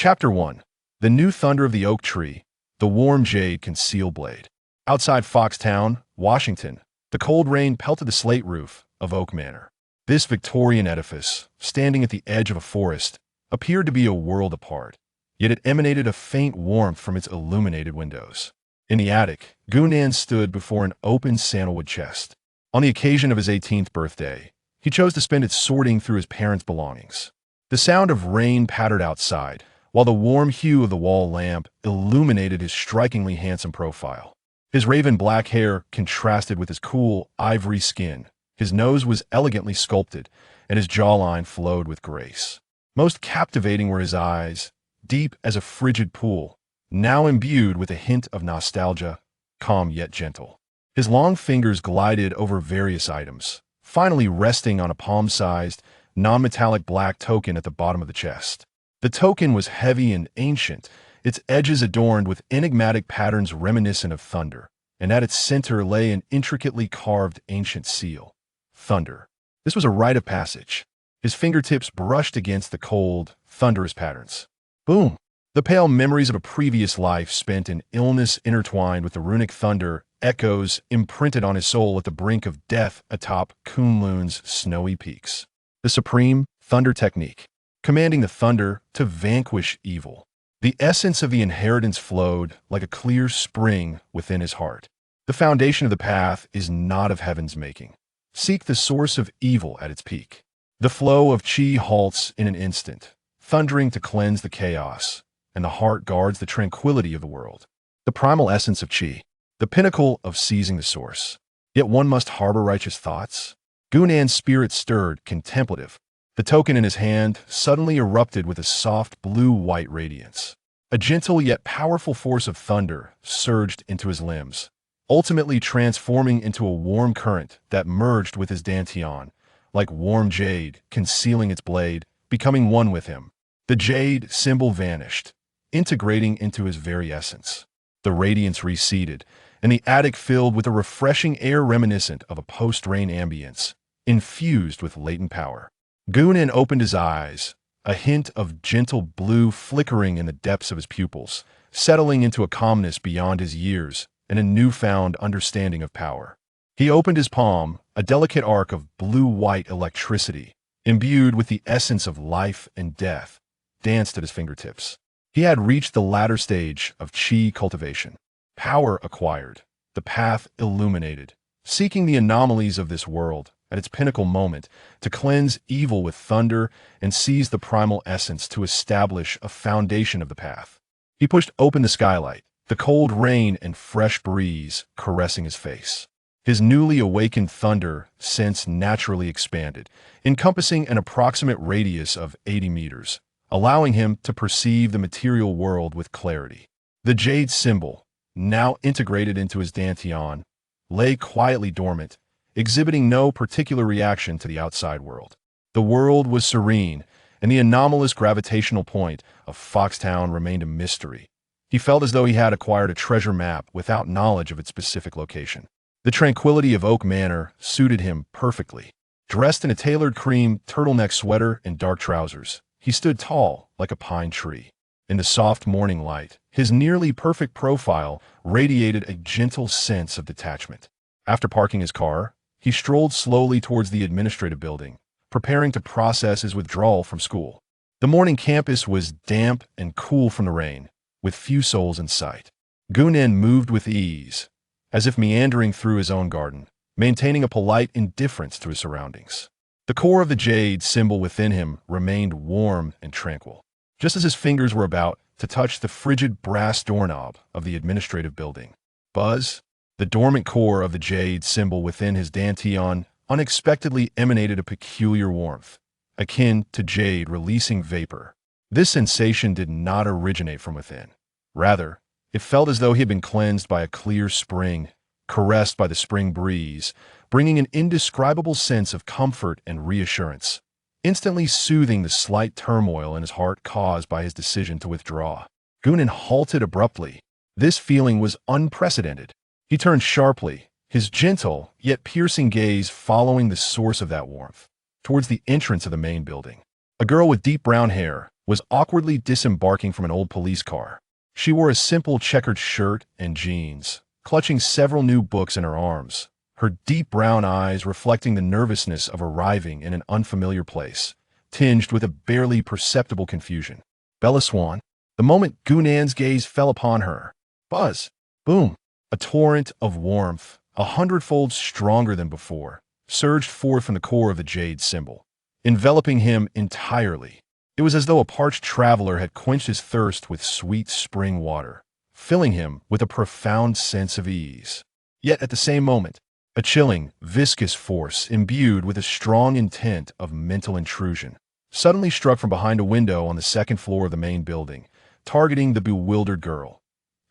Chapter 1. The New Thunder of the Oak Tree, the Warm Jade Conceal Blade. Outside Foxtown, Washington, the cold rain pelted the slate roof of Oak Manor. This Victorian edifice, standing at the edge of a forest, appeared to be a world apart, yet it emanated a faint warmth from its illuminated windows. In the attic, Gunan stood before an open sandalwood chest. On the occasion of his 18th birthday, he chose to spend it sorting through his parents' belongings. The sound of rain pattered outside, while the warm hue of the wall lamp illuminated his strikingly handsome profile. His raven black hair contrasted with his cool, ivory skin. His nose was elegantly sculpted, and his jawline flowed with grace. Most captivating were his eyes, deep as a frigid pool, now imbued with a hint of nostalgia, calm yet gentle. His long fingers glided over various items, finally resting on a palm-sized, non-metallic black token at the bottom of the chest. The token was heavy and ancient, its edges adorned with enigmatic patterns reminiscent of thunder, and at its center lay an intricately carved ancient seal. Thunder. This was a rite of passage. His fingertips brushed against the cold, thunderous patterns. Boom! The pale memories of a previous life spent in illness intertwined with the runic thunder echoes imprinted on his soul at the brink of death atop Kunlun's snowy peaks. The supreme thunder technique, commanding the thunder to vanquish evil. The essence of the inheritance flowed like a clear spring within his heart. The foundation of the path is not of heaven's making. Seek the source of evil at its peak. The flow of chi halts in an instant, thundering to cleanse the chaos, and the heart guards the tranquility of the world. The primal essence of chi, the pinnacle of seizing the source. Yet one must harbor righteous thoughts. Gunan's spirit stirred, contemplative. The token in his hand suddenly erupted with a soft blue-white radiance. A gentle yet powerful force of thunder surged into his limbs, ultimately transforming into a warm current that merged with his dantian, like warm jade, concealing its blade, becoming one with him. The jade symbol vanished, integrating into his very essence. The radiance receded, and the attic filled with a refreshing air reminiscent of a post-rain ambience, infused with latent power. Gunan opened his eyes, a hint of gentle blue flickering in the depths of his pupils, settling into a calmness beyond his years and a newfound understanding of power. He opened his palm, a delicate arc of blue-white electricity, imbued with the essence of life and death, danced at his fingertips. He had reached the latter stage of chi cultivation. Power acquired, the path illuminated, seeking the anomalies of this world at its pinnacle moment to cleanse evil with thunder and seize the primal essence to establish a foundation of the path. He pushed open the skylight, the cold rain and fresh breeze caressing his face. His newly awakened thunder sense naturally expanded, encompassing an approximate radius of 80 meters, allowing him to perceive the material world with clarity. The jade symbol, now integrated into his dantian, lay quietly dormant, exhibiting no particular reaction to the outside world. The world was serene, and the anomalous gravitational point of Foxtown remained a mystery. He felt as though he had acquired a treasure map without knowledge of its specific location. The tranquility of Oak Manor suited him perfectly. Dressed in a tailored cream turtleneck sweater and dark trousers, he stood tall like a pine tree. In the soft morning light, his nearly perfect profile radiated a gentle sense of detachment. After parking his car, he strolled slowly towards the administrative building, preparing to process his withdrawal from school. The morning campus was damp and cool from the rain, with few souls in sight. Gunan moved with ease, as if meandering through his own garden, maintaining a polite indifference to his surroundings. The core of the jade symbol within him remained warm and tranquil, just as his fingers were about to touch the frigid brass doorknob of the administrative building. Buzz, the dormant core of the jade symbol within his dantian, unexpectedly emanated a peculiar warmth, akin to jade releasing vapor. This sensation did not originate from within. Rather, it felt as though he had been cleansed by a clear spring, caressed by the spring breeze, bringing an indescribable sense of comfort and reassurance, instantly soothing the slight turmoil in his heart caused by his decision to withdraw. Gunan halted abruptly. This feeling was unprecedented. He turned sharply, his gentle yet piercing gaze following the source of that warmth, towards the entrance of the main building. A girl with deep brown hair, was awkwardly disembarking from an old police car. She wore a simple checkered shirt and jeans, clutching several new books in her arms, her deep brown eyes reflecting the nervousness of arriving in an unfamiliar place, tinged with a barely perceptible confusion. Bella Swan. The moment Gunan's gaze fell upon her, buzz, boom, a torrent of warmth, 100-fold stronger than before, surged forth from the core of the jade symbol, enveloping him entirely. It was as though a parched traveler had quenched his thirst with sweet spring water, filling him with a profound sense of ease. Yet at the same moment, a chilling, viscous force imbued with a strong intent of mental intrusion suddenly struck from behind a window on the second floor of the main building, targeting the bewildered girl.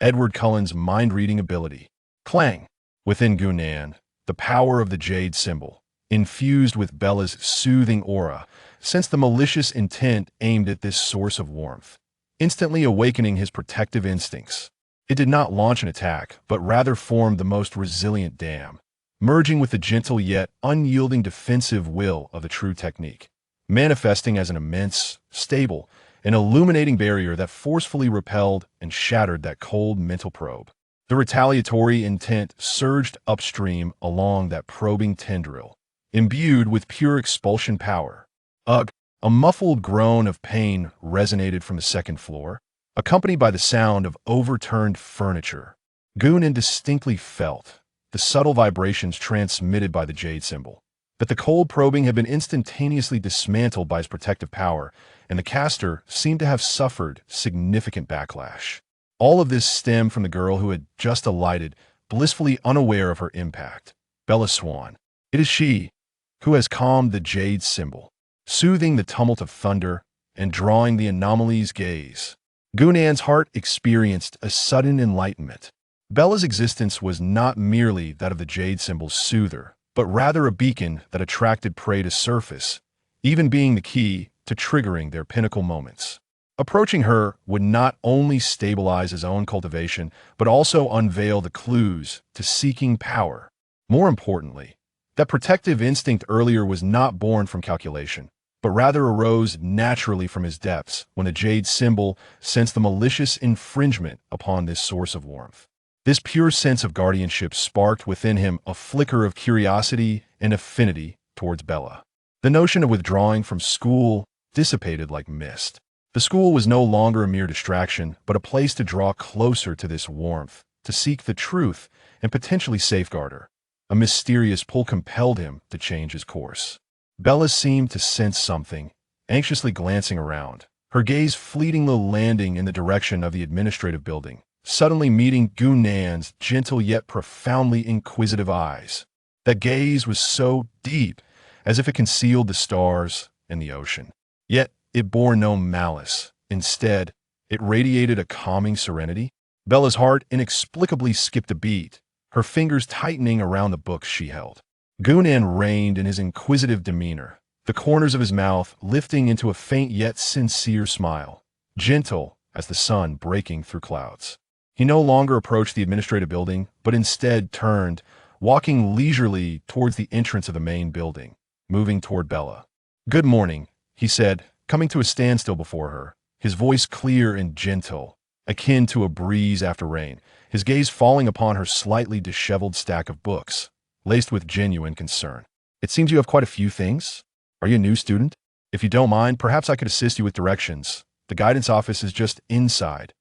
Edward Cullen's mind-reading ability. Clang! Within Gunan, the power of the jade symbol, infused with Bella's soothing aura, sensed the malicious intent aimed at this source of warmth, instantly awakening his protective instincts. It did not launch an attack, but rather formed the most resilient dam, merging with the gentle yet unyielding defensive will of the true technique, manifesting as an immense, stable, and illuminating barrier that forcefully repelled and shattered that cold mental probe. The retaliatory intent surged upstream along that probing tendril, imbued with pure expulsion power. Ugh! A muffled groan of pain resonated from the second floor, accompanied by the sound of overturned furniture. Gunan distinctly felt the subtle vibrations transmitted by the jade symbol, that the cold probing had been instantaneously dismantled by his protective power, and the caster seemed to have suffered significant backlash. All of this stemmed from the girl who had just alighted, blissfully unaware of her impact. Bella Swan. It is she who has calmed the jade symbol, soothing the tumult of thunder and drawing the anomaly's gaze. Gunan's heart experienced a sudden enlightenment. Bella's existence was not merely that of the jade symbol's soother, but rather a beacon that attracted prey to surface, even being the key to triggering their pinnacle moments. Approaching her would not only stabilize his own cultivation, but also unveil the clues to seeking power. More importantly, that protective instinct earlier was not born from calculation, but rather arose naturally from his depths when the jade symbol sensed the malicious infringement upon this source of warmth. This pure sense of guardianship sparked within him a flicker of curiosity and affinity towards Bella. The notion of withdrawing from school dissipated like mist. The school was no longer a mere distraction, but a place to draw closer to this warmth, to seek the truth, and potentially safeguard her. A mysterious pull compelled him to change his course. Bella seemed to sense something, anxiously glancing around, her gaze fleetingly landing in the direction of the administrative building, suddenly meeting Gunan's gentle yet profoundly inquisitive eyes. That gaze was so deep, as if it concealed the stars and the ocean. Yet it bore no malice. Instead, it radiated a calming serenity. Bella's heart inexplicably skipped a beat, her fingers tightening around the books she held. Gunan reigned in his inquisitive demeanor, the corners of his mouth lifting into a faint yet sincere smile, gentle as the sun breaking through clouds. He no longer approached the administrative building, but instead turned, walking leisurely towards the entrance of the main building, moving toward Bella. "Good morning," he said, coming to a standstill before her, his voice clear and gentle, akin to a breeze after rain, his gaze falling upon her slightly disheveled stack of books, laced with genuine concern. "It seems you have quite a few things. Are you a new student? If you don't mind, perhaps I could assist you with directions. The guidance office is just inside."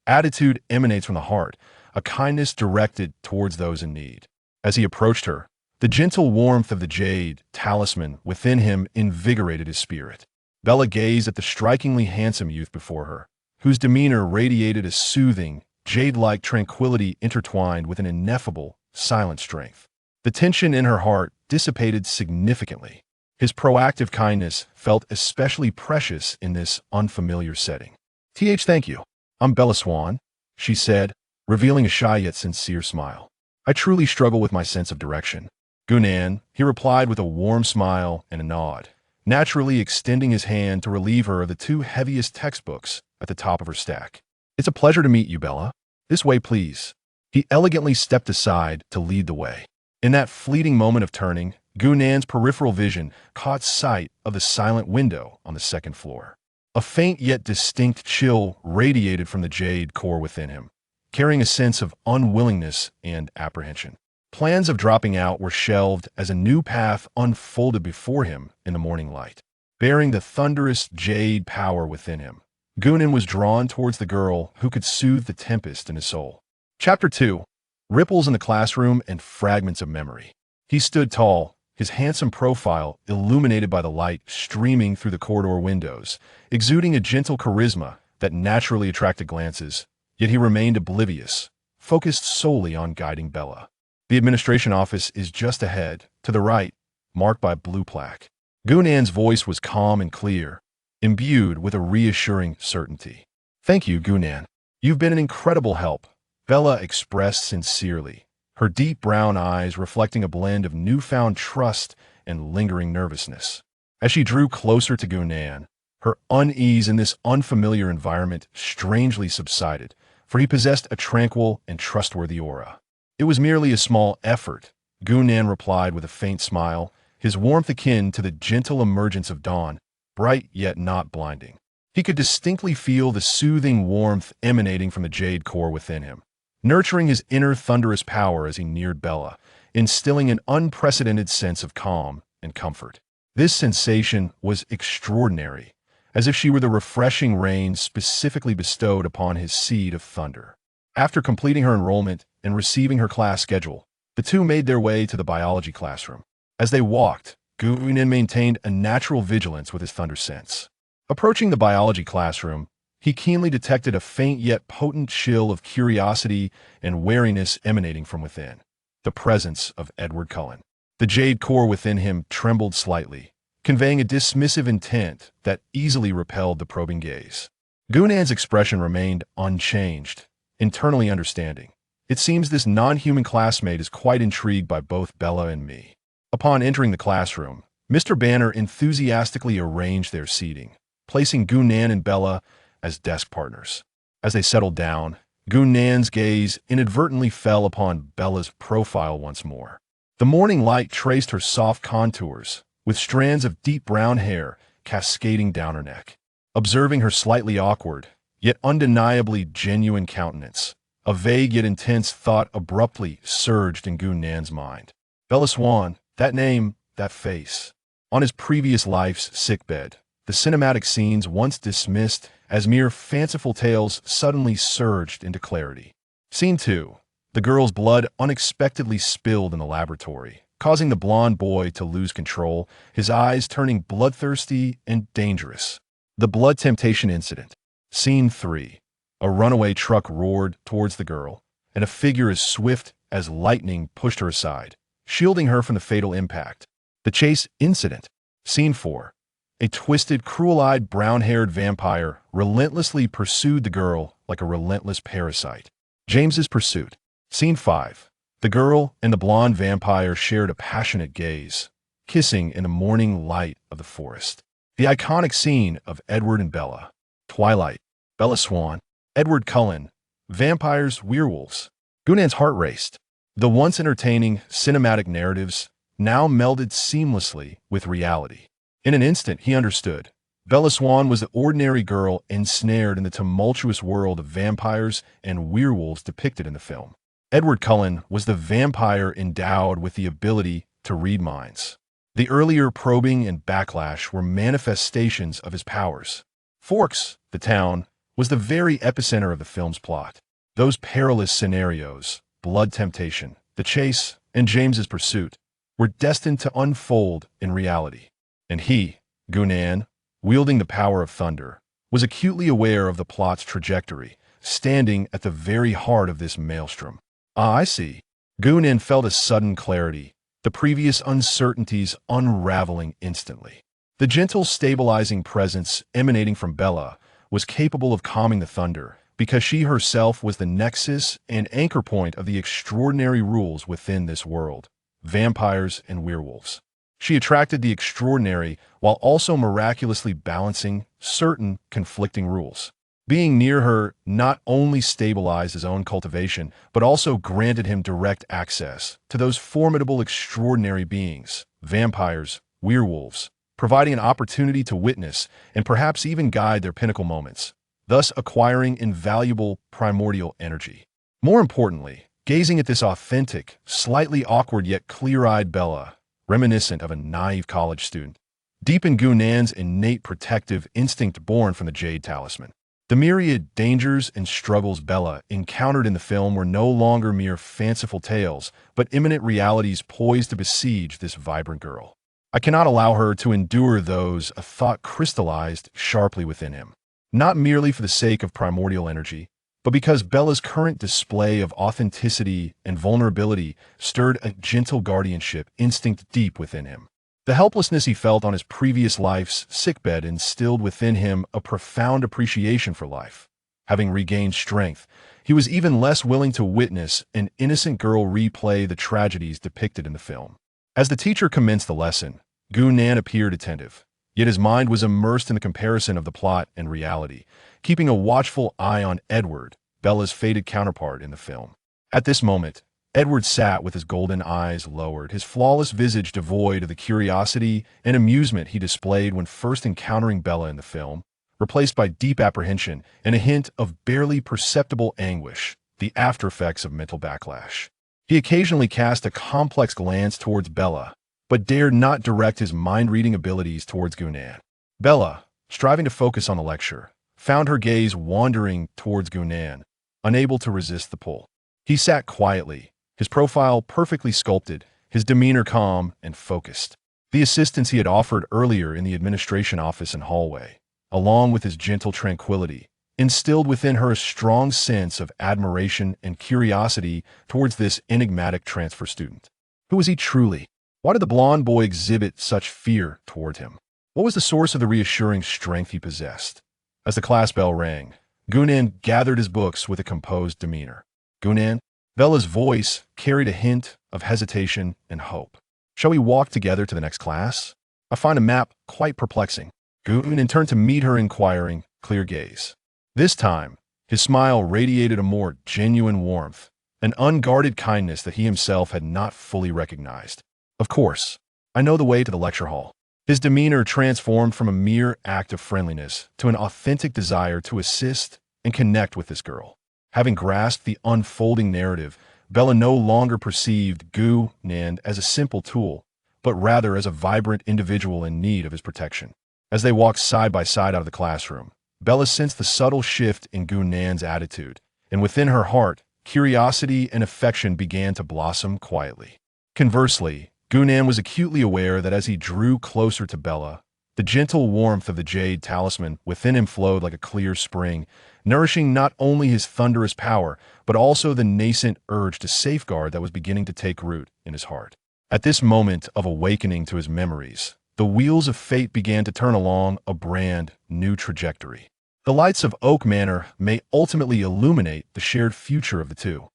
Attitude emanates from the heart, a kindness directed towards those in need. As he approached her, the gentle warmth of the jade talisman within him invigorated his spirit. Bella gazed at the strikingly handsome youth before her, whose demeanor radiated a soothing, jade-like tranquility intertwined with an ineffable, silent strength. The tension in her heart dissipated significantly. His proactive kindness felt especially precious in this unfamiliar setting. Thank you. I'm Bella Swan," she said, revealing a shy yet sincere smile. "I truly struggle with my sense of direction." "Gunan," he replied with a warm smile and a nod, naturally extending his hand to relieve her of the two heaviest textbooks at the top of her stack. "It's a pleasure to meet you, Bella. This way, please." He elegantly stepped aside to lead the way. In that fleeting moment of turning, Gunan's peripheral vision caught sight of the silent window on the second floor. A faint yet distinct chill radiated from the jade core within him, carrying a sense of unwillingness and apprehension. Plans of dropping out were shelved as a new path unfolded before him in the morning light. Bearing the thunderous jade power within him, Gunan was drawn towards the girl who could soothe the tempest in his soul. Chapter 2. Ripples in the classroom and fragments of memory. He stood tall, his handsome profile illuminated by the light streaming through the corridor windows, exuding a gentle charisma that naturally attracted glances, yet he remained oblivious, focused solely on guiding Bella. The administration office is just ahead, to the right, marked by a blue plaque. Gunan's voice was calm and clear, imbued with a reassuring certainty. "Thank you, Gunan. You've been an incredible help," Bella expressed sincerely, her deep brown eyes reflecting a blend of newfound trust and lingering nervousness. As she drew closer to Gunan, her unease in this unfamiliar environment strangely subsided, for he possessed a tranquil and trustworthy aura. "It was merely a small effort," Gunan replied with a faint smile, his warmth akin to the gentle emergence of dawn, bright yet not blinding. He could distinctly feel the soothing warmth emanating from the jade core within him, nurturing his inner thunderous power as he neared Bella, instilling an unprecedented sense of calm and comfort. This sensation was extraordinary, as if she were the refreshing rain specifically bestowed upon his seed of thunder. After completing her enrollment and receiving her class schedule, the two made their way to the biology classroom. As they walked, Gunan maintained a natural vigilance with his thunder sense. Approaching the biology classroom, he keenly detected a faint yet potent chill of curiosity and wariness emanating from within, the presence of Edward Cullen. The jade core within him trembled slightly, conveying a dismissive intent that easily repelled the probing gaze. Gunan's expression remained unchanged, internally understanding. "It seems this non-human classmate is quite intrigued by both Bella and me." Upon entering the classroom, Mr. Banner enthusiastically arranged their seating, placing Gunan and Bella as desk partners. As they settled down, Gunan's gaze inadvertently fell upon Bella's profile once more. The morning light traced her soft contours, with strands of deep brown hair cascading down her neck. Observing her slightly awkward, yet undeniably genuine countenance, a vague yet intense thought abruptly surged in Gunan's mind. Bella Swan, that name, that face. On his previous life's sickbed, the cinematic scenes once dismissed as mere fanciful tales suddenly surged into clarity. Scene 2. The girl's blood unexpectedly spilled in the laboratory, causing the blonde boy to lose control, his eyes turning bloodthirsty and dangerous. The blood temptation incident. Scene 3. A runaway truck roared towards the girl, and a figure as swift as lightning pushed her aside, shielding her from the fatal impact. The chase incident. Scene 4. A twisted, cruel-eyed, brown-haired vampire relentlessly pursued the girl like a relentless parasite. James's pursuit. Scene 5. The girl and the blonde vampire shared a passionate gaze, kissing in the morning light of the forest. The iconic scene of Edward and Bella. Twilight. Bella Swan. Edward Cullen. Vampires, werewolves. Gunan's heart raced. The once entertaining cinematic narratives now melded seamlessly with reality. In an instant, he understood. Bella Swan was the ordinary girl ensnared in the tumultuous world of vampires and werewolves depicted in the film. Edward Cullen was the vampire endowed with the ability to read minds. The earlier probing and backlash were manifestations of his powers. Forks, the town, was the very epicenter of the film's plot. Those perilous scenarios, blood temptation, the chase, and James's pursuit, were destined to unfold in reality. And he, Gunan, wielding the power of thunder, was acutely aware of the plot's trajectory, standing at the very heart of this maelstrom. "Ah, I see." Gunan felt a sudden clarity, the previous uncertainties unraveling instantly. The gentle, stabilizing presence emanating from Bella was capable of calming the thunder, because she herself was the nexus and anchor point of the extraordinary rules within this world, vampires and werewolves. She attracted the extraordinary while also miraculously balancing certain conflicting rules. Being near her not only stabilized his own cultivation, but also granted him direct access to those formidable extraordinary beings, vampires, werewolves, providing an opportunity to witness and perhaps even guide their pinnacle moments, thus acquiring invaluable primordial energy. More importantly, gazing at this authentic, slightly awkward yet clear-eyed Bella, reminiscent of a naive college student, deep in Gunan's innate protective instinct born from the Jade Talisman. The myriad dangers and struggles Bella encountered in the film were no longer mere fanciful tales, but imminent realities poised to besiege this vibrant girl. I cannot allow her to endure those, a thought crystallized sharply within him. Not merely for the sake of primordial energy, but because Bella's current display of authenticity and vulnerability stirred a gentle guardianship instinct deep within him. The helplessness he felt on his previous life's sickbed instilled within him a profound appreciation for life. Having regained strength, he was even less willing to witness an innocent girl replay the tragedies depicted in the film. As the teacher commenced the lesson, Gunan appeared attentive, yet his mind was immersed in the comparison of the plot and reality, keeping a watchful eye on Edward, Bella's fated counterpart in the film. At this moment, Edward sat with his golden eyes lowered, his flawless visage devoid of the curiosity and amusement he displayed when first encountering Bella in the film, replaced by deep apprehension and a hint of barely perceptible anguish, the aftereffects of mental backlash. He occasionally cast a complex glance towards Bella, but dared not direct his mind-reading abilities towards Gunan. Bella, striving to focus on the lecture, found her gaze wandering towards Gunan, unable to resist the pull. He sat quietly, his profile perfectly sculpted, his demeanor calm and focused. The assistance he had offered earlier in the administration office and hallway, along with his gentle tranquility, instilled within her a strong sense of admiration and curiosity towards this enigmatic transfer student. Who was he truly? Why did the blonde boy exhibit such fear toward him? What was the source of the reassuring strength he possessed? As the class bell rang, Gunan gathered his books with a composed demeanor. Gunan, Bella's voice carried a hint of hesitation and hope. Shall we walk together to the next class? I find a map quite perplexing. Gunan turned to meet her inquiring, clear gaze. This time, his smile radiated a more genuine warmth, an unguarded kindness that he himself had not fully recognized. Of course, I know the way to the lecture hall. His demeanor transformed from a mere act of friendliness to an authentic desire to assist and connect with this girl. Having grasped the unfolding narrative, Bella no longer perceived Gunan as a simple tool, but rather as a vibrant individual in need of his protection. As they walked side by side out of the classroom, Bella sensed the subtle shift in Gunan's attitude, and within her heart, curiosity and affection began to blossom quietly. Conversely, Gunan was acutely aware that as he drew closer to Bella, the gentle warmth of the Jade Talisman within him flowed like a clear spring, nourishing not only his thunderous power, but also the nascent urge to safeguard that was beginning to take root in his heart. At this moment of awakening to his memories, the wheels of fate began to turn along a brand new trajectory. The lights of Oak Manor may ultimately illuminate the shared future of the two.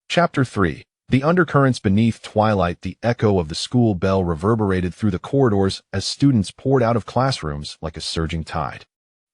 Chapter 3. The undercurrents beneath Twilight. The echo of the school bell reverberated through the corridors as students poured out of classrooms like a surging tide,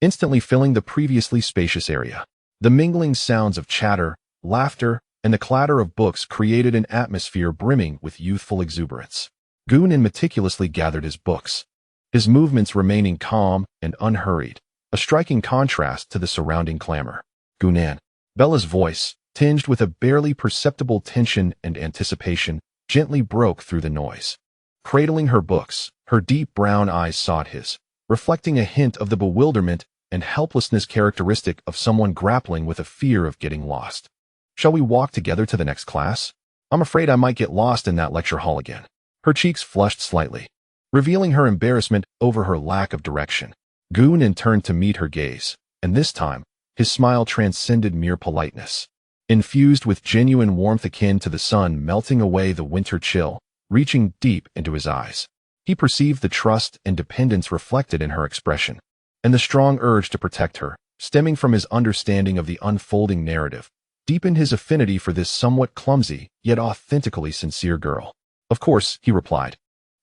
instantly filling the previously spacious area. The mingling sounds of chatter, laughter, and the clatter of books created an atmosphere brimming with youthful exuberance. Gunan meticulously gathered his books, his movements remaining calm and unhurried, a striking contrast to the surrounding clamor. Gunan, Bella's voice, tinged with a barely perceptible tension and anticipation, gently broke through the noise. Cradling her books, her deep brown eyes sought his, reflecting a hint of the bewilderment and helplessness characteristic of someone grappling with a fear of getting lost. Shall we walk together to the next class? I'm afraid I might get lost in that lecture hall again. Her cheeks flushed slightly, revealing her embarrassment over her lack of direction. Gunan turned to meet her gaze, and this time, his smile transcended mere politeness. Infused with genuine warmth akin to the sun melting away the winter chill, reaching deep into his eyes. He perceived the trust and dependence reflected in her expression, and the strong urge to protect her, stemming from his understanding of the unfolding narrative, deepened his affinity for this somewhat clumsy, yet authentically sincere girl. Of course, he replied,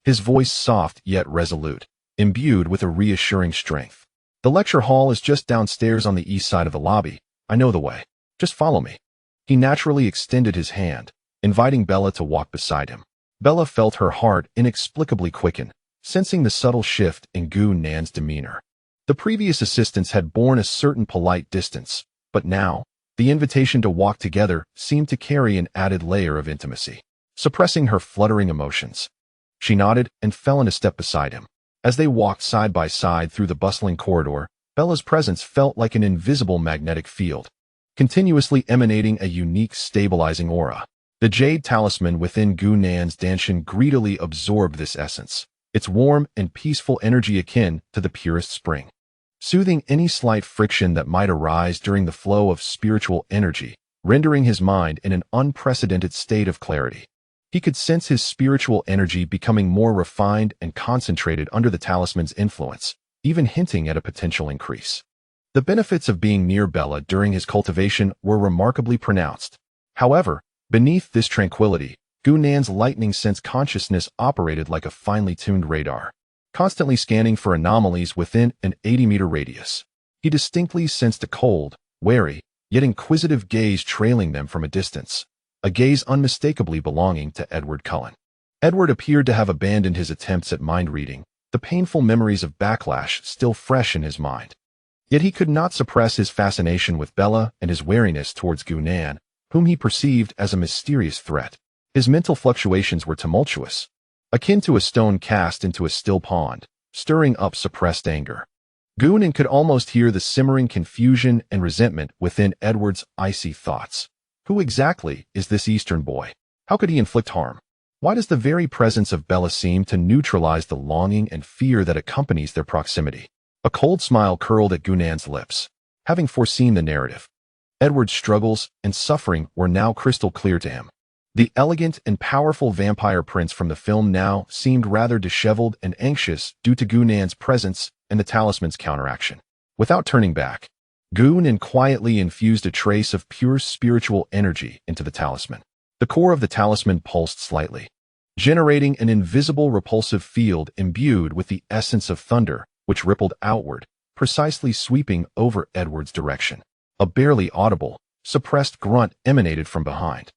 his voice soft yet resolute, imbued with a reassuring strength. The lecture hall is just downstairs on the east side of the lobby. I know the way. Just follow me. He naturally extended his hand, inviting Bella to walk beside him. Bella felt her heart inexplicably quicken, sensing the subtle shift in Gu Nan's demeanor. The previous assistants had borne a certain polite distance, but now, the invitation to walk together seemed to carry an added layer of intimacy. Suppressing her fluttering emotions, she nodded and fell in a step beside him. As they walked side by side through the bustling corridor, Bella's presence felt like an invisible magnetic field, continuously emanating a unique stabilizing aura. The jade talisman within Gu Nan's danshan greedily absorbed this essence, its warm and peaceful energy akin to the purest spring, soothing any slight friction that might arise during the flow of spiritual energy, rendering his mind in an unprecedented state of clarity. He could sense his spiritual energy becoming more refined and concentrated under the talisman's influence, even hinting at a potential increase. The benefits of being near Bella during his cultivation were remarkably pronounced. However, beneath this tranquility, Gu Nan's lightning sense consciousness operated like a finely tuned radar, constantly scanning for anomalies within an 80-meter radius. He distinctly sensed a cold, wary, yet inquisitive gaze trailing them from a distance, a gaze unmistakably belonging to Edward Cullen. Edward appeared to have abandoned his attempts at mind-reading, the painful memories of backlash still fresh in his mind. Yet he could not suppress his fascination with Bella and his wariness towards Gu Nan, whom he perceived as a mysterious threat. His mental fluctuations were tumultuous, akin to a stone cast into a still pond, stirring up suppressed anger. Gu Nan could almost hear the simmering confusion and resentment within Edward's icy thoughts. Who exactly is this Eastern boy? How could he inflict harm? Why does the very presence of Bella seem to neutralize the longing and fear that accompanies their proximity? A cold smile curled at Gu Nan's lips, having foreseen the narrative. Edward's struggles and suffering were now crystal clear to him. The elegant and powerful vampire prince from the film now seemed rather disheveled and anxious due to Gu Nan's presence and the talisman's counteraction. Without turning back, Gu Nan quietly infused a trace of pure spiritual energy into the talisman. The core of the talisman pulsed slightly, generating an invisible repulsive field imbued with the essence of thunder, which rippled outward, precisely sweeping over Edward's direction. A barely audible, suppressed grunt emanated from behind.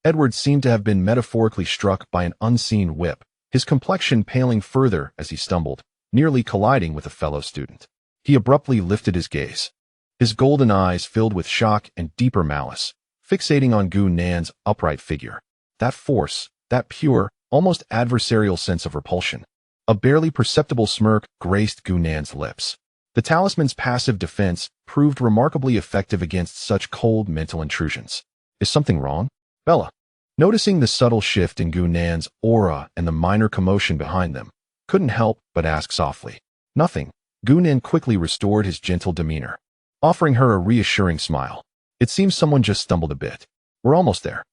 Edward seemed to have been metaphorically struck by an unseen whip, his complexion paling further as he stumbled, nearly colliding with a fellow student. He abruptly lifted his gaze, his golden eyes filled with shock and deeper malice, fixating on Gu Nan's upright figure. That force, that pure, almost adversarial sense of repulsion. A barely perceptible smirk graced Gu Nan's lips. The talisman's passive defense proved remarkably effective against such cold mental intrusions. Is something wrong? Bella, noticing the subtle shift in Gu Nan's aura and the minor commotion behind them, couldn't help but ask softly. Nothing. Gu Nan quickly restored his gentle demeanor, offering her a reassuring smile. It seems someone just stumbled a bit. We're almost there.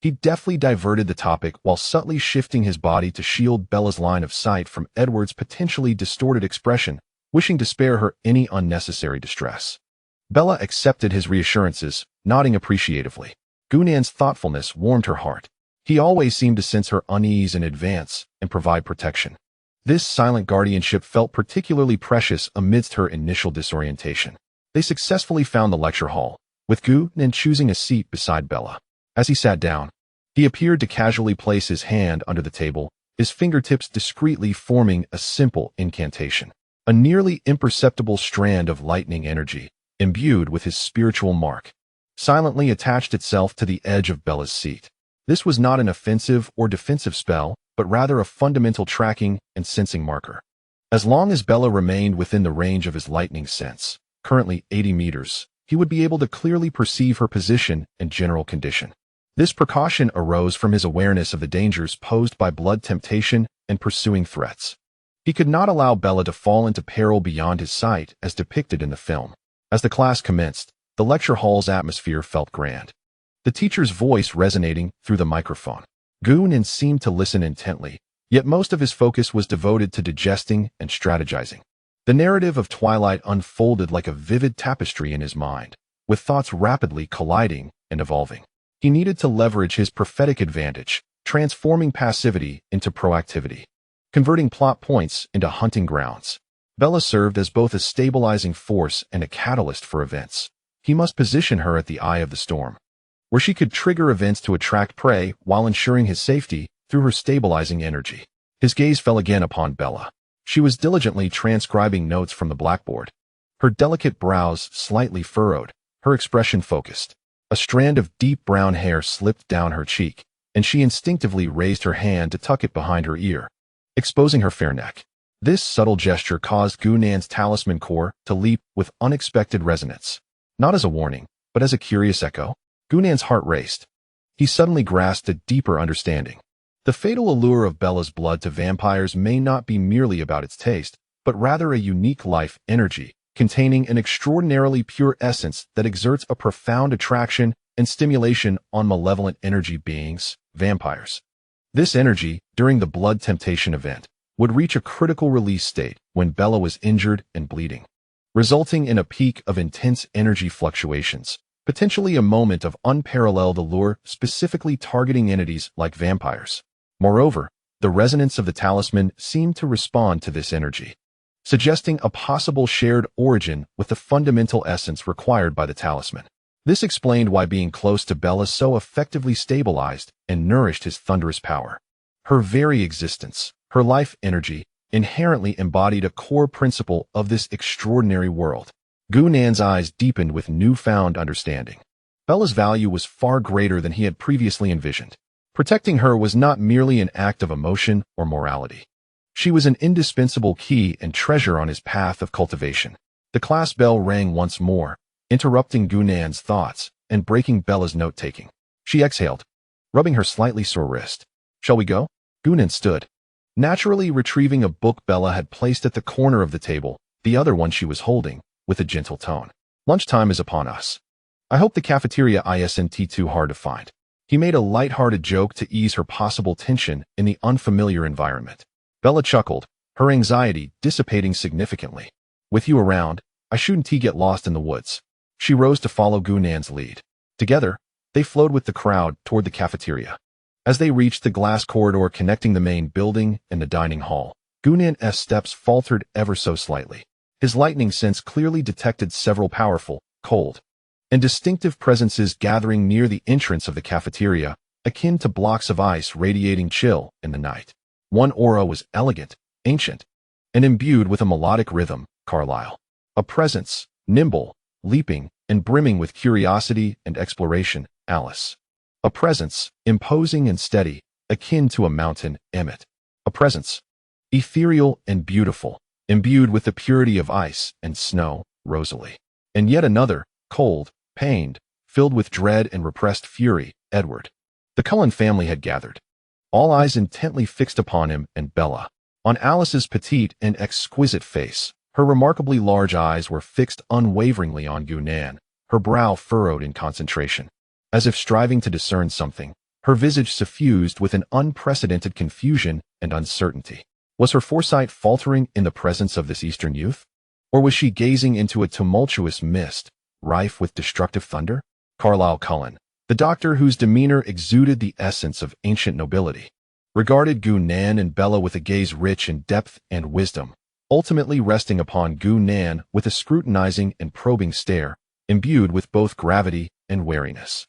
He deftly diverted the topic while subtly shifting his body to shield Bella's line of sight from Edward's potentially distorted expression, wishing to spare her any unnecessary distress. Bella accepted his reassurances, nodding appreciatively. Gu Nan's thoughtfulness warmed her heart. He always seemed to sense her unease in advance and provide protection. This silent guardianship felt particularly precious amidst her initial disorientation. They successfully found the lecture hall, with Gu Nan choosing a seat beside Bella. As he sat down, he appeared to casually place his hand under the table, his fingertips discreetly forming a simple incantation. A nearly imperceptible strand of lightning energy, imbued with his spiritual mark, silently attached itself to the edge of Bella's seat. This was not an offensive or defensive spell, but rather a fundamental tracking and sensing marker. As long as Bella remained within the range of his lightning sense, currently 80 meters, he would be able to clearly perceive her position and general condition. This precaution arose from his awareness of the dangers posed by blood temptation and pursuing threats. He could not allow Bella to fall into peril beyond his sight as depicted in the film. As the class commenced, the lecture hall's atmosphere felt grand, the teacher's voice resonating through the microphone. Gu Nan seemed to listen intently, yet most of his focus was devoted to digesting and strategizing. The narrative of Twilight unfolded like a vivid tapestry in his mind, with thoughts rapidly colliding and evolving. He needed to leverage his prophetic advantage, transforming passivity into proactivity, converting plot points into hunting grounds. Bella served as both a stabilizing force and a catalyst for events. He must position her at the eye of the storm, where she could trigger events to attract prey while ensuring his safety through her stabilizing energy. His gaze fell again upon Bella. She was diligently transcribing notes from the blackboard. Her delicate brows slightly furrowed, her expression focused. A strand of deep brown hair slipped down her cheek, and she instinctively raised her hand to tuck it behind her ear, exposing her fair neck. This subtle gesture caused Gunan's talisman core to leap with unexpected resonance. Not as a warning, but as a curious echo. Gunan's heart raced. He suddenly grasped a deeper understanding. The fatal allure of Bella's blood to vampires may not be merely about its taste, but rather a unique life energy, containing an extraordinarily pure essence that exerts a profound attraction and stimulation on malevolent energy beings, vampires. This energy, during the blood temptation event, would reach a critical release state when Bella was injured and bleeding, resulting in a peak of intense energy fluctuations, potentially a moment of unparalleled allure specifically targeting entities like vampires. Moreover, the resonance of the talisman seemed to respond to this energy, suggesting a possible shared origin with the fundamental essence required by the talisman. This explained why being close to Bella so effectively stabilized and nourished his thunderous power. Her very existence, her life energy, inherently embodied a core principle of this extraordinary world. Gunan's eyes deepened with newfound understanding. Bella's value was far greater than he had previously envisioned. Protecting her was not merely an act of emotion or morality. She was an indispensable key and treasure on his path of cultivation. The class bell rang once more, interrupting Gunan's thoughts and breaking Bella's note-taking. She exhaled, rubbing her slightly sore wrist. "Shall we go?" Gunan stood, naturally retrieving a book Bella had placed at the corner of the table, the other one she was holding, with a gentle tone. "Lunchtime is upon us. I hope the cafeteria isn't too hard to find." He made a light-hearted joke to ease her possible tension in the unfamiliar environment. Bella chuckled, her anxiety dissipating significantly. "With you around, I shouldn't get lost in the woods." She rose to follow Gunan's lead. Together, they flowed with the crowd toward the cafeteria. As they reached the glass corridor connecting the main building and the dining hall, Gunan's steps faltered ever so slightly. His lightning sense clearly detected several powerful, cold, and distinctive presences gathering near the entrance of the cafeteria, akin to blocks of ice radiating chill in the night. One aura was elegant, ancient, and imbued with a melodic rhythm, Carlyle. A presence, nimble, leaping, and brimming with curiosity and exploration, Alice. A presence, imposing and steady, akin to a mountain, Emmett. A presence, ethereal and beautiful, imbued with the purity of ice and snow, Rosalie. And yet another, cold, pained, filled with dread and repressed fury, Edward. The Cullen family had gathered, all eyes intently fixed upon him and Bella. On Alice's petite and exquisite face, her remarkably large eyes were fixed unwaveringly on Gunan, her brow furrowed in concentration. As if striving to discern something, her visage suffused with an unprecedented confusion and uncertainty. Was her foresight faltering in the presence of this Eastern youth? Or was she gazing into a tumultuous mist, rife with destructive thunder? Carlyle Cullen, the doctor whose demeanor exuded the essence of ancient nobility, regarded Gunan and Bella with a gaze rich in depth and wisdom, ultimately resting upon Gunan with a scrutinizing and probing stare, imbued with both gravity and wariness.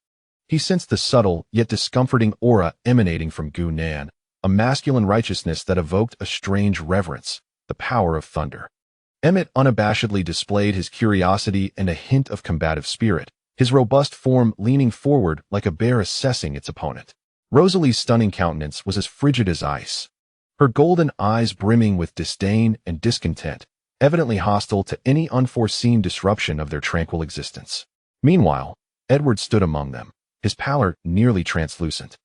He sensed the subtle yet discomforting aura emanating from Gunan, a masculine righteousness that evoked a strange reverence, the power of thunder. Emmett unabashedly displayed his curiosity and a hint of combative spirit, his robust form leaning forward like a bear assessing its opponent. Rosalie's stunning countenance was as frigid as ice, her golden eyes brimming with disdain and discontent, evidently hostile to any unforeseen disruption of their tranquil existence. Meanwhile, Edward stood among them, his pallor nearly translucent,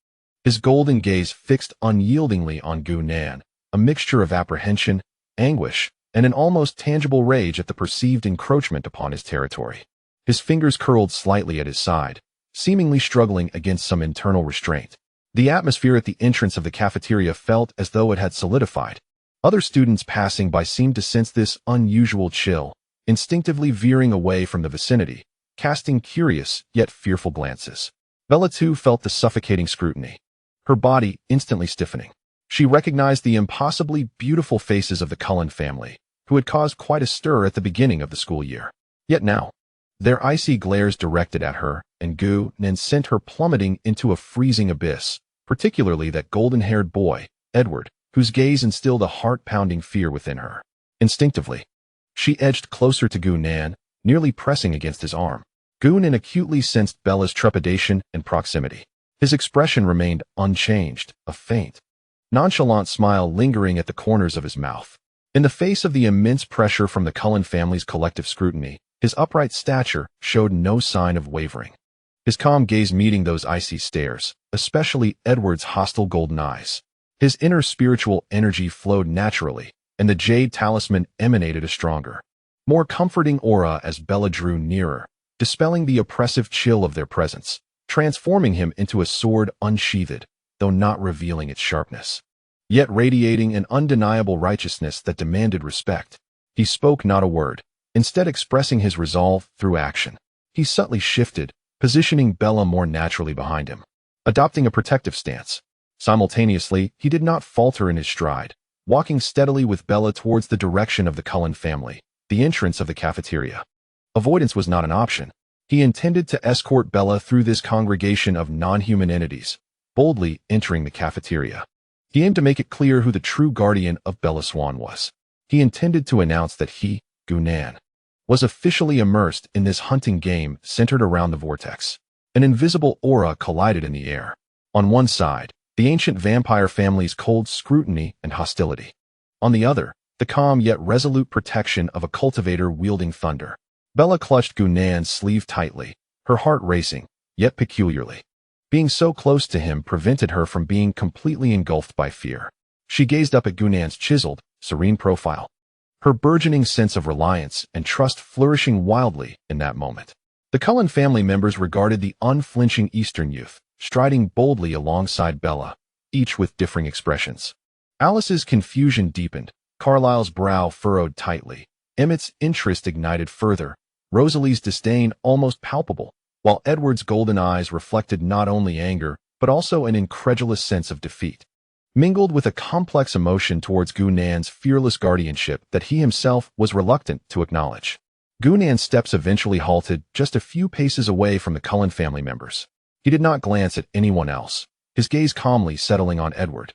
his golden gaze fixed unyieldingly on Gunan, a mixture of apprehension, anguish, and an almost tangible rage at the perceived encroachment upon his territory. His fingers curled slightly at his side, seemingly struggling against some internal restraint. The atmosphere at the entrance of the cafeteria felt as though it had solidified. Other students passing by seemed to sense this unusual chill, instinctively veering away from the vicinity, casting curious yet fearful glances. Bella too felt the suffocating scrutiny, her body instantly stiffening. She recognized the impossibly beautiful faces of the Cullen family, who had caused quite a stir at the beginning of the school year. Yet now, their icy glares directed at her, and Gunan sent her plummeting into a freezing abyss, particularly that golden-haired boy, Edward, whose gaze instilled a heart-pounding fear within her. Instinctively, she edged closer to Gunan, nearly pressing against his arm. Gunan acutely sensed Bella's trepidation and proximity. His expression remained unchanged, a faint, nonchalant smile lingering at the corners of his mouth. In the face of the immense pressure from the Cullen family's collective scrutiny, his upright stature showed no sign of wavering. His calm gaze meeting those icy stares, especially Edward's hostile golden eyes. His inner spiritual energy flowed naturally, and the jade talisman emanated a stronger, more comforting aura as Bella drew nearer, dispelling the oppressive chill of their presence, transforming him into a sword unsheathed, though not revealing its sharpness, yet radiating an undeniable righteousness that demanded respect. He spoke not a word, instead expressing his resolve through action. He subtly shifted, positioning Bella more naturally behind him, adopting a protective stance. Simultaneously, he did not falter in his stride, walking steadily with Bella towards the direction of the Cullen family, the entrance of the cafeteria. Avoidance was not an option. He intended to escort Bella through this congregation of non-human entities, boldly entering the cafeteria. He aimed to make it clear who the true guardian of Bella Swan was. He intended to announce that he, Gunan, was officially immersed in this hunting game centered around the vortex. An invisible aura collided in the air. On one side, the ancient vampire family's cold scrutiny and hostility. On the other, the calm yet resolute protection of a cultivator wielding thunder. Bella clutched Gunan's sleeve tightly, her heart racing, yet peculiarly. Being so close to him prevented her from being completely engulfed by fear. She gazed up at Gunan's chiseled, serene profile, her burgeoning sense of reliance and trust flourishing wildly in that moment. The Cullen family members regarded the unflinching Eastern youth, striding boldly alongside Bella, each with differing expressions. Alice's confusion deepened, Carlyle's brow furrowed tightly, Emmett's interest ignited further, Rosalie's disdain almost palpable, while Edward's golden eyes reflected not only anger, but also an incredulous sense of defeat, mingled with a complex emotion towards Gunan's fearless guardianship that he himself was reluctant to acknowledge. Gunan's steps eventually halted just a few paces away from the Cullen family members. He did not glance at anyone else, his gaze calmly settling on Edward,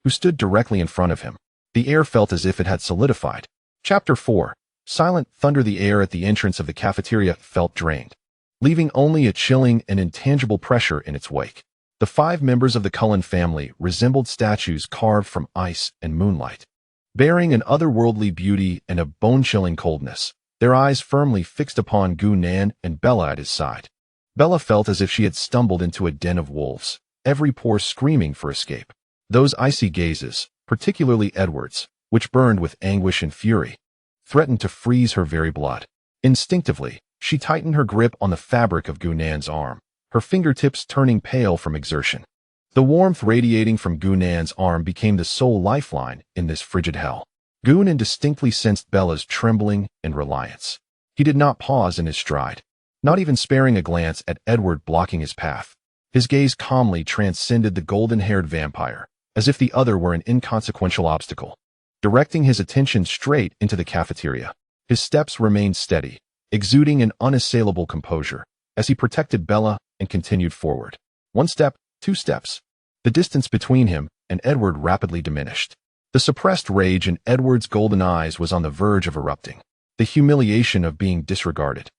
who stood directly in front of him. The air felt as if it had solidified. Chapter 4. Silent thunder. The air at the entrance of the cafeteria felt drained, leaving only a chilling and intangible pressure in its wake. The 5 members of the Cullen family resembled statues carved from ice and moonlight, bearing an otherworldly beauty and a bone-chilling coldness, their eyes firmly fixed upon Gunan and Bella at his side. Bella felt as if she had stumbled into a den of wolves, every pore screaming for escape. Those icy gazes, particularly Edward's, which burned with anguish and fury, threatened to freeze her very blood. Instinctively, she tightened her grip on the fabric of Gunan's arm, her fingertips turning pale from exertion. The warmth radiating from Gunan's arm became the sole lifeline in this frigid hell. Gunan distinctly sensed Bella's trembling and reliance. He did not pause in his stride, not even sparing a glance at Edward blocking his path. His gaze calmly transcended the golden-haired vampire, as if the other were an inconsequential obstacle, directing his attention straight into the cafeteria. His steps remained steady, exuding an unassailable composure, as he protected Bella and continued forward. 1 step, 2 steps. The distance between him and Edward rapidly diminished. The suppressed rage in Edward's golden eyes was on the verge of erupting. The humiliation of being disregarded,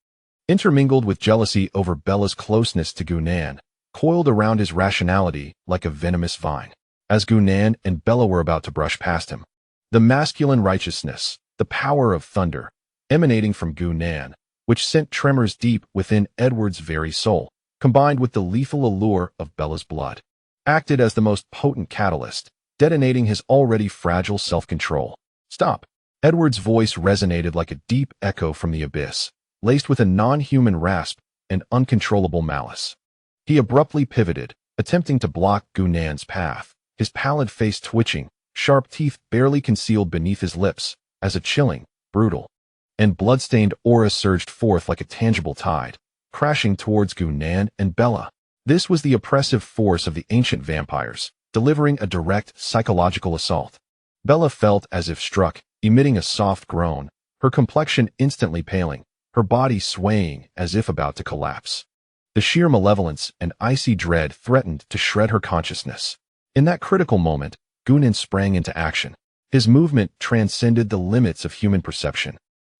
intermingled with jealousy over Bella's closeness to Gunan, coiled around his rationality like a venomous vine. As Gunan and Bella were about to brush past him, the masculine righteousness, the power of thunder, emanating from Gunan, which sent tremors deep within Edward's very soul, combined with the lethal allure of Bella's blood, acted as the most potent catalyst, detonating his already fragile self-control. Stop! Edward's voice resonated like a deep echo from the abyss, laced with a non-human rasp and uncontrollable malice. He abruptly pivoted, attempting to block Gunan's path, his pallid face twitching, sharp teeth barely concealed beneath his lips, as a chilling, brutal, and blood-stained aura surged forth like a tangible tide, crashing towards Gunan and Bella. This was the oppressive force of the ancient vampires, delivering a direct psychological assault. Bella felt as if struck, emitting a soft groan, her complexion instantly paling, her body swaying as if about to collapse. The sheer malevolence and icy dread threatened to shred her consciousness. In that critical moment, Gunan sprang into action. His movement transcended the limits of human perception,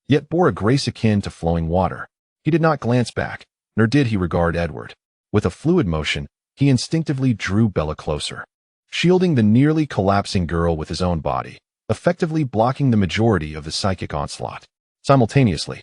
yet bore a grace akin to flowing water. He did not glance back, nor did he regard Edward. With a fluid motion, he instinctively drew Bella closer, shielding the nearly collapsing girl with his own body, effectively blocking the majority of the psychic onslaught. Simultaneously,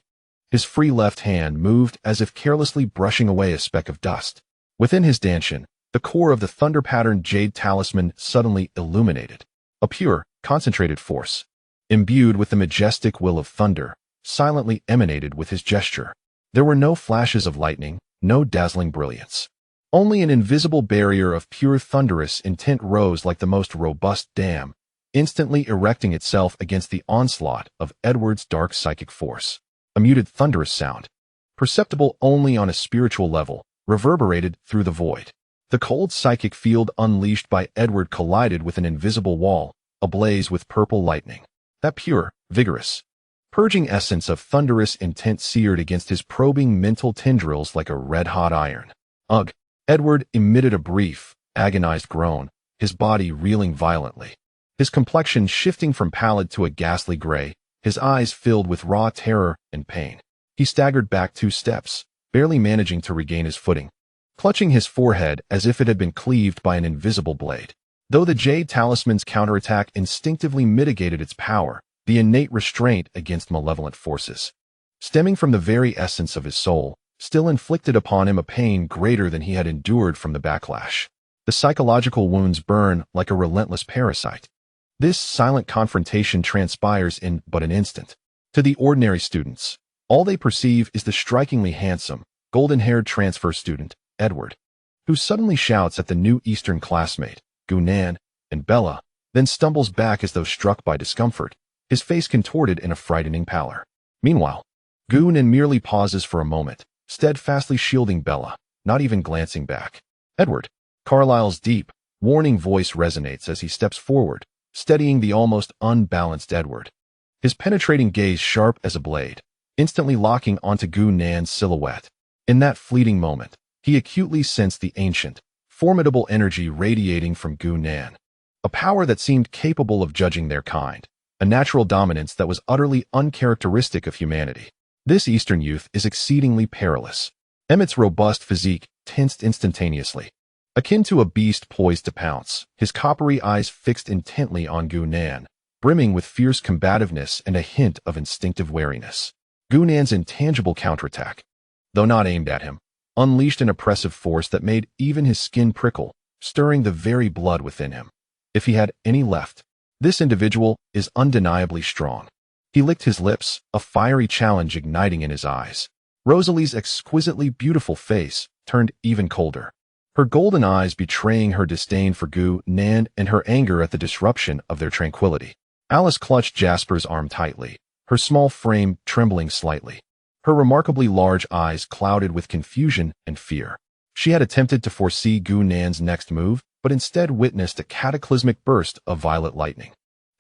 his free left hand moved as if carelessly brushing away a speck of dust. Within his dantian, the core of the thunder-patterned jade talisman suddenly illuminated. A pure, concentrated force, imbued with the majestic will of thunder, silently emanated with his gesture. There were no flashes of lightning, no dazzling brilliance. Only an invisible barrier of pure thunderous intent rose like the most robust dam, instantly erecting itself against the onslaught of Edward's dark psychic force. A muted thunderous sound, perceptible only on a spiritual level, reverberated through the void. The cold psychic field unleashed by Edward collided with an invisible wall, ablaze with purple lightning. That pure, vigorous, purging essence of thunderous intent seared against his probing mental tendrils like a red-hot iron. Ugh! Edward emitted a brief, agonized groan, his body reeling violently. His complexion shifting from pallid to a ghastly gray, his eyes filled with raw terror and pain. He staggered back 2 steps, barely managing to regain his footing, clutching his forehead as if it had been cleaved by an invisible blade. Though the jade talisman's counterattack instinctively mitigated its power, the innate restraint against malevolent forces, stemming from the very essence of his soul, still inflicted upon him a pain greater than he had endured from the backlash. The psychological wounds burn like a relentless parasite. This silent confrontation transpires in but an instant. To the ordinary students, all they perceive is the strikingly handsome, golden-haired transfer student, Edward, who suddenly shouts at the new Eastern classmate, Gunan, and Bella, then stumbles back as though struck by discomfort, his face contorted in a frightening pallor. Meanwhile, Gunan merely pauses for a moment, steadfastly shielding Bella, not even glancing back. Edward. Carlyle's deep, warning voice resonates as he steps forward, steadying the almost unbalanced Edward. His penetrating gaze sharp as a blade, instantly locking onto Gunan's silhouette. In that fleeting moment, he acutely sensed the ancient, formidable energy radiating from Gunan, a power that seemed capable of judging their kind, a natural dominance that was utterly uncharacteristic of humanity. This Eastern youth is exceedingly perilous. Emmett's robust physique tensed instantaneously, akin to a beast poised to pounce, his coppery eyes fixed intently on Gunan, brimming with fierce combativeness and a hint of instinctive wariness. Gunan's intangible counterattack, though not aimed at him, unleashed an oppressive force that made even his skin prickle, stirring the very blood within him. If he had any left, this individual is undeniably strong. He licked his lips, a fiery challenge igniting in his eyes. Rosalie's exquisitely beautiful face turned even colder, her golden eyes betraying her disdain for Gunan and her anger at the disruption of their tranquility. Alice clutched Jasper's arm tightly, her small frame trembling slightly, her remarkably large eyes clouded with confusion and fear. She had attempted to foresee Gunan's next move, but instead witnessed a cataclysmic burst of violet lightning.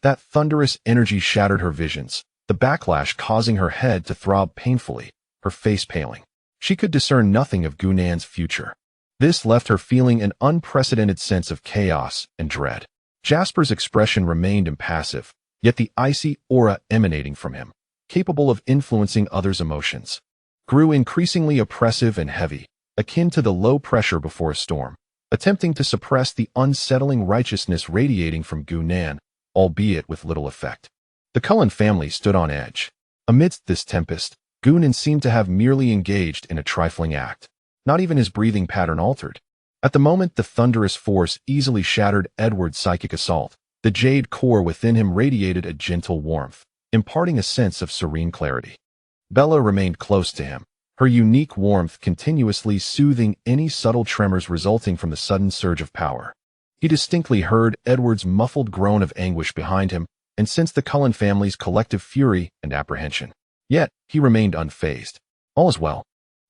That thunderous energy shattered her visions, the backlash causing her head to throb painfully, her face paling. She could discern nothing of Gunan's future. This left her feeling an unprecedented sense of chaos and dread. Jasper's expression remained impassive, yet the icy aura emanating from him, capable of influencing others' emotions, grew increasingly oppressive and heavy, akin to the low pressure before a storm, attempting to suppress the unsettling righteousness radiating from Gunan, albeit with little effect. The Cullen family stood on edge. Amidst this tempest, Gunan seemed to have merely engaged in a trifling act. Not even his breathing pattern altered. At the moment the thunderous force easily shattered Edward's psychic assault, the jade core within him radiated a gentle warmth, imparting a sense of serene clarity. Bella remained close to him, her unique warmth continuously soothing any subtle tremors resulting from the sudden surge of power. He distinctly heard Edward's muffled groan of anguish behind him and sensed the Cullen family's collective fury and apprehension. Yet, he remained unfazed. All is well.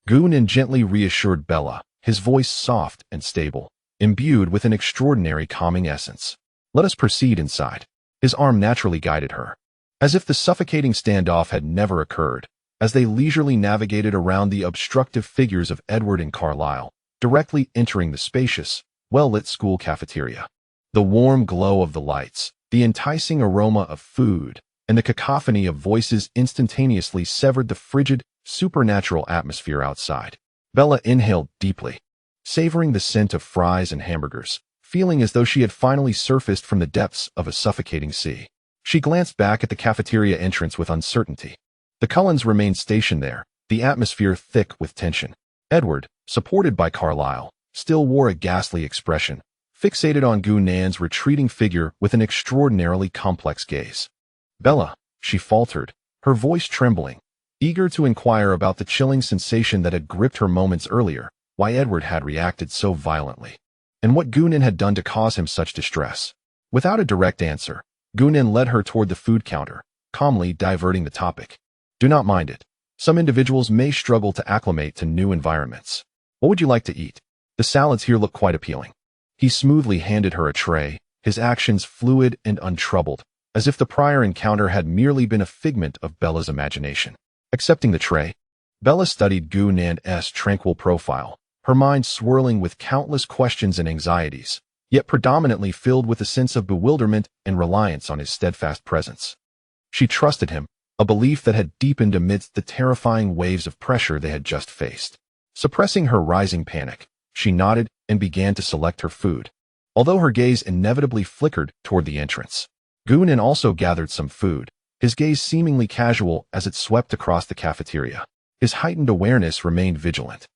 Gunan gently reassured Bella, his voice soft and stable, imbued with an extraordinary calming essence. Let us proceed inside. His arm naturally guided her. As if the suffocating standoff had never occurred, as they leisurely navigated around the obstructive figures of Edward and Carlyle, directly entering the spacious, well-lit school cafeteria. The warm glow of the lights, the enticing aroma of food, and the cacophony of voices instantaneously severed the frigid, supernatural atmosphere outside. Bella inhaled deeply, savoring the scent of fries and hamburgers, feeling as though she had finally surfaced from the depths of a suffocating sea. She glanced back at the cafeteria entrance with uncertainty. The Cullens remained stationed there, the atmosphere thick with tension. Edward, supported by Carlyle, still wore a ghastly expression, fixated on Gu-Nan's retreating figure with an extraordinarily complex gaze. "Bella," she faltered, her voice trembling, eager to inquire about the chilling sensation that had gripped her moments earlier, why Edward had reacted so violently, and what Gu-Nan had done to cause him such distress. Without a direct answer, Gu-Nan led her toward the food counter, calmly diverting the topic. "Do not mind it. Some individuals may struggle to acclimate to new environments. What would you like to eat? The salads here look quite appealing." He smoothly handed her a tray, his actions fluid and untroubled, as if the prior encounter had merely been a figment of Bella's imagination. Accepting the tray, Bella studied Gu-Nan's tranquil profile, her mind swirling with countless questions and anxieties, yet predominantly filled with a sense of bewilderment and reliance on his steadfast presence. She trusted him, a belief that had deepened amidst the terrifying waves of pressure they had just faced. Suppressing her rising panic, she nodded and began to select her food, although her gaze inevitably flickered toward the entrance. Gu-Nan also gathered some food, his gaze seemingly casual as it swept across the cafeteria. His heightened awareness remained vigilant.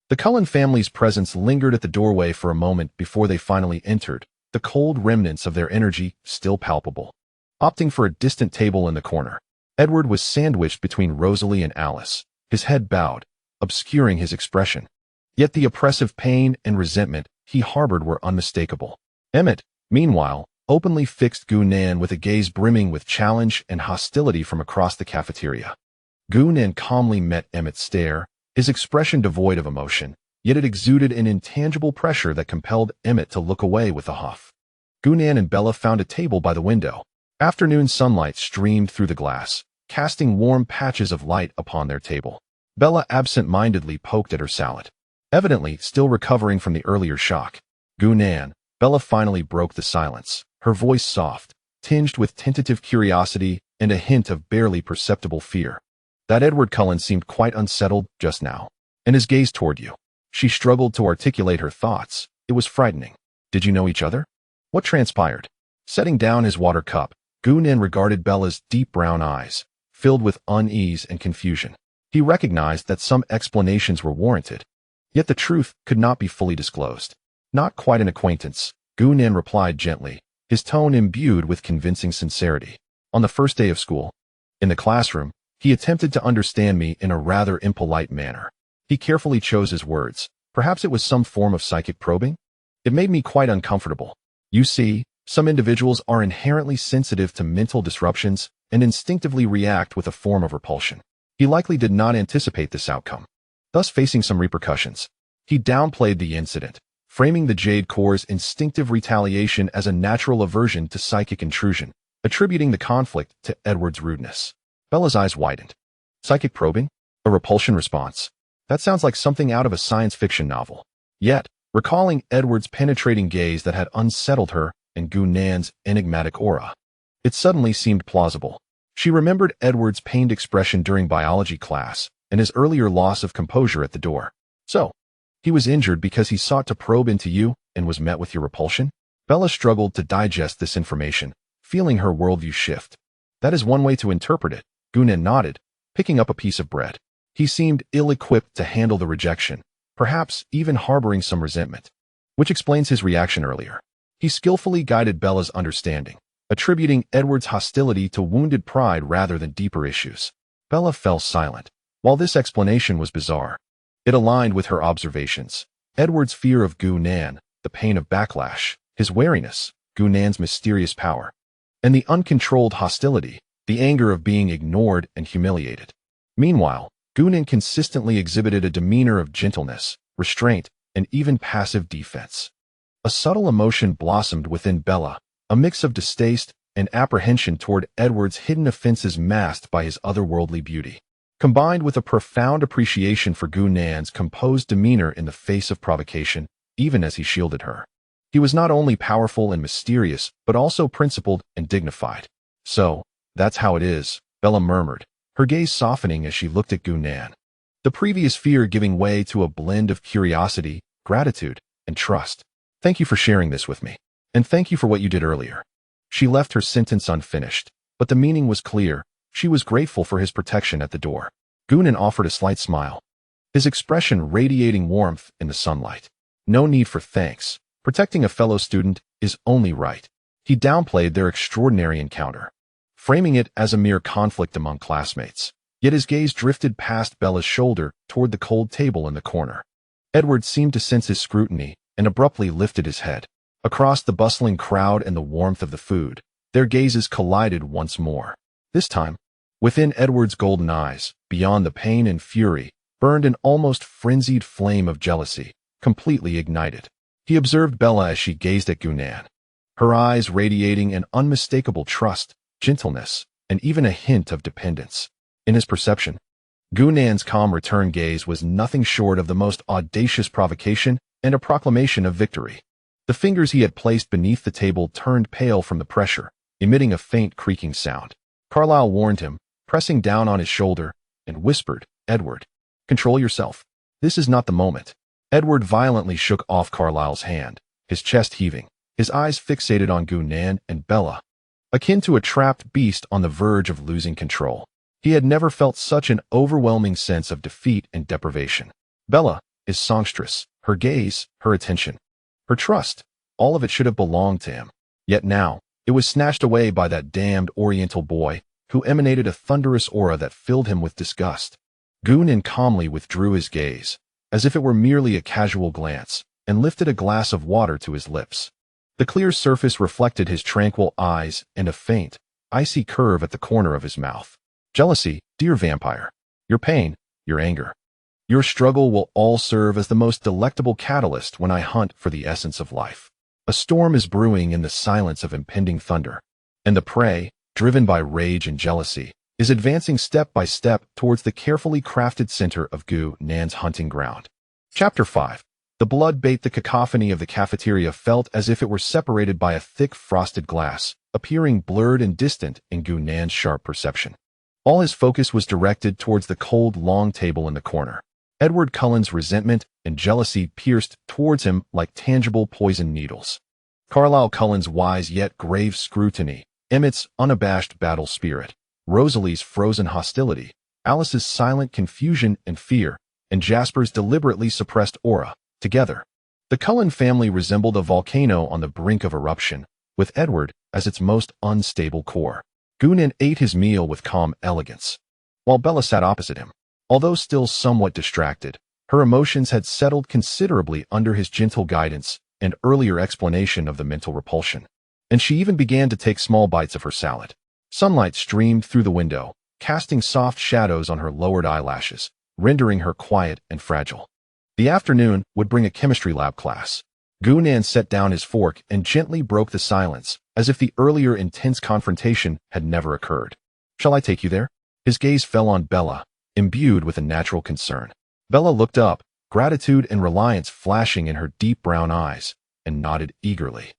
The Cullen family's presence lingered at the doorway for a moment before they finally entered, the cold remnants of their energy still palpable. Opting for a distant table in the corner, Edward was sandwiched between Rosalie and Alice, his head bowed, obscuring his expression. Yet the oppressive pain and resentment he harbored were unmistakable. Emmett, meanwhile, openly fixed Gu-Nan with a gaze brimming with challenge and hostility from across the cafeteria. Gu-Nan calmly met Emmett's stare, his expression devoid of emotion, yet it exuded an intangible pressure that compelled Emmett to look away with a huff. Gu-Nan and Bella found a table by the window. Afternoon sunlight streamed through the glass, casting warm patches of light upon their table. Bella absent-mindedly poked at her salad. Evidently still recovering from the earlier shock. "Gu-Nan," Bella finally broke the silence, her voice soft, tinged with tentative curiosity and a hint of barely perceptible fear. "That Edward Cullen seemed quite unsettled just now, and his gaze toward you." She struggled to articulate her thoughts. It was frightening. "Did you know each other? What transpired?" Setting down his water cup, Gu-Nan regarded Bella's deep brown eyes, filled with unease and confusion. He recognized that some explanations were warranted, yet the truth could not be fully disclosed. "Not quite an acquaintance," Gu-Nan replied gently, his tone imbued with convincing sincerity. "On the first day of school, in the classroom, he attempted to understand me in a rather impolite manner. He carefully chose his words. Perhaps it was some form of psychic probing? It made me quite uncomfortable. You see, some individuals are inherently sensitive to mental disruptions and instinctively react with a form of repulsion. He likely did not anticipate this outcome, thus facing some repercussions. He downplayed the incident, framing the Jade Core's instinctive retaliation as a natural aversion to psychic intrusion, attributing the conflict to Edward's rudeness." Bella's eyes widened. "Psychic probing? A repulsion response? That sounds like something out of a science fiction novel." Yet, recalling Edward's penetrating gaze that had unsettled her and Gu-Nan's enigmatic aura, it suddenly seemed plausible. She remembered Edward's pained expression during biology class and his earlier loss of composure at the door. "So, he was injured because he sought to probe into you and was met with your repulsion?" Bella struggled to digest this information, feeling her worldview shift. "That is one way to interpret it," Gu-Nan nodded, picking up a piece of bread. He seemed ill-equipped to handle the rejection, perhaps even harboring some resentment, which explains his reaction earlier. He skillfully guided Bella's understanding, attributing Edward's hostility to wounded pride rather than deeper issues. Bella fell silent. While this explanation was bizarre, it aligned with her observations. Edward's fear of Gu-Nan, the pain of backlash, his wariness, Gu-Nan's mysterious power, and the uncontrolled hostility, the anger of being ignored and humiliated. Meanwhile, Gu-Nan consistently exhibited a demeanor of gentleness, restraint, and even passive defense. A subtle emotion blossomed within Bella, a mix of distaste and apprehension toward Edward's hidden offenses masked by his otherworldly beauty, combined with a profound appreciation for Gu-Nan's composed demeanor in the face of provocation, even as he shielded her. He was not only powerful and mysterious, but also principled and dignified. So, that's how it is, Bella murmured, her gaze softening as she looked at Gu-nan. The previous fear giving way to a blend of curiosity, gratitude, and trust. Thank you for sharing this with me. And thank you for what you did earlier. She left her sentence unfinished, but the meaning was clear. She was grateful for his protection at the door. Gu-nan offered a slight smile, his expression radiating warmth in the sunlight. No need for thanks. Protecting a fellow student is only right. He downplayed their extraordinary encounter, framing it as a mere conflict among classmates. Yet his gaze drifted past Bella's shoulder toward the cold table in the corner. Edward seemed to sense his scrutiny and abruptly lifted his head. Across the bustling crowd and the warmth of the food, their gazes collided once more. This time, within Edward's golden eyes, beyond the pain and fury, burned an almost frenzied flame of jealousy, completely ignited. He observed Bella as she gazed at Gu-nan, her eyes radiating an unmistakable trust, gentleness, and even a hint of dependence. In his perception, Gu-nan's calm return gaze was nothing short of the most audacious provocation and a proclamation of victory. The fingers he had placed beneath the table turned pale from the pressure, emitting a faint creaking sound. Carlyle warned him, pressing down on his shoulder, and whispered, "Edward, control yourself. This is not the moment." Edward violently shook off Carlyle's hand, his chest heaving, his eyes fixated on Gu-nan and Bella, akin to a trapped beast on the verge of losing control. He had never felt such an overwhelming sense of defeat and deprivation. Bella, his songstress, her gaze, her attention, her trust, all of it should have belonged to him. Yet now, it was snatched away by that damned Oriental boy who emanated a thunderous aura that filled him with disgust. Gu-nan calmly withdrew his gaze, as if it were merely a casual glance, and lifted a glass of water to his lips. The clear surface reflected his tranquil eyes and a faint, icy curve at the corner of his mouth. Jealousy, dear vampire. Your pain, your anger, your struggle will all serve as the most delectable catalyst when I hunt for the essence of life. A storm is brewing in the silence of impending thunder, and the prey, driven by rage and jealousy, is advancing step by step towards the carefully crafted center of Gu-nan's hunting ground. Chapter 5. The blood bait. The cacophony of the cafeteria felt as if it were separated by a thick frosted glass, appearing blurred and distant in Gu-nan's sharp perception. All his focus was directed towards the cold, long table in the corner. Edward Cullen's resentment and jealousy pierced towards him like tangible poison needles. Carlyle Cullen's wise yet grave scrutiny, Emmett's unabashed battle spirit, Rosalie's frozen hostility, Alice's silent confusion and fear, and Jasper's deliberately suppressed aura. Together, the Cullen family resembled a volcano on the brink of eruption, with Edward as its most unstable core. Gu-nan ate his meal with calm elegance, while Bella sat opposite him. Although still somewhat distracted, her emotions had settled considerably under his gentle guidance and earlier explanation of the mental repulsion, and she even began to take small bites of her salad. Sunlight streamed through the window, casting soft shadows on her lowered eyelashes, rendering her quiet and fragile. The afternoon would bring a chemistry lab class. Gu-nan set down his fork and gently broke the silence, as if the earlier intense confrontation had never occurred. "Shall I take you there?" His gaze fell on Bella, imbued with a natural concern. Bella looked up, gratitude and reliance flashing in her deep brown eyes, and nodded eagerly.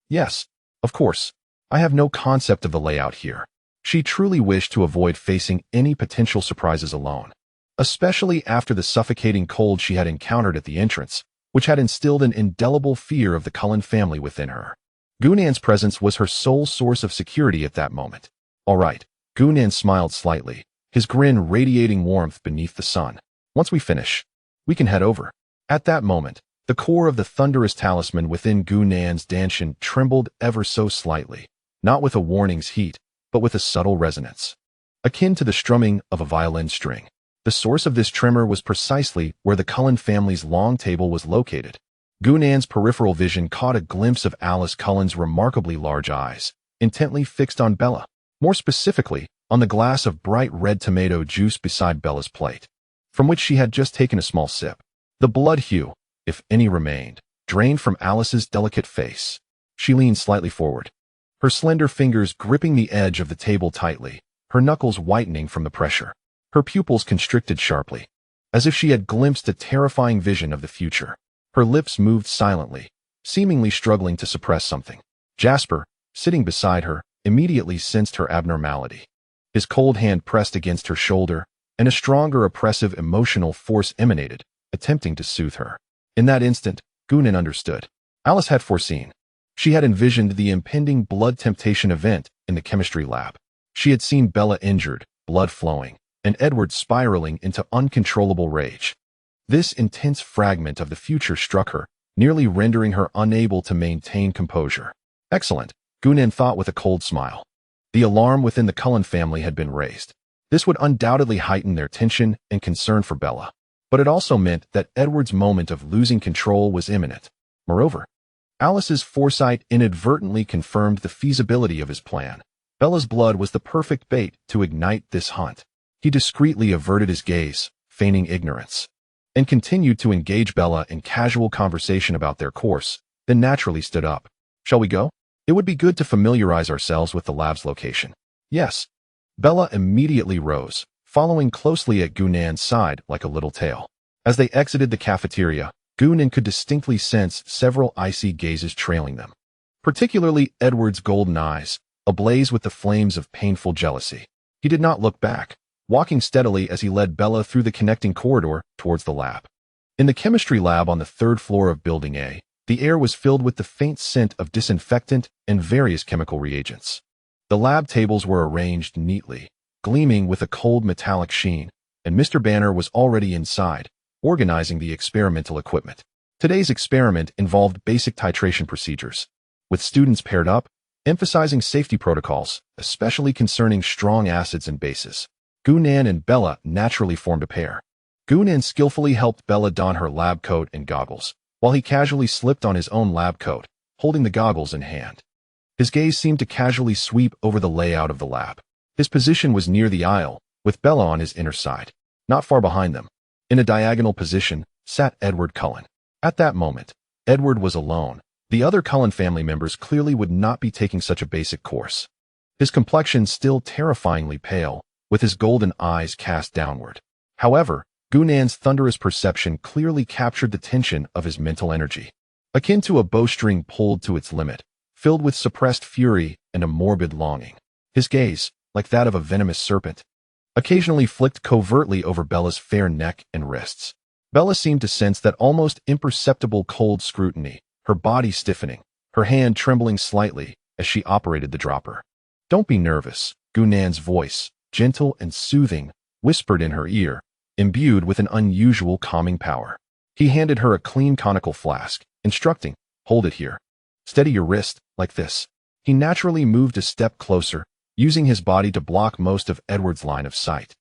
"Yes, of course. I have no concept of the layout here." She truly wished to avoid facing any potential surprises alone, especially after the suffocating cold she had encountered at the entrance, which had instilled an indelible fear of the Cullen family within her. Gu-nan's presence was her sole source of security at that moment. "All right." Gu-nan smiled slightly, his grin radiating warmth beneath the sun. "Once we finish, we can head over." At that moment, the core of the thunderous talisman within Gu-nan's dantian trembled ever so slightly, not with a warning's heat, but with a subtle resonance, akin to the strumming of a violin string. The source of this tremor was precisely where the Cullen family's long table was located. Gu-nan's peripheral vision caught a glimpse of Alice Cullen's remarkably large eyes, intently fixed on Bella, more specifically, on the glass of bright red tomato juice beside Bella's plate, from which she had just taken a small sip. The blood hue, if any remained, drained from Alice's delicate face. She leaned slightly forward, her slender fingers gripping the edge of the table tightly, her knuckles whitening from the pressure. Her pupils constricted sharply, as if she had glimpsed a terrifying vision of the future. Her lips moved silently, seemingly struggling to suppress something. Jasper, sitting beside her, immediately sensed her abnormality. His cold hand pressed against her shoulder, and a stronger oppressive emotional force emanated, attempting to soothe her. In that instant, Gunan understood. Alice had foreseen. She had envisioned the impending blood temptation event in the chemistry lab. She had seen Bella injured, blood flowing, and Edward spiraling into uncontrollable rage. This intense fragment of the future struck her, nearly rendering her unable to maintain composure. Excellent, Gunan thought with a cold smile. The alarm within the Cullen family had been raised. This would undoubtedly heighten their tension and concern for Bella, but it also meant that Edward's moment of losing control was imminent. Moreover, Alice's foresight inadvertently confirmed the feasibility of his plan. Bella's blood was the perfect bait to ignite this hunt. He discreetly averted his gaze, feigning ignorance, and continued to engage Bella in casual conversation about their course, then naturally stood up. Shall we go? It would be good to familiarize ourselves with the lab's location. Yes. Bella immediately rose, following closely at Gunan's side like a little tail. As they exited the cafeteria, Gunan could distinctly sense several icy gazes trailing them, particularly Edward's golden eyes, ablaze with the flames of painful jealousy. He did not look back, walking steadily as he led Bella through the connecting corridor towards the lab. In the chemistry lab on the third floor of Building A, the air was filled with the faint scent of disinfectant and various chemical reagents. The lab tables were arranged neatly, gleaming with a cold metallic sheen, and Mr. Banner was already inside, organizing the experimental equipment. Today's experiment involved basic titration procedures, with students paired up, emphasizing safety protocols, especially concerning strong acids and bases. Gunan and Bella naturally formed a pair. Gunan skillfully helped Bella don her lab coat and goggles, while he casually slipped on his own lab coat, holding the goggles in hand. His gaze seemed to casually sweep over the layout of the lab. His position was near the aisle, with Bella on his inner side. Not far behind them, in a diagonal position, sat Edward Cullen. At that moment, Edward was alone. The other Cullen family members clearly would not be taking such a basic course. His complexion still terrifyingly pale, with his golden eyes cast downward. However, Gunan's thunderous perception clearly captured the tension of his mental energy, akin to a bowstring pulled to its limit, filled with suppressed fury and a morbid longing. His gaze, like that of a venomous serpent, occasionally flicked covertly over Bella's fair neck and wrists. Bella seemed to sense that almost imperceptible cold scrutiny, her body stiffening, her hand trembling slightly as she operated the dropper. "Don't be nervous," Gunan's voice, gentle and soothing, whispered in her ear, imbued with an unusual calming power. He handed her a clean conical flask, instructing, "Hold it here. Steady your wrist, like this." He naturally moved a step closer, using his body to block most of Edward's line of sight,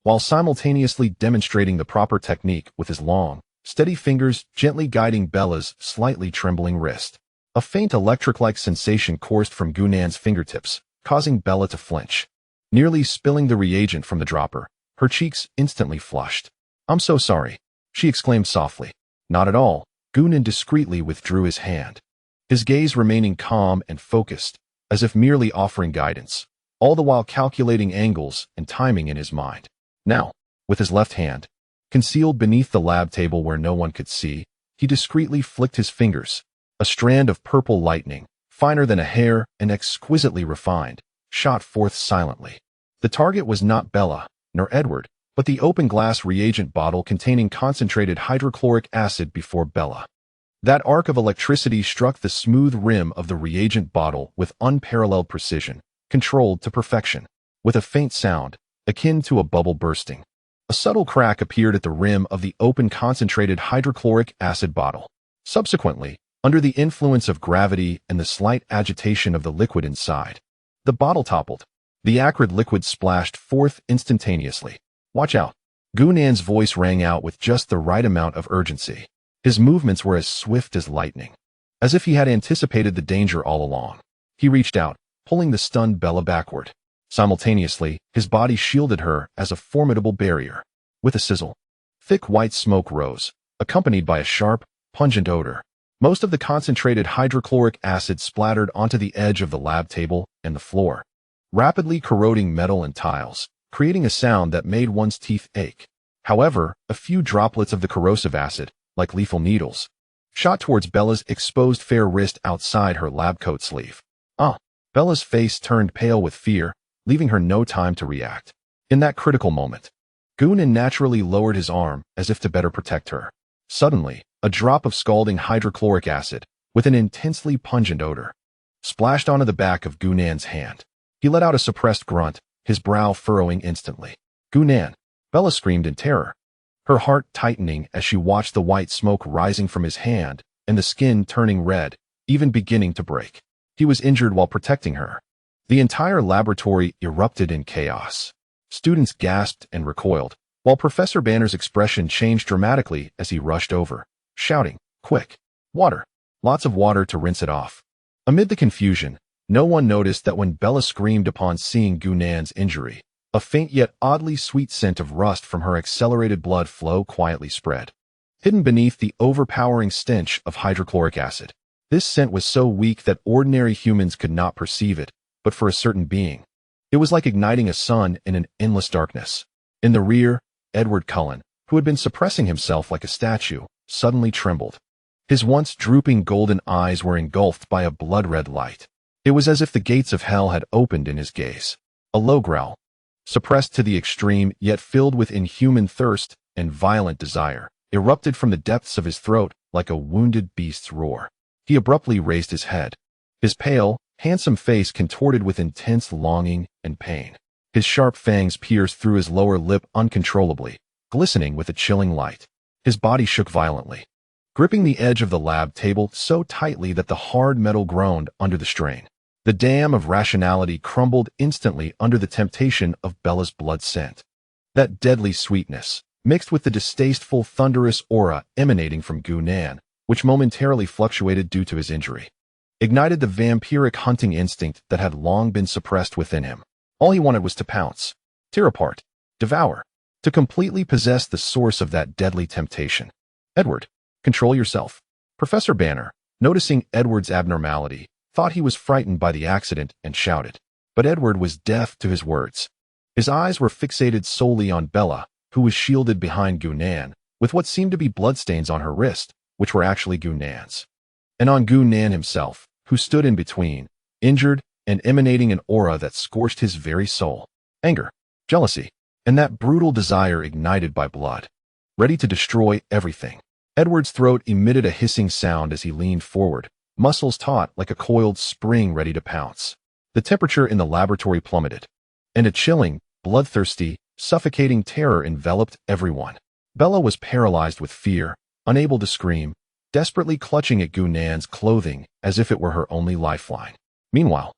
while simultaneously demonstrating the proper technique with his long, steady fingers gently guiding Bella's slightly trembling wrist. A faint electric-like sensation coursed from Gunan's fingertips, causing Bella to flinch. Nearly spilling the reagent from the dropper, her cheeks instantly flushed. "I'm so sorry," she exclaimed softly. "Not at all." Gunan discreetly withdrew his hand, his gaze remaining calm and focused, as if merely offering guidance, all the while calculating angles and timing in his mind. Now, with his left hand, concealed beneath the lab table where no one could see, he discreetly flicked his fingers. A strand of purple lightning, finer than a hair and exquisitely refined, shot forth silently. The target was not Bella, nor Edward, but the open glass reagent bottle containing concentrated hydrochloric acid before Bella. That arc of electricity struck the smooth rim of the reagent bottle with unparalleled precision, controlled to perfection. With a faint sound, akin to a bubble bursting, a subtle crack appeared at the rim of the open concentrated hydrochloric acid bottle. Subsequently, under the influence of gravity and the slight agitation of the liquid inside, the bottle toppled. The acrid liquid splashed forth instantaneously. "Watch out." Gunan's voice rang out with just the right amount of urgency. His movements were as swift as lightning, as if he had anticipated the danger all along. He reached out, pulling the stunned Bella backward. Simultaneously, his body shielded her as a formidable barrier. With a sizzle, thick white smoke rose, accompanied by a sharp, pungent odor. Most of the concentrated hydrochloric acid splattered onto the edge of the lab table and the floor, rapidly corroding metal and tiles, creating a sound that made one's teeth ache. However, a few droplets of the corrosive acid, like lethal needles, shot towards Bella's exposed fair wrist outside her lab coat sleeve. Ah! Bella's face turned pale with fear, leaving her no time to react. In that critical moment, Goonan naturally lowered his arm as if to better protect her. Suddenly, a drop of scalding hydrochloric acid, with an intensely pungent odor, splashed onto the back of Goonan's hand. He let out a suppressed grunt, his brow furrowing instantly. "Goonan!" Bella screamed in terror, her heart tightening as she watched the white smoke rising from his hand and the skin turning red, even beginning to break. He was injured while protecting her. The entire laboratory erupted in chaos. Students gasped and recoiled, while Professor Banner's expression changed dramatically as he rushed over, shouting, "Quick! Water! Lots of water to rinse it off." Amid the confusion, no one noticed that when Bella screamed upon seeing Goonan's injury, a faint yet oddly sweet scent of rust from her accelerated blood flow quietly spread, hidden beneath the overpowering stench of hydrochloric acid. This scent was so weak that ordinary humans could not perceive it, but for a certain being, it was like igniting a sun in an endless darkness. In the rear, Edward Cullen, who had been suppressing himself like a statue, suddenly trembled. His once drooping golden eyes were engulfed by a blood-red light. It was as if the gates of hell had opened in his gaze. A low growl, suppressed to the extreme yet filled with inhuman thirst and violent desire, erupted from the depths of his throat like a wounded beast's roar. He abruptly raised his head, his pale, handsome face contorted with intense longing and pain. His sharp fangs pierced through his lower lip uncontrollably, glistening with a chilling light. His body shook violently, gripping the edge of the lab table so tightly that the hard metal groaned under the strain. The dam of rationality crumbled instantly under the temptation of Bella's blood scent. That deadly sweetness, mixed with the distasteful thunderous aura emanating from Goonan, which momentarily fluctuated due to his injury, ignited the vampiric hunting instinct that had long been suppressed within him. All he wanted was to pounce, tear apart, devour, to completely possess the source of that deadly temptation. "Edward, control yourself." Professor Banner, noticing Edward's abnormality, thought he was frightened by the accident and shouted. But Edward was deaf to his words. His eyes were fixated solely on Bella, who was shielded behind Goonan, with what seemed to be bloodstains on her wrist, which were actually Goonan's. And on Goonan himself, who stood in between, injured and emanating an aura that scorched his very soul. Anger, jealousy, and that brutal desire ignited by blood, ready to destroy everything. Edward's throat emitted a hissing sound as he leaned forward, muscles taut like a coiled spring ready to pounce. The temperature in the laboratory plummeted, and a chilling, bloodthirsty, suffocating terror enveloped everyone. Bella was paralyzed with fear, unable to scream, desperately clutching at Goonan's clothing as if it were her only lifeline. Meanwhile,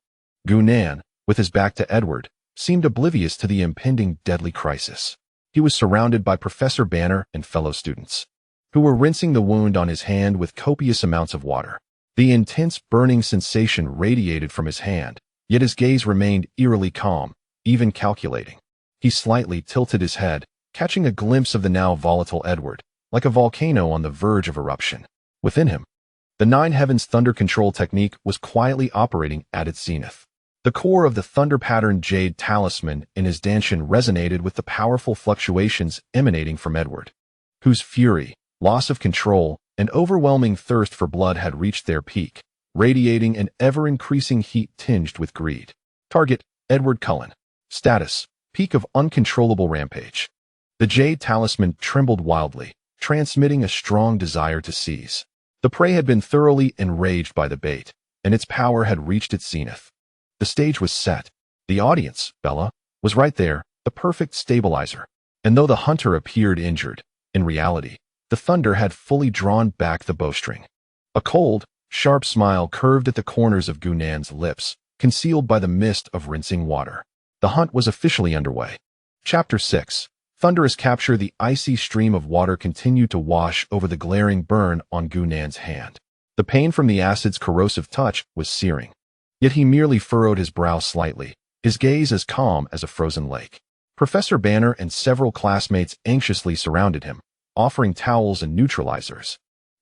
Goonan, with his back to Edward, seemed oblivious to the impending deadly crisis. He was surrounded by Professor Banner and fellow students, who were rinsing the wound on his hand with copious amounts of water. The intense burning sensation radiated from his hand, yet his gaze remained eerily calm, even calculating. He slightly tilted his head, catching a glimpse of the now volatile Edward, like a volcano on the verge of eruption. Within him, the Nine Heavens thunder control technique was quietly operating at its zenith. The core of the thunder-patterned jade talisman in his dantian resonated with the powerful fluctuations emanating from Edward, whose fury, loss of control, and overwhelming thirst for blood had reached their peak, radiating an ever-increasing heat tinged with greed. Target, Edward Cullen. Status, peak of uncontrollable rampage. The jade talisman trembled wildly, transmitting a strong desire to seize. The prey had been thoroughly enraged by the bait, and its power had reached its zenith. The stage was set. The audience, Bella, was right there, the perfect stabilizer. And though the hunter appeared injured, in reality, the thunder had fully drawn back the bowstring. A cold, sharp smile curved at the corners of Goonan's lips, concealed by the mist of rinsing water. The hunt was officially underway. Chapter 6. Thunderous capture. The icy stream of water continued to wash over the glaring burn on Goonan's hand. The pain from the acid's corrosive touch was searing. Yet he merely furrowed his brow slightly, his gaze as calm as a frozen lake. Professor Banner and several classmates anxiously surrounded him, offering towels and neutralizers,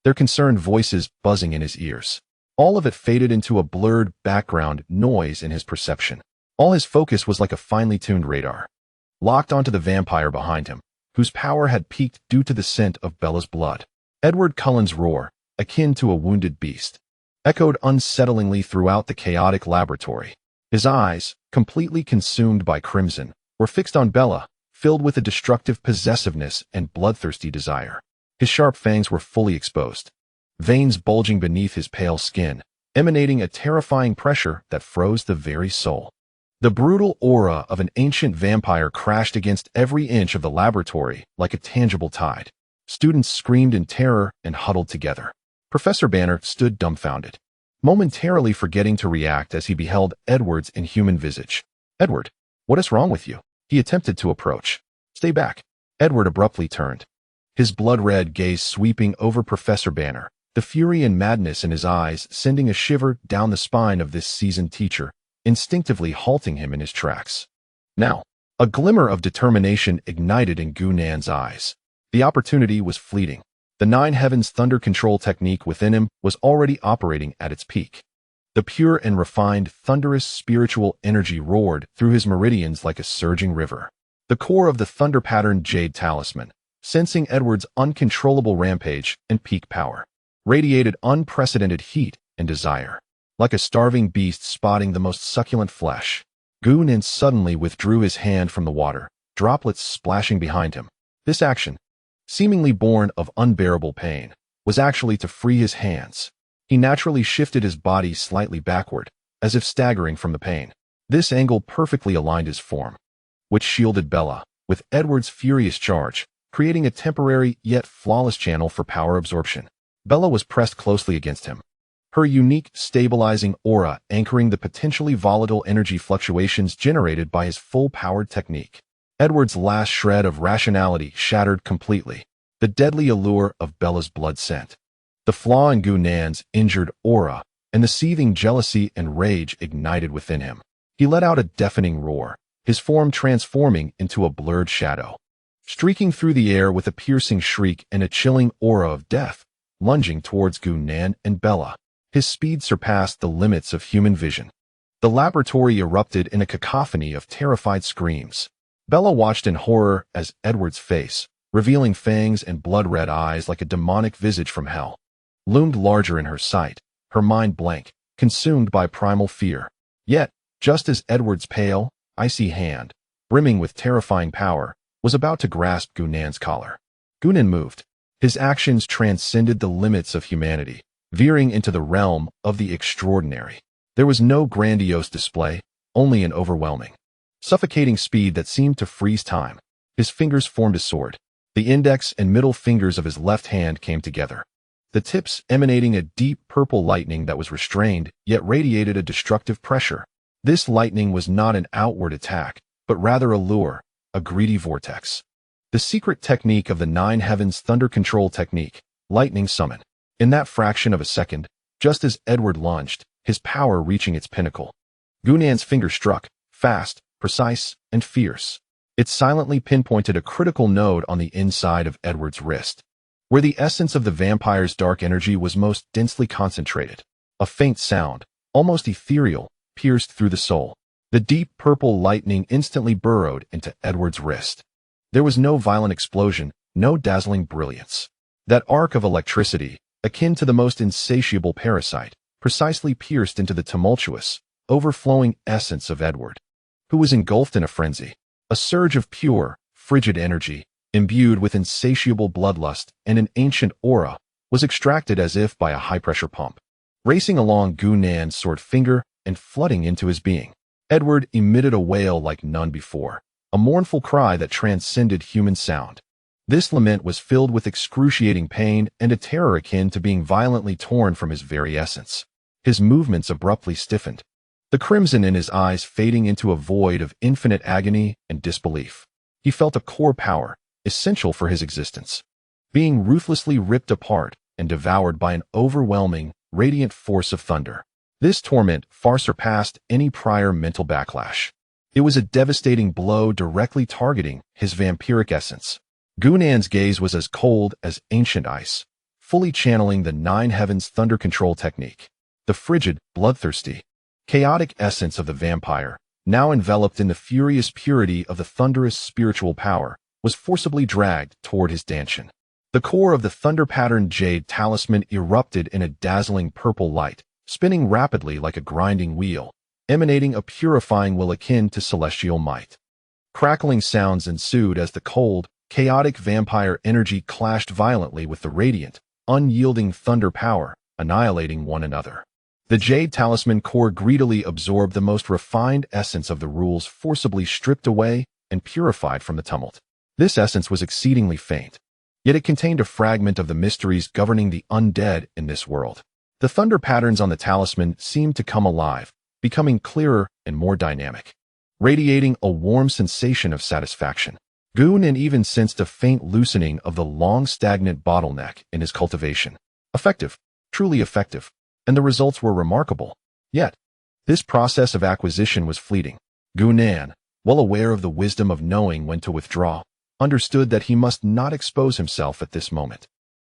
their concerned voices buzzing in his ears. All of it faded into a blurred background noise in his perception. All his focus was like a finely tuned radar, locked onto the vampire behind him, whose power had peaked due to the scent of Bella's blood. Edward Cullen's roar, akin to a wounded beast, echoed unsettlingly throughout the chaotic laboratory. His eyes, completely consumed by crimson, were fixed on Bella, filled with a destructive possessiveness and bloodthirsty desire. His sharp fangs were fully exposed, veins bulging beneath his pale skin, emanating a terrifying pressure that froze the very soul. The brutal aura of an ancient vampire crashed against every inch of the laboratory like a tangible tide. Students screamed in terror and huddled together. Professor Banner stood dumbfounded, momentarily forgetting to react as he beheld Edward's inhuman visage. "Edward, what is wrong with you?" He attempted to approach. "Stay back." Edward abruptly turned, his blood-red gaze sweeping over Professor Banner, the fury and madness in his eyes sending a shiver down the spine of this seasoned teacher, instinctively halting him in his tracks. Now, a glimmer of determination ignited in Gunan's eyes. The opportunity was fleeting. The Nine Heavens thunder control technique within him was already operating at its peak. The pure and refined, thunderous spiritual energy roared through his meridians like a surging river. The core of the thunder-patterned jade talisman, sensing Edward's uncontrollable rampage and peak power, radiated unprecedented heat and desire. Like a starving beast spotting the most succulent flesh, Gunan suddenly withdrew his hand from the water, droplets splashing behind him. This action, seemingly born of unbearable pain, was actually to free his hands. He naturally shifted his body slightly backward, as if staggering from the pain. This angle perfectly aligned his form, which shielded Bella, with Edward's furious charge, creating a temporary yet flawless channel for power absorption. Bella was pressed closely against him, her unique, stabilizing aura anchoring the potentially volatile energy fluctuations generated by his full-powered technique. Edward's last shred of rationality shattered completely, the deadly allure of Bella's blood scent, the flaw in Gunan's injured aura, and the seething jealousy and rage ignited within him. He let out a deafening roar, his form transforming into a blurred shadow, streaking through the air with a piercing shriek and a chilling aura of death, lunging towards Gunan and Bella. His speed surpassed the limits of human vision. The laboratory erupted in a cacophony of terrified screams. Bella watched in horror as Edward's face, revealing fangs and blood-red eyes like a demonic visage from hell, loomed larger in her sight, her mind blank, consumed by primal fear. Yet, just as Edward's pale, icy hand, brimming with terrifying power, was about to grasp Gunan's collar, Gunan moved. His actions transcended the limits of humanity, veering into the realm of the extraordinary. There was no grandiose display, only an overwhelming, suffocating speed that seemed to freeze time. His fingers formed a sword. The index and middle fingers of his left hand came together, the tips emanating a deep purple lightning that was restrained, yet radiated a destructive pressure. This lightning was not an outward attack, but rather a lure, a greedy vortex. The secret technique of the Nine Heavens thunder control technique, lightning summon. In that fraction of a second, just as Edward lunged, his power reaching its pinnacle, Gunan's finger struck, fast, precise, and fierce. It silently pinpointed a critical node on the inside of Edward's wrist, where the essence of the vampire's dark energy was most densely concentrated. A faint sound, almost ethereal, pierced through the soul. The deep purple lightning instantly burrowed into Edward's wrist. There was no violent explosion, no dazzling brilliance. That arc of electricity, akin to the most insatiable parasite, precisely pierced into the tumultuous, overflowing essence of Edward, who was engulfed in a frenzy. A surge of pure, frigid energy, imbued with insatiable bloodlust and an ancient aura, was extracted as if by a high-pressure pump, racing along Gunan's sword finger and flooding into his being. Edward emitted a wail like none before, a mournful cry that transcended human sound. This lament was filled with excruciating pain and a terror akin to being violently torn from his very essence. His movements abruptly stiffened, the crimson in his eyes fading into a void of infinite agony and disbelief. He felt a core power, essential for his existence, being ruthlessly ripped apart and devoured by an overwhelming, radiant force of thunder. This torment far surpassed any prior mental backlash. It was a devastating blow directly targeting his vampiric essence. Gunan's gaze was as cold as ancient ice, fully channeling the Nine Heavens thunder control technique. The frigid, bloodthirsty, chaotic essence of the vampire, now enveloped in the furious purity of the thunderous spiritual power, was forcibly dragged toward his dantian. The core of the thunder-patterned jade talisman erupted in a dazzling purple light, spinning rapidly like a grinding wheel, emanating a purifying will akin to celestial might. Crackling sounds ensued as the cold, chaotic vampire energy clashed violently with the radiant, unyielding thunder power, annihilating one another. The jade talisman core greedily absorbed the most refined essence of the rules, forcibly stripped away and purified from the tumult. This essence was exceedingly faint, yet it contained a fragment of the mysteries governing the undead in this world. The thunder patterns on the talisman seemed to come alive, becoming clearer and more dynamic, radiating a warm sensation of satisfaction. Gunnan even sensed a faint loosening of the long stagnant bottleneck in his cultivation. Effective, truly effective, and the results were remarkable. Yet, this process of acquisition was fleeting. Gunnan, well aware of the wisdom of knowing when to withdraw, understood that he must not expose himself at this moment.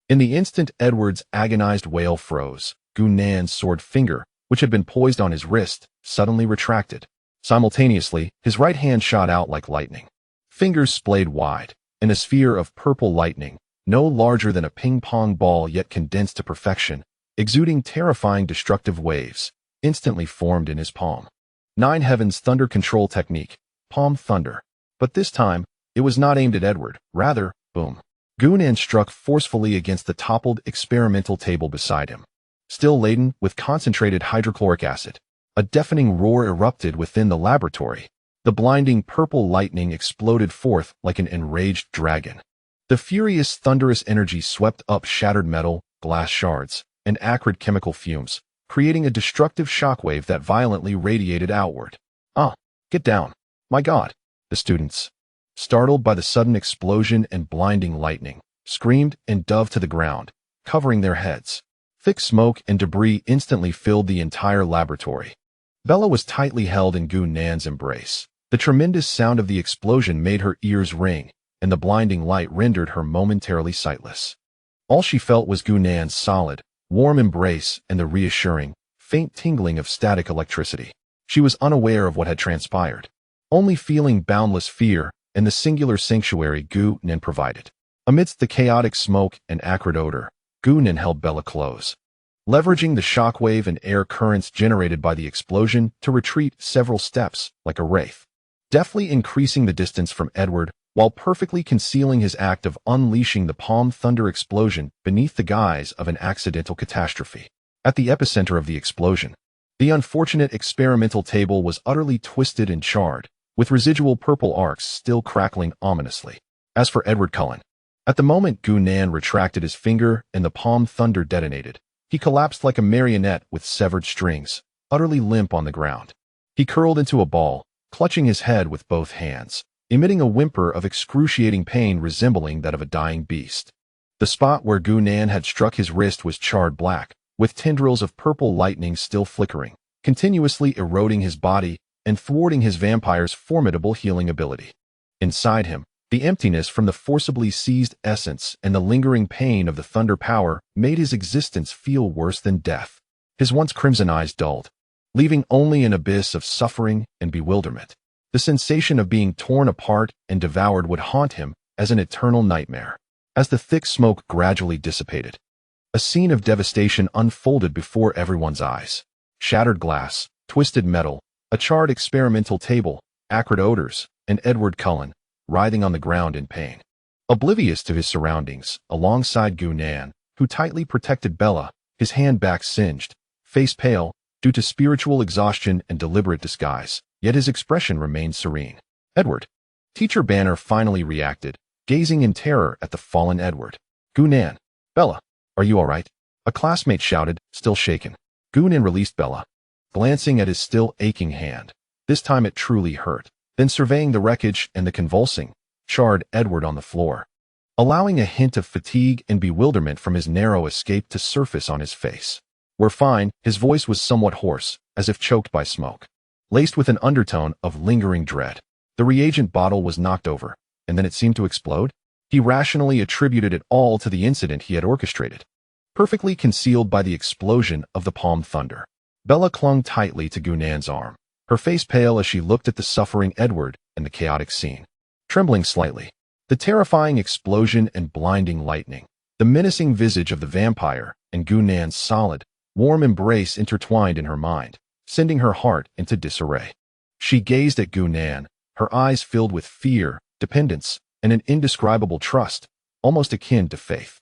In the instant Edward's agonized wail froze, Gunnan's sword finger, which had been poised on his wrist, suddenly retracted. Simultaneously, his right hand shot out like lightning. Fingers splayed wide, and a sphere of purple lightning, no larger than a ping-pong ball yet condensed to perfection, exuding terrifying destructive waves, instantly formed in his palm. Nine Heavens Thunder Control Technique, Palm Thunder. But this time, it was not aimed at Edward, rather, boom. Gunnan struck forcefully against the toppled experimental table beside him. Still laden with concentrated hydrochloric acid, a deafening roar erupted within the laboratory. The blinding purple lightning exploded forth like an enraged dragon. The furious thunderous energy swept up shattered metal, glass shards, and acrid chemical fumes, creating a destructive shockwave that violently radiated outward. Get down. My God! The students, startled by the sudden explosion and blinding lightning, screamed and dove to the ground, covering their heads. Thick smoke and debris instantly filled the entire laboratory. Bella was tightly held in Gunnan's embrace. The tremendous sound of the explosion made her ears ring, and the blinding light rendered her momentarily sightless. All she felt was Gunnan's solid, warm embrace and the reassuring, faint tingling of static electricity. She was unaware of what had transpired, only feeling boundless fear and the singular sanctuary Gunnan provided. Amidst the chaotic smoke and acrid odor, Gunnan held Bella close, leveraging the shockwave and air currents generated by the explosion to retreat several steps like a wraith, deftly increasing the distance from Edward while perfectly concealing his act of unleashing the palm thunder explosion beneath the guise of an accidental catastrophe. At the epicenter of the explosion, the unfortunate experimental table was utterly twisted and charred, with residual purple arcs still crackling ominously. As for Edward Cullen, at the moment Gunnan retracted his finger and the palm thunder detonated, he collapsed like a marionette with severed strings, utterly limp on the ground. He curled into a ball, clutching his head with both hands, emitting a whimper of excruciating pain resembling that of a dying beast. The spot where Gunnan had struck his wrist was charred black, with tendrils of purple lightning still flickering, continuously eroding his body and thwarting his vampire's formidable healing ability. Inside him, the emptiness from the forcibly seized essence and the lingering pain of the thunder power made his existence feel worse than death. His once crimson eyes dulled, leaving only an abyss of suffering and bewilderment. The sensation of being torn apart and devoured would haunt him as an eternal nightmare. As the thick smoke gradually dissipated, a scene of devastation unfolded before everyone's eyes. Shattered glass, twisted metal, a charred experimental table, acrid odors, and Edward Cullen, writhing on the ground in pain. Oblivious to his surroundings, alongside Gunnan, who tightly protected Bella, his hand back singed, face pale, due to spiritual exhaustion and deliberate disguise, yet his expression remained serene. Edward. Teacher Banner finally reacted, gazing in terror at the fallen Edward. Gunnan. Bella, are you all right? A classmate shouted, still shaken. Gunnan released Bella, glancing at his still aching hand. This time it truly hurt. Then surveying the wreckage and the convulsing, charred Edward on the floor, allowing a hint of fatigue and bewilderment from his narrow escape to surface on his face. We're fine, his voice was somewhat hoarse, as if choked by smoke, laced with an undertone of lingering dread. The reagent bottle was knocked over, and then it seemed to explode. He rationally attributed it all to the incident he had orchestrated, perfectly concealed by the explosion of the palm thunder. Bella clung tightly to Gunnan's arm, her face pale as she looked at the suffering Edward and the chaotic scene. Trembling slightly, the terrifying explosion and blinding lightning, The menacing visage of the vampire and Gunan's solid, warm embrace intertwined in her mind, sending her heart into disarray. She gazed at Gunan, her eyes filled with fear, dependence, and an indescribable trust, almost akin to faith.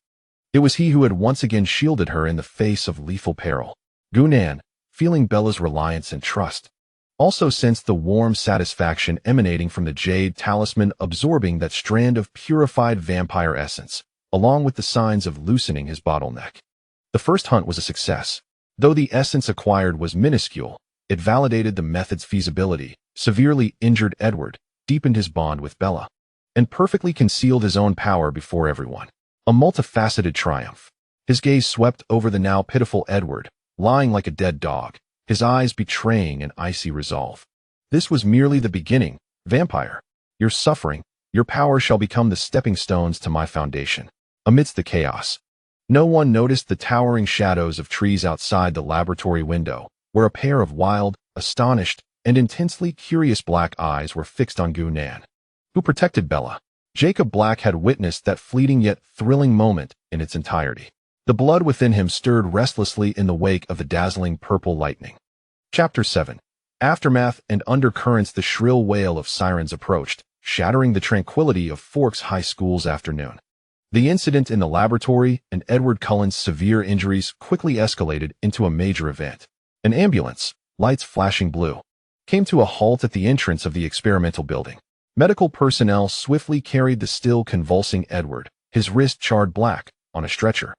It was he who had once again shielded her in the face of lethal peril. Gunan, feeling Bella's reliance and trust, also sensed the warm satisfaction emanating from the jade talisman absorbing that strand of purified vampire essence, along with the signs of loosening his bottleneck. The first hunt was a success. Though the essence acquired was minuscule, it validated the method's feasibility, severely injured Edward, deepened his bond with Bella, and perfectly concealed his own power before everyone. A multifaceted triumph. His gaze swept over the now pitiful Edward, lying like a dead dog, his eyes betraying an icy resolve. This was merely the beginning, vampire. Your suffering, your power shall become the stepping stones to my foundation. Amidst the chaos, no one noticed the towering shadows of trees outside the laboratory window, where a pair of wild, astonished, and intensely curious black eyes were fixed on Gunan, who protected Bella. Jacob Black had witnessed that fleeting yet thrilling moment in its entirety. The blood within him stirred restlessly in the wake of the dazzling purple lightning. Chapter 7. Aftermath and Undercurrents. The shrill wail of sirens approached, shattering the tranquility of Forks High School's afternoon. The incident in the laboratory and Edward Cullen's severe injuries quickly escalated into a major event. An ambulance, lights flashing blue, came to a halt at the entrance of the experimental building. Medical personnel swiftly carried the still convulsing Edward, his wrist charred black, on a stretcher.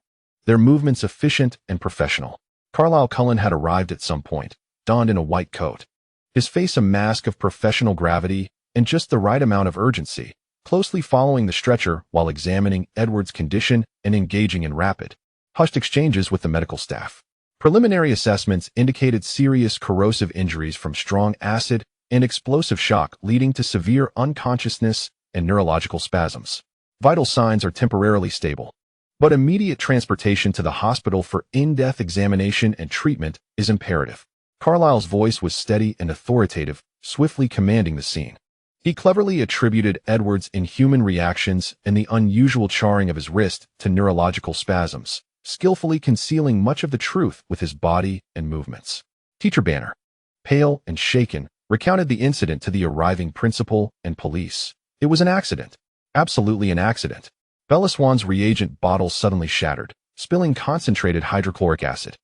Their movements efficient and professional. Carlisle Cullen had arrived at some point, donned in a white coat, his face a mask of professional gravity and just the right amount of urgency, closely following the stretcher while examining Edward's condition and engaging in rapid, hushed exchanges with the medical staff. Preliminary assessments indicated serious corrosive injuries from strong acid and explosive shock leading to severe unconsciousness and neurological spasms. Vital signs are temporarily stable, but immediate transportation to the hospital for in-depth examination and treatment is imperative. Carlisle's voice was steady and authoritative, swiftly commanding the scene. He cleverly attributed Edward's inhuman reactions and the unusual charring of his wrist to neurological spasms, skillfully concealing much of the truth with his body and movements. Teacher Banner, pale and shaken, recounted the incident to the arriving principal and police. It was an accident. Absolutely an accident. Bella Swan's reagent bottle suddenly shattered, spilling concentrated hydrochloric acid.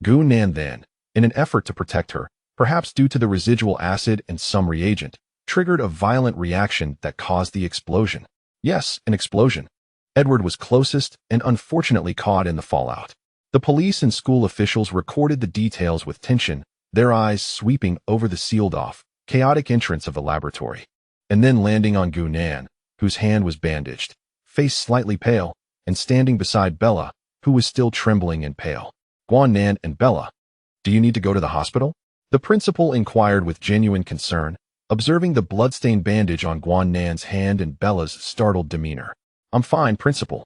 Gunan then, in an effort to protect her, perhaps due to the residual acid and some reagent, triggered a violent reaction that caused the explosion. Yes, an explosion. Edward was closest and unfortunately caught in the fallout. The police and school officials recorded the details with tension, their eyes sweeping over the sealed-off, chaotic entrance of the laboratory, and then landing on Gunan, whose hand was bandaged, face slightly pale, and standing beside Bella, who was still trembling and pale. Guanan and Bella, do you need to go to the hospital? The principal inquired with genuine concern, observing the bloodstained bandage on Guanan's hand and Bella's startled demeanor. I'm fine, Principal.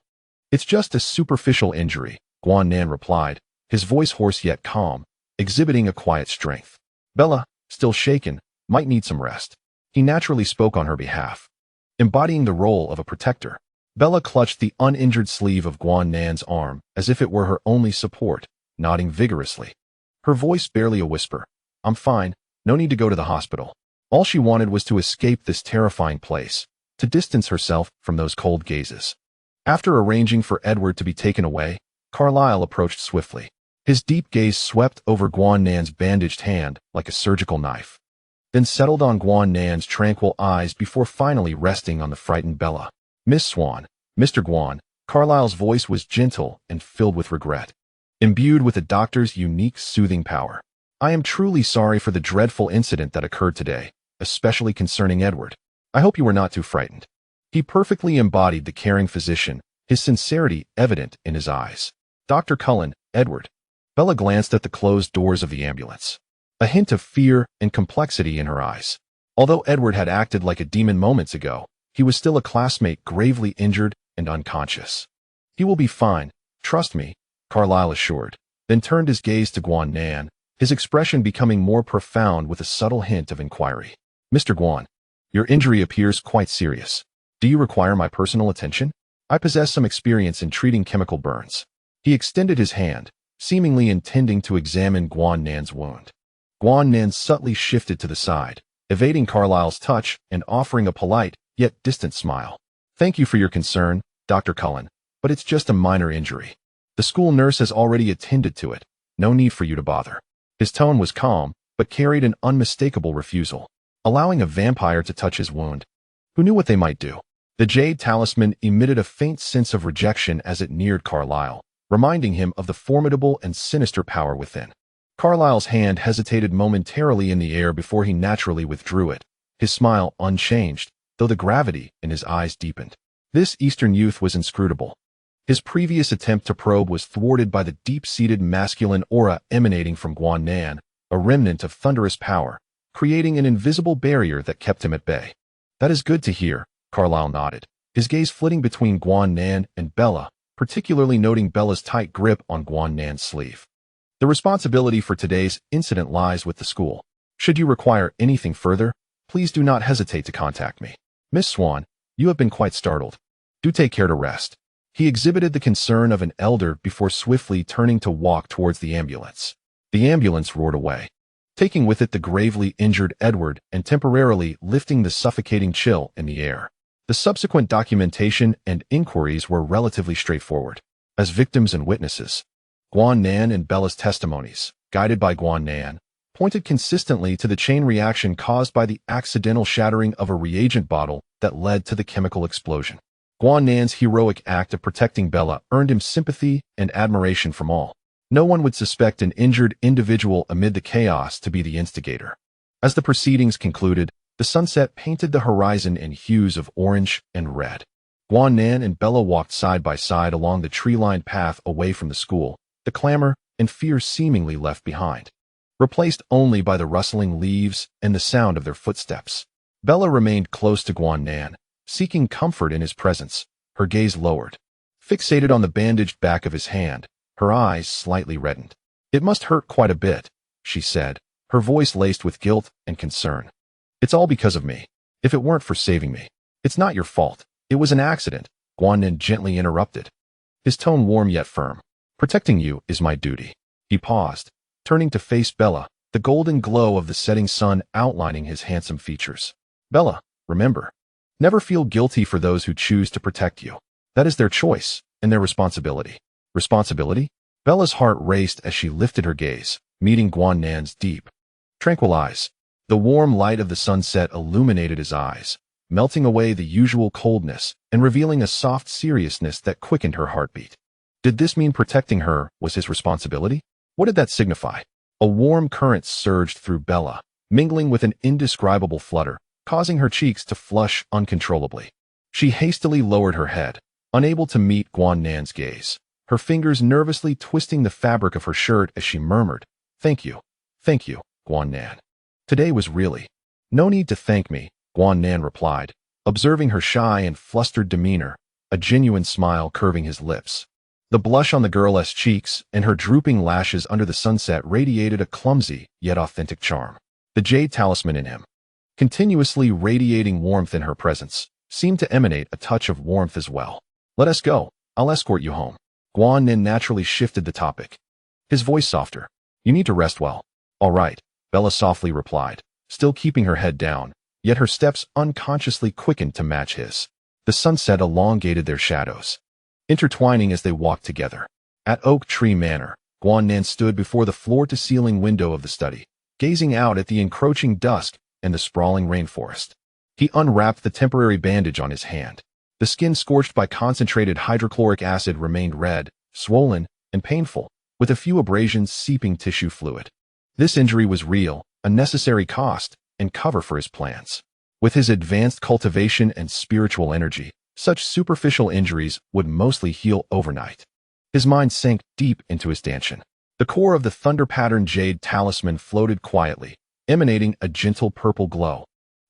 It's just a superficial injury, Guanan replied, his voice hoarse yet calm, exhibiting a quiet strength. Bella, still shaken, might need some rest. He naturally spoke on her behalf, embodying the role of a protector. Bella clutched the uninjured sleeve of Guanan's arm as if it were her only support, nodding vigorously. Her voice barely a whisper. I'm fine, no need to go to the hospital. All she wanted was to escape this terrifying place, to distance herself from those cold gazes. After arranging for Edward to be taken away, Carlisle approached swiftly. His deep gaze swept over Guanan's bandaged hand like a surgical knife, then settled on Guanan's tranquil eyes before finally resting on the frightened Bella. Miss Swan, Mr. Guan, Carlisle's voice was gentle and filled with regret, imbued with the doctor's unique soothing power. I am truly sorry for the dreadful incident that occurred today, especially concerning Edward. I hope you were not too frightened. He perfectly embodied the caring physician, his sincerity evident in his eyes. Dr. Cullen, Edward. Bella glanced at the closed doors of the ambulance, a hint of fear and complexity in her eyes. Although Edward had acted like a demon moments ago, he was still a classmate gravely injured and unconscious. He will be fine, trust me, Carlisle assured, then turned his gaze to Guanan, his expression becoming more profound with a subtle hint of inquiry. Mr. Guan, your injury appears quite serious. Do you require my personal attention? I possess some experience in treating chemical burns. He extended his hand, seemingly intending to examine Guan Nan's wound. Guan Nan subtly shifted to the side, evading Carlyle's touch and offering a polite, yet distant smile. Thank you for your concern, Dr. Cullen, but it's just a minor injury. The school nurse has already attended to it. No need for you to bother. His tone was calm, but carried an unmistakable refusal, allowing a vampire to touch his wound. Who knew what they might do? The jade talisman emitted a faint sense of rejection as it neared Carlyle, reminding him of the formidable and sinister power within. Carlyle's hand hesitated momentarily in the air before he naturally withdrew it, his smile unchanged, though the gravity in his eyes deepened. This Eastern youth was inscrutable. His previous attempt to probe was thwarted by the deep-seated masculine aura emanating from Guan Nan, a remnant of thunderous power, creating an invisible barrier that kept him at bay. That is good to hear, Carlyle nodded, his gaze flitting between Guan Nan and Bella, particularly noting Bella's tight grip on Guan Nan's sleeve. The responsibility for today's incident lies with the school. Should you require anything further, please do not hesitate to contact me. Miss Swan, you have been quite startled. Do take care to rest. He exhibited the concern of an elder before swiftly turning to walk towards the ambulance. The ambulance roared away, taking with it the gravely injured Edward and temporarily lifting the suffocating chill in the air. The subsequent documentation and inquiries were relatively straightforward. As victims and witnesses, Guan Nan and Bella's testimonies, guided by Guan Nan, pointed consistently to the chain reaction caused by the accidental shattering of a reagent bottle that led to the chemical explosion. Guan Nan's heroic act of protecting Bella earned him sympathy and admiration from all. No one would suspect an injured individual amid the chaos to be the instigator. As the proceedings concluded, the sunset painted the horizon in hues of orange and red. Guan Nan and Bella walked side by side along the tree-lined path away from the school, the clamor and fear seemingly left behind, replaced only by the rustling leaves and the sound of their footsteps. Bella remained close to Guan Nan, seeking comfort in his presence, her gaze lowered, fixated on the bandaged back of his hand, her eyes slightly reddened. It must hurt quite a bit, she said, her voice laced with guilt and concern. It's all because of me. If it weren't for saving me. It's not your fault. It was an accident, Guan Nan gently interrupted, his tone warm yet firm. Protecting you is my duty. He paused, turning to face Bella, the golden glow of the setting sun outlining his handsome features. Bella, remember, never feel guilty for those who choose to protect you. That is their choice and their responsibility. Responsibility? Bella's heart raced as she lifted her gaze, meeting Guan Nan's deep, tranquil eyes. The warm light of the sunset illuminated his eyes, melting away the usual coldness and revealing a soft seriousness that quickened her heartbeat. Did this mean protecting her was his responsibility? What did that signify? A warm current surged through Bella, mingling with an indescribable flutter, causing her cheeks to flush uncontrollably. She hastily lowered her head, unable to meet Guan Nan's gaze, her fingers nervously twisting the fabric of her shirt as she murmured, Thank you, Guan Nan. Today was really. No need to thank me, Guan Nan replied, observing her shy and flustered demeanor, a genuine smile curving his lips. The blush on the girl's cheeks and her drooping lashes under the sunset radiated a clumsy yet authentic charm. The jade talisman in him, continuously radiating warmth in her presence, seemed to emanate a touch of warmth as well. Let us go. I'll escort you home. Guan Nan naturally shifted the topic, his voice softer. You need to rest well. All right, Bella softly replied, still keeping her head down, yet her steps unconsciously quickened to match his. The sunset elongated their shadows, intertwining as they walked together. At Oak Tree Manor, Guan Nan stood before the floor-to-ceiling window of the study, gazing out at the encroaching dusk and the sprawling rainforest. He unwrapped the temporary bandage on his hand. The skin scorched by concentrated hydrochloric acid remained red, swollen, and painful, with a few abrasions seeping tissue fluid. This injury was real, a necessary cost, and cover for his plans. With his advanced cultivation and spiritual energy, such superficial injuries would mostly heal overnight. His mind sank deep into his stanchion. The core of the thunder-patterned jade talisman floated quietly, emanating a gentle purple glow,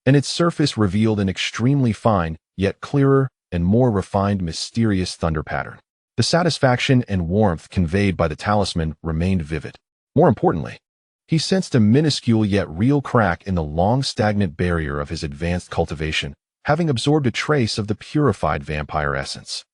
and its surface revealed an extremely fine, yet clearer and more refined mysterious thunder pattern. The satisfaction and warmth conveyed by the talisman remained vivid. More importantly, he sensed a minuscule yet real crack in the long stagnant barrier of his advanced cultivation, having absorbed a trace of the purified vampire essence.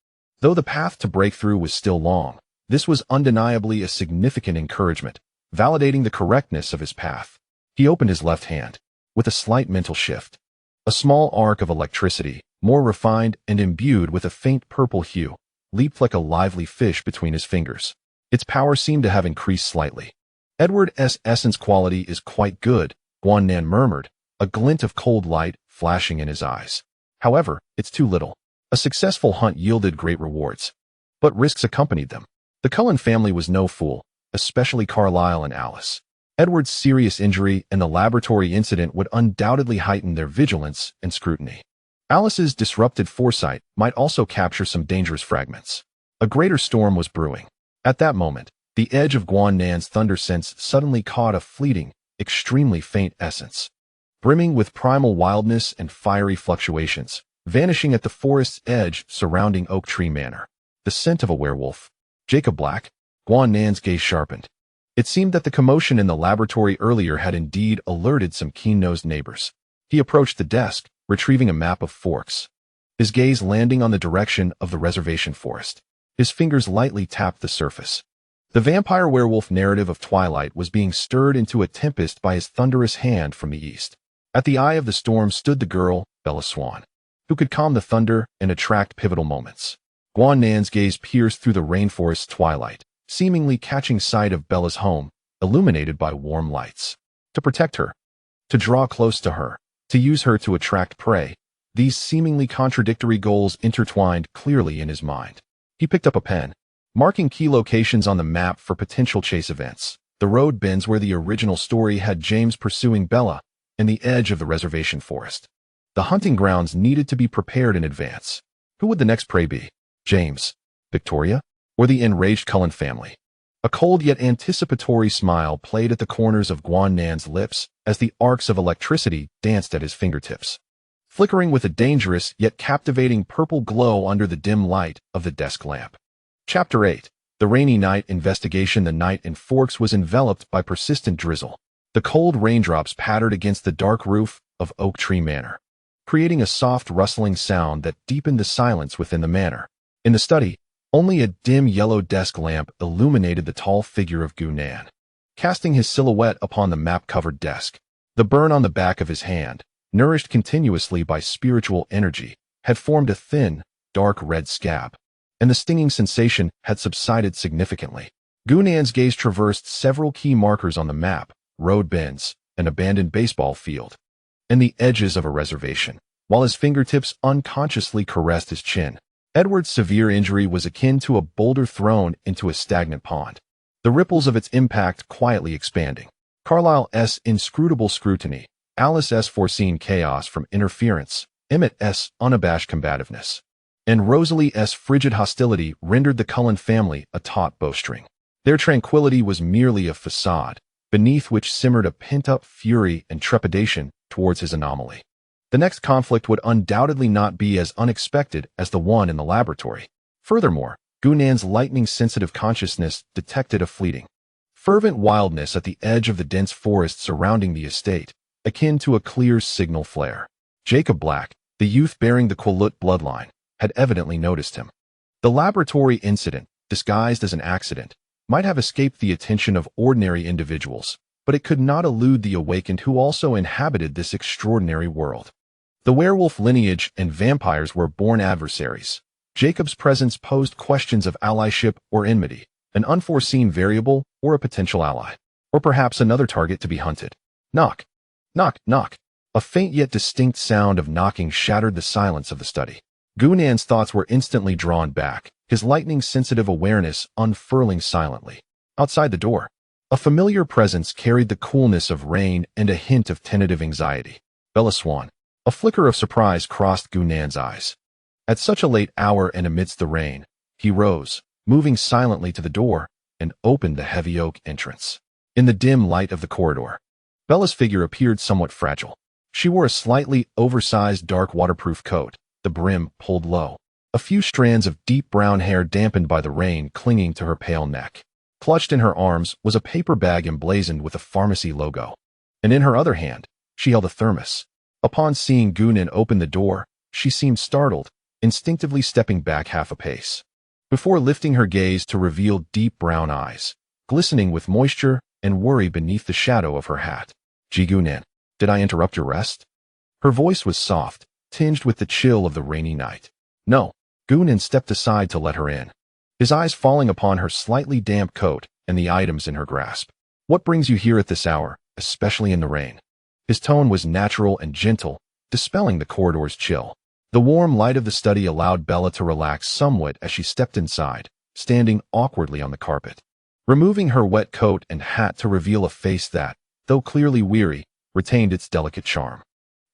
Though the path to breakthrough was still long, this was undeniably a significant encouragement, validating the correctness of his path. He opened his left hand. With a slight mental shift, a small arc of electricity, more refined and imbued with a faint purple hue, leaped like a lively fish between his fingers. Its power seemed to have increased slightly. Edward's essence quality is quite good, Guan murmured, a glint of cold light flashing in his eyes. However, it's too little. A successful hunt yielded great rewards, but risks accompanied them. The Cullen family was no fool, especially Carlyle and Alice. Edward's serious injury and the laboratory incident would undoubtedly heighten their vigilance and scrutiny. Alice's disrupted foresight might also capture some dangerous fragments. A greater storm was brewing. At that moment, the edge of Guan thunder sense suddenly caught a fleeting, extremely faint essence. Brimming with primal wildness and fiery fluctuations, vanishing at the forest's edge surrounding Oak Tree Manor. The scent of a werewolf. Jacob Black? Guan gaze sharpened. It seemed that the commotion in the laboratory earlier had indeed alerted some keen-nosed neighbors. He approached the desk, retrieving a map of Forks. His gaze landing on the direction of the reservation forest. His fingers lightly tapped the surface. The vampire-werewolf narrative of Twilight was being stirred into a tempest by his thunderous hand from the east. At the eye of the storm stood the girl, Bella Swan, who could calm the thunder and attract pivotal moments. Guan gaze pierced through the rainforest's twilight, seemingly catching sight of Bella's home, illuminated by warm lights. To protect her, to draw close to her, to use her to attract prey, these seemingly contradictory goals intertwined clearly in his mind. He picked up a pen, marking key locations on the map for potential chase events. The road bends where the original story had James pursuing Bella, and the edge of the reservation forest. The hunting grounds needed to be prepared in advance. Who would the next prey be? James, Victoria, or the enraged Cullen family? A cold yet anticipatory smile played at the corners of Guan lips as the arcs of electricity danced at his fingertips, flickering with a dangerous yet captivating purple glow under the dim light of the desk lamp. Chapter 8. The rainy night investigation. The night in Forks was enveloped by persistent drizzle. The cold raindrops pattered against the dark roof of Oak Tree Manor, creating a soft rustling sound that deepened the silence within the manor. In the study, only a dim yellow desk lamp illuminated the tall figure of Gunan, casting his silhouette upon the map-covered desk. The burn on the back of his hand, nourished continuously by spiritual energy, had formed a thin, dark red scab, and the stinging sensation had subsided significantly. Gunan's gaze traversed several key markers on the map: road bends, an abandoned baseball field, and the edges of a reservation, while his fingertips unconsciously caressed his chin. Edward's severe injury was akin to a boulder thrown into a stagnant pond, the ripples of its impact quietly expanding. Carlyle's inscrutable scrutiny, Alice's foreseen chaos from interference, Emmett's unabashed combativeness, and Rosalie's frigid hostility rendered the Cullen family a taut bowstring. Their tranquility was merely a facade, beneath which simmered a pent-up fury and trepidation towards his anomaly. The next conflict would undoubtedly not be as unexpected as the one in the laboratory. Furthermore, Gunan's lightning-sensitive consciousness detected a fleeting, fervent wildness at the edge of the dense forest surrounding the estate, akin to a clear signal flare. Jacob Black, the youth bearing the Quillut bloodline, had evidently noticed him. The laboratory incident, disguised as an accident, might have escaped the attention of ordinary individuals, but it could not elude the awakened who also inhabited this extraordinary world. The werewolf lineage and vampires were born adversaries. Jacob's presence posed questions of allyship or enmity, an unforeseen variable or a potential ally, or perhaps another target to be hunted. Knock, knock, knock. A faint yet distinct sound of knocking shattered the silence of the study. Gunan's thoughts were instantly drawn back, his lightning-sensitive awareness unfurling silently. Outside the door, a familiar presence carried the coolness of rain and a hint of tentative anxiety. Bella Swan. A flicker of surprise crossed Gunan's eyes. At such a late hour and amidst the rain, he rose, moving silently to the door, and opened the heavy oak entrance. In the dim light of the corridor, Bella's figure appeared somewhat fragile. She wore a slightly oversized dark waterproof coat, the brim pulled low, a few strands of deep brown hair dampened by the rain clinging to her pale neck. Clutched in her arms was a paper bag emblazoned with a pharmacy logo, and in her other hand, she held a thermos. Upon seeing Gunan open the door, she seemed startled, instinctively stepping back half a pace. before lifting her gaze to reveal deep brown eyes, glistening with moisture and worry beneath the shadow of her hat. Jigunan, did I interrupt your rest? Her voice was soft, tinged with the chill of the rainy night. No. Gunan stepped aside to let her in, his eyes falling upon her slightly damp coat and the items in her grasp. What brings you here at this hour, especially in the rain? His tone was natural and gentle, dispelling the corridor's chill. The warm light of the study allowed Bella to relax somewhat as she stepped inside, standing awkwardly on the carpet. Removing her wet coat and hat to reveal a face that, though clearly weary, retained its delicate charm.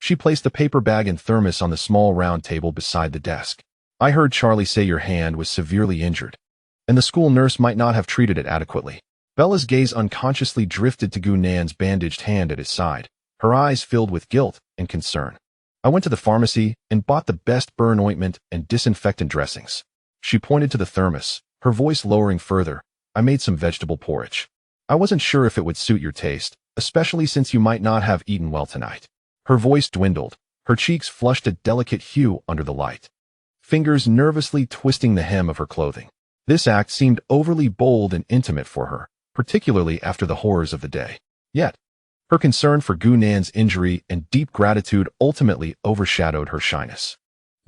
She placed the paper bag and thermos on the small round table beside the desk. I heard Charlie say your hand was severely injured, and the school nurse might not have treated it adequately. Bella's gaze unconsciously drifted to Gunan's bandaged hand at his side, her eyes filled with guilt and concern. I went to the pharmacy and bought the best burn ointment and disinfectant dressings. She pointed to the thermos, her voice lowering further. I made some vegetable porridge. I wasn't sure if it would suit your taste, especially since you might not have eaten well tonight. Her voice dwindled, her cheeks flushed a delicate hue under the light, fingers nervously twisting the hem of her clothing. This act seemed overly bold and intimate for her, particularly after the horrors of the day. Yet, her concern for Gunan's injury and deep gratitude ultimately overshadowed her shyness.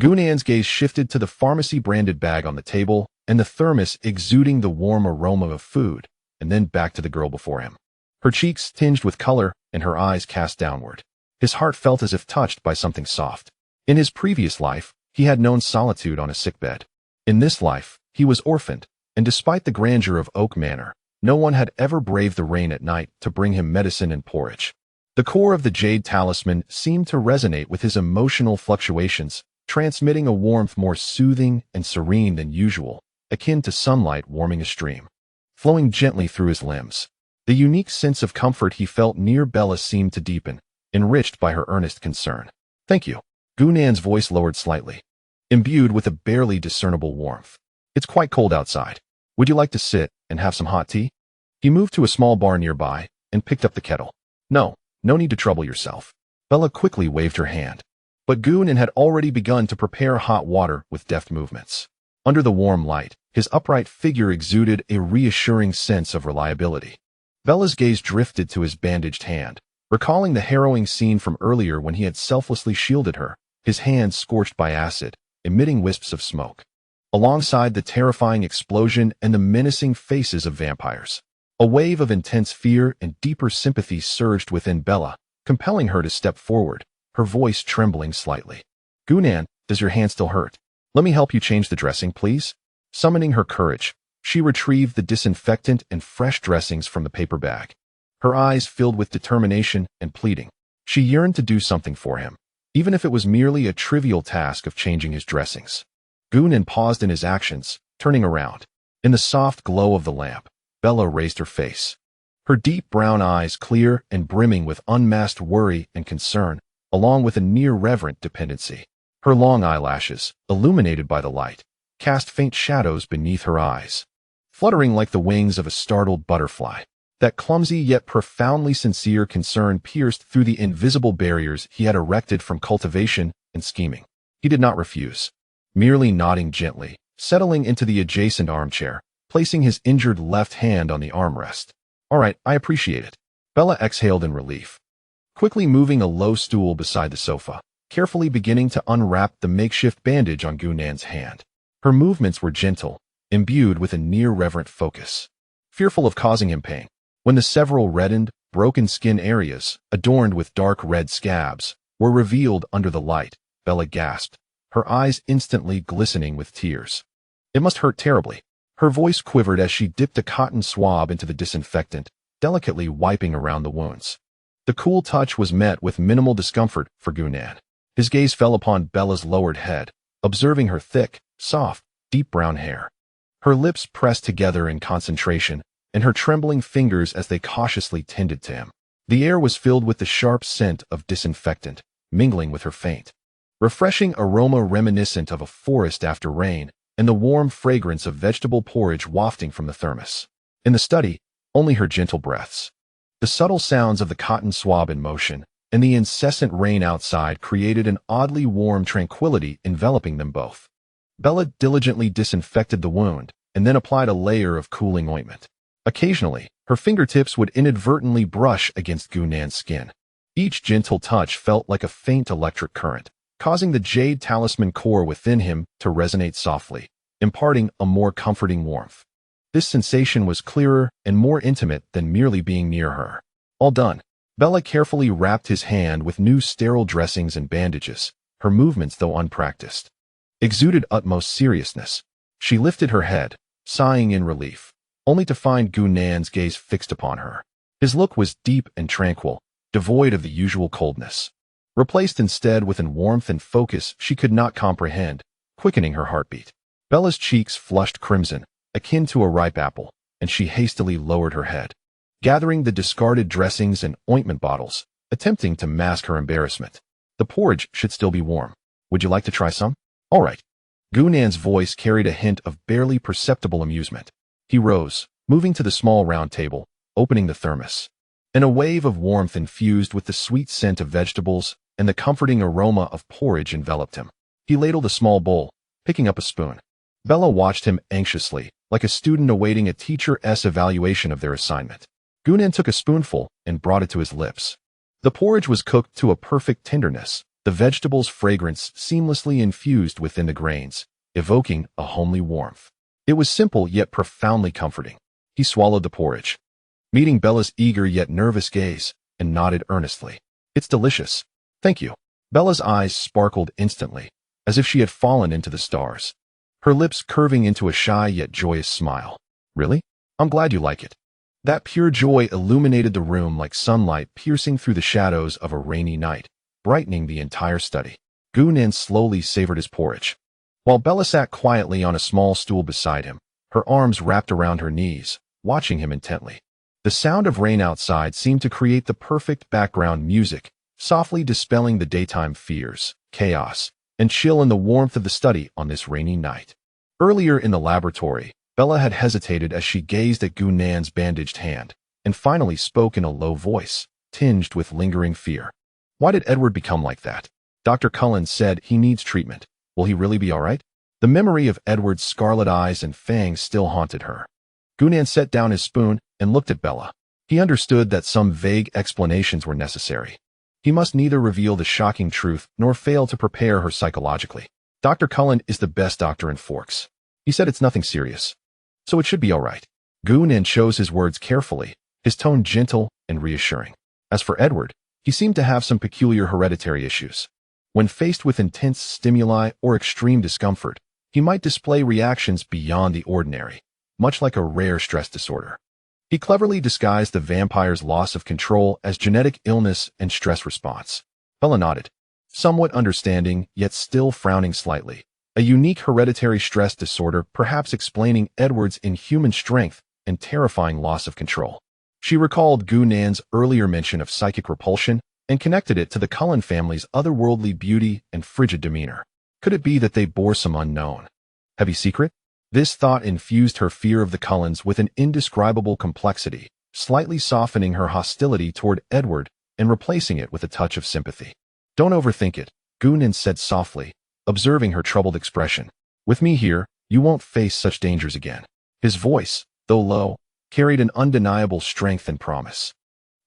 Gunan's gaze shifted to the pharmacy-branded bag on the table and the thermos exuding the warm aroma of food, and then back to the girl before him. Her cheeks tinged with color and her eyes cast downward. His heart felt as if touched by something soft. In his previous life, he had known solitude on a sickbed. In this life, he was orphaned, and despite the grandeur of Oak Manor, no one had ever braved the rain at night to bring him medicine and porridge. The core of the jade talisman seemed to resonate with his emotional fluctuations, transmitting a warmth more soothing and serene than usual, akin to sunlight warming a stream, flowing gently through his limbs. The unique sense of comfort he felt near Bella seemed to deepen, enriched by her earnest concern. Thank you. Gunan's voice lowered slightly, imbued with a barely discernible warmth. It's quite cold outside. Would you like to sit and have some hot tea? He moved to a small bar nearby and picked up the kettle. No need to trouble yourself. Bella quickly waved her hand. But Gunan had already begun to prepare hot water with deft movements. Under the warm light, his upright figure exuded a reassuring sense of reliability. Bella's gaze drifted to his bandaged hand, recalling the harrowing scene from earlier when he had selflessly shielded her, his hands scorched by acid, emitting wisps of smoke, alongside the terrifying explosion and the menacing faces of vampires. A wave of intense fear and deeper sympathy surged within Bella, compelling her to step forward, her voice trembling slightly. Gunan, does your hand still hurt? Let me help you change the dressing, please. Summoning her courage, she retrieved the disinfectant and fresh dressings from the paper bag, her eyes filled with determination and pleading. She yearned to do something for him, even if it was merely a trivial task of changing his dressings. Gunan paused in his actions, turning around. In the soft glow of the lamp, Bella raised her face, her deep brown eyes clear and brimming with unmasked worry and concern, along with a near-reverent dependency. Her long eyelashes, illuminated by the light, cast faint shadows beneath her eyes, fluttering like the wings of a startled butterfly. That clumsy yet profoundly sincere concern pierced through the invisible barriers he had erected from cultivation and scheming. He did not refuse, merely nodding gently, settling into the adjacent armchair, placing his injured left hand on the armrest. All right, I appreciate it. Bella exhaled in relief, quickly moving a low stool beside the sofa, carefully beginning to unwrap the makeshift bandage on Gunan's hand. Her movements were gentle, imbued with a near-reverent focus, fearful of causing him pain. When the several reddened, broken skin areas, adorned with dark red scabs, were revealed under the light, Bella gasped, her eyes instantly glistening with tears. It must hurt terribly. Her voice quivered as she dipped a cotton swab into the disinfectant, delicately wiping around the wounds. The cool touch was met with minimal discomfort for Gunan. His gaze fell upon Bella's lowered head, observing her thick, soft, deep brown hair. Her lips pressed together in concentration, and her trembling fingers as they cautiously tended to him. The air was filled with the sharp scent of disinfectant, mingling with her faint, refreshing aroma reminiscent of a forest after rain, and the warm fragrance of vegetable porridge wafting from the thermos. In the study, only her gentle breaths, the subtle sounds of the cotton swab in motion, and the incessant rain outside created an oddly warm tranquility enveloping them both. Bella diligently disinfected the wound and then applied a layer of cooling ointment. Occasionally, her fingertips would inadvertently brush against Gunnan's skin. Each gentle touch felt like a faint electric current, causing the jade talisman core within him to resonate softly, imparting a more comforting warmth. This sensation was clearer and more intimate than merely being near her. All done. Bella carefully wrapped his hand with new sterile dressings and bandages, her movements, though unpracticed, exuded utmost seriousness. She lifted her head, sighing in relief, only to find Gunnan's gaze fixed upon her. His look was deep and tranquil, devoid of the usual coldness, replaced instead with an warmth and focus she could not comprehend, quickening her heartbeat. Bella's cheeks flushed crimson, akin to a ripe apple, and she hastily lowered her head, gathering the discarded dressings and ointment bottles, attempting to mask her embarrassment. The porridge should still be warm. Would you like to try some? All right. Gunnan's voice carried a hint of barely perceptible amusement. He rose, moving to the small round table, opening the thermos. And a wave of warmth infused with the sweet scent of vegetables and the comforting aroma of porridge enveloped him. He ladled a small bowl, picking up a spoon. Bella watched him anxiously, like a student awaiting a teacher's evaluation of their assignment. Gunnan took a spoonful and brought it to his lips. The porridge was cooked to a perfect tenderness, the vegetables' fragrance seamlessly infused within the grains, evoking a homely warmth. It was simple yet profoundly comforting. He swallowed the porridge, meeting Bella's eager yet nervous gaze, and nodded earnestly. It's delicious. Thank you. Bella's eyes sparkled instantly, as if she had fallen into the stars, her lips curving into a shy yet joyous smile. Really? I'm glad you like it. That pure joy illuminated the room like sunlight piercing through the shadows of a rainy night, brightening the entire study. Gunnan slowly savored his porridge, while Bella sat quietly on a small stool beside him, her arms wrapped around her knees, watching him intently. The sound of rain outside seemed to create the perfect background music, softly dispelling the daytime fears, chaos, and chill in the warmth of the study on this rainy night. Earlier in the laboratory, Bella had hesitated as she gazed at Gunnan's bandaged hand, and finally spoke in a low voice, tinged with lingering fear. Why did Edward become like that? Dr. Cullens said he needs treatment. Will he really be all right? The memory of Edward's scarlet eyes and fangs still haunted her. Gunnan set down his spoon and looked at Bella. He understood that some vague explanations were necessary. He must neither reveal the shocking truth nor fail to prepare her psychologically. Dr. Cullen is the best doctor in Forks. He said it's nothing serious, so it should be all right. Gunnan chose his words carefully, his tone gentle and reassuring. As for Edward, he seemed to have some peculiar hereditary issues. When faced with intense stimuli or extreme discomfort, he might display reactions beyond the ordinary, much like a rare stress disorder. He cleverly disguised the vampire's loss of control as genetic illness and stress response. Bella nodded, somewhat understanding, yet still frowning slightly. A unique hereditary stress disorder, perhaps explaining Edward's inhuman strength and terrifying loss of control. She recalled Gunnan's earlier mention of psychic repulsion and connected it to the Cullen family's otherworldly beauty and frigid demeanor. Could it be that they bore some unknown, heavy secret? This thought infused her fear of the Cullens with an indescribable complexity, slightly softening her hostility toward Edward and replacing it with a touch of sympathy. Don't overthink it, Gunnan said softly, observing her troubled expression. With me here, you won't face such dangers again. His voice, though low, carried an undeniable strength and promise.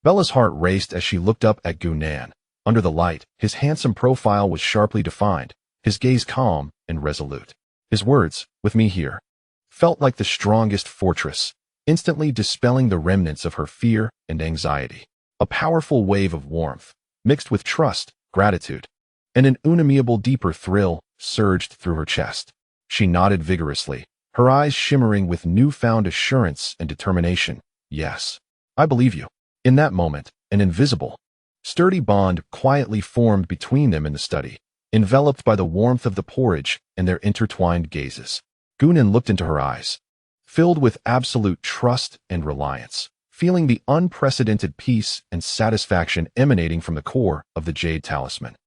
Bella's heart raced as she looked up at Gunnan. Under the light, his handsome profile was sharply defined, his gaze calm and resolute. His words, with me here, felt like the strongest fortress, instantly dispelling the remnants of her fear and anxiety. A powerful wave of warmth, mixed with trust, gratitude, and an unamiable deeper thrill, surged through her chest. She nodded vigorously, her eyes shimmering with newfound assurance and determination. Yes, I believe you. In that moment, an invisible, sturdy bond quietly formed between them in the study, enveloped by the warmth of the porridge and their intertwined gazes. Gunnan looked into her eyes, filled with absolute trust and reliance, feeling the unprecedented peace and satisfaction emanating from the core of the jade talisman,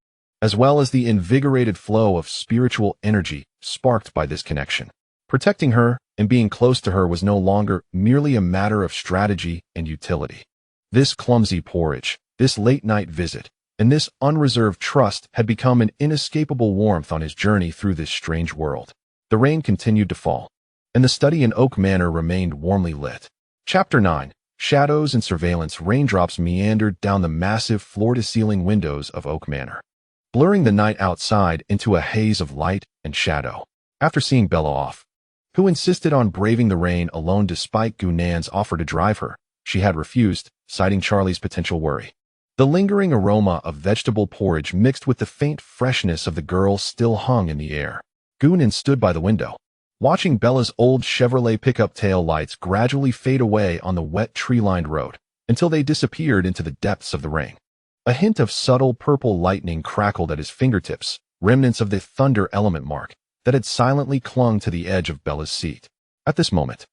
as well as the invigorated flow of spiritual energy sparked by this connection. Protecting her and being close to her was no longer merely a matter of strategy and utility. This clumsy porridge, this late-night visit, and this unreserved trust had become an inescapable warmth on his journey through this strange world. The rain continued to fall, and the study in Oak Manor remained warmly lit. Chapter 9. Shadows and Surveillance. Raindrops meandered down the massive floor-to-ceiling windows of Oak Manor, blurring the night outside into a haze of light and shadow. After seeing Bella off, who insisted on braving the rain alone despite Gunan's offer to drive her, she had refused, citing Charlie's potential worry. The lingering aroma of vegetable porridge mixed with the faint freshness of the girl still hung in the air. Gunan stood by the window, watching Bella's old Chevrolet pickup tail lights gradually fade away on the wet tree-lined road until they disappeared into the depths of the rain. A hint of subtle purple lightning crackled at his fingertips, remnants of the thunder element mark that had silently clung to the edge of Bella's seat. At this moment,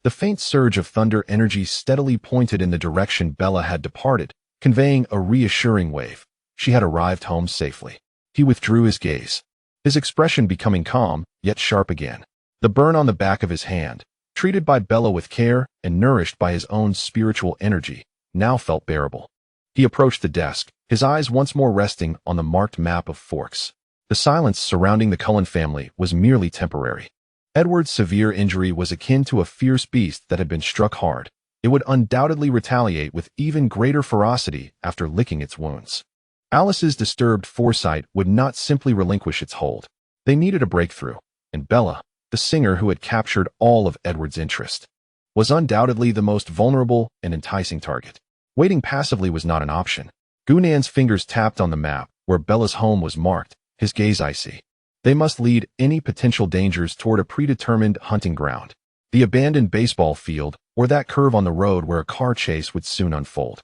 the faint surge of thunder energy steadily pointed in the direction Bella had departed, conveying a reassuring wave. She had arrived home safely. He withdrew his gaze, his expression becoming calm, yet sharp again. The burn on the back of his hand, treated by Bella with care and nourished by his own spiritual energy, now felt bearable. He approached the desk, his eyes once more resting on the marked map of Forks. The silence surrounding the Cullen family was merely temporary. Edward's severe injury was akin to a fierce beast that had been struck hard. It would undoubtedly retaliate with even greater ferocity after licking its wounds. Alice's disturbed foresight would not simply relinquish its hold. They needed a breakthrough, and Bella, the singer who had captured all of Edward's interest, was undoubtedly the most vulnerable and enticing target. Waiting passively was not an option. Gunan's fingers tapped on the map where Bella's home was marked, his gaze icy. They must lead any potential dangers toward a predetermined hunting ground, the abandoned baseball field, or that curve on the road where a car chase would soon unfold.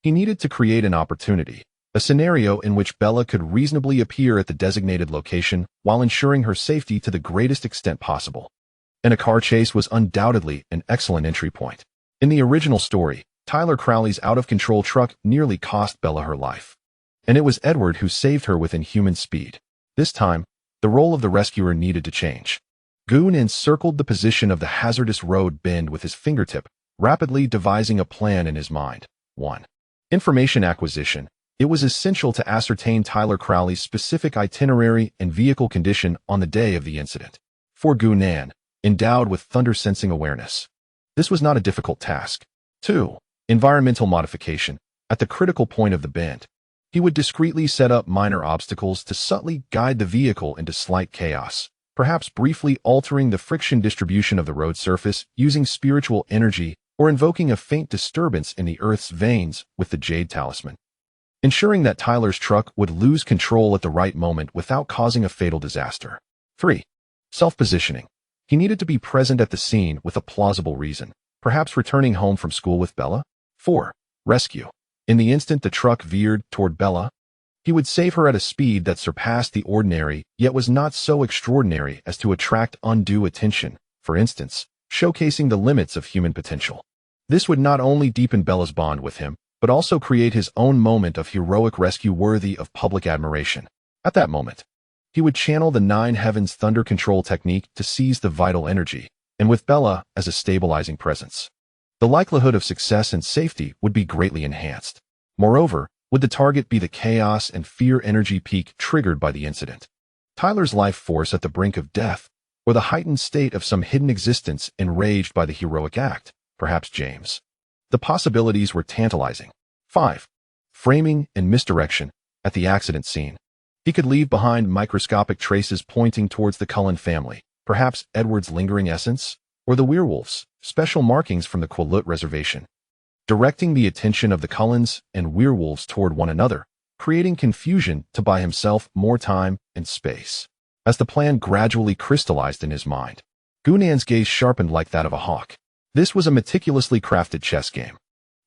He needed to create an opportunity, a scenario in which Bella could reasonably appear at the designated location while ensuring her safety to the greatest extent possible. And a car chase was undoubtedly an excellent entry point. In the original story, Tyler Crowley's out-of-control truck nearly cost Bella her life, and it was Edward who saved her with inhuman speed. This time, the role of the rescuer needed to change. Gunan circled the position of the hazardous road bend with his fingertip, rapidly devising a plan in his mind. 1. Information acquisition. It was essential to ascertain Tyler Crowley's specific itinerary and vehicle condition on the day of the incident. For Gunan, endowed with thunder-sensing awareness, this was not a difficult task. 2. Environmental modification. At the critical point of the bend, he would discreetly set up minor obstacles to subtly guide the vehicle into slight chaos, perhaps briefly altering the friction distribution of the road surface using spiritual energy or invoking a faint disturbance in the Earth's veins with the Jade Talisman, ensuring that Tyler's truck would lose control at the right moment without causing a fatal disaster. 3. Self-positioning. He needed to be present at the scene with a plausible reason, perhaps returning home from school with Bella. 4. Rescue. In the instant the truck veered toward Bella, he would save her at a speed that surpassed the ordinary, yet was not so extraordinary as to attract undue attention, for instance, showcasing the limits of human potential. This would not only deepen Bella's bond with him, but also create his own moment of heroic rescue worthy of public admiration. At that moment, he would channel the Nine Heavens thunder control technique to seize the vital energy, and with Bella as a stabilizing presence, the likelihood of success and safety would be greatly enhanced. Moreover, would the target be the chaos and fear energy peak triggered by the incident, Tyler's life force at the brink of death, or the heightened state of some hidden existence enraged by the heroic act, perhaps James? The possibilities were tantalizing. 5. Framing and misdirection. At the accident scene, he could leave behind microscopic traces pointing towards the Cullen family, perhaps Edward's lingering essence, or the werewolves, special markings from the Quillut reservation, directing the attention of the Cullens and werewolves toward one another, creating confusion to buy himself more time and space. As the plan gradually crystallized in his mind, Gunan's gaze sharpened like that of a hawk. This was a meticulously crafted chess game.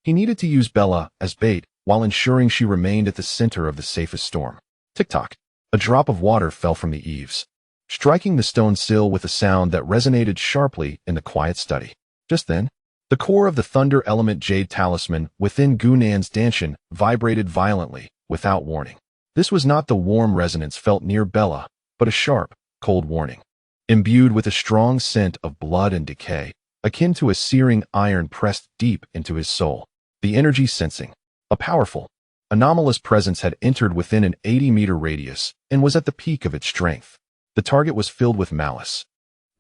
He needed to use Bella as bait while ensuring she remained at the center of the safest storm. Tick-tock. A drop of water fell from the eaves, striking the stone sill with a sound that resonated sharply in the quiet study. Just then, the core of the thunder element Jade Talisman within Gunan's dantian vibrated violently, without warning. This was not the warm resonance felt near Bella, but a sharp, cold warning, imbued with a strong scent of blood and decay, akin to a searing iron pressed deep into his soul. The energy sensing, a powerful, anomalous presence had entered within an 80-meter radius and was at the peak of its strength. The target was filled with malice,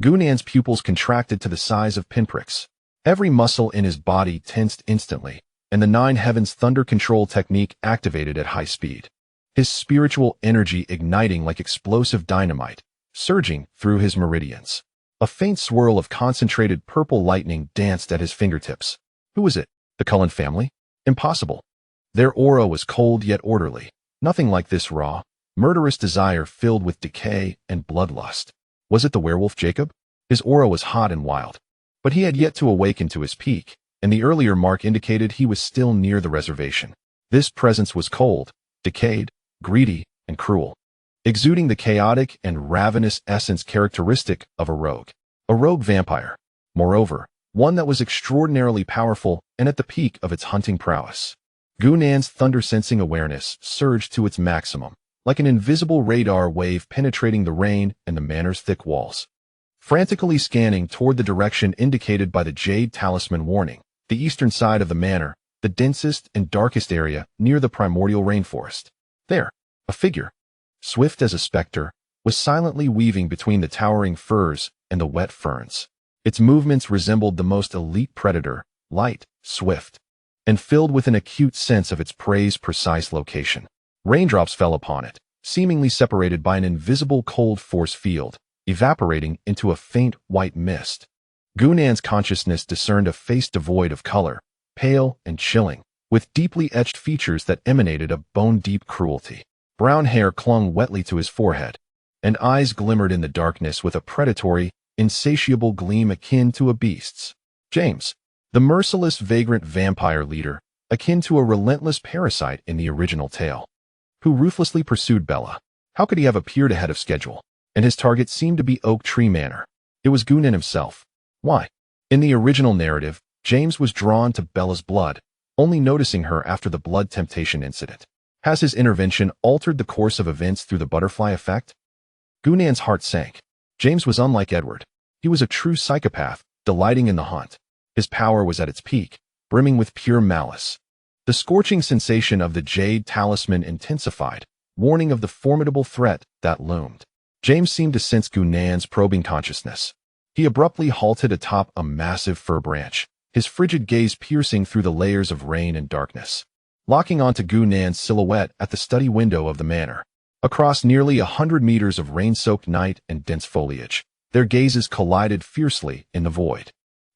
Gunnan's pupils contracted to the size of pinpricks. Every muscle in his body tensed instantly, and the Nine Heavens thunder control technique activated at high speed. His spiritual energy igniting like explosive dynamite, surging through his meridians. A faint swirl of concentrated purple lightning danced at his fingertips. Who was it? The Cullen family? Impossible. Their aura was cold yet orderly. Nothing like this raw, murderous desire filled with decay and bloodlust. Was it the werewolf Jacob? His aura was hot and wild. But he had yet to awaken to his peak, and the earlier mark indicated he was still near the reservation. This presence was cold, decayed, greedy, and cruel, exuding the chaotic and ravenous essence characteristic of a rogue. A rogue vampire. Moreover, one that was extraordinarily powerful and at the peak of its hunting prowess. Gunnan's thunder-sensing awareness surged to its maximum, like an invisible radar wave penetrating the rain and the manor's thick walls. Frantically scanning toward the direction indicated by the Jade Talisman warning, the eastern side of the manor, the densest and darkest area near the primordial rainforest. There, a figure, swift as a specter, was silently weaving between the towering firs and the wet ferns. Its movements resembled the most elite predator, light, swift, and filled with an acute sense of its prey's precise location. Raindrops fell upon it, seemingly separated by an invisible cold force field, evaporating into a faint white mist. Gunnan's consciousness discerned a face devoid of color, pale and chilling, with deeply etched features that emanated a bone-deep cruelty. Brown hair clung wetly to his forehead, and eyes glimmered in the darkness with a predatory, insatiable gleam akin to a beast's. James, the merciless vagrant vampire leader, akin to a relentless parasite in the original tale, who ruthlessly pursued Bella. How could he have appeared ahead of schedule? And his target seemed to be Oak Tree Manor. It was Gunnan himself. Why? In the original narrative, James was drawn to Bella's blood, only noticing her after the blood temptation incident. Has his intervention altered the course of events through the butterfly effect? Gunnan's heart sank. James was unlike Edward. He was a true psychopath, delighting in the hunt. His power was at its peak, brimming with pure malice. The scorching sensation of the Jade Talisman intensified, warning of the formidable threat that loomed. James seemed to sense Gunnan's probing consciousness. He abruptly halted atop a massive fir branch, his frigid gaze piercing through the layers of rain and darkness, locking onto Gunnan's silhouette at the study window of the manor. Across nearly 100 meters of rain-soaked night and dense foliage, their gazes collided fiercely in the void.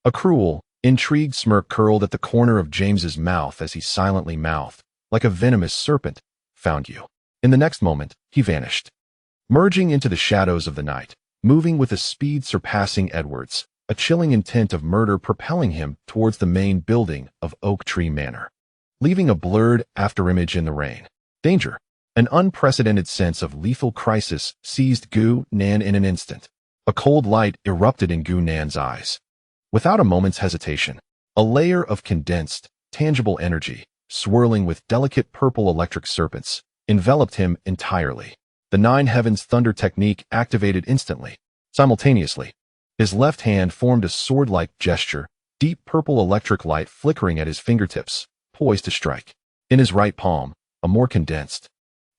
A cruel, intrigued smirk curled at the corner of James's mouth as he silently mouthed, like a venomous serpent, "Found you." In the next moment, he vanished, merging into the shadows of the night, moving with a speed surpassing Edward's, a chilling intent of murder propelling him towards the main building of Oak Tree Manor, leaving a blurred afterimage in the rain. Danger. An unprecedented sense of lethal crisis seized Gunnan in an instant. A cold light erupted in Gunnan's eyes. Without a moment's hesitation, a layer of condensed, tangible energy, swirling with delicate purple electric serpents, enveloped him entirely. The Nine Heavens thunder technique activated instantly. Simultaneously, his left hand formed a sword-like gesture, deep purple electric light flickering at his fingertips, poised to strike. In his right palm, a more condensed,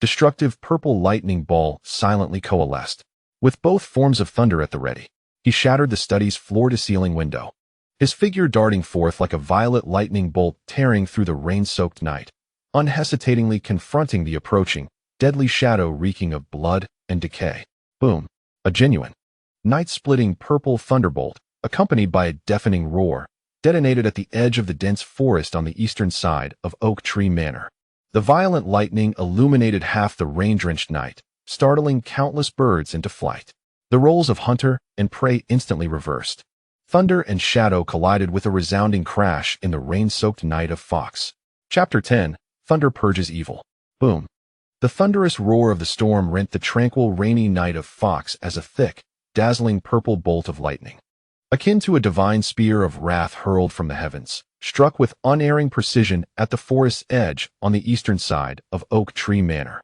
destructive purple lightning ball silently coalesced. With both forms of thunder at the ready, he shattered the study's floor-to-ceiling window, his figure darting forth like a violet lightning bolt tearing through the rain-soaked night, unhesitatingly confronting the approaching, deadly shadow reeking of blood and decay. Boom! A genuine, night-splitting purple thunderbolt, accompanied by a deafening roar, detonated at the edge of the dense forest on the eastern side of Oak Tree Manor. The violent lightning illuminated half the rain-drenched night, startling countless birds into flight. The roles of hunter and prey instantly reversed. Thunder and shadow collided with a resounding crash in the rain-soaked night of Fox. Chapter 10, Thunder Purges Evil. Boom. The thunderous roar of the storm rent the tranquil rainy night of Fox as a thick, dazzling purple bolt of lightning, akin to a divine spear of wrath hurled from the heavens, struck with unerring precision at the forest's edge on the eastern side of Oak Tree Manor.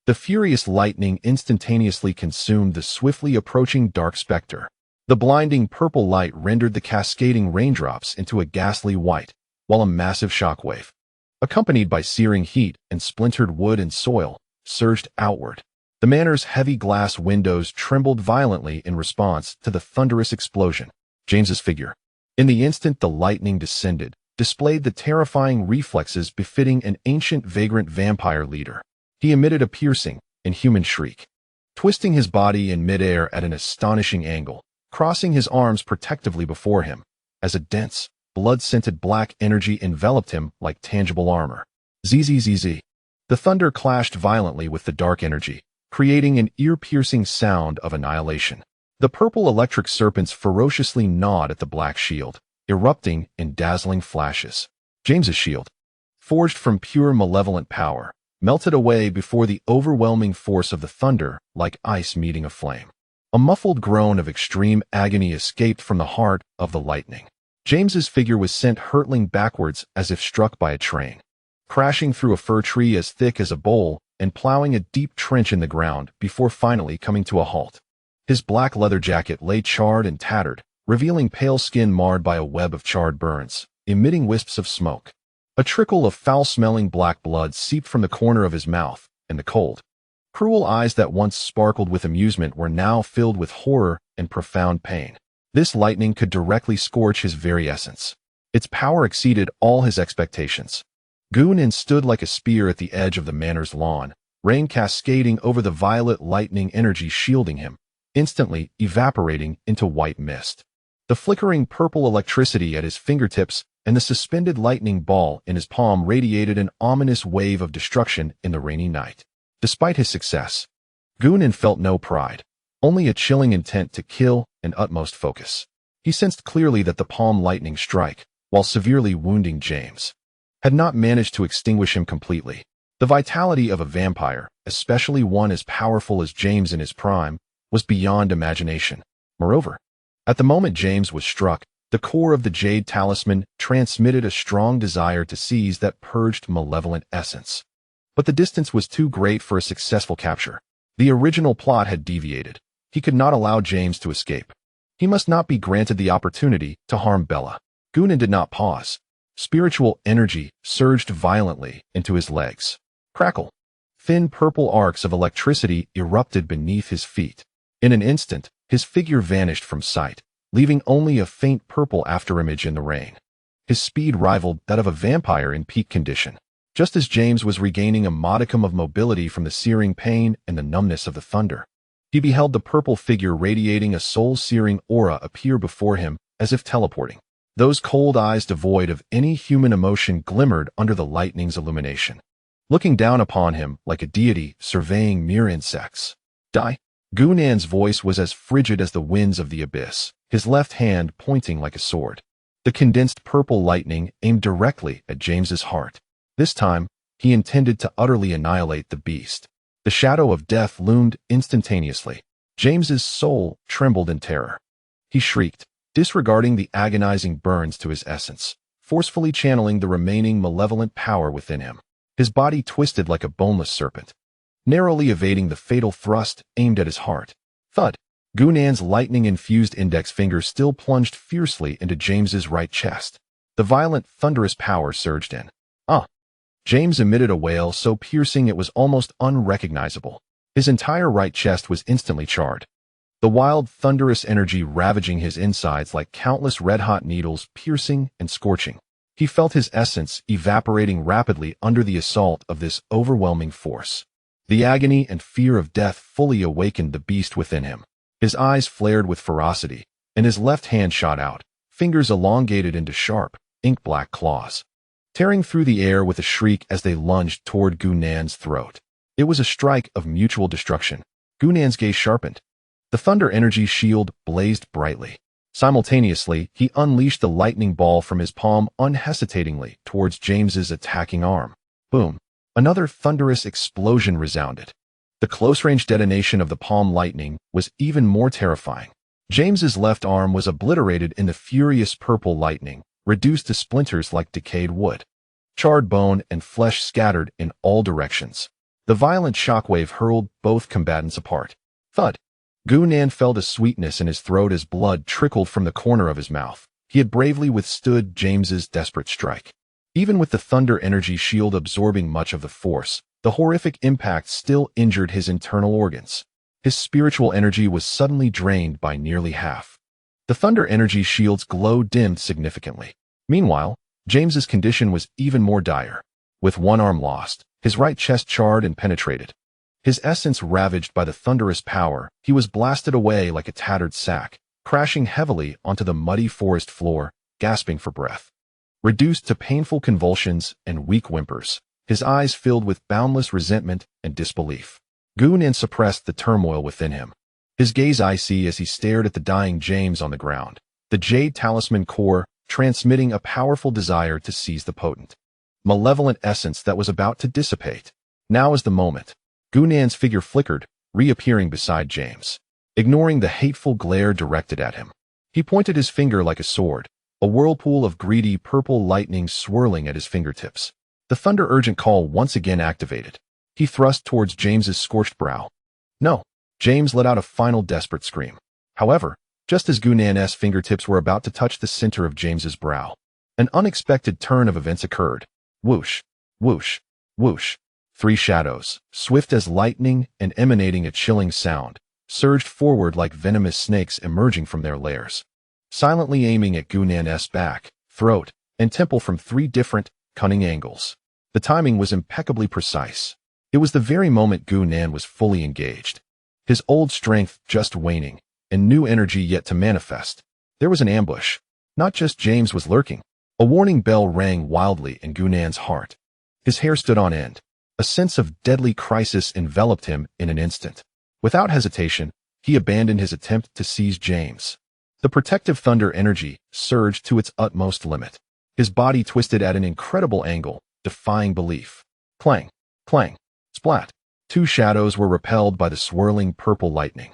The furious lightning instantaneously consumed the swiftly approaching dark specter. The blinding purple light rendered the cascading raindrops into a ghastly white, while a massive shockwave, accompanied by searing heat and splintered wood and soil, surged outward. The manor's heavy glass windows trembled violently in response to the thunderous explosion. James's figure. In the instant the lightning descended, displayed the terrifying reflexes befitting an ancient vagrant vampire leader. He emitted a piercing, inhuman shriek, twisting his body in midair at an astonishing angle, crossing his arms protectively before him, as a dense, blood-scented black energy enveloped him like tangible armor. Zzz. The thunder clashed violently with the dark energy, creating an ear-piercing sound of annihilation. The purple electric serpents ferociously gnawed at the black shield, erupting in dazzling flashes. James's shield, forged from pure malevolent power, melted away before the overwhelming force of the thunder like ice meeting a flame. A muffled groan of extreme agony escaped from the heart of the lightning. James's figure was sent hurtling backwards as if struck by a train, crashing through a fir tree as thick as a bowl and plowing a deep trench in the ground before finally coming to a halt. His black leather jacket lay charred and tattered, revealing pale skin marred by a web of charred burns, emitting wisps of smoke. A trickle of foul-smelling black blood seeped from the corner of his mouth, and the cold, cruel eyes that once sparkled with amusement were now filled with horror and profound pain. This lightning could directly scorch his very essence. Its power exceeded all his expectations. Gunan stood like a spear at the edge of the manor's lawn, rain cascading over the violet lightning energy shielding him, instantly evaporating into white mist. The flickering purple electricity at his fingertips and the suspended lightning ball in his palm radiated an ominous wave of destruction in the rainy night. Despite his success, Gunan felt no pride, only a chilling intent to kill and utmost focus. He sensed clearly that the palm lightning strike, while severely wounding James, had not managed to extinguish him completely. The vitality of a vampire, especially one as powerful as James in his prime, was beyond imagination. Moreover, at the moment James was struck, the core of the Jade Talisman transmitted a strong desire to seize that purged malevolent essence. But the distance was too great for a successful capture. The original plot had deviated. He could not allow James to escape. He must not be granted the opportunity to harm Bella. Gunan did not pause. Spiritual energy surged violently into his legs. Crackle. Thin purple arcs of electricity erupted beneath his feet. In an instant, his figure vanished from sight, leaving only a faint purple afterimage in the rain. His speed rivaled that of a vampire in peak condition. Just as James was regaining a modicum of mobility from the searing pain and the numbness of the thunder, he beheld the purple figure radiating a soul-searing aura appear before him as if teleporting. Those cold eyes devoid of any human emotion glimmered under the lightning's illumination, looking down upon him like a deity surveying mere insects. Die. Gunan's voice was as frigid as the winds of the abyss, his left hand pointing like a sword. The condensed purple lightning aimed directly at James's heart. This time, he intended to utterly annihilate the beast. The shadow of death loomed instantaneously. James's soul trembled in terror. He shrieked, disregarding the agonizing burns to his essence, forcefully channeling the remaining malevolent power within him. His body twisted like a boneless serpent, narrowly evading the fatal thrust aimed at his heart. Thud. Gunan's lightning-infused index finger still plunged fiercely into James's right chest. The violent, thunderous power surged in. James emitted a wail so piercing it was almost unrecognizable. His entire right chest was instantly charred, the wild, thunderous energy ravaging his insides like countless red-hot needles piercing and scorching. He felt his essence evaporating rapidly under the assault of this overwhelming force. The agony and fear of death fully awakened the beast within him. His eyes flared with ferocity, and his left hand shot out, fingers elongated into sharp, ink-black claws, tearing through the air with a shriek as they lunged toward Gunan's throat. It was a strike of mutual destruction. Gunan's gaze sharpened. The thunder energy shield blazed brightly. Simultaneously, he unleashed the lightning ball from his palm unhesitatingly towards James's attacking arm. Boom. Another thunderous explosion resounded. The close-range detonation of the palm lightning was even more terrifying. James's left arm was obliterated in the furious purple lightning, reduced to splinters like decayed wood. Charred bone and flesh scattered in all directions. The violent shockwave hurled both combatants apart. Thud. Gunan felt a sweetness in his throat as blood trickled from the corner of his mouth. He had bravely withstood James's desperate strike. Even with the thunder energy shield absorbing much of the force, The horrific impact still injured his internal organs. His spiritual energy was suddenly drained by nearly half. The thunder energy shield's glow dimmed significantly. Meanwhile, James's condition was even more dire. With one arm lost, his right chest charred and penetrated. His essence ravaged by the thunderous power, he was blasted away like a tattered sack, crashing heavily onto the muddy forest floor, gasping for breath. Reduced to painful convulsions and weak whimpers, his eyes filled with boundless resentment and disbelief. Gu-Nan suppressed the turmoil within him. His gaze icy as he stared at the dying James on the ground, the jade talisman core transmitting a powerful desire to seize the potent, malevolent essence that was about to dissipate. Now is the moment. Gu-Nan's figure flickered, reappearing beside James, ignoring the hateful glare directed at him. He pointed his finger like a sword, a whirlpool of greedy purple lightning swirling at his fingertips. The thunder urgent call once again activated. He thrust towards James's scorched brow. No! James let out a final desperate scream. However, just as Gu-Nan's fingertips were about to touch the center of James's brow, an unexpected turn of events occurred. Whoosh! Whoosh! Whoosh! 3 shadows, swift as lightning and emanating a chilling sound, surged forward like venomous snakes emerging from their lairs, silently aiming at Gu-Nan's back, throat, and temple from 3 different, cunning angles. The timing was impeccably precise. It was the very moment Gu-Nan was fully engaged. His old strength just waning, and new energy yet to manifest. There was an ambush. Not just James was lurking. A warning bell rang wildly in Gu-Nan's heart. His hair stood on end. A sense of deadly crisis enveloped him in an instant. Without hesitation, he abandoned his attempt to seize James. The protective thunder energy surged to its utmost limit. His body twisted at an incredible angle, defying belief. Clang, clang, splat. 2 shadows were repelled by the swirling purple lightning,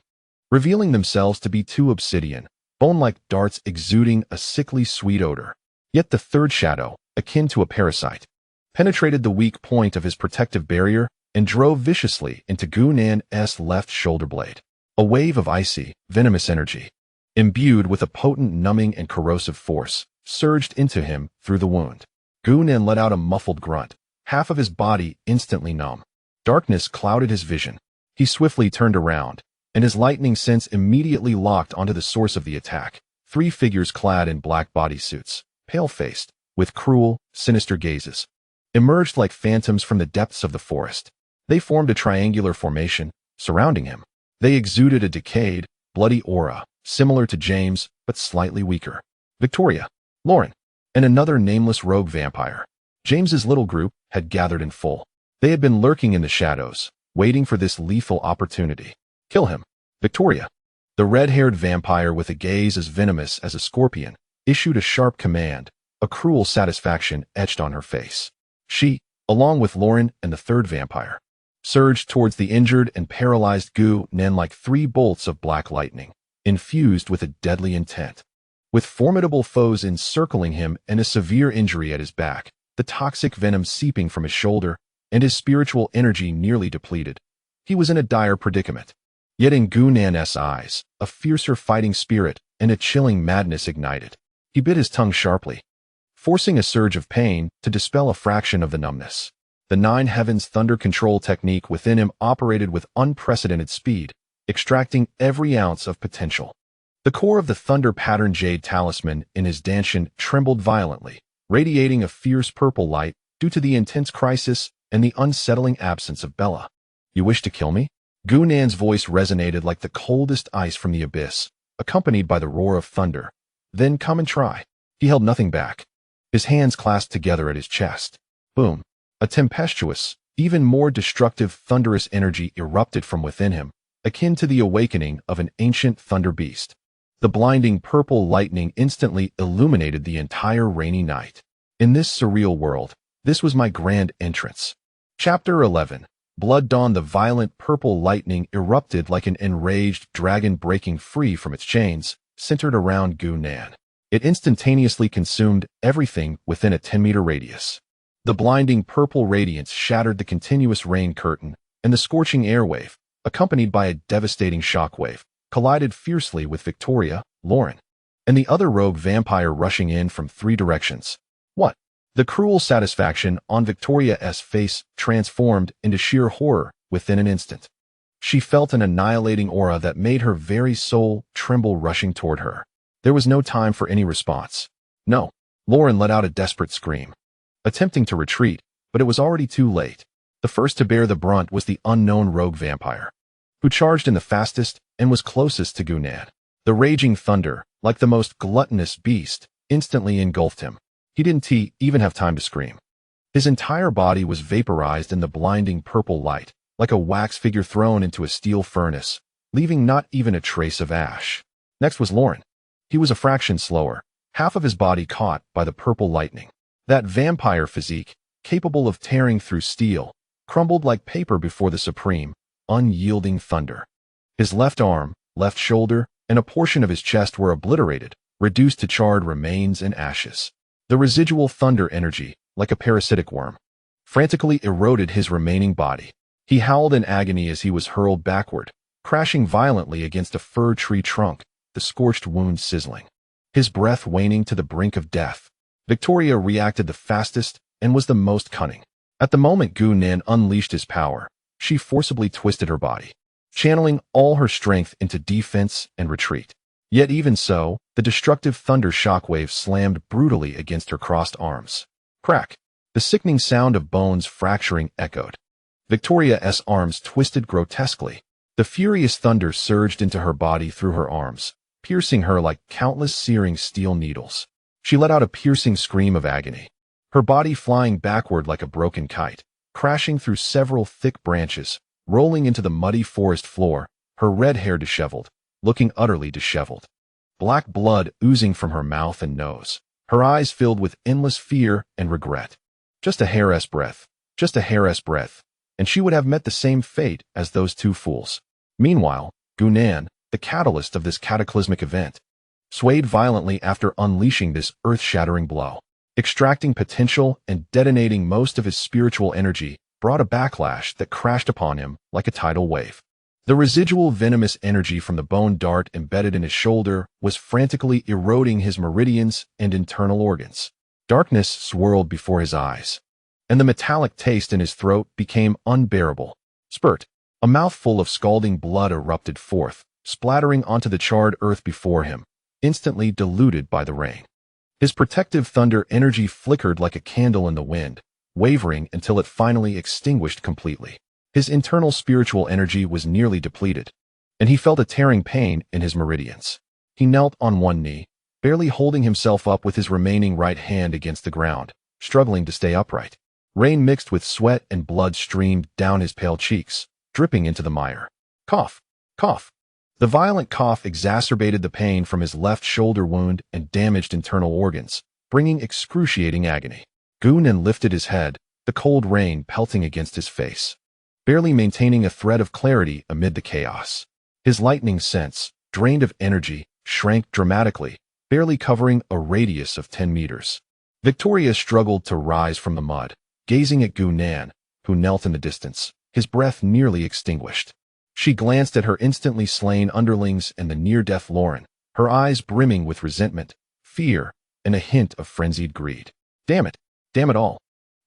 revealing themselves to be 2 obsidian, bone-like darts exuding a sickly sweet odor. Yet the 3rd shadow, akin to a parasite, penetrated the weak point of his protective barrier and drove viciously into Gu-Nan's left shoulder blade. A wave of icy, venomous energy, imbued with a potent numbing and corrosive force, surged into him through the wound. Gu-Nan let out a muffled grunt, half of his body instantly numb. Darkness clouded his vision. He swiftly turned around, and his lightning sense immediately locked onto the source of the attack. 3 figures clad in black bodysuits, pale-faced, with cruel, sinister gazes, emerged like phantoms from the depths of the forest. They formed a triangular formation, surrounding him. They exuded a decayed, bloody aura, similar to James, but slightly weaker. Victoria, Lauren, and another nameless rogue vampire. James's little group had gathered in full. They had been lurking in the shadows, waiting for this lethal opportunity. Kill him, Victoria. The red-haired vampire with a gaze as venomous as a scorpion issued a sharp command, a cruel satisfaction etched on her face. She, along with Lauren and the 3rd vampire, surged towards the injured and paralyzed Gu-Nan like 3 bolts of black lightning, infused with a deadly intent. With formidable foes encircling him and a severe injury at his back, the toxic venom seeping from his shoulder, and his spiritual energy nearly depleted, he was in a dire predicament. Yet in Gu-Nan's eyes, a fiercer fighting spirit and a chilling madness ignited. He bit his tongue sharply, forcing a surge of pain to dispel a fraction of the numbness. The 9 Heavens thunder control technique within him operated with unprecedented speed, extracting every ounce of potential. The core of the thunder-patterned jade talisman in his dantian trembled violently, radiating a fierce purple light due to the intense crisis and the unsettling absence of Bella. You wish to kill me? Gu-Nan's voice resonated like the coldest ice from the abyss, accompanied by the roar of thunder. Then come and try. He held nothing back. His hands clasped together at his chest. Boom. A tempestuous, even more destructive thunderous energy erupted from within him, akin to the awakening of an ancient thunder beast. The blinding purple lightning instantly illuminated the entire rainy night. In this surreal world, this was my grand entrance. Chapter 11. Blood Dawn. The violent purple lightning erupted like an enraged dragon breaking free from its chains, centered around Gu-Nan. It instantaneously consumed everything within a 10-meter radius. The blinding purple radiance shattered the continuous rain curtain, and the scorching airwave, accompanied by a devastating shockwave, collided fiercely with Victoria, Lauren, and the other rogue vampire rushing in from 3 directions. What? The cruel satisfaction on Victoria's face transformed into sheer horror within an instant. She felt an annihilating aura that made her very soul tremble, rushing toward her. There was no time for any response. No. Lauren let out a desperate scream, attempting to retreat, but it was already too late. The first to bear the brunt was the unknown rogue vampire, who charged in the fastest and was closest to Gunan. The raging thunder, like the most gluttonous beast, instantly engulfed him. He didn't even have time to scream. His entire body was vaporized in the blinding purple light, like a wax figure thrown into a steel furnace, leaving not even a trace of ash. Next was Lauren. He was a fraction slower, half of his body caught by the purple lightning. That vampire physique, capable of tearing through steel, crumbled like paper before the supreme, unyielding thunder. His left arm, left shoulder, and a portion of his chest were obliterated, reduced to charred remains and ashes. The residual thunder energy, like a parasitic worm, frantically eroded his remaining body. He howled in agony as he was hurled backward, crashing violently against a fir tree trunk, the scorched wound sizzling. His breath waning to the brink of death. Victoria reacted the fastest and was the most cunning. At the moment Gunan unleashed his power, she forcibly twisted her body, channeling all her strength into defense and retreat. Yet even so, the destructive thunder shockwave slammed brutally against her crossed arms. Crack! The sickening sound of bones fracturing echoed. Victoria's arms twisted grotesquely. The furious thunder surged into her body through her arms, piercing her like countless searing steel needles. She let out a piercing scream of agony, her body flying backward like a broken kite, crashing through several thick branches, rolling into the muddy forest floor, her red hair disheveled, looking utterly disheveled. Black blood oozing from her mouth and nose, her eyes filled with endless fear and regret. Just a hair's breadth, and she would have met the same fate as those two fools. Meanwhile, Gunan, the catalyst of this cataclysmic event, swayed violently after unleashing this earth-shattering blow. Extracting potential and detonating most of his spiritual energy brought a backlash that crashed upon him like a tidal wave. The residual venomous energy from the bone dart embedded in his shoulder was frantically eroding his meridians and internal organs. Darkness swirled before his eyes, and the metallic taste in his throat became unbearable. Spurt! A mouthful of scalding blood erupted forth, splattering onto the charred earth before him, instantly diluted by the rain. His protective thunder energy flickered like a candle in the wind, wavering until it finally extinguished completely. His internal spiritual energy was nearly depleted, and he felt a tearing pain in his meridians. He knelt on one knee, barely holding himself up with his remaining right hand against the ground, struggling to stay upright. Rain mixed with sweat and blood streamed down his pale cheeks, dripping into the mire. Cough! Cough! The violent cough exacerbated the pain from his left shoulder wound and damaged internal organs, bringing excruciating agony. Gunan lifted his head, the cold rain pelting against his face, barely maintaining a thread of clarity amid the chaos. His lightning sense, drained of energy, shrank dramatically, barely covering a radius of 10 meters. Victoria struggled to rise from the mud, gazing at Gunan, who knelt in the distance, his breath nearly extinguished. She glanced at her instantly slain underlings and the near-death Lauren, her eyes brimming with resentment, fear, and a hint of frenzied greed. Damn it all.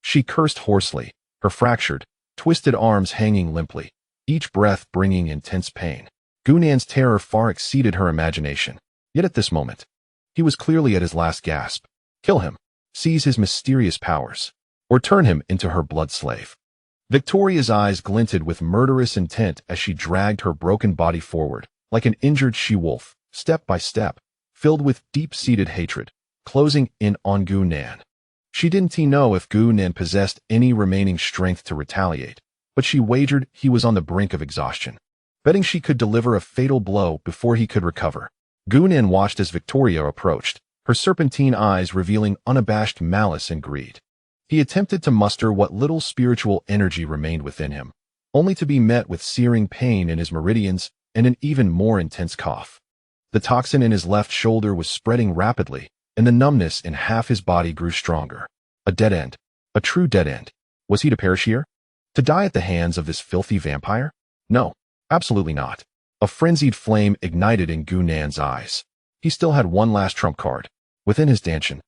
She cursed hoarsely, her fractured, twisted arms hanging limply, each breath bringing intense pain. Gunan's terror far exceeded her imagination. Yet at this moment, he was clearly at his last gasp. Kill him, seize his mysterious powers, or turn him into her blood slave. Victoria's eyes glinted with murderous intent as she dragged her broken body forward, like an injured she-wolf, step by step, filled with deep-seated hatred, closing in on Gunan. She didn't know if Gunan possessed any remaining strength to retaliate, but she wagered he was on the brink of exhaustion, betting she could deliver a fatal blow before he could recover. Gunan watched as Victoria approached, her serpentine eyes revealing unabashed malice and greed. He attempted to muster what little spiritual energy remained within him, only to be met with searing pain in his meridians and an even more intense cough. The toxin in his left shoulder was spreading rapidly, and the numbness in half his body grew stronger. A dead end. A true dead end. Was he to perish here? To die at the hands of this filthy vampire? No, absolutely not. A frenzied flame ignited in Gunan's eyes. He still had one last trump card. Within his dantian,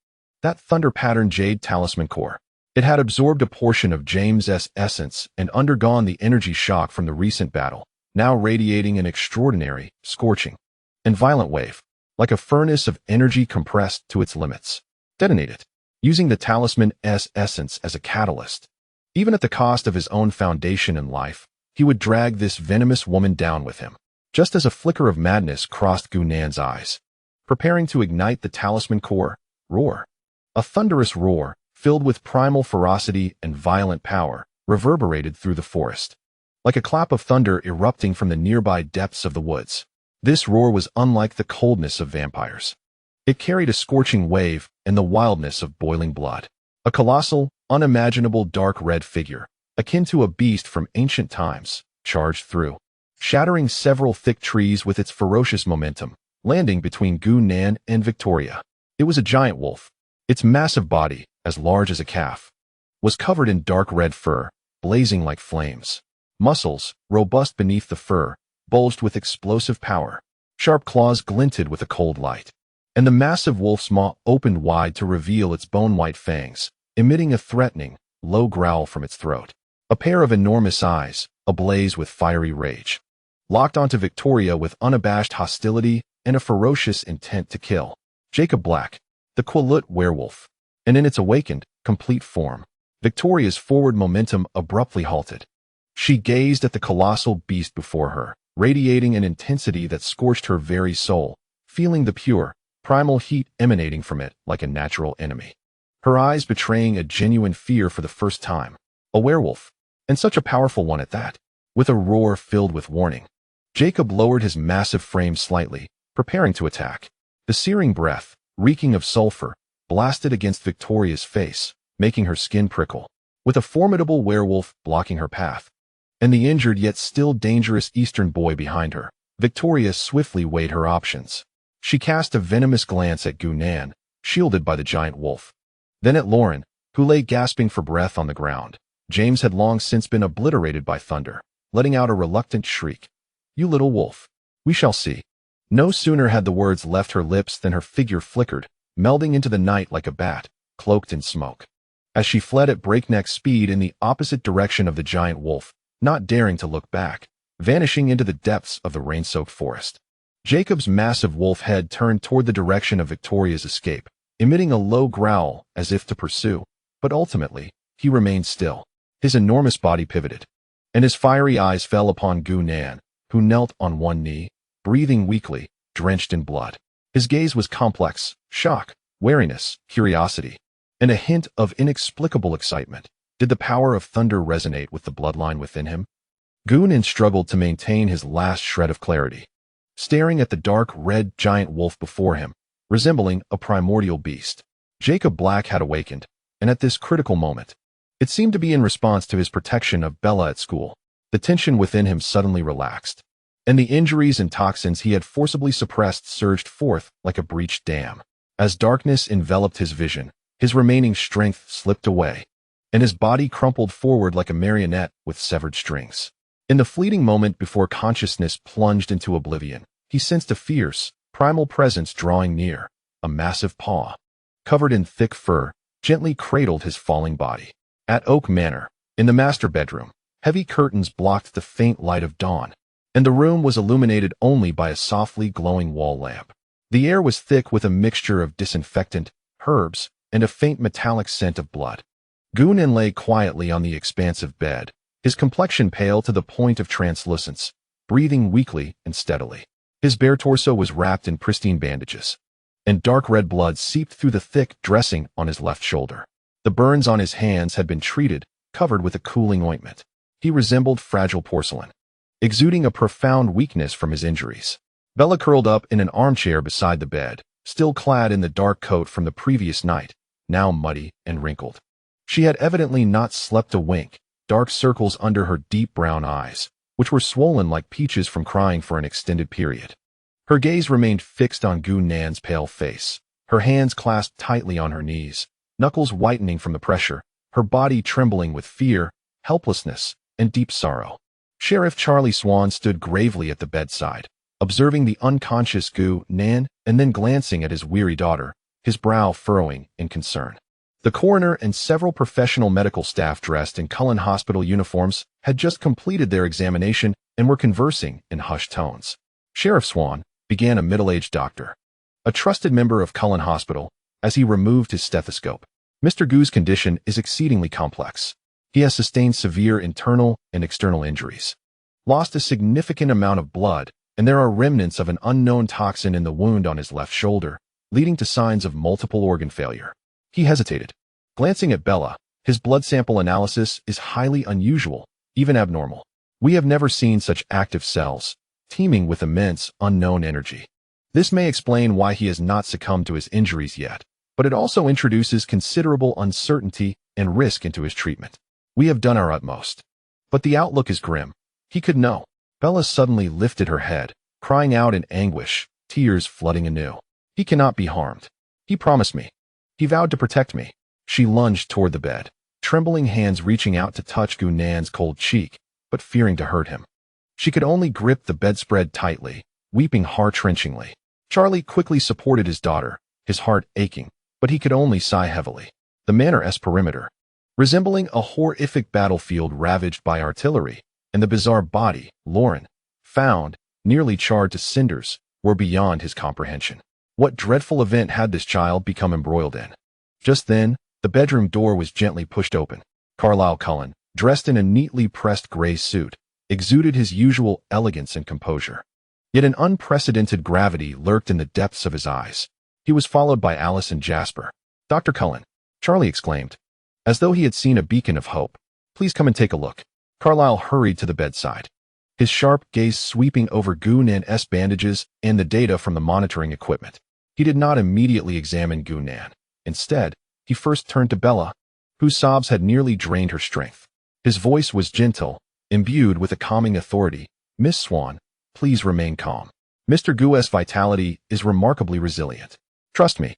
that thunder-patterned jade talisman core. It had absorbed a portion of James's essence and undergone the energy shock from the recent battle, now radiating an extraordinary, scorching, and violent wave, like a furnace of energy compressed to its limits. Detonate it, using the talisman's essence as a catalyst. Even at the cost of his own foundation and life, he would drag this venomous woman down with him. Just as a flicker of madness crossed Gunan's eyes, preparing to ignite the talisman core, roar. A thunderous roar, filled with primal ferocity and violent power, reverberated through the forest, like a clap of thunder erupting from the nearby depths of the woods. This roar was unlike the coldness of vampires. It carried a scorching wave and the wildness of boiling blood. A colossal, unimaginable dark red figure, akin to a beast from ancient times, charged through, shattering several thick trees with its ferocious momentum, landing between Gunan and Victoria. It was a giant wolf. Its massive body, as large as a calf, was covered in dark red fur, blazing like flames. Muscles, robust beneath the fur, bulged with explosive power. Sharp claws glinted with a cold light, and the massive wolf's maw opened wide to reveal its bone-white fangs, emitting a threatening, low growl from its throat. A pair of enormous eyes, ablaze with fiery rage, locked onto Victoria with unabashed hostility and a ferocious intent to kill. Jacob Black, the Quillut werewolf, and in its awakened, complete form, Victoria's forward momentum abruptly halted. She gazed at the colossal beast before her, radiating an intensity that scorched her very soul, feeling the pure, primal heat emanating from it like a natural enemy. Her eyes betraying a genuine fear for the first time. A werewolf, and such a powerful one at that. With a roar filled with warning, Jacob lowered his massive frame slightly, preparing to attack. The searing breath, reeking of sulfur, blasted against Victoria's face, making her skin prickle. With a formidable werewolf blocking her path, and the injured yet still dangerous Eastern boy behind her, Victoria swiftly weighed her options. She cast a venomous glance at Gunan, shielded by the giant wolf. Then at Lauren, who lay gasping for breath on the ground. James had long since been obliterated by thunder, letting out a reluctant shriek. "You little wolf. We shall see." No sooner had the words left her lips than her figure flickered, melding into the night like a bat, cloaked in smoke. As she fled at breakneck speed in the opposite direction of the giant wolf, not daring to look back, vanishing into the depths of the rain-soaked forest. Jacob's massive wolf head turned toward the direction of Victoria's escape, emitting a low growl as if to pursue, but ultimately, he remained still. His enormous body pivoted, and his fiery eyes fell upon Gunan, who knelt on one knee, breathing weakly, drenched in blood. His gaze was complex, shock, wariness, curiosity, and a hint of inexplicable excitement. Did the power of thunder resonate with the bloodline within him? Gunan struggled to maintain his last shred of clarity, staring at the dark red giant wolf before him, resembling a primordial beast. Jacob Black had awakened, and at this critical moment, it seemed to be in response to his protection of Bella at school. The tension within him suddenly relaxed, and the injuries and toxins he had forcibly suppressed surged forth like a breached dam. As darkness enveloped his vision, his remaining strength slipped away, and his body crumpled forward like a marionette with severed strings. In the fleeting moment before consciousness plunged into oblivion, he sensed a fierce, primal presence drawing near. A massive paw, covered in thick fur, gently cradled his falling body. At Oak Manor, in the master bedroom, heavy curtains blocked the faint light of dawn, and the room was illuminated only by a softly glowing wall lamp. The air was thick with a mixture of disinfectant, herbs, and a faint metallic scent of blood. Gunan lay quietly on the expansive bed, his complexion pale to the point of translucence, breathing weakly and steadily. His bare torso was wrapped in pristine bandages, and dark red blood seeped through the thick dressing on his left shoulder. The burns on his hands had been treated, covered with a cooling ointment. He resembled fragile porcelain, exuding a profound weakness from his injuries. Bella curled up in an armchair beside the bed, still clad in the dark coat from the previous night, now muddy and wrinkled. She had evidently not slept a wink, dark circles under her deep brown eyes, which were swollen like peaches from crying for an extended period. Her gaze remained fixed on Gunan's pale face, her hands clasped tightly on her knees, knuckles whitening from the pressure, her body trembling with fear, helplessness, and deep sorrow. Sheriff Charlie Swan stood gravely at the bedside, observing the unconscious Gunan and then glancing at his weary daughter, his brow furrowing in concern. The coroner and several professional medical staff dressed in Cullen hospital uniforms had just completed their examination and were conversing in hushed tones. Sheriff Swan, began a middle-aged doctor, a trusted member of Cullen Hospital, as he removed his stethoscope. Mr. Gu's condition is exceedingly complex. He has sustained severe internal and external injuries, lost a significant amount of blood, and there are remnants of an unknown toxin in the wound on his left shoulder, leading to signs of multiple organ failure. He hesitated. Glancing at Bella, his blood sample analysis is highly unusual, even abnormal. We have never seen such active cells, teeming with immense, unknown energy. This may explain why he has not succumbed to his injuries yet, but it also introduces considerable uncertainty and risk into his treatment. We have done our utmost, but the outlook is grim. He could know. Bella suddenly lifted her head, crying out in anguish, tears flooding anew. He cannot be harmed. He promised me. He vowed to protect me. She lunged toward the bed, trembling hands reaching out to touch Gunan's cold cheek, but fearing to hurt him. She could only grip the bedspread tightly, weeping heart-wrenchingly. Charlie quickly supported his daughter, his heart aching, but he could only sigh heavily. The manor's perimeter, resembling a horrific battlefield ravaged by artillery, and the bizarre body, Lauren, found, nearly charred to cinders, were beyond his comprehension. What dreadful event had this child become embroiled in? Just then, the bedroom door was gently pushed open. Carlisle Cullen, dressed in a neatly pressed gray suit, exuded his usual elegance and composure. Yet an unprecedented gravity lurked in the depths of his eyes. He was followed by Alice and Jasper. "Dr. Cullen," Charlie exclaimed, as though he had seen a beacon of hope. "Please come and take a look." Carlisle hurried to the bedside, his sharp gaze sweeping over Gunan's bandages and the data from the monitoring equipment. He did not immediately examine Gunan. Instead, he first turned to Bella, whose sobs had nearly drained her strength. His voice was gentle, imbued with a calming authority. "Miss Swan, please remain calm. Mr. Gu's vitality is remarkably resilient. Trust me,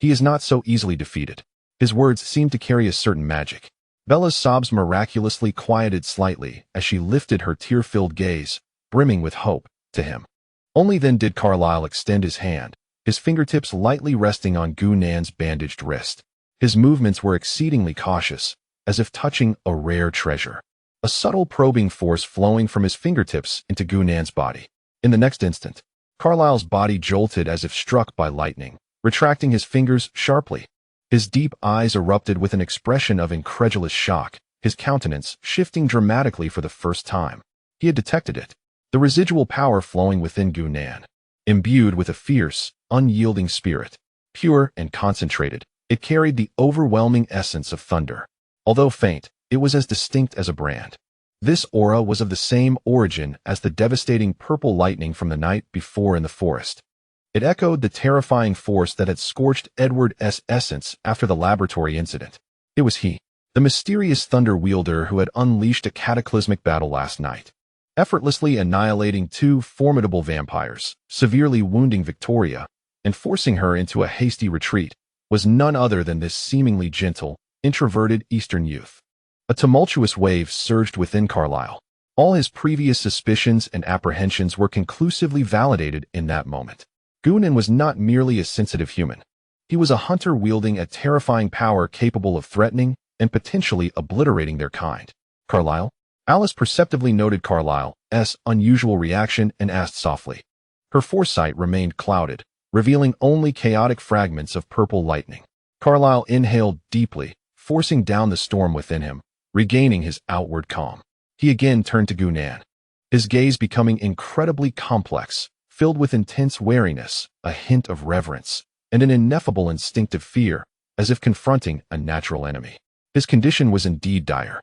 he is not so easily defeated." His words seemed to carry a certain magic. Bella's sobs miraculously quieted slightly as she lifted her tear-filled gaze, brimming with hope, to him. Only then did Carlisle extend his hand, his fingertips lightly resting on Gunan's bandaged wrist. His movements were exceedingly cautious, as if touching a rare treasure. A subtle probing force flowing from his fingertips into Gunan's body. In the next instant, Carlisle's body jolted as if struck by lightning, retracting his fingers sharply. His deep eyes erupted with an expression of incredulous shock, his countenance shifting dramatically for the first time. He had detected it, the residual power flowing within Gunan. Imbued with a fierce, unyielding spirit, pure and concentrated, it carried the overwhelming essence of thunder. Although faint, it was as distinct as a brand. This aura was of the same origin as the devastating purple lightning from the night before in the forest. It echoed the terrifying force that had scorched Edward's essence after the laboratory incident. It was he, the mysterious thunder wielder who had unleashed a cataclysmic battle last night, effortlessly annihilating two formidable vampires, severely wounding Victoria, and forcing her into a hasty retreat, was none other than this seemingly gentle, introverted Eastern youth. A tumultuous wave surged within Carlisle. All his previous suspicions and apprehensions were conclusively validated in that moment. Gunan was not merely a sensitive human. He was a hunter wielding a terrifying power capable of threatening and potentially obliterating their kind. "Carlisle?" Alice perceptively noted Carlisle's unusual reaction and asked softly. Her foresight remained clouded, revealing only chaotic fragments of purple lightning. Carlisle inhaled deeply, forcing down the storm within him, regaining his outward calm. He again turned to Gunan, his gaze becoming incredibly complex, filled with intense wariness, a hint of reverence, and an ineffable instinctive fear, as if confronting a natural enemy. His condition was indeed dire.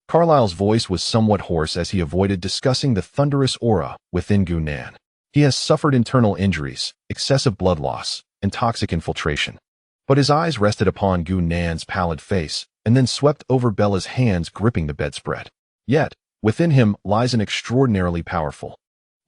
Carlisle's voice was somewhat hoarse as he avoided discussing the thunderous aura within Gunan. He has suffered internal injuries, excessive blood loss, and toxic infiltration. But his eyes rested upon Gunan's pallid face, and then swept over Bella's hands gripping the bedspread. Yet, within him lies an extraordinarily powerful,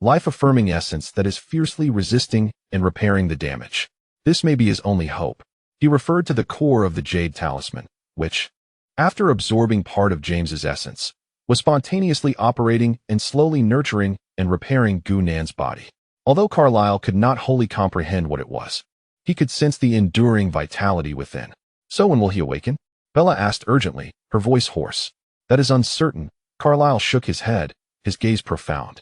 life-affirming essence that is fiercely resisting and repairing the damage. This may be his only hope. He referred to the core of the Jade Talisman, which, after absorbing part of James's essence, was spontaneously operating and slowly nurturing and repairing Gunan's body. Although Carlisle could not wholly comprehend what it was, He could sense the enduring vitality within. "So when will he awaken?" Bella asked urgently, her voice hoarse. "That is uncertain." Carlyle shook his head, his gaze profound.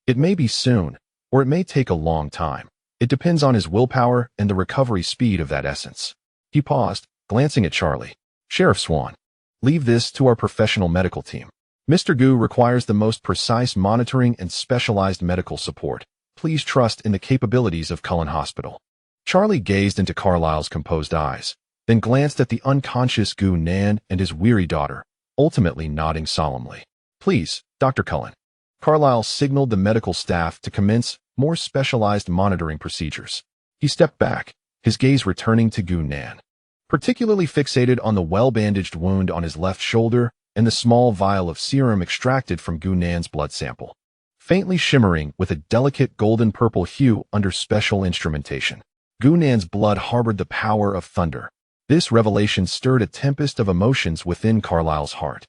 "It may be soon, or it may take a long time. It depends on his willpower and the recovery speed of that essence." He paused, glancing at Charlie. "Sheriff Swan, leave this to our professional medical team. Mr. Gu requires the most precise monitoring and specialized medical support. Please trust in the capabilities of Cullen Hospital." Charlie gazed into Carlyle's composed eyes, then glanced at the unconscious Gu Nan and his weary daughter, ultimately nodding solemnly. "Please, Dr. Cullen." Carlyle signaled the medical staff to commence more specialized monitoring procedures. He stepped back, his gaze returning to Gu Nan, particularly fixated on the well-bandaged wound on his left shoulder and the small vial of serum extracted from Gu Nan's blood sample, faintly shimmering with a delicate golden-purple hue under special instrumentation. Gu Nan's blood harbored the power of thunder. This revelation stirred a tempest of emotions within Carlyle's heart.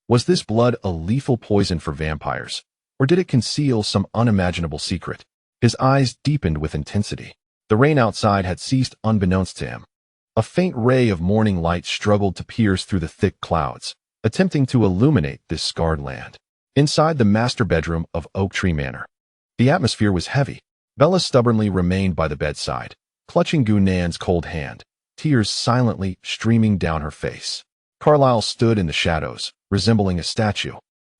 Was this blood a lethal poison for vampires, or did it conceal some unimaginable secret? His eyes deepened with intensity. The rain outside had ceased unbeknownst to him. A faint ray of morning light struggled to pierce through the thick clouds, attempting to illuminate this scarred land. Inside the master bedroom of Oak Tree Manor, the atmosphere was heavy. Bella stubbornly remained by the bedside, clutching Gu Nan's cold hand, tears silently streaming down her face. Carlyle stood in the shadows, resembling a statue,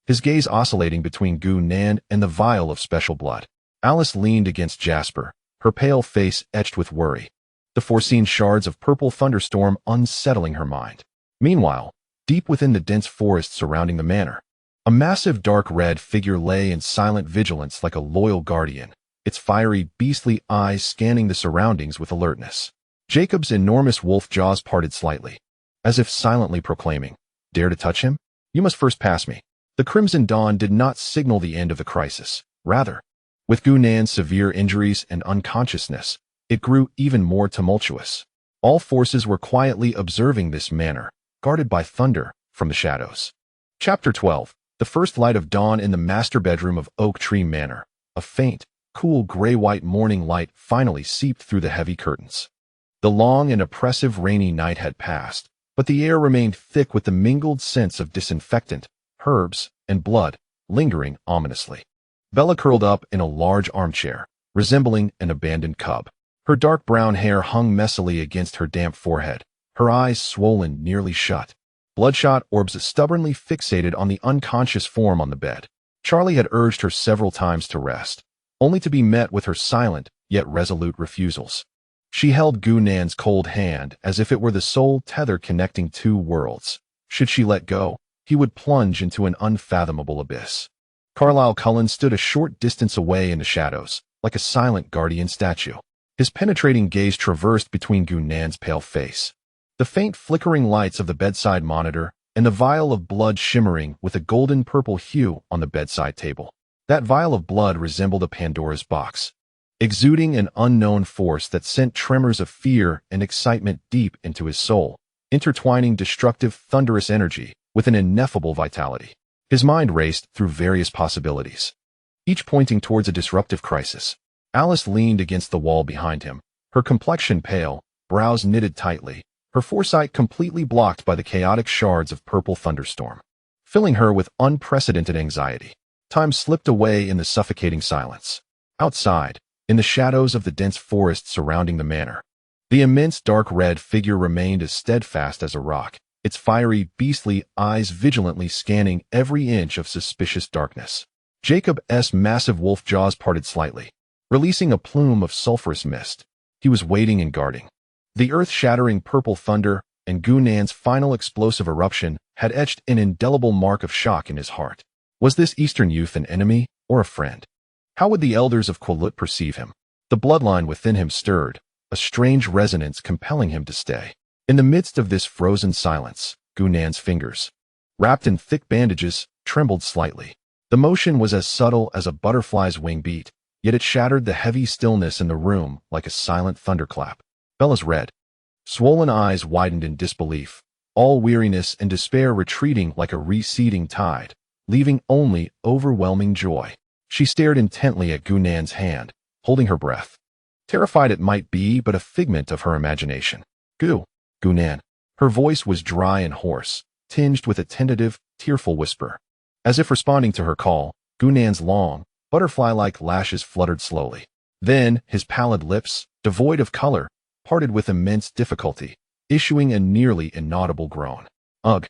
his gaze oscillating between Gu Nan and the vial of special blood. Alice leaned against Jasper, her pale face etched with worry, the foreseen shards of purple thunderstorm unsettling her mind. Meanwhile, deep within the dense forest surrounding the manor, a massive dark red figure lay in silent vigilance like a loyal guardian, its fiery, beastly eyes scanning the surroundings with alertness. Jacob's enormous wolf jaws parted slightly, as if silently proclaiming, "Dare to touch him? You must first pass me." The crimson dawn did not signal the end of the crisis. Rather, with Gu Nan's severe injuries and unconsciousness, it grew even more tumultuous. All forces were quietly observing this manor, guarded by thunder from the shadows. Chapter 12. The first light of dawn in the master bedroom of Oak Tree Manor. A faint, cool gray-white morning light finally seeped through the heavy curtains. The long and oppressive rainy night had passed, but the air remained thick with the mingled scents of disinfectant, herbs, and blood, lingering ominously. Bella curled up in a large armchair, resembling an abandoned cub. Her dark brown hair hung messily against her damp forehead, her eyes swollen nearly shut. Bloodshot orbs stubbornly fixated on the unconscious form on the bed. Charlie had urged her several times to rest, only to be met with her silent yet resolute refusals. She held Gu Nan's cold hand as if it were the sole tether connecting two worlds. Should she let go, he would plunge into an unfathomable abyss. Carlyle Cullen stood a short distance away in the shadows, like a silent guardian statue. His penetrating gaze traversed between Gu Nan's pale face, the faint flickering lights of the bedside monitor, and the vial of blood shimmering with a golden-purple hue on the bedside table. That vial of blood resembled a Pandora's box, exuding an unknown force that sent tremors of fear and excitement deep into his soul, intertwining destructive, thunderous energy with an ineffable vitality. His mind raced through various possibilities, each pointing towards a disruptive crisis. Alice leaned against the wall behind him, her complexion pale, brows knitted tightly, her foresight completely blocked by the chaotic shards of purple thunderstorm, filling her with unprecedented anxiety. Time slipped away in the suffocating silence. Outside, in the shadows of the dense forest surrounding the manor, the immense dark red figure remained as steadfast as a rock, its fiery, beastly eyes vigilantly scanning every inch of suspicious darkness. Jacob's massive wolf jaws parted slightly, releasing a plume of sulphurous mist. He was waiting and guarding. The earth-shattering purple thunder and Gu Nan's final explosive eruption had etched an indelible mark of shock in his heart. Was this Eastern youth an enemy or a friend? How would the elders of Quillut perceive him? The bloodline within him stirred, a strange resonance compelling him to stay. In the midst of this frozen silence, Gu Nan's fingers, wrapped in thick bandages, trembled slightly. The motion was as subtle as a butterfly's wing beat, yet it shattered the heavy stillness in the room like a silent thunderclap. Bella's red, swollen eyes widened in disbelief, all weariness and despair retreating like a receding tide, leaving only overwhelming joy. She stared intently at Gu Nan's hand, holding her breath. terrified it might be but a figment of her imagination. Gunan. Her voice was dry and hoarse, tinged with a tentative, tearful whisper. As if responding to her call, Gunan's long, butterfly-like lashes fluttered slowly. Then, his pallid lips, devoid of color, parted with immense difficulty, issuing a nearly inaudible groan. Ugh!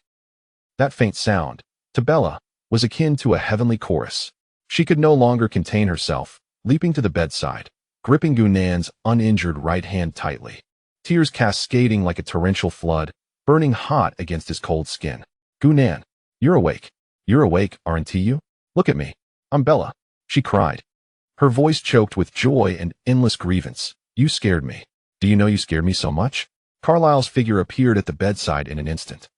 That faint sound, to Bella, was akin to a heavenly chorus. She could no longer contain herself, leaping to the bedside, gripping Gunan's uninjured right hand tightly. Tears cascading like a torrential flood, burning hot against his cold skin. Gunan, you're awake. You're awake, aren't you? Look at me. I'm Bella, she cried. Her voice choked with joy and endless grievance. You scared me. Do you know you scared me so much? Carlyle's figure appeared at the bedside in an instant.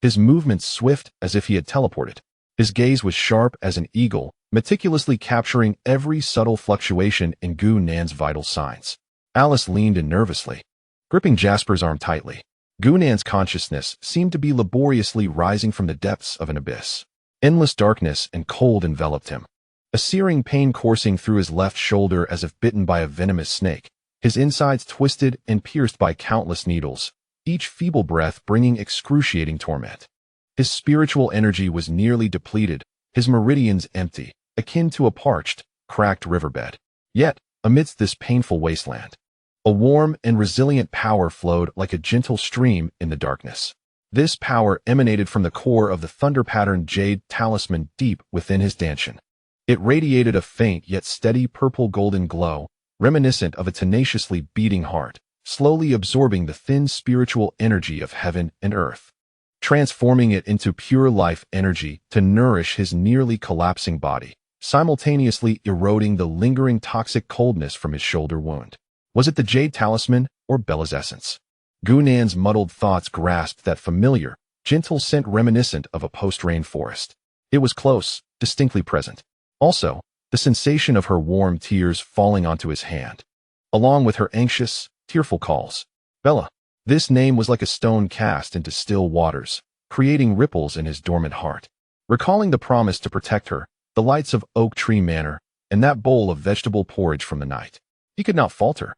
His movements swift as if he had teleported. His gaze was sharp as an eagle, meticulously capturing every subtle fluctuation in Gunan's vital signs. Alice leaned in nervously, gripping Jasper's arm tightly. Gunan's consciousness seemed to be laboriously rising from the depths of an abyss. Endless darkness and cold enveloped him. A searing pain coursing through his left shoulder as if bitten by a venomous snake, his insides twisted and pierced by countless needles, each feeble breath bringing excruciating torment. His spiritual energy was nearly depleted, his meridians empty, akin to a parched, cracked riverbed. Yet, amidst this painful wasteland, a warm and resilient power flowed like a gentle stream in the darkness. This power emanated from the core of the thunder-patterned jade talisman deep within his dantian. It radiated a faint yet steady purple-golden glow, reminiscent of a tenaciously beating heart, slowly absorbing the thin spiritual energy of heaven and earth, transforming it into pure life energy to nourish his nearly collapsing body, simultaneously eroding the lingering toxic coldness from his shoulder wound. Was it the jade talisman or Bella's essence? Gunan's muddled thoughts grasped that familiar, gentle scent reminiscent of a post-rain forest. It was close, distinctly present. Also, the sensation of her warm tears falling onto his hand, along with her anxious, tearful calls. Bella. This name was like a stone cast into still waters, creating ripples in his dormant heart. Recalling the promise to protect her, the lights of Oak Tree Manor, and that bowl of vegetable porridge from the night, he could not falter.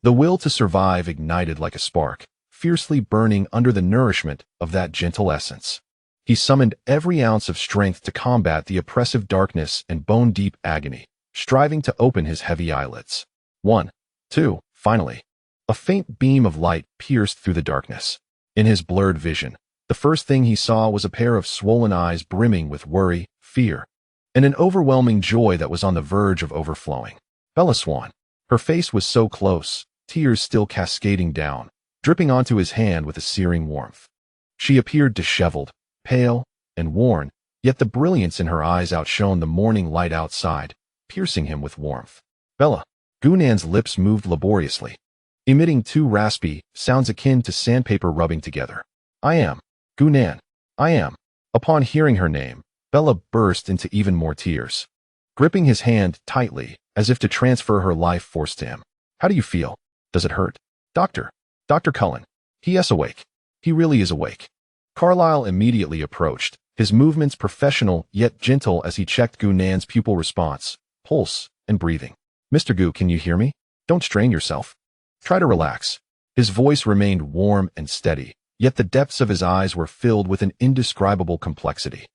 The will to survive ignited like a spark, fiercely burning under the nourishment of that gentle essence. He summoned every ounce of strength to combat the oppressive darkness and bone-deep agony, striving to open his heavy eyelids. 1, 2, finally. A faint beam of light pierced through the darkness. In his blurred vision, the first thing he saw was a pair of swollen eyes brimming with worry, fear, and an overwhelming joy that was on the verge of overflowing. Bella Swan. Her face was so close, tears still cascading down, dripping onto his hand with a searing warmth. She appeared disheveled, pale, and worn, yet the brilliance in her eyes outshone the morning light outside, piercing him with warmth. Bella. Gunan's lips moved laboriously, emitting two raspy sounds akin to sandpaper rubbing together. I am. Gunan. I am. Upon hearing her name, Bella burst into even more tears, gripping his hand tightly, as if to transfer her life force to him. How do you feel? Does it hurt? Dr. Cullen. He is awake. He really is awake. Carlyle immediately approached, his movements professional yet gentle as he checked Gunan's pupil response, pulse, and breathing. Mr. Gu, can you hear me? Don't strain yourself. Try to relax. His voice remained warm and steady, yet the depths of his eyes were filled with an indescribable complexity.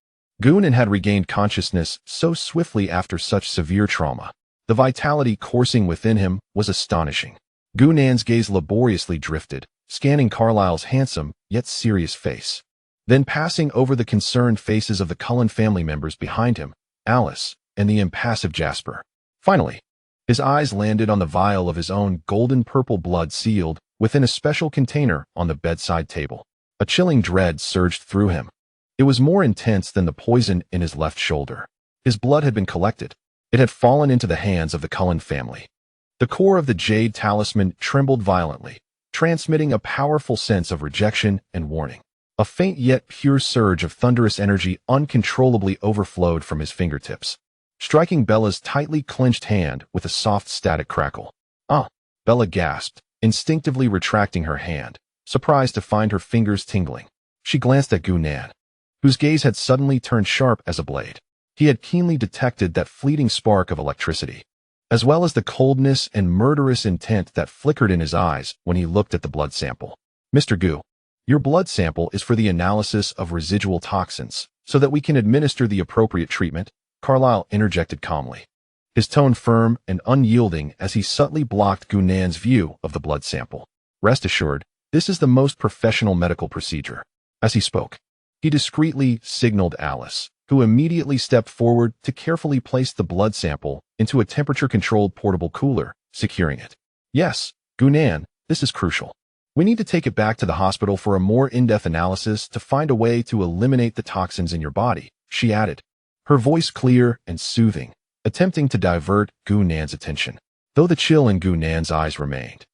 Gunan had regained consciousness so swiftly after such severe trauma. The vitality coursing within him was astonishing. Gunan's gaze laboriously drifted, scanning Carlyle's handsome yet serious face, then passing over the concerned faces of the Cullen family members behind him, Alice, and the impassive Jasper. Finally, his eyes landed on the vial of his own golden-purple blood sealed within a special container on the bedside table. A chilling dread surged through him. It was more intense than the poison in his left shoulder. His blood had been collected. It had fallen into the hands of the Cullen family. The core of the jade talisman trembled violently, transmitting a powerful sense of rejection and warning. A faint yet pure surge of thunderous energy uncontrollably overflowed from his fingertips, striking Bella's tightly clenched hand with a soft static crackle. Ah! Bella gasped, instinctively retracting her hand, surprised to find her fingers tingling. She glanced at Gunan, whose gaze had suddenly turned sharp as a blade. He had keenly detected that fleeting spark of electricity. as well as the coldness and murderous intent that flickered in his eyes when he looked at the blood sample. Mr. Gu, your blood sample is for the analysis of residual toxins, so that we can administer the appropriate treatment, Carlyle interjected calmly, his tone firm and unyielding as he subtly blocked Gunan's view of the blood sample. Rest assured, this is the most professional medical procedure. As he spoke, he discreetly signaled Alice, who immediately stepped forward to carefully place the blood sample into a temperature-controlled portable cooler, securing it. Yes, Gunan, this is crucial. We need to take it back to the hospital for a more in-depth analysis to find a way to eliminate the toxins in your body, she added, her voice clear and soothing, attempting to divert Gunan's attention, though the chill in Gunan's eyes remained.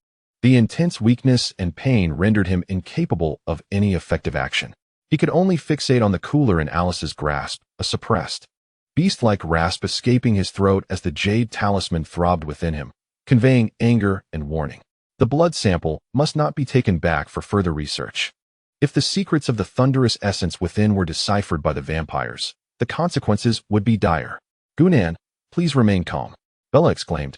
The intense weakness and pain rendered him incapable of any effective action. He could only fixate on the cooler in Alice's grasp, a suppressed, beast-like rasp escaping his throat as the jade talisman throbbed within him, conveying anger and warning. The blood sample must not be taken back for further research. If the secrets of the thunderous essence within were deciphered by the vampires, the consequences would be dire. Gunan, please remain calm, Bella exclaimed,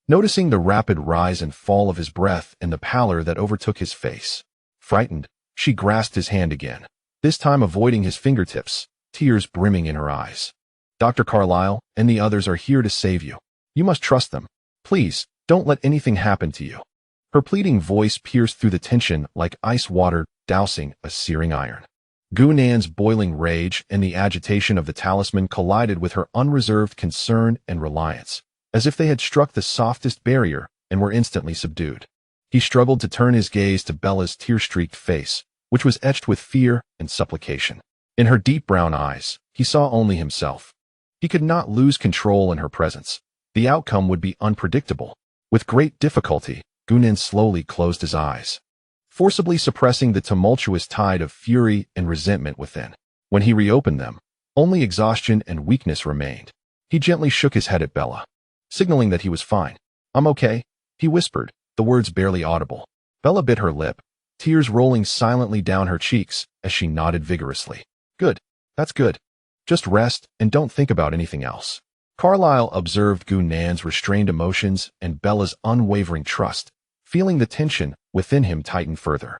noticing the rapid rise and fall of his breath and the pallor that overtook his face. Frightened, she grasped his hand again, this time avoiding his fingertips, tears brimming in her eyes. Dr. Carlyle and the others are here to save you. You must trust them. Please, don't let anything happen to you. Her pleading voice pierced through the tension like ice water dousing a searing iron. Gunan's boiling rage and the agitation of the talisman collided with her unreserved concern and reliance, as if they had struck the softest barrier and were instantly subdued. He struggled to turn his gaze to Bella's tear-streaked face, which was etched with fear and supplication. In her deep brown eyes, he saw only himself. He could not lose control in her presence. The outcome would be unpredictable. With great difficulty, Gunan slowly closed his eyes, forcibly suppressing the tumultuous tide of fury and resentment within. When he reopened them, only exhaustion and weakness remained. He gently shook his head at Bella, signaling that he was fine. I'm okay, he whispered, the words barely audible. Bella bit her lip, tears rolling silently down her cheeks as she nodded vigorously. Good, that's good. Just rest and don't think about anything else. Carlyle observed Gunan's restrained emotions and Bella's unwavering trust, feeling the tension within him tighten further.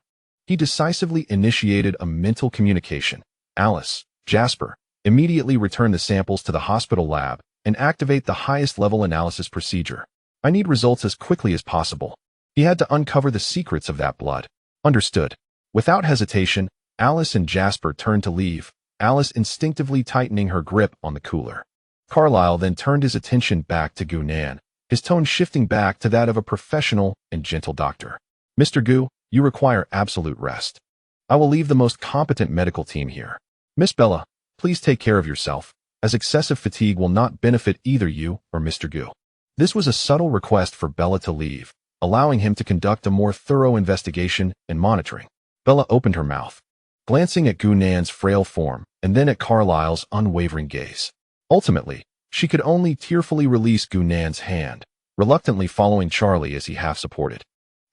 He decisively initiated a mental communication. Alice, Jasper, immediately return the samples to the hospital lab and activate the highest level analysis procedure. I need results as quickly as possible. He had to uncover the secrets of that blood. Understood. Without hesitation, Alice and Jasper turned to leave, Alice instinctively tightening her grip on the cooler. Carlyle then turned his attention back to Gunan, his tone shifting back to that of a professional and gentle doctor. Mr. Gu, you require absolute rest. I will leave the most competent medical team here. Miss Bella, please take care of yourself, as excessive fatigue will not benefit either you or Mr. Gu. This was a subtle request for Bella to leave, allowing him to conduct a more thorough investigation and monitoring. Bella opened her mouth, glancing at Gunan's frail form and then at Carlyle's unwavering gaze. Ultimately, she could only tearfully release Gunan's hand, reluctantly following Charlie as he half-supported.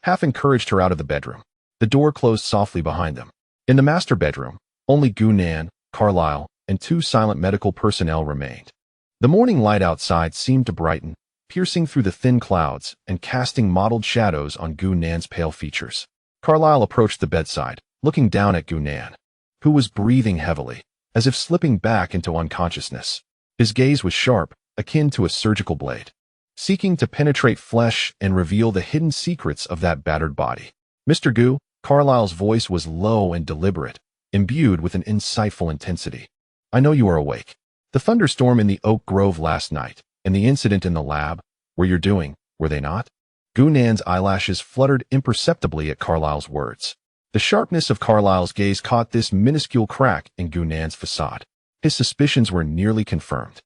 Half encouraged her out of the bedroom. The door closed softly behind them. In the master bedroom, only Gunan, Carlyle, and two silent medical personnel remained. The morning light outside seemed to brighten, piercing through the thin clouds and casting mottled shadows on Gunan's pale features. Carlyle approached the bedside, looking down at Gunan, who was breathing heavily, as if slipping back into unconsciousness. His gaze was sharp, akin to a surgical blade, seeking to penetrate flesh and reveal the hidden secrets of that battered body. Mr. Gu, Carlyle's voice was low and deliberate, imbued with an insightful intensity. I know you are awake. The thunderstorm in the oak grove last night, and the incident in the lab, were your doing, were they not? Gunan's eyelashes fluttered imperceptibly at Carlyle's words. The sharpness of Carlyle's gaze caught this minuscule crack in Gunan's facade. His suspicions were nearly confirmed.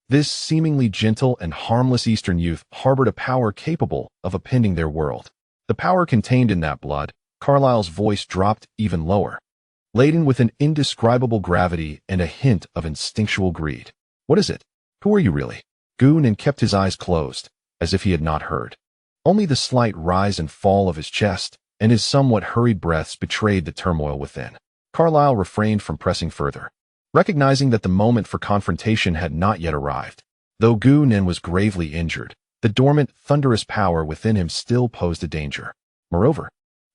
This seemingly gentle and harmless Eastern youth harbored a power capable of upending their world. The power contained in that blood, Carlyle's voice dropped even lower, laden with an indescribable gravity and a hint of instinctual greed. What is it? Who are you really? Gunan kept his eyes closed, as if he had not heard. Only the slight rise and fall of his chest and his somewhat hurried breaths betrayed the turmoil within. Carlyle refrained from pressing further, recognizing that the moment for confrontation had not yet arrived. Though Gunan was gravely injured, the dormant, thunderous power within him still posed a danger. Moreover,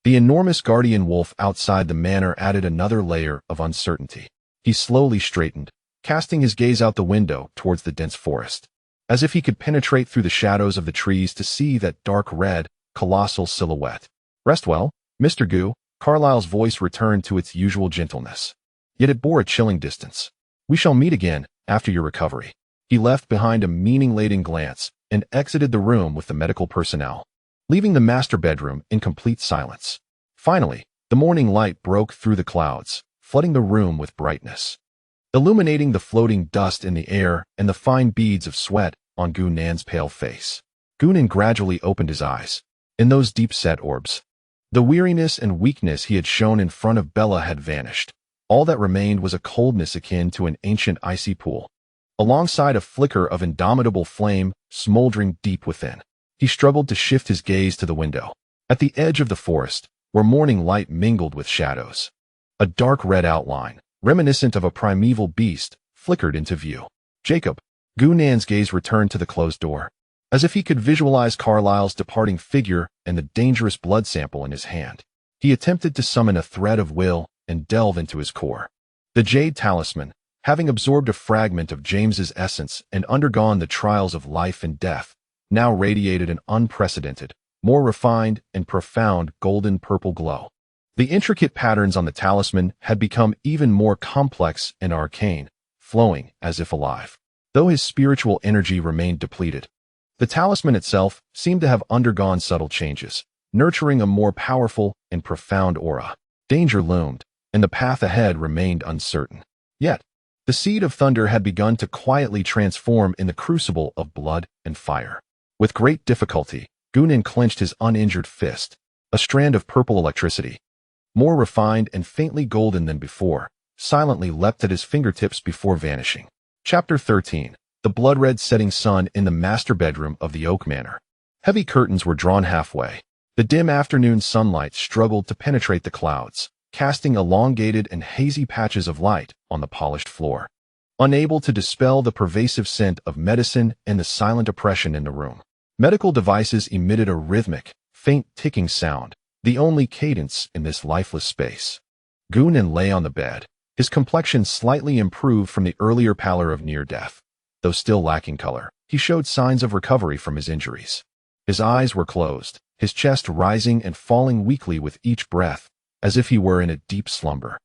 the enormous guardian wolf outside the manor added another layer of uncertainty. He slowly straightened, casting his gaze out the window towards the dense forest, as if he could penetrate through the shadows of the trees to see that dark red, colossal silhouette. "Rest well, Mr. Gu." Carlyle's voice returned to its usual gentleness. Yet it bore a chilling distance. "We shall meet again after your recovery." He left behind a meaning-laden glance and exited the room with the medical personnel, leaving the master bedroom in complete silence. Finally, the morning light broke through the clouds, flooding the room with brightness, illuminating the floating dust in the air and the fine beads of sweat on Gu Nan's pale face. Gu Nan gradually opened his eyes. In those deep-set orbs, the weariness and weakness he had shown in front of Bella had vanished. All that remained was a coldness akin to an ancient icy pool, alongside a flicker of indomitable flame smoldering deep within. He struggled to shift his gaze to the window. At the edge of the forest, where morning light mingled with shadows, a dark red outline, reminiscent of a primeval beast, flickered into view. "Jacob." Gu Nan's gaze returned to the closed door, as if he could visualize Carlyle's departing figure and the dangerous blood sample in his hand. He attempted to summon a thread of will and delve into his core. The Jade Talisman, having absorbed a fragment of James's essence and undergone the trials of life and death, now radiated an unprecedented, more refined and profound golden purple glow. The intricate patterns on the talisman had become even more complex and arcane, flowing as if alive. Though his spiritual energy remained depleted, the talisman itself seemed to have undergone subtle changes, nurturing a more powerful and profound aura. Danger loomed, and the path ahead remained uncertain. Yet, the seed of thunder had begun to quietly transform in the crucible of blood and fire. With great difficulty, Gu Nan clenched his uninjured fist. A strand of purple electricity, more refined and faintly golden than before, silently leapt at his fingertips before vanishing. Chapter 13. The blood-red setting sun in the master bedroom of the Oak Manor. Heavy curtains were drawn halfway. The dim afternoon sunlight struggled to penetrate the clouds, casting elongated and hazy patches of light on the polished floor, unable to dispel the pervasive scent of medicine and the silent oppression in the room. Medical devices emitted a rhythmic, faint ticking sound, the only cadence in this lifeless space. Gu Nan lay on the bed, his complexion slightly improved from the earlier pallor of near death. Though still lacking color, he showed signs of recovery from his injuries. His eyes were closed, his chest rising and falling weakly with each breath, as if he were in a deep slumber.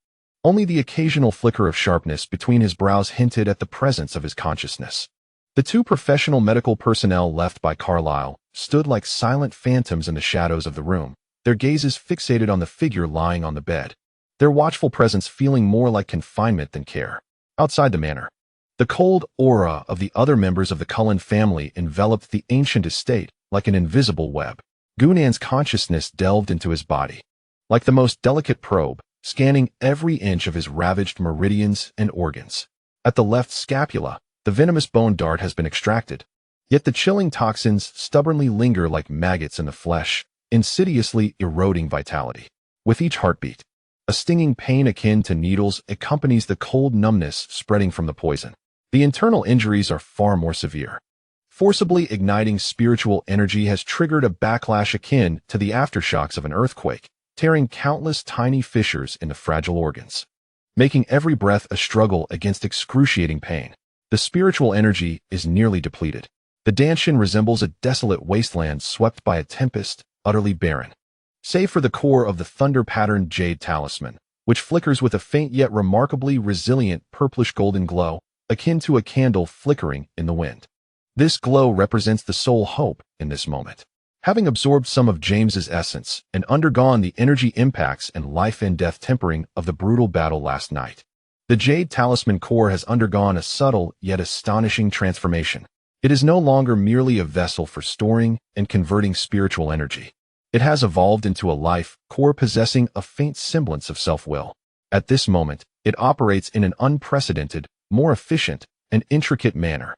Only the occasional flicker of sharpness between his brows hinted at the presence of his consciousness. The two professional medical personnel left by Carlyle stood like silent phantoms in the shadows of the room, their gazes fixated on the figure lying on the bed, their watchful presence feeling more like confinement than care. Outside the manor, the cold aura of the other members of the Cullen family enveloped the ancient estate like an invisible web. Gu Nan's consciousness delved into his body, like the most delicate probe, scanning every inch of his ravaged meridians and organs. At the left scapula, the venomous bone dart has been extracted, yet the chilling toxins stubbornly linger like maggots in the flesh, insidiously eroding vitality. With each heartbeat, a stinging pain akin to needles accompanies the cold numbness spreading from the poison. The internal injuries are far more severe. Forcibly igniting spiritual energy has triggered a backlash akin to the aftershocks of an earthquake, tearing countless tiny fissures in the fragile organs, making every breath a struggle against excruciating pain. The spiritual energy is nearly depleted. The Danshin resembles a desolate wasteland swept by a tempest, utterly barren, save for the core of the thunder-patterned jade talisman, which flickers with a faint yet remarkably resilient purplish-golden glow, akin to a candle flickering in the wind. This glow represents the sole hope in this moment. Having absorbed some of James's essence and undergone the energy impacts and life-and-death tempering of the brutal battle last night, the Jade Talisman core has undergone a subtle yet astonishing transformation. It is no longer merely a vessel for storing and converting spiritual energy. It has evolved into a life core possessing a faint semblance of self-will. At this moment, it operates in an unprecedented, more efficient, and intricate manner.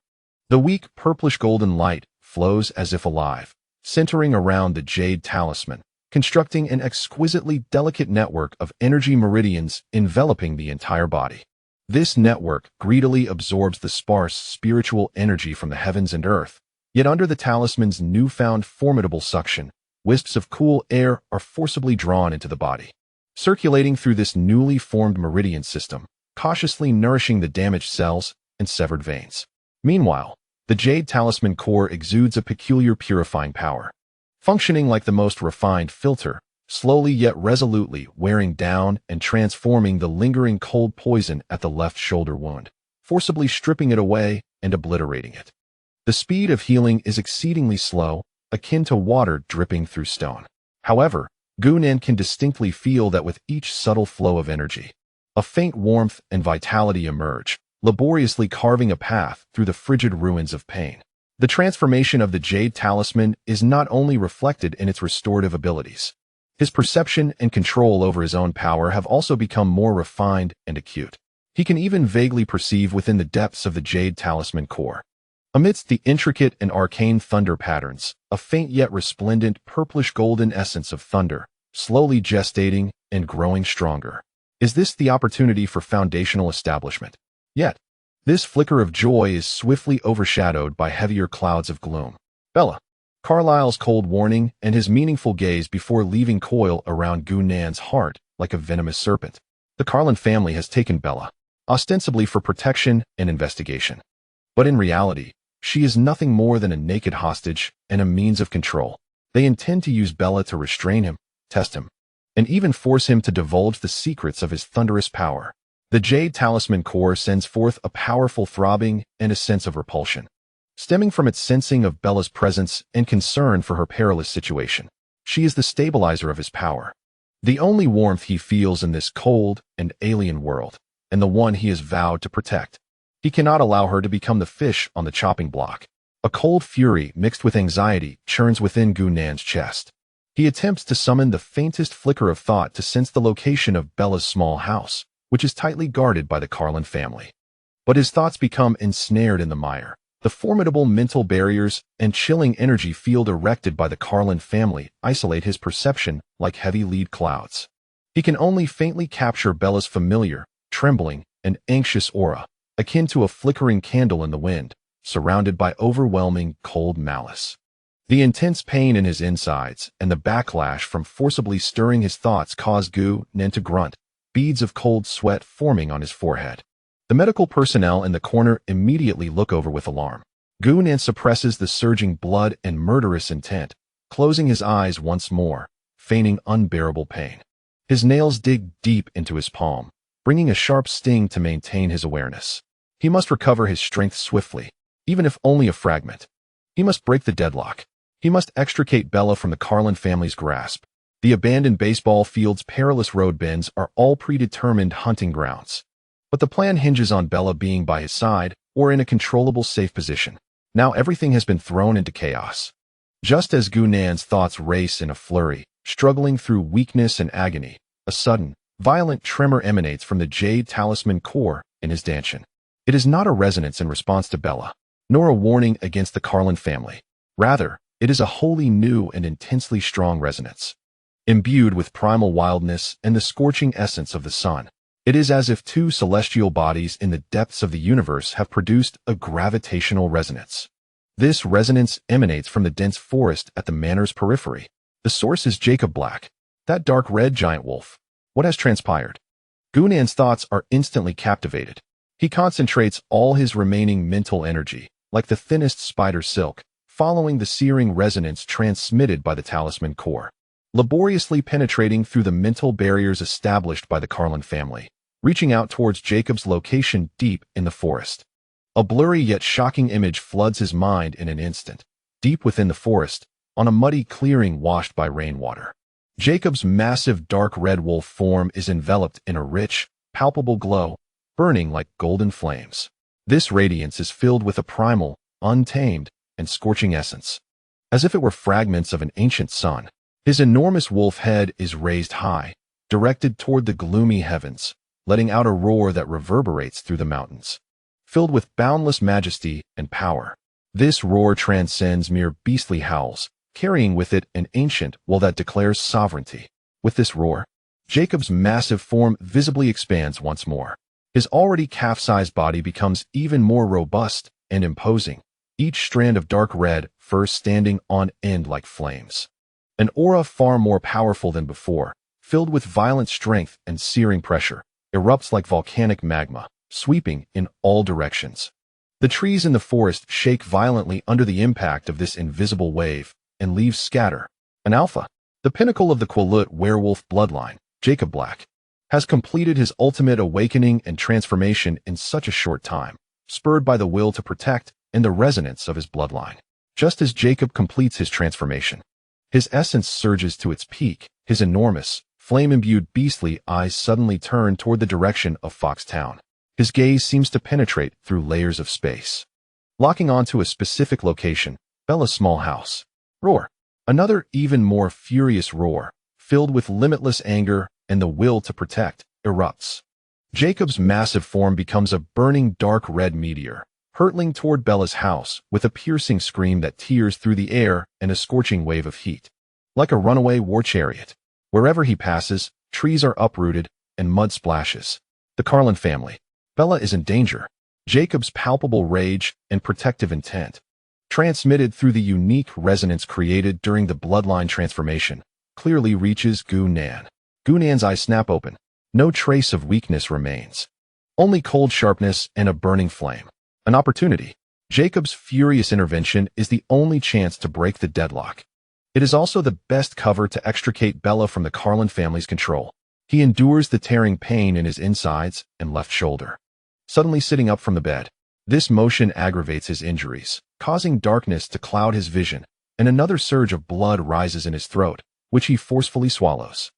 The weak purplish-golden light flows as if alive, centering around the Jade Talisman, constructing an exquisitely delicate network of energy meridians enveloping the entire body. This network greedily absorbs the sparse spiritual energy from the heavens and earth, Yet under the talisman's newfound formidable suction, wisps of cool air are forcibly drawn into the body, circulating through this newly formed meridian system, cautiously nourishing the damaged cells and severed veins. Meanwhile, the jade talisman core exudes a peculiar purifying power, functioning like the most refined filter, slowly yet resolutely wearing down and transforming the lingering cold poison at the left shoulder wound, forcibly stripping it away and obliterating it. The speed of healing is exceedingly slow, akin to water dripping through stone. However, Gu-Nen can distinctly feel that with each subtle flow of energy, a faint warmth and vitality emerge, laboriously carving a path through the frigid ruins of pain. The transformation of the jade talisman is not only reflected in its restorative abilities. His perception and control over his own power have also become more refined and acute. He can even vaguely perceive within the depths of the jade talisman core, amidst the intricate and arcane thunder patterns, a faint yet resplendent purplish-golden essence of thunder, slowly gestating and growing stronger. Is this the opportunity for foundational establishment? Yet, this flicker of joy is swiftly overshadowed by heavier clouds of gloom. Bella. Carlyle's cold warning and his meaningful gaze before leaving coil around Gu-Nan's heart like a venomous serpent. The Carlin family has taken Bella, ostensibly for protection and investigation. But in reality, she is nothing more than a naked hostage and a means of control. They intend to use Bella to restrain him, test him, and even force him to divulge the secrets of his thunderous power. The jade talisman core sends forth a powerful throbbing and a sense of repulsion, stemming from its sensing of Bella's presence and concern for her perilous situation. She is the stabilizer of his power, the only warmth he feels in this cold and alien world, and the one he has vowed to protect. He cannot allow her to become the fish on the chopping block. A cold fury mixed with anxiety churns within Gu-Nan's chest. He attempts to summon the faintest flicker of thought to sense the location of Bella's small house, which is tightly guarded by the Carlin family. But his thoughts become ensnared in the mire. The formidable mental barriers and chilling energy field erected by the Carlin family isolate his perception like heavy lead clouds. He can only faintly capture Bella's familiar, trembling, and anxious aura, akin to a flickering candle in the wind, surrounded by overwhelming cold malice. The intense pain in his insides and the backlash from forcibly stirring his thoughts cause Gu-Nen to grunt, beads of cold sweat forming on his forehead. The medical personnel in the corner immediately look over with alarm. Gu-Nen suppresses the surging blood and murderous intent, closing his eyes once more, feigning unbearable pain. His nails dig deep into his palm, bringing a sharp sting to maintain his awareness. He must recover his strength swiftly, even if only a fragment. He must break the deadlock. He must extricate Bella from the Carlin family's grasp. The abandoned baseball field's perilous road bends are all predetermined hunting grounds. But the plan hinges on Bella being by his side or in a controllable safe position. Now everything has been thrown into chaos. Just as Gu-Nan's thoughts race in a flurry, struggling through weakness and agony, a sudden, violent tremor emanates from the jade talisman core in his dantian. It is not a resonance in response to Bella, nor a warning against the Carlin family. Rather, it is a wholly new and intensely strong resonance. Imbued with primal wildness and the scorching essence of the sun, it is as if two celestial bodies in the depths of the universe have produced a gravitational resonance. This resonance emanates from the dense forest at the manor's periphery. The source is Jacob Black, that dark red giant wolf. What has transpired? Gu-Nan's thoughts are instantly captivated. He concentrates all his remaining mental energy, like the thinnest spider silk, following the searing resonance transmitted by the talisman core, laboriously penetrating through the mental barriers established by the Carlin family, reaching out towards Jacob's location deep in the forest. A blurry yet shocking image floods his mind in an instant. Deep within the forest, on a muddy clearing washed by rainwater, Jacob's massive dark red wolf form is enveloped in a rich, palpable glow, burning like golden flames. This radiance is filled with a primal, untamed, and scorching essence. As if it were fragments of an ancient sun, his enormous wolf head is raised high, directed toward the gloomy heavens, letting out a roar that reverberates through the mountains. Filled with boundless majesty and power, this roar transcends mere beastly howls, carrying with it an ancient will that declares sovereignty. With this roar, Jacob's massive form visibly expands once more. His already calf-sized body becomes even more robust and imposing, each strand of dark red, first standing on end like flames. An aura far more powerful than before, filled with violent strength and searing pressure, erupts like volcanic magma, sweeping in all directions. The trees in the forest shake violently under the impact of this invisible wave, and leaves scatter. An alpha, the pinnacle of the Quillut werewolf bloodline, Jacob Black, has completed his ultimate awakening and transformation in such a short time, spurred by the will to protect and the resonance of his bloodline. Just as Jacob completes his transformation, his essence surges to its peak, his enormous, flame-imbued beastly eyes suddenly turn toward the direction of Foxtown. His gaze seems to penetrate through layers of space, locking onto a specific location, Bella's small house. Roar. Another even more furious roar, filled with limitless anger and the will to protect, erupts. Jacob's massive form becomes a burning dark red meteor, hurtling toward Bella's house with a piercing scream that tears through the air and a scorching wave of heat. Like a runaway war chariot, wherever he passes, trees are uprooted and mud splashes. The Carlin family. Bella is in danger. Jacob's palpable rage and protective intent, transmitted through the unique resonance created during the bloodline transformation, clearly reaches Gu-Nan. Gu-Nan's eyes snap open. No trace of weakness remains. Only cold sharpness and a burning flame. An opportunity. Jacob's furious intervention is the only chance to break the deadlock. It is also the best cover to extricate Bella from the Carlin family's control. He endures the tearing pain in his insides and left shoulder. Suddenly sitting up from the bed, this motion aggravates his injuries, causing darkness to cloud his vision, and another surge of blood rises in his throat, which he forcefully swallows.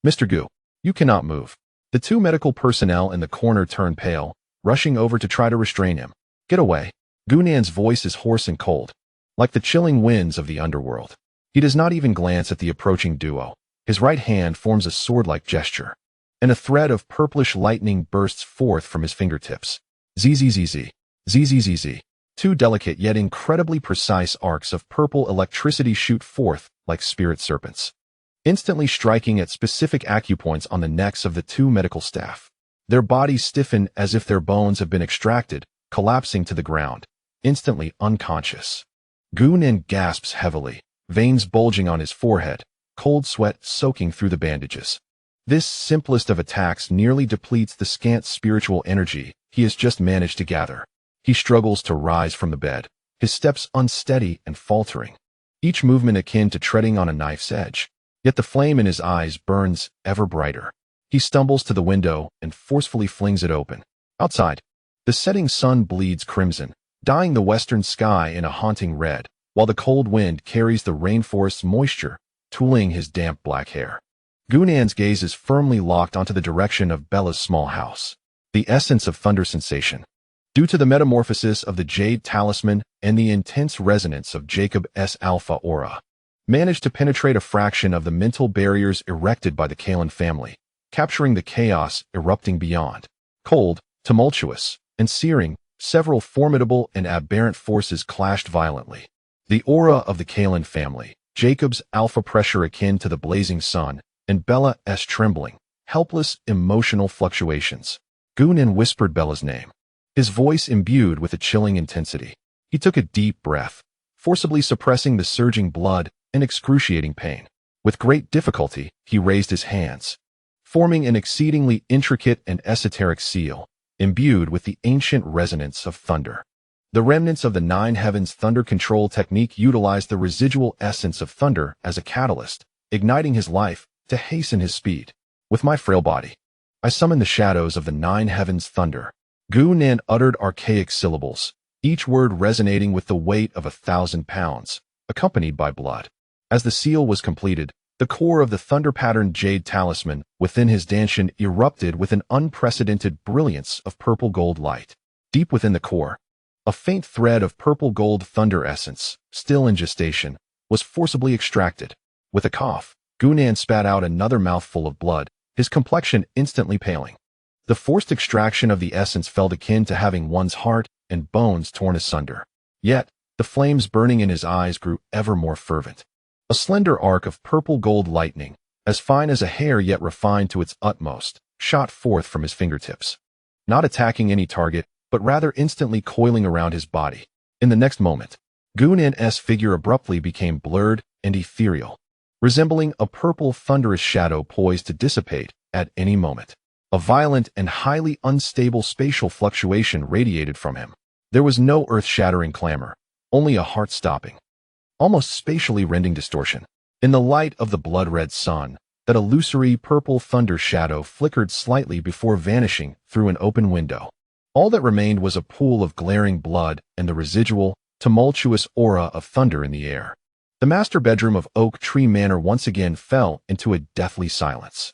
Mr. Gu, you cannot move. The two medical personnel in the corner turn pale, rushing over to try to restrain him. Get away. Gu-Nan's voice is hoarse and cold, like the chilling winds of the underworld. He does not even glance at the approaching duo. His right hand forms a sword-like gesture, and a thread of purplish lightning bursts forth from his fingertips. Zzz. Zzz. Two delicate yet incredibly precise arcs of purple electricity shoot forth like spirit serpents, instantly striking at specific acupoints on the necks of the two medical staff. Their bodies stiffen as if their bones have been extracted, collapsing to the ground, instantly unconscious. Gu-Nan gasps heavily, veins bulging on his forehead, cold sweat soaking through the bandages. This simplest of attacks nearly depletes the scant spiritual energy he has just managed to gather. He struggles to rise from the bed, his steps unsteady and faltering, each movement akin to treading on a knife's edge. Yet the flame in his eyes burns ever brighter. He stumbles to the window and forcefully flings it open. Outside, the setting sun bleeds crimson, dyeing the western sky in a haunting red, while the cold wind carries the rainforest's moisture, tooling his damp black hair. Gu-Nan's gaze is firmly locked onto the direction of Bella's small house. The essence of thunder sensation, due to the metamorphosis of the jade talisman and the intense resonance of Jacob's alpha aura, managed to penetrate a fraction of the mental barriers erected by the Cullen family, capturing the chaos erupting beyond. Cold, tumultuous, and searing, several formidable and aberrant forces clashed violently. The aura of the Cullen family, Jacob's alpha pressure akin to the blazing sun, and Bella's trembling, helpless, emotional fluctuations. Gu-Nan whispered Bella's name, his voice imbued with a chilling intensity. He took a deep breath, forcibly suppressing the surging blood and excruciating pain. With great difficulty, he raised his hands, forming an exceedingly intricate and esoteric seal, imbued with the ancient resonance of thunder. The remnants of the Nine Heavens thunder control technique utilized the residual essence of thunder as a catalyst, igniting his life to hasten his speed. With my frail body, I summon the shadows of the Nine Heavens thunder. Gu-Nan uttered archaic syllables, each word resonating with the weight of 1,000 pounds, accompanied by blood. As the seal was completed, the core of the thunder-patterned jade talisman within his dantian erupted with an unprecedented brilliance of purple-gold light. Deep within the core, a faint thread of purple-gold thunder essence, still in gestation, was forcibly extracted. With a cough, Gu-Nan spat out another mouthful of blood, his complexion instantly paling. The forced extraction of the essence felt akin to having one's heart and bones torn asunder. Yet, the flames burning in his eyes grew ever more fervent. A slender arc of purple-gold lightning, as fine as a hair yet refined to its utmost, shot forth from his fingertips, not attacking any target, but rather instantly coiling around his body. In the next moment, Gunnen's figure abruptly became blurred and ethereal, resembling a purple thunderous shadow poised to dissipate at any moment. A violent and highly unstable spatial fluctuation radiated from him. There was no earth-shattering clamor, only a heart-stopping, almost spatially rending distortion. In the light of the blood-red sun, that illusory purple thunder shadow flickered slightly before vanishing through an open window. All that remained was a pool of glaring blood and the residual, tumultuous aura of thunder in the air. The master bedroom of Oak Tree Manor once again fell into a deathly silence.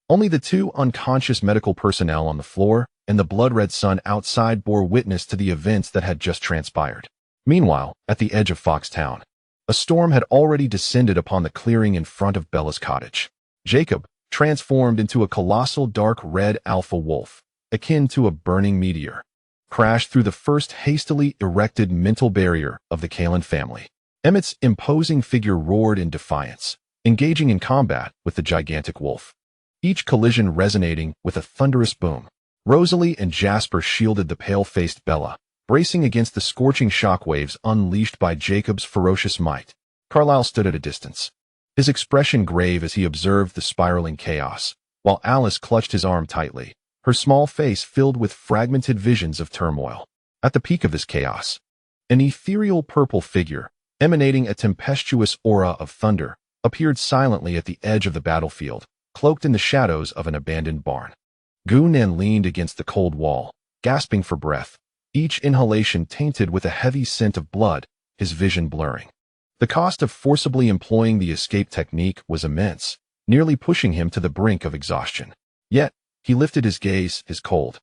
Only the two unconscious medical personnel on the floor and the blood-red sun outside bore witness to the events that had just transpired. Meanwhile, at the edge of Foxtown, a storm had already descended upon the clearing in front of Bella's cottage. Jacob, transformed into a colossal dark red alpha wolf, akin to a burning meteor, crashed through the first hastily erected mental barrier of the Cullens family. Emmett's imposing figure roared in defiance, engaging in combat with the gigantic wolf, each collision resonating with a thunderous boom. Rosalie and Jasper shielded the pale-faced Bella, bracing against the scorching shockwaves unleashed by Jacob's ferocious might. Carlyle stood at a distance, his expression grave as he observed the spiraling chaos, while Alice clutched his arm tightly, her small face filled with fragmented visions of turmoil. At the peak of this chaos, an ethereal purple figure, emanating a tempestuous aura of thunder, appeared silently at the edge of the battlefield, cloaked in the shadows of an abandoned barn. Gunnen leaned against the cold wall, gasping for breath, each inhalation tainted with a heavy scent of blood, his vision blurring. The cost of forcibly employing the escape technique was immense, nearly pushing him to the brink of exhaustion. Yet, he lifted his gaze, his cold,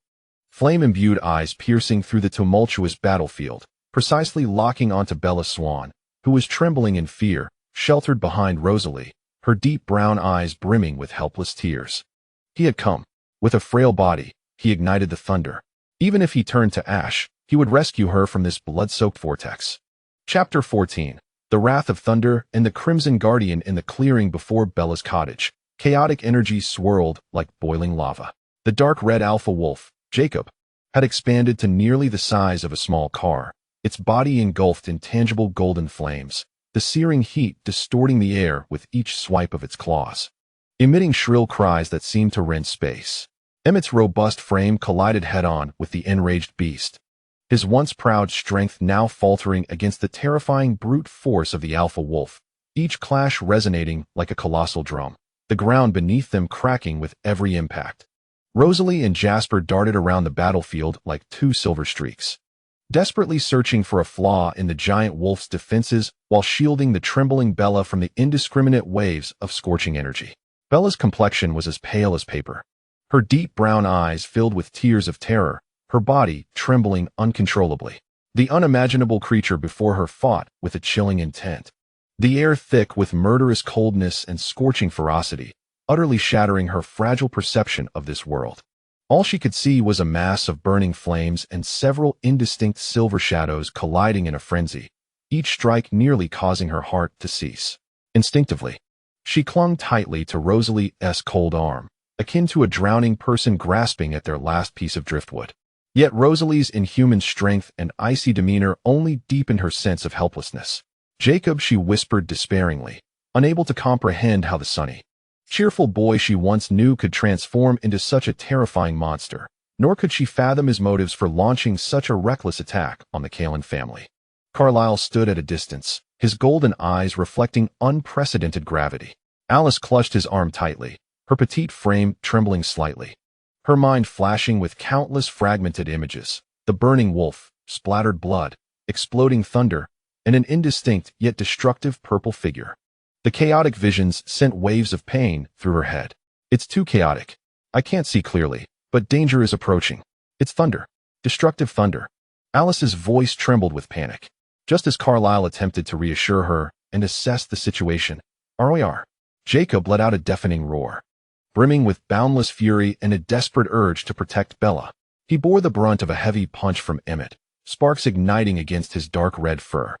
flame-imbued eyes piercing through the tumultuous battlefield, precisely locking onto Bella Swan, who was trembling in fear, sheltered behind Rosalie, her deep brown eyes brimming with helpless tears. He had come. With a frail body, he ignited the thunder. Even if he turned to ash, he would rescue her from this blood-soaked vortex. Chapter 14. The Wrath of Thunder and the Crimson Guardian in the clearing before Bella's cottage. Chaotic energy swirled like boiling lava. The dark red alpha wolf, Jacob, had expanded to nearly the size of a small car, its body engulfed in tangible golden flames, the searing heat distorting the air with each swipe of its claws, emitting shrill cries that seemed to rend space. Emmett's robust frame collided head-on with the enraged beast, his once proud strength now faltering against the terrifying brute force of the alpha wolf, each clash resonating like a colossal drum, the ground beneath them cracking with every impact. Rosalie and Jasper darted around the battlefield like two silver streaks, desperately searching for a flaw in the giant wolf's defenses while shielding the trembling Bella from the indiscriminate waves of scorching energy. Bella's complexion was as pale as paper, her deep brown eyes filled with tears of terror, her body trembling uncontrollably. The unimaginable creature before her fought with a chilling intent, the air thick with murderous coldness and scorching ferocity, utterly shattering her fragile perception of this world. All she could see was a mass of burning flames and several indistinct silver shadows colliding in a frenzy, each strike nearly causing her heart to cease. Instinctively, she clung tightly to Rosalie's cold arm, akin to a drowning person grasping at their last piece of driftwood. Yet Rosalie's inhuman strength and icy demeanor only deepened her sense of helplessness. "Jacob," she whispered despairingly, unable to comprehend how the sunny, cheerful boy she once knew could transform into such a terrifying monster, nor could she fathom his motives for launching such a reckless attack on the Cullens family. Carlyle stood at a distance, his golden eyes reflecting unprecedented gravity. Alice clutched his arm tightly, her petite frame trembling slightly, her mind flashing with countless fragmented images: the burning wolf, splattered blood, exploding thunder, and an indistinct yet destructive purple figure. The chaotic visions sent waves of pain through her head. "It's too chaotic. I can't see clearly, but danger is approaching. It's thunder. Destructive thunder." Alice's voice trembled with panic. Just as Carlyle attempted to reassure her and assess the situation, ROR, Jacob let out a deafening roar, brimming with boundless fury and a desperate urge to protect Bella. He bore the brunt of a heavy punch from Emmett, sparks igniting against his dark red fur.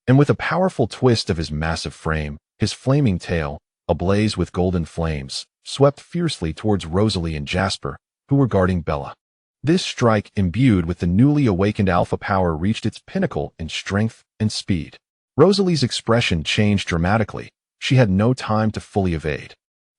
And with a powerful twist of his massive frame, his flaming tail, ablaze with golden flames, swept fiercely towards Rosalie and Jasper, who were guarding Bella. This strike, imbued with the newly awakened alpha power, reached its pinnacle in strength and speed. Rosalie's expression changed dramatically. She had no time to fully evade.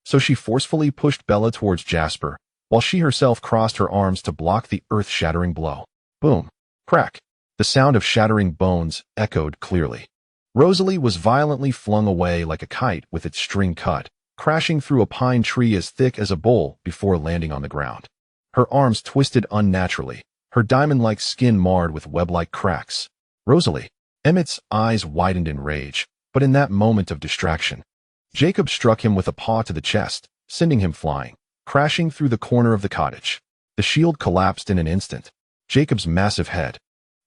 So she forcefully pushed Bella towards Jasper, while she herself crossed her arms to block the earth-shattering blow. Boom. Crack. The sound of shattering bones echoed clearly. Rosalie was violently flung away like a kite with its string cut, crashing through a pine tree as thick as a bowl before landing on the ground. Her arms twisted unnaturally, her diamond-like skin marred with web-like cracks. Rosalie. Emmett's eyes widened in rage, but in that moment of distraction, Jacob struck him with a paw to the chest, sending him flying, crashing through the corner of the cottage. The shield collapsed in an instant. Jacob's massive head,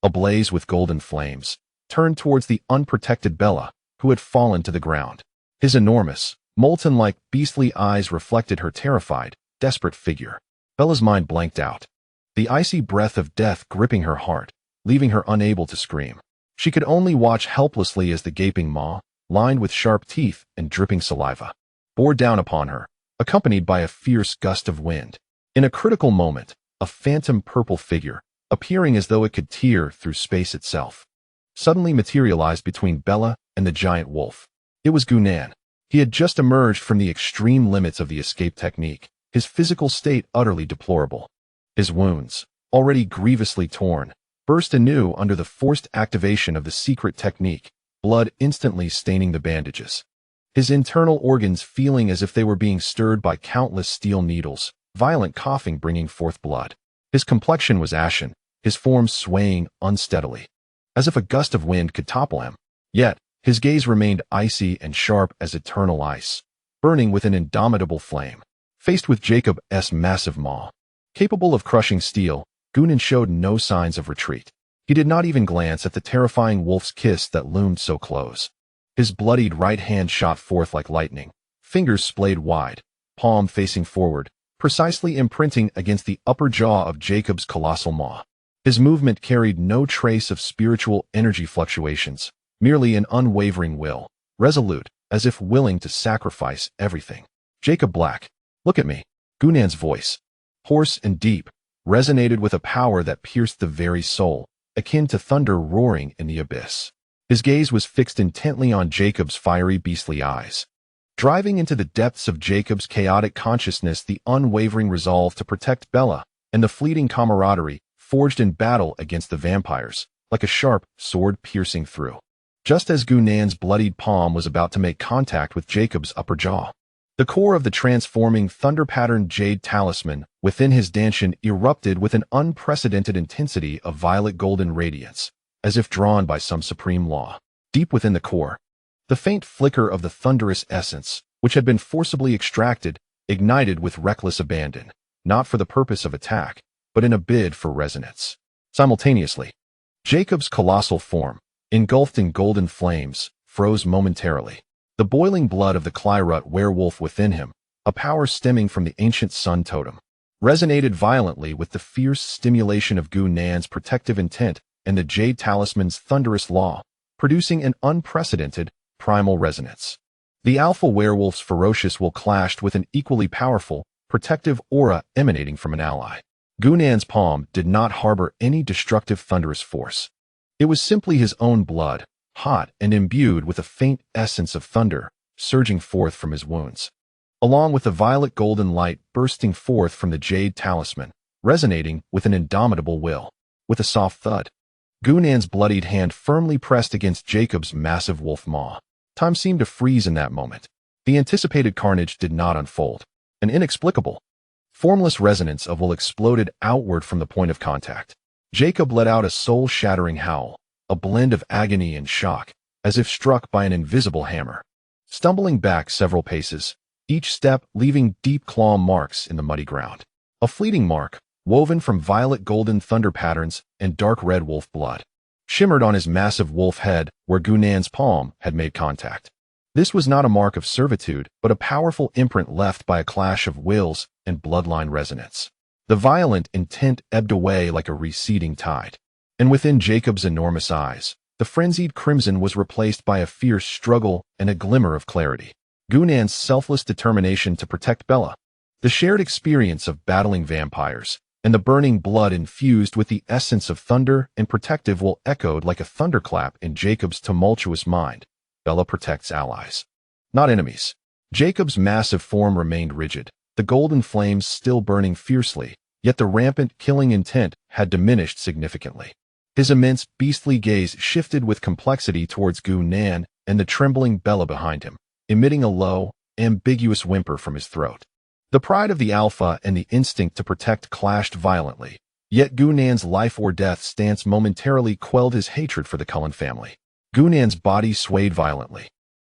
ablaze with golden flames, turned towards the unprotected Bella, who had fallen to the ground. His enormous, molten-like beastly eyes reflected her terrified, desperate figure. Bella's mind blanked out, the icy breath of death gripping her heart, leaving her unable to scream. She could only watch helplessly as the gaping maw, lined with sharp teeth and dripping saliva, bore down upon her, accompanied by a fierce gust of wind. In a critical moment, a phantom purple figure, appearing as though it could tear through space itself, suddenly materialized between Bella and the giant wolf. It was Gunan. He had just emerged from the extreme limits of the escape technique, his physical state utterly deplorable. His wounds, already grievously torn, burst anew under the forced activation of the secret technique, blood instantly staining the bandages. His internal organs feeling as if they were being stirred by countless steel needles, violent coughing bringing forth blood. His complexion was ashen, his form swaying unsteadily, as if a gust of wind could topple him. Yet, his gaze remained icy and sharp as eternal ice, burning with an indomitable flame. Faced with Jacob's massive maw, capable of crushing steel, Gunan showed no signs of retreat. He did not even glance at the terrifying wolf's kiss that loomed so close. His bloodied right hand shot forth like lightning, fingers splayed wide, palm facing forward, precisely imprinting against the upper jaw of Jacob's colossal maw. His movement carried no trace of spiritual energy fluctuations, merely an unwavering will, resolute, as if willing to sacrifice everything. Jacob Black, look at me. Gunan's voice, hoarse and deep, resonated with a power that pierced the very soul, akin to thunder roaring in the abyss. His gaze was fixed intently on Jacob's fiery beastly eyes, driving into the depths of Jacob's chaotic consciousness the unwavering resolve to protect Bella and the fleeting camaraderie forged in battle against the vampires, like a sharp sword piercing through. Just as Gunan's bloodied palm was about to make contact with Jacob's upper jaw, the core of the transforming thunder-patterned jade talisman within his dantian erupted with an unprecedented intensity of violet golden radiance, as if drawn by some supreme law. Deep within the core, the faint flicker of the thunderous essence, which had been forcibly extracted, ignited with reckless abandon, not for the purpose of attack, but in a bid for resonance. Simultaneously, Jacob's colossal form, engulfed in golden flames, froze momentarily. The boiling blood of the Clyrut werewolf within him, a power stemming from the ancient sun totem, resonated violently with the fierce stimulation of Gunan's protective intent and the jade talisman's thunderous law, producing an unprecedented, primal resonance. The alpha werewolf's ferocious will clashed with an equally powerful, protective aura emanating from an ally. Gunan's palm did not harbor any destructive thunderous force. It was simply his own blood, hot and imbued with a faint essence of thunder, surging forth from his wounds, along with the violet golden light bursting forth from the jade talisman, resonating with an indomitable will. With a soft thud, Gunan's bloodied hand firmly pressed against Jacob's massive wolf maw. Time seemed to freeze in that moment. The anticipated carnage did not unfold. An inexplicable, formless resonance of will exploded outward from the point of contact. Jacob let out a soul-shattering howl, a blend of agony and shock, as if struck by an invisible hammer. Stumbling back several paces, each step leaving deep claw marks in the muddy ground. A fleeting mark, woven from violet golden thunder patterns and dark red wolf blood, shimmered on his massive wolf head where Gunan's palm had made contact. This was not a mark of servitude, but a powerful imprint left by a clash of wills and bloodline resonance. The violent intent ebbed away like a receding tide, and within Jacob's enormous eyes, the frenzied crimson was replaced by a fierce struggle and a glimmer of clarity. Gunan's selfless determination to protect Bella, the shared experience of battling vampires, and the burning blood infused with the essence of thunder and protective will echoed like a thunderclap in Jacob's tumultuous mind. Bella protects allies, not enemies. Jacob's massive form remained rigid, the golden flames still burning fiercely, yet the rampant killing intent had diminished significantly. His immense, beastly gaze shifted with complexity towards Gu-Nan and the trembling Bella behind him, emitting a low, ambiguous whimper from his throat. The pride of the Alpha and the instinct to protect clashed violently, yet Gu-Nan's life or death stance momentarily quelled his hatred for the Cullen family. Gu-Nan's body swayed violently.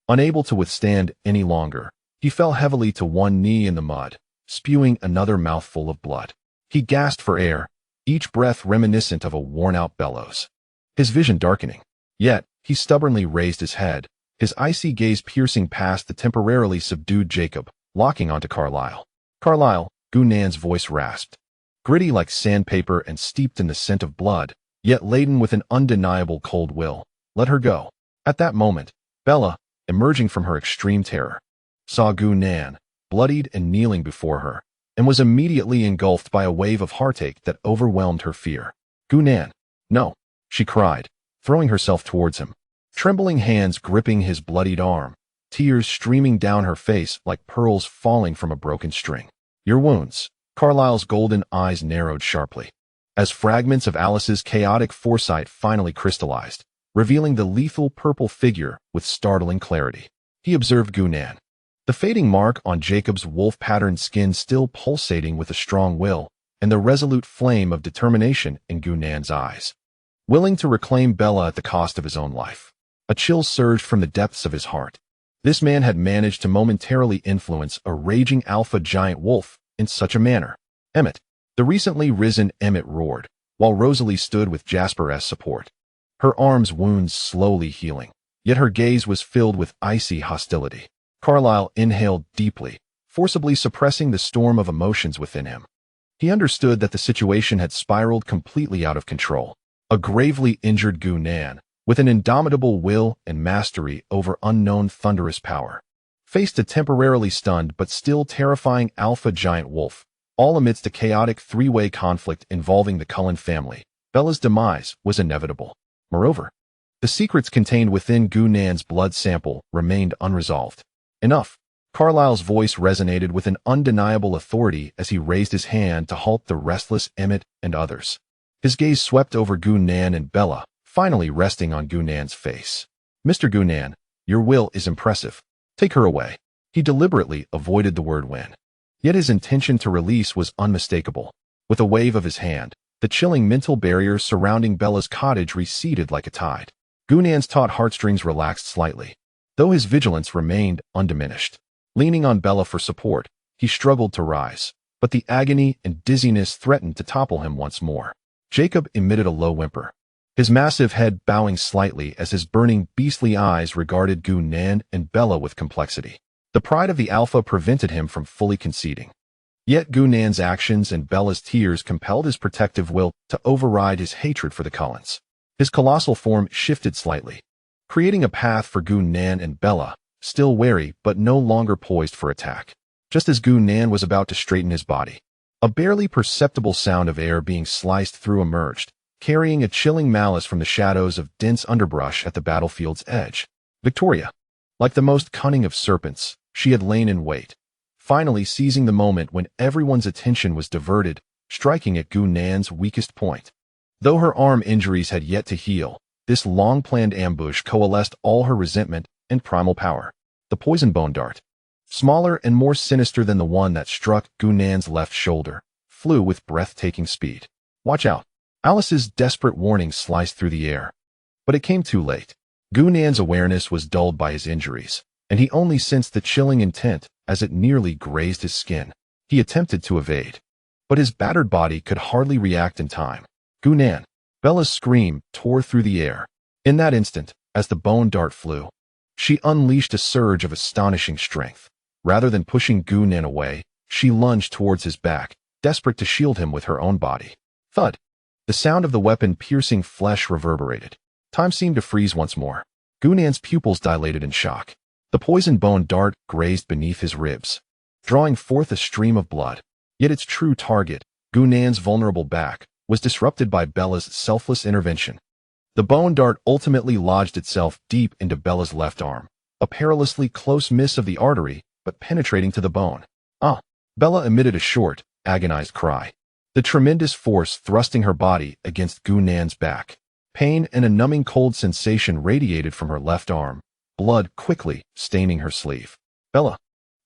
Unable to withstand any longer, he fell heavily to one knee in the mud, spewing another mouthful of blood. He gasped for air, each breath reminiscent of a worn-out bellows. His vision darkening. Yet, he stubbornly raised his head, his icy gaze piercing past the temporarily subdued Jacob, locking onto Carlyle. Carlyle, Gu-Nan's voice rasped. Gritty like sandpaper and steeped in the scent of blood, yet laden with an undeniable cold will. Let her go. At that moment, Bella, emerging from her extreme terror, saw Gu-Nan, bloodied and kneeling before her, and was immediately engulfed by a wave of heartache that overwhelmed her fear. Gu-Nan, no, she cried, throwing herself towards him, trembling hands gripping his bloodied arm, tears streaming down her face like pearls falling from a broken string. Your wounds. Carlyle's golden eyes narrowed sharply, as fragments of Alice's chaotic foresight finally crystallized, revealing the lethal purple figure with startling clarity. He observed Gu-Nan, the fading mark on Jacob's wolf-patterned skin still pulsating with a strong will, and the resolute flame of determination in Gu-Nan's eyes. Willing to reclaim Bella at the cost of his own life. A chill surged from the depths of his heart. This man had managed to momentarily influence a raging alpha giant wolf in such a manner. Emmett. The recently risen Emmett roared, while Rosalie stood with Jasper as support. Her arm's wounds slowly healing, yet her gaze was filled with icy hostility. Carlyle inhaled deeply, forcibly suppressing the storm of emotions within him. He understood that the situation had spiraled completely out of control. A gravely injured Gu-Nan, with an indomitable will and mastery over unknown thunderous power, faced a temporarily stunned but still terrifying alpha giant wolf, all amidst a chaotic three-way conflict involving the Cullen family. Bella's demise was inevitable. Moreover, the secrets contained within Gu-Nan's blood sample remained unresolved. Enough. Carlyle's voice resonated with an undeniable authority as he raised his hand to halt the restless Emmett and others. His gaze swept over Gu-Nan and Bella, finally resting on Gu-Nan's face. Mr. Gu-Nan, your will is impressive. Take her away. He deliberately avoided the word when. Yet his intention to release was unmistakable. With a wave of his hand, the chilling mental barrier surrounding Bella's cottage receded like a tide. Gu-Nan's taut heartstrings relaxed slightly, though his vigilance remained undiminished. Leaning on Bella for support, he struggled to rise, but the agony and dizziness threatened to topple him once more. Jacob emitted a low whimper, his massive head bowing slightly as his burning beastly eyes regarded Gu-Nan and Bella with complexity. The pride of the Alpha prevented him from fully conceding. Yet Gu-Nan's actions and Bella's tears compelled his protective will to override his hatred for the Cullens. His colossal form shifted slightly, creating a path for Gu-Nan and Bella, still wary but no longer poised for attack. Just as Gu-Nan was about to straighten his body, a barely perceptible sound of air being sliced through emerged, carrying a chilling malice from the shadows of dense underbrush at the battlefield's edge. Victoria. Like the most cunning of serpents, she had lain in wait, finally seizing the moment when everyone's attention was diverted, striking at Gu-Nan's weakest point. Though her arm injuries had yet to heal, this long-planned ambush coalesced all her resentment and primal power. The poison bone dart, smaller and more sinister than the one that struck Gu-Nan's left shoulder, flew with breathtaking speed. Watch out. Alice's desperate warning sliced through the air. But it came too late. Gu-Nan's awareness was dulled by his injuries, and he only sensed the chilling intent as it nearly grazed his skin. He attempted to evade, but his battered body could hardly react in time. Gu-Nan. Bella's scream tore through the air. In that instant, as the bone dart flew, she unleashed a surge of astonishing strength. Rather than pushing Gu-Nan away, she lunged towards his back, desperate to shield him with her own body. Thud. The sound of the weapon piercing flesh reverberated. Time seemed to freeze once more. Gu-Nan's pupils dilated in shock. The poison bone dart grazed beneath his ribs, drawing forth a stream of blood. Yet its true target, Gunan's vulnerable back was disrupted by Bella's selfless intervention. The bone dart ultimately lodged itself deep into Bella's left arm, a perilously close miss of the artery, but penetrating to the bone. Ah! Bella emitted a short, agonized cry. The tremendous force thrusting her body against Gunan's back. Pain and a numbing cold sensation radiated from her left arm, blood quickly staining her sleeve. Bella!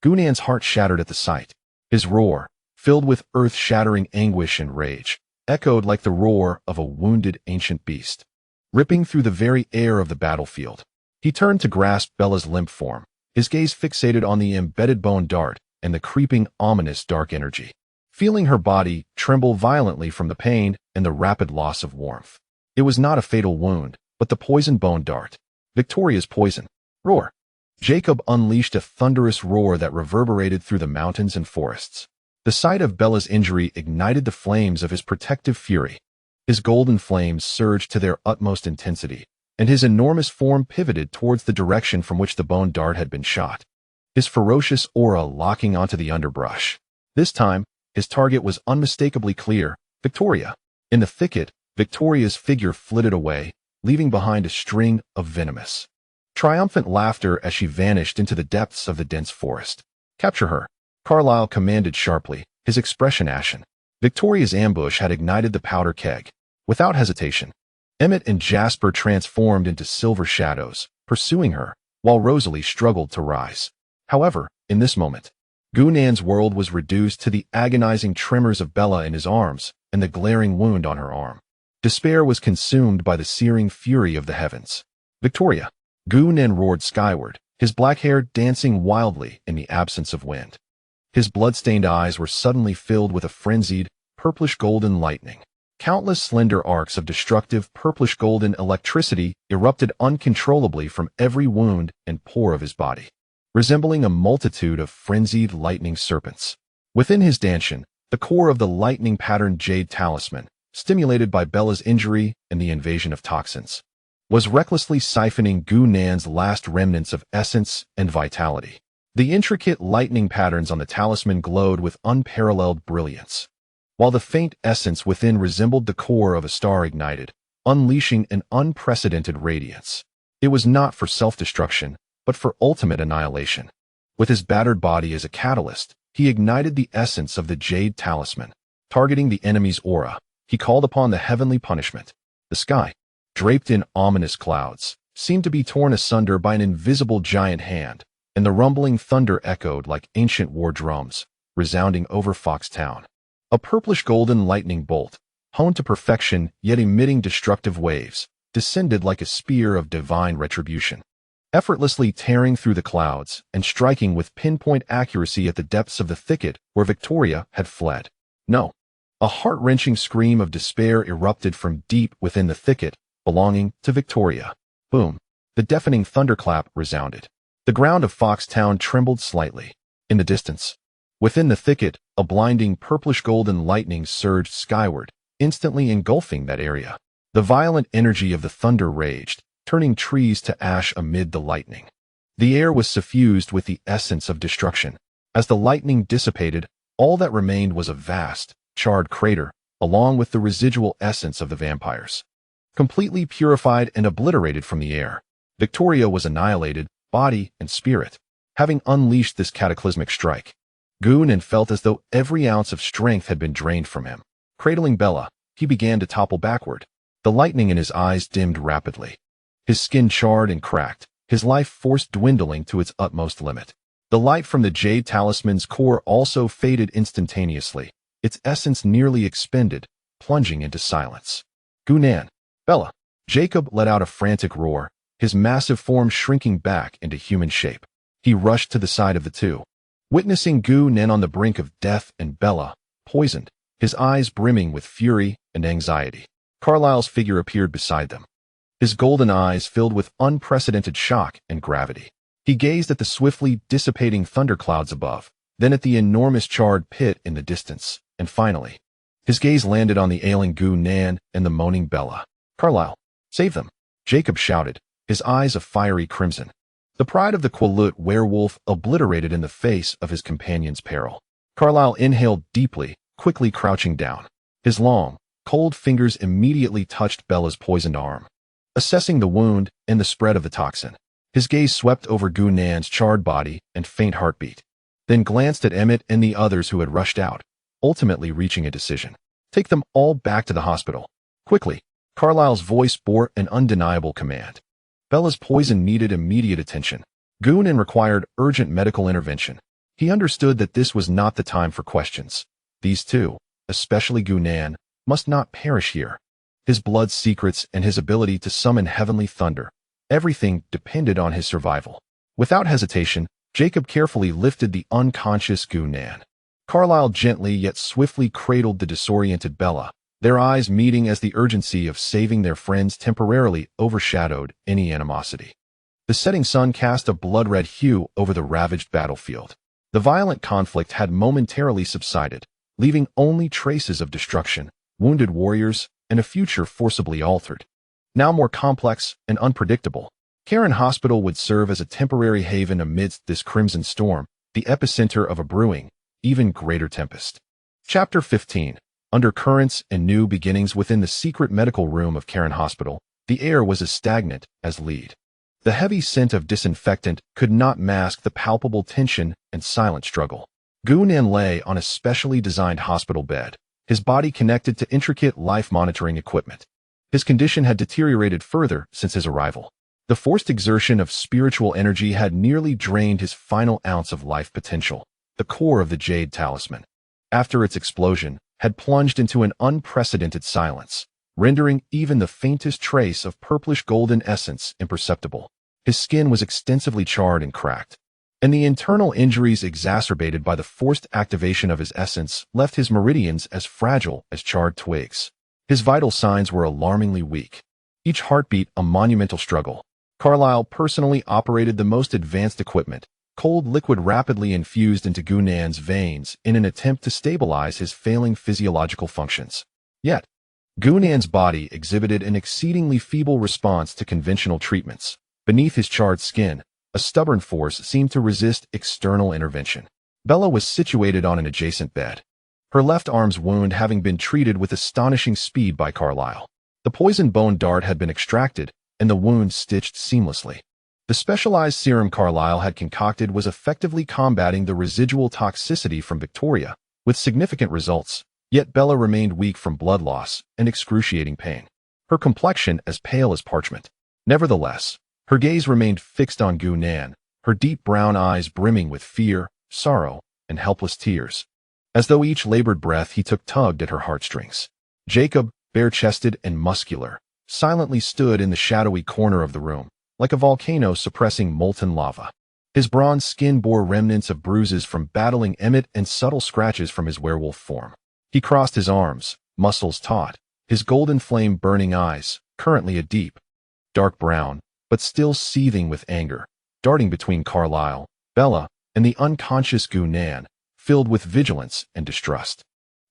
Gunan's heart shattered at the sight. His roar, filled with earth-shattering anguish and rage, echoed like the roar of a wounded ancient beast, ripping through the very air of the battlefield. He turned to grasp Bella's limp form, his gaze fixated on the embedded bone dart and the creeping, ominous dark energy, feeling her body tremble violently from the pain and the rapid loss of warmth. It was not a fatal wound, but the poisoned bone dart. Victoria's poison. Roar! Jacob unleashed a thunderous roar that reverberated through the mountains and forests. The sight of Bella's injury ignited the flames of his protective fury. His golden flames surged to their utmost intensity, and his enormous form pivoted towards the direction from which the bone dart had been shot, his ferocious aura locking onto the underbrush. This time, his target was unmistakably clear: Victoria. In the thicket, Victoria's figure flitted away, leaving behind a string of venomous, triumphant laughter as she vanished into the depths of the dense forest. Capture her, Carlyle commanded sharply, his expression ashen. Victoria's ambush had ignited the powder keg. Without hesitation, Emmett and Jasper transformed into silver shadows, pursuing her, while Rosalie struggled to rise. However, in this moment, Gunan's world was reduced to the agonizing tremors of Bella in his arms and the glaring wound on her arm. Despair was consumed by the searing fury of the heavens. Victoria! Gunan roared skyward, his black hair dancing wildly in the absence of wind. His blood-stained eyes were suddenly filled with a frenzied, purplish-golden lightning. Countless slender arcs of destructive purplish-golden electricity erupted uncontrollably from every wound and pore of his body, resembling a multitude of frenzied lightning serpents. Within his dantian, the core of the lightning-patterned jade talisman, stimulated by Bella's injury and the invasion of toxins, was recklessly siphoning Gunan's last remnants of essence and vitality. The intricate lightning patterns on the talisman glowed with unparalleled brilliance, while the faint essence within resembled the core of a star ignited, unleashing an unprecedented radiance. It was not for self-destruction, but for ultimate annihilation. With his battered body as a catalyst, he ignited the essence of the jade talisman. Targeting the enemy's aura, he called upon the heavenly punishment. The sky, draped in ominous clouds, seemed to be torn asunder by an invisible giant hand, and the rumbling thunder echoed like ancient war drums, resounding over Foxtown. A purplish-golden lightning bolt, honed to perfection yet emitting destructive waves, descended like a spear of divine retribution, effortlessly tearing through the clouds and striking with pinpoint accuracy at the depths of the thicket where Victoria had fled. No! A heart-wrenching scream of despair erupted from deep within the thicket belonging to Victoria. Boom! The deafening thunderclap resounded. The ground of Foxtown trembled slightly. In the distance, within the thicket, a blinding purplish-golden lightning surged skyward, instantly engulfing that area. The violent energy of the thunder raged, turning trees to ash amid the lightning. The air was suffused with the essence of destruction. As the lightning dissipated, all that remained was a vast, charred crater, along with the residual essence of the vampires. Completely purified and obliterated from the air, Victoria was annihilated, body and spirit, having unleashed this cataclysmic strike. Gunan felt as though every ounce of strength had been drained from him. Cradling Bella, he began to topple backward. The lightning in his eyes dimmed rapidly. His skin charred and cracked, his life force dwindling to its utmost limit. The light from the jade talisman's core also faded instantaneously, its essence nearly expended, plunging into silence. Gunan! Bella! Jacob let out a frantic roar, his massive form shrinking back into human shape. He rushed to the side of the two, witnessing Gunan on the brink of death and Bella, poisoned, his eyes brimming with fury and anxiety. Carlyle's figure appeared beside them, his golden eyes filled with unprecedented shock and gravity. He gazed at the swiftly dissipating thunderclouds above, then at the enormous charred pit in the distance, and finally, his gaze landed on the ailing Gunan and the moaning Bella. Carlyle, save them! Jacob shouted, his eyes a fiery crimson. The pride of the Qualut werewolf obliterated in the face of his companion's peril. Carlyle inhaled deeply, quickly crouching down. His long, cold fingers immediately touched Bella's poisoned arm, assessing the wound and the spread of the toxin. His gaze swept over Gu-Nan's charred body and faint heartbeat, then glanced at Emmett and the others who had rushed out, ultimately reaching a decision. Take them all back to the hospital. Quickly, Carlisle's voice bore an undeniable command. Bella's poison needed immediate attention. Gu-Nan required urgent medical intervention. He understood that this was not the time for questions. These two, especially Gu-Nan, must not perish here. His blood's secrets and his ability to summon heavenly thunder, everything depended on his survival. Without hesitation, Jacob carefully lifted the unconscious Gu-Nan. Carlisle gently yet swiftly cradled the disoriented Bella, their eyes meeting as the urgency of saving their friends temporarily overshadowed any animosity. The setting sun cast a blood-red hue over the ravaged battlefield. The violent conflict had momentarily subsided, leaving only traces of destruction, wounded warriors, and a future forcibly altered. Now more complex and unpredictable, Cairn Hospital would serve as a temporary haven amidst this crimson storm, the epicenter of a brewing, even greater tempest. Chapter 15. Undercurrents and New Beginnings. Within the secret medical room of Cairn Hospital, the air was as stagnant as lead. The heavy scent of disinfectant could not mask the palpable tension and silent struggle. Gu-Nan lay on a specially designed hospital bed, his body connected to intricate life-monitoring equipment. His condition had deteriorated further since his arrival. The forced exertion of spiritual energy had nearly drained his final ounce of life potential. The core of the Jade Talisman, after its explosion, had plunged into an unprecedented silence, rendering even the faintest trace of purplish-golden essence imperceptible. His skin was extensively charred and cracked, and the internal injuries exacerbated by the forced activation of his essence left his meridians as fragile as charred twigs. His vital signs were alarmingly weak, each heartbeat a monumental struggle. Carlisle personally operated the most advanced equipment, cold liquid rapidly infused into Gu-Nan's veins in an attempt to stabilize his failing physiological functions. Yet, Gu-Nan's body exhibited an exceedingly feeble response to conventional treatments. Beneath his charred skin, a stubborn force seemed to resist external intervention. Bella was situated on an adjacent bed, her left arm's wound having been treated with astonishing speed by Carlisle. The poisoned bone dart had been extracted, and the wound stitched seamlessly. The specialized serum Carlisle had concocted was effectively combating the residual toxicity from Victoria, with significant results, yet Bella remained weak from blood loss and excruciating pain, her complexion as pale as parchment. Nevertheless, her gaze remained fixed on Gu-Nan, her deep brown eyes brimming with fear, sorrow, and helpless tears. As though each labored breath he took tugged at her heartstrings. Jacob, bare-chested and muscular, silently stood in the shadowy corner of the room, like a volcano suppressing molten lava. His bronze skin bore remnants of bruises from battling Emmett and subtle scratches from his werewolf form. He crossed his arms, muscles taut, his golden flame burning eyes, currently a deep, dark brown, but still seething with anger, darting between Carlisle, Bella, and the unconscious Gu-Nan, filled with vigilance and distrust.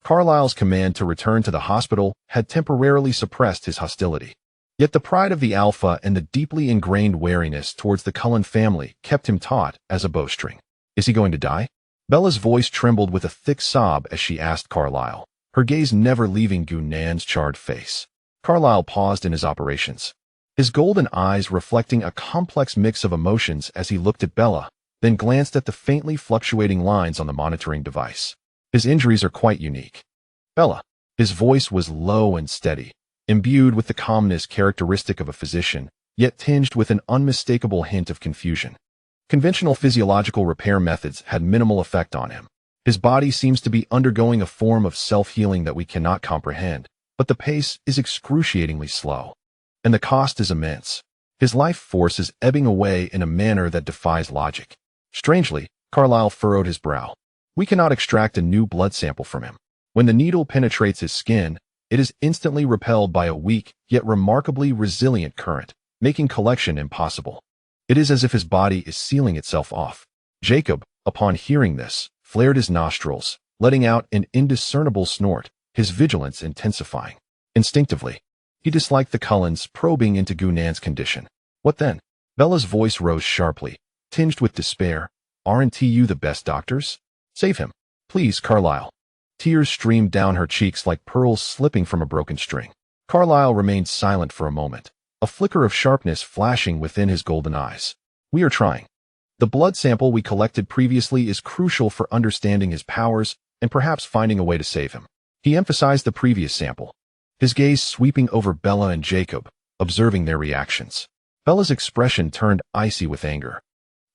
Carlisle's command to return to the hospital had temporarily suppressed his hostility. Yet the pride of the Alpha and the deeply ingrained wariness towards the Cullen family kept him taut as a bowstring. Is he going to die? Bella's voice trembled with a thick sob as she asked Carlisle, her gaze never leaving Gu-Nan's charred face. Carlisle paused in his operations, his golden eyes reflecting a complex mix of emotions as he looked at Bella, then glanced at the faintly fluctuating lines on the monitoring device. His injuries are quite unique. Bella. His voice was low and steady, imbued with the calmness characteristic of a physician, yet tinged with an unmistakable hint of confusion. Conventional physiological repair methods had minimal effect on him. His body seems to be undergoing a form of self-healing that we cannot comprehend, but the pace is excruciatingly slow, and the cost is immense. His life force is ebbing away in a manner that defies logic. Strangely, Carlisle furrowed his brow. We cannot extract a new blood sample from him. When the needle penetrates his skin, it is instantly repelled by a weak, yet remarkably resilient current, making collection impossible. It is as if his body is sealing itself off. Jacob, upon hearing this, flared his nostrils, letting out an indiscernible snort, his vigilance intensifying. Instinctively, he disliked the Cullens probing into Gu-Nan's condition. What then? Bella's voice rose sharply, tinged with despair. Aren't you the best doctors? Save him, please, Carlisle. Tears streamed down her cheeks like pearls slipping from a broken string. Carlyle remained silent for a moment, a flicker of sharpness flashing within his golden eyes. We are trying. The blood sample we collected previously is crucial for understanding his powers and perhaps finding a way to save him. He emphasized the previous sample, his gaze sweeping over Bella and Jacob, observing their reactions. Bella's expression turned icy with anger.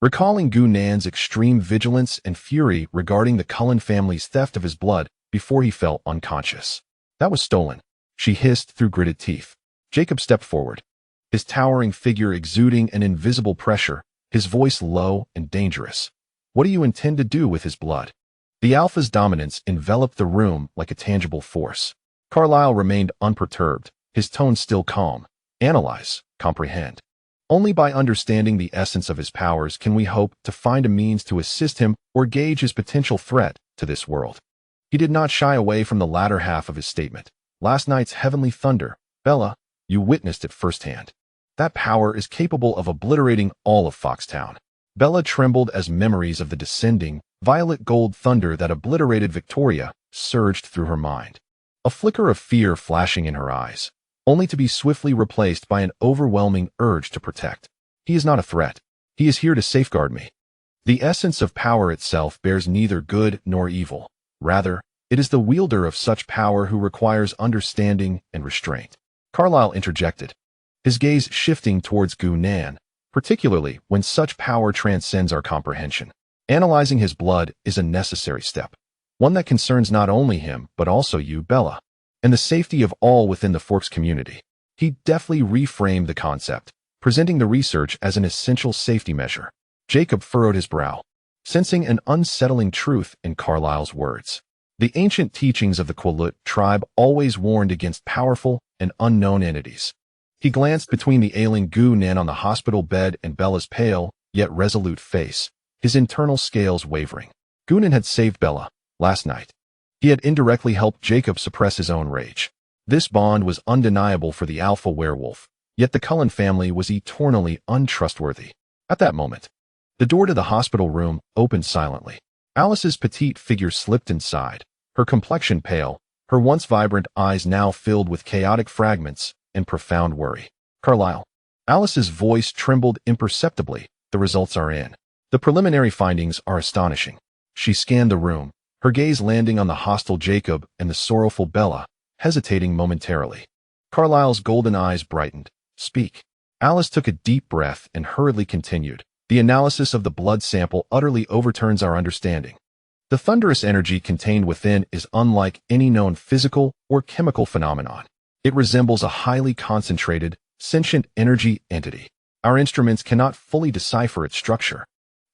Recalling Gu Nan's extreme vigilance and fury regarding the Cullen family's theft of his blood before he fell unconscious. That was stolen, she hissed through gritted teeth. Jacob stepped forward, his towering figure exuding an invisible pressure, his voice low and dangerous. What do you intend to do with his blood? The Alpha's dominance enveloped the room like a tangible force. Carlyle remained unperturbed, his tone still calm. Analyze, comprehend. Only by understanding the essence of his powers can we hope to find a means to assist him or gauge his potential threat to this world. He did not shy away from the latter half of his statement. Last night's heavenly thunder, Bella, you witnessed it firsthand. That power is capable of obliterating all of Foxtown. Bella trembled as memories of the descending, violet gold thunder that obliterated Victoria surged through her mind. A flicker of fear flashing in her eyes, only to be swiftly replaced by an overwhelming urge to protect. He is not a threat. He is here to safeguard me. The essence of power itself bears neither good nor evil. Rather, it is the wielder of such power who requires understanding and restraint. Carlyle interjected, his gaze shifting towards Gu Nan, particularly when such power transcends our comprehension. Analyzing his blood is a necessary step, one that concerns not only him but also you, Bella, and the safety of all within the Forks community. He deftly reframed the concept, presenting the research as an essential safety measure. Jacob furrowed his brow, sensing an unsettling truth in Carlyle's words. The ancient teachings of the Quilut tribe always warned against powerful and unknown entities. He glanced between the ailing Gu Nan on the hospital bed and Bella's pale, yet resolute face, his internal scales wavering. Gu Nan had saved Bella last night. He had indirectly helped Jacob suppress his own rage. This bond was undeniable for the alpha werewolf, yet the Cullen family was eternally untrustworthy. At that moment, the door to the hospital room opened silently. Alice's petite figure slipped inside, her complexion pale, her once vibrant eyes now filled with chaotic fragments and profound worry. Carlyle. Alice's voice trembled imperceptibly. The results are in. The preliminary findings are astonishing. She scanned the room, her gaze landing on the hostile Jacob and the sorrowful Bella, hesitating momentarily. Carlyle's golden eyes brightened. Speak. Alice took a deep breath and hurriedly continued. The analysis of the blood sample utterly overturns our understanding. The thunderous energy contained within is unlike any known physical or chemical phenomenon. It resembles a highly concentrated, sentient energy entity. Our instruments cannot fully decipher its structure.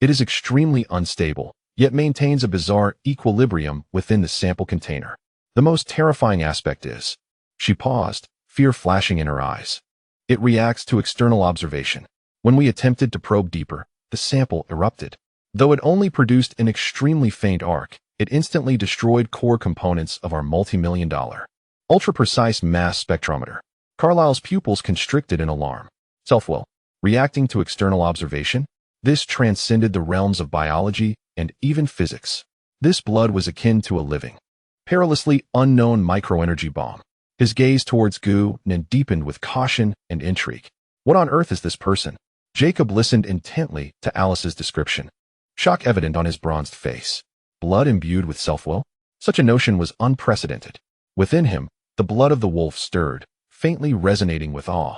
It is extremely unstable, yet maintains a bizarre equilibrium within the sample container. The most terrifying aspect is, she paused, fear flashing in her eyes. It reacts to external observation. When we attempted to probe deeper, the sample erupted. Though it only produced an extremely faint arc, it instantly destroyed core components of our multi-million-dollar, ultra-precise mass spectrometer. Carlyle's pupils constricted in alarm. Self-will. Reacting to external observation? This transcended the realms of biology and even physics. This blood was akin to a living, perilously unknown microenergy bomb. His gaze towards Gu Nan deepened with caution and intrigue. What on earth is this person? Jacob listened intently to Alice's description, shock evident on his bronzed face. Blood imbued with self-will? Such a notion was unprecedented. Within him, the blood of the wolf stirred, faintly resonating with awe,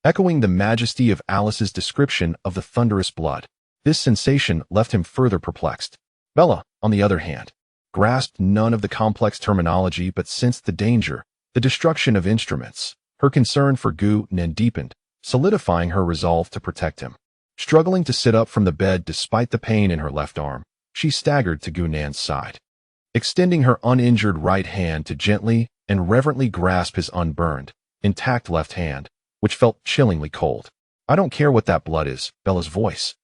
echoing the majesty of Alice's description of the thunderous blood. This sensation left him further perplexed. Bella, on the other hand, grasped none of the complex terminology but sensed the danger, the destruction of instruments. Her concern for Gu Nan deepened, solidifying her resolve to protect him. Struggling to sit up from the bed despite the pain in her left arm, she staggered to Gu Nan's side, extending her uninjured right hand to gently and reverently grasp his unburned, intact left hand, which felt chillingly cold. I don't care what that blood is. Bella's voice,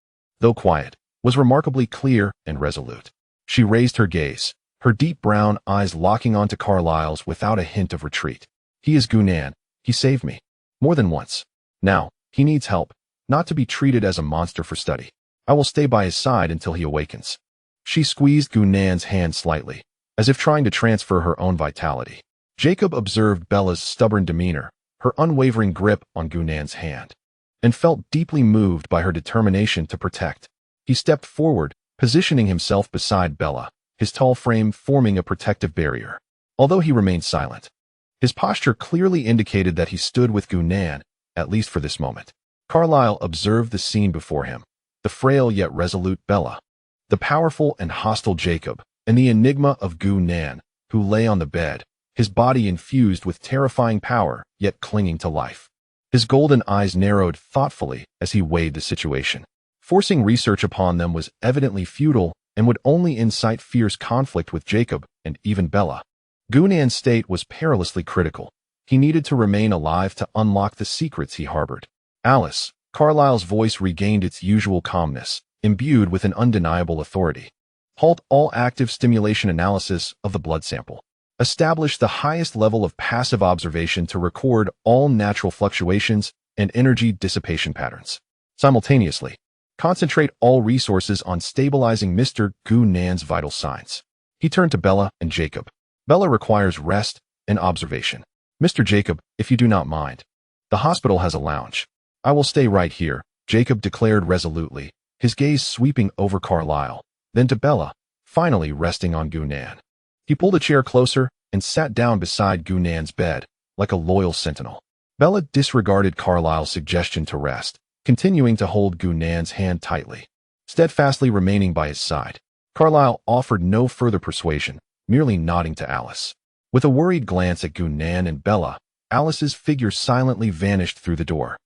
though quiet, was remarkably clear and resolute. She raised her gaze, her deep brown eyes locking onto Carlyle's without a hint of retreat. He is Gu Nan. He saved me. More than once. Now, he needs help, not to be treated as a monster for study. I will stay by his side until he awakens. She squeezed Gu Nan's hand slightly, as if trying to transfer her own vitality. Jacob observed Bella's stubborn demeanor, her unwavering grip on Gunan's hand, and felt deeply moved by her determination to protect. He stepped forward, positioning himself beside Bella, his tall frame forming a protective barrier. Although he remained silent, his posture clearly indicated that he stood with Gunan, at least for this moment. Carlyle observed the scene before him, the frail yet resolute Bella, the powerful and hostile Jacob, and the enigma of Gunan, who lay on the bed, his body infused with terrifying power, yet clinging to life. His golden eyes narrowed thoughtfully as he weighed the situation. Forcing research upon them was evidently futile and would only incite fierce conflict with Jacob and even Bella. Gunan's state was perilously critical. He needed to remain alive to unlock the secrets he harbored. Alice, Carlyle's voice regained its usual calmness, imbued with an undeniable authority. Halt all active stimulation analysis of the blood sample. Establish the highest level of passive observation to record all natural fluctuations and energy dissipation patterns. Simultaneously, concentrate all resources on stabilizing Mr. Gunan's vital signs. He turned to Bella and Jacob. Bella requires rest and observation. Mr. Jacob, if you do not mind. The hospital has a lounge. I will stay right here, Jacob declared resolutely, his gaze sweeping over Carlyle, then to Bella, finally resting on Gunan. He pulled a chair closer and sat down beside Gunan's bed, like a loyal sentinel. Bella disregarded Carlyle's suggestion to rest, continuing to hold Gunan's hand tightly, steadfastly remaining by his side. Carlyle offered no further persuasion, merely nodding to Alice. With a worried glance at Gunan and Bella, Alice's figure silently vanished through the door.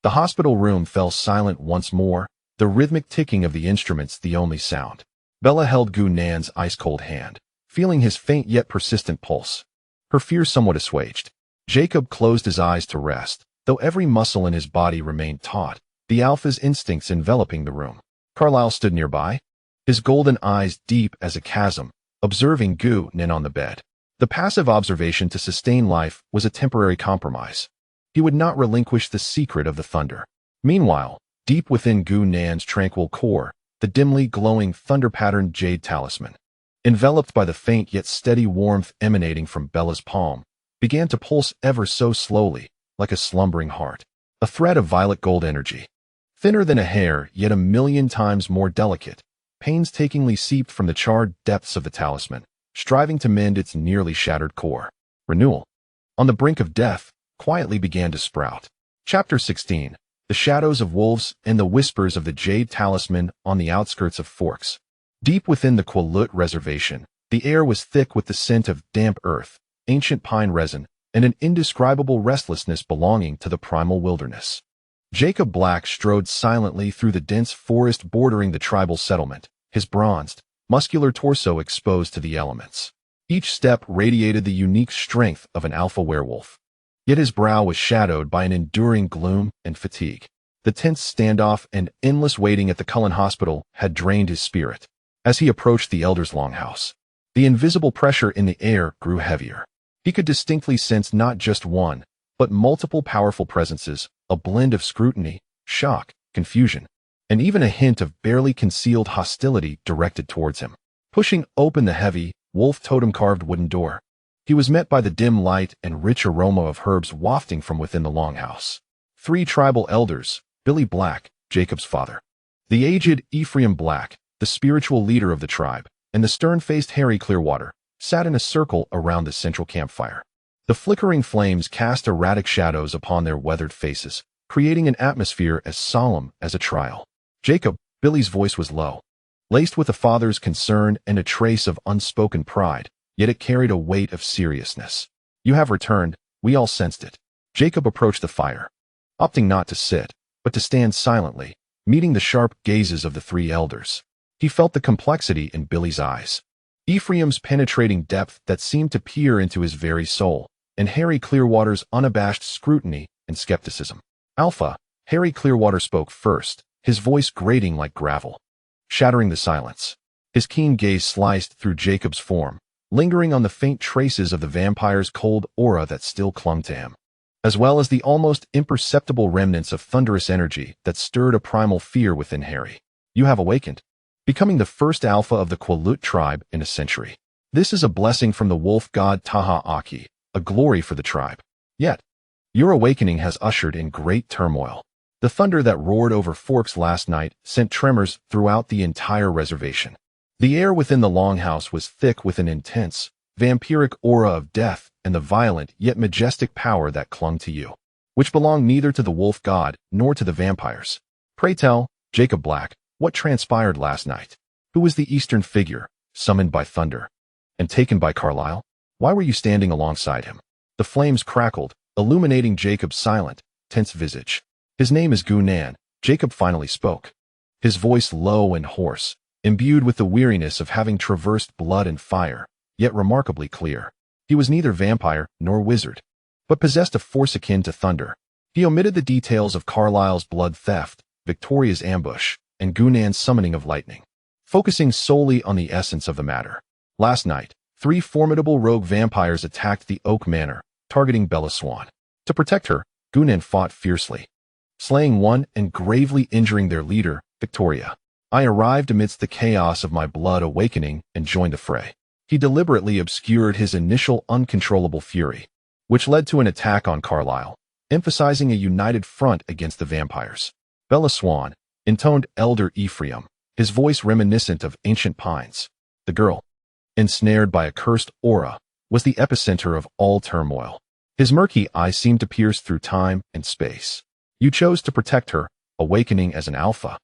The hospital room fell silent once more, the rhythmic ticking of the instruments the only sound. Bella held Gunan's ice-cold hand, feeling his faint yet persistent pulse. Her fear somewhat assuaged. Jacob closed his eyes to rest, though every muscle in his body remained taut, the alpha's instincts enveloping the room. Carlyle stood nearby, his golden eyes deep as a chasm, observing Gunan on the bed. The passive observation to sustain life was a temporary compromise. He would not relinquish the secret of the thunder. Meanwhile, deep within Gunan's tranquil core, the dimly glowing thunder-patterned jade talisman, enveloped by the faint yet steady warmth emanating from Bella's palm, began to pulse ever so slowly, like a slumbering heart. A thread of violet gold energy, thinner than a hair yet a million times more delicate, painstakingly seeped from the charred depths of the talisman, striving to mend its nearly shattered core. Renewal, on the brink of death, quietly began to sprout. Chapter 16. The Shadows of Wolves and the Whispers of the Jade Talisman on the outskirts of Forks. Deep within the Quillut Reservation, the air was thick with the scent of damp earth, ancient pine resin, and an indescribable restlessness belonging to the primal wilderness. Jacob Black strode silently through the dense forest bordering the tribal settlement, his bronzed, muscular torso exposed to the elements. Each step radiated the unique strength of an alpha werewolf. Yet his brow was shadowed by an enduring gloom and fatigue. The tense standoff and endless waiting at the Cullen hospital had drained his spirit. As he approached the Elder's longhouse, the invisible pressure in the air grew heavier. He could distinctly sense not just one, but multiple powerful presences, a blend of scrutiny, shock, confusion, and even a hint of barely concealed hostility directed towards him. Pushing open the heavy, wolf totem-carved wooden door, he was met by the dim light and rich aroma of herbs wafting from within the longhouse. 3 tribal elders, Billy Black, Jacob's father, the aged Ephraim Black, the spiritual leader of the tribe, and the stern-faced Harry Clearwater, sat in a circle around the central campfire. The flickering flames cast erratic shadows upon their weathered faces, creating an atmosphere as solemn as a trial. Jacob, Billy's voice was low, laced with a father's concern and a trace of unspoken pride, yet it carried a weight of seriousness. You have returned, we all sensed it. Jacob approached the fire, opting not to sit, but to stand silently, meeting the sharp gazes of the 3 elders. He felt the complexity in Billy's eyes, Ephraim's penetrating depth that seemed to peer into his very soul, and Harry Clearwater's unabashed scrutiny and skepticism. Alpha, Harry Clearwater spoke first, his voice grating like gravel, shattering the silence. His keen gaze sliced through Jacob's form, lingering on the faint traces of the vampire's cold aura that still clung to him, as well as the almost imperceptible remnants of thunderous energy that stirred a primal fear within Harry. You have awakened, becoming the first alpha of the Quillut tribe in a century. This is a blessing from the wolf god Taha Aki, a glory for the tribe. Yet, your awakening has ushered in great turmoil. The thunder that roared over Forks last night sent tremors throughout the entire reservation. The air within the longhouse was thick with an intense, vampiric aura of death and the violent yet majestic power that clung to you, which belonged neither to the wolf god nor to the vampires. Pray tell, Jacob Black, what transpired last night? Who was the eastern figure, summoned by thunder, and taken by Carlyle? Why were you standing alongside him? The flames crackled, illuminating Jacob's silent, tense visage. His name is Gu Nan, Jacob finally spoke. His voice low and hoarse, imbued with the weariness of having traversed blood and fire, yet remarkably clear. He was neither vampire nor wizard, but possessed a force akin to thunder. He omitted the details of Carlyle's blood theft, Victoria's ambush, and Gu Nan's summoning of lightning, focusing solely on the essence of the matter. Last night, 3 formidable rogue vampires attacked the Oak Manor, targeting Bella Swan. To protect her, Gu Nan fought fiercely, slaying one and gravely injuring their leader, Victoria. I arrived amidst the chaos of my blood awakening and joined the fray. He deliberately obscured his initial uncontrollable fury, which led to an attack on Carlyle, emphasizing a united front against the vampires. Bella Swan, intoned Elder Ephraim, his voice reminiscent of ancient pines. The girl, ensnared by a cursed aura, was the epicenter of all turmoil. His murky eyes seemed to pierce through time and space. You chose to protect her, awakening as an alpha.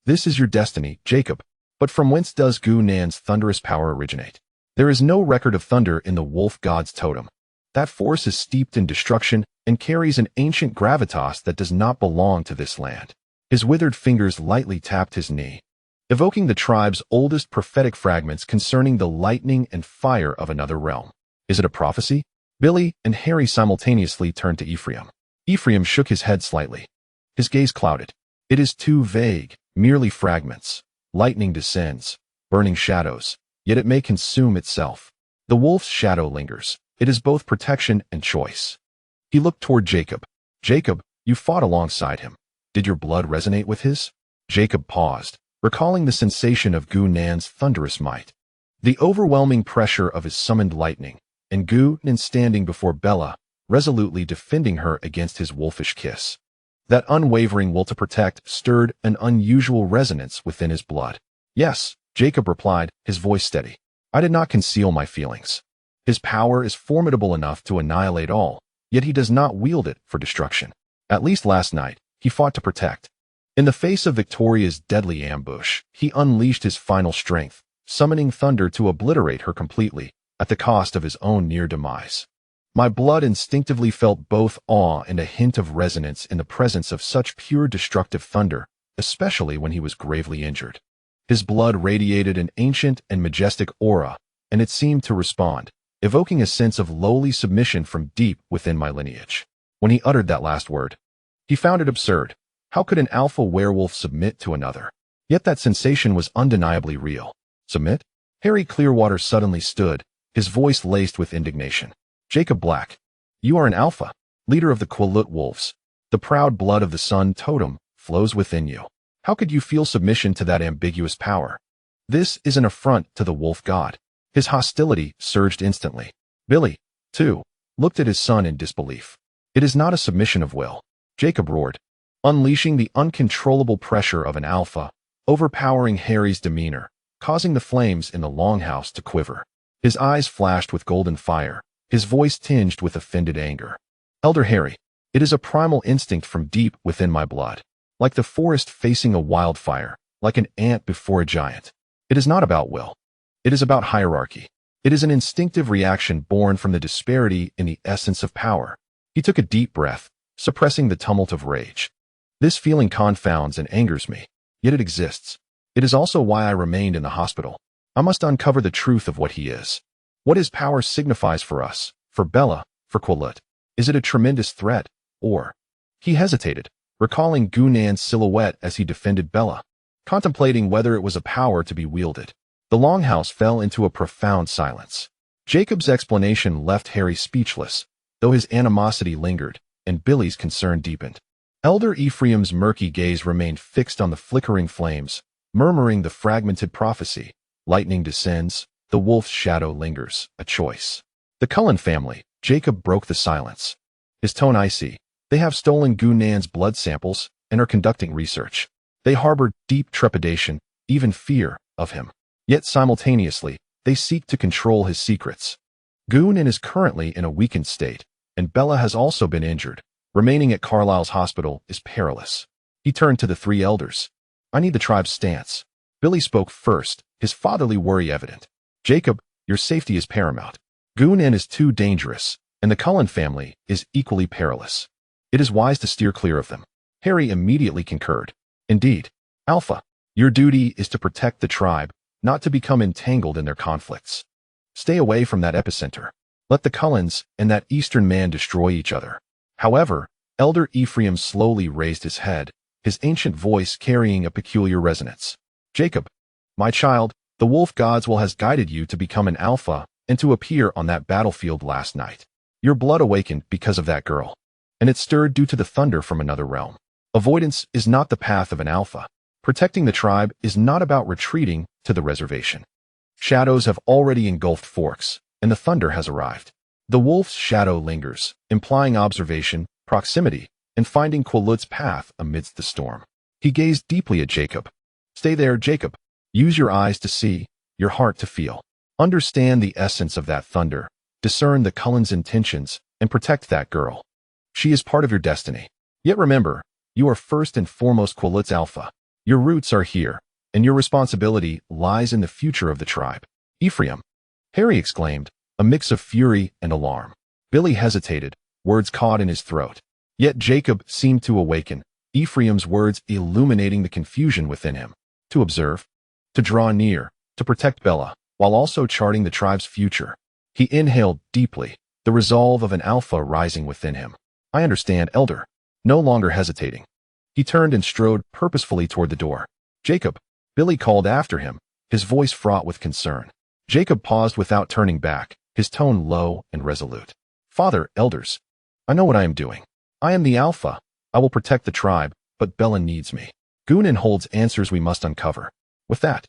This is your destiny, Jacob. But from whence does Gu Nan's thunderous power originate? There is no record of thunder in the wolf god's totem. That force is steeped in destruction and carries an ancient gravitas that does not belong to this land. His withered fingers lightly tapped his knee, evoking the tribe's oldest prophetic fragments concerning the lightning and fire of another realm. Is it a prophecy? Billy and Harry simultaneously turned to Ephraim. Ephraim shook his head slightly. His gaze clouded. It is too vague, merely fragments. Lightning descends, burning shadows, yet it may consume itself. The wolf's shadow lingers. It is both protection and choice. He looked toward Jacob. Jacob, you fought alongside him. Did your blood resonate with his? Jacob paused, recalling the sensation of Gu Nan's thunderous might, the overwhelming pressure of his summoned lightning, and Gu Nan standing before Bella, resolutely defending her against his wolfish kiss. That unwavering will to protect stirred an unusual resonance within his blood. Yes, Jacob replied, his voice steady. I did not conceal my feelings. His power is formidable enough to annihilate all, yet he does not wield it for destruction. At least last night, he fought to protect. In the face of Victoria's deadly ambush, he unleashed his final strength, summoning thunder to obliterate her completely, at the cost of his own near demise. My blood instinctively felt both awe and a hint of resonance in the presence of such pure destructive thunder, especially when he was gravely injured. His blood radiated an ancient and majestic aura, and it seemed to respond, evoking a sense of lowly submission from deep within my lineage. When he uttered that last word, he found it absurd. How could an alpha werewolf submit to another? Yet that sensation was undeniably real. Submit? Harry Clearwater suddenly stood, his voice laced with indignation. Jacob Black, you are an alpha, leader of the Quillut wolves. The proud blood of the sun totem flows within you. How could you feel submission to that ambiguous power? This is an affront to the wolf god. His hostility surged instantly. Billy, too, looked at his son in disbelief. It is not a submission of will, Jacob roared, unleashing the uncontrollable pressure of an alpha, overpowering Harry's demeanor, causing the flames in the longhouse to quiver. His eyes flashed with golden fire, his voice tinged with offended anger. Elder Harry, it is a primal instinct from deep within my blood. Like the forest facing a wildfire, like an ant before a giant. It is not about will. It is about hierarchy. It is an instinctive reaction born from the disparity in the essence of power. He took a deep breath, suppressing the tumult of rage. This feeling confounds and angers me, yet it exists. It is also why I remained in the hospital. I must uncover the truth of what he is. What his power signifies for us, for Bella, for Quillut. Is it a tremendous threat, or? He hesitated, recalling Gu Nan's silhouette as he defended Bella, contemplating whether it was a power to be wielded. The longhouse fell into a profound silence. Jacob's explanation left Harry speechless, though his animosity lingered, and Billy's concern deepened. Elder Ephraim's murky gaze remained fixed on the flickering flames, murmuring the fragmented prophecy. Lightning descends, the wolf's shadow lingers, a choice. The Cullen family, Jacob broke the silence. His tone icy. They have stolen Gunnan's blood samples and are conducting research. They harbor deep trepidation, even fear, of him. Yet simultaneously, they seek to control his secrets. Gunnan is currently in a weakened state, and Bella has also been injured. Remaining at Carlisle's hospital is perilous. He turned to the three elders. I need the tribe's stance. Billy spoke first, his fatherly worry evident. Jacob, your safety is paramount. Gunnan is too dangerous, and the Cullen family is equally perilous. It is wise to steer clear of them. Harry immediately concurred. Indeed. Alpha, your duty is to protect the tribe, not to become entangled in their conflicts. Stay away from that epicenter. Let the Cullens and that eastern man destroy each other. However, Elder Ephraim slowly raised his head, his ancient voice carrying a peculiar resonance. Jacob, my child, the wolf gods will has guided you to become an alpha and to appear on that battlefield last night. Your blood awakened because of that girl, and it stirred due to the thunder from another realm. Avoidance is not the path of an alpha. Protecting the tribe is not about retreating to the reservation. Shadows have already engulfed Forks, and the thunder has arrived. The wolf's shadow lingers, implying observation, proximity, and finding Quilut's path amidst the storm. He gazed deeply at Jacob. Stay there, Jacob. Use your eyes to see, your heart to feel. Understand the essence of that thunder, discern the Cullen's intentions, and protect that girl. She is part of your destiny. Yet remember, you are first and foremost Quilut's alpha. Your roots are here, and your responsibility lies in the future of the tribe. Ephraim, Harry exclaimed, a mix of fury and alarm. Billy hesitated, words caught in his throat. Yet Jacob seemed to awaken, Ephraim's words illuminating the confusion within him. To observe, to draw near, to protect Bella, while also charting the tribe's future. He inhaled deeply, the resolve of an alpha rising within him. I understand, Elder. No longer hesitating. He turned and strode purposefully toward the door. Jacob, Billy called after him, his voice fraught with concern. Jacob paused without turning back, his tone low and resolute. Father, elders, I know what I am doing. I am the alpha. I will protect the tribe, but Bella needs me. Gunnan holds answers we must uncover. With that,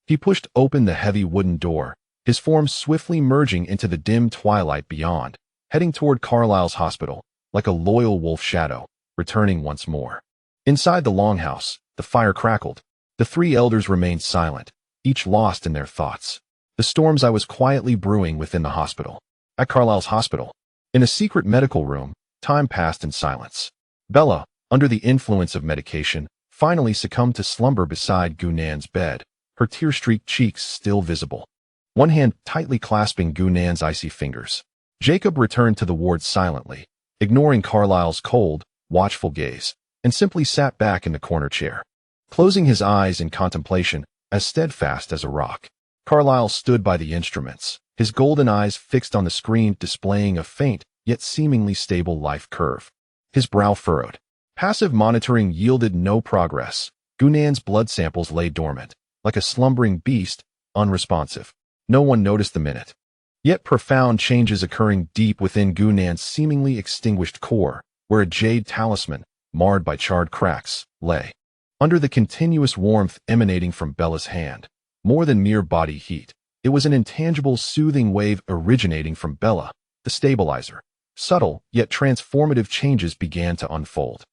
he pushed open the heavy wooden door, his form swiftly merging into the dim twilight beyond, heading toward Carlisle's hospital, like a loyal wolf shadow, returning once more. Inside the longhouse, the fire crackled. The three elders remained silent, each lost in their thoughts. The storms I was quietly brewing within the hospital. At Carlisle's hospital, in a secret medical room, time passed in silence. Bella, under the influence of medication, finally succumbed to slumber beside Gunnan's bed, her tear-streaked cheeks still visible. One hand tightly clasping Gunnan's icy fingers. Jacob returned to the ward silently, ignoring Carlisle's cold, watchful gaze, and simply sat back in the corner chair, closing his eyes in contemplation, as steadfast as a rock. Carlisle stood by the instruments, his golden eyes fixed on the screen displaying a faint, yet seemingly stable life curve. His brow furrowed. Passive monitoring yielded no progress. Gunnan's blood samples lay dormant, like a slumbering beast, unresponsive. No one noticed the minute. Yet profound changes occurring deep within Gunnan's seemingly extinguished core, where a jade talisman, marred by charred cracks, lay. Under the continuous warmth emanating from Bella's hand, more than mere body heat, it was an intangible soothing wave originating from Bella, the stabilizer. Subtle, yet transformative changes began to unfold.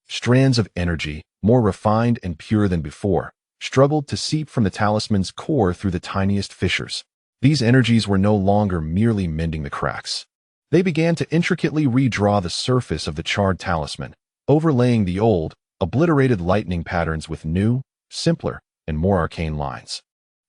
Strands of energy, more refined and pure than before, struggled to seep from the talisman's core through the tiniest fissures. These energies were no longer merely mending the cracks. They began to intricately redraw the surface of the charred talisman, overlaying the old, obliterated lightning patterns with new, simpler, and more arcane lines.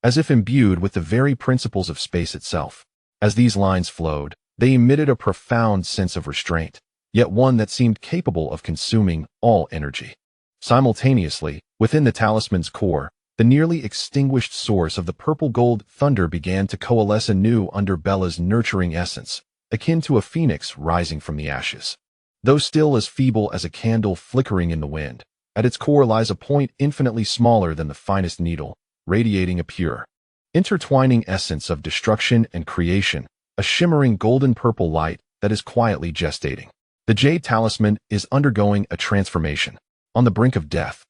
As if imbued with the very principles of space itself. As these lines flowed, they emitted a profound sense of restraint, yet one that seemed capable of consuming all energy. Simultaneously, within the talisman's core, the nearly extinguished source of the purple-gold thunder began to coalesce anew under Bella's nurturing essence, akin to a phoenix rising from the ashes. Though still as feeble as a candle flickering in the wind, at its core lies a point infinitely smaller than the finest needle, radiating a pure, intertwining essence of destruction and creation, a shimmering golden-purple light that is quietly gestating. The jade talisman is undergoing a transformation. On the brink of death,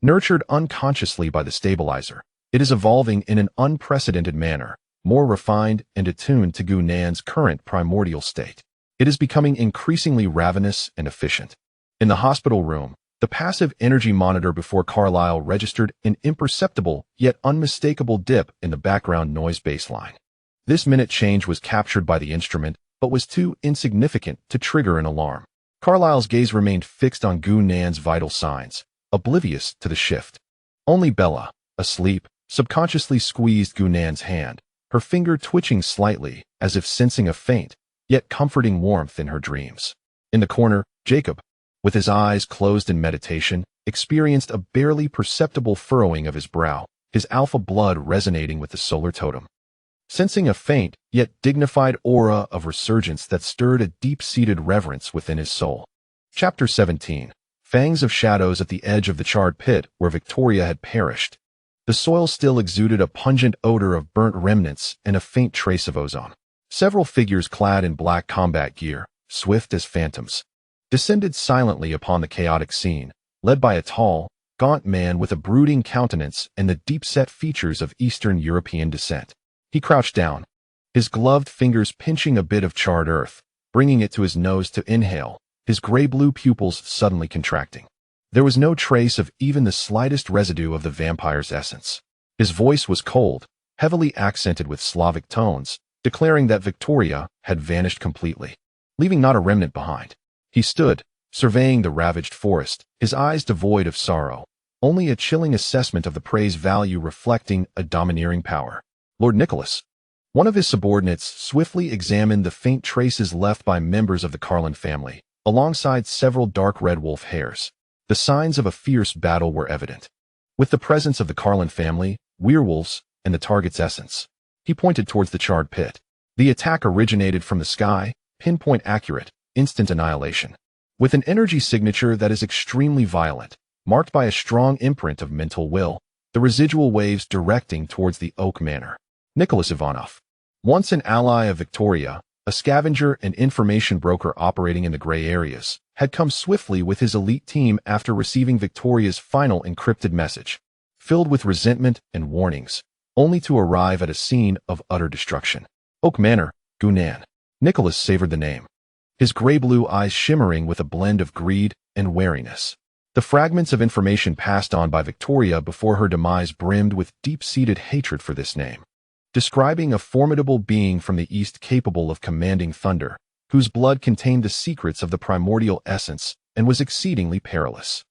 nurtured unconsciously by the stabilizer, it is evolving in an unprecedented manner, more refined and attuned to Gu-Nan's current primordial state. It is becoming increasingly ravenous and efficient. In the hospital room, the passive energy monitor before Carlyle registered an imperceptible yet unmistakable dip in the background noise baseline. This minute change was captured by the instrument, but was too insignificant to trigger an alarm. Carlyle's gaze remained fixed on Gu-Nan's vital signs, oblivious to the shift. Only Bella, asleep, subconsciously squeezed Gu-Nan's hand, her finger twitching slightly as if sensing a faint, yet comforting warmth in her dreams. In the corner, Jacob, with his eyes closed in meditation, experienced a barely perceptible furrowing of his brow, his alpha blood resonating with the solar totem. Sensing a faint, yet dignified aura of resurgence that stirred a deep-seated reverence within his soul. Chapter 17. Fangs of shadows at the edge of the charred pit where Victoria had perished. The soil still exuded a pungent odor of burnt remnants and a faint trace of ozone. Several figures clad in black combat gear, swift as phantoms, descended silently upon the chaotic scene, led by a tall, gaunt man with a brooding countenance and the deep-set features of Eastern European descent. He crouched down, his gloved fingers pinching a bit of charred earth, bringing it to his nose to inhale, his gray-blue pupils suddenly contracting. There was no trace of even the slightest residue of the vampire's essence. His voice was cold, heavily accented with Slavic tones, declaring that Victoria had vanished completely, leaving not a remnant behind. He stood, surveying the ravaged forest, his eyes devoid of sorrow, only a chilling assessment of the prey's value reflecting a domineering power. Lord Nicholas, one of his subordinates, swiftly examined the faint traces left by members of the Carlin family, alongside several dark red wolf hairs. The signs of a fierce battle were evident. With the presence of the Carlin family, werewolves, and the target's essence, he pointed towards the charred pit. The attack originated from the sky, pinpoint accurate, instant annihilation. With an energy signature that is extremely violent, marked by a strong imprint of mental will, the residual waves directing towards the Oak Manor. Nicholas Ivanov, once an ally of Victoria, a scavenger and information broker operating in the gray areas, had come swiftly with his elite team after receiving Victoria's final encrypted message, filled with resentment and warnings, only to arrive at a scene of utter destruction. Oak Manor, Gu-Nan. Nicholas savored the name, his gray-blue eyes shimmering with a blend of greed and wariness. The fragments of information passed on by Victoria before her demise brimmed with deep-seated hatred for this name, describing a formidable being from the east capable of commanding thunder, whose blood contained the secrets of the primordial essence and was exceedingly perilous.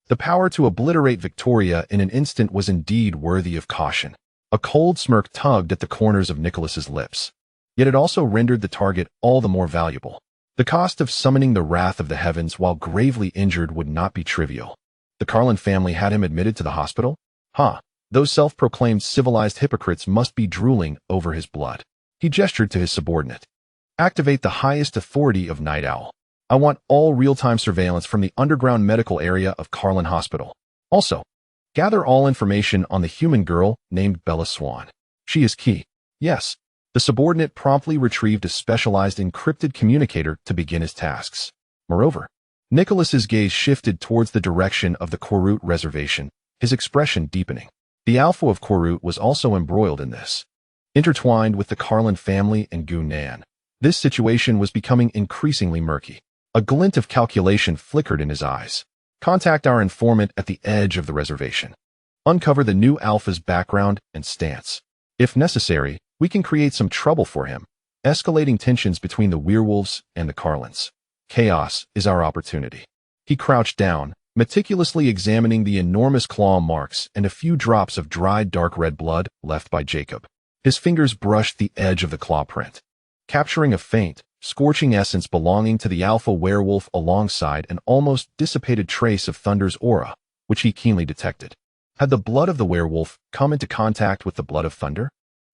The power to obliterate Victoria in an instant was indeed worthy of caution. A cold smirk tugged at the corners of Nicholas's lips, yet it also rendered the target all the more valuable. The cost of summoning the wrath of the heavens while gravely injured would not be trivial. The Carlin family had him admitted to the hospital? Those self-proclaimed civilized hypocrites must be drooling over his blood. He gestured to his subordinate. Activate the highest authority of Night Owl. I want all real-time surveillance from the underground medical area of Carlin Hospital. Also, gather all information on the human girl named Bella Swan. She is key. Yes. The subordinate promptly retrieved a specialized encrypted communicator to begin his tasks. Moreover, Nicholas's gaze shifted towards the direction of the Korut reservation, his expression deepening. The Alpha of Korut was also embroiled in this. Intertwined with the Carlin family and Gu-Nan, this situation was becoming increasingly murky. A glint of calculation flickered in his eyes. Contact our informant at the edge of the reservation. Uncover the new Alpha's background and stance. If necessary, we can create some trouble for him, escalating tensions between the werewolves and the Carlins. Chaos is our opportunity. He crouched down, meticulously examining the enormous claw marks and a few drops of dried dark red blood left by Jacob. His fingers brushed the edge of the claw print, capturing a faint, scorching essence belonging to the alpha werewolf alongside an almost dissipated trace of Thunder's aura, which he keenly detected. Had the blood of the werewolf come into contact with the blood of Thunder?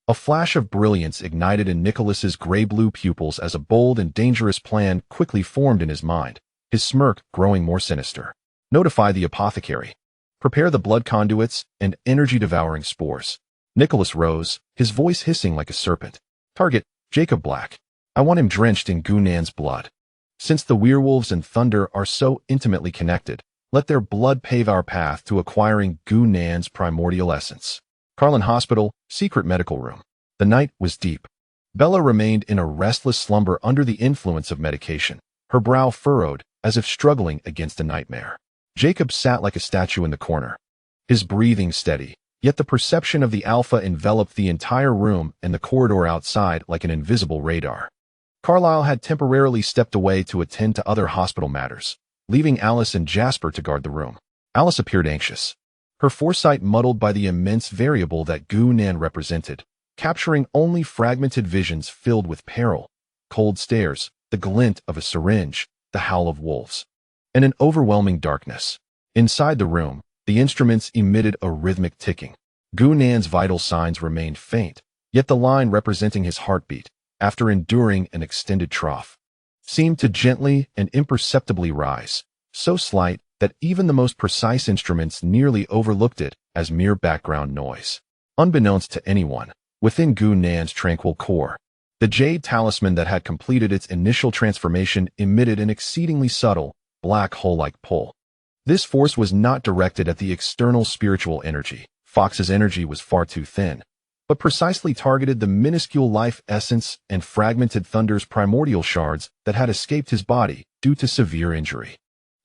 A flash of brilliance ignited in Nicholas's gray-blue pupils as a bold and dangerous plan quickly formed in his mind, his smirk growing more sinister. Notify the apothecary. Prepare the blood conduits and energy-devouring spores. Nicholas rose, his voice hissing like a serpent. Target, Jacob Black. I want him drenched in Gu-Nan's blood. Since the werewolves and Thunder are so intimately connected, let their blood pave our path to acquiring Gu-Nan's primordial essence. Carlin Hospital, secret medical room. The night was deep. Bella remained in a restless slumber under the influence of medication, her brow furrowed as if struggling against a nightmare. Jacob sat like a statue in the corner, his breathing steady, yet the perception of the alpha enveloped the entire room and the corridor outside like an invisible radar. Carlyle had temporarily stepped away to attend to other hospital matters, leaving Alice and Jasper to guard the room. Alice appeared anxious, her foresight muddled by the immense variable that Gu-Nan represented, capturing only fragmented visions filled with peril, cold stares, the glint of a syringe, the howl of wolves, and an overwhelming darkness. Inside the room, the instruments emitted a rhythmic ticking. Gu-Nan's vital signs remained faint, yet the line representing his heartbeat, after enduring an extended trough, seemed to gently and imperceptibly rise, so slight that even the most precise instruments nearly overlooked it as mere background noise. Unbeknownst to anyone, within Gu-Nan's tranquil core, the jade talisman that had completed its initial transformation emitted an exceedingly subtle, black hole-like pull. This force was not directed at the external spiritual energy. Fox's energy was far too thin, but precisely targeted the minuscule life essence and fragmented Thunder's primordial shards that had escaped his body due to severe injury.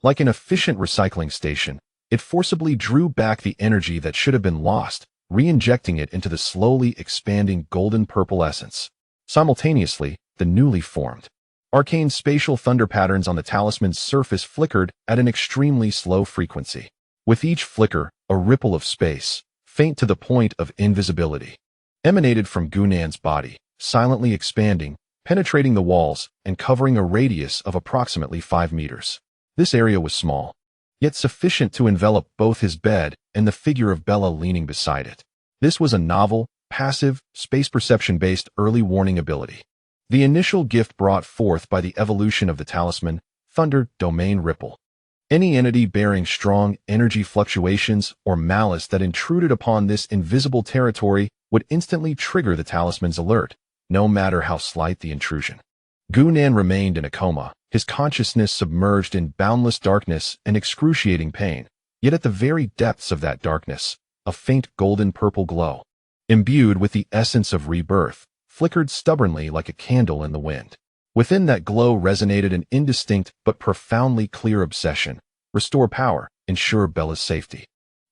Like an efficient recycling station, it forcibly drew back the energy that should have been lost, re-injecting it into the slowly expanding golden-purple essence. Simultaneously, the newly formed, arcane spatial thunder patterns on the talisman's surface flickered at an extremely slow frequency. With each flicker, a ripple of space, faint to the point of invisibility, emanated from Gu-Nan's body, silently expanding, penetrating the walls, and covering a radius of approximately 5 meters. This area was small, yet sufficient to envelop both his bed and the figure of Bella leaning beside it. This was a novel, passive, space perception-based early warning ability. The initial gift brought forth by the evolution of the talisman, Thunder Domain Ripple. Any entity bearing strong energy fluctuations or malice that intruded upon this invisible territory would instantly trigger the talisman's alert, no matter how slight the intrusion. Gu-Nan remained in a coma, his consciousness submerged in boundless darkness and excruciating pain, yet at the very depths of that darkness, a faint golden-purple glow, imbued with the essence of rebirth, flickered stubbornly like a candle in the wind. Within that glow resonated an indistinct but profoundly clear obsession: restore power, ensure Bella's safety.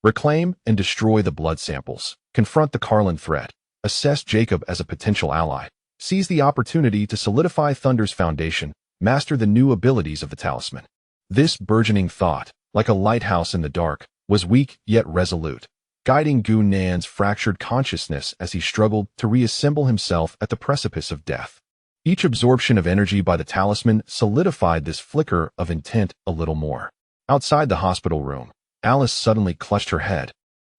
Reclaim and destroy the blood samples, confront the Carlin threat, assess Jacob as a potential ally, seize the opportunity to solidify Thunder's foundation, master the new abilities of the talisman. This burgeoning thought, like a lighthouse in the dark, was weak yet resolute, guiding Gu-Nan's fractured consciousness as he struggled to reassemble himself at the precipice of death. Each absorption of energy by the talisman solidified this flicker of intent a little more. Outside the hospital room, Alice suddenly clutched her head,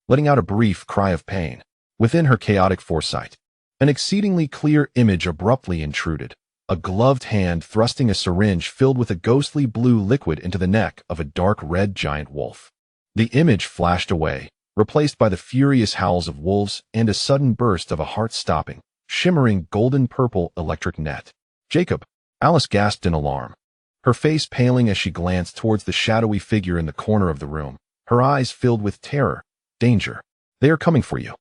letting out a brief cry of pain. Within her chaotic foresight, an exceedingly clear image abruptly intruded, a gloved hand thrusting a syringe filled with a ghostly blue liquid into the neck of a dark red giant wolf. The image flashed away, replaced by the furious howls of wolves and a sudden burst of a heart-stopping, shimmering golden-purple electric net. Jacob! Alice gasped in alarm, her face paling as she glanced towards the shadowy figure in the corner of the room, her eyes filled with terror. Danger! They are coming for you.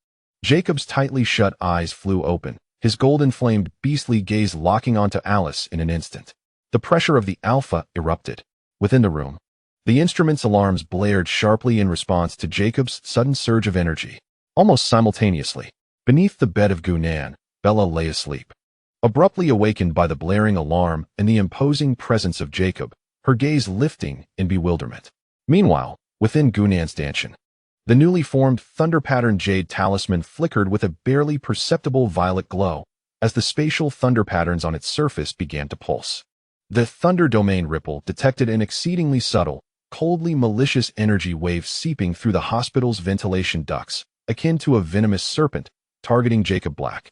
Jacob's tightly shut eyes flew open, his golden-flamed beastly gaze locking onto Alice in an instant. The pressure of the alpha erupted. Within the room, the instrument's alarms blared sharply in response to Jacob's sudden surge of energy. Almost simultaneously, beneath the bed of Gu-Nan, Bella lay asleep. Abruptly awakened by the blaring alarm and the imposing presence of Jacob, her gaze lifting in bewilderment. Meanwhile, within Gu-Nan's stanchion, the newly formed thunder-patterned jade talisman flickered with a barely perceptible violet glow as the spatial thunder patterns on its surface began to pulse. The Thunder Domain Ripple detected an exceedingly subtle, coldly malicious energy wave seeping through the hospital's ventilation ducts, akin to a venomous serpent targeting Jacob Black,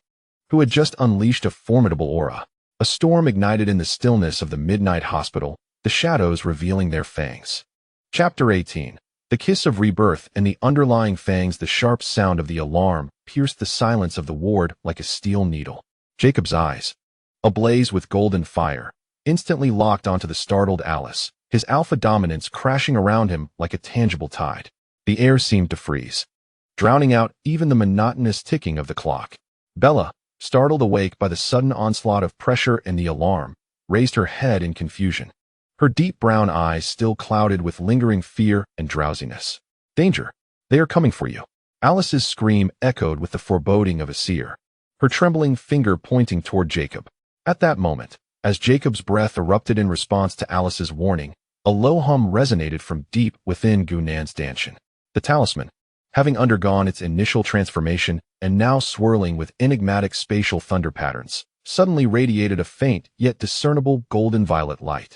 who had just unleashed a formidable aura. A storm ignited in the stillness of the midnight hospital, the shadows revealing their fangs. Chapter 18. The kiss of rebirth and the underlying fangs. The sharp sound of the alarm pierced the silence of the ward like a steel needle. Jacob's eyes, ablaze with golden fire, instantly locked onto the startled Alice, his alpha dominance crashing around him like a tangible tide. The air seemed to freeze, drowning out even the monotonous ticking of the clock. Bella, startled awake by the sudden onslaught of pressure and the alarm, raised her head in confusion. Her deep brown eyes still clouded with lingering fear and drowsiness. Danger! They are coming for you. Alice's scream echoed with the foreboding of a seer, her trembling finger pointing toward Jacob. At that moment, as Jacob's breath erupted in response to Alice's warning, a low hum resonated from deep within Gunnan's Danshan. The talisman, having undergone its initial transformation and now swirling with enigmatic spatial thunder patterns, suddenly radiated a faint yet discernible golden violet light.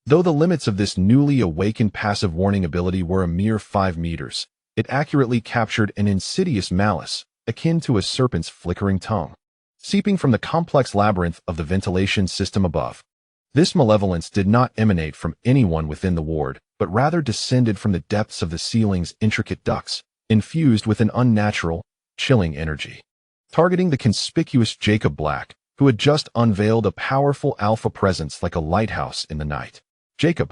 Though the limits of this newly awakened passive warning ability were a mere 5 meters, it accurately captured an insidious malice, akin to a serpent's flickering tongue, seeping from the complex labyrinth of the ventilation system above. This malevolence did not emanate from anyone within the ward, but rather descended from the depths of the ceiling's intricate ducts, infused with an unnatural, chilling energy. Targeting the conspicuous Jacob Black, who had just unveiled a powerful alpha presence like a lighthouse in the night. Jacob,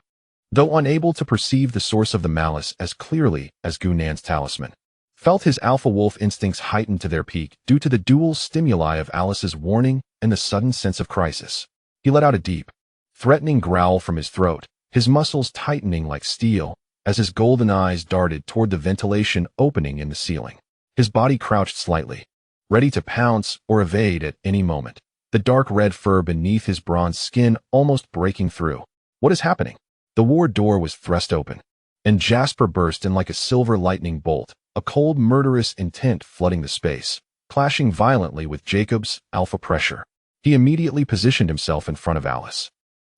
though unable to perceive the source of the malice as clearly as Gunnan's talisman, felt his alpha wolf instincts heightened to their peak due to the dual stimuli of Alice's warning and the sudden sense of crisis. He let out a deep, threatening growl from his throat, his muscles tightening like steel as his golden eyes darted toward the ventilation opening in the ceiling. His body crouched slightly, ready to pounce or evade at any moment, the dark red fur beneath his bronze skin almost breaking through. What is happening? The ward door was thrust open, and Jasper burst in like a silver lightning bolt, a cold, murderous intent flooding the space, clashing violently with Jacob's alpha pressure. He immediately positioned himself in front of Alice,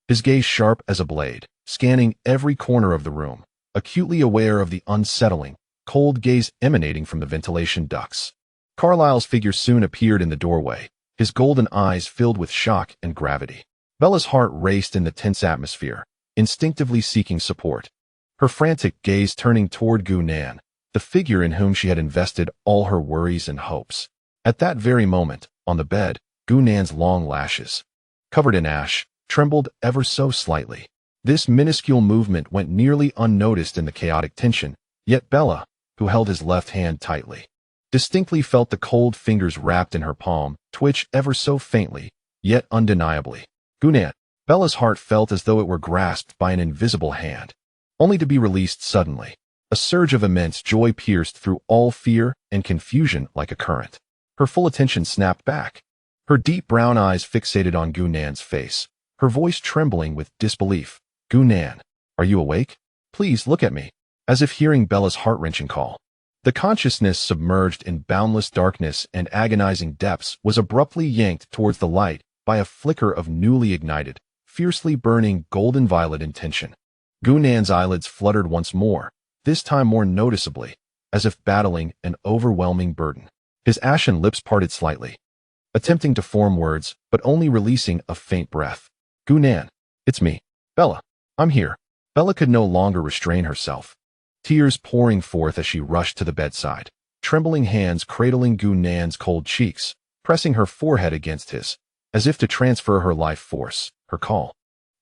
his gaze sharp as a blade, scanning every corner of the room, acutely aware of the unsettling, cold gaze emanating from the ventilation ducts. Carlyle's figure soon appeared in the doorway, his golden eyes filled with shock and gravity. Bella's heart raced in the tense atmosphere, instinctively seeking support, her frantic gaze turning toward Gunnan, the figure in whom she had invested all her worries and hopes. At that very moment, on the bed, Gunnan's long lashes, covered in ash, trembled ever so slightly. This minuscule movement went nearly unnoticed in the chaotic tension, yet Bella, who held his left hand tightly, distinctly felt the cold fingers wrapped in her palm twitch ever so faintly, yet undeniably. Gunnan. Bella's heart felt as though it were grasped by an invisible hand, only to be released suddenly. A surge of immense joy pierced through all fear and confusion like a current. Her full attention snapped back, her deep brown eyes fixated on Gunnan's face, her voice trembling with disbelief. Gunnan, are you awake? Please look at me. As if hearing Bella's heart-wrenching call. The consciousness submerged in boundless darkness and agonizing depths was abruptly yanked towards the light by a flicker of newly ignited, fiercely burning golden violet intention. Gunnan's eyelids fluttered once more, this time more noticeably, as if battling an overwhelming burden. His ashen lips parted slightly, attempting to form words, but only releasing a faint breath. Gunnan, it's me. Bella, I'm here. Bella could no longer restrain herself, tears pouring forth as she rushed to the bedside, trembling hands cradling Gunnan's cold cheeks, pressing her forehead against his, as if to transfer her life force, her call,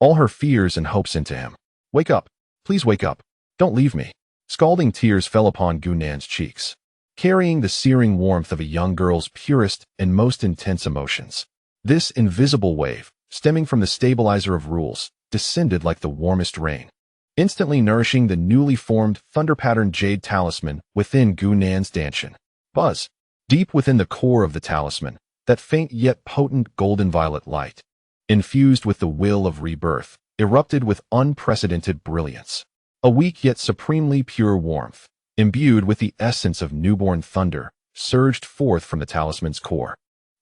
all her fears and hopes into him. Wake up. Please wake up. Don't leave me. Scalding tears fell upon Gunnan's cheeks, carrying the searing warmth of a young girl's purest and most intense emotions. This invisible wave, stemming from the stabilizer of rules, descended like the warmest rain, instantly nourishing the newly formed thunder-patterned jade talisman within Gunnan's Danshan. Buzz. Deep within the core of the talisman, that faint yet potent golden violet light, infused with the will of rebirth, erupted with unprecedented brilliance. A weak yet supremely pure warmth, imbued with the essence of newborn thunder, surged forth from the talisman's core,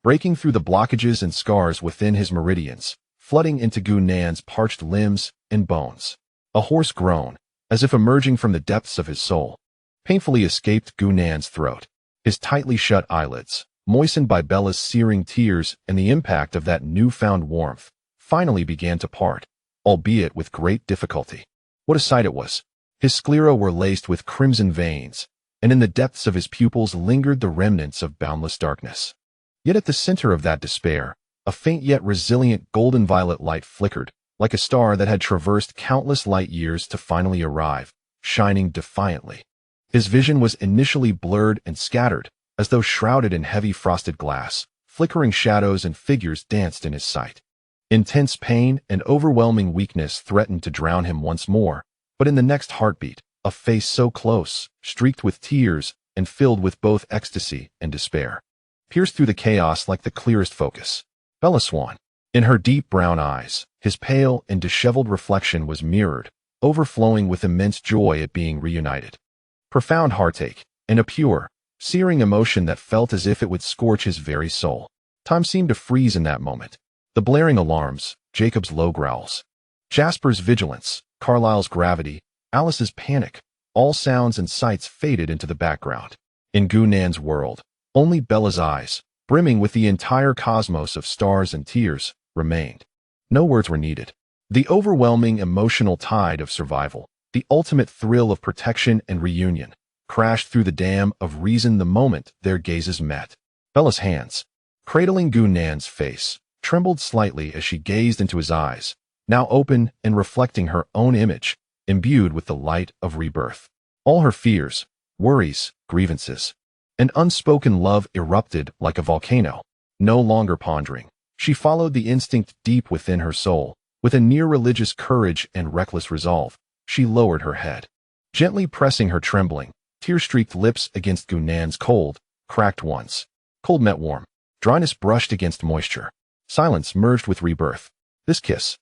breaking through the blockages and scars within his meridians, flooding into Gunnan's parched limbs and bones. A hoarse groan, as if emerging from the depths of his soul, painfully escaped Gunnan's throat. His tightly shut eyelids, moistened by Bella's searing tears and the impact of that newfound warmth, finally began to part, albeit with great difficulty. What a sight it was! His sclera were laced with crimson veins, and in the depths of his pupils lingered the remnants of boundless darkness. Yet at the center of that despair, a faint yet resilient golden violet light flickered, like a star that had traversed countless light years to finally arrive, shining defiantly. His vision was initially blurred and scattered, as though shrouded in heavy frosted glass, flickering shadows and figures danced in his sight. Intense pain and overwhelming weakness threatened to drown him once more, but in the next heartbeat, a face so close, streaked with tears, and filled with both ecstasy and despair, pierced through the chaos like the clearest focus. Bella Swan. In her deep brown eyes, his pale and disheveled reflection was mirrored, overflowing with immense joy at being reunited. Profound heartache, and a pure, searing emotion that felt as if it would scorch his very soul. Time seemed to freeze in that moment. The blaring alarms, Jacob's low growls, Jasper's vigilance, Carlisle's gravity, Alice's panic, all sounds and sights faded into the background. In Gunan's world, only Bella's eyes, brimming with the entire cosmos of stars and tears, remained. No words were needed. The overwhelming emotional tide of survival, the ultimate thrill of protection and reunion, crashed through the dam of reason the moment their gazes met. Bella's hands, cradling Gunan's face, trembled slightly as she gazed into his eyes, now open and reflecting her own image, imbued with the light of rebirth. All her fears, worries, grievances, and unspoken love erupted like a volcano. No longer pondering, she followed the instinct deep within her soul. With a near-religious courage and reckless resolve, she lowered her head, gently pressing her trembling, tear-streaked lips against Gunan's cold, cracked ones. Cold met warm. Dryness brushed against moisture. Silence merged with rebirth. This kiss,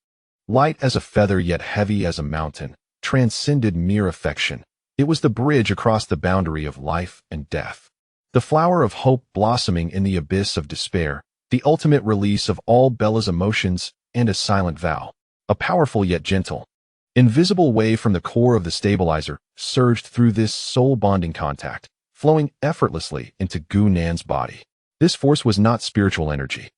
light as a feather yet heavy as a mountain, transcended mere affection. It was the bridge across the boundary of life and death. The flower of hope blossoming in the abyss of despair, the ultimate release of all Bella's emotions, and a silent vow. A powerful yet gentle, invisible wave from the core of the stabilizer surged through this soul-bonding contact, flowing effortlessly into Gunan's body. This force was not spiritual energy,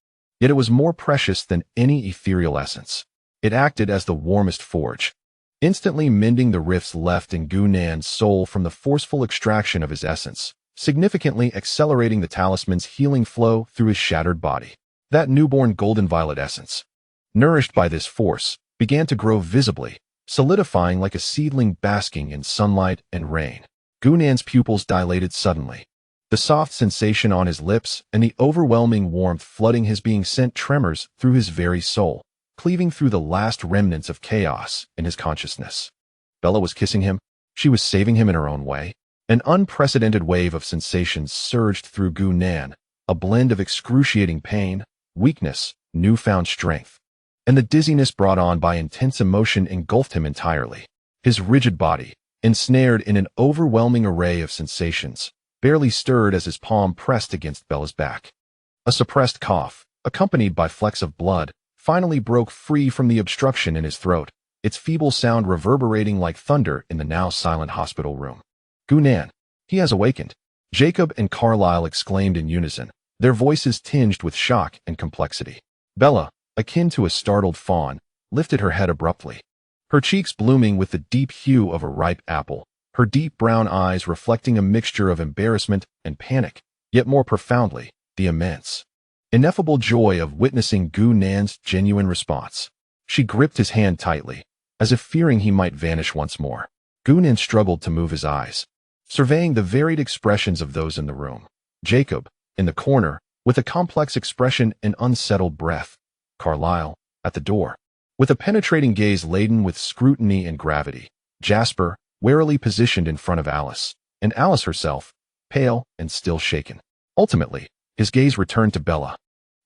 yet it was more precious than any ethereal essence. It acted as the warmest forge, instantly mending the rifts left in Gunan's soul from the forceful extraction of his essence, significantly accelerating the talisman's healing flow through his shattered body. That newborn golden violet essence, nourished by this force, began to grow visibly, solidifying like a seedling basking in sunlight and rain. Gunan's pupils dilated suddenly. The soft sensation on his lips and the overwhelming warmth flooding his being sent tremors through his very soul, cleaving through the last remnants of chaos in his consciousness. Bella was kissing him. She was saving him in her own way. An unprecedented wave of sensations surged through Gunan, a blend of excruciating pain, weakness, newfound strength, and the dizziness brought on by intense emotion engulfed him entirely. His rigid body, ensnared in an overwhelming array of sensations, barely stirred as his palm pressed against Bella's back. A suppressed cough, accompanied by flecks of blood, finally broke free from the obstruction in his throat, its feeble sound reverberating like thunder in the now silent hospital room. Gunan, he has awakened, Jacob and Carlisle exclaimed in unison, their voices tinged with shock and complexity. Bella, akin to a startled fawn, lifted her head abruptly, her cheeks blooming with the deep hue of a ripe apple, her deep brown eyes reflecting a mixture of embarrassment and panic, yet more profoundly, the immense, ineffable joy of witnessing Gunan's genuine response. She gripped his hand tightly, as if fearing he might vanish once more. Gunan struggled to move his eyes, surveying the varied expressions of those in the room. Jacob, in the corner, with a complex expression and unsettled breath. Carlisle, at the door, with a penetrating gaze laden with scrutiny and gravity. Jasper, warily positioned in front of Alice, and Alice herself, pale and still shaken. Ultimately, his gaze returned to Bella,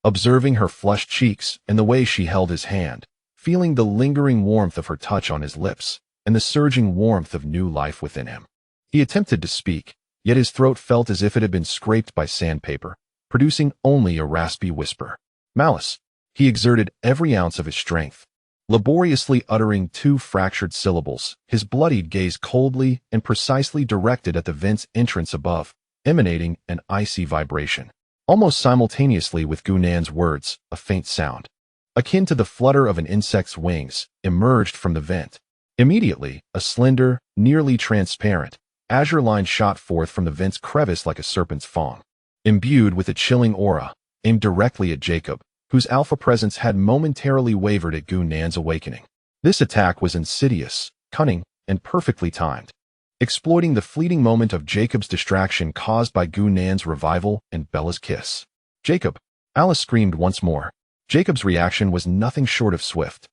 observing her flushed cheeks and the way she held his hand, feeling the lingering warmth of her touch on his lips, and the surging warmth of new life within him. He attempted to speak, yet his throat felt as if it had been scraped by sandpaper, producing only a raspy whisper. Malice. He exerted every ounce of his strength, laboriously uttering 2 fractured syllables, his bloodied gaze coldly and precisely directed at the vent's entrance above, emanating an icy vibration. Almost simultaneously with Gunan's words, a faint sound, akin to the flutter of an insect's wings, emerged from the vent. Immediately, a slender, nearly transparent, azure line shot forth from the vent's crevice like a serpent's fang, imbued with a chilling aura, aimed directly at Jacob, whose alpha presence had momentarily wavered at Gunan's awakening. This attack was insidious, cunning, and perfectly timed, exploiting the fleeting moment of Jacob's distraction caused by Gunan's revival and Bella's kiss. Jacob, Alice screamed once more. Jacob's reaction was nothing short of swift.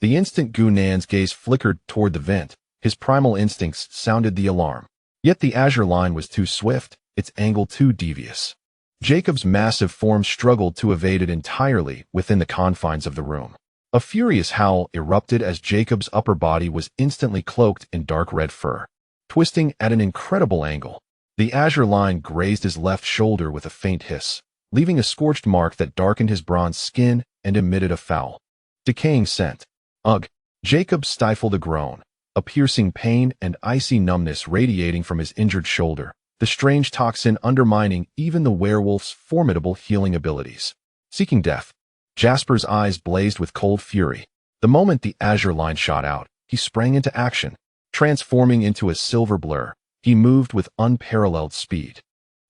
The instant Gu-Nan's gaze flickered toward the vent, his primal instincts sounded the alarm. Yet the azure line was too swift, its angle too devious. Jacob's massive form struggled to evade it entirely within the confines of the room. A furious howl erupted as Jacob's upper body was instantly cloaked in dark red fur. Twisting at an incredible angle, the azure line grazed his left shoulder with a faint hiss, leaving a scorched mark that darkened his bronze skin and emitted a foul, decaying scent. Ugh! Jacob stifled a groan, a piercing pain and icy numbness radiating from his injured shoulder, the strange toxin undermining even the werewolf's formidable healing abilities. Seeking death, Jasper's eyes blazed with cold fury. The moment the azure line shot out, he sprang into action. Transforming into a silver blur, he moved with unparalleled speed.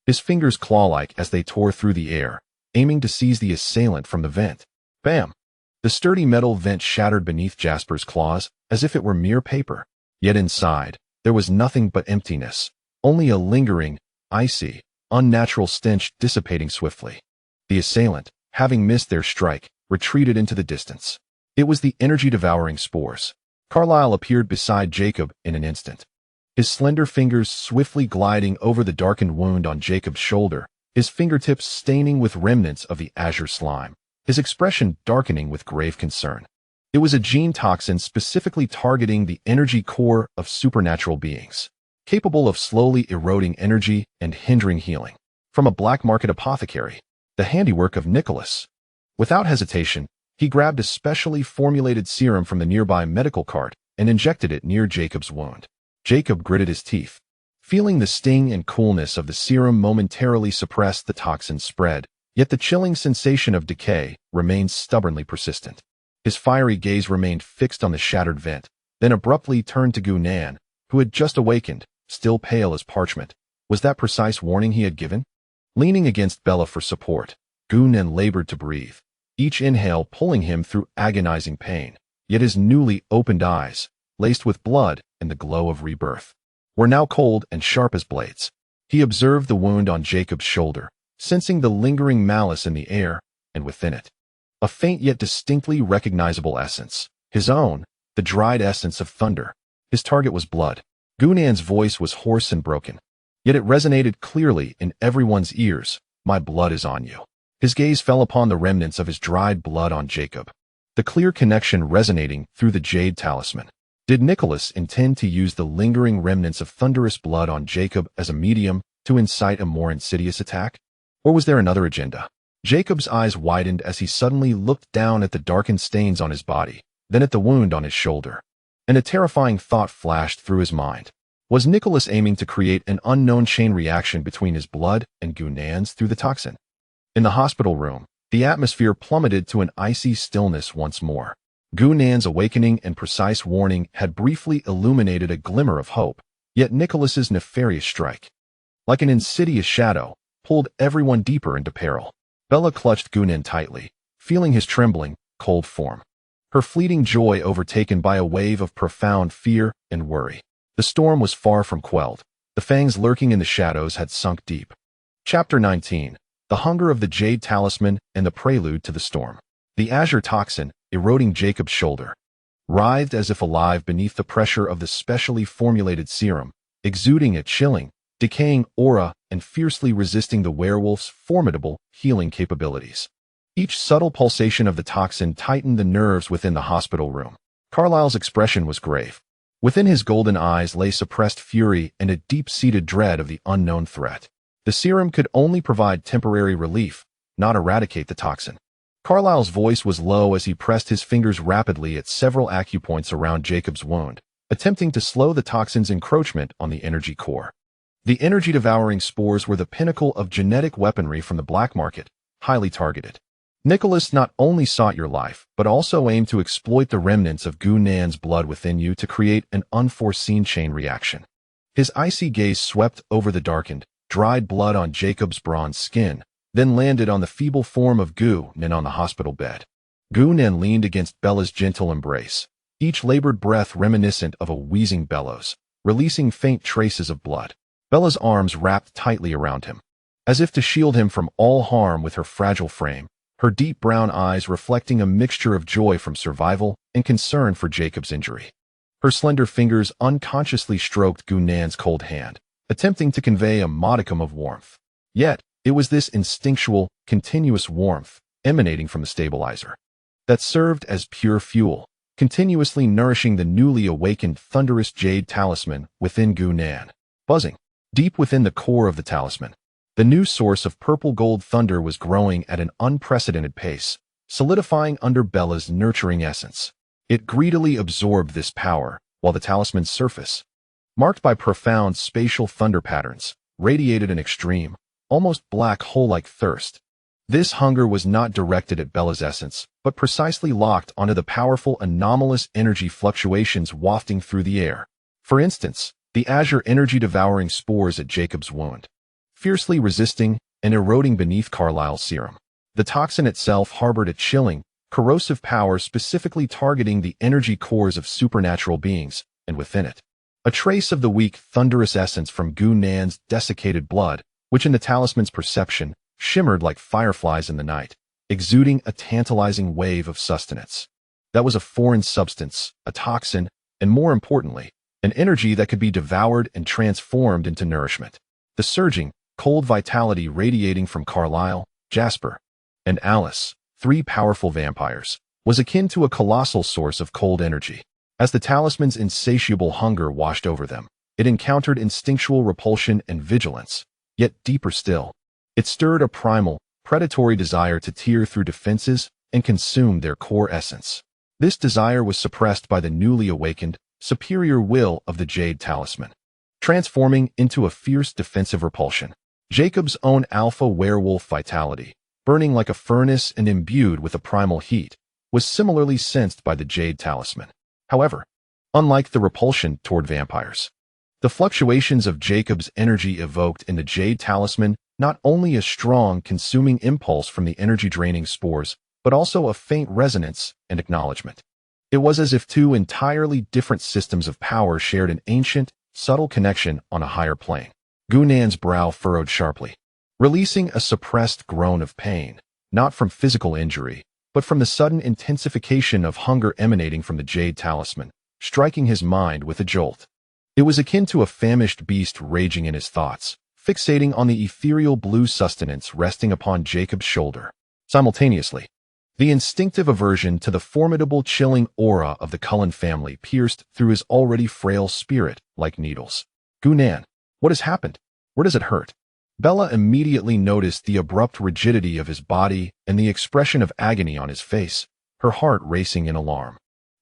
His fingers claw-like as they tore through the air, aiming to seize the assailant from the vent. Bam! The sturdy metal vent shattered beneath Jasper's claws, as if it were mere paper. Yet inside, there was nothing but emptiness, only a lingering, icy, unnatural stench dissipating swiftly. The assailant, having missed their strike, retreated into the distance. It was the energy-devouring spores. Carlyle appeared beside Jacob in an instant. His slender fingers swiftly gliding over the darkened wound on Jacob's shoulder, his fingertips staining with remnants of the azure slime, his expression darkening with grave concern. It was a gene toxin specifically targeting the energy core of supernatural beings, capable of slowly eroding energy and hindering healing. From a black market apothecary, the handiwork of Nicholas. Without hesitation, he grabbed a specially formulated serum from the nearby medical cart and injected it near Jacob's wound. Jacob gritted his teeth. Feeling the sting and coolness of the serum momentarily suppressed the toxin's spread, yet the chilling sensation of decay remained stubbornly persistent. His fiery gaze remained fixed on the shattered vent, then abruptly turned to Gu-Nan, who had just awakened, still pale as parchment. Was that precise warning he had given? Leaning against Bella for support, Gu-Nan labored to breathe, each inhale pulling him through agonizing pain. Yet his newly opened eyes, laced with blood and the glow of rebirth, were now cold and sharp as blades. He observed the wound on Jacob's shoulder, sensing the lingering malice in the air, and within it, a faint yet distinctly recognizable essence. His own, the dried essence of thunder. His target was blood. Gu-Nan's voice was hoarse and broken, yet it resonated clearly in everyone's ears. My blood is on you. His gaze fell upon the remnants of his dried blood on Jacob, the clear connection resonating through the jade talisman. Did Nicholas intend to use the lingering remnants of Thunderous blood on Jacob as a medium to incite a more insidious attack? Or was there another agenda? Jacob's eyes widened as he suddenly looked down at the darkened stains on his body, then at the wound on his shoulder. And a terrifying thought flashed through his mind. Was Nicholas aiming to create an unknown chain reaction between his blood and Gu-Nan's through the toxin? In the hospital room, the atmosphere plummeted to an icy stillness once more. Gu-Nan's awakening and precise warning had briefly illuminated a glimmer of hope, yet Nicholas's nefarious strike, like an insidious shadow, pulled everyone deeper into peril. Bella clutched Gu-Nan tightly, feeling his trembling, cold form, her fleeting joy overtaken by a wave of profound fear and worry. The storm was far from quelled. The fangs lurking in the shadows had sunk deep. Chapter 19. The Hunger of the Jade Talisman and the Prelude to the Storm. The azure toxin, eroding Jacob's shoulder, writhed as if alive beneath the pressure of the specially formulated serum, exuding a chilling, decaying aura and fiercely resisting the werewolf's formidable healing capabilities. Each subtle pulsation of the toxin tightened the nerves within the hospital room. Carlyle's expression was grave. Within his golden eyes lay suppressed fury and a deep-seated dread of the unknown threat. The serum could only provide temporary relief, not eradicate the toxin. Carlyle's voice was low as he pressed his fingers rapidly at several acupoints around Jacob's wound, attempting to slow the toxin's encroachment on the energy core. The energy-devouring spores were the pinnacle of genetic weaponry from the black market, highly targeted. Nicholas not only sought your life, but also aimed to exploit the remnants of Gu-Nan's blood within you to create an unforeseen chain reaction. His icy gaze swept over the darkened, dried blood on Jacob's bronze skin, then landed on the feeble form of Gu-Nan on the hospital bed. Gu-Nan leaned against Bella's gentle embrace, each labored breath reminiscent of a wheezing bellows, releasing faint traces of blood. Bella's arms wrapped tightly around him, as if to shield him from all harm with her fragile frame. her deep brown eyes reflecting a mixture of joy from survival and concern for Jacob's injury. Her slender fingers unconsciously stroked Gunnan's cold hand, attempting to convey a modicum of warmth. Yet, it was this instinctual, continuous warmth emanating from the stabilizer that served as pure fuel, continuously nourishing the newly awakened Thunderous Jade talisman within Gunnan. Buzzing deep within the core of the talisman, the new source of purple-gold thunder was growing at an unprecedented pace, solidifying under Bella's nurturing essence. It greedily absorbed this power, while the talisman's surface, marked by profound spatial thunder patterns, radiated an extreme, almost black hole-like thirst. This hunger was not directed at Bella's essence, but precisely locked onto the powerful anomalous energy fluctuations wafting through the air. For instance, the azure energy-devouring spores at Jacob's wound, fiercely resisting and eroding beneath Carlisle's serum. The toxin itself harbored a chilling, corrosive power specifically targeting the energy cores of supernatural beings, and within it, a trace of the weak, thunderous essence from Gunnan's desiccated blood, which in the talisman's perception shimmered like fireflies in the night, exuding a tantalizing wave of sustenance. That was a foreign substance, a toxin, and more importantly, an energy that could be devoured and transformed into nourishment. The surging, cold vitality radiating from Carlisle, Jasper, and Alice, three powerful vampires, was akin to a colossal source of cold energy. As the talisman's insatiable hunger washed over them, it encountered instinctual repulsion and vigilance. Yet deeper still, it stirred a primal, predatory desire to tear through defenses and consume their core essence. This desire was suppressed by the newly awakened, superior will of the Jade Talisman, transforming into a fierce defensive repulsion. Jacob's own alpha werewolf vitality, burning like a furnace and imbued with a primal heat, was similarly sensed by the Jade Talisman. However, unlike the repulsion toward vampires, the fluctuations of Jacob's energy evoked in the Jade Talisman not only a strong, consuming impulse from the energy-draining spores, but also a faint resonance and acknowledgement. It was as if two entirely different systems of power shared an ancient, subtle connection on a higher plane. Gunnan's brow furrowed sharply, releasing a suppressed groan of pain, not from physical injury, but from the sudden intensification of hunger emanating from the Jade Talisman, striking his mind with a jolt. It was akin to a famished beast raging in his thoughts, fixating on the ethereal blue sustenance resting upon Jacob's shoulder. Simultaneously, the instinctive aversion to the formidable chilling aura of the Cullen family pierced through his already frail spirit like needles. Gunnan, what has happened? Where does it hurt? Bella immediately noticed the abrupt rigidity of his body and the expression of agony on his face, her heart racing in alarm.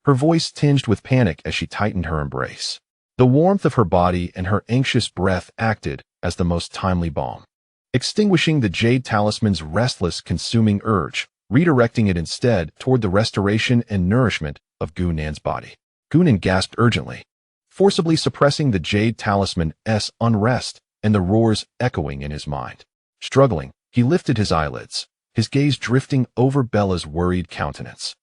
Her voice tinged with panic as she tightened her embrace. The warmth of her body and her anxious breath acted as the most timely balm, extinguishing the Jade Talisman's restless, consuming urge, redirecting it instead toward the restoration and nourishment of Gunnan's body. Gunnan gasped urgently, forcibly suppressing the Jade Talisman's unrest and the roars echoing in his mind. Struggling, he lifted his eyelids, his gaze drifting over Bella's worried countenance,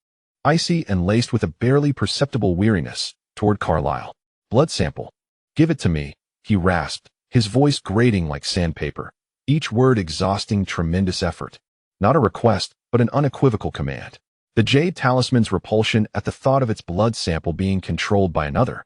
icy and laced with a barely perceptible weariness, toward Carlisle. Blood sample. Give it to me, he rasped, his voice grating like sandpaper, each word exhausting tremendous effort. Not a request, but an unequivocal command. The Jade Talisman's repulsion at the thought of its blood sample being controlled by another,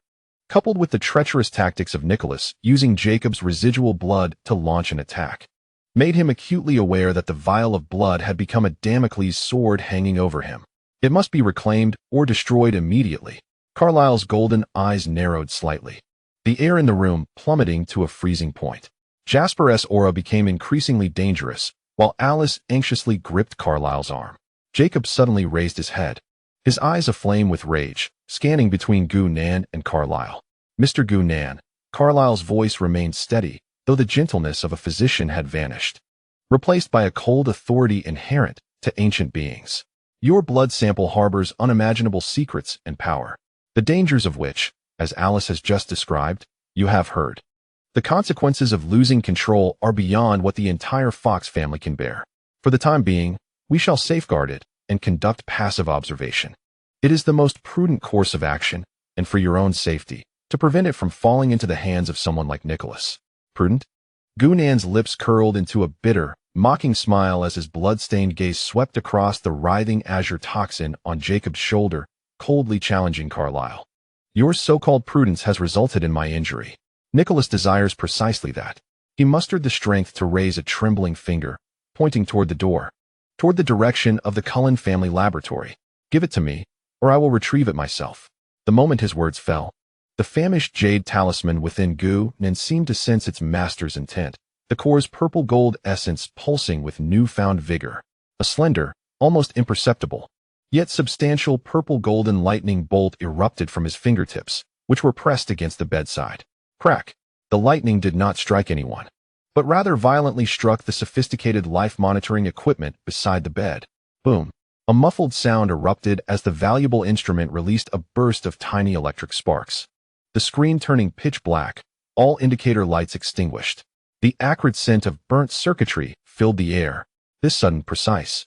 coupled with the treacherous tactics of Nicholas using Jacob's residual blood to launch an attack, made him acutely aware that the vial of blood had become a Damocles sword hanging over him. It must be reclaimed or destroyed immediately. Carlisle's golden eyes narrowed slightly, the air in the room plummeting to a freezing point. Jasper's aura became increasingly dangerous, while Alice anxiously gripped Carlisle's arm. Jacob suddenly raised his head, his eyes aflame with rage, scanning between Gunnan and Carlisle. Mr. Gunnan, Carlisle's voice remained steady, though the gentleness of a physician had vanished, replaced by a cold authority inherent to ancient beings. Your blood sample harbors unimaginable secrets and power, the dangers of which, as Alice has just described, you have heard. The consequences of losing control are beyond what the entire Fox family can bear. For the time being, we shall safeguard it and conduct passive observation. It is the most prudent course of action, and for your own safety, to prevent it from falling into the hands of someone like Nicholas. Prudent? Gunnan's lips curled into a bitter, mocking smile as his blood-stained gaze swept across the writhing azure toxin on Jacob's shoulder, coldly challenging Carlyle. Your so-called prudence has resulted in my injury. Nicholas desires precisely that. He mustered the strength to raise a trembling finger, pointing toward the door, toward the direction of the Cullen family laboratory. Give it to me, or I will retrieve it myself. The moment his words fell, the famished jade talisman within Gu Nen seemed to sense its master's intent, the core's purple-gold essence pulsing with newfound vigor. A slender, almost imperceptible, yet substantial purple-golden lightning bolt erupted from his fingertips, which were pressed against the bedside. Crack! The lightning did not strike anyone, but rather violently struck the sophisticated life-monitoring equipment beside the bed. Boom! A muffled sound erupted as the valuable instrument released a burst of tiny electric sparks. The screen turning pitch black, all indicator lights extinguished. The acrid scent of burnt circuitry filled the air. This sudden, precise,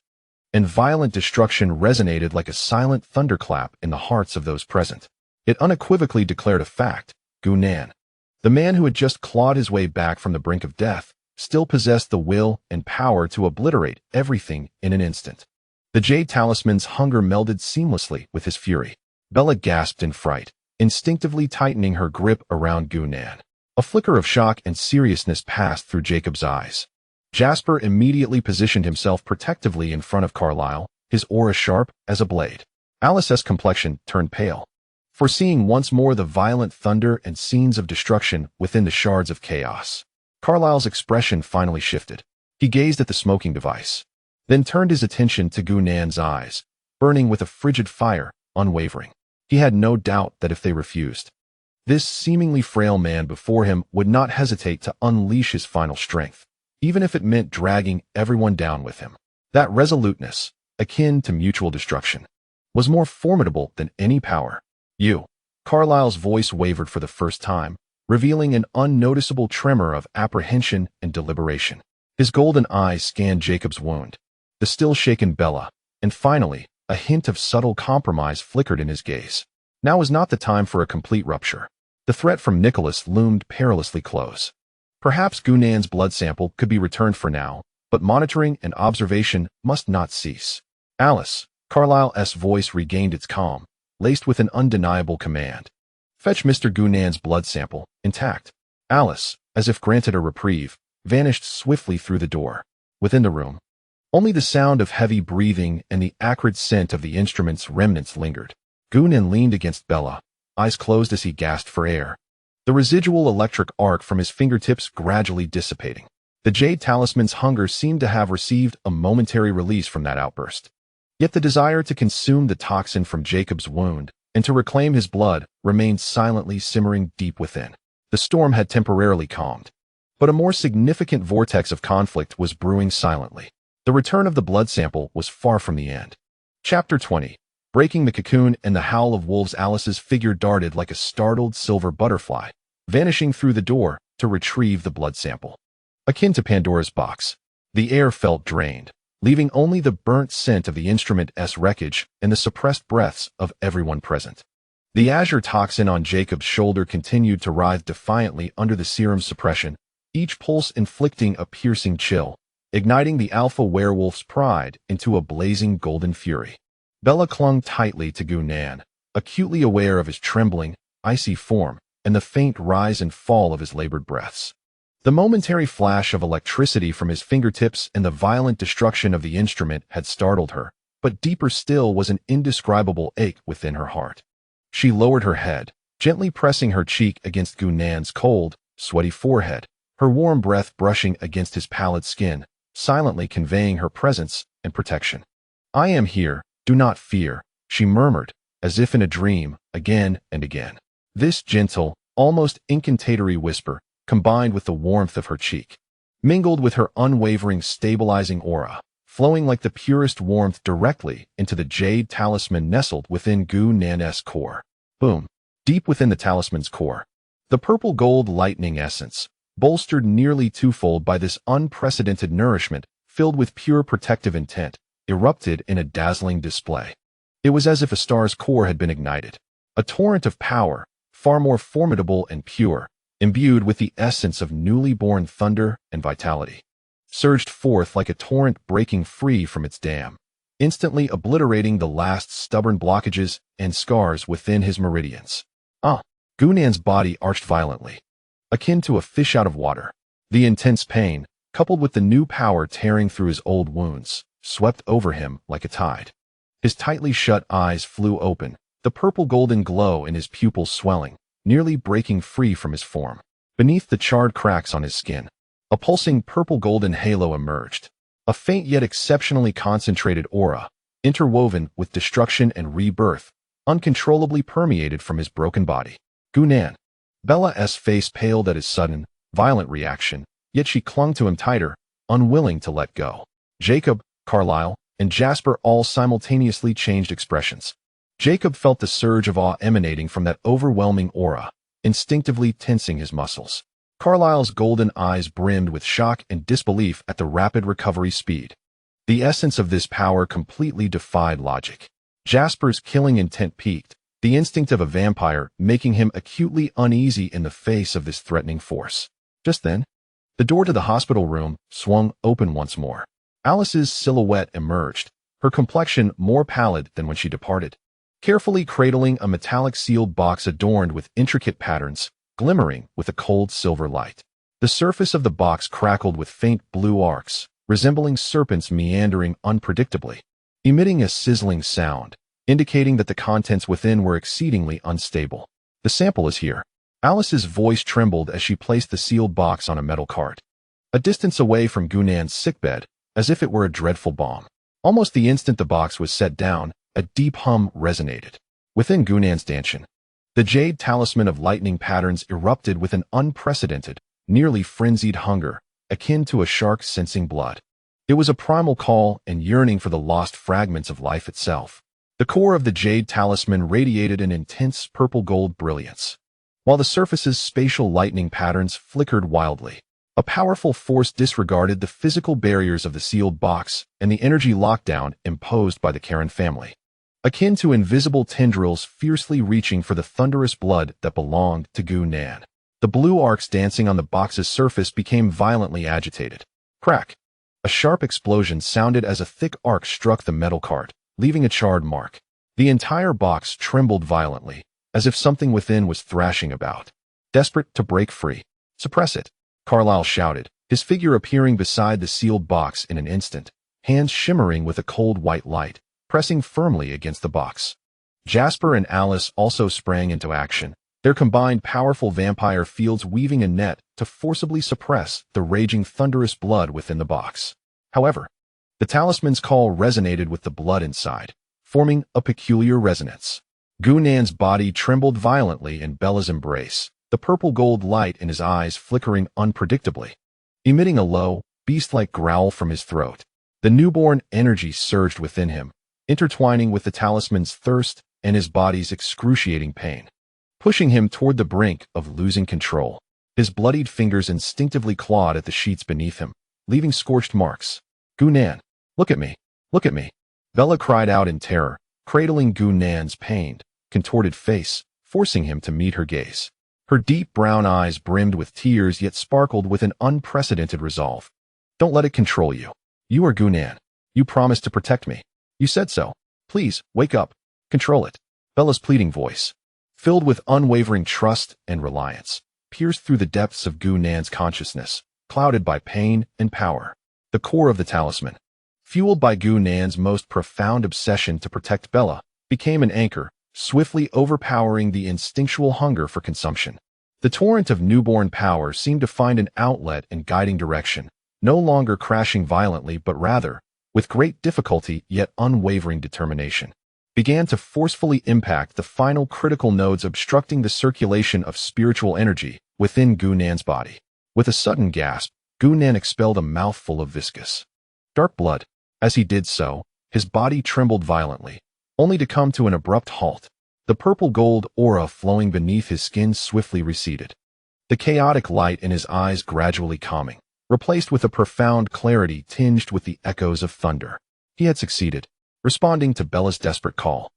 and violent destruction resonated like a silent thunderclap in the hearts of those present. It unequivocally declared a fact. Gu Nan, the man who had just clawed his way back from the brink of death, still possessed the will and power to obliterate everything in an instant. The jade talisman's hunger melded seamlessly with his fury. Bella gasped in fright, instinctively tightening her grip around Gu Nan. A flicker of shock and seriousness passed through Jacob's eyes. Jasper immediately positioned himself protectively in front of Carlyle, his aura sharp as a blade. Alice's complexion turned pale, foreseeing once more the violent thunder and scenes of destruction within the shards of chaos. Carlyle's expression finally shifted. He gazed at the smoking device, then turned his attention to Gu Nan's eyes, burning with a frigid fire, unwavering. He had no doubt that if they refused, this seemingly frail man before him would not hesitate to unleash his final strength, even if it meant dragging everyone down with him. That resoluteness, akin to mutual destruction, was more formidable than any power. You. Carlyle's voice wavered for the first time, revealing an unnoticeable tremor of apprehension and deliberation. His golden eyes scanned Jacob's wound, the still shaken Bella, and finally, a hint of subtle compromise flickered in his gaze. Now was not the time for a complete rupture. The threat from Nicholas loomed perilously close. Perhaps Gu Nan's blood sample could be returned for now, but monitoring and observation must not cease. Alice, Carlyle's voice regained its calm, laced with an undeniable command. Fetch Mr. Gu Nan's blood sample, intact. Alice, as if granted a reprieve, vanished swiftly through the door. Within the room, only the sound of heavy breathing and the acrid scent of the instrument's remnants lingered. Gu Nan leaned against Bella, eyes closed as he gasped for air, the residual electric arc from his fingertips gradually dissipating. The jade talisman's hunger seemed to have received a momentary release from that outburst. Yet the desire to consume the toxin from Jacob's wound and to reclaim his blood remained silently simmering deep within. The storm had temporarily calmed, but a more significant vortex of conflict was brewing silently. The return of the blood sample was far from the end. Chapter 20. Breaking the cocoon and the howl of wolves. Alice's figure darted like a startled silver butterfly, vanishing through the door to retrieve the blood sample. Akin to Pandora's box, the air felt drained, leaving only the burnt scent of the instrument's wreckage and the suppressed breaths of everyone present. The azure toxin on Jacob's shoulder continued to writhe defiantly under the serum's suppression, each pulse inflicting a piercing chill, igniting the alpha werewolf's pride into a blazing golden fury. Bella clung tightly to Gu Nan, acutely aware of his trembling, icy form and the faint rise and fall of his labored breaths. The momentary flash of electricity from his fingertips and the violent destruction of the instrument had startled her, but deeper still was an indescribable ache within her heart. She lowered her head, gently pressing her cheek against Gu Nan's cold, sweaty forehead, her warm breath brushing against his pallid skin, silently conveying her presence and protection. I am here, do not fear, she murmured, as if in a dream, again and again. This gentle, almost incantatory whisper, combined with the warmth of her cheek, mingled with her unwavering stabilizing aura, flowing like the purest warmth directly into the jade talisman nestled within Gu Nan's core. Boom! Deep within the talisman's core, the purple gold lightning essence, bolstered nearly twofold by this unprecedented nourishment, filled with pure protective intent, erupted in a dazzling display. It was as if a star's core had been ignited. A torrent of power, far more formidable and pure, imbued with the essence of newly born thunder and vitality. surged forth like a torrent breaking free from its dam, instantly obliterating the last stubborn blockages and scars within his meridians. Gunnan's body arched violently, akin to a fish out of water. The intense pain, coupled with the new power tearing through his old wounds, swept over him like a tide. His tightly shut eyes flew open, the purple-golden glow in his pupils swelling, nearly breaking free from his form. Beneath the charred cracks on his skin, a pulsing purple-golden halo emerged, a faint yet exceptionally concentrated aura, interwoven with destruction and rebirth, uncontrollably permeated from his broken body. Gunnan. Bella's face paled at his sudden, violent reaction, yet she clung to him tighter, unwilling to let go. Jacob, Carlyle, and Jasper all simultaneously changed expressions. Jacob felt the surge of awe emanating from that overwhelming aura, instinctively tensing his muscles. Carlyle's golden eyes brimmed with shock and disbelief at the rapid recovery speed. The essence of this power completely defied logic. Jasper's killing intent peaked, the instinct of a vampire making him acutely uneasy in the face of this threatening force. Just then, the door to the hospital room swung open once more. Alice's silhouette emerged, her complexion more pallid than when she departed, carefully cradling a metallic sealed box adorned with intricate patterns, glimmering with a cold silver light. The surface of the box crackled with faint blue arcs, resembling serpents meandering unpredictably, emitting a sizzling sound, indicating that the contents within were exceedingly unstable. The sample is here. Alice's voice trembled as she placed the sealed box on a metal cart, a distance away from Gunnan's sickbed, as if it were a dreadful bomb. Almost the instant the box was set down, a deep hum resonated. Within Gunnan's stanchion, the jade talisman of lightning patterns erupted with an unprecedented, nearly frenzied hunger, akin to a shark sensing blood. It was a primal call and yearning for the lost fragments of life itself. The core of the jade talisman radiated an intense purple-gold brilliance, while the surface's spatial lightning patterns flickered wildly. A powerful force disregarded the physical barriers of the sealed box and the energy lockdown imposed by the Karen family, akin to invisible tendrils fiercely reaching for the thunderous blood that belonged to Gunnan. The blue arcs dancing on the box's surface became violently agitated. Crack! A sharp explosion sounded as a thick arc struck the metal cart, leaving a charred mark. The entire box trembled violently, as if something within was thrashing about, desperate to break free. "Suppress it," Carlyle shouted, his figure appearing beside the sealed box in an instant, hands shimmering with a cold white light, pressing firmly against the box. Jasper and Alice also sprang into action, their combined powerful vampire fields weaving a net to forcibly suppress the raging thunderous blood within the box. However, the talisman's call resonated with the blood inside, forming a peculiar resonance. Gunnan's body trembled violently in Bella's embrace, the purple-gold light in his eyes flickering unpredictably, emitting a low, beast-like growl from his throat. The newborn energy surged within him, intertwining with the talisman's thirst and his body's excruciating pain, pushing him toward the brink of losing control. His bloodied fingers instinctively clawed at the sheets beneath him, leaving scorched marks. "Gunnan, look at me, look at me," Bella cried out in terror, cradling Gunnan's pained, contorted face, forcing him to meet her gaze. Her deep brown eyes brimmed with tears yet sparkled with an unprecedented resolve. "Don't let it control you. You are Gunnan. You promised to protect me. You said so. Please, wake up. Control it." Bella's pleading voice, filled with unwavering trust and reliance, pierced through the depths of Gunnan's consciousness, clouded by pain and power. The core of the talisman, fueled by Gunnan's most profound obsession to protect Bella, became an anchor, swiftly overpowering the instinctual hunger for consumption. The torrent of newborn power seemed to find an outlet and guiding direction, no longer crashing violently but rather, with great difficulty yet unwavering determination, began to forcefully impact the final critical nodes obstructing the circulation of spiritual energy within Gunnan's body. With a sudden gasp, Gunnan expelled a mouthful of viscous, dark blood. As he did so, his body trembled violently, only to come to an abrupt halt. The purple-gold aura flowing beneath his skin swiftly receded, the chaotic light in his eyes gradually calming, replaced with a profound clarity tinged with the echoes of thunder. He had succeeded, responding to Bella's desperate call.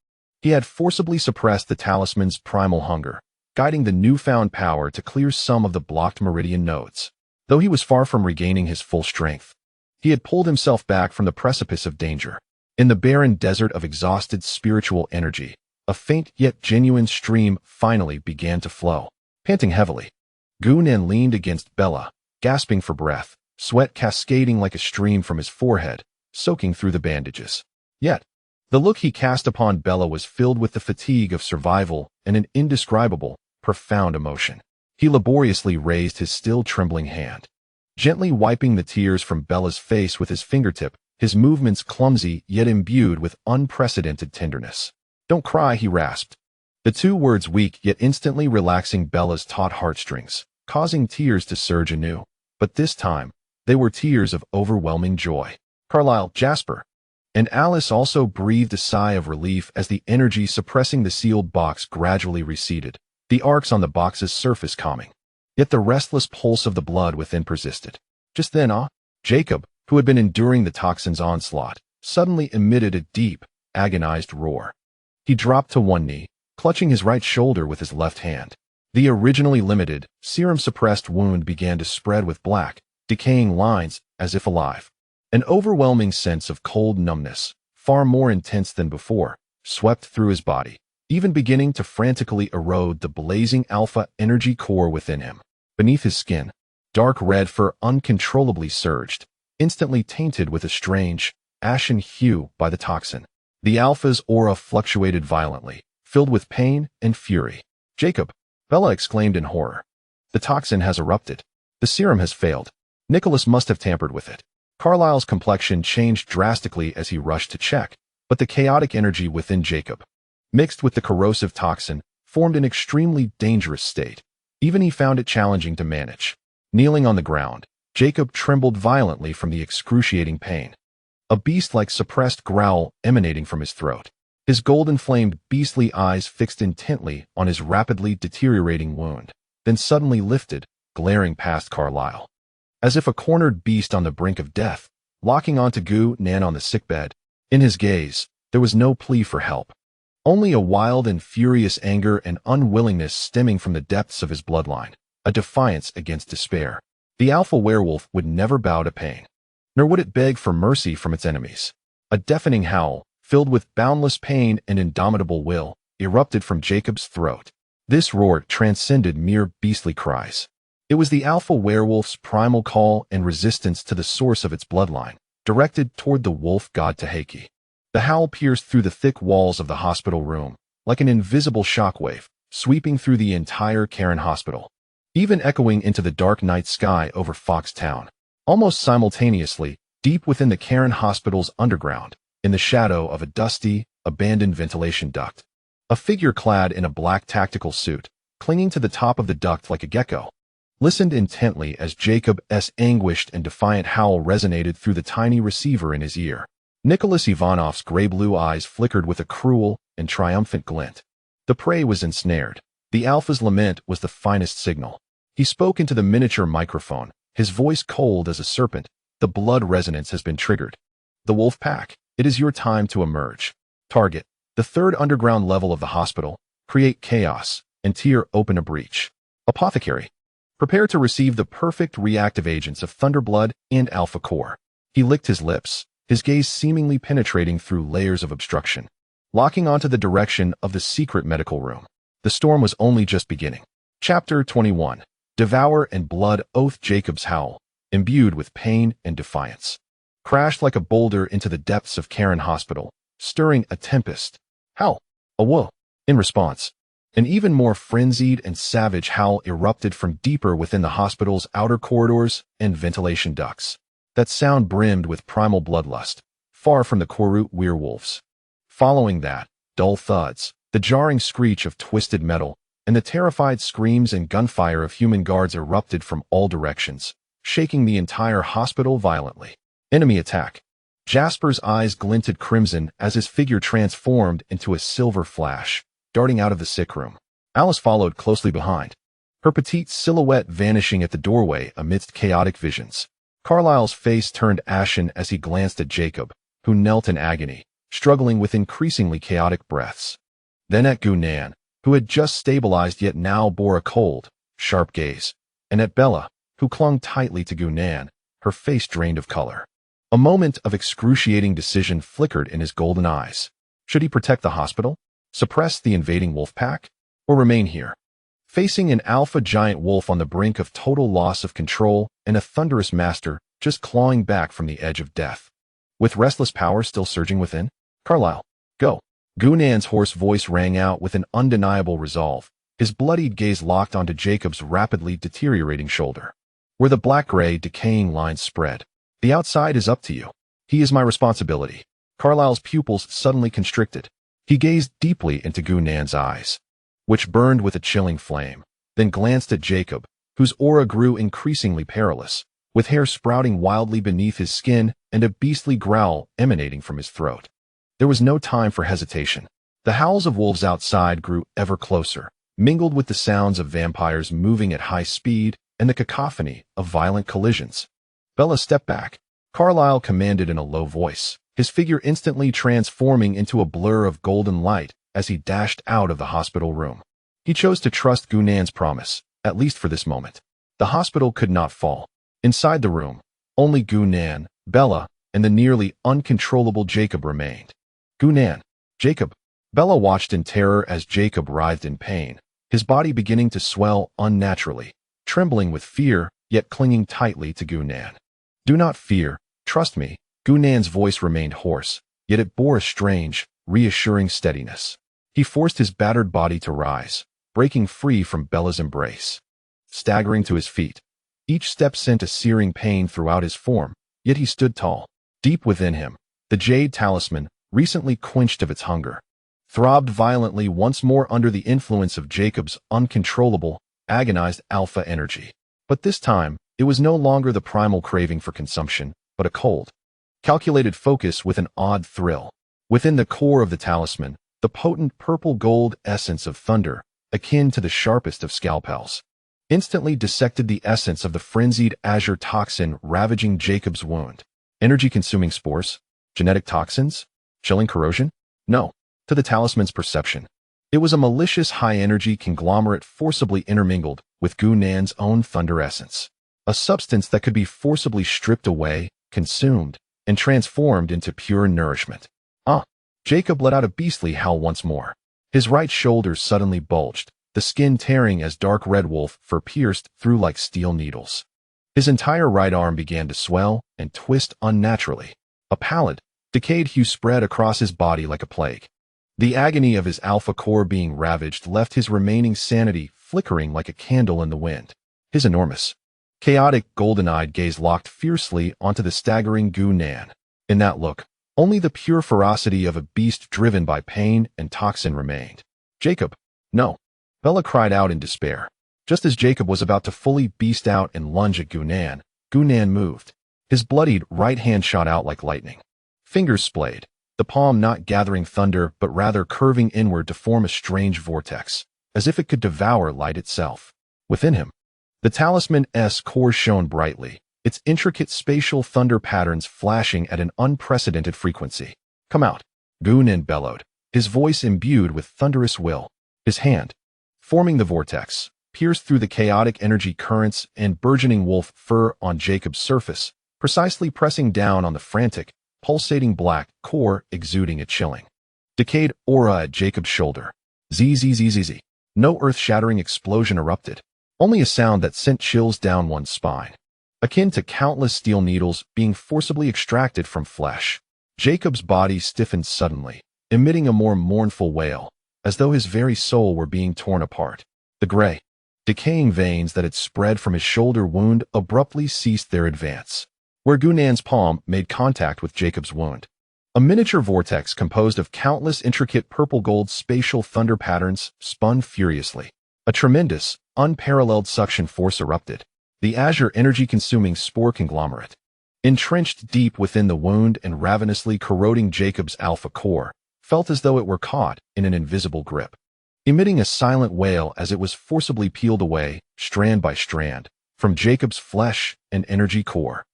He had forcibly suppressed the talisman's primal hunger, guiding the newfound power to clear some of the blocked meridian nodes. Though he was far from regaining his full strength, He had pulled himself back from the precipice of danger. In the barren desert of exhausted spiritual energy, a faint yet genuine stream finally began to flow. Panting heavily, Gu-Nan leaned against Bella, gasping for breath, sweat cascading like a stream from his forehead, soaking through the bandages. Yet, the look he cast upon Bella was filled with the fatigue of survival and an indescribable, profound emotion. He laboriously raised his still trembling hand, gently wiping the tears from Bella's face with his fingertip, his movements clumsy yet imbued with unprecedented tenderness. "Don't cry," he rasped, the two words weak yet instantly relaxing Bella's taut heartstrings, causing tears to surge anew. But this time, they were tears of overwhelming joy. Carlyle, Jasper, and Alice also breathed a sigh of relief as the energy suppressing the sealed box gradually receded, the arcs on the box's surface calming. Yet the restless pulse of the blood within persisted. Just then, Jacob, who had been enduring the toxin's onslaught, suddenly emitted a deep, agonized roar. He dropped to one knee, clutching his right shoulder with his left hand. The originally limited, serum-suppressed wound began to spread with black, decaying lines as if alive. An overwhelming sense of cold numbness, far more intense than before, swept through his body, even beginning to frantically erode the blazing alpha energy core within him. Beneath his skin, dark red fur uncontrollably surged, instantly tainted with a strange, ashen hue by the toxin. The alpha's aura fluctuated violently, filled with pain and fury. "Jacob," Bella exclaimed in horror. "The toxin has erupted. The serum has failed. Nicholas must have tampered with it." Carlyle's complexion changed drastically as he rushed to check, but the chaotic energy within Jacob, mixed with the corrosive toxin, formed an extremely dangerous state. Even he found it challenging to manage. Kneeling on the ground, Jacob trembled violently from the excruciating pain, a beast-like suppressed growl emanating from his throat. His golden-flamed beastly eyes fixed intently on his rapidly deteriorating wound, then suddenly lifted, glaring past Carlyle. As if a cornered beast on the brink of death, locking onto Gu-Nan on the sickbed, in his gaze, there was no plea for help. Only a wild and furious anger and unwillingness stemming from the depths of his bloodline, a defiance against despair. The alpha werewolf would never bow to pain, nor would it beg for mercy from its enemies. A deafening howl, filled with boundless pain and indomitable will, erupted from Jacob's throat. This roar transcended mere beastly cries. It was the alpha werewolf's primal call and resistance to the source of its bloodline, directed toward the wolf god Taheki. The howl pierced through the thick walls of the hospital room, like an invisible shockwave, sweeping through the entire Karen hospital, even echoing into the dark night sky over Foxtown. Almost simultaneously, deep within the Karen hospital's underground, in the shadow of a dusty, abandoned ventilation duct, a figure clad in a black tactical suit, clinging to the top of the duct like a gecko, listened intently as Jacob's anguished and defiant howl resonated through the tiny receiver in his ear. Nicholas Ivanov's gray-blue eyes flickered with a cruel and triumphant glint. The prey was ensnared. The alpha's lament was the finest signal. He spoke into the miniature microphone, his voice cold as a serpent. "The blood resonance has been triggered. The wolf pack, it is your time to emerge. Target the third underground level of the hospital, create chaos, and tear open a breach. Apothecary, prepare to receive the perfect reactive agents of Thunderblood and Alpha Core." He licked his lips, his gaze seemingly penetrating through layers of obstruction, locking onto the direction of the secret medical room. The storm was only just beginning. Chapter 21. Devour and Blood Oath. Jacob's howl, imbued with pain and defiance, crashed like a boulder into the depths of Karen Hospital, stirring a tempest. "Howl! A whoa!" In response, an even more frenzied and savage howl erupted from deeper within the hospital's outer corridors and ventilation ducts. That sound brimmed with primal bloodlust, far from the Korut werewolves. Following that, dull thuds, the jarring screech of twisted metal, and the terrified screams and gunfire of human guards erupted from all directions, shaking the entire hospital violently. Enemy attack. Jasper's eyes glinted crimson as his figure transformed into a silver flash, darting out of the sick room. Alice followed closely behind, her petite silhouette vanishing at the doorway amidst chaotic visions. Carlyle's face turned ashen as he glanced at Jacob, who knelt in agony, struggling with increasingly chaotic breaths. Then at Gu-Nan, who had just stabilized yet now bore a cold, sharp gaze, and at Bella, who clung tightly to Gu-Nan, her face drained of color. A moment of excruciating decision flickered in his golden eyes. Should he protect the hospital, suppress the invading wolf pack, or remain here? Facing an alpha giant wolf on the brink of total loss of control and a thunderous master just clawing back from the edge of death. With restless power still surging within, Carlyle, go. Gunnan's hoarse voice rang out with an undeniable resolve, his bloodied gaze locked onto Jacob's rapidly deteriorating shoulder. Where the black-gray, decaying lines spread. The outside is up to you. He is my responsibility. Carlyle's pupils suddenly constricted. He gazed deeply into Gunnan's eyes, which burned with a chilling flame, then glanced at Jacob, whose aura grew increasingly perilous, with hair sprouting wildly beneath his skin and a beastly growl emanating from his throat. There was no time for hesitation. The howls of wolves outside grew ever closer, mingled with the sounds of vampires moving at high speed and the cacophony of violent collisions. Bella, step back, Carlyle commanded in a low voice, his figure instantly transforming into a blur of golden light as he dashed out of the hospital room. He chose to trust Gunnan's promise, at least for this moment. The hospital could not fall. Inside the room, only Gunnan, Bella, and the nearly uncontrollable Jacob remained. Gunnan, Jacob. Bella watched in terror as Jacob writhed in pain, his body beginning to swell unnaturally, trembling with fear, yet clinging tightly to Gunnan. Do not fear, trust me. Gunnan's voice remained hoarse, yet it bore a strange, reassuring steadiness. He forced his battered body to rise, breaking free from Bella's embrace. Staggering to his feet, each step sent a searing pain throughout his form, yet he stood tall. Deep within him, the jade talisman, recently quenched of its hunger, throbbed violently once more under the influence of Jacob's uncontrollable, agonized alpha energy. But this time, it was no longer the primal craving for consumption, but a cold, calculated focus with an odd thrill. Within the core of the talisman, the potent purple-gold essence of thunder, akin to the sharpest of scalpels, instantly dissected the essence of the frenzied azure toxin ravaging Jacob's wound. Energy-consuming spores? Genetic toxins? Chilling corrosion? No. To the talisman's perception, it was a malicious high-energy conglomerate forcibly intermingled with Gunnan's own thunder essence, a substance that could be forcibly stripped away, consumed, and transformed into pure nourishment. Jacob let out a beastly howl once more. His right shoulder suddenly bulged, the skin tearing as dark red wolf fur pierced through like steel needles. His entire right arm began to swell and twist unnaturally. A pallid, decayed hue spread across his body like a plague. The agony of his alpha core being ravaged left his remaining sanity flickering like a candle in the wind. His enormous, chaotic, golden-eyed gaze locked fiercely onto the staggering Gunnan. In that look, only the pure ferocity of a beast driven by pain and toxin remained. Jacob, no. Bella cried out in despair. Just as Jacob was about to fully beast out and lunge at Gunnan, Gunnan moved. His bloodied right hand shot out like lightning. Fingers splayed, the palm not gathering thunder but rather curving inward to form a strange vortex, as if it could devour light itself. Within him, the talisman's core shone brightly, its intricate spatial thunder patterns flashing at an unprecedented frequency. Come out, Gunnan bellowed, his voice imbued with thunderous will. His hand, forming the vortex, pierced through the chaotic energy currents and burgeoning wolf fur on Jacob's surface, precisely pressing down on the frantic, pulsating black core exuding a chilling, decayed aura at Jacob's shoulder. Zzz. No earth-shattering explosion erupted, only a sound that sent chills down one's spine, akin to countless steel needles being forcibly extracted from flesh. Jacob's body stiffened suddenly, emitting a more mournful wail, as though his very soul were being torn apart. The gray, decaying veins that had spread from his shoulder wound abruptly ceased their advance, where Gunnan's palm made contact with Jacob's wound. A miniature vortex composed of countless intricate purple-gold spatial thunder patterns spun furiously. A tremendous, unparalleled suction force erupted. The azure energy-consuming spore conglomerate, entrenched deep within the wound and ravenously corroding Jacob's alpha core, felt as though it were caught in an invisible grip, emitting a silent wail as it was forcibly peeled away, strand by strand, from Jacob's flesh and energy core.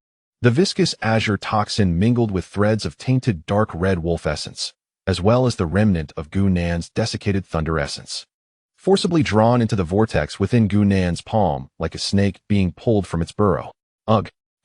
The viscous azure toxin mingled with threads of tainted dark red wolf essence, as well as the remnant of Gunnan's desiccated thunder essence, forcibly drawn into the vortex within Gunnan's palm like a snake being pulled from its burrow.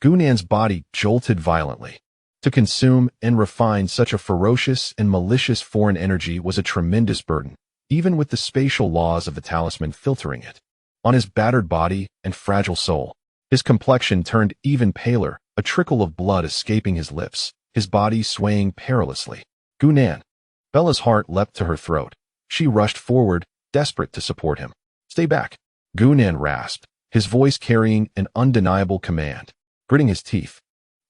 Gunnan's body jolted violently. To consume and refine such a ferocious and malicious foreign energy was a tremendous burden, even with the spatial laws of the talisman filtering it. On his battered body and fragile soul, his complexion turned even paler, a trickle of blood escaping his lips, his body swaying perilously. Gunan. Bella's heart leapt to her throat. She rushed forward, desperate to support him. Stay back. Gunan rasped, his voice carrying an undeniable command. Gritting his teeth,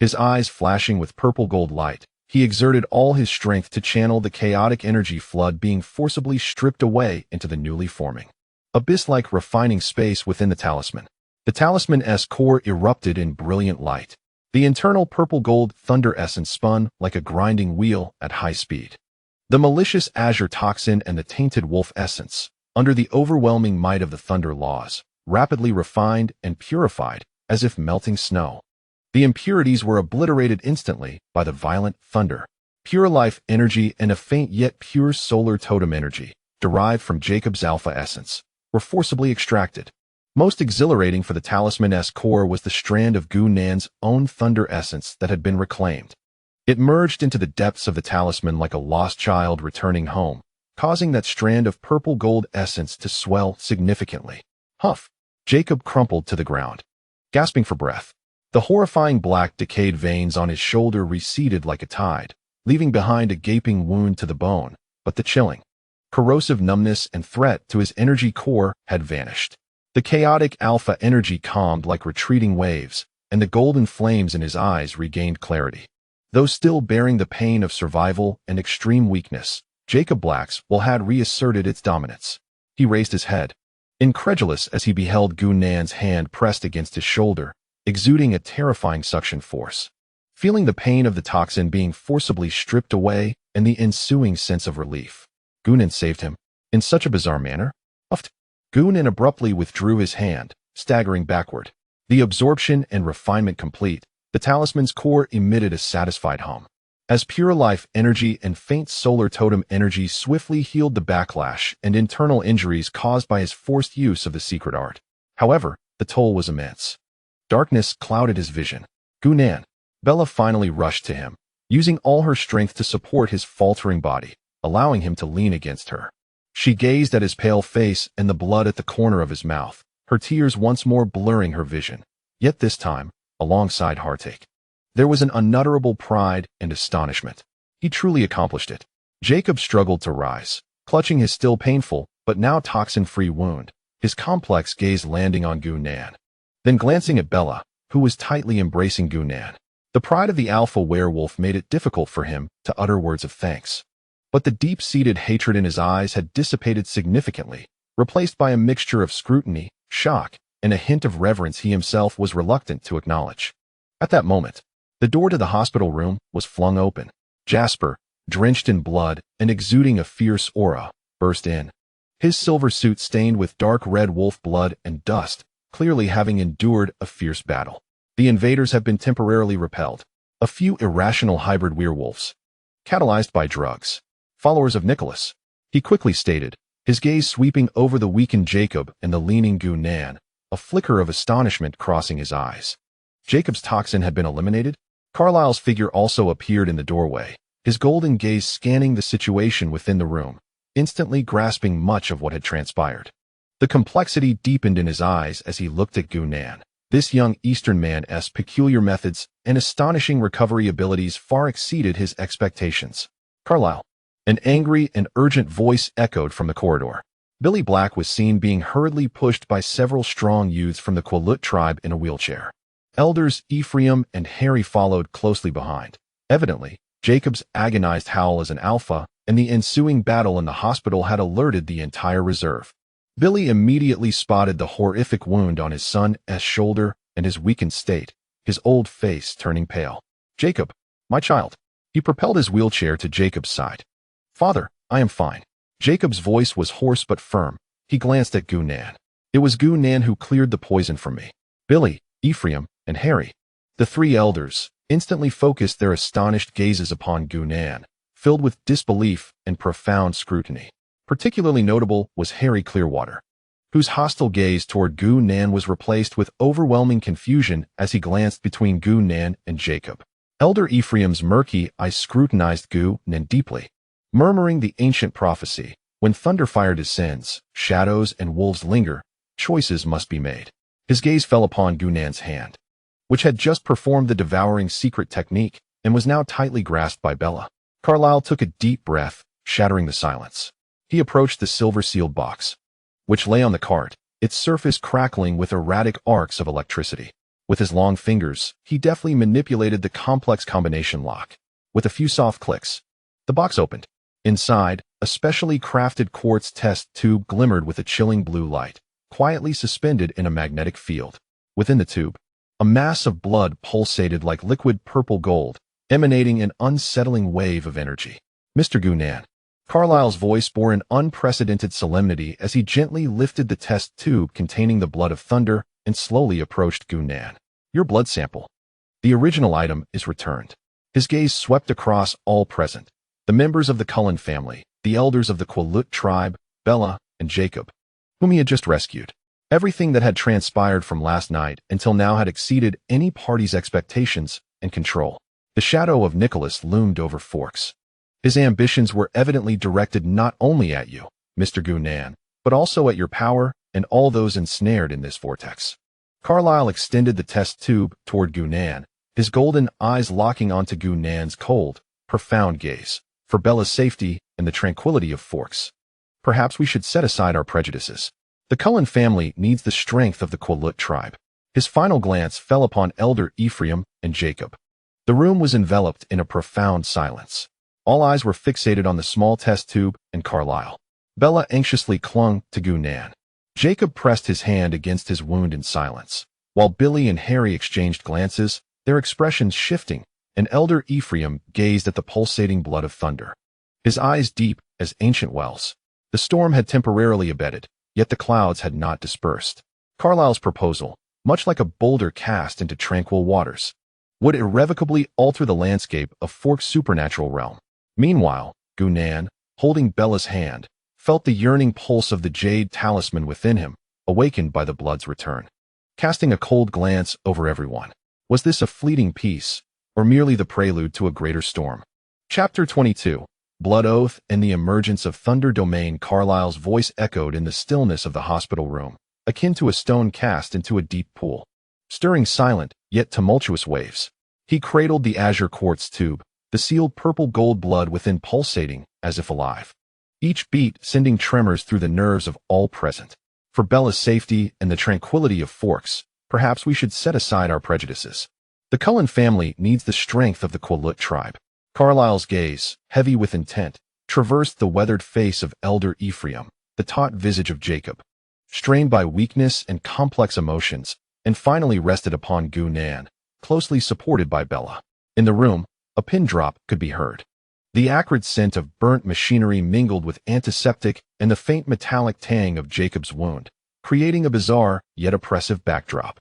his eyes flashing with purple-gold light, he exerted all his strength to channel the chaotic energy flood being forcibly stripped away into the newly forming abyss-like refining space within the talisman. The talisman's core erupted in brilliant light. The internal purple-gold thunder essence spun like a grinding wheel at high speed. The malicious azure toxin and the tainted wolf essence, under the overwhelming might of the thunder laws, rapidly refined and purified as if melting snow. The impurities were obliterated instantly by the violent thunder. Pure life energy and a faint yet pure solar totem energy, derived from Jacob's alpha essence, were forcibly extracted. Most exhilarating for the talisman's core was the strand of Gunan's own thunder essence that had been reclaimed. It merged into the depths of the talisman like a lost child returning home, causing that strand of purple-gold essence to swell significantly. Huff! Jacob crumpled to the ground, gasping for breath. The horrifying black decayed veins on his shoulder receded like a tide, leaving behind a gaping wound to the bone, but the chilling, corrosive numbness and threat to his energy core had vanished. The chaotic alpha energy calmed like retreating waves, and the golden flames in his eyes regained clarity. Though still bearing the pain of survival and extreme weakness, Jacob Black's will had reasserted its dominance. He raised his head, incredulous as he beheld Gunan's hand pressed against his shoulder, exuding a terrifying suction force. Feeling the pain of the toxin being forcibly stripped away and the ensuing sense of relief, Gunan saved him. In such a bizarre manner? Uffed. Gunan abruptly withdrew his hand, staggering backward. The absorption and refinement complete, the talisman's core emitted a satisfied hum. As pure life energy and faint solar totem energy swiftly healed the backlash and internal injuries caused by his forced use of the secret art. However, the toll was immense. Darkness clouded his vision. Gunan. Bella finally rushed to him, using all her strength to support his faltering body, allowing him to lean against her. She gazed at his pale face and the blood at the corner of his mouth, her tears once more blurring her vision, yet this time, alongside heartache. There was an unutterable pride and astonishment. He truly accomplished it. Jacob struggled to rise, clutching his still painful, but now toxin-free wound, his complex gaze landing on Gunan. Then glancing at Bella, who was tightly embracing Gunan. The pride of the alpha werewolf made it difficult for him to utter words of thanks. But the deep-seated hatred in his eyes had dissipated significantly, replaced by a mixture of scrutiny, shock, and a hint of reverence he himself was reluctant to acknowledge. At that moment, the door to the hospital room was flung open. Jasper, drenched in blood and exuding a fierce aura, burst in. His silver suit stained with dark red wolf blood and dust, clearly having endured a fierce battle. The invaders have been temporarily repelled. A few irrational hybrid werewolves, catalyzed by drugs, followers of Nicholas, he quickly stated, his gaze sweeping over the weakened Jacob and the leaning Gunan, a flicker of astonishment crossing his eyes. Jacob's toxin had been eliminated? Carlyle's figure also appeared in the doorway, his golden gaze scanning the situation within the room, instantly grasping much of what had transpired. The complexity deepened in his eyes as he looked at Gunan. This young Eastern man's peculiar methods and astonishing recovery abilities far exceeded his expectations. Carlyle. An angry and urgent voice echoed from the corridor. Billy Black was seen being hurriedly pushed by several strong youths from the Qualut tribe in a wheelchair. Elders Ephraim and Harry followed closely behind. Evidently, Jacob's agonized howl as an alpha and the ensuing battle in the hospital had alerted the entire reserve. Billy immediately spotted the horrific wound on his son's shoulder and his weakened state, his old face turning pale. Jacob, my child. He propelled his wheelchair to Jacob's side. Father, I am fine. Jacob's voice was hoarse but firm. He glanced at Gunan. It was Gunan who cleared the poison from me. Billy, Ephraim, and Harry. The three elders instantly focused their astonished gazes upon Gunan, filled with disbelief and profound scrutiny. Particularly notable was Harry Clearwater, whose hostile gaze toward Gunan was replaced with overwhelming confusion as he glanced between Gunan and Jacob. Elder Ephraim's murky eyes scrutinized Gu Nan deeply, murmuring the ancient prophecy. When thunderfire descends, shadows and wolves linger, choices must be made. His gaze fell upon Gu Nan's hand, which had just performed the devouring secret technique and was now tightly grasped by Bella. Carlyle took a deep breath, shattering the silence. He approached the silver-sealed box, which lay on the cart, its surface crackling with erratic arcs of electricity. With his long fingers, he deftly manipulated the complex combination lock. With a few soft clicks, the box opened. Inside, a specially crafted quartz test tube glimmered with a chilling blue light, quietly suspended in a magnetic field. Within the tube, a mass of blood pulsated like liquid purple gold, emanating an unsettling wave of energy. Mr. Gu Nan. Carlyle's voice bore an unprecedented solemnity as he gently lifted the test tube containing the blood of thunder and slowly approached Gu Nan. Your blood sample. The original item is returned. His gaze swept across all present. The members of the Cullen family, the elders of the Quillut tribe, Bella, and Jacob, whom he had just rescued. Everything that had transpired from last night until now had exceeded any party's expectations and control. The shadow of Nicholas loomed over Forks. His ambitions were evidently directed not only at you, Mr. Gu Nan, but also at your power and all those ensnared in this vortex. Carlyle extended the test tube toward Gu Nan, his golden eyes locking onto Gu Nan's cold, profound gaze. For Bella's safety and the tranquility of Forks, perhaps we should set aside our prejudices. The Cullen family needs the strength of the Quillut tribe. His final glance fell upon Elder Ephraim and Jacob. The room was enveloped in a profound silence. All eyes were fixated on the small test tube and Carlyle. Bella anxiously clung to Gu Nan. Jacob pressed his hand against his wound in silence. While Billy and Harry exchanged glances, their expressions shifting, and Elder Ephraim gazed at the pulsating blood of thunder, his eyes deep as ancient wells. The storm had temporarily abated, yet the clouds had not dispersed. Carlyle's proposal, much like a boulder cast into tranquil waters, would irrevocably alter the landscape of Fork's supernatural realm. Meanwhile, Gu Nan, holding Bella's hand, felt the yearning pulse of the jade talisman within him, awakened by the blood's return. Casting a cold glance over everyone, was this a fleeting peace, or merely the prelude to a greater storm? Chapter 22. Blood Oath and the Emergence of Thunder Domain. Carlyle's voice echoed in the stillness of the hospital room, akin to a stone cast into a deep pool, stirring silent, yet tumultuous waves. He cradled the azure quartz tube, the sealed purple gold blood within pulsating, as if alive. Each beat sending tremors through the nerves of all present. For Bella's safety and the tranquility of Forks, perhaps we should set aside our prejudices. The Cullen family needs the strength of the Quillut tribe. Carlyle's gaze, heavy with intent, traversed the weathered face of Elder Ephraim, the taut visage of Jacob, strained by weakness and complex emotions, and finally rested upon Gu Nan, closely supported by Bella. In the room, a pin drop could be heard. The acrid scent of burnt machinery mingled with antiseptic and the faint metallic tang of Jacob's wound, creating a bizarre yet oppressive backdrop.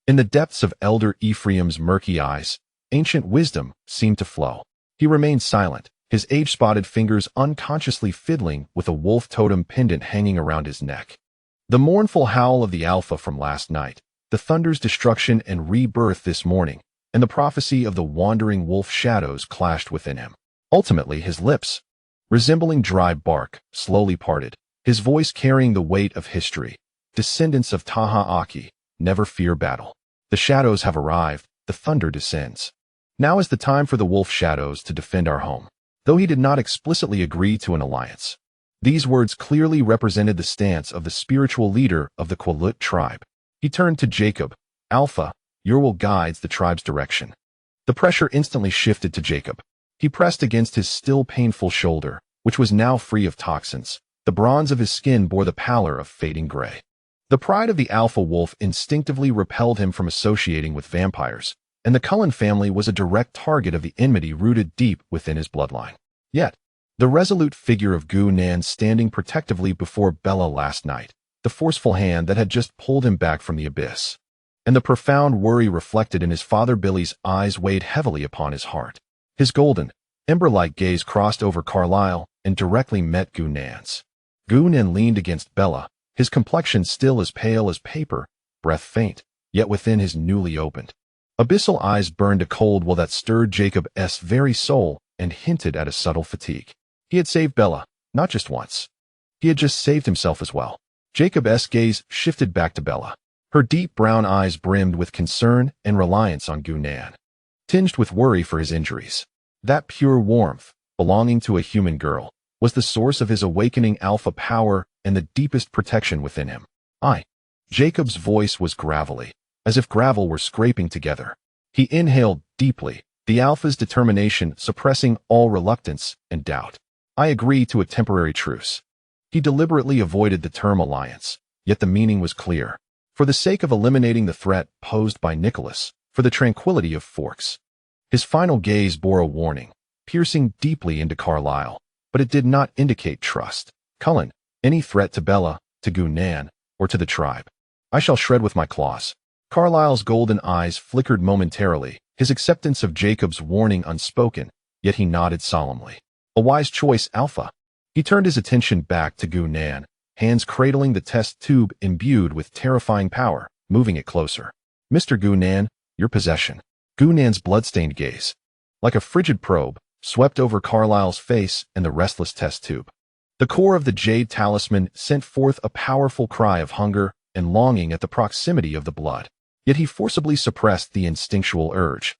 In the depths of Elder Ephraim's murky eyes, ancient wisdom seemed to flow. He remained silent, his age-spotted fingers unconsciously fiddling with a wolf totem pendant hanging around his neck. The mournful howl of the Alpha from last night, the thunder's destruction and rebirth this morning, and the prophecy of the wandering wolf shadows clashed within him. Ultimately, his lips, resembling dry bark, slowly parted, his voice carrying the weight of history. Descendants of Taha Aki, never fear battle. The shadows have arrived, the thunder descends. Now is the time for the wolf shadows to defend our home. Though he did not explicitly agree to an alliance, these words clearly represented the stance of the spiritual leader of the Quillut tribe. He turned to Jacob. Alpha, your will guides the tribe's direction. The pressure instantly shifted to Jacob. He pressed against his still painful shoulder, which was now free of toxins. The bronze of his skin bore the pallor of fading gray. The pride of the alpha wolf instinctively repelled him from associating with vampires, and the Cullen family was a direct target of the enmity rooted deep within his bloodline. Yet, the resolute figure of Gu Nan standing protectively before Bella last night, the forceful hand that had just pulled him back from the abyss, and the profound worry reflected in his father Billy's eyes weighed heavily upon his heart. His golden, ember-like gaze crossed over Carlyle and directly met Gu Nan's. Gu Nan leaned against Bella, his complexion still as pale as paper, breath faint, yet within his newly opened, Abyssal eyes burned a cold while that stirred Jacob's very soul and hinted at a subtle fatigue. He had saved Bella, not just once. He had just saved himself as well. Jacob's gaze shifted back to Bella. Her deep brown eyes brimmed with concern and reliance on Gunan, tinged with worry for his injuries. That pure warmth, belonging to a human girl, was the source of his awakening alpha power and the deepest protection within him. Jacob's voice was gravelly, as if gravel were scraping together. He inhaled deeply, the alpha's determination suppressing all reluctance and doubt. I agree to a temporary truce. He deliberately avoided the term alliance, yet the meaning was clear. For the sake of eliminating the threat posed by Nicholas, for the tranquility of Forks. His final gaze bore a warning, piercing deeply into Carlyle, but it did not indicate trust. Cullen, any threat to Bella, to Gunan, or to the tribe, I shall shred with my claws. Carlyle's golden eyes flickered momentarily, his acceptance of Jacob's warning unspoken, yet he nodded solemnly. A wise choice, Alpha. He turned his attention back to Gunan, hands cradling the test tube imbued with terrifying power, moving it closer. Mr. Gunan, your possession. Gunan's bloodstained gaze, like a frigid probe, swept over Carlyle's face and the restless test tube. The core of the jade talisman sent forth a powerful cry of hunger and longing at the proximity of the blood. Yet he forcibly suppressed the instinctual urge,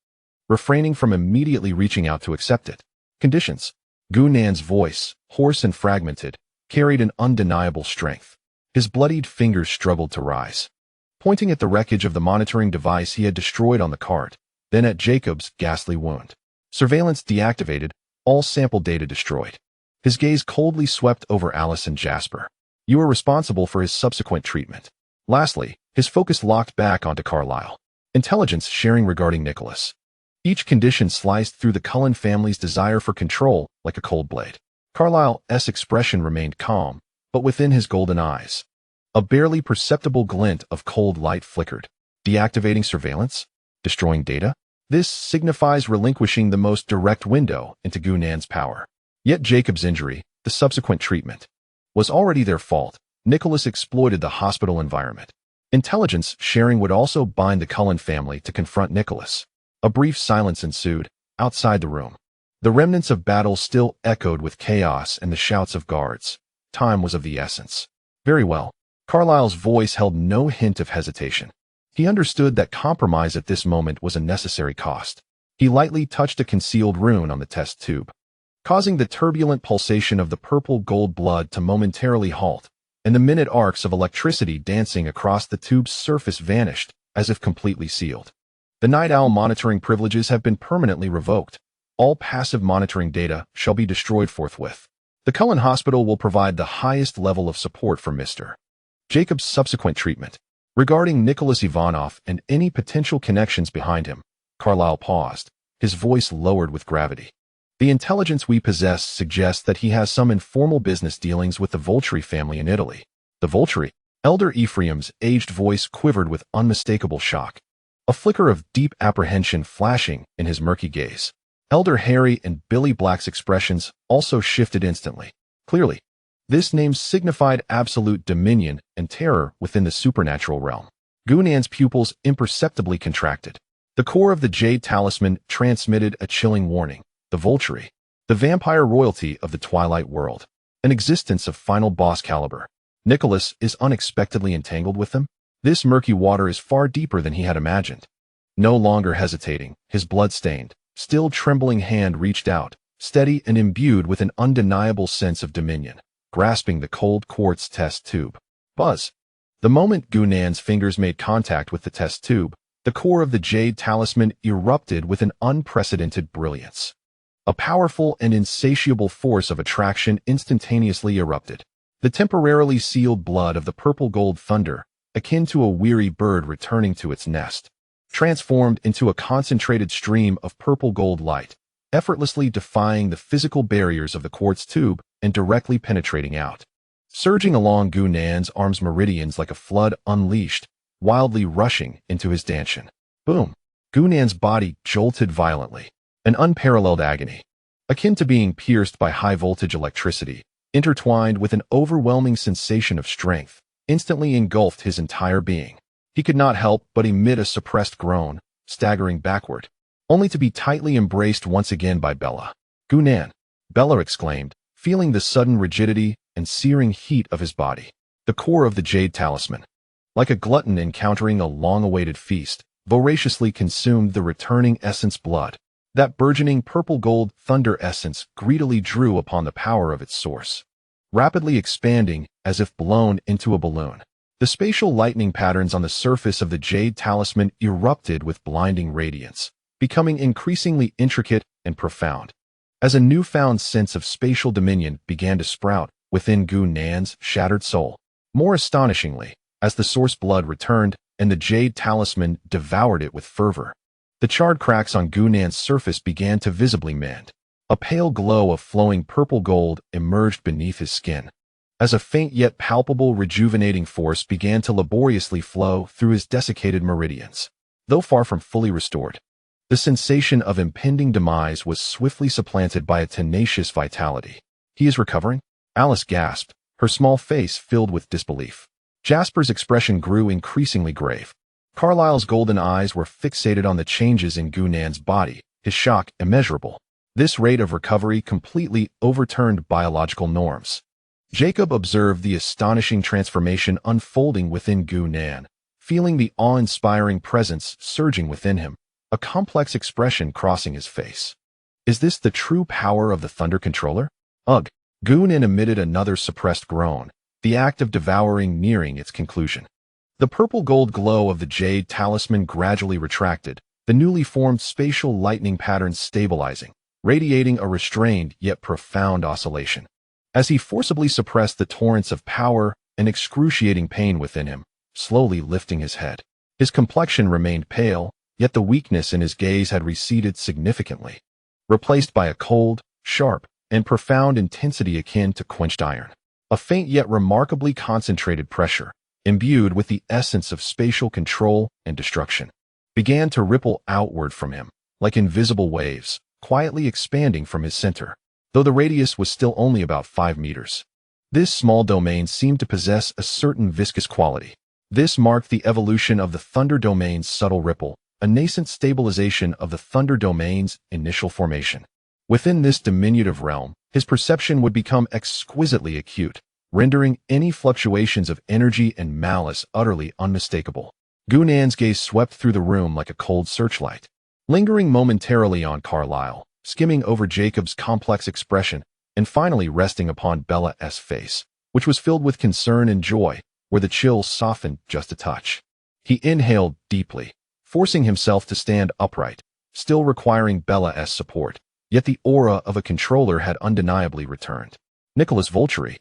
refraining from immediately reaching out to accept it. Conditions. Gunan's voice, hoarse and fragmented, carried an undeniable strength. His bloodied fingers struggled to rise, pointing at the wreckage of the monitoring device he had destroyed on the cart, then at Jacob's ghastly wound. Surveillance deactivated, all sample data destroyed. His gaze coldly swept over Alice and Jasper. You are responsible for his subsequent treatment. Lastly, his focus locked back onto Carlyle. Intelligence sharing regarding Nicholas. Each condition sliced through the Cullen family's desire for control like a cold blade. Carlyle's expression remained calm, but within his golden eyes, a barely perceptible glint of cold light flickered. Deactivating surveillance? Destroying data? This signifies relinquishing the most direct window into Gunan's power. Yet Jacob's injury, the subsequent treatment, was already their fault. Nicholas exploited the hospital environment. Intelligence sharing would also bind the Cullen family to confront Nicholas. A brief silence ensued, outside the room. The remnants of battle still echoed with chaos and the shouts of guards. Time was of the essence. Very well. Carlyle's voice held no hint of hesitation. He understood that compromise at this moment was a necessary cost. He lightly touched a concealed rune on the test tube, causing the turbulent pulsation of the purple-gold blood to momentarily halt, and the minute arcs of electricity dancing across the tube's surface vanished, as if completely sealed. The Night Owl monitoring privileges have been permanently revoked. All passive monitoring data shall be destroyed forthwith. The Cullen Hospital will provide the highest level of support for Mr. Jacob's subsequent treatment. Regarding Nicholas Ivanov and any potential connections behind him, Carlyle paused, his voice lowered with gravity. The intelligence we possess suggests that he has some informal business dealings with the Volturi family in Italy. The Volturi? Elder Ephraim's aged voice quivered with unmistakable shock, a flicker of deep apprehension flashing in his murky gaze. Elder Harry and Billy Black's expressions also shifted instantly. Clearly, this name signified absolute dominion and terror within the supernatural realm. Gunan's pupils imperceptibly contracted. The core of the jade talisman transmitted a chilling warning. The Volturi, the vampire royalty of the Twilight world, an existence of final boss caliber. Nicholas is unexpectedly entangled with them. This murky water is far deeper than he had imagined. No longer hesitating, his blood-stained, still trembling hand reached out, steady and imbued with an undeniable sense of dominion, grasping the cold quartz test tube. Buzz. The moment Gunan's fingers made contact with the test tube, the core of the jade talisman erupted with an unprecedented brilliance. A powerful and insatiable force of attraction instantaneously erupted. The temporarily sealed blood of the purple-gold thunder, akin to a weary bird returning to its nest, transformed into a concentrated stream of purple-gold light, effortlessly defying the physical barriers of the quartz tube and directly penetrating out. Surging along Gunan's arm's meridians like a flood unleashed, wildly rushing into his dantian. Boom! Gunan's body jolted violently. An unparalleled agony, akin to being pierced by high-voltage electricity, intertwined with an overwhelming sensation of strength, instantly engulfed his entire being. He could not help but emit a suppressed groan, staggering backward, only to be tightly embraced once again by Bella. "Gunan!" Bella exclaimed, feeling the sudden rigidity and searing heat of his body. The core of the jade talisman, like a glutton encountering a long-awaited feast, voraciously consumed the returning essence blood. That burgeoning purple-gold thunder essence greedily drew upon the power of its source, rapidly expanding as if blown into a balloon. The spatial lightning patterns on the surface of the jade talisman erupted with blinding radiance, becoming increasingly intricate and profound, as a newfound sense of spatial dominion began to sprout within Gunan's shattered soul. More astonishingly, as the source blood returned and the jade talisman devoured it with fervor, the charred cracks on Gunan's surface began to visibly mend. A pale glow of flowing purple gold emerged beneath his skin, as a faint yet palpable rejuvenating force began to laboriously flow through his desiccated meridians. Though far from fully restored, the sensation of impending demise was swiftly supplanted by a tenacious vitality. "He is recovering?" Alice gasped, her small face filled with disbelief. Jasper's expression grew increasingly grave. Carlyle's golden eyes were fixated on the changes in Gunan's body, his shock immeasurable. This rate of recovery completely overturned biological norms. Jacob observed the astonishing transformation unfolding within Gunan, feeling the awe-inspiring presence surging within him, a complex expression crossing his face. "Is this the true power of the Thunder Controller?" "Ugh!" Gunan emitted another suppressed groan, the act of devouring nearing its conclusion. The purple-gold glow of the jade talisman gradually retracted, the newly formed spatial lightning patterns stabilizing, radiating a restrained yet profound oscillation. As he forcibly suppressed the torrents of power and excruciating pain within him, slowly lifting his head. His complexion remained pale, yet the weakness in his gaze had receded significantly, replaced by a cold, sharp, and profound intensity akin to quenched iron. A faint yet remarkably concentrated pressure, imbued with the essence of spatial control and destruction, began to ripple outward from him, like invisible waves, quietly expanding from his center, though the radius was still only about 5 meters. This small domain seemed to possess a certain viscous quality. This marked the evolution of the Thunder Domain's subtle ripple, a nascent stabilization of the Thunder Domain's initial formation. Within this diminutive realm, his perception would become exquisitely acute, rendering any fluctuations of energy and malice utterly unmistakable. Gunan's gaze swept through the room like a cold searchlight, lingering momentarily on Carlyle, skimming over Jacob's complex expression, and finally resting upon Bella's face, which was filled with concern and joy, where the chills softened just a touch. He inhaled deeply, forcing himself to stand upright, still requiring Bella's support, yet the aura of a controller had undeniably returned. "Nicholas Volturi."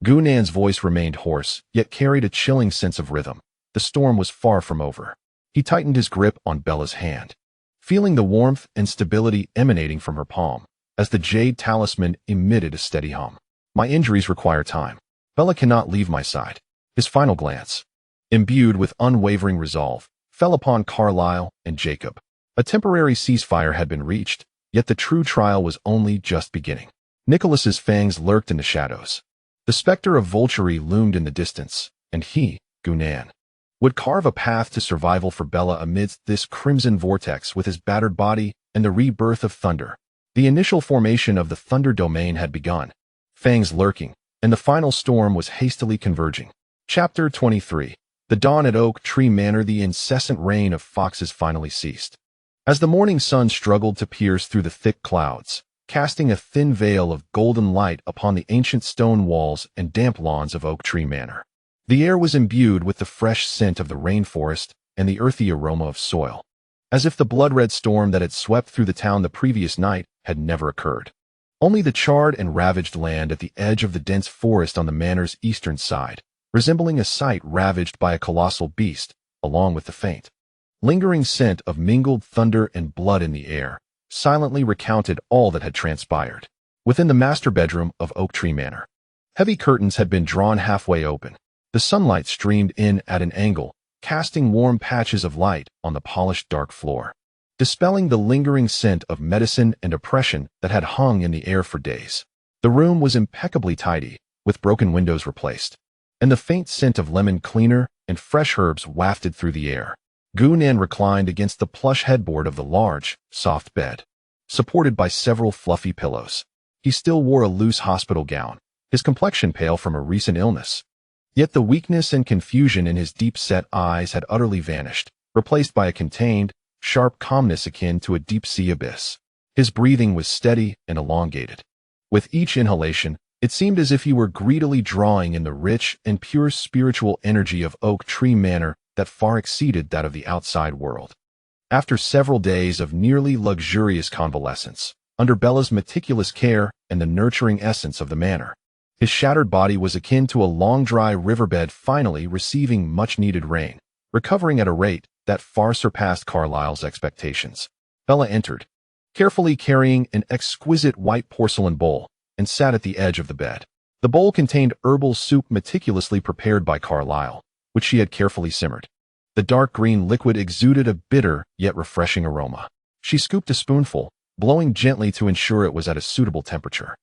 Gunan's voice remained hoarse, yet carried a chilling sense of rhythm. The storm was far from over. He tightened his grip on Bella's hand, feeling the warmth and stability emanating from her palm, as the jade talisman emitted a steady hum. "My injuries require time. Bella cannot leave my side." His final glance, imbued with unwavering resolve, fell upon Carlyle and Jacob. A temporary ceasefire had been reached, yet the true trial was only just beginning. Nicholas's fangs lurked in the shadows. The specter of Volturi loomed in the distance, and he, Gunan, would carve a path to survival for Bella amidst this crimson vortex with his battered body and the rebirth of thunder. The initial formation of the Thunder Domain had begun, fangs lurking, and the final storm was hastily converging. Chapter 23. The dawn at Oak Tree Manor. The incessant rain of foxes finally ceased. As the morning sun struggled to pierce through the thick clouds, casting a thin veil of golden light upon the ancient stone walls and damp lawns of Oak Tree Manor, the air was imbued with the fresh scent of the rainforest and the earthy aroma of soil, as if the blood-red storm that had swept through the town the previous night had never occurred. Only the charred and ravaged land at the edge of the dense forest on the manor's eastern side, resembling a site ravaged by a colossal beast, along with the faint, lingering scent of mingled thunder and blood in the air, silently recounted all that had transpired. Within the master bedroom of Oak Tree Manor, heavy curtains had been drawn halfway open. The sunlight streamed in at an angle, casting warm patches of light on the polished dark floor, dispelling the lingering scent of medicine and oppression that had hung in the air for days. The room was impeccably tidy, with broken windows replaced, and the faint scent of lemon cleaner and fresh herbs wafted through the air. Gu-nan reclined against the plush headboard of the large, soft bed, supported by several fluffy pillows. He still wore a loose hospital gown, his complexion pale from a recent illness. Yet the weakness and confusion in his deep-set eyes had utterly vanished, replaced by a contained, sharp calmness akin to a deep-sea abyss. His breathing was steady and elongated. With each inhalation, it seemed as if he were greedily drawing in the rich and pure spiritual energy of Oak Tree Manor that far exceeded that of the outside world. After several days of nearly luxurious convalescence, under Bella's meticulous care and the nurturing essence of the manor, his shattered body was akin to a long dry riverbed finally receiving much-needed rain, recovering at a rate that far surpassed Carlyle's expectations. Bella entered, carefully carrying an exquisite white porcelain bowl, and sat at the edge of the bed. The bowl contained herbal soup meticulously prepared by Carlyle, which she had carefully simmered. The dark green liquid exuded a bitter yet refreshing aroma. She scooped a spoonful, blowing gently to ensure it was at a suitable temperature,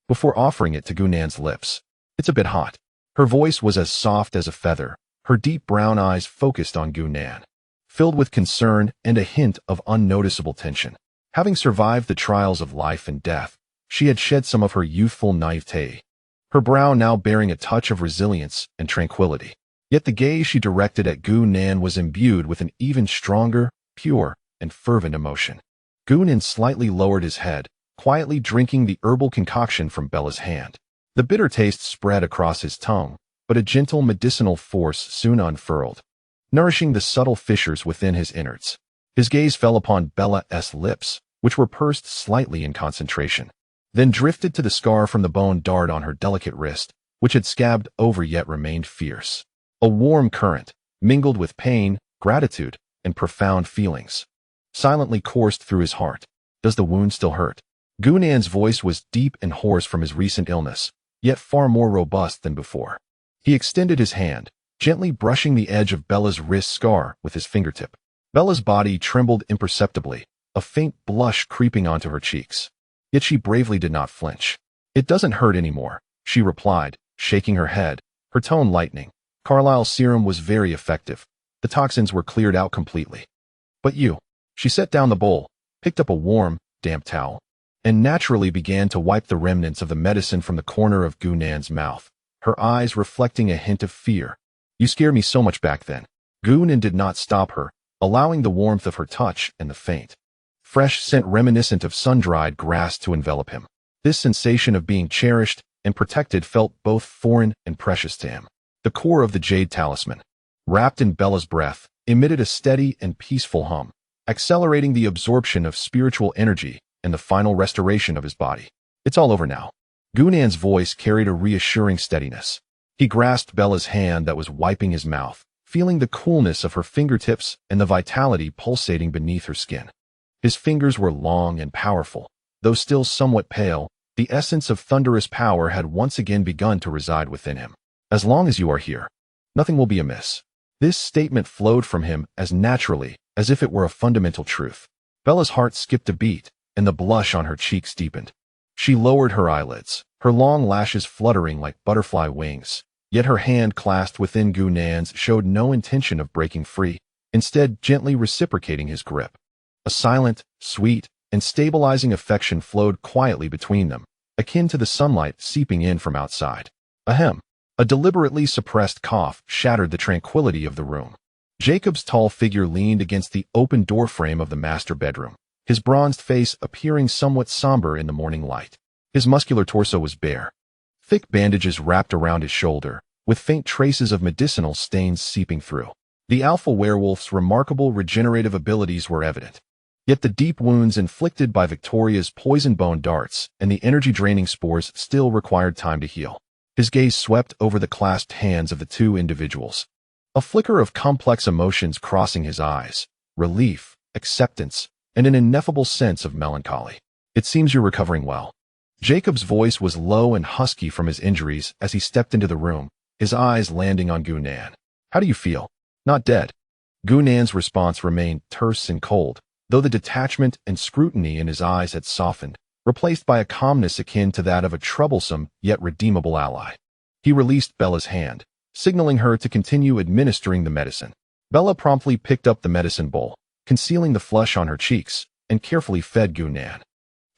before offering it to Gu-nan's lips. "It's a bit hot." Her voice was as soft as a feather, her deep brown eyes focused on Gu-nan, filled with concern and a hint of unnoticeable tension. Having survived the trials of life and death, she had shed some of her youthful naivete, her brow now bearing a touch of resilience and tranquility. Yet the gaze she directed at Gu-nan was imbued with an even stronger, pure, and fervent emotion. Gu-nan slightly lowered his head, quietly drinking the herbal concoction from Bella's hand. The bitter taste spread across his tongue, but a gentle medicinal force soon unfurled, nourishing the subtle fissures within his innards. His gaze fell upon Bella's lips, which were pursed slightly in concentration, then drifted to the scar from the bone dart on her delicate wrist, which had scabbed over yet remained fierce. A warm current, mingled with pain, gratitude, and profound feelings, silently coursed through his heart. "Does the wound still hurt?" Gu-nan's voice was deep and hoarse from his recent illness, yet far more robust than before. He extended his hand, gently brushing the edge of Bella's wrist scar with his fingertip. Bella's body trembled imperceptibly, a faint blush creeping onto her cheeks. Yet she bravely did not flinch. "It doesn't hurt anymore," she replied, shaking her head, her tone lightening. Carlyle's serum was very effective. The toxins were cleared out completely. "But you..." She set down the bowl, picked up a warm, damp towel, and naturally began to wipe the remnants of the medicine from the corner of Gu-nan's mouth, her eyes reflecting a hint of fear. "You scared me so much back then." Gu-nan did not stop her, allowing the warmth of her touch and the faint, fresh scent reminiscent of sun-dried grass to envelop him. This sensation of being cherished and protected felt both foreign and precious to him. The core of the jade talisman, wrapped in Bella's breath, emitted a steady and peaceful hum, accelerating the absorption of spiritual energy and the final restoration of his body. "It's all over now." Gu-nan's voice carried a reassuring steadiness. He grasped Bella's hand that was wiping his mouth, feeling the coolness of her fingertips and the vitality pulsating beneath her skin. His fingers were long and powerful. Though still somewhat pale, the essence of thunderous power had once again begun to reside within him. "As long as you are here, nothing will be amiss." This statement flowed from him as naturally as if it were a fundamental truth. Bella's heart skipped a beat, and the blush on her cheeks deepened. She lowered her eyelids, her long lashes fluttering like butterfly wings, yet her hand clasped within Gu-nan's showed no intention of breaking free, instead gently reciprocating his grip. A silent, sweet, and stabilizing affection flowed quietly between them, akin to the sunlight seeping in from outside. Ahem. A deliberately suppressed cough shattered the tranquility of the room. Jacob's tall figure leaned against the open doorframe of the master bedroom, his bronzed face appearing somewhat somber in the morning light. His muscular torso was bare. Thick bandages wrapped around his shoulder, with faint traces of medicinal stains seeping through. The alpha werewolf's remarkable regenerative abilities were evident. Yet the deep wounds inflicted by Victoria's poison bone darts and the energy-draining spores still required time to heal. His gaze swept over the clasped hands of the two individuals, a flicker of complex emotions crossing his eyes: relief, acceptance, and an ineffable sense of melancholy. "It seems you're recovering well." Jacob's voice was low and husky from his injuries as he stepped into the room, his eyes landing on Gu-nan. "How do you feel?" "Not dead." Gu-nan's response remained terse and cold, though the detachment and scrutiny in his eyes had softened, replaced by a calmness akin to that of a troublesome yet redeemable ally. He released Bella's hand, signaling her to continue administering the medicine. Bella promptly picked up the medicine bowl, concealing the flush on her cheeks, and carefully fed Gu-nan.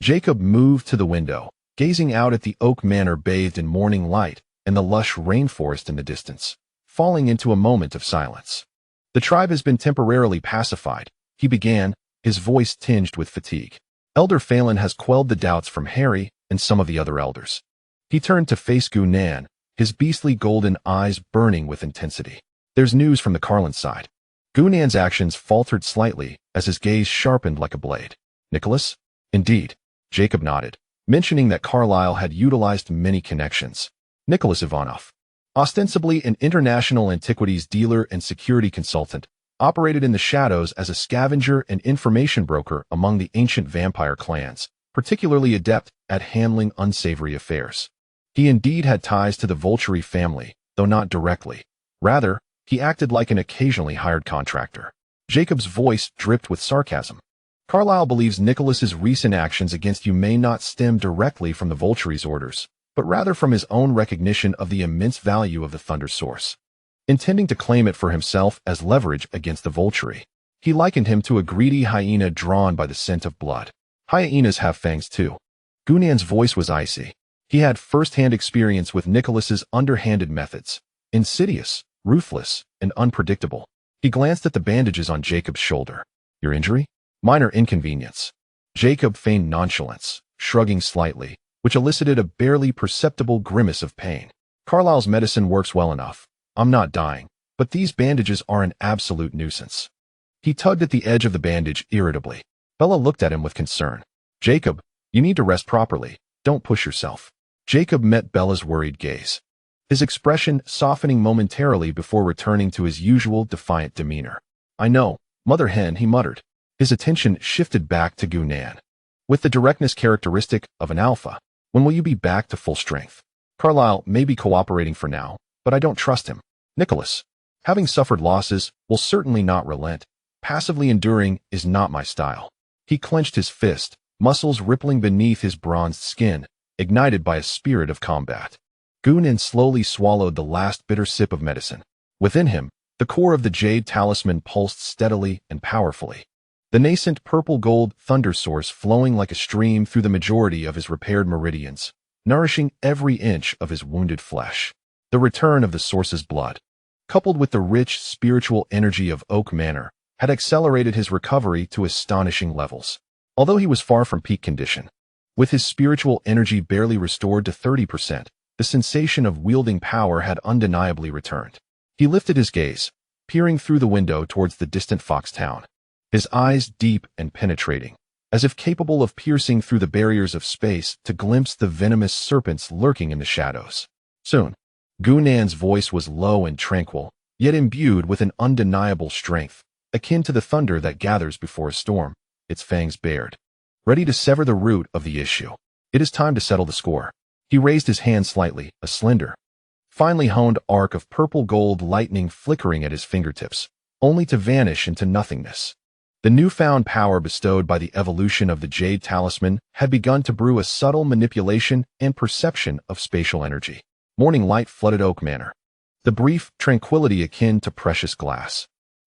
Jacob moved to the window, gazing out at the Oak Manor bathed in morning light and the lush rainforest in the distance, falling into a moment of silence. The tribe has been temporarily pacified, he began, his voice tinged with fatigue. Elder Phelan has quelled the doubts from Harry and some of the other elders. He turned to face Gu-nan, his beastly golden eyes burning with intensity. There's news from the Cullens side. Gu-nan's actions faltered slightly as his gaze sharpened like a blade. Nicholas? Indeed. Jacob nodded, mentioning that Carlyle had utilized many connections. Nicholas Ivanov, ostensibly an international antiquities dealer and security consultant, operated in the shadows as a scavenger and information broker among the ancient vampire clans, particularly adept at handling unsavory affairs. He indeed had ties to the Volturi family, though not directly. Rather, he acted like an occasionally hired contractor. Jacob's voice dripped with sarcasm. Carlyle believes Nicholas's recent actions against you may not stem directly from the Volturi's orders, but rather from his own recognition of the immense value of the Thunder Source. Intending to claim it for himself as leverage against the Volturi, he likened him to a greedy hyena drawn by the scent of blood. Hyenas have fangs too. Gu-nan's voice was icy. He had first-hand experience with Nicholas's underhanded methods, insidious, ruthless, and unpredictable. He glanced at the bandages on Jacob's shoulder. Your injury? Minor inconvenience. Jacob feigned nonchalance, shrugging slightly, which elicited a barely perceptible grimace of pain. Carlyle's medicine works well enough. I'm not dying, but these bandages are an absolute nuisance. He tugged at the edge of the bandage irritably. Bella looked at him with concern. Jacob, you need to rest properly. Don't push yourself. Jacob met Bella's worried gaze, his expression softening momentarily before returning to his usual defiant demeanor. I know, Mother Hen, he muttered. His attention shifted back to Gu-nan. With the directness characteristic of an alpha, when will you be back to full strength? Carlyle may be cooperating for now, but I don't trust him. Nicholas, having suffered losses, will certainly not relent. Passively enduring is not my style. He clenched his fist, muscles rippling beneath his bronzed skin, ignited by a spirit of combat. Gu-nan slowly swallowed the last bitter sip of medicine. Within him, the core of the jade talisman pulsed steadily and powerfully. The nascent purple-gold thunder source flowing like a stream through the majority of his repaired meridians, nourishing every inch of his wounded flesh. The return of the source's blood, coupled with the rich spiritual energy of Oak Manor, had accelerated his recovery to astonishing levels. Although he was far from peak condition, with his spiritual energy barely restored to 30%, the sensation of wielding power had undeniably returned. He lifted his gaze, peering through the window towards the distant Fox town. His eyes deep and penetrating, as if capable of piercing through the barriers of space to glimpse the venomous serpents lurking in the shadows. Soon, Gu-nan's voice was low and tranquil, yet imbued with an undeniable strength, akin to the thunder that gathers before a storm, its fangs bared, ready to sever the root of the issue. It is time to settle the score. He raised his hand slightly, a slender, finely honed arc of purple-gold lightning flickering at his fingertips, only to vanish into nothingness. The newfound power bestowed by the evolution of the Jade Talisman had begun to brew a subtle manipulation and perception of spatial energy. Morning light flooded Oak Manor, the brief tranquility akin to precious glass.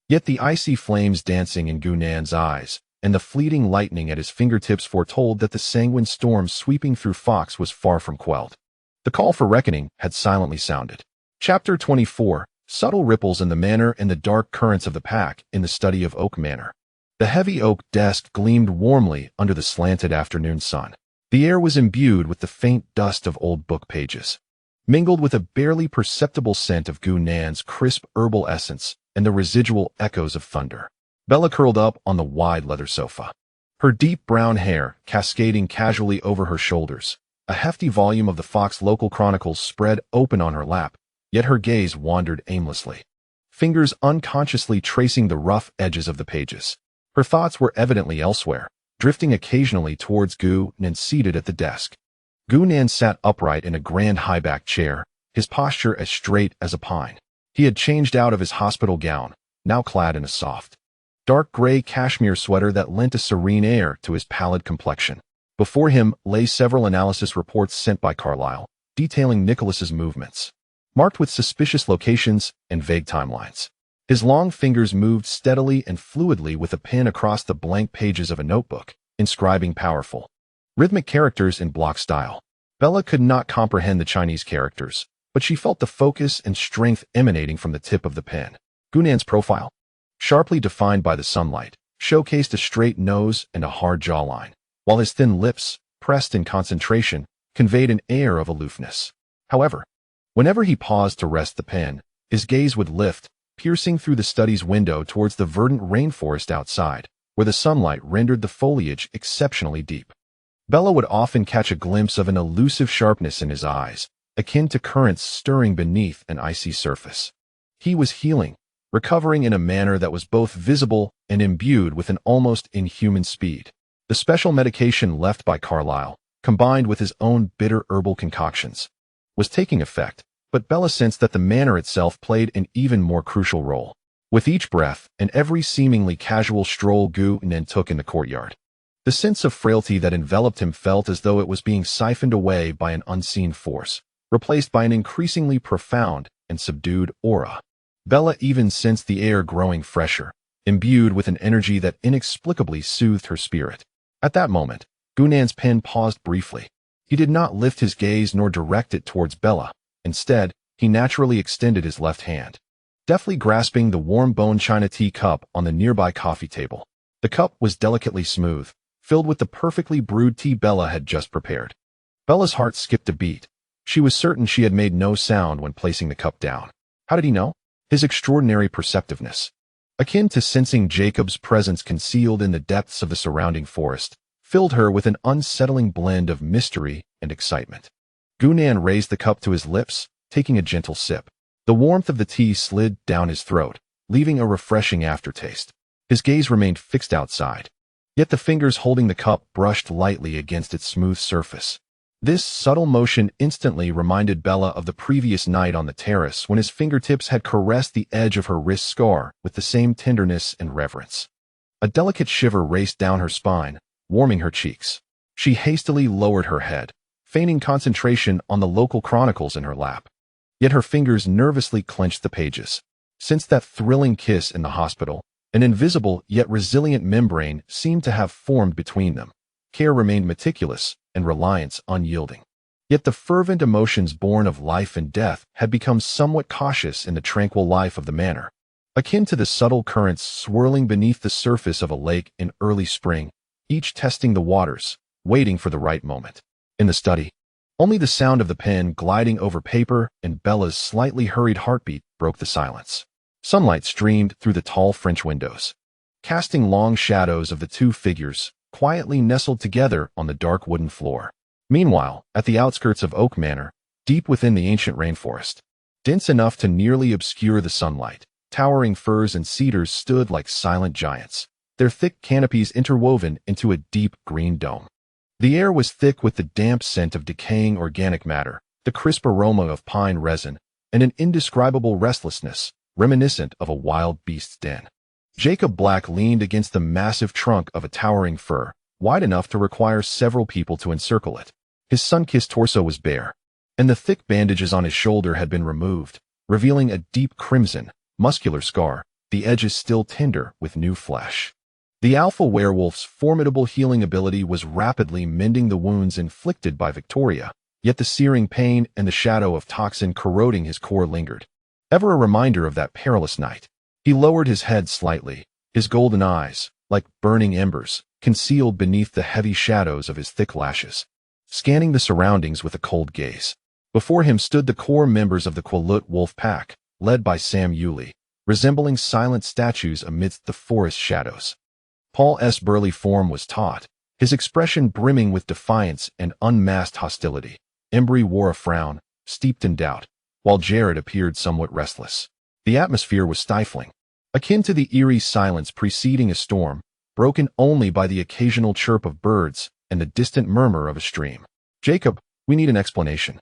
Yet the icy flames dancing in Gu-nan's eyes and the fleeting lightning at his fingertips foretold that the sanguine storm sweeping through Fox was far from quelled. The call for reckoning had silently sounded. Chapter 24, Subtle Ripples in the Manor and the Dark Currents of the Pack in the Study of Oak Manor. The heavy oak desk gleamed warmly under the slanted afternoon sun. The air was imbued with the faint dust of old book pages, mingled with a barely perceptible scent of Gu-nan's crisp herbal essence and the residual echoes of thunder. Bella curled up on the wide leather sofa, her deep brown hair cascading casually over her shoulders. A hefty volume of the Fox Local Chronicles spread open on her lap, yet her gaze wandered aimlessly, fingers unconsciously tracing the rough edges of the pages. Her thoughts were evidently elsewhere, drifting occasionally towards Gu-nan seated at the desk. Gu-nan sat upright in a grand high-backed chair, his posture as straight as a pine. He had changed out of his hospital gown, now clad in a soft, dark gray cashmere sweater that lent a serene air to his pallid complexion. Before him lay several analysis reports sent by Carlyle, detailing Nicholas's movements, marked with suspicious locations and vague timelines. His long fingers moved steadily and fluidly with a pen across the blank pages of a notebook, inscribing powerful, rhythmic characters in block style. Bella could not comprehend the Chinese characters, but she felt the focus and strength emanating from the tip of the pen. Gunan's profile, sharply defined by the sunlight, showcased a straight nose and a hard jawline, while his thin lips, pressed in concentration, conveyed an air of aloofness. However, whenever he paused to rest the pen, his gaze would lift, piercing through the study's window towards the verdant rainforest outside, where the sunlight rendered the foliage exceptionally deep. Bella would often catch a glimpse of an elusive sharpness in his eyes, akin to currents stirring beneath an icy surface. He was healing, recovering in a manner that was both visible and imbued with an almost inhuman speed. The special medication left by Carlyle, combined with his own bitter herbal concoctions, was taking effect, but Bella sensed that the manner itself played an even more crucial role. With each breath and every seemingly casual stroll Gu-nen took in the courtyard, the sense of frailty that enveloped him felt as though it was being siphoned away by an unseen force, replaced by an increasingly profound and subdued aura. Bella even sensed the air growing fresher, imbued with an energy that inexplicably soothed her spirit. At that moment, Gunan's pen paused briefly. He did not lift his gaze nor direct it towards Bella. Instead, he naturally extended his left hand, deftly grasping the warm bone china tea cup on the nearby coffee table. The cup was delicately smooth, filled with the perfectly brewed tea Bella had just prepared. Bella's heart skipped a beat. She was certain she had made no sound when placing the cup down. How did he know? His extraordinary perceptiveness, akin to sensing Jacob's presence concealed in the depths of the surrounding forest, filled her with an unsettling blend of mystery and excitement. Gunan raised the cup to his lips, taking a gentle sip. The warmth of the tea slid down his throat, leaving a refreshing aftertaste. His gaze remained fixed outside, yet the fingers holding the cup brushed lightly against its smooth surface. This subtle motion instantly reminded Bella of the previous night on the terrace when his fingertips had caressed the edge of her wrist scar with the same tenderness and reverence. A delicate shiver raced down her spine, warming her cheeks. She hastily lowered her head, feigning concentration on the local chronicles in her lap. Yet her fingers nervously clenched the pages. Since that thrilling kiss in the hospital, an invisible yet resilient membrane seemed to have formed between them. Care remained meticulous and reliance unyielding. Yet the fervent emotions born of life and death had become somewhat cautious in the tranquil life of the manor, akin to the subtle currents swirling beneath the surface of a lake in early spring, each testing the waters, waiting for the right moment. In the study, only the sound of the pen gliding over paper and Bella's slightly hurried heartbeat broke the silence. Sunlight streamed through the tall French windows, casting long shadows of the two figures quietly nestled together on the dark wooden floor. Meanwhile, at the outskirts of Oak Manor, deep within the ancient rainforest, dense enough to nearly obscure the sunlight, towering firs and cedars stood like silent giants, their thick canopies interwoven into a deep green dome. The air was thick with the damp scent of decaying organic matter, the crisp aroma of pine resin, and an indescribable restlessness, reminiscent of a wild beast's den. Jacob Black leaned against the massive trunk of a towering fir, wide enough to require several people to encircle it. His sun-kissed torso was bare, and the thick bandages on his shoulder had been removed, revealing a deep crimson, muscular scar, the edges still tender with new flesh. The alpha werewolf's formidable healing ability was rapidly mending the wounds inflicted by Victoria, yet the searing pain and the shadow of toxin corroding his core lingered, ever a reminder of that perilous night. He lowered his head slightly, his golden eyes, like burning embers, concealed beneath the heavy shadows of his thick lashes, scanning the surroundings with a cold gaze. Before him stood the core members of the Qualut wolf pack, led by Sam Yulee, resembling silent statues amidst the forest shadows. Paul's burly form was taut, his expression brimming with defiance and unmasked hostility. Embry wore a frown, steeped in doubt, while Jared appeared somewhat restless. The atmosphere was stifling, akin to the eerie silence preceding a storm, broken only by the occasional chirp of birds and the distant murmur of a stream. "Jacob, we need an explanation."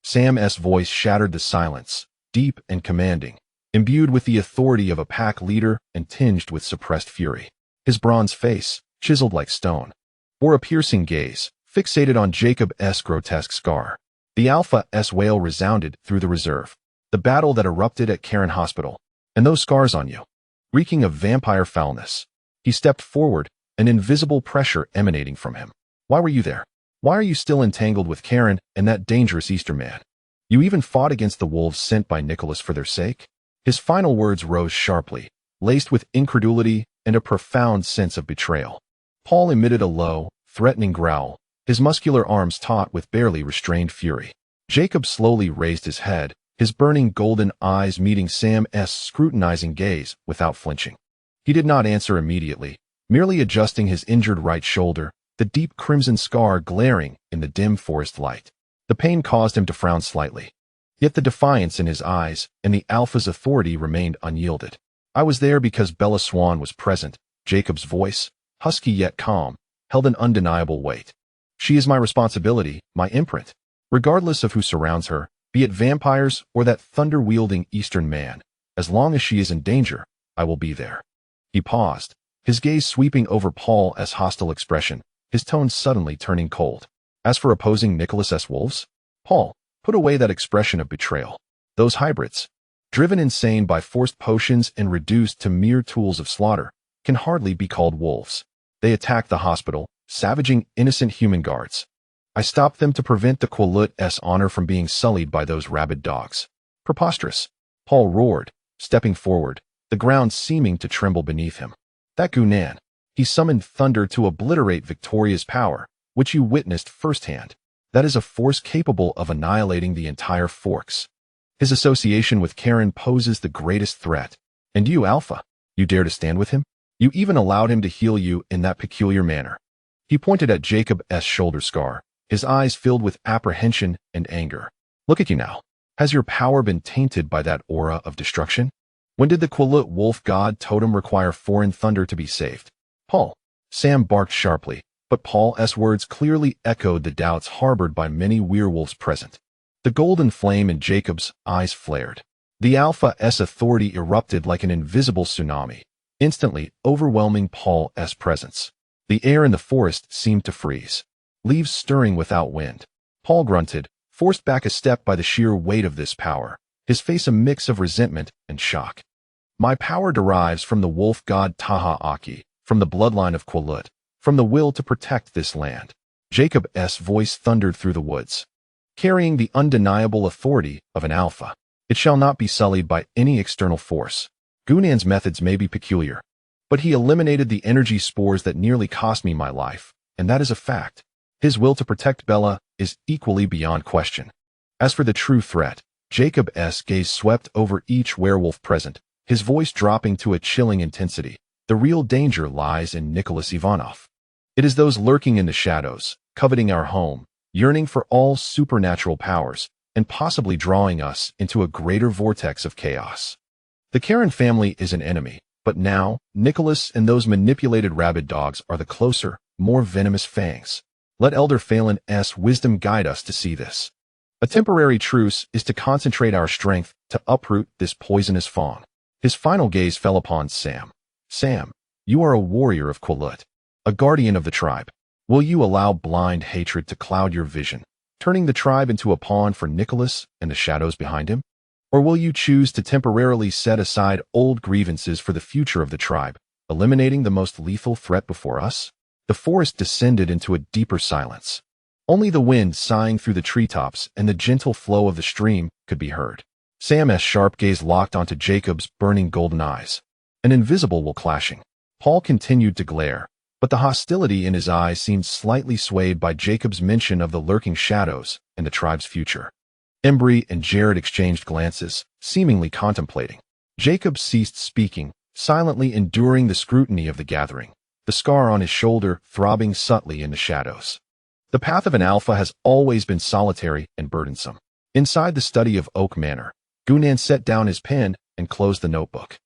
Sam's voice shattered the silence, deep and commanding, imbued with the authority of a pack leader and tinged with suppressed fury. His bronze face, chiseled like stone, bore a piercing gaze, fixated on Jacob's grotesque scar. The Alpha's wail resounded through the reserve. The battle that erupted at Cairn Hospital, And those scars on you, reeking of vampire foulness. He stepped forward, an invisible pressure emanating from him. Why were you there? Why are you still entangled with Karen and that dangerous Easter man? You even fought against the wolves sent by Nicholas for their sake? His final words rose sharply, laced with incredulity and a profound sense of betrayal. Paul emitted a low, threatening growl, his muscular arms taut with barely restrained fury. Jacob slowly raised his head, his burning golden eyes meeting Sam's scrutinizing gaze without flinching. He did not answer immediately, merely adjusting his injured right shoulder, the deep crimson scar glaring in the dim forest light. The pain caused him to frown slightly. Yet the defiance in his eyes and the Alpha's authority remained unyielded. I was there because Bella Swan was present. Jacob's voice, husky yet calm, held an undeniable weight. She is my responsibility, my imprint. Regardless of who surrounds her, be it vampires or that thunder-wielding Eastern man, as long as she is in danger, I will be there. He paused, his gaze sweeping over Paul's hostile expression, his tone suddenly turning cold. As for opposing Nicholas's wolves, Paul, put away that expression of betrayal. Those hybrids, driven insane by forced potions and reduced to mere tools of slaughter, can hardly be called wolves. They attacked the hospital, savaging innocent human guards. I stopped them to prevent the Cullens' honor from being sullied by those rabid dogs. Preposterous, Paul roared, stepping forward, the ground seeming to tremble beneath him. That Gunan, he summoned thunder to obliterate Victoria's power, which you witnessed firsthand. That is a force capable of annihilating the entire Forks. His association with Karen poses the greatest threat. And you, Alpha, you dare to stand with him? You even allowed him to heal you in that peculiar manner. He pointed at Jacob's shoulder scar, his eyes filled with apprehension and anger. Look at you now. Has your power been tainted by that aura of destruction? When did the Quillut wolf god totem require foreign thunder to be saved? Paul. Sam barked sharply, but Paul's words clearly echoed the doubts harbored by many werewolves present. The golden flame in Jacob's eyes flared. The Alpha's authority erupted like an invisible tsunami, instantly overwhelming Paul's presence. The air in the forest seemed to freeze, leaves stirring without wind. Paul grunted, forced back a step by the sheer weight of this power, his face a mix of resentment and shock. My power derives from the wolf god Taha Aki, from the bloodline of Quillut, from the will to protect this land. Jacob's voice thundered through the woods, carrying the undeniable authority of an Alpha. It shall not be sullied by any external force. Gunan's methods may be peculiar, but he eliminated the energy spores that nearly cost me my life, and that is a fact. His will to protect Bella is equally beyond question. As for the true threat, Jacob's gaze swept over each werewolf present, his voice dropping to a chilling intensity. The real danger lies in Nicholas Ivanov. It is those lurking in the shadows, coveting our home, yearning for all supernatural powers, and possibly drawing us into a greater vortex of chaos. The Karen family is an enemy, but now, Nicholas and those manipulated rabid dogs are the closer, more venomous fangs. Let Elder Phelan's wisdom guide us to see this. A temporary truce is to concentrate our strength to uproot this poisonous fawn. His final gaze fell upon Sam. Sam, you are a warrior of Quillut, a guardian of the tribe. Will you allow blind hatred to cloud your vision, turning the tribe into a pawn for Nicholas and the shadows behind him? Or will you choose to temporarily set aside old grievances for the future of the tribe, eliminating the most lethal threat before us? The forest descended into a deeper silence. Only the wind sighing through the treetops and the gentle flow of the stream could be heard. Sam's sharp gaze locked onto Jacob's burning golden eyes. An invisible will clashing. Paul continued to glare, but the hostility in his eyes seemed slightly swayed by Jacob's mention of the lurking shadows and the tribe's future. Embry and Jared exchanged glances, seemingly contemplating. Jacob ceased speaking, silently enduring the scrutiny of the gathering, the scar on his shoulder throbbing subtly in the shadows. The path of an Alpha has always been solitary and burdensome. Inside the study of Oak Manor, Gunan set down his pen and closed the notebook.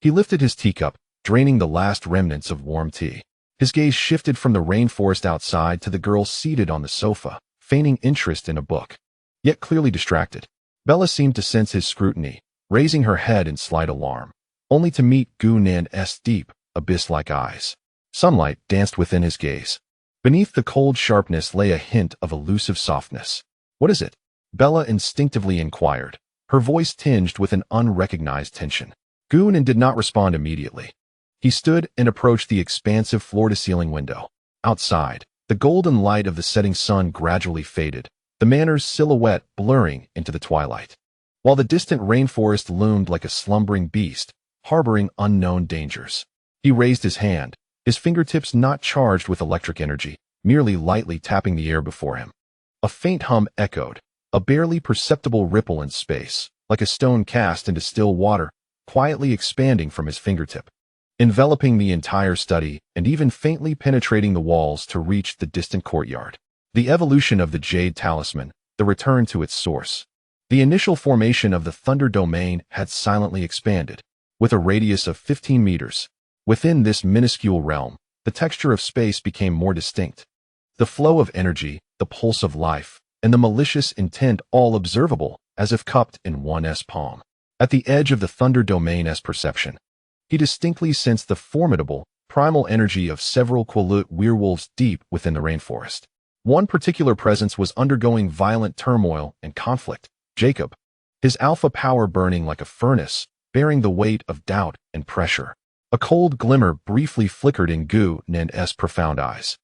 He lifted his teacup, draining the last remnants of warm tea. His gaze shifted from the rainforest outside to the girl seated on the sofa, feigning interest in a book, yet clearly distracted. Bella seemed to sense his scrutiny, raising her head in slight alarm, only to meet Gunan's deep, abyss-like eyes. Sunlight danced within his gaze. Beneath the cold sharpness lay a hint of elusive softness. What is it? Bella instinctively inquired, her voice tinged with an unrecognized tension. Goonan did not respond immediately. He stood and approached the expansive floor-to-ceiling window. Outside, the golden light of the setting sun gradually faded, the manor's silhouette blurring into the twilight. While the distant rainforest loomed like a slumbering beast, harboring unknown dangers. He raised his hand, his fingertips not charged with electric energy, merely lightly tapping the air before him. A faint hum echoed, a barely perceptible ripple in space, like a stone cast into still water, quietly expanding from his fingertip, enveloping the entire study and even faintly penetrating the walls to reach the distant courtyard. The evolution of the Jade Talisman, the return to its source. The initial formation of the Thunder Domain had silently expanded, with a radius of 15 meters. Within this minuscule realm, the texture of space became more distinct. The flow of energy, the pulse of life, and the malicious intent all observable, as if cupped in one's palm. At the edge of the Thunder Domain's perception, he distinctly sensed the formidable, primal energy of several Qualut werewolves deep within the rainforest. One particular presence was undergoing violent turmoil and conflict, Jacob, his alpha power burning like a furnace, bearing the weight of doubt and pressure. A cold glimmer briefly flickered in Gu-Nan's profound eyes.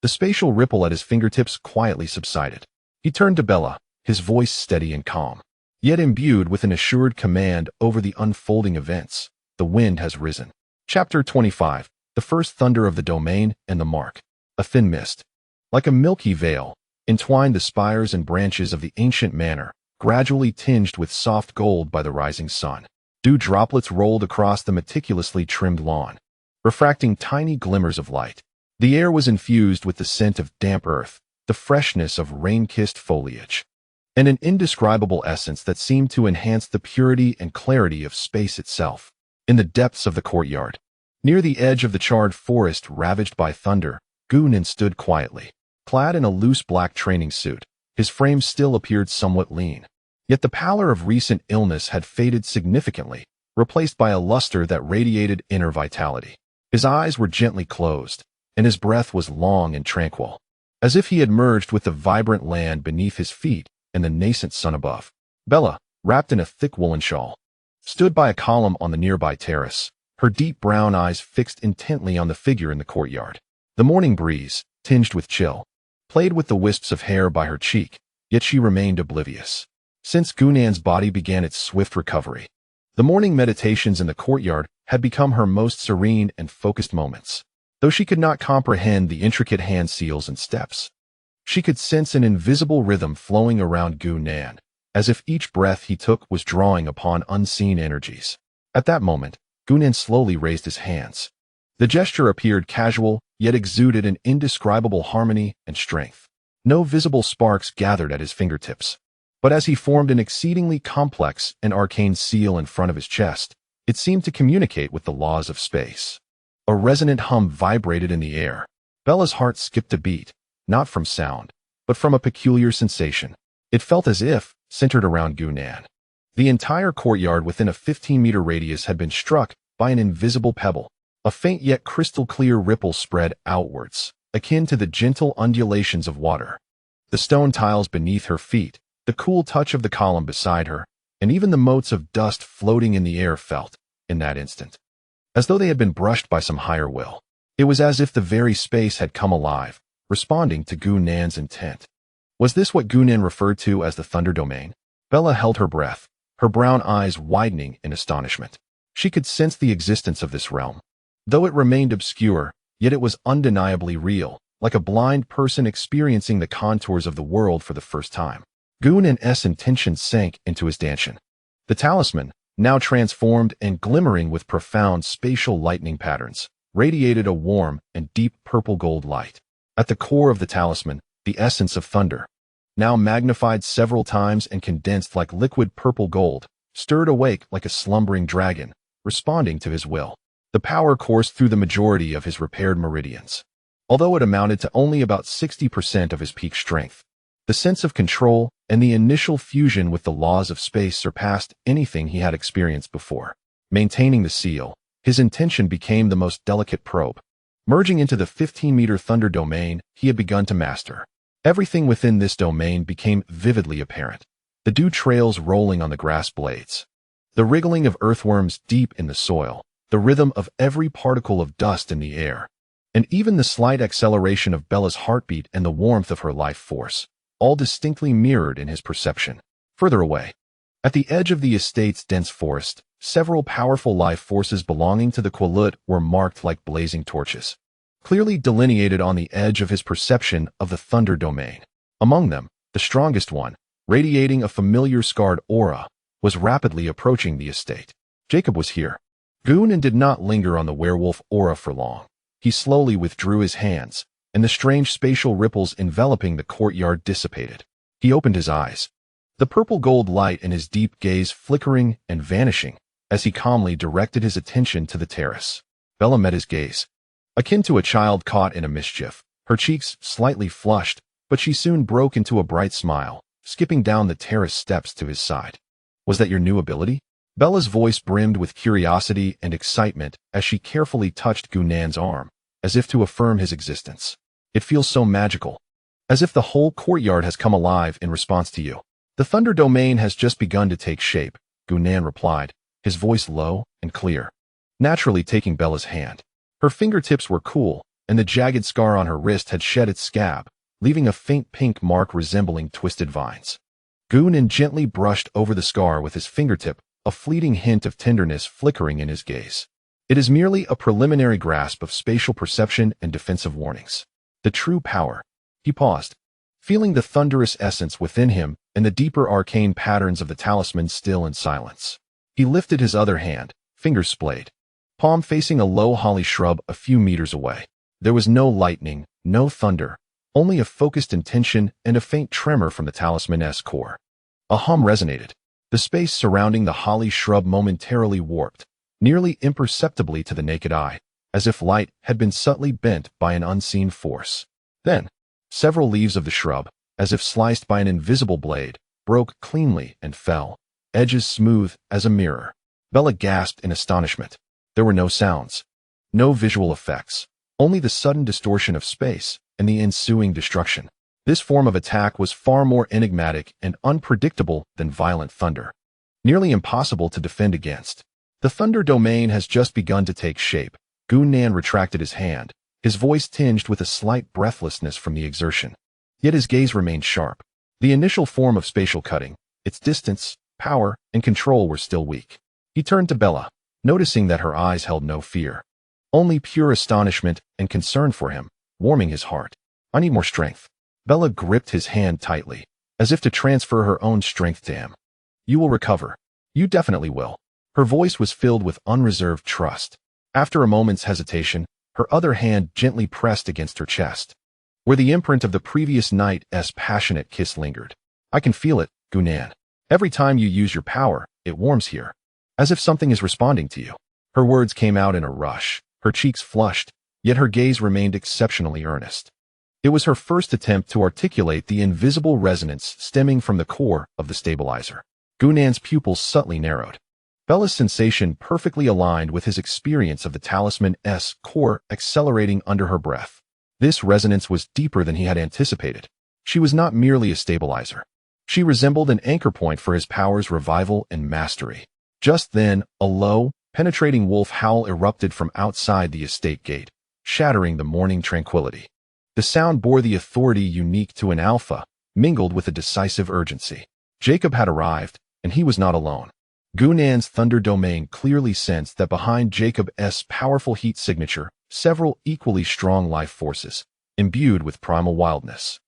The spatial ripple at his fingertips quietly subsided. He turned to Bella, his voice steady and calm, yet imbued with an assured command over the unfolding events. The wind has risen. Chapter 25. The first thunder of the domain and the mark. A thin mist, like a milky veil, entwined the spires and branches of the ancient manor, gradually tinged with soft gold by the rising sun. Dew droplets rolled across the meticulously trimmed lawn, refracting tiny glimmers of light. The air was infused with the scent of damp earth, the freshness of rain-kissed foliage, and an indescribable essence that seemed to enhance the purity and clarity of space itself. In the depths of the courtyard, near the edge of the charred forest ravaged by thunder, Gu-Nan stood quietly, clad in a loose black training suit. His frame still appeared somewhat lean. Yet the pallor of recent illness had faded significantly, replaced by a luster that radiated inner vitality. His eyes were gently closed, and his breath was long and tranquil, as if he had merged with the vibrant land beneath his feet and the nascent sun above. Bella, wrapped in a thick woolen shawl, stood by a column on the nearby terrace, her deep brown eyes fixed intently on the figure in the courtyard. The morning breeze, tinged with chill, played with the wisps of hair by her cheek, yet she remained oblivious. Since Gu-Nan's body began its swift recovery, the morning meditations in the courtyard had become her most serene and focused moments. Though she could not comprehend the intricate hand seals and steps, she could sense an invisible rhythm flowing around Gu-Nan, as if each breath he took was drawing upon unseen energies. At that moment, Gu-Nan slowly raised his hands. The gesture appeared casual, yet exuded an indescribable harmony and strength. No visible sparks gathered at his fingertips, but as he formed an exceedingly complex and arcane seal in front of his chest, it seemed to communicate with the laws of space. A resonant hum vibrated in the air. Bella's heart skipped a beat, not from sound, but from a peculiar sensation. It felt as if, centered around Gu-Nan, the entire courtyard within a 15-meter radius had been struck by an invisible pebble. A faint yet crystal-clear ripple spread outwards, akin to the gentle undulations of water. The stone tiles beneath her feet, the cool touch of the column beside her, and even the motes of dust floating in the air felt, in that instant, as though they had been brushed by some higher will. It was as if the very space had come alive, responding to Gu-Nan's intent. Was this what Gu-Nan referred to as the Thunder Domain? Bella held her breath, her brown eyes widening in astonishment. She could sense the existence of this realm. Though it remained obscure, yet it was undeniably real, like a blind person experiencing the contours of the world for the first time. Gu-Nan's intention sank into his dantian. The talisman, now transformed and glimmering with profound spatial lightning patterns, radiated a warm and deep purple gold light. At the core of the talisman, the essence of thunder, now magnified several times and condensed like liquid purple gold, stirred awake like a slumbering dragon, responding to his will. The power coursed through the majority of his repaired meridians, although it amounted to only about 60% of his peak strength. The sense of control and the initial fusion with the laws of space surpassed anything he had experienced before. Maintaining the seal, his intention became the most delicate probe. Merging into the 15-meter thunder domain he had begun to master, everything within this domain became vividly apparent. The dew trails rolling on the grass blades, The wriggling of earthworms deep in the soil, the rhythm of every particle of dust in the air, and even the slight acceleration of Bella's heartbeat and the warmth of her life force, all distinctly mirrored in his perception. Further away, at the edge of the estate's dense forest, several powerful life forces belonging to the Quillut were marked like blazing torches, clearly delineated on the edge of his perception of the Thunder domain. Among them, the strongest one, radiating a familiar scarred aura, was rapidly approaching the estate. Jacob was here. Goonan did not linger on the werewolf aura for long. He slowly withdrew his hands, and the strange spatial ripples enveloping the courtyard dissipated. He opened his eyes, the purple-gold light in his deep gaze flickering and vanishing as he calmly directed his attention to the terrace. Bella met his gaze. Akin to a child caught in a mischief, her cheeks slightly flushed, but she soon broke into a bright smile, skipping down the terrace steps to his side. Was that your new ability? Bella's voice brimmed with curiosity and excitement as she carefully touched Gunnan's arm, as if to affirm his existence. It feels so magical, as if the whole courtyard has come alive in response to you. The Thunder domain has just begun to take shape, Gunnan replied, his voice low and clear, naturally taking Bella's hand. Her fingertips were cool, and the jagged scar on her wrist had shed its scab, leaving a faint pink mark resembling twisted vines. Gunnan gently brushed over the scar with his fingertip, a fleeting hint of tenderness flickering in his gaze. It is merely a preliminary grasp of spatial perception and defensive warnings. The true power. He paused, feeling the thunderous essence within him and the deeper arcane patterns of the talisman still in silence. He lifted his other hand, fingers splayed, palm facing a low holly shrub a few meters away. There was no lightning, no thunder, only a focused intention and a faint tremor from the talisman's core. A hum resonated. The space surrounding the holly shrub momentarily warped, nearly imperceptibly to the naked eye, as if light had been subtly bent by an unseen force. Then, several leaves of the shrub, as if sliced by an invisible blade, broke cleanly and fell, edges smooth as a mirror. Bella gasped in astonishment. There were no sounds, no visual effects, only the sudden distortion of space and the ensuing destruction. This form of attack was far more enigmatic and unpredictable than violent thunder, nearly impossible to defend against. The Thunder domain has just begun to take shape. Gunnan retracted his hand, his voice tinged with a slight breathlessness from the exertion. Yet his gaze remained sharp. The initial form of spatial cutting, its distance, power, and control were still weak. He turned to Bella, noticing that her eyes held no fear, only pure astonishment and concern for him, warming his heart. I need more strength. Bella gripped his hand tightly, as if to transfer her own strength to him. You will recover. You definitely will. Her voice was filled with unreserved trust. After a moment's hesitation, her other hand gently pressed against her chest, where the imprint of the previous night's passionate kiss lingered. I can feel it, Gunnan. Every time you use your power, it warms here, as if something is responding to you. Her words came out in a rush, her cheeks flushed, yet her gaze remained exceptionally earnest. It was her first attempt to articulate the invisible resonance stemming from the core of the stabilizer. Gunnan's pupils subtly narrowed. Bella's sensation perfectly aligned with his experience of the talisman's core accelerating under her breath. This resonance was deeper than he had anticipated. She was not merely a stabilizer. She resembled an anchor point for his power's revival and mastery. Just then, a low, penetrating wolf howl erupted from outside the estate gate, shattering the morning tranquility. The sound bore the authority unique to an alpha, mingled with a decisive urgency. Jacob had arrived, and he was not alone. Gunnan's Thunder domain clearly sensed that behind Jacob's powerful heat signature, several equally strong life forces, imbued with primal wildness,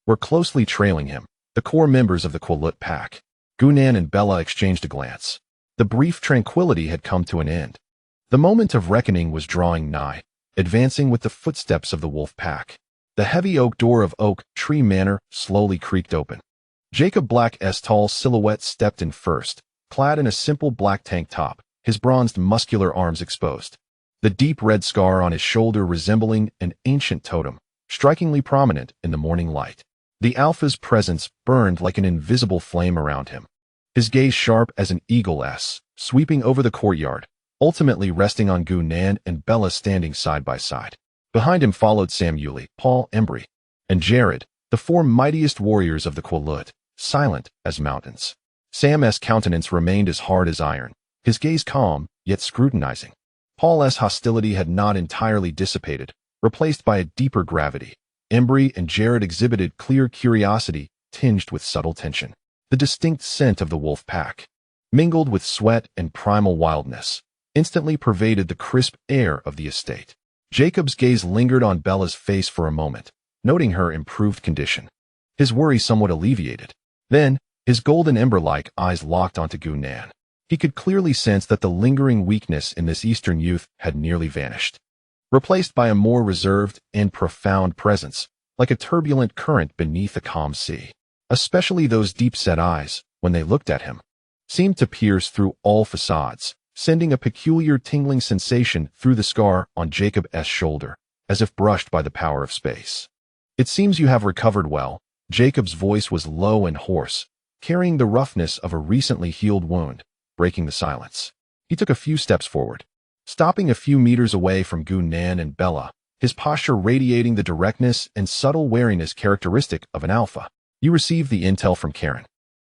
were closely trailing him, the core members of the Quillut pack. Gunnan and Bella exchanged a glance. The brief tranquility had come to an end. The moment of reckoning was drawing nigh, advancing with the footsteps of the wolf pack. The heavy oak door of Oak Tree Manor slowly creaked open. Jacob Black's tall silhouette stepped in first, clad in a simple black tank top, his bronzed muscular arms exposed. The deep red scar on his shoulder resembling an ancient totem, strikingly prominent in the morning light. The alpha's presence burned like an invisible flame around him. His gaze sharp as an eagle's, sweeping over the courtyard, ultimately resting on Gunnan and Bella standing side by side. Behind him followed Samueli, Paul Embry, and Jared, the four mightiest warriors of the Quillut, silent as mountains. Sam's countenance remained as hard as iron, his gaze calm, yet scrutinizing. Paul's hostility had not entirely dissipated, replaced by a deeper gravity. Embry and Jared exhibited clear curiosity, tinged with subtle tension. The distinct scent of the wolf pack, mingled with sweat and primal wildness, instantly pervaded the crisp air of the estate. Jacob's gaze lingered on Bella's face for a moment, noting her improved condition. His worry somewhat alleviated. Then, his golden ember-like eyes locked onto Gu-nan. He could clearly sense that the lingering weakness in this eastern youth had nearly vanished, replaced by a more reserved and profound presence, like a turbulent current beneath a calm sea. Especially those deep-set eyes, when they looked at him, seemed to pierce through all facades, sending a peculiar tingling sensation through the scar on Jacob's shoulder, as if brushed by the power of space. "It seems you have recovered well." Jacob's voice was low and hoarse, carrying the roughness of a recently healed wound, breaking the silence. He took a few steps forward, stopping a few meters away from Gu-nan and Bella, his posture radiating the directness and subtle wariness characteristic of an alpha. "You received the intel from Karen,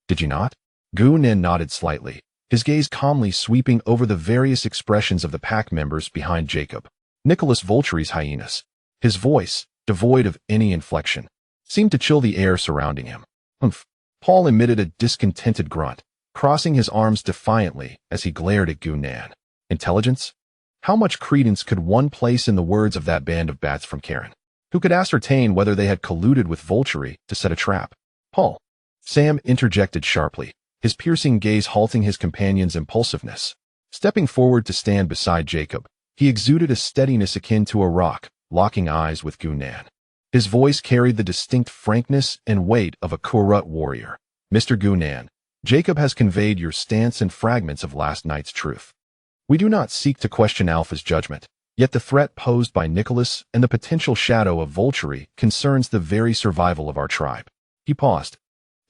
did you not?" Gu-nan nodded slightly, his gaze calmly sweeping over the various expressions of the pack members behind Jacob. Nicholas Volturi's hyenas, his voice, devoid of any inflection, seemed to chill the air surrounding him. "Humph." Paul emitted a discontented grunt, crossing his arms defiantly as he glared at Gu-nan. Intelligence? How much credence could one place in the words of that band of bats from Karen? Who could ascertain whether they had colluded with Volturi to set a trap? "Paul." Sam interjected sharply, his piercing gaze halting his companion's impulsiveness. Stepping forward to stand beside Jacob, he exuded a steadiness akin to a rock, locking eyes with Gu-nan. His voice carried the distinct frankness and weight of a Kurut warrior. "Mr. Gu-nan, Jacob has conveyed your stance and fragments of last night's truth. We do not seek to question Alpha's judgment, yet the threat posed by Nicholas and the potential shadow of Volturi concerns the very survival of our tribe." He paused,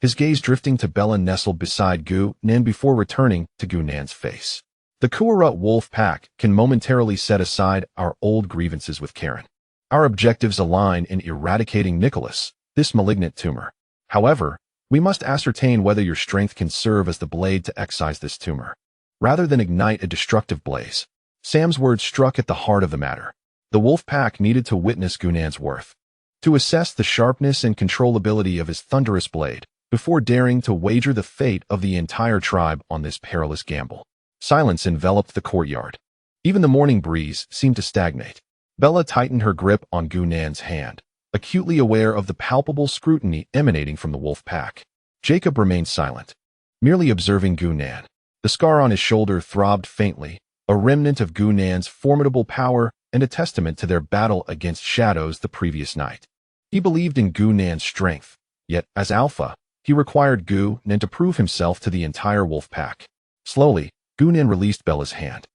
his gaze drifting to Bella nestled beside Gu-nan before returning to Gu-nan's face. "The Kurut wolf pack can momentarily set aside our old grievances with Karen. Our objectives align in eradicating Nicholas, this malignant tumor. However, we must ascertain whether your strength can serve as the blade to excise this tumor, rather than ignite a destructive blaze." Sam's words struck at the heart of the matter. The wolf pack needed to witness Gu-nan's worth, to assess the sharpness and controllability of his thunderous blade, before daring to wager the fate of the entire tribe on this perilous gamble. Silence enveloped the courtyard. Even the morning breeze seemed to stagnate. Bella tightened her grip on Gu-nan's hand, acutely aware of the palpable scrutiny emanating from the wolf pack. Jacob remained silent, merely observing Gu-nan. The scar on his shoulder throbbed faintly, a remnant of Gu-nan's formidable power and a testament to their battle against shadows the previous night. He believed in Gu-nan's strength, yet, as alpha, he required Gu-nan to prove himself to the entire wolf pack. Slowly, Gu-nan released Bella's hand.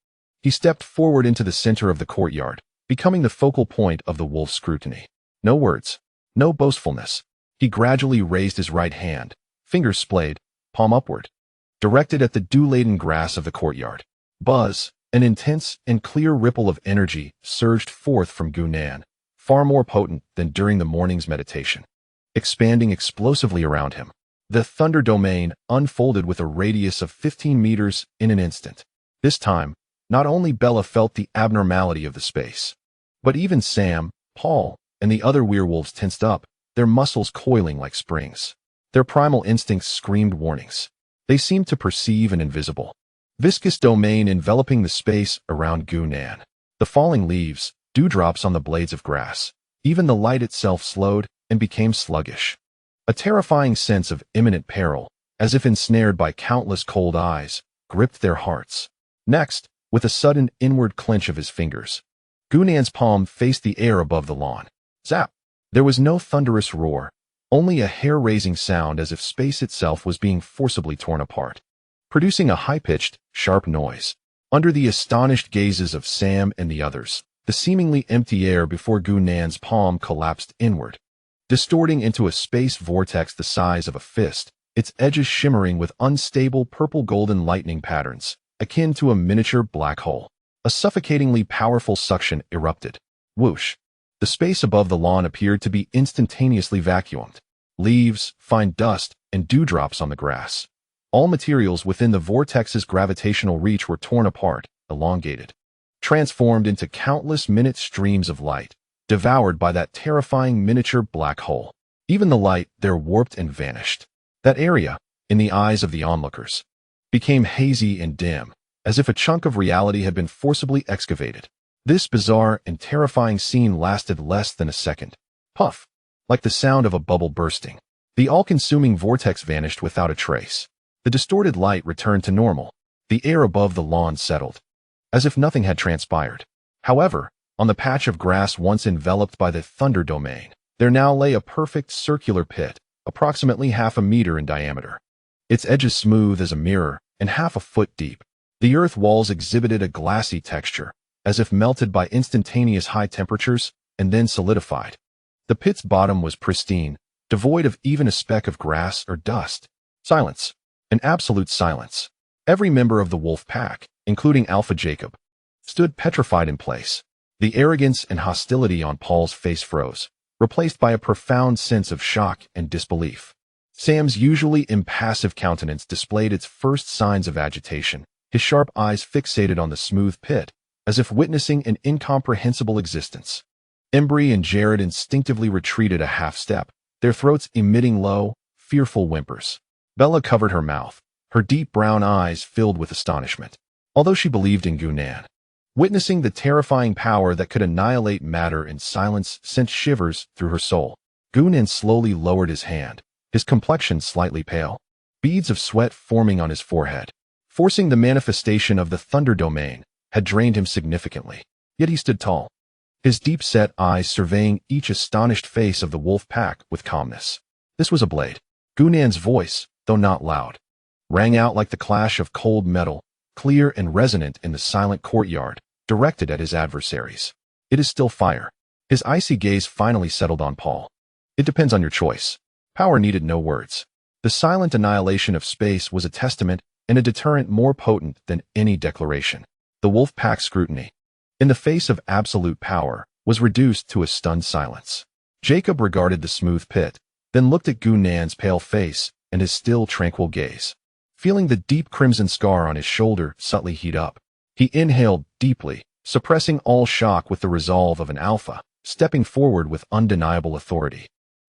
He stepped forward into the center of the courtyard, becoming the focal point of the wolf's scrutiny. No words, no boastfulness. He gradually raised his right hand, fingers splayed, palm upward, directed at the dew-laden grass of the courtyard. Buzz, an intense and clear ripple of energy surged forth from Gu-nan, far more potent than during the morning's meditation, expanding explosively around him. The thunder domain unfolded with a radius of 15 meters in an instant. This time, not only Bella felt the abnormality of the space, but even Sam, Paul, and the other werewolves tensed up, their muscles coiling like springs. Their primal instincts screamed warnings. They seemed to perceive an invisible, viscous domain enveloping the space around Gu-nan. The falling leaves, dewdrops on the blades of grass, even the light itself slowed and became sluggish. A terrifying sense of imminent peril, as if ensnared by countless cold eyes, gripped their hearts. Next, with a sudden inward clench of his fingers, Gu-nan's palm faced the air above the lawn. Zap! There was no thunderous roar, only a hair-raising sound as if space itself was being forcibly torn apart, producing a high-pitched, sharp noise. Under the astonished gazes of Sam and the others, the seemingly empty air before Gu-nan's palm collapsed inward, distorting into a space vortex the size of a fist, its edges shimmering with unstable purple-golden lightning patterns, akin to a miniature black hole. A suffocatingly powerful suction erupted. Whoosh! The space above the lawn appeared to be instantaneously vacuumed. Leaves, fine dust, and dewdrops on the grass, All materials within the vortex's gravitational reach were torn apart, elongated, transformed into countless minute streams of light, devoured by that terrifying miniature black hole. Even the light there warped and vanished. That area, in the eyes of the onlookers, became hazy and dim, as if a chunk of reality had been forcibly excavated. This bizarre and terrifying scene lasted less than a second. Puff! Like the sound of a bubble bursting. The all-consuming vortex vanished without a trace. The distorted light returned to normal. The air above the lawn settled, as if nothing had transpired. However, on the patch of grass once enveloped by the thunder domain, there now lay a perfect circular pit, approximately half a meter in diameter. Its edges smooth as a mirror and half a foot deep. The earth walls exhibited a glassy texture, as if melted by instantaneous high temperatures and then solidified. The pit's bottom was pristine, devoid of even a speck of grass or dust. Silence. An absolute silence. Every member of the wolf pack, including Alpha Jacob, stood petrified in place. The arrogance and hostility on Paul's face froze, replaced by a profound sense of shock and disbelief. Sam's usually impassive countenance displayed its first signs of agitation, his sharp eyes fixated on the smooth pit, as if witnessing an incomprehensible existence. Embry and Jared instinctively retreated a half-step, their throats emitting low, fearful whimpers. Bella covered her mouth, her deep brown eyes filled with astonishment. Although she believed in Gunan, witnessing the terrifying power that could annihilate matter in silence sent shivers through her soul. Gunan slowly lowered his hand, his complexion slightly pale, beads of sweat forming on his forehead. Forcing the manifestation of the thunder domain had drained him significantly, yet he stood tall, his deep-set eyes surveying each astonished face of the wolf pack with calmness. This was a blade. Gunan's voice, though not loud, rang out like the clash of cold metal, clear and resonant in the silent courtyard, directed at his adversaries. It is still fire. His icy gaze finally settled on Paul. It depends on your choice. Power needed no words. The silent annihilation of space was a testament and a deterrent more potent than any declaration. The wolf pack's scrutiny, in the face of absolute power, was reduced to a stunned silence. Jacob regarded the smooth pit, then looked at Gunan's pale face and his still tranquil gaze. Feeling the deep crimson scar on his shoulder subtly heat up, he inhaled deeply, suppressing all shock with the resolve of an alpha, stepping forward with undeniable authority.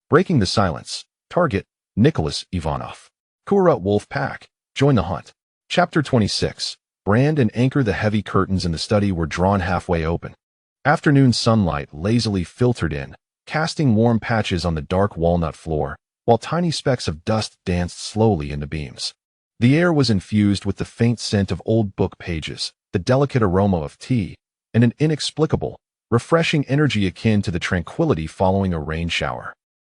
Breaking the silence. Target, Nicholas Ivanov. Kura Wolf Pack. Join the hunt. Chapter 26. Brand and anchor. The heavy curtains in the study were drawn halfway open. Afternoon sunlight lazily filtered in, casting warm patches on the dark walnut floor, while tiny specks of dust danced slowly in the beams. The air was infused with the faint scent of old book pages, the delicate aroma of tea, and an inexplicable, refreshing energy akin to the tranquility following a rain shower.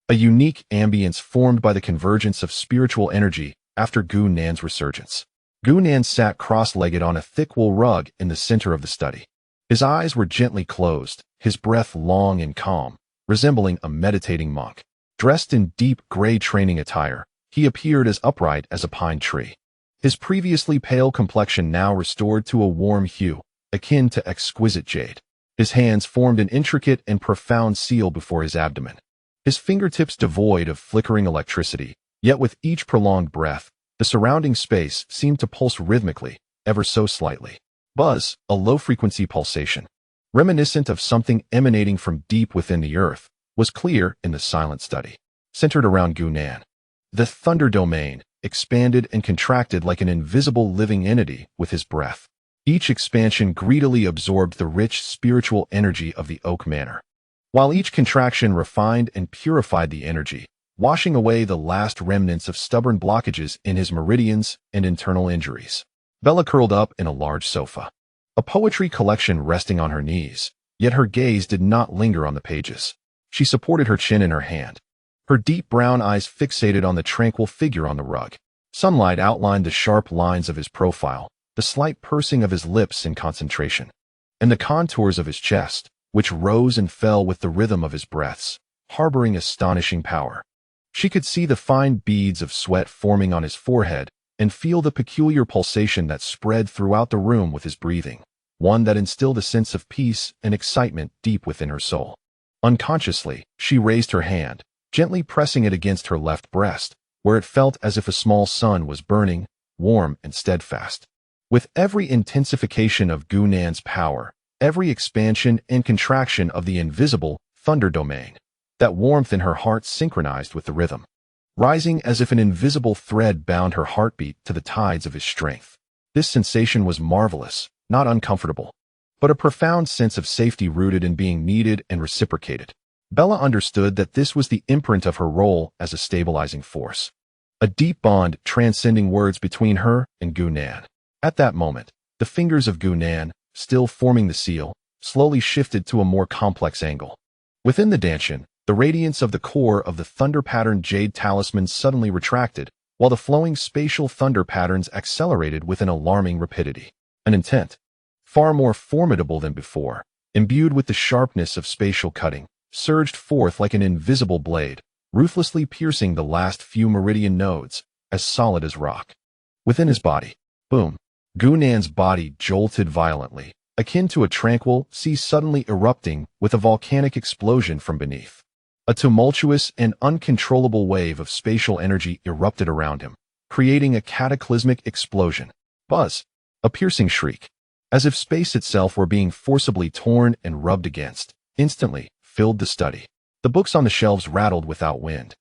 A unique ambience formed by the convergence of spiritual energy after Gunan's resurgence. Gunan sat cross-legged on a thick wool rug in the center of the study. His eyes were gently closed, his breath long and calm, resembling a meditating monk. Dressed in deep gray training attire, he appeared as upright as a pine tree. His previously pale complexion now restored to a warm hue, akin to exquisite jade. His hands formed an intricate and profound seal before his abdomen, his fingertips devoid of flickering electricity, yet with each prolonged breath, the surrounding space seemed to pulse rhythmically, ever so slightly. Buzz, a low-frequency pulsation, reminiscent of something emanating from deep within the earth, was clear in the silent study, centered around Gunan. The thunder domain expanded and contracted like an invisible living entity with his breath. Each expansion greedily absorbed the rich spiritual energy of the Oak Manor, while each contraction refined and purified the energy, washing away the last remnants of stubborn blockages in his meridians and internal injuries. Bella curled up in a large sofa, a poetry collection resting on her knees, yet her gaze did not linger on the pages. She supported her chin in her hand, her deep brown eyes fixated on the tranquil figure on the rug. Sunlight outlined the sharp lines of his profile, the slight pursing of his lips in concentration, and the contours of his chest, which rose and fell with the rhythm of his breaths, harboring astonishing power. She could see the fine beads of sweat forming on his forehead and feel the peculiar pulsation that spread throughout the room with his breathing, one that instilled a sense of peace and excitement deep within her soul. Unconsciously, she raised her hand, gently pressing it against her left breast, where it felt as if a small sun was burning, warm and steadfast. With every intensification of Gunnan's power, every expansion and contraction of the invisible thunder domain, that warmth in her heart synchronized with the rhythm, rising as if an invisible thread bound her heartbeat to the tides of his strength. This sensation was marvelous, not uncomfortable, but a profound sense of safety rooted in being needed and reciprocated. Bella understood that this was the imprint of her role as a stabilizing force, a deep bond transcending words between her and Gunnan. At that moment, the fingers of Gunnan, still forming the seal, slowly shifted to a more complex angle. Within the Danshan, the radiance of the core of the thunder-patterned jade talisman suddenly retracted, while the flowing spatial thunder patterns accelerated with an alarming rapidity. An intent, far more formidable than before, imbued with the sharpness of spatial cutting, surged forth like an invisible blade, ruthlessly piercing the last few meridian nodes, as solid as rock. Within his body, boom, Gunnan's body jolted violently, akin to a tranquil sea suddenly erupting with a volcanic explosion from beneath. A tumultuous and uncontrollable wave of spatial energy erupted around him, creating a cataclysmic explosion. Buzz, a piercing shriek, as if space itself were being forcibly torn and rubbed against, instantly filled the study. The books on the shelves rattled without wind.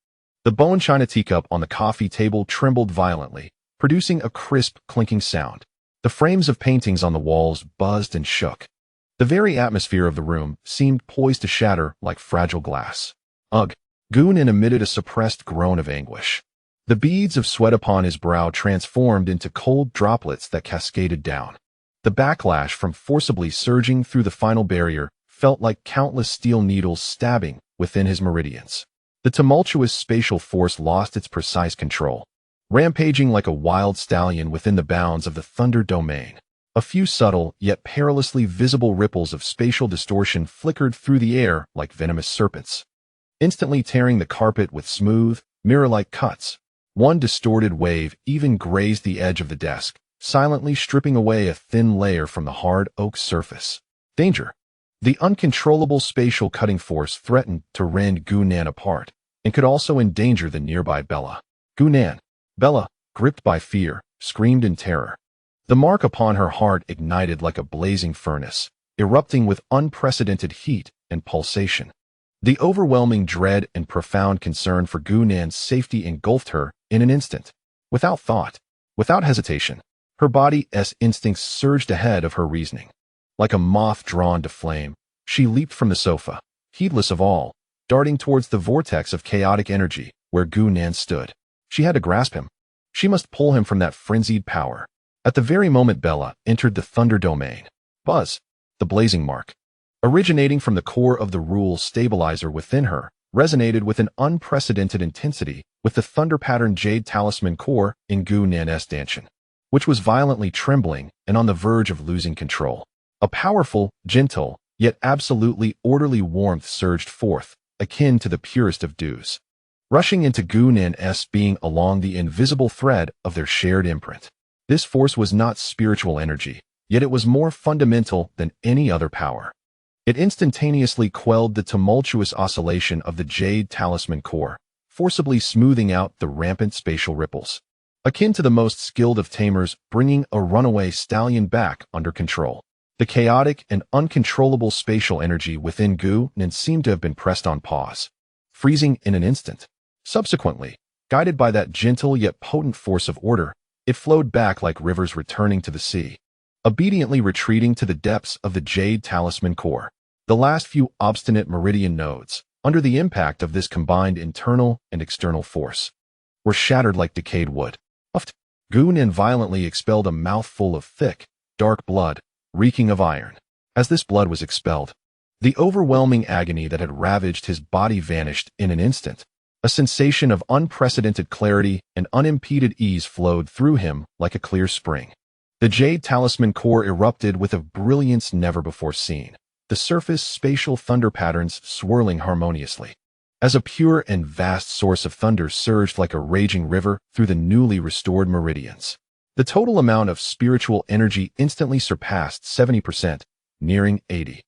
The bone china teacup on the coffee table trembled violently, producing a crisp, clinking sound. The frames of paintings on the walls buzzed and shook. The very atmosphere of the room seemed poised to shatter like fragile glass. Ugh! Gunnan emitted a suppressed groan of anguish. The beads of sweat upon his brow transformed into cold droplets that cascaded down. The backlash from forcibly surging through the final barrier felt like countless steel needles stabbing within his meridians. The tumultuous spatial force lost its precise control, rampaging like a wild stallion within the bounds of the thunder domain. A few subtle yet perilously visible ripples of spatial distortion flickered through the air like venomous serpents, instantly tearing the carpet with smooth, mirror-like cuts. One distorted wave even grazed the edge of the desk, silently stripping away a thin layer from the hard oak surface. Danger! The uncontrollable spatial cutting force threatened to rend Gunnan apart, and could also endanger the nearby Bella. Gunnan! Bella, gripped by fear, screamed in terror. The mark upon her heart ignited like a blazing furnace, erupting with unprecedented heat and pulsation. The overwhelming dread and profound concern for Gunnan's safety engulfed her in an instant. Without thought, without hesitation, her body's instincts surged ahead of her reasoning. Like a moth drawn to flame, she leaped from the sofa, heedless of all, darting towards the vortex of chaotic energy where Gunnan stood. She had to grasp him. She must pull him from that frenzied power. At the very moment Bella entered the thunder domain, Buzz, the blazing mark, originating from the core of the rule stabilizer within her, resonated with an unprecedented intensity with the thunder-patterned jade talisman core in Gunnan's Danshan, which was violently trembling and on the verge of losing control. A powerful, gentle, yet absolutely orderly warmth surged forth, akin to the purest of dews, rushing into Gunnan's being along the invisible thread of their shared imprint. This force was not spiritual energy, yet it was more fundamental than any other power. It instantaneously quelled the tumultuous oscillation of the jade talisman core, forcibly smoothing out the rampant spatial ripples, akin to the most skilled of tamers bringing a runaway stallion back under control. The chaotic and uncontrollable spatial energy within Gunnan seemed to have been pressed on pause, freezing in an instant. Subsequently, guided by that gentle yet potent force of order, it flowed back like rivers returning to the sea, obediently retreating to the depths of the jade talisman core. The last few obstinate meridian nodes, under the impact of this combined internal and external force, were shattered like decayed wood. Gunnan violently expelled a mouthful of thick, dark blood, reeking of iron. As this blood was expelled, the overwhelming agony that had ravaged his body vanished in an instant. A sensation of unprecedented clarity and unimpeded ease flowed through him like a clear spring. The jade talisman core erupted with a brilliance never before seen, the surface spatial thunder patterns swirling harmoniously, as a pure and vast source of thunder surged like a raging river through the newly restored meridians. The total amount of spiritual energy instantly surpassed 70%, nearing 80%.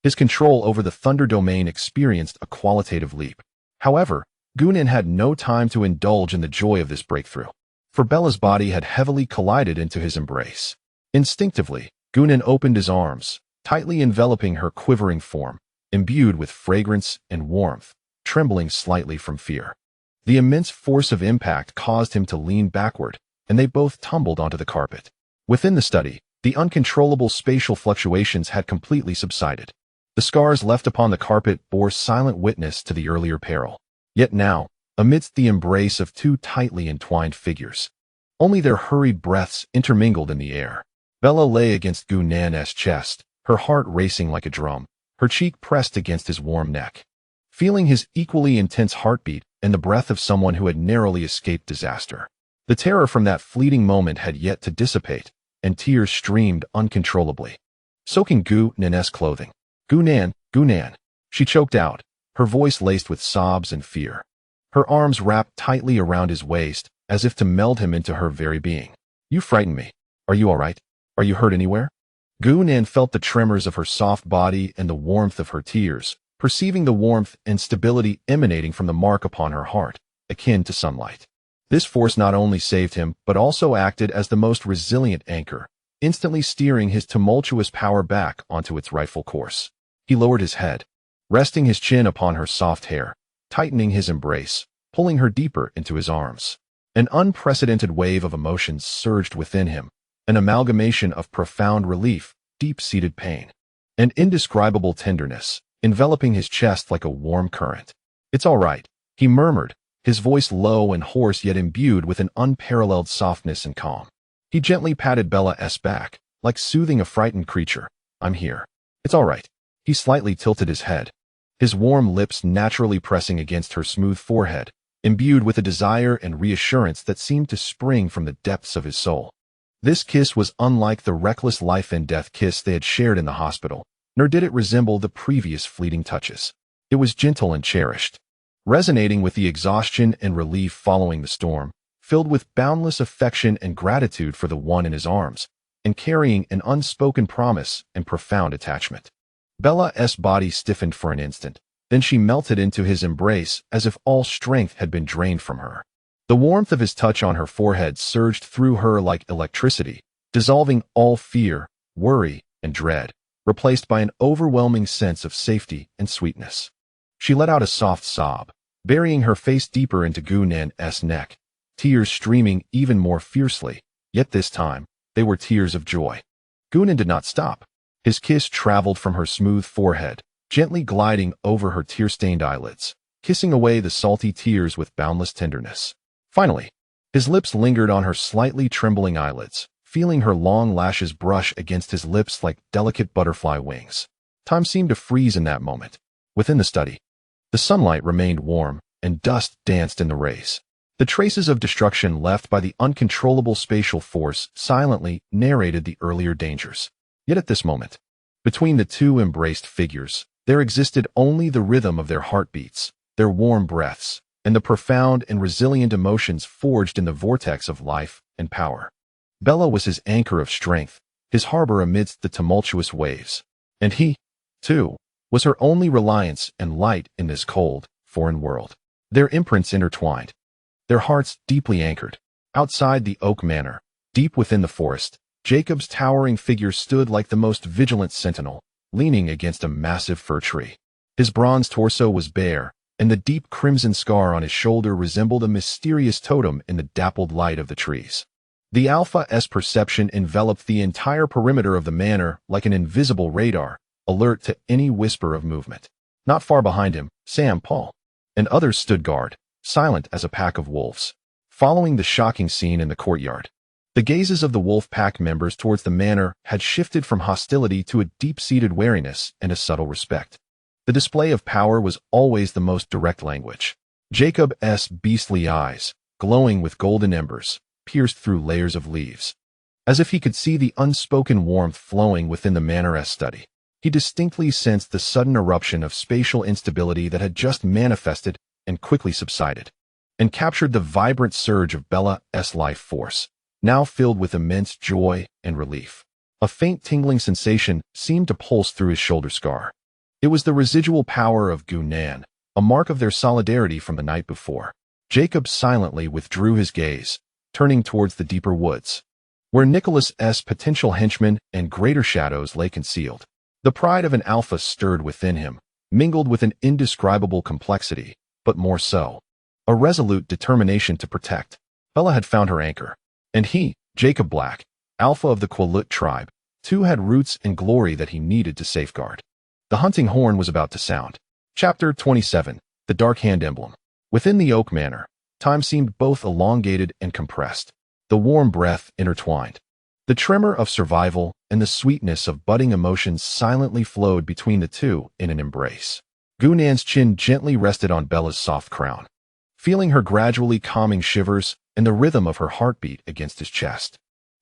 His control over the thunder domain experienced a qualitative leap. However, Gunnan had no time to indulge in the joy of this breakthrough. for Bella's body had heavily collided into his embrace. Instinctively, Gunan opened his arms, tightly enveloping her quivering form, imbued with fragrance and warmth, trembling slightly from fear. The immense force of impact caused him to lean backward, and they both tumbled onto the carpet. Within the study, the uncontrollable spatial fluctuations had completely subsided. The scars left upon the carpet bore silent witness to the earlier peril. Yet now, amidst the embrace of two tightly entwined figures, only their hurried breaths intermingled in the air. Bella lay against Gunan's chest, her heart racing like a drum, her cheek pressed against his warm neck. Feeling his equally intense heartbeat and the breath of someone who had narrowly escaped disaster. The terror from that fleeting moment had yet to dissipate, and tears streamed uncontrollably, soaking Gunan's clothing. Gunan, she choked out, her voice laced with sobs and fear. Her arms wrapped tightly around his waist, as if to meld him into her very being. You frighten me. Are you all right? Are you hurt anywhere? Gunan felt the tremors of her soft body and the warmth of her tears, perceiving the warmth and stability emanating from the mark upon her heart, akin to sunlight. This force not only saved him, but also acted as the most resilient anchor, instantly steering his tumultuous power back onto its rightful course. He lowered his head, resting his chin upon her soft hair, tightening his embrace, pulling her deeper into his arms. An unprecedented wave of emotions surged within him, an amalgamation of profound relief, deep-seated pain, and indescribable tenderness, enveloping his chest like a warm current. It's all right, he murmured, his voice low and hoarse yet imbued with an unparalleled softness and calm. He gently patted Bella's back, like soothing a frightened creature. I'm here. It's all right. He slightly tilted his head, his warm lips naturally pressing against her smooth forehead, imbued with a desire and reassurance that seemed to spring from the depths of his soul. This kiss was unlike the reckless life-and-death kiss they had shared in the hospital, nor did it resemble the previous fleeting touches. It was gentle and cherished, resonating with the exhaustion and relief following the storm, filled with boundless affection and gratitude for the one in his arms, and carrying an unspoken promise and profound attachment. Bella's body stiffened for an instant, then she melted into his embrace as if all strength had been drained from her. The warmth of his touch on her forehead surged through her like electricity, dissolving all fear, worry, and dread, replaced by an overwhelming sense of safety and sweetness. She let out a soft sob, burying her face deeper into Gunan's neck, tears streaming even more fiercely, yet this time, they were tears of joy. Gunan did not stop. His kiss traveled from her smooth forehead, gently gliding over her tear-stained eyelids, kissing away the salty tears with boundless tenderness. Finally, his lips lingered on her slightly trembling eyelids, feeling her long lashes brush against his lips like delicate butterfly wings. Time seemed to freeze in that moment. Within the study, the sunlight remained warm, and dust danced in the rays. The traces of destruction left by the uncontrollable spatial force silently narrated the earlier dangers. Yet at this moment, between the two embraced figures, there existed only the rhythm of their heartbeats, their warm breaths, and the profound and resilient emotions forged in the vortex of life and power. Bella was his anchor of strength, his harbor amidst the tumultuous waves. And he, too, was her only reliance and light in this cold, foreign world. Their imprints intertwined, their hearts deeply anchored. Outside the oak manor, deep within the forest, Jacob's towering figure stood like the most vigilant sentinel, leaning against a massive fir tree. His bronze torso was bare, and the deep crimson scar on his shoulder resembled a mysterious totem in the dappled light of the trees. The Alpha's perception enveloped the entire perimeter of the manor like an invisible radar, alert to any whisper of movement. Not far behind him, Sam, Paul, and others stood guard, silent as a pack of wolves, following the shocking scene in the courtyard. The gazes of the wolf pack members towards the manor had shifted from hostility to a deep-seated wariness and a subtle respect. The display of power was always the most direct language. Jacob's beastly eyes, glowing with golden embers, pierced through layers of leaves. As if he could see the unspoken warmth flowing within the manor's study, he distinctly sensed the sudden eruption of spatial instability that had just manifested and quickly subsided, and captured the vibrant surge of Bella's life force, now filled with immense joy and relief. A faint tingling sensation seemed to pulse through his shoulder scar. It was the residual power of Gunan, a mark of their solidarity from the night before. Jacob silently withdrew his gaze, turning towards the deeper woods, where Nicholas's potential henchmen and greater shadows lay concealed. The pride of an alpha stirred within him, mingled with an indescribable complexity, but more so, a resolute determination to protect. Bella had found her anchor, and he, Jacob Black, alpha of the Quillut tribe, too had roots and glory that he needed to safeguard. The hunting horn was about to sound. Chapter 27, The Dark Hand Emblem. Within the Oak Manor, time seemed both elongated and compressed, the warm breath intertwined. The tremor of survival and the sweetness of budding emotions silently flowed between the two in an embrace. Gunnan's chin gently rested on Bella's soft crown, feeling her gradually calming shivers and the rhythm of her heartbeat against his chest.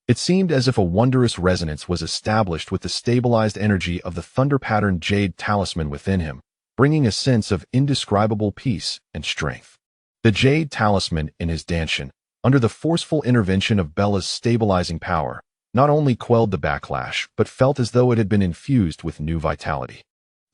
It seemed as if a wondrous resonance was established with the stabilized energy of the thunder-patterned jade talisman within him, bringing a sense of indescribable peace and strength. The jade talisman in his dantian, under the forceful intervention of Bella's stabilizing power, not only quelled the backlash but felt as though it had been infused with new vitality.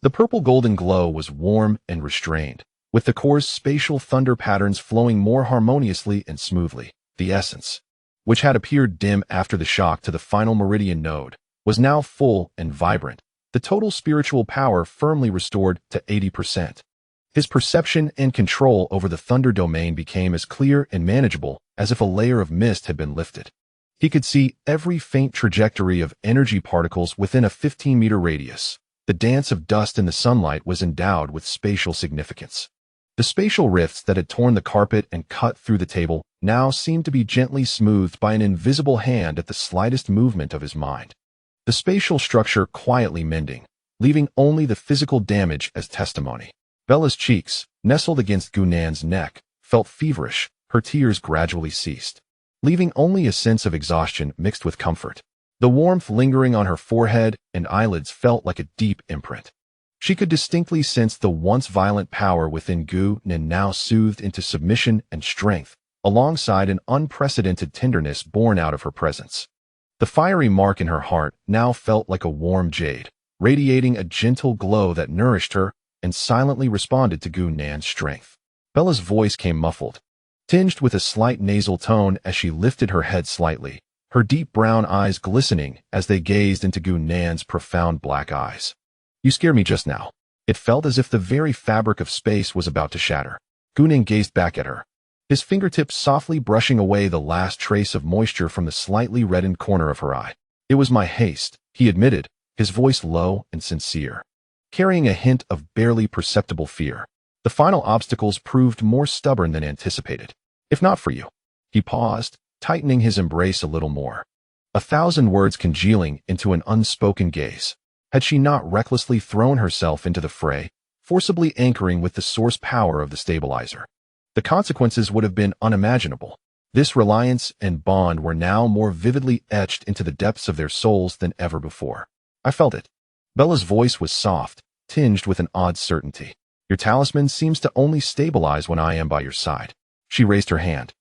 The purple-golden glow was warm and restrained, with the core's spatial thunder patterns flowing more harmoniously and smoothly. The essence, which had appeared dim after the shock to the final meridian node, was now full and vibrant, the total spiritual power firmly restored to 80%. His perception and control over the thunder domain became as clear and manageable as if a layer of mist had been lifted. He could see every faint trajectory of energy particles within a 15-meter radius. The dance of dust in the sunlight was endowed with spatial significance. The spatial rifts that had torn the carpet and cut through the table now seemed to be gently smoothed by an invisible hand at the slightest movement of his mind. The spatial structure quietly mending, leaving only the physical damage as testimony. Bella's cheeks, nestled against Gunnan's neck, felt feverish. Her tears gradually ceased, leaving only a sense of exhaustion mixed with comfort. The warmth lingering on her forehead and eyelids felt like a deep imprint. She could distinctly sense the once violent power within Gunnan now soothed into submission and strength, alongside an unprecedented tenderness born out of her presence. The fiery mark in her heart now felt like a warm jade, radiating a gentle glow that nourished her and silently responded to Gunnan's strength. Bella's voice came muffled, tinged with a slight nasal tone as she lifted her head slightly, her deep brown eyes glistening as they gazed into Gunnan's profound black eyes. "You scared me just now." It felt as if the very fabric of space was about to shatter. Gunnan gazed back at her, his fingertips softly brushing away the last trace of moisture from the slightly reddened corner of her eye. "It was my haste," he admitted, his voice low and sincere, carrying a hint of barely perceptible fear. "The final obstacles proved more stubborn than anticipated. If not for you." He paused, tightening his embrace a little more, 1,000 words congealing into an unspoken gaze. Had she not recklessly thrown herself into the fray, forcibly anchoring with the source power of the stabilizer, the consequences would have been unimaginable. This reliance and bond were now more vividly etched into the depths of their souls than ever before. "I felt it." Bella's voice was soft, tinged with an odd certainty. "Your talisman seems to only stabilize when I am by your side." She raised her hand,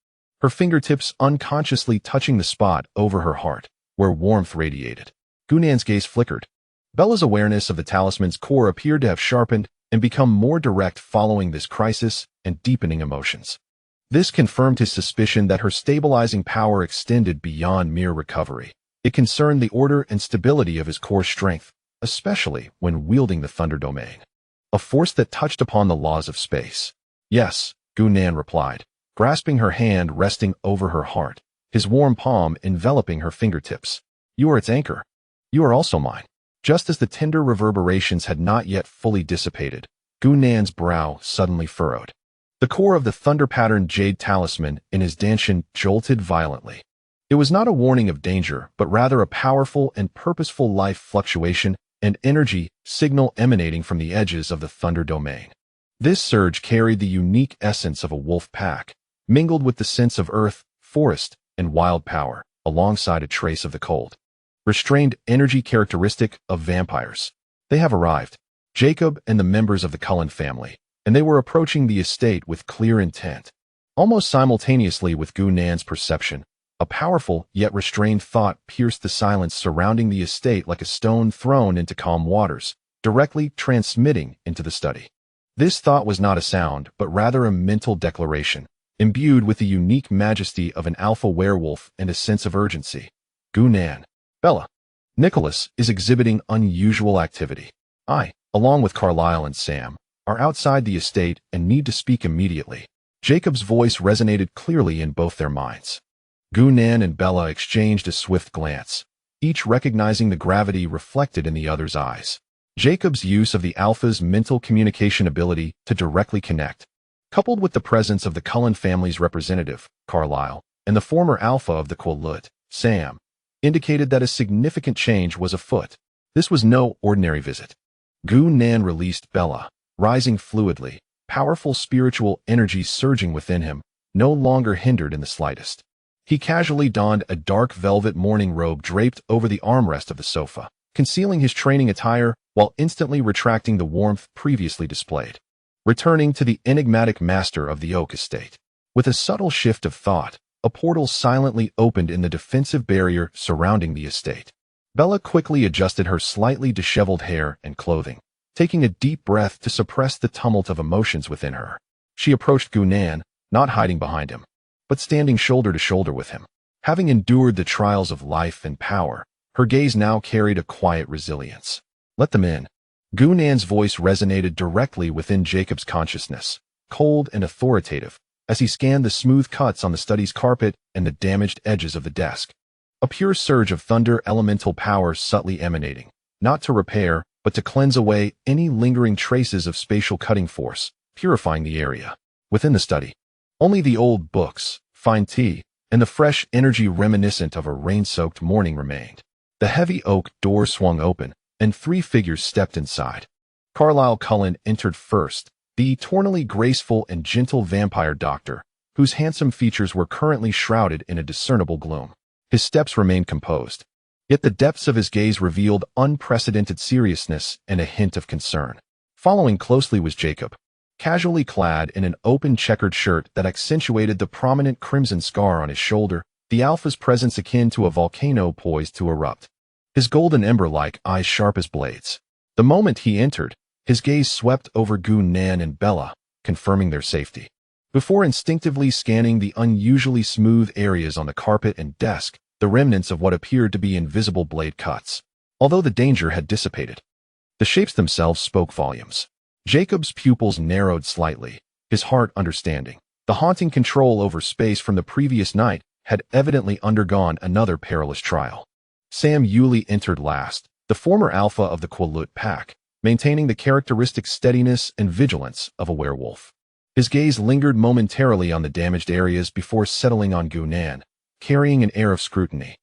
her fingertips unconsciously touching the spot over her heart, where warmth radiated. Gunnan's gaze flickered. Bella's awareness of the talisman's core appeared to have sharpened and become more direct following this crisis and deepening emotions. This confirmed his suspicion that her stabilizing power extended beyond mere recovery. It concerned the order and stability of his core strength, especially when wielding the thunder domain, a force that touched upon the laws of space. "Yes," Gunnan replied, grasping her hand resting over her heart, his warm palm enveloping her fingertips. "You are its anchor. You are also mine." Just as the tender reverberations had not yet fully dissipated, Gunnan's brow suddenly furrowed. The core of the thunder-patterned jade talisman in his dantian jolted violently. It was not a warning of danger, but rather a powerful and purposeful life fluctuation and energy signal emanating from the edges of the thunder domain. This surge carried the unique essence of a wolf pack, mingled with the sense of earth, forest, and wild power, alongside a trace of the cold, restrained energy characteristic of vampires. "They have arrived." Jacob and the members of the Cullen family, and they were approaching the estate with clear intent. Almost simultaneously with Gunnan's perception, a powerful yet restrained thought pierced the silence surrounding the estate like a stone thrown into calm waters, directly transmitting into the study. This thought was not a sound, but rather a mental declaration, imbued with the unique majesty of an alpha werewolf and a sense of urgency. Gunan, Bella, Nicholas is exhibiting unusual activity. I, along with Carlisle and Sam, are outside the estate and need to speak immediately. Jacob's voice resonated clearly in both their minds. Gunan and Bella exchanged a swift glance, each recognizing the gravity reflected in the other's eyes. Jacob's use of the Alpha's mental communication ability to directly connect, coupled with the presence of the Cullen family's representative, Carlisle, and the former Alpha of the Quillut, Sam, indicated that a significant change was afoot. This was no ordinary visit. Gunan released Bella, rising fluidly, powerful spiritual energy surging within him, no longer hindered in the slightest. He casually donned a dark velvet morning robe draped over the armrest of the sofa, concealing his training attire while instantly retracting the warmth previously displayed. Returning to the enigmatic master of the Oak Estate. With a subtle shift of thought, a portal silently opened in the defensive barrier surrounding the estate. Bella quickly adjusted her slightly disheveled hair and clothing, taking a deep breath to suppress the tumult of emotions within her. She approached Gunan, not hiding behind him, but standing shoulder to shoulder with him. Having endured the trials of life and power, her gaze now carried a quiet resilience. Let them in. Gunan's voice resonated directly within Jacob's consciousness, cold and authoritative, as he scanned the smooth cuts on the study's carpet and the damaged edges of the desk. A pure surge of thunder elemental power subtly emanating, not to repair, but to cleanse away any lingering traces of spatial cutting force, purifying the area. Within the study, only the old books, fine tea, and the fresh energy reminiscent of a rain-soaked morning remained. The heavy oak door swung open, and 3 figures stepped inside. Carlisle Cullen entered first, the eternally graceful and gentle vampire doctor, whose handsome features were currently shrouded in a discernible gloom. His steps remained composed, yet the depths of his gaze revealed unprecedented seriousness and a hint of concern. Following closely was Jacob, casually clad in an open checkered shirt that accentuated the prominent crimson scar on his shoulder, the Alpha's presence akin to a volcano poised to erupt. His golden ember-like eyes sharp as blades. The moment he entered, his gaze swept over Gunan and Bella, confirming their safety. Before instinctively scanning the unusually smooth areas on the carpet and desk, the remnants of what appeared to be invisible blade cuts. Although the danger had dissipated, the shapes themselves spoke volumes. Jacob's pupils narrowed slightly, his heart understanding. The haunting control over space from the previous night had evidently undergone another perilous trial. Sam Yulee entered last, the former alpha of the Quillut pack, maintaining the characteristic steadiness and vigilance of a werewolf. His gaze lingered momentarily on the damaged areas before settling on Gunan, carrying an air of scrutiny,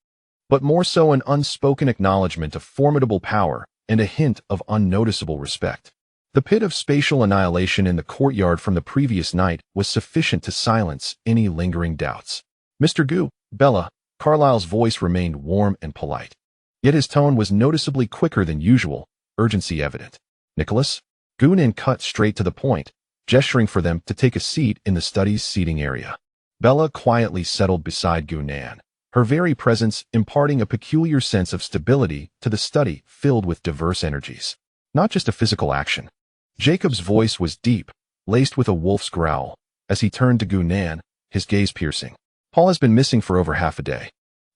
but more so an unspoken acknowledgement of formidable power and a hint of unnoticeable respect. The pit of spatial annihilation in the courtyard from the previous night was sufficient to silence any lingering doubts. Mr. Gu, Bella, Carlisle's voice remained warm and polite, yet his tone was noticeably quicker than usual, urgency evident. Nicholas? Gunan cut straight to the point, gesturing for them to take a seat in the study's seating area. Bella quietly settled beside Gunan, her very presence imparting a peculiar sense of stability to the study filled with diverse energies. Not just a physical action. Jacob's voice was deep, laced with a wolf's growl, as he turned to Gunan, his gaze piercing. Paul has been missing for over half a day.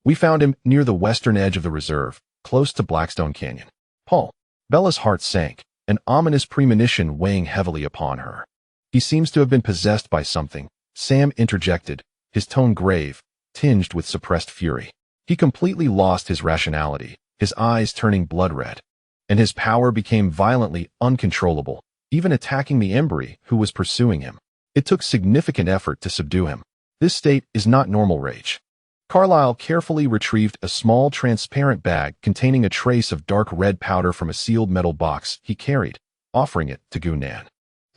We found him near the western edge of the reserve, close to Blackstone Canyon. Paul. Bella's heart sank, an ominous premonition weighing heavily upon her. He seems to have been possessed by something, Sam interjected, his tone grave, tinged with suppressed fury. He completely lost his rationality, his eyes turning blood red, and his power became violently uncontrollable, even attacking the Embry who was pursuing him. It took significant effort to subdue him. This state is not normal rage. Carlisle carefully retrieved a small transparent bag containing a trace of dark red powder from a sealed metal box he carried, offering it to Gunan.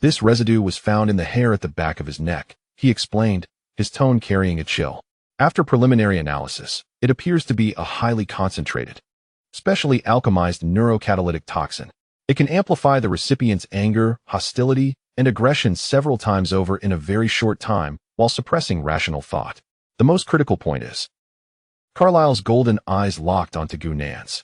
This residue was found in the hair at the back of his neck, he explained, his tone carrying a chill. After preliminary analysis, it appears to be a highly concentrated, specially alchemized neurocatalytic toxin. It can amplify the recipient's anger, hostility, and aggression several times over in a very short time, while suppressing rational thought. The most critical point is, Carlisle's golden eyes locked onto Gunan's.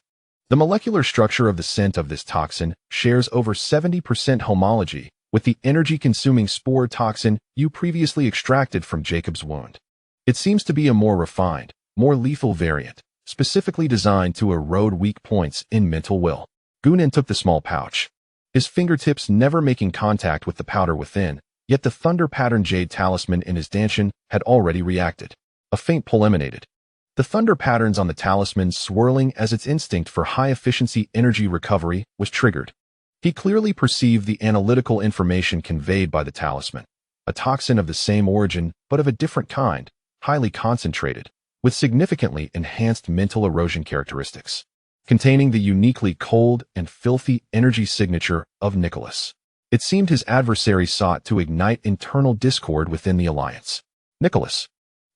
The molecular structure of the scent of this toxin shares over 70% homology with the energy-consuming spore toxin you previously extracted from Jacob's wound. It seems to be a more refined, more lethal variant, specifically designed to erode weak points in mental will. Gunan took the small pouch, his fingertips never making contact with the powder within, yet the thunder-patterned jade talisman in his dantian had already reacted. A faint pull emanated, the thunder patterns on the talisman swirling as its instinct for high-efficiency energy recovery was triggered. He clearly perceived the analytical information conveyed by the talisman, a toxin of the same origin but of a different kind, highly concentrated, with significantly enhanced mental erosion characteristics, containing the uniquely cold and filthy energy signature of Nicholas. It seemed his adversary sought to ignite internal discord within the alliance. Nicholas.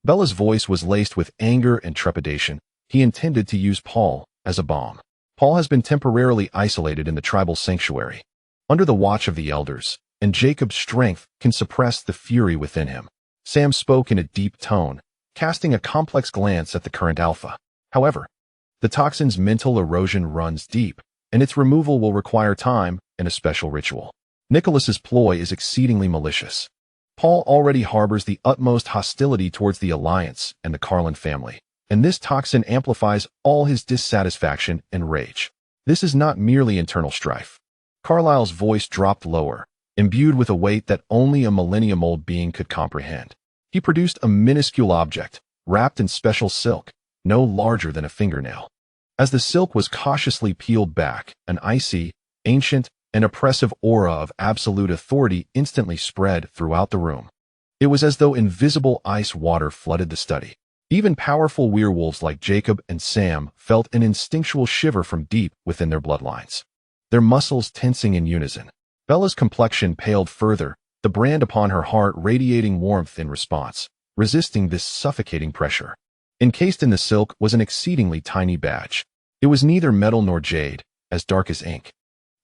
Bella's voice was laced with anger and trepidation. He intended to use Paul as a bomb. Paul has been temporarily isolated in the tribal sanctuary, under the watch of the elders, and Jacob's strength can suppress the fury within him. Sam spoke in a deep tone, casting a complex glance at the current alpha. However, the toxin's mental erosion runs deep, and its removal will require time and a special ritual. Nicholas's ploy is exceedingly malicious. Paul already harbors the utmost hostility towards the Alliance and the Cullens family, and this toxin amplifies all his dissatisfaction and rage. This is not merely internal strife. Carlyle's voice dropped lower, imbued with a weight that only a millennium-old being could comprehend. He produced a minuscule object, wrapped in special silk, no larger than a fingernail. As the silk was cautiously peeled back, an icy, ancient, and oppressive aura of absolute authority instantly spread throughout the room. It was as though invisible ice water flooded the study. Even powerful werewolves like Jacob and Sam felt an instinctual shiver from deep within their bloodlines, their muscles tensing in unison. Bella's complexion paled further, the brand upon her heart radiating warmth in response, resisting this suffocating pressure. Encased in the silk was an exceedingly tiny badge. It was neither metal nor jade, as dark as ink,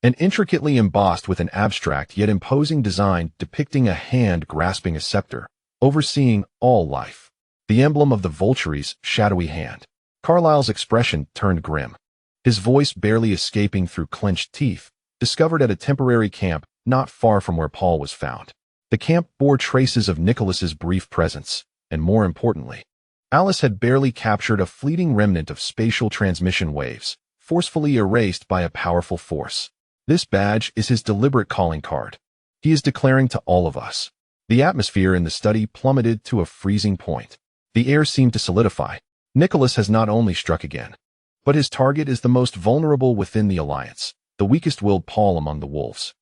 and intricately embossed with an abstract yet imposing design depicting a hand grasping a scepter, overseeing all life. The emblem of the Volturi's shadowy hand. Carlyle's expression turned grim, his voice barely escaping through clenched teeth, discovered at a temporary camp not far from where Paul was found. The camp bore traces of Nicholas's brief presence, and more importantly, Alice had barely captured a fleeting remnant of spatial transmission waves, forcefully erased by a powerful force. This badge is his deliberate calling card. He is declaring to all of us. The atmosphere in the study plummeted to a freezing point. The air seemed to solidify. Nicholas has not only struck again, but his target is the most vulnerable within the Alliance, the weakest-willed Paul among the wolves.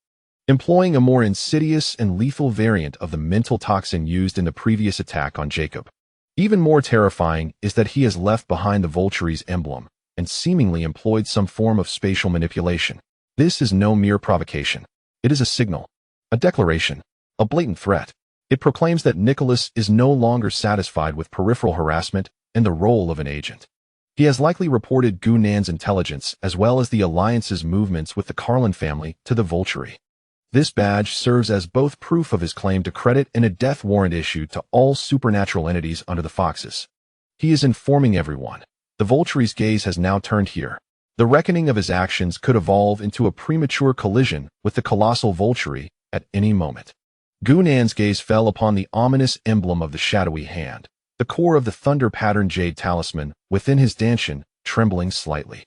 Employing a more insidious and lethal variant of the mental toxin used in the previous attack on Jacob. Even more terrifying is that he has left behind the Volturi's emblem and seemingly employed some form of spatial manipulation. This is no mere provocation. It is a signal, a declaration, a blatant threat. It proclaims that Nicholas is no longer satisfied with peripheral harassment and the role of an agent. He has likely reported Gunan's intelligence as well as the Alliance's movements with the Cullens family to the Volturi. This badge serves as both proof of his claim to credit and a death warrant issued to all supernatural entities under the Foxes. He is informing everyone. The Volturi's gaze has now turned here. The reckoning of his actions could evolve into a premature collision with the colossal Volturi at any moment. Gunan's gaze fell upon the ominous emblem of the shadowy hand, the core of the thunder-patterned jade talisman within his dantian, trembling slightly.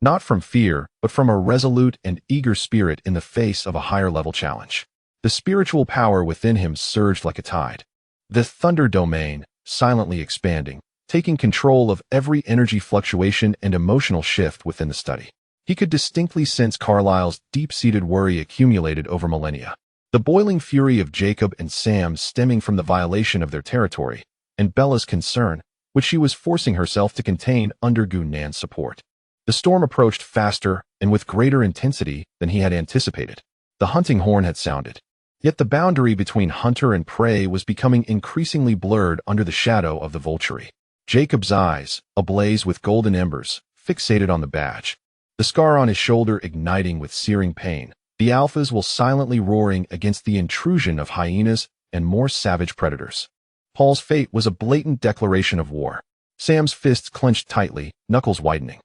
Not from fear, but from a resolute and eager spirit in the face of a higher-level challenge. The spiritual power within him surged like a tide. The thunder domain, silently expanding, taking control of every energy fluctuation and emotional shift within the study. He could distinctly sense Carlyle's deep-seated worry accumulated over millennia. The boiling fury of Jacob and Sam stemming from the violation of their territory, and Bella's concern, which she was forcing herself to contain under Gunan's support. The storm approached faster and with greater intensity than he had anticipated. The hunting horn had sounded. Yet the boundary between hunter and prey was becoming increasingly blurred under the shadow of the Volturi. Jacob's eyes, ablaze with golden embers, fixated on the badge. The scar on his shoulder igniting with searing pain. The alphas will silently roaring against the intrusion of hyenas and more savage predators. Paul's fate was a blatant declaration of war. Sam's fists clenched tightly, knuckles widening.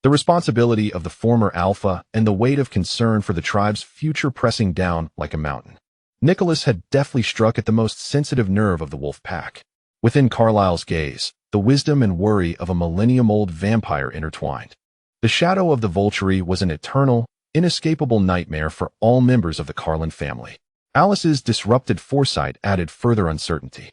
The responsibility of the former alpha and the weight of concern for the tribe's future pressing down like a mountain. Nicholas had deftly struck at the most sensitive nerve of the wolf pack. Within Carlyle's gaze, the wisdom and worry of a millennium-old vampire intertwined. The shadow of the Volturi was an eternal, inescapable nightmare for all members of the Carlin family. Alice's disrupted foresight added further uncertainty.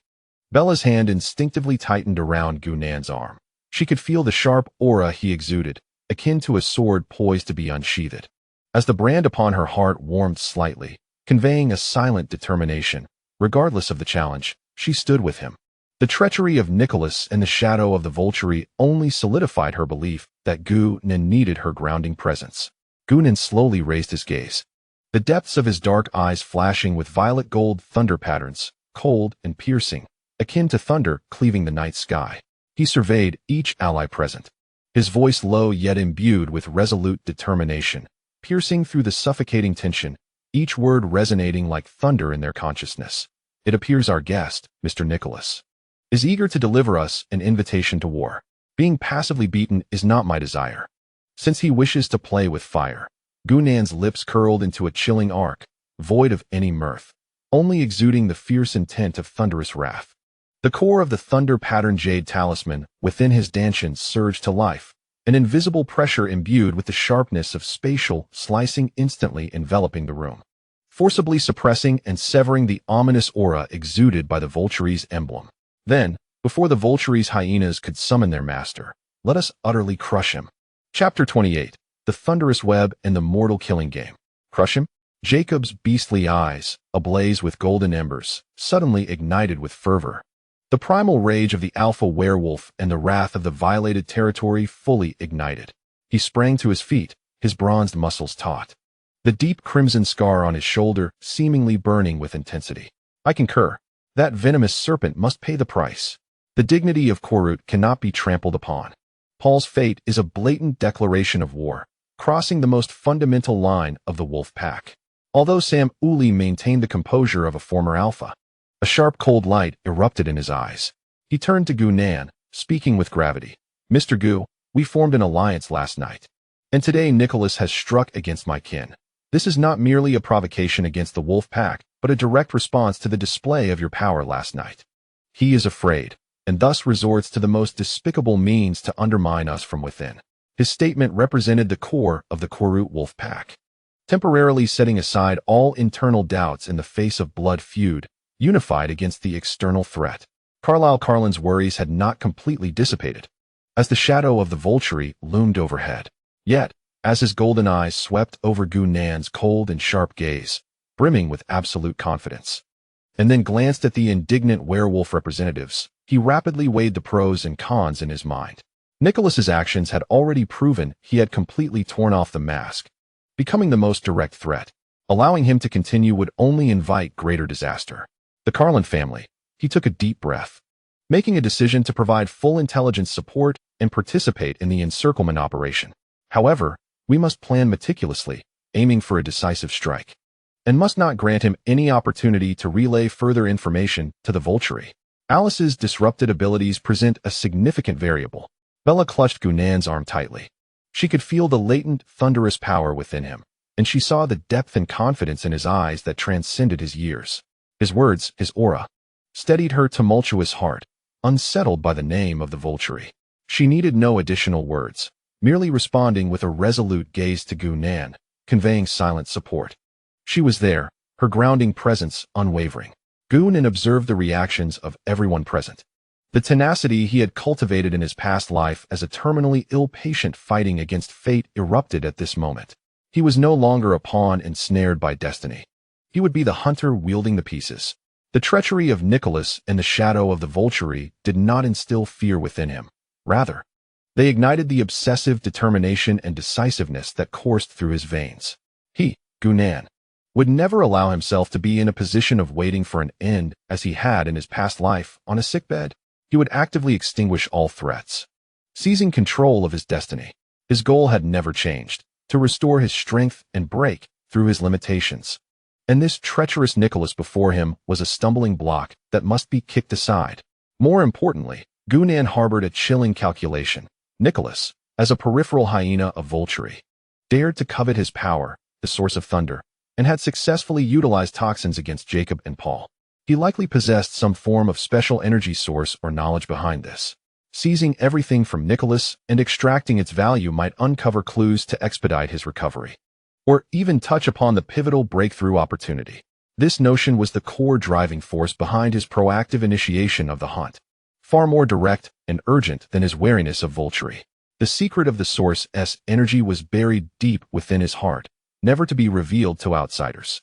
Bella's hand instinctively tightened around Gunan's arm. She could feel the sharp aura he exuded, akin to a sword poised to be unsheathed. As the brand upon her heart warmed slightly, conveying a silent determination, regardless of the challenge, she stood with him. The treachery of Nicholas and the shadow of the Volturi only solidified her belief that Gunan needed her grounding presence. Gunan slowly raised his gaze, the depths of his dark eyes flashing with violet gold thunder patterns, cold and piercing, akin to thunder cleaving the night sky. He surveyed each ally present, his voice low yet imbued with resolute determination, piercing through the suffocating tension, each word resonating like thunder in their consciousness. It appears our guest, Mr. Nicholas, is eager to deliver us an invitation to war. Being passively beaten is not my desire. Since he wishes to play with fire. Gunan's lips curled into a chilling arc, void of any mirth, only exuding the fierce intent of thunderous wrath. The core of the thunder-patterned jade talisman within his dantian surged to life, an invisible pressure imbued with the sharpness of spatial slicing instantly enveloping the room, forcibly suppressing and severing the ominous aura exuded by the Volturi's emblem. Then, before the Volturi's hyenas could summon their master, let us utterly crush him. Chapter 28. The Thunderous Web and the Mortal Killing Game. Crush him? Jacob's beastly eyes, ablaze with golden embers, suddenly ignited with fervor. The primal rage of the alpha werewolf and the wrath of the violated territory fully ignited. He sprang to his feet, his bronzed muscles taut, the deep crimson scar on his shoulder seemingly burning with intensity. I concur. That venomous serpent must pay the price. The dignity of Korut cannot be trampled upon. Paul's fate is a blatant declaration of war, crossing the most fundamental line of the wolf pack. Although Sam Uli maintained the composure of a former alpha, a sharp cold light erupted in his eyes. He turned to Gunan, speaking with gravity. Mr. Gu, we formed an alliance last night, and today Nicholas has struck against my kin. This is not merely a provocation against the wolf pack, but a direct response to the display of your power last night. He is afraid, and thus resorts to the most despicable means to undermine us from within. His statement represented the core of the Korut wolf pack, temporarily setting aside all internal doubts in the face of blood feud, unified against the external threat. Carlin's worries had not completely dissipated, as the shadow of the Volturi loomed overhead. Yet, as his golden eyes swept over Gunan's cold and sharp gaze, brimming with absolute confidence, and then glanced at the indignant werewolf representatives, he rapidly weighed the pros and cons in his mind. Nicholas's actions had already proven he had completely torn off the mask, becoming the most direct threat. Allowing him to continue would only invite greater disaster. The Carlin family. He took a deep breath, making a decision to provide full intelligence support and participate in the encirclement operation. However, we must plan meticulously, aiming for a decisive strike, and must not grant him any opportunity to relay further information to the Volturi. Alice's disrupted abilities present a significant variable. Bella clutched Gunan's arm tightly. She could feel the latent, thunderous power within him, and she saw the depth and confidence in his eyes that transcended his years. His words, his aura, steadied her tumultuous heart, unsettled by the name of the Volturi. She needed no additional words, merely responding with a resolute gaze to Gunan, conveying silent support. She was there, her grounding presence unwavering. Gunan observed the reactions of everyone present. The tenacity he had cultivated in his past life as a terminally ill patient fighting against fate erupted at this moment. He was no longer a pawn ensnared by destiny. He would be the hunter wielding the pieces. The treachery of Nicholas and the shadow of the Volturi did not instill fear within him. Rather, they ignited the obsessive determination and decisiveness that coursed through his veins. He, Gunan, would never allow himself to be in a position of waiting for an end as he had in his past life on a sickbed. He would actively extinguish all threats, seizing control of his destiny. His goal had never changed, to restore his strength and break through his limitations. And this treacherous Nicholas before him was a stumbling block that must be kicked aside. More importantly, Gunan harbored a chilling calculation. Nicholas, as a peripheral hyena of Volturi, dared to covet his power, the source of thunder, and had successfully utilized toxins against Jacob and Paul. He likely possessed some form of special energy source or knowledge behind this. Seizing everything from Nicholas and extracting its value might uncover clues to expedite his recovery, or even touch upon the pivotal breakthrough opportunity. This notion was the core driving force behind his proactive initiation of the hunt, far more direct and urgent than his wariness of Volturi. The secret of the source's energy was buried deep within his heart, never to be revealed to outsiders.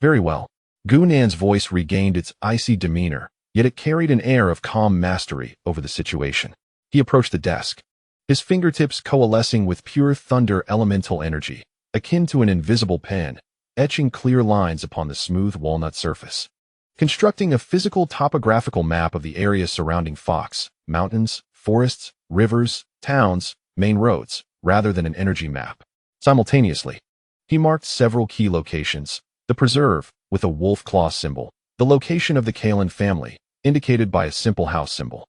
Very well. Gunnan's voice regained its icy demeanor, yet it carried an air of calm mastery over the situation. He approached the desk, his fingertips coalescing with pure thunder elemental energy, akin to an invisible pen, etching clear lines upon the smooth walnut surface. Constructing a physical topographical map of the area surrounding Fox, mountains, forests, rivers, towns, main roads, rather than an energy map. Simultaneously, he marked several key locations: the preserve, with a wolf claw symbol, the location of the Cullens family, indicated by a simple house symbol,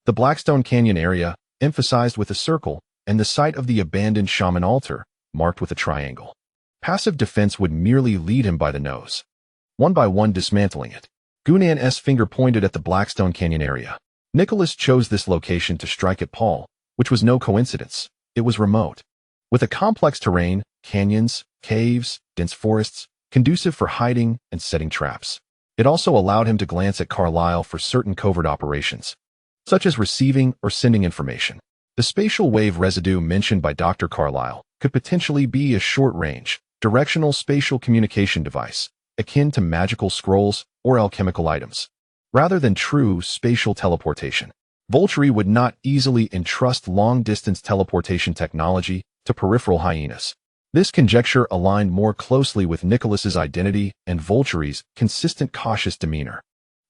the Blackstone Canyon area, emphasized with a circle, and the site of the abandoned shaman altar, marked with a triangle. Passive defense would merely lead him by the nose, one by one dismantling it. Gunnan's finger pointed at the Blackstone Canyon area. Nicholas chose this location to strike at Paul, which was no coincidence. It was remote, with a complex terrain, canyons, caves, dense forests, conducive for hiding and setting traps. It also allowed him to glance at Carlisle for certain covert operations, such as receiving or sending information. The spatial wave residue mentioned by Dr. Carlisle could potentially be a short-range, directional spatial communication device, akin to magical scrolls or alchemical items, rather than true spatial teleportation. Volturi would not easily entrust long-distance teleportation technology to peripheral hyenas. This conjecture aligned more closely with Nicholas's identity and Volturi's consistent cautious demeanor.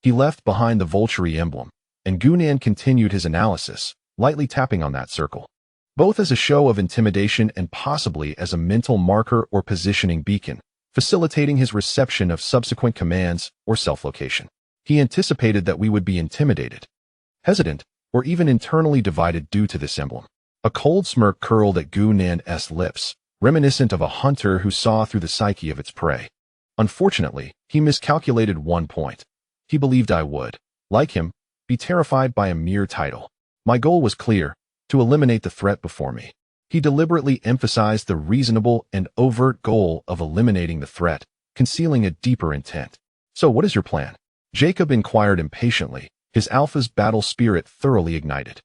He left behind the Volturi emblem, and Gunnan continued his analysis, lightly tapping on that circle, both as a show of intimidation and possibly as a mental marker or positioning beacon, facilitating his reception of subsequent commands or self-location. He anticipated that we would be intimidated, hesitant, or even internally divided due to this emblem. A cold smirk curled at Gunnan's lips, reminiscent of a hunter who saw through the psyche of its prey. Unfortunately, he miscalculated one point. He believed I would, like him, be terrified by a mere title. My goal was clear: to eliminate the threat before me. He deliberately emphasized the reasonable and overt goal of eliminating the threat, concealing a deeper intent. So what is your plan? Jacob inquired impatiently, his alpha's battle spirit thoroughly ignited.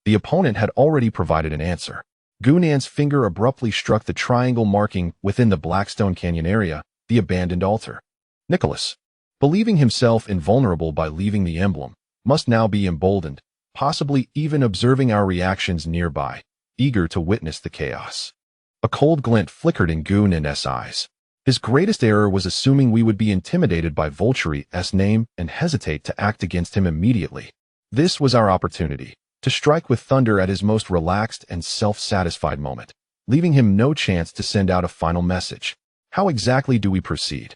The opponent had already provided an answer. Gunnan's finger abruptly struck the triangle marking within the Blackstone Canyon area, the abandoned altar. Nicholas, believing himself invulnerable by leaving the emblem, must now be emboldened, possibly even observing our reactions nearby, eager to witness the chaos. A cold glint flickered in Gunnan's eyes. His greatest error was assuming we would be intimidated by Volturi's name and hesitate to act against him immediately. This was our opportunity to strike with thunder at his most relaxed and self-satisfied moment, leaving him no chance to send out a final message. How exactly do we proceed?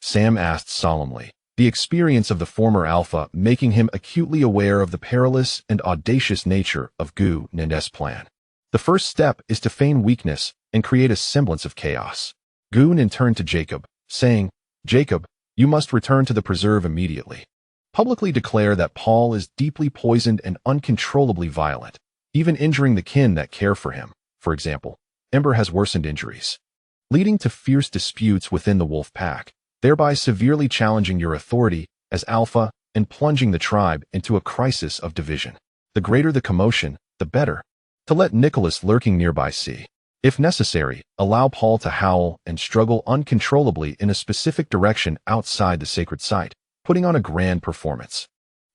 Sam asked solemnly, the experience of the former alpha making him acutely aware of the perilous and audacious nature of Gunnan's plan. The first step is to feign weakness and create a semblance of chaos. Gunnan turned to Jacob, saying, Jacob, you must return to the preserve immediately. Publicly declare that Paul is deeply poisoned and uncontrollably violent, even injuring the kin that care for him. For example, Ember has worsened injuries, leading to fierce disputes within the wolf pack, thereby severely challenging your authority as alpha and plunging the tribe into a crisis of division. The greater the commotion, the better. To let Nicholas lurking nearby see. If necessary, allow Paul to howl and struggle uncontrollably in a specific direction outside the sacred site, putting on a grand performance.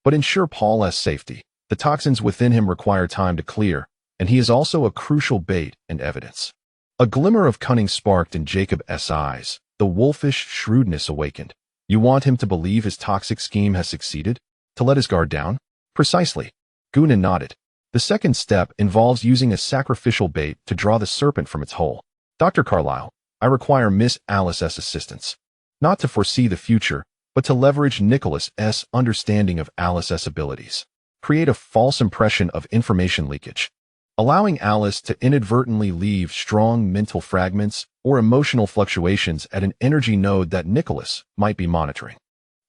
But ensure Paul's safety. The toxins within him require time to clear, and he is also a crucial bait and evidence. A glimmer of cunning sparked in Jacob's eyes. The wolfish shrewdness awakened. You want him to believe his toxic scheme has succeeded? To let his guard down? Precisely. Gunnan nodded. The second step involves using a sacrificial bait to draw the serpent from its hole. Dr. Carlisle, I require Miss Alice's assistance. Not to foresee the future, but to leverage Nicholas's understanding of Alice's abilities. Create a false impression of information leakage. allowing Alice to inadvertently leave strong mental fragments or emotional fluctuations at an energy node that Nicholas might be monitoring.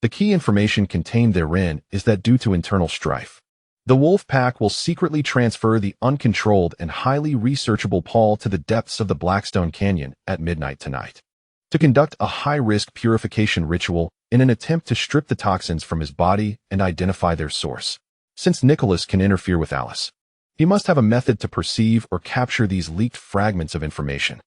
The key information contained therein is that due to internal strife, the wolf pack will secretly transfer the uncontrolled and highly researchable Paul to the depths of the Blackstone Canyon at midnight tonight to conduct a high-risk purification ritual in an attempt to strip the toxins from his body and identify their source. Since Nicholas can interfere with Alice, he must have a method to perceive or capture these leaked fragments of information.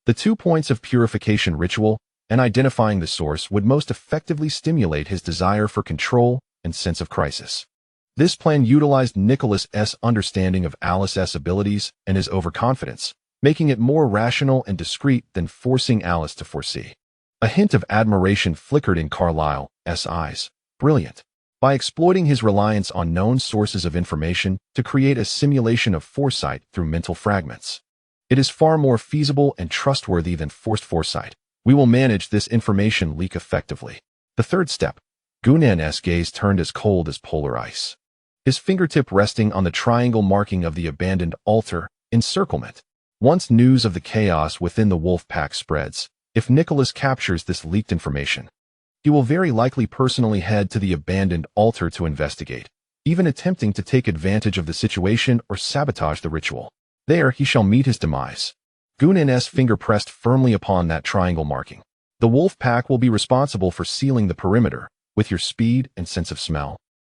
The 2 points of purification ritual and identifying the source would most effectively stimulate his desire for control and sense of crisis. This plan utilized Nicholas's understanding of Alice's abilities and his overconfidence, making it more rational and discreet than forcing Alice to foresee. A hint of admiration flickered in Carlyle's eyes. Brilliant. By exploiting his reliance on known sources of information to create a simulation of foresight through mental fragments. It is far more feasible and trustworthy than forced foresight. We will manage this information leak effectively. The third step. Gunnan's gaze turned as cold as polar ice, his fingertip resting on the triangle marking of the abandoned altar encirclement. Once news of the chaos within the wolf pack spreads, if Nicholas captures this leaked information, he will very likely personally head to the abandoned altar to investigate, even attempting to take advantage of the situation or sabotage the ritual. There he shall meet his demise. Gunnan's finger pressed firmly upon that triangle marking. The wolf pack will be responsible for sealing the perimeter. With your speed and sense of smell,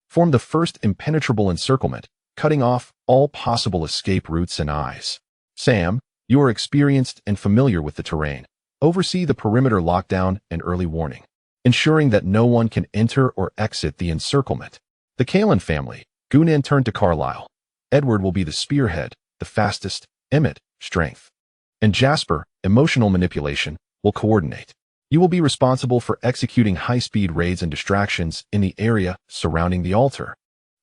form the first impenetrable encirclement, cutting off all possible escape routes and eyes. Sam, you are experienced and familiar with the terrain. Oversee the perimeter lockdown and early warning, ensuring that no one can enter or exit the encirclement. The Cullen family. Gunnan turned to Carlyle. Edward will be the spearhead, the fastest. Emmett, strength. And Jasper, emotional manipulation, will coordinate. You will be responsible for executing high-speed raids and distractions in the area surrounding the altar.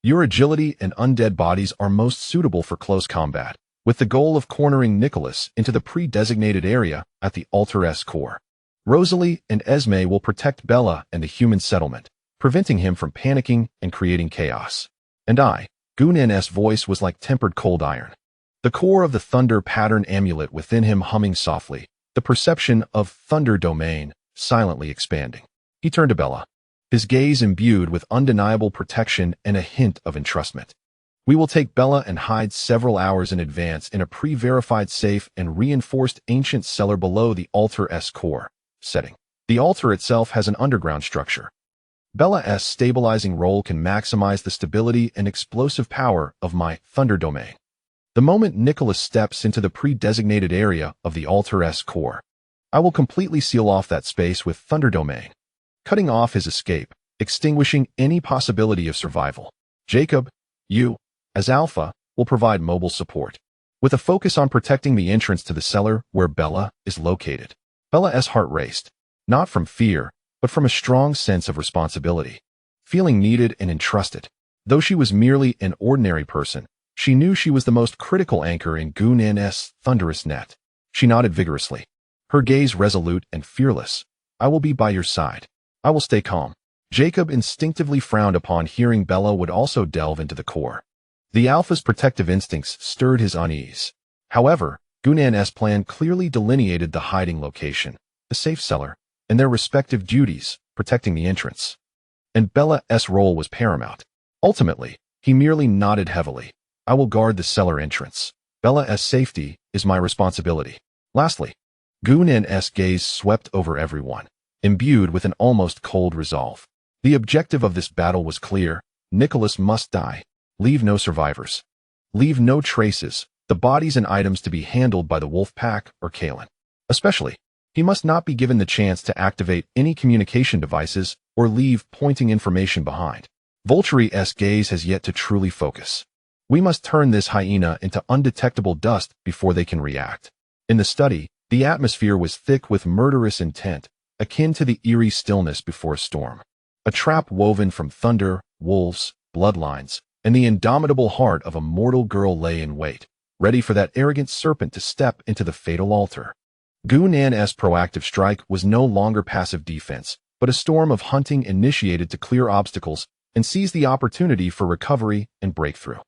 Your agility and undead bodies are most suitable for close combat, with the goal of cornering Nicholas into the pre-designated area at the altar's core. Rosalie and Esme will protect Bella and the human settlement, preventing him from panicking and creating chaos. And Gunnan's voice was like tempered cold iron. The core of the thunder pattern amulet within him humming softly, the perception of thunder domain silently expanding. He turned to Bella, his gaze imbued with undeniable protection and a hint of entrustment. We will take Bella and hide several hours in advance in a pre-verified safe and reinforced ancient cellar below the altar's core setting. The altar itself has an underground structure. Bella's stabilizing role can maximize the stability and explosive power of my thunder domain. The moment Nicholas steps into the pre-designated area of the altar's core, I will completely seal off that space with thunder domain, cutting off his escape, extinguishing any possibility of survival. Jacob, you, as Alpha, will provide mobile support, with a focus on protecting the entrance to the cellar where Bella is located. Bella's heart raced, not from fear, but from a strong sense of responsibility, feeling needed and entrusted. Though she was merely an ordinary person, she knew she was the most critical anchor in Gunnan's thunderous net. She nodded vigorously, her gaze resolute and fearless. I will be by your side. I will stay calm. Jacob instinctively frowned upon hearing Bella would also delve into the core. The Alpha's protective instincts stirred his unease. However, Gunnan's plan clearly delineated the hiding location, the safe cellar, and their respective duties, protecting the entrance. And Bella's role was paramount. Ultimately, he merely nodded heavily. I will guard the cellar entrance. Bella's safety is my responsibility. Lastly, Gunnan's gaze swept over everyone, imbued with an almost cold resolve. The objective of this battle was clear. Nicholas must die. Leave no survivors. Leave no traces, the bodies and items to be handled by the wolf pack or Cullen. Especially, he must not be given the chance to activate any communication devices or leave pointing information behind. Volturi's gaze has yet to truly focus. We must turn this hyena into undetectable dust before they can react. In the study, the atmosphere was thick with murderous intent, akin to the eerie stillness before a storm. A trap woven from thunder, wolves, bloodlines, and the indomitable heart of a mortal girl lay in wait, ready for that arrogant serpent to step into the fatal altar. Gunnan's proactive strike was no longer passive defense, but a storm of hunting initiated to clear obstacles and seize the opportunity for recovery and breakthrough.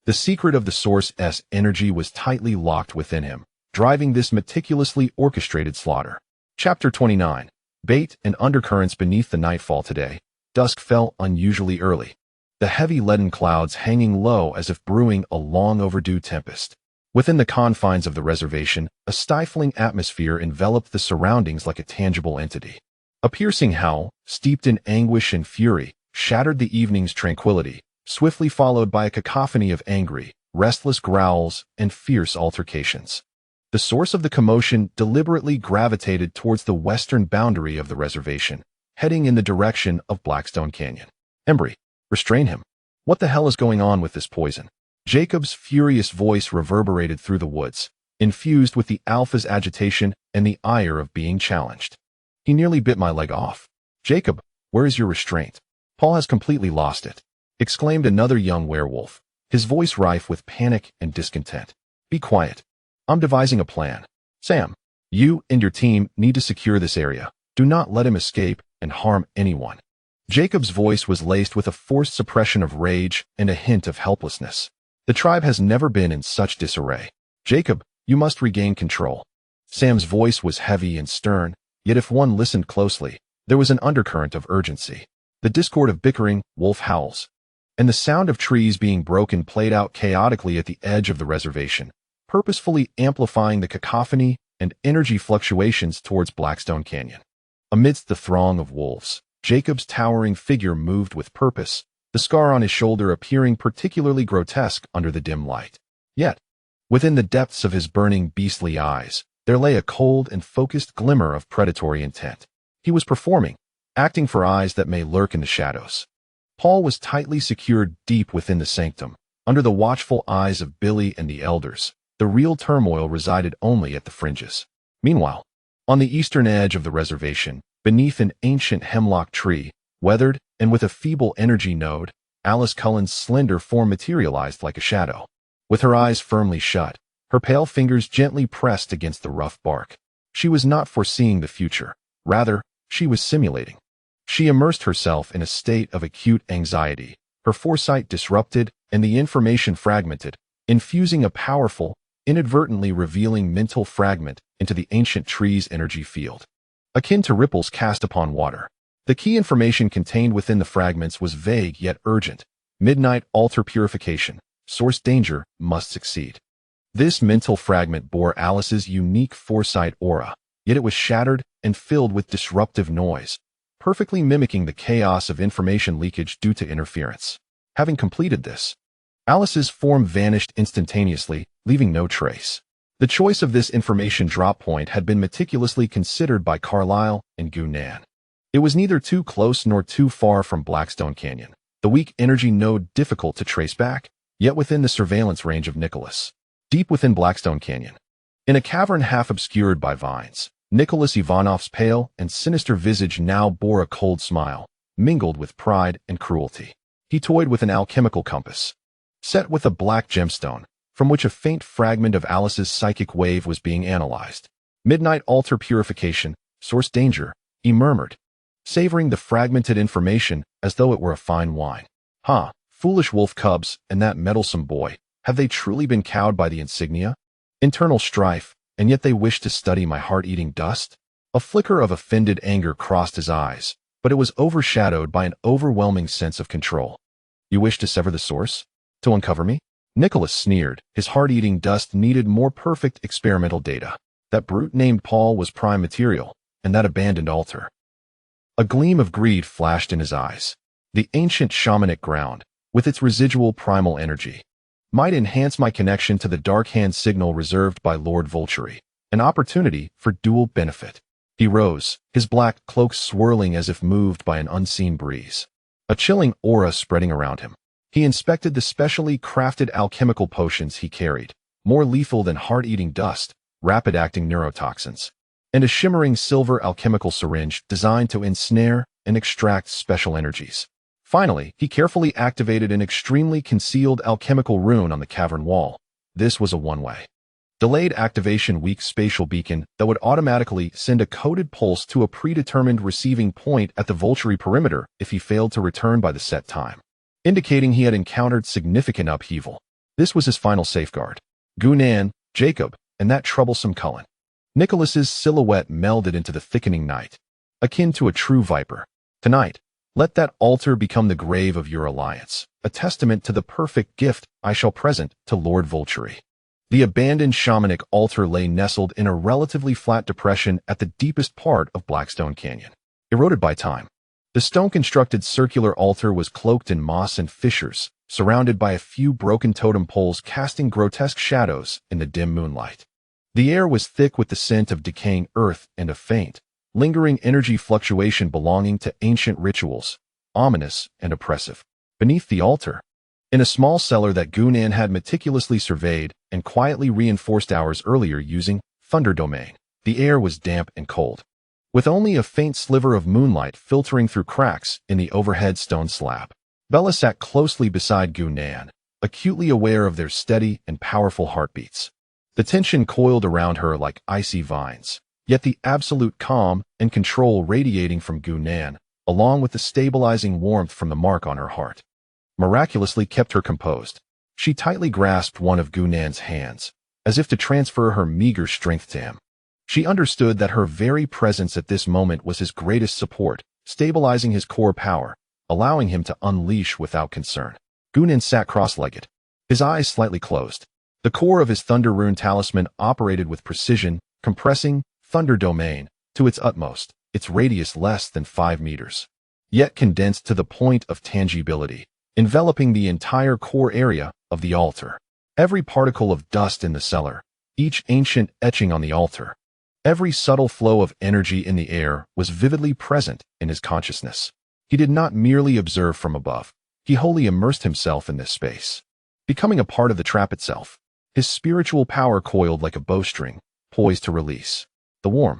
The secret of the Source's energy was tightly locked within him, driving this meticulously orchestrated slaughter. Chapter 29. Bait and Undercurrents. Beneath the nightfall today, dusk fell unusually early, the heavy leaden clouds hanging low as if brewing a long overdue tempest. Within the confines of the reservation, a stifling atmosphere enveloped the surroundings like a tangible entity. A piercing howl, steeped in anguish and fury, shattered the evening's tranquility, swiftly followed by a cacophony of angry, restless growls and fierce altercations. The source of the commotion deliberately gravitated towards the western boundary of the reservation, heading in the direction of Blackstone Canyon. Embry, restrain him. What the hell is going on with this poison? Jacob's furious voice reverberated through the woods, infused with the alpha's agitation and the ire of being challenged. He nearly bit my leg off. Jacob, where is your restraint? Paul has completely lost it, exclaimed another young werewolf, his voice rife with panic and discontent. Be quiet. I'm devising a plan. Sam, you and your team need to secure this area. Do not let him escape and harm anyone. Jacob's voice was laced with a forced suppression of rage and a hint of helplessness. The tribe has never been in such disarray. Jacob, you must regain control. Sam's voice was heavy and stern, yet if one listened closely, there was an undercurrent of urgency. The discord of bickering, wolf howls, and the sound of trees being broken played out chaotically at the edge of the reservation, purposefully amplifying the cacophony and energy fluctuations towards Blackstone Canyon. Amidst the throng of wolves, Jacob's towering figure moved with purpose, the scar on his shoulder appearing particularly grotesque under the dim light. Yet, within the depths of his burning beastly eyes, there lay a cold and focused glimmer of predatory intent. He was performing, acting for eyes that may lurk in the shadows. Paul was tightly secured deep within the sanctum, under the watchful eyes of Billy and the elders. The real turmoil resided only at the fringes. Meanwhile, on the eastern edge of the reservation, beneath an ancient hemlock tree, weathered and with a feeble energy node, Alice Cullens' slender form materialized like a shadow. With her eyes firmly shut, her pale fingers gently pressed against the rough bark. She was not foreseeing the future. Rather, she was simulating. She immersed herself in a state of acute anxiety, her foresight disrupted and the information fragmented, infusing a powerful, inadvertently revealing mental fragment into the ancient tree's energy field. Akin to ripples cast upon water, the key information contained within the fragments was vague yet urgent. Midnight altar purification, source danger, must succeed. This mental fragment bore Alice's unique foresight aura, yet it was shattered and filled with disruptive noise, perfectly mimicking the chaos of information leakage due to interference. Having completed this, Alice's form vanished instantaneously, leaving no trace. The choice of this information drop point had been meticulously considered by Carlyle and Gunan. It was neither too close nor too far from Blackstone Canyon, the weak energy node difficult to trace back, yet within the surveillance range of Nicholas. Deep within Blackstone Canyon, in a cavern half obscured by vines, Nicholas Ivanov's pale and sinister visage now bore a cold smile, mingled with pride and cruelty. He toyed with an alchemical compass, set with a black gemstone, from which a faint fragment of Alice's psychic wave was being analyzed. Midnight altar purification, source danger, he murmured, savoring the fragmented information as though it were a fine wine. Foolish wolf cubs and that meddlesome boy, have they truly been cowed by the insignia? Internal strife, and yet they wish to study my heart-eating dust? A flicker of offended anger crossed his eyes, but it was overshadowed by an overwhelming sense of control. You wish to sever the source? To uncover me? Nicholas sneered. His heart-eating dust needed more perfect experimental data. That brute named Paul was prime material, and that abandoned altar. A gleam of greed flashed in his eyes. The ancient shamanic ground, with its residual primal energy, might enhance my connection to the dark hand signal reserved by Lord Volturi, an opportunity for dual benefit. He rose, his black cloak swirling as if moved by an unseen breeze, a chilling aura spreading around him. He inspected the specially crafted alchemical potions he carried, more lethal than heart-eating dust, rapid-acting neurotoxins, and a shimmering silver alchemical syringe designed to ensnare and extract special energies. Finally, he carefully activated an extremely concealed alchemical rune on the cavern wall. This was a one-way, delayed activation weak spatial beacon that would automatically send a coded pulse to a predetermined receiving point at the Volturi perimeter if he failed to return by the set time, indicating he had encountered significant upheaval. This was his final safeguard. Gunan, Jacob, and that troublesome Cullen. Nicholas's silhouette melded into the thickening night, akin to a true viper. Tonight, let that altar become the grave of your alliance, a testament to the perfect gift I shall present to Lord Volturi. The abandoned shamanic altar lay nestled in a relatively flat depression at the deepest part of Blackstone Canyon, eroded by time. The stone-constructed circular altar was cloaked in moss and fissures, surrounded by a few broken totem poles casting grotesque shadows in the dim moonlight. The air was thick with the scent of decaying earth and a faint, lingering energy fluctuation belonging to ancient rituals, ominous and oppressive. Beneath the altar, in a small cellar that Gunan had meticulously surveyed and quietly reinforced hours earlier using Thunder Domain, the air was damp and cold, with only a faint sliver of moonlight filtering through cracks in the overhead stone slab. Bella sat closely beside Gunan, acutely aware of their steady and powerful heartbeats. The tension coiled around her like icy vines, yet the absolute calm and control radiating from Gunan, along with the stabilizing warmth from the mark on her heart, miraculously kept her composed. She tightly grasped one of Gunan's hands, as if to transfer her meager strength to him. She understood that her very presence at this moment was his greatest support, stabilizing his core power, allowing him to unleash without concern. Gunan sat cross-legged, his eyes slightly closed. The core of his Thunder Rune talisman operated with precision, compressing Thunder Domain to its utmost, its radius less than 5 meters, yet condensed to the point of tangibility, enveloping the entire core area of the altar. Every particle of dust in the cellar, each ancient etching on the altar, every subtle flow of energy in the air was vividly present in his consciousness. He did not merely observe from above. He wholly immersed himself in this space, becoming a part of the trap itself. His spiritual power coiled like a bowstring, poised to release. The warm,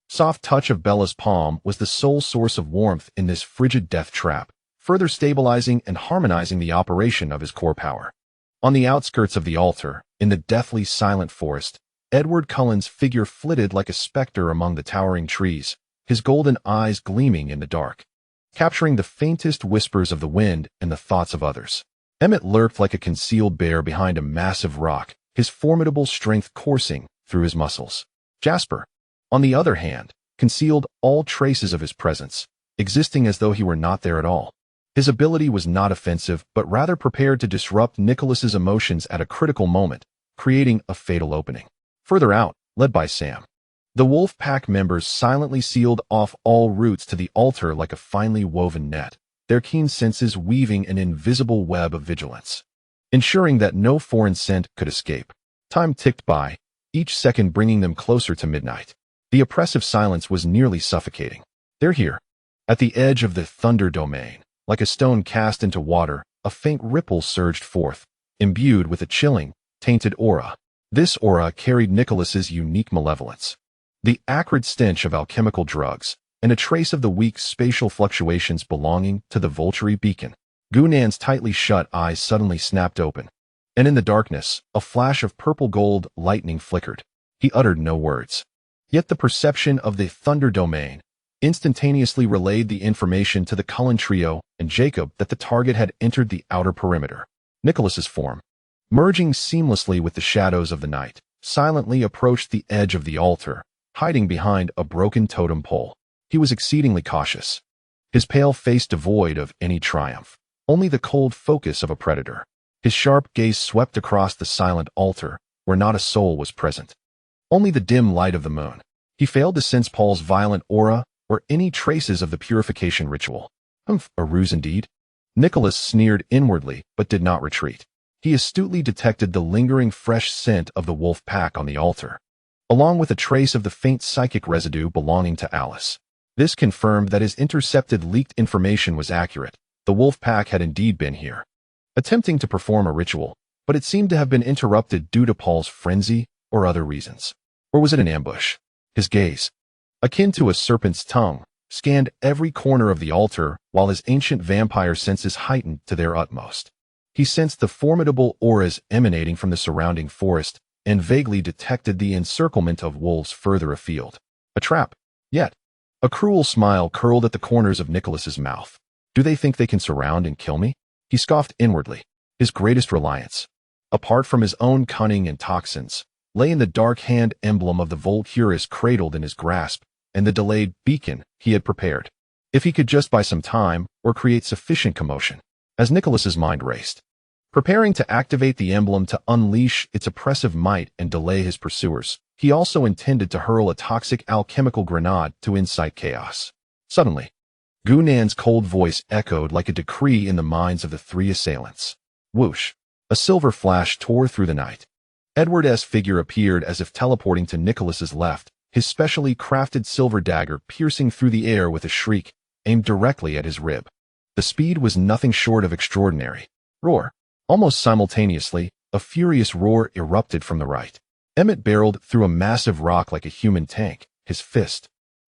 soft touch of Bella's palm was the sole source of warmth in this frigid death trap, further stabilizing and harmonizing the operation of his core power. On the outskirts of the altar, in the deathly silent forest, Edward Cullen's figure flitted like a specter among the towering trees, his golden eyes gleaming in the dark, capturing the faintest whispers of the wind and the thoughts of others. Emmett lurked like a concealed bear behind a massive rock, his formidable strength coursing through his muscles. Jasper, on the other hand, concealed all traces of his presence, existing as though he were not there at all. His ability was not offensive, but rather prepared to disrupt Nicholas's emotions at a critical moment, creating a fatal opening. Further out, led by Sam, the wolf pack members silently sealed off all routes to the altar like a finely woven net, their keen senses weaving an invisible web of vigilance, ensuring that no foreign scent could escape. Time ticked by, each second bringing them closer to midnight. The oppressive silence was nearly suffocating. They're here, at the edge of the Thunder Domain. Like a stone cast into water, a faint ripple surged forth, imbued with a chilling, tainted aura. This aura carried Nicholas's unique malevolence, the acrid stench of alchemical drugs, and a trace of the weak spatial fluctuations belonging to the Volturi beacon. Gunan's tightly shut eyes suddenly snapped open, and in the darkness, a flash of purple-gold lightning flickered. He uttered no words. Yet the perception of the Thunder Domain instantaneously relayed the information to the Cullen trio and Jacob that the target had entered the outer perimeter. Nicholas's form, merging seamlessly with the shadows of the night, silently approached the edge of the altar, hiding behind a broken totem pole. He was exceedingly cautious, his pale face devoid of any triumph, only the cold focus of a predator. His sharp gaze swept across the silent altar, where not a soul was present, only the dim light of the moon. He failed to sense Paul's violent aura or any traces of the purification ritual. A ruse indeed. Nicholas sneered inwardly, but did not retreat. He astutely detected the lingering fresh scent of the wolf pack on the altar, along with a trace of the faint psychic residue belonging to Alice. This confirmed that his intercepted leaked information was accurate. The wolf pack had indeed been here, attempting to perform a ritual, but it seemed to have been interrupted due to Paul's frenzy or other reasons. Or was it an ambush? His gaze, akin to a serpent's tongue, scanned every corner of the altar while his ancient vampire senses heightened to their utmost. He sensed the formidable auras emanating from the surrounding forest and vaguely detected the encirclement of wolves further afield. A trap. Yet, a cruel smile curled at the corners of Nicholas's mouth. Do they think they can surround and kill me? He scoffed inwardly, his greatest reliance apart from his own cunning and toxins, lay in the dark hand emblem of the Volturi cradled in his grasp, and the delayed beacon he had prepared. If he could just buy some time or create sufficient commotion. As Nicholas's mind raced, preparing to activate the emblem to unleash its oppressive might and delay his pursuers, he also intended to hurl a toxic alchemical grenade to incite chaos. Suddenly, Gunan's cold voice echoed like a decree in the minds of the three assailants. Whoosh! A silver flash tore through the night. Edward's figure appeared as if teleporting to Nicholas's left, his specially crafted silver dagger piercing through the air with a shriek, aimed directly at his rib. The speed was nothing short of extraordinary. Roar! Almost simultaneously, a furious roar erupted from the right. Emmett barreled through a massive rock like a human tank, his fist,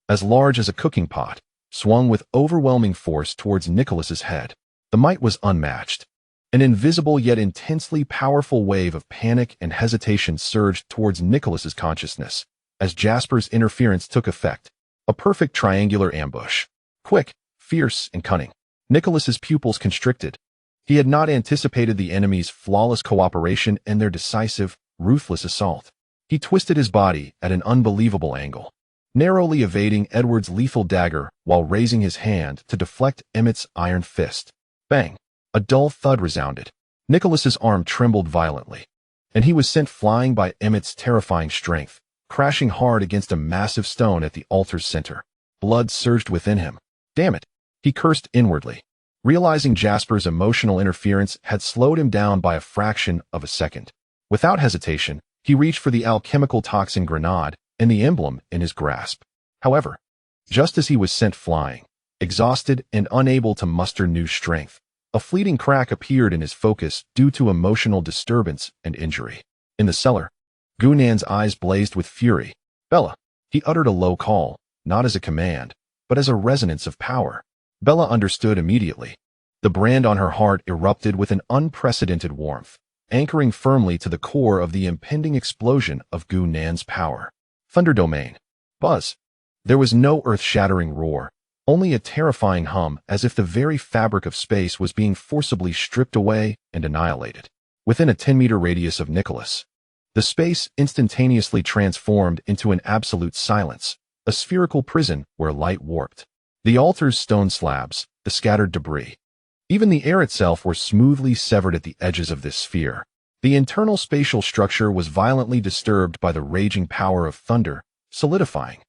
as large as a cooking pot, swung with overwhelming force towards Nicholas's head. The might was unmatched. An invisible yet intensely powerful wave of panic and hesitation surged towards Nicholas's consciousness as Jasper's interference took effect. A perfect triangular ambush. Quick, fierce, and cunning. Nicholas's pupils constricted. He had not anticipated the enemy's flawless cooperation and their decisive, ruthless assault. He twisted his body at an unbelievable angle, narrowly evading Edward's lethal dagger while raising his hand to deflect Emmett's iron fist. Bang! A dull thud resounded. Nicholas's arm trembled violently, and he was sent flying by Emmett's terrifying strength, crashing hard against a massive stone at the altar's center. Blood surged within him. Damn it! He cursed inwardly, realizing Jasper's emotional interference had slowed him down by a fraction of a second. Without hesitation, he reached for the alchemical toxin grenade and the emblem in his grasp. However, just as he was sent flying, exhausted and unable to muster new strength, a fleeting crack appeared in his focus due to emotional disturbance and injury. In the cellar, Gunan's eyes blazed with fury. Bella! He uttered a low call, not as a command, but as a resonance of power. Bella understood immediately. The brand on her heart erupted with an unprecedented warmth, anchoring firmly to the core of the impending explosion of Gunan's power. Thunder Domain. Buzz. There was no earth-shattering roar, only a terrifying hum as if the very fabric of space was being forcibly stripped away and annihilated. Within a 10-meter radius of Nicholas, the space instantaneously transformed into an absolute silence, a spherical prison where light warped. The altar's stone slabs, the scattered debris, even the air itself were smoothly severed at the edges of this sphere. The internal spatial structure was violently disturbed by the raging power of thunder, solidifying.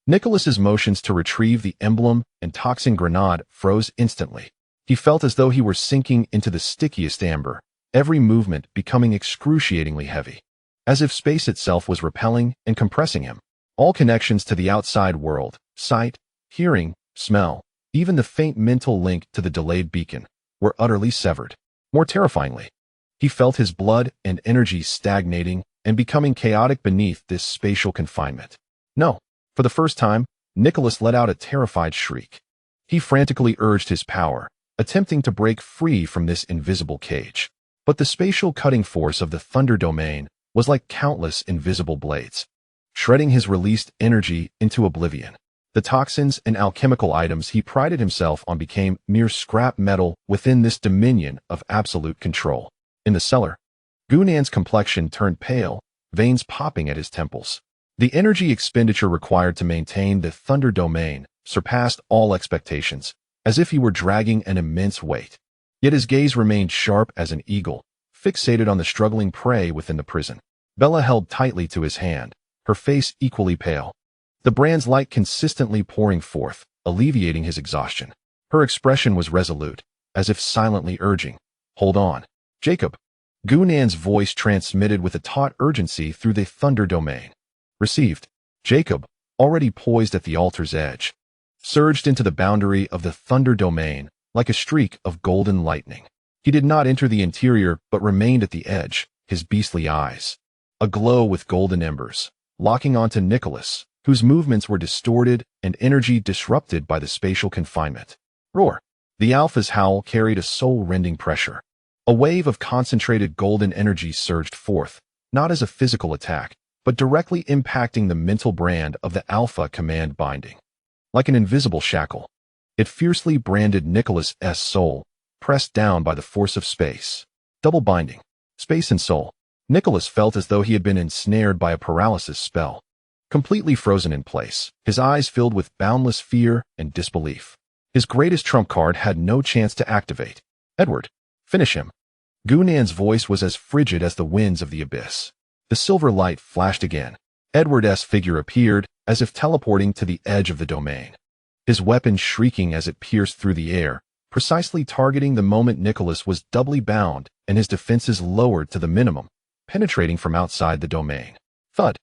Nicholas's motions to retrieve the emblem and toxin grenade froze instantly. He felt as though he were sinking into the stickiest amber, every movement becoming excruciatingly heavy, as if space itself was repelling and compressing him. All connections to the outside world, sight, hearing, smell, even the faint mental link to the delayed beacon, were utterly severed. More terrifyingly, he felt his blood and energy stagnating and becoming chaotic beneath this spatial confinement. No. For the first time, Nicholas let out a terrified shriek. He frantically urged his power, attempting to break free from this invisible cage. But the spatial cutting force of the Thunder Domain was like countless invisible blades, shredding his released energy into oblivion. The toxins and alchemical items he prided himself on became mere scrap metal within this dominion of absolute control. In the cellar, Gunan's complexion turned pale, veins popping at his temples. The energy expenditure required to maintain the Thunder Domain surpassed all expectations, as if he were dragging an immense weight. Yet his gaze remained sharp as an eagle, fixated on the struggling prey within the prison. Bella held tightly to his hand, her face equally pale, the brand's light consistently pouring forth, alleviating his exhaustion. Her expression was resolute, as if silently urging, "Hold on, Jacob." Gunan's voice transmitted with a taut urgency through the Thunder Domain. Received. Jacob, already poised at the altar's edge, surged into the boundary of the Thunder Domain like a streak of golden lightning. He did not enter the interior but remained at the edge, his beastly eyes aglow with golden embers, locking onto Nicholas, whose movements were distorted and energy disrupted by the spatial confinement. Roar! The Alpha's howl carried a soul-rending pressure. A wave of concentrated golden energy surged forth, not as a physical attack, but directly impacting the mental brand of the Alpha command binding. Like an invisible shackle, it fiercely branded Nicholas's soul, pressed down by the force of space. Double binding. Space and soul. Nicholas felt as though he had been ensnared by a paralysis spell. Completely frozen in place, his eyes filled with boundless fear and disbelief. His greatest trump card had no chance to activate. Edward, finish him. Gunnan's voice was as frigid as the winds of the abyss. The silver light flashed again. Edward's figure appeared, as if teleporting to the edge of the domain. His weapon shrieking as it pierced through the air, precisely targeting the moment Nicholas was doubly bound and his defenses lowered to the minimum, penetrating from outside the domain. Thud.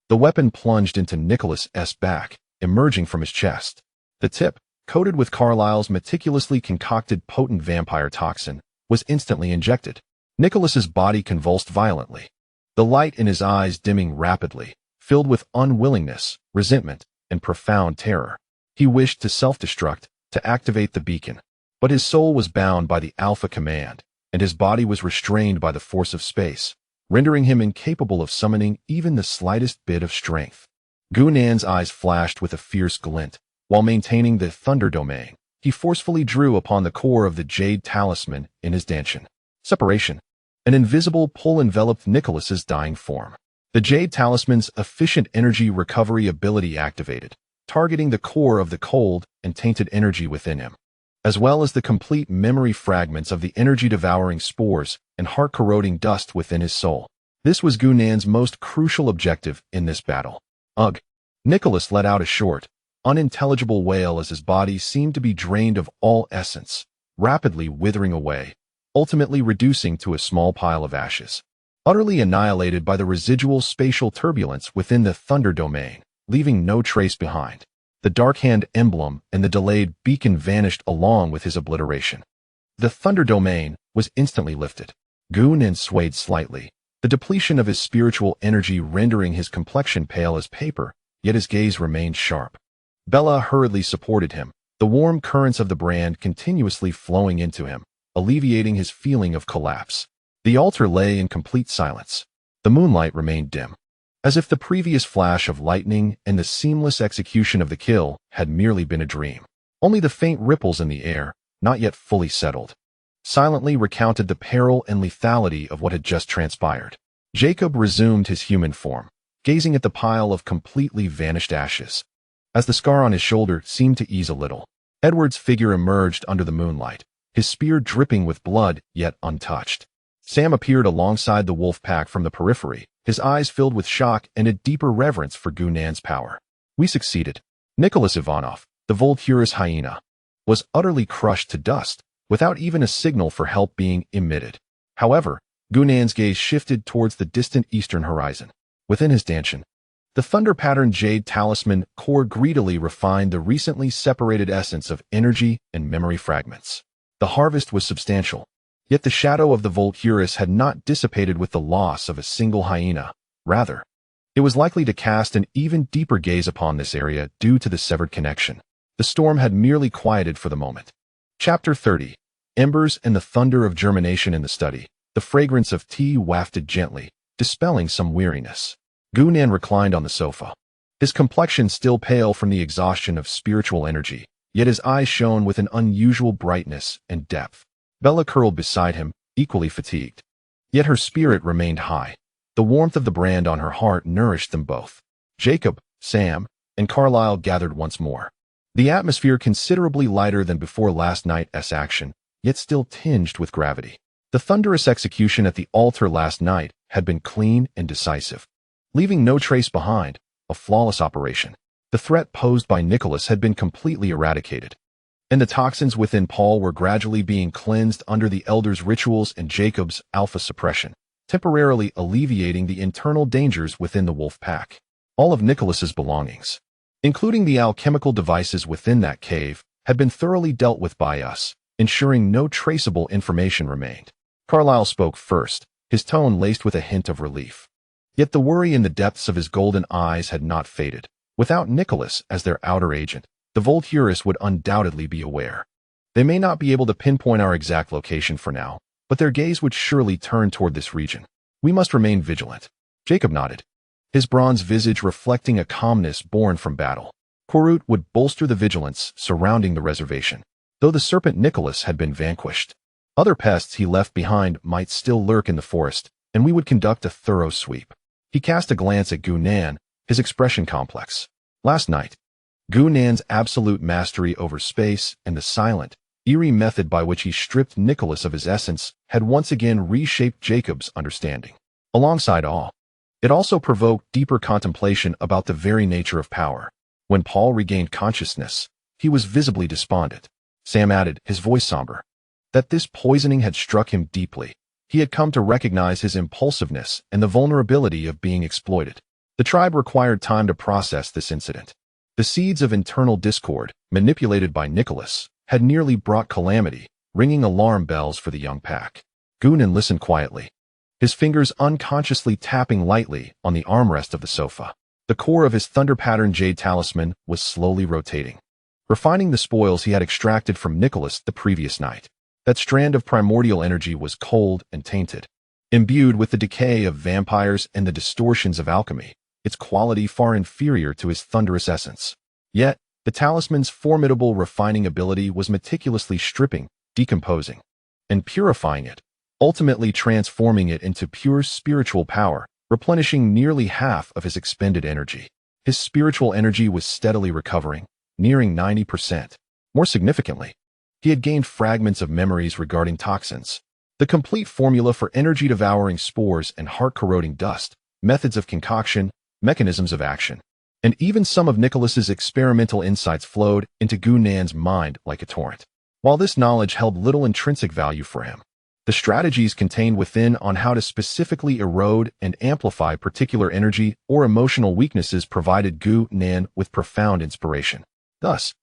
The weapon plunged into Nicholas's back, emerging from his chest. The tip, coated with Carlyle's meticulously concocted potent vampire toxin, was instantly injected. Nicholas's body convulsed violently. The light in his eyes dimming rapidly, filled with unwillingness, resentment, and profound terror. He wished to self-destruct, to activate the beacon. But his soul was bound by the Alpha command, and his body was restrained by the force of space, rendering him incapable of summoning even the slightest bit of strength. Gunnan's eyes flashed with a fierce glint. While maintaining the Thunder domain, he forcefully drew upon the core of the Jade Talisman in his dantian. Separation. An invisible pull enveloped Nicholas's dying form. The Jade Talisman's efficient energy recovery ability activated, targeting the core of the cold and tainted energy within him, as well as the complete memory fragments of the energy-devouring spores and heart-corroding dust within his soul. This was Gunnan's most crucial objective in this battle. Ugh! Nicholas let out a short, unintelligible wail as his body seemed to be drained of all essence, rapidly withering away, ultimately reducing to a small pile of ashes. Utterly annihilated by the residual spatial turbulence within the Thunder domain, leaving no trace behind. The Dark Hand emblem and the delayed beacon vanished along with his obliteration. The Thunder domain was instantly lifted. Gunnan swayed slightly, the depletion of his spiritual energy rendering his complexion pale as paper, yet his gaze remained sharp. Bella hurriedly supported him, the warm currents of the brand continuously flowing into him, alleviating his feeling of collapse. The altar lay in complete silence. The moonlight remained dim, as if the previous flash of lightning and the seamless execution of the kill had merely been a dream. Only the faint ripples in the air, not yet fully settled, silently recounted the peril and lethality of what had just transpired. Jacob resumed his human form, gazing at the pile of completely vanished ashes. As the scar on his shoulder seemed to ease a little, Edward's figure emerged under the moonlight, his spear dripping with blood yet untouched. Sam appeared alongside the wolf pack from the periphery, his eyes filled with shock and a deeper reverence for Gunnan's power. We succeeded. Nicholas Ivanov, the Volturi's hyena, was utterly crushed to dust, without even a signal for help being emitted. However, Gunnan's gaze shifted towards the distant eastern horizon. Within his dantian, the thunder-patterned Jade Talisman core greedily refined the recently separated essence of energy and memory fragments. The harvest was substantial, yet the shadow of the Volturis had not dissipated with the loss of a single hyena. Rather, it was likely to cast an even deeper gaze upon this area due to the severed connection. The storm had merely quieted for the moment. Chapter 30. Embers and the thunder of germination in the study. The fragrance of tea wafted gently, dispelling some weariness. Gunnan reclined on the sofa, his complexion still pale from the exhaustion of spiritual energy, yet his eyes shone with an unusual brightness and depth. Bella curled beside him, equally fatigued. Yet her spirit remained high. The warmth of the brand on her heart nourished them both. Jacob, Sam, and Carlyle gathered once more. The atmosphere considerably lighter than before last night's action, yet still tinged with gravity. The thunderous execution at the altar last night had been clean and decisive, leaving no trace behind, a flawless operation. The threat posed by Nicholas had been completely eradicated, and the toxins within Paul were gradually being cleansed under the Elder's rituals and Jacob's alpha suppression, temporarily alleviating the internal dangers within the wolf pack. All of Nicholas's belongings, including the alchemical devices within that cave, had been thoroughly dealt with by us, ensuring no traceable information remained. Carlyle spoke first, his tone laced with a hint of relief. Yet the worry in the depths of his golden eyes had not faded. Without Nicholas as their outer agent, the Volturis would undoubtedly be aware. They may not be able to pinpoint our exact location for now, but their gaze would surely turn toward this region. We must remain vigilant. Jacob nodded, his bronze visage reflecting a calmness born from battle. Korut would bolster the vigilance surrounding the reservation, though the serpent Nicholas had been vanquished. Other pests he left behind might still lurk in the forest, and we would conduct a thorough sweep. He cast a glance at Gu-nan, his expression complex. Last night, Gu-nan's absolute mastery over space and the silent, eerie method by which he stripped Nicholas of his essence had once again reshaped Jacob's understanding. Alongside awe, it also provoked deeper contemplation about the very nature of power. When Paul regained consciousness, he was visibly despondent. Sam added, his voice somber, that this poisoning had struck him deeply. He had come to recognize his impulsiveness and the vulnerability of being exploited. The tribe required time to process this incident. The seeds of internal discord, manipulated by Nicholas, had nearly brought calamity, ringing alarm bells for the young pack. Gu-nan listened quietly, his fingers unconsciously tapping lightly on the armrest of the sofa. The core of his thunder-patterned jade talisman was slowly rotating, refining the spoils he had extracted from Nicholas the previous night. That strand of primordial energy was cold and tainted. Imbued with the decay of vampires and the distortions of alchemy, its quality far inferior to his thunderous essence. Yet, the talisman's formidable refining ability was meticulously stripping, decomposing, and purifying it, ultimately transforming it into pure spiritual power, replenishing nearly half of his expended energy. His spiritual energy was steadily recovering, nearing 90%. More significantly, he had gained fragments of memories regarding toxins, the complete formula for energy-devouring spores and heart-corroding dust, methods of concoction, mechanisms of action, and even some of Nicholas's experimental insights flowed into Gu-nan's mind like a torrent. While this knowledge held little intrinsic value for him, the strategies contained within on how to specifically erode and amplify particular energy or emotional weaknesses provided Gu-nan with profound inspiration. Thus,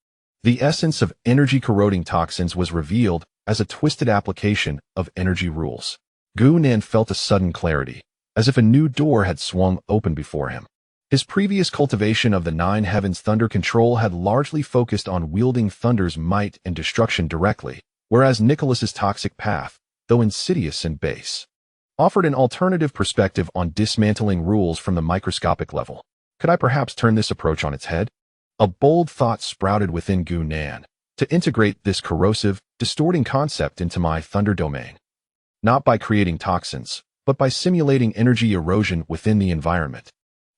the essence of energy-corroding toxins was revealed as a twisted application of energy rules. Gu-nan felt a sudden clarity, as if a new door had swung open before him. His previous cultivation of the Nine Heavens thunder control had largely focused on wielding thunder's might and destruction directly, whereas Nicholas's toxic path, though insidious and base, offered an alternative perspective on dismantling rules from the microscopic level. Could I perhaps turn this approach on its head? A bold thought sprouted within Gu-nan, to integrate this corrosive, distorting concept into my thunder domain. Not by creating toxins, but by simulating energy erosion within the environment,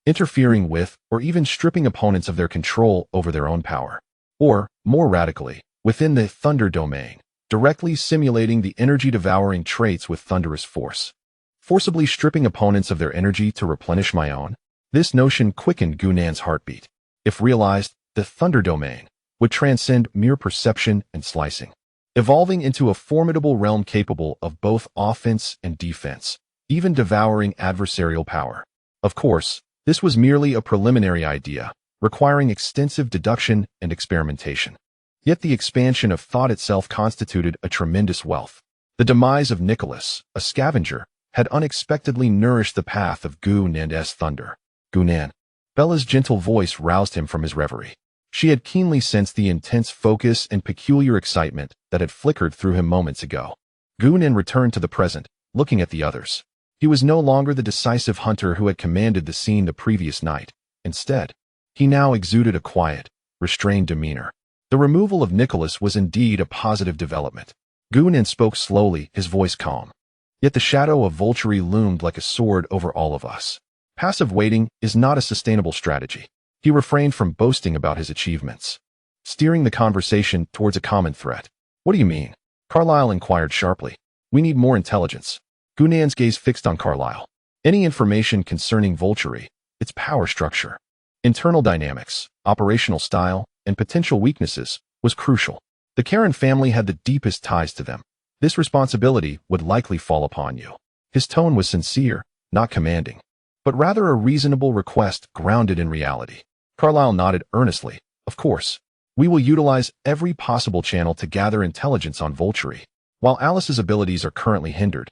interfering with or even stripping opponents of their control over their own power. Or, more radically, within the thunder domain, directly simulating the energy-devouring traits with thunderous force, forcibly stripping opponents of their energy to replenish my own. This notion quickened Gu-nan's heartbeat. If realized, the thunder domain would transcend mere perception and slicing, evolving into a formidable realm capable of both offense and defense, even devouring adversarial power. Of course, this was merely a preliminary idea, requiring extensive deduction and experimentation. Yet the expansion of thought itself constituted a tremendous wealth. The demise of Nicholas, a scavenger, had unexpectedly nourished the path of Gu-nan's thunder. Gu-nan. Bella's gentle voice roused him from his reverie. She had keenly sensed the intense focus and peculiar excitement that had flickered through him moments ago. Gu-nan returned to the present, looking at the others. He was no longer the decisive hunter who had commanded the scene the previous night. Instead, he now exuded a quiet, restrained demeanor. The removal of Nicholas was indeed a positive development. Gu-nan spoke slowly, his voice calm. Yet the shadow of Volturi loomed like a sword over all of us. Passive waiting is not a sustainable strategy. He refrained from boasting about his achievements, steering the conversation towards a common threat. What do you mean? Carlyle inquired sharply. We need more intelligence. Gu-nan's gaze fixed on Carlyle. Any information concerning Volturi, its power structure, internal dynamics, operational style, and potential weaknesses was crucial. The Karen family had the deepest ties to them. This responsibility would likely fall upon you. His tone was sincere, not commanding, but rather a reasonable request grounded in reality. Carlyle nodded earnestly. Of course, we will utilize every possible channel to gather intelligence on Volturi. While Alice's abilities are currently hindered,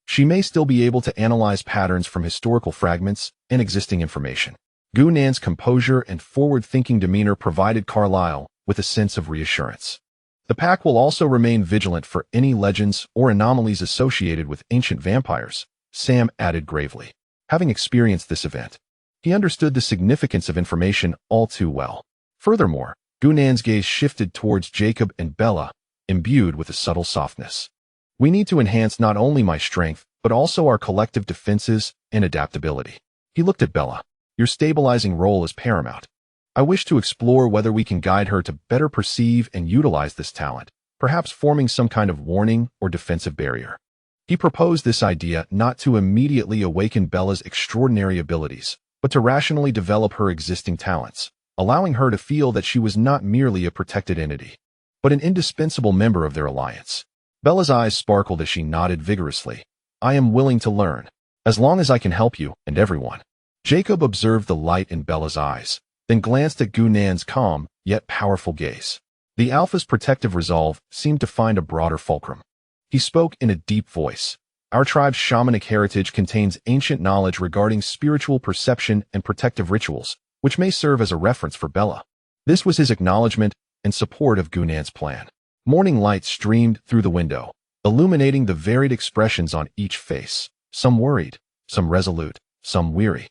she may still be able to analyze patterns from historical fragments and existing information. Gu-nan's composure and forward-thinking demeanor provided Carlyle with a sense of reassurance. The pack will also remain vigilant for any legends or anomalies associated with ancient vampires, Sam added gravely. Having experienced this event, he understood the significance of information all too well. Furthermore, Gu-nan's gaze shifted towards Jacob and Bella, imbued with a subtle softness. We need to enhance not only my strength, but also our collective defenses and adaptability. He looked at Bella. Your stabilizing role is paramount. I wish to explore whether we can guide her to better perceive and utilize this talent, perhaps forming some kind of warning or defensive barrier. He proposed this idea not to immediately awaken Bella's extraordinary abilities, but to rationally develop her existing talents, allowing her to feel that she was not merely a protected entity, but an indispensable member of their alliance. Bella's eyes sparkled as she nodded vigorously. I am willing to learn, as long as I can help you and everyone. Jacob observed the light in Bella's eyes, then glanced at Gunan's calm, yet powerful gaze. The Alpha's protective resolve seemed to find a broader fulcrum. He spoke in a deep voice. Our tribe's shamanic heritage contains ancient knowledge regarding spiritual perception and protective rituals, which may serve as a reference for Bella. This was his acknowledgement and support of Gunan's plan. Morning light streamed through the window, illuminating the varied expressions on each face, some worried, some resolute, some weary,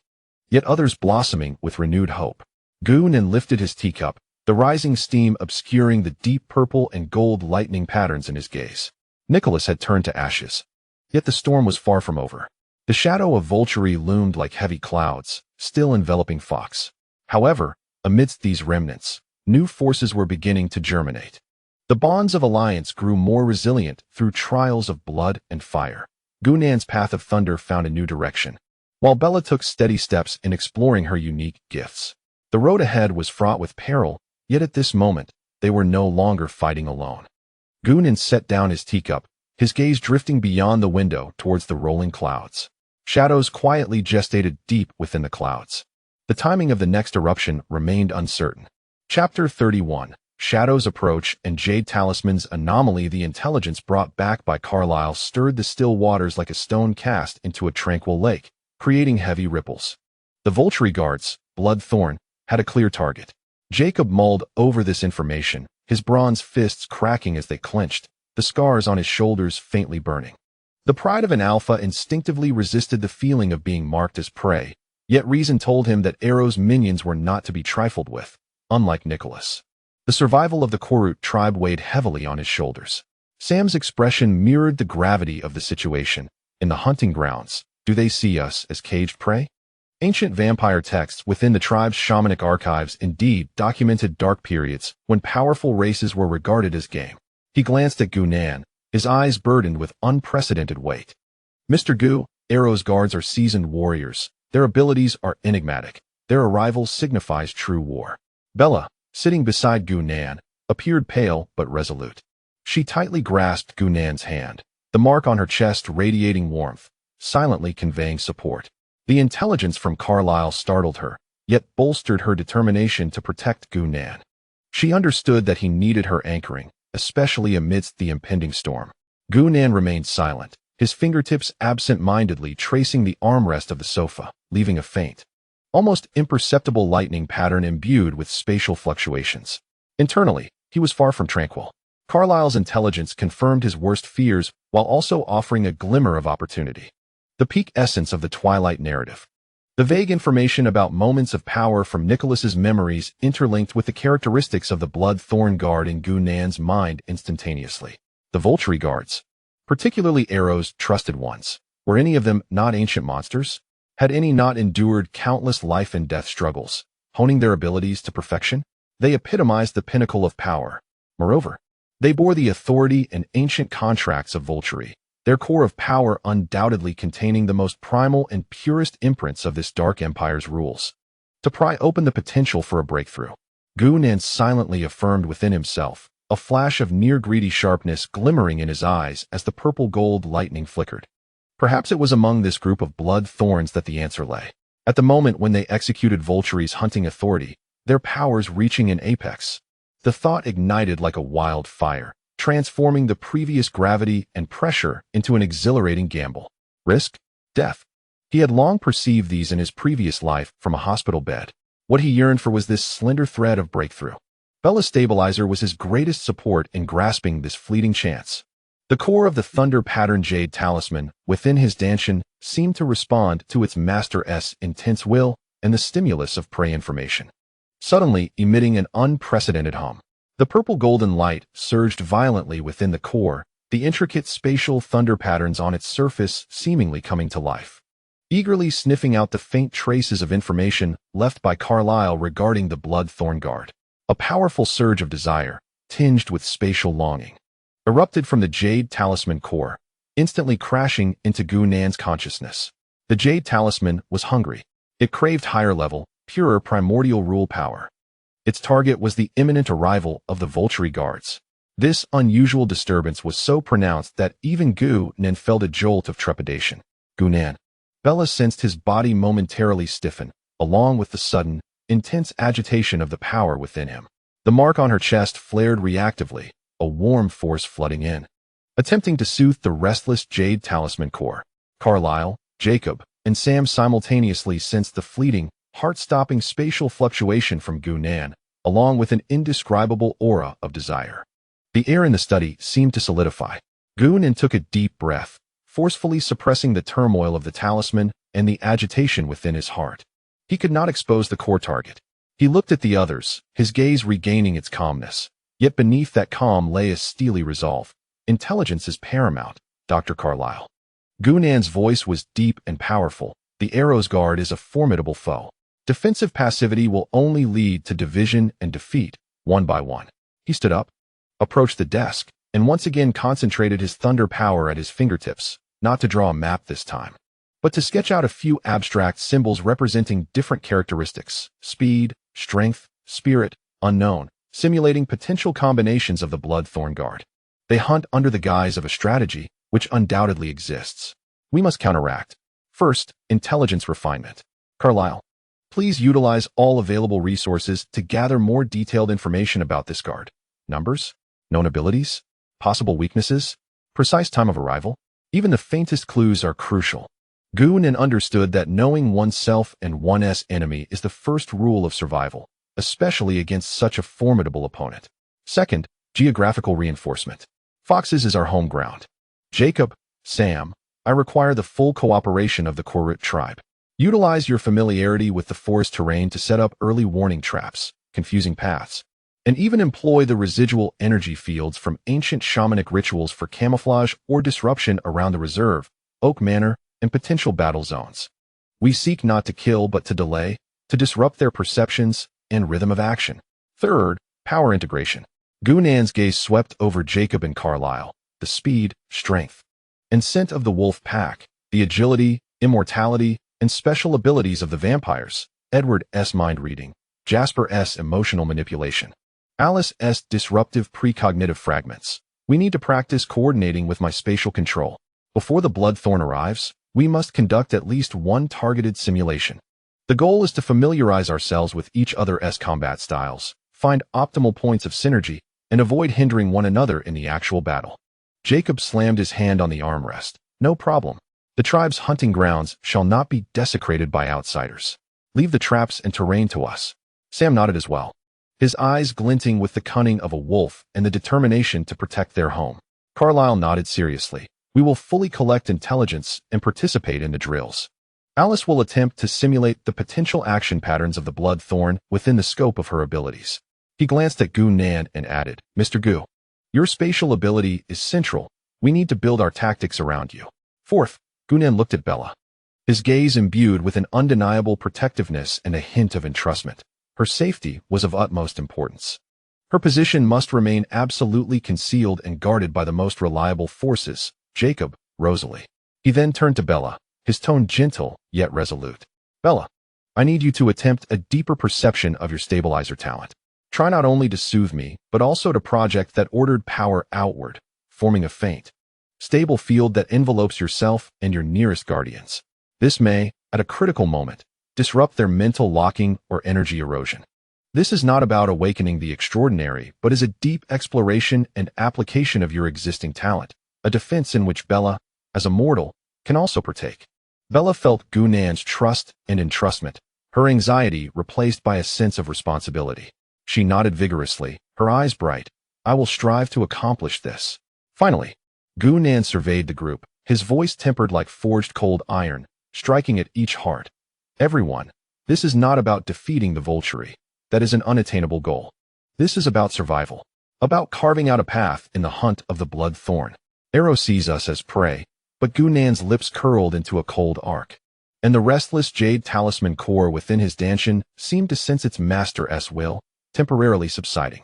yet others blossoming with renewed hope. Gunan lifted his teacup, the rising steam obscuring the deep purple and gold lightning patterns in his gaze. Nicholas had turned to ashes. Yet the storm was far from over. The shadow of Volturi loomed like heavy clouds, still enveloping Fox. However, amidst these remnants, new forces were beginning to germinate. The bonds of alliance grew more resilient through trials of blood and fire. Gunan's path of thunder found a new direction, while Bella took steady steps in exploring her unique gifts. The road ahead was fraught with peril, yet at this moment, they were no longer fighting alone. Gunan set down his teacup, his gaze drifting beyond the window towards the rolling clouds. Shadows quietly gestated deep within the clouds. The timing of the next eruption remained uncertain. Chapter 31. Shadows approach and Jade Talisman's anomaly. The intelligence brought back by Carlyle stirred the still waters like a stone cast into a tranquil lake, creating heavy ripples. The Volturi guards, Bloodthorn, had a clear target. Jacob mulled over this information, his bronze fists cracking as they clenched, the scars on his shoulders faintly burning. The pride of an alpha instinctively resisted the feeling of being marked as prey, yet reason told him that Arrow's minions were not to be trifled with, unlike Nicholas. The survival of the Korut tribe weighed heavily on his shoulders. Sam's expression mirrored the gravity of the situation. In the hunting grounds, do they see us as caged prey? Ancient vampire texts within the tribe's shamanic archives indeed documented dark periods when powerful races were regarded as game. He glanced at Gunan, his eyes burdened with unprecedented weight. Mr. Gu, Arrow's guards are seasoned warriors. Their abilities are enigmatic. Their arrival signifies true war. Bella, sitting beside Gunan, appeared pale but resolute. She tightly grasped Gunan's hand, the mark on her chest radiating warmth, silently conveying support. The intelligence from Carlyle startled her, yet bolstered her determination to protect Gunan. She understood that he needed her anchoring, especially amidst the impending storm. Gunan remained silent, his fingertips absent-mindedly tracing the armrest of the sofa, leaving a faint, almost imperceptible lightning pattern imbued with spatial fluctuations. Internally, he was far from tranquil. Carlyle's intelligence confirmed his worst fears while also offering a glimmer of opportunity. The peak essence of the Twilight narrative. The vague information about moments of power from Nicholas's memories interlinked with the characteristics of the Bloodthorn Guard in Gunan's mind instantaneously. The Volturi guards, particularly Arrow's trusted ones, were any of them not ancient monsters? Had any not endured countless life and death struggles, honing their abilities to perfection? They epitomized the pinnacle of power. Moreover, they bore the authority and ancient contracts of Volturi, their core of power undoubtedly containing the most primal and purest imprints of this dark empire's rules. To pry open the potential for a breakthrough, Gunan silently affirmed within himself, a flash of near-greedy sharpness glimmering in his eyes as the purple-gold lightning flickered. Perhaps it was among this group of blood thorns that the answer lay. At the moment when they executed Volturi's hunting authority, their powers reaching an apex, the thought ignited like a wild fire, transforming the previous gravity and pressure into an exhilarating gamble. Risk? Death. He had long perceived these in his previous life from a hospital bed. What he yearned for was this slender thread of breakthrough. Bella's stabilizer was his greatest support in grasping this fleeting chance. The core of the thunder-patterned jade talisman within his dantian seemed to respond to its master's intense will and the stimulus of prey information, suddenly emitting an unprecedented hum. The purple-golden light surged violently within the core, the intricate spatial thunder patterns on its surface seemingly coming to life. Eagerly sniffing out the faint traces of information left by Carlyle regarding the blood thorn guard, a powerful surge of desire, tinged with spatial longing, erupted from the Jade Talisman core, instantly crashing into Gu-Nan's consciousness. The Jade Talisman was hungry. It craved higher level, purer primordial rule power. Its target was the imminent arrival of the Volturi guards. This unusual disturbance was so pronounced that even Gu-Nan felt a jolt of trepidation. Gu-Nan. Bella sensed his body momentarily stiffen, along with the sudden, intense agitation of the power within him. The mark on her chest flared reactively, a warm force flooding in. Attempting to soothe the restless Jade Talisman core, Carlyle, Jacob, and Sam simultaneously sensed the fleeting, heart-stopping spatial fluctuation from Gu-Nan, along with an indescribable aura of desire. The air in the study seemed to solidify. Gu-Nan took a deep breath, forcefully suppressing the turmoil of the talisman and the agitation within his heart. He could not expose the core target. He looked at the others, his gaze regaining its calmness. Yet beneath that calm lay a steely resolve. Intelligence is paramount, Dr. Carlyle. Gu-Nan's voice was deep and powerful. The Arrow's Guard is a formidable foe. Defensive passivity will only lead to division and defeat, one by one. He stood up, approached the desk, and once again concentrated his thunder power at his fingertips, not to draw a map this time, but to sketch out a few abstract symbols representing different characteristics: speed, strength, spirit, unknown, simulating potential combinations of the blood thorn guard. They hunt under the guise of a strategy, which undoubtedly exists. We must counteract. First, intelligence refinement. Carlyle, please utilize all available resources to gather more detailed information about this guard. Numbers, known abilities, possible weaknesses, precise time of arrival. Even the faintest clues are crucial. Gu-Nan understood that knowing oneself and one's enemy is the first rule of survival, especially against such a formidable opponent. Second, geographical reinforcement. Foxes is our home ground. Jacob, Sam, I require the full cooperation of the Korut tribe. Utilize your familiarity with the forest terrain to set up early warning traps, confusing paths, and even employ the residual energy fields from ancient shamanic rituals for camouflage or disruption around the reserve, Oak Manor, and potential battle zones. We seek not to kill but to delay, to disrupt their perceptions and rhythm of action. Third, power integration. Gu-Nan's gaze swept over Jacob and Carlyle, the speed, strength, and scent of the wolf pack, the agility, immortality, and special abilities of the vampires, Edward's mind reading, Jasper's emotional manipulation, Alice's disruptive precognitive fragments. We need to practice coordinating with my spatial control. Before the bloodthorn arrives, we must conduct at least one targeted simulation. The goal is to familiarize ourselves with each other's combat styles, find optimal points of synergy, and avoid hindering one another in the actual battle. Jacob slammed his hand on the armrest. No problem. The tribe's hunting grounds shall not be desecrated by outsiders. Leave the traps and terrain to us. Sam nodded as well, his eyes glinting with the cunning of a wolf and the determination to protect their home. Carlyle nodded seriously. We will fully collect intelligence and participate in the drills. Alice will attempt to simulate the potential action patterns of the blood thorn within the scope of her abilities. He glanced at Gu-Nan and added, Mr. Gu, your spatial ability is central. We need to build our tactics around you. Fourth, Gu-Nan looked at Bella, his gaze imbued with an undeniable protectiveness and a hint of entrustment. Her safety was of utmost importance. Her position must remain absolutely concealed and guarded by the most reliable forces, Jacob, Rosalie. He then turned to Bella, his tone gentle yet resolute. Bella, I need you to attempt a deeper perception of your stabilizer talent. Try not only to soothe me, but also to project that ordered power outward, forming a faint, stable field that envelopes yourself and your nearest guardians. This may, at a critical moment, disrupt their mental locking or energy erosion. This is not about awakening the extraordinary, but is a deep exploration and application of your existing talent, a defense in which Bella, as a mortal, can also partake. Bella felt Gu-Nan's trust and entrustment, her anxiety replaced by a sense of responsibility. She nodded vigorously, her eyes bright. I will strive to accomplish this. Finally, Gu-Nan surveyed the group, his voice tempered like forged cold iron, striking at each heart. Everyone, this is not about defeating the Volturi. That is an unattainable goal. This is about survival, about carving out a path in the hunt of the blood thorn. Arrow sees us as prey, but Gunnan's lips curled into a cold arc. And the restless jade talisman core within his dantian seemed to sense its master's will, temporarily subsiding.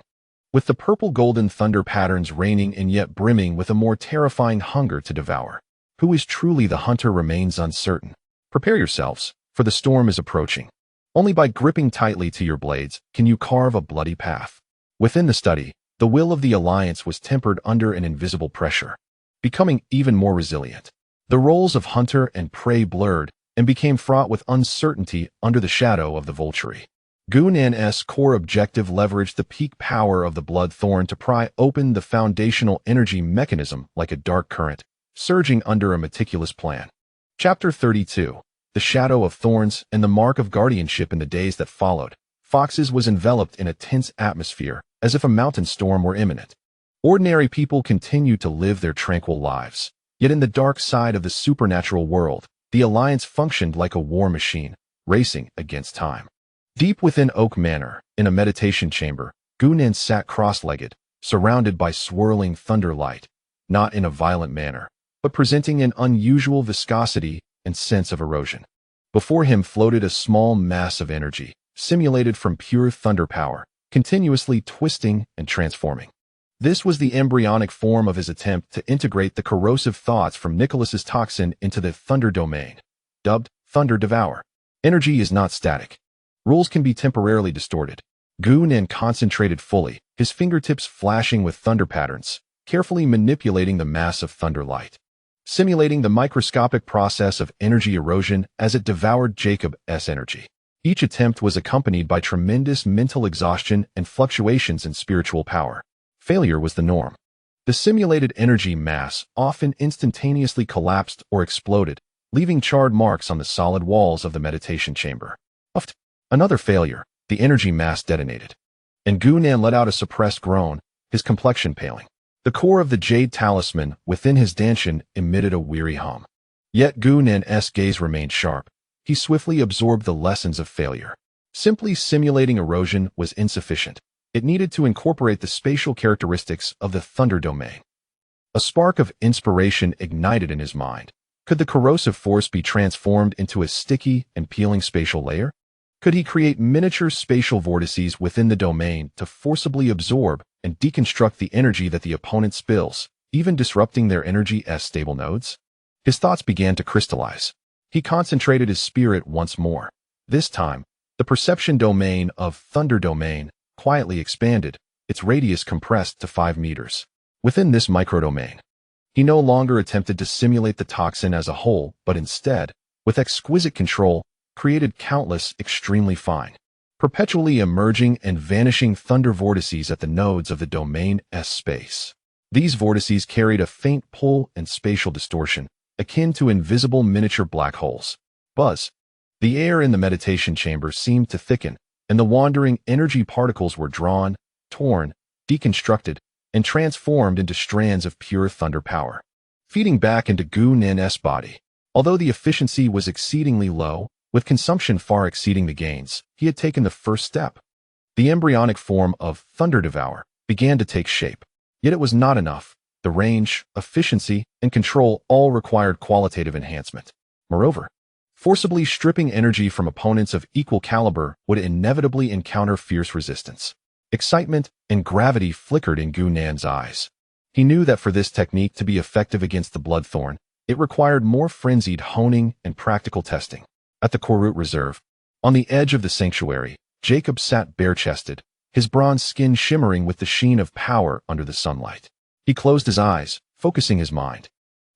With the purple-golden thunder patterns reigning and yet brimming with a more terrifying hunger to devour. Who is truly the hunter remains uncertain. Prepare yourselves, for the storm is approaching. Only by gripping tightly to your blades can you carve a bloody path. Within the study, the will of the Alliance was tempered under an invisible pressure, becoming even more resilient. The roles of hunter and prey blurred and became fraught with uncertainty under the shadow of the Volturi. Gunnan's core objective leveraged the peak power of the blood thorn to pry open the foundational energy mechanism like a dark current, surging under a meticulous plan. Chapter 32. The Shadow of Thorns and the Mark of Guardianship. In the days that followed, Foxes was enveloped in a tense atmosphere, as if a mountain storm were imminent. Ordinary people continued to live their tranquil lives. Yet in the dark side of the supernatural world, the Alliance functioned like a war machine, racing against time. Deep within Oak Manor, in a meditation chamber, Gunnan sat cross-legged, surrounded by swirling thunder light, not in a violent manner, but presenting an unusual viscosity and sense of erosion. Before him floated a small mass of energy, simulated from pure thunder power, continuously twisting and transforming. This was the embryonic form of his attempt to integrate the corrosive thoughts from Nicholas's toxin into the thunder domain, dubbed Thunder Devour. Energy is not static. Rules can be temporarily distorted. Gunnan concentrated fully, his fingertips flashing with thunder patterns, carefully manipulating the mass of thunder light, simulating the microscopic process of energy erosion as it devoured Jacob's energy. Each attempt was accompanied by tremendous mental exhaustion and fluctuations in spiritual power. Failure was the norm. The simulated energy mass often instantaneously collapsed or exploded, leaving charred marks on the solid walls of the meditation chamber. Another failure, the energy mass detonated. And Gunnan let out a suppressed groan, his complexion paling. The core of the jade talisman within his dantian emitted a weary hum. Yet Gunnan's gaze remained sharp. He swiftly absorbed the lessons of failure. Simply simulating erosion was insufficient. It needed to incorporate the spatial characteristics of the thunder domain. A spark of inspiration ignited in his mind. Could the corrosive force be transformed into a sticky and peeling spatial layer? Could he create miniature spatial vortices within the domain to forcibly absorb and deconstruct the energy that the opponent spills, even disrupting their energy's stable nodes? His thoughts began to crystallize. He concentrated his spirit once more. This time, the perception domain of Thunder Domain quietly expanded, its radius compressed to 5 meters. Within this microdomain, he no longer attempted to simulate the toxin as a whole, but instead, with exquisite control, created countless extremely fine, perpetually emerging and vanishing thunder vortices at the nodes of the domain's space. These vortices carried a faint pull and spatial distortion, akin to invisible miniature black holes. Buzz. The air in the meditation chamber seemed to thicken, and the wandering energy particles were drawn, torn, deconstructed, and transformed into strands of pure thunder power, feeding back into Gunnan's body. Although the efficiency was exceedingly low, with consumption far exceeding the gains, he had taken the first step. The embryonic form of Thunder Devour began to take shape. Yet it was not enough. The range, efficiency, and control all required qualitative enhancement. Moreover, forcibly stripping energy from opponents of equal caliber would inevitably encounter fierce resistance. Excitement and gravity flickered in Gunnan's eyes. He knew that for this technique to be effective against the Bloodthorn, it required more frenzied honing and practical testing. At the Korut Reserve, on the edge of the sanctuary, Jacob sat bare-chested, his bronze skin shimmering with the sheen of power under the sunlight. He closed his eyes, focusing his mind.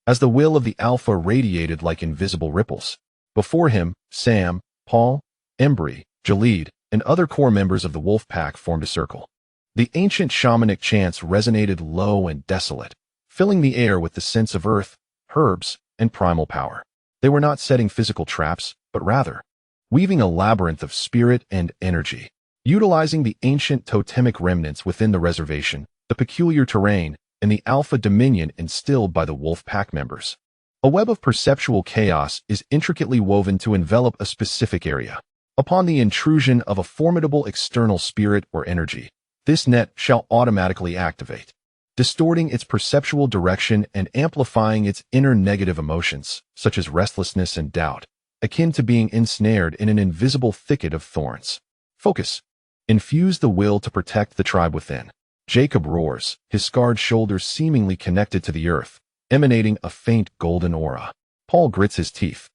As the will of the Alpha radiated like invisible ripples, before him, Sam, Paul, Embry, Jalid, and other core members of the wolf pack formed a circle. The ancient shamanic chants resonated low and desolate, filling the air with the sense of earth, herbs, and primal power. They were not setting physical traps, but rather weaving a labyrinth of spirit and energy. Utilizing the ancient totemic remnants within the reservation, the peculiar terrain, and the alpha dominion instilled by the wolf pack members. A web of perceptual chaos is intricately woven to envelop a specific area. Upon the intrusion of a formidable external spirit or energy, this net shall automatically activate. distorting its perceptual direction and amplifying its inner negative emotions, such as restlessness and doubt, akin to being ensnared in an invisible thicket of thorns. Focus. Infuse the will to protect the tribe within. Jacob roars, his scarred shoulders seemingly connected to the earth, emanating a faint golden aura. Paul grits his teeth,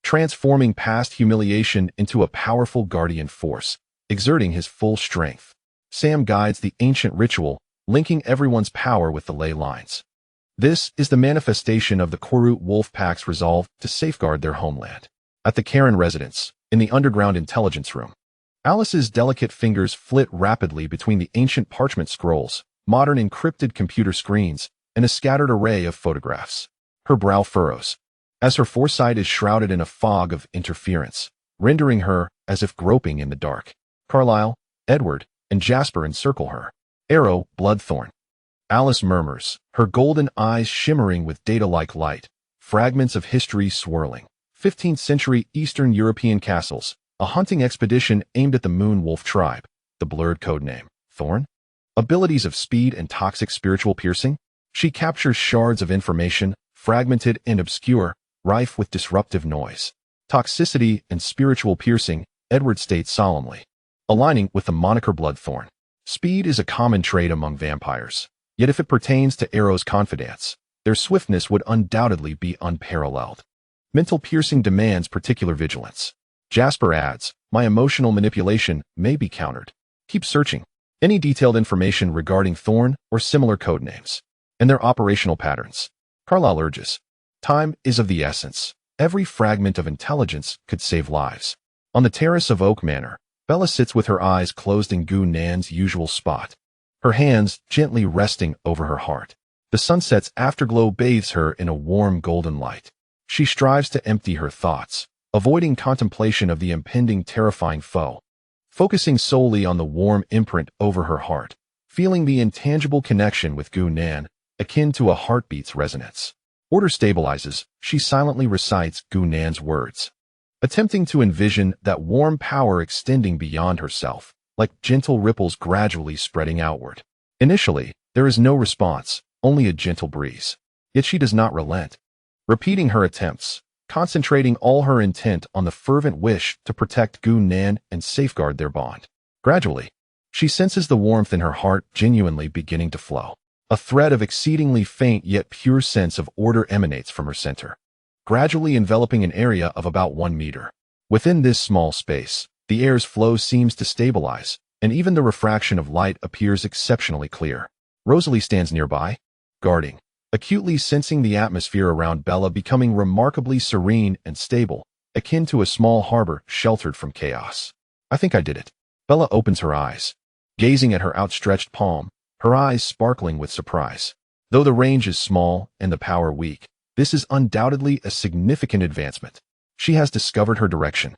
transforming past humiliation into a powerful guardian force, exerting his full strength. Sam guides the ancient ritual, linking everyone's power with the ley lines. This is the manifestation of the Korut wolf pack's resolve to safeguard their homeland. At the Karen residence, in the underground intelligence room, Alice's delicate fingers flit rapidly between the ancient parchment scrolls, modern encrypted computer screens, and a scattered array of photographs. Her brow furrows, as her foresight is shrouded in a fog of interference, rendering her as if groping in the dark. Carlyle, Edward, and Jasper encircle her. Arrow, Bloodthorn. Alice murmurs, her golden eyes shimmering with data-like light, fragments of history swirling. 15th century Eastern European castles, a hunting expedition aimed at the Moon Wolf tribe, the blurred codename, Thorn. Abilities of speed and toxic spiritual piercing. She captures shards of information, fragmented and obscure, rife with disruptive noise. Toxicity and spiritual piercing, Edward states solemnly, aligning with the moniker Bloodthorn. Speed is a common trait among vampires, yet if it pertains to Arrow's confidants, their swiftness would undoubtedly be unparalleled. Mental piercing demands particular vigilance. Jasper adds, my emotional manipulation may be countered. Keep searching. Any detailed information regarding Thorn or similar codenames, and their operational patterns. Carlyle urges, time is of the essence. Every fragment of intelligence could save lives. On the terrace of Oak Manor, Bella sits with her eyes closed in Gu Nan's usual spot, her hands gently resting over her heart. The sunset's afterglow bathes her in a warm golden light. She strives to empty her thoughts, avoiding contemplation of the impending terrifying foe, focusing solely on the warm imprint over her heart, feeling the intangible connection with Gu Nan, akin to a heartbeat's resonance. Order stabilizes, she silently recites Gu Nan's words, attempting to envision that warm power extending beyond herself, like gentle ripples gradually spreading outward. Initially, there is no response, only a gentle breeze. Yet she does not relent, repeating her attempts, concentrating all her intent on the fervent wish to protect Gu Nan and safeguard their bond. Gradually, she senses the warmth in her heart genuinely beginning to flow. A thread of exceedingly faint yet pure sense of order emanates from her center, gradually enveloping an area of about 1 meter. Within this small space, the air's flow seems to stabilize, and even the refraction of light appears exceptionally clear. Rosalie stands nearby, guarding, acutely sensing the atmosphere around Bella becoming remarkably serene and stable, akin to a small harbor sheltered from chaos. I think I did it. Bella opens her eyes, gazing at her outstretched palm, her eyes sparkling with surprise. Though the range is small and the power weak, this is undoubtedly a significant advancement. She has discovered her direction.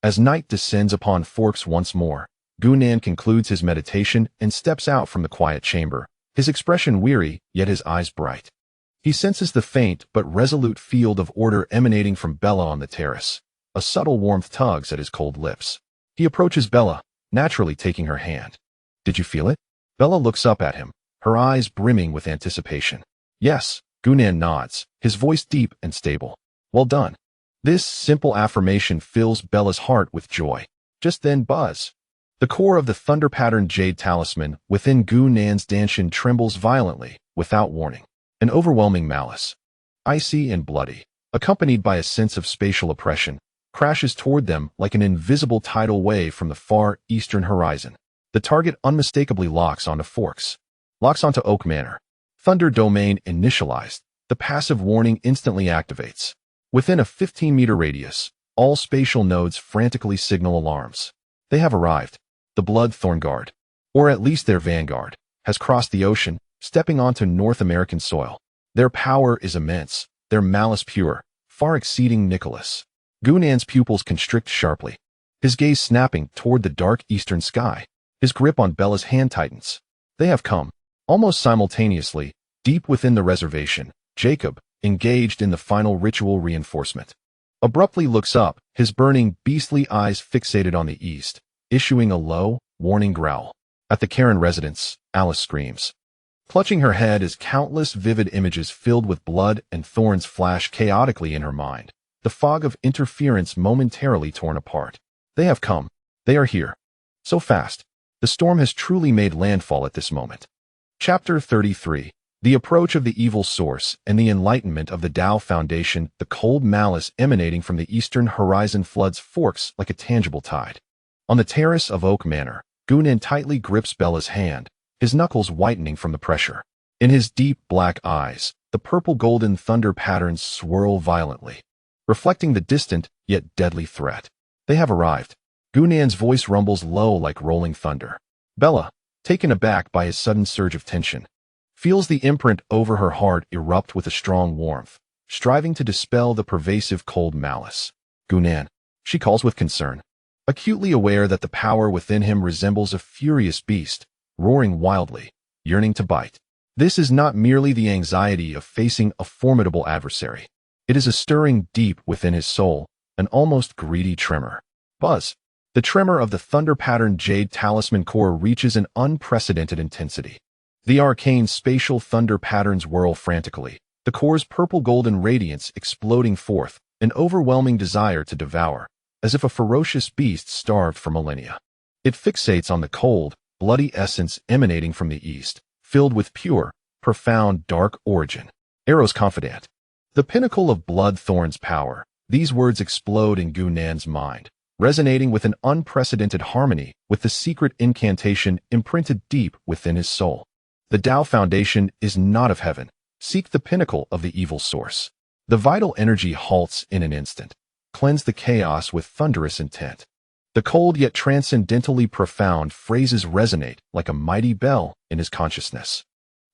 As night descends upon Forks once more, Gu Nan concludes his meditation and steps out from the quiet chamber, his expression weary, yet his eyes bright. He senses the faint but resolute field of order emanating from Bella on the terrace. A subtle warmth tugs at his cold lips. He approaches Bella, naturally taking her hand. Did you feel it? Bella looks up at him, her eyes brimming with anticipation. Yes, Gu Nan nods, his voice deep and stable. Well done. This simple affirmation fills Bella's heart with joy. Just then buzz. The core of the thunder-patterned jade talisman within Gu Nan's Danshin trembles violently, without warning. An overwhelming malice, icy and bloody, accompanied by a sense of spatial oppression, crashes toward them like an invisible tidal wave from the far eastern horizon. The target unmistakably locks onto Oak Manor. Thunder domain initialized. The passive warning instantly activates. Within a 15-meter radius, all spatial nodes frantically signal alarms. They have arrived. The Bloodthorn Guard, or at least their vanguard, has crossed the ocean, stepping onto North American soil. Their power is immense, their malice pure, far exceeding Nicholas. Gu Nan's pupils constrict sharply, his gaze snapping toward the dark eastern sky. His grip on Bella's hand tightens. They have come. Almost simultaneously, deep within the reservation, Jacob, engaged in the final ritual reinforcement, abruptly looks up, his burning, beastly eyes fixated on the east, issuing a low, warning growl. At the Karen residence, Alice screams. Clutching her head as countless vivid images filled with blood and thorns flash chaotically in her mind, the fog of interference momentarily torn apart. They have come. They are here. So fast. The storm has truly made landfall at this moment. Chapter 33. The approach of the evil source and the enlightenment of the Tao Foundation. The cold malice emanating from the eastern horizon floods forks like a tangible tide. On the terrace of Oak Manor, Gunan tightly grips Bella's hand, his knuckles whitening from the pressure. In his deep black eyes, the purple-golden thunder patterns swirl violently, reflecting the distant yet deadly threat. They have arrived. Gunan's voice rumbles low like rolling thunder. Bella, taken aback by his sudden surge of tension, feels the imprint over her heart erupt with a strong warmth, striving to dispel the pervasive cold malice. Gunan, she calls with concern, acutely aware that the power within him resembles a furious beast, roaring wildly, yearning to bite. This is not merely the anxiety of facing a formidable adversary. It is a stirring deep within his soul, an almost greedy tremor. Buzz. The tremor of the thunder-patterned jade talisman core reaches an unprecedented intensity. The arcane spatial thunder patterns whirl frantically, the core's purple-golden radiance exploding forth, an overwhelming desire to devour, as if a ferocious beast starved for millennia. It fixates on the cold, bloody essence emanating from the east, filled with pure, profound dark origin. Eros confidant. The pinnacle of blood thorns power. These words explode in Gunan's mind, resonating with an unprecedented harmony with the secret incantation imprinted deep within his soul. The Tao Foundation is not of heaven. Seek the pinnacle of the evil source. The vital energy halts in an instant. Cleanse the chaos with thunderous intent. The cold yet transcendently profound phrases resonate like a mighty bell in his consciousness.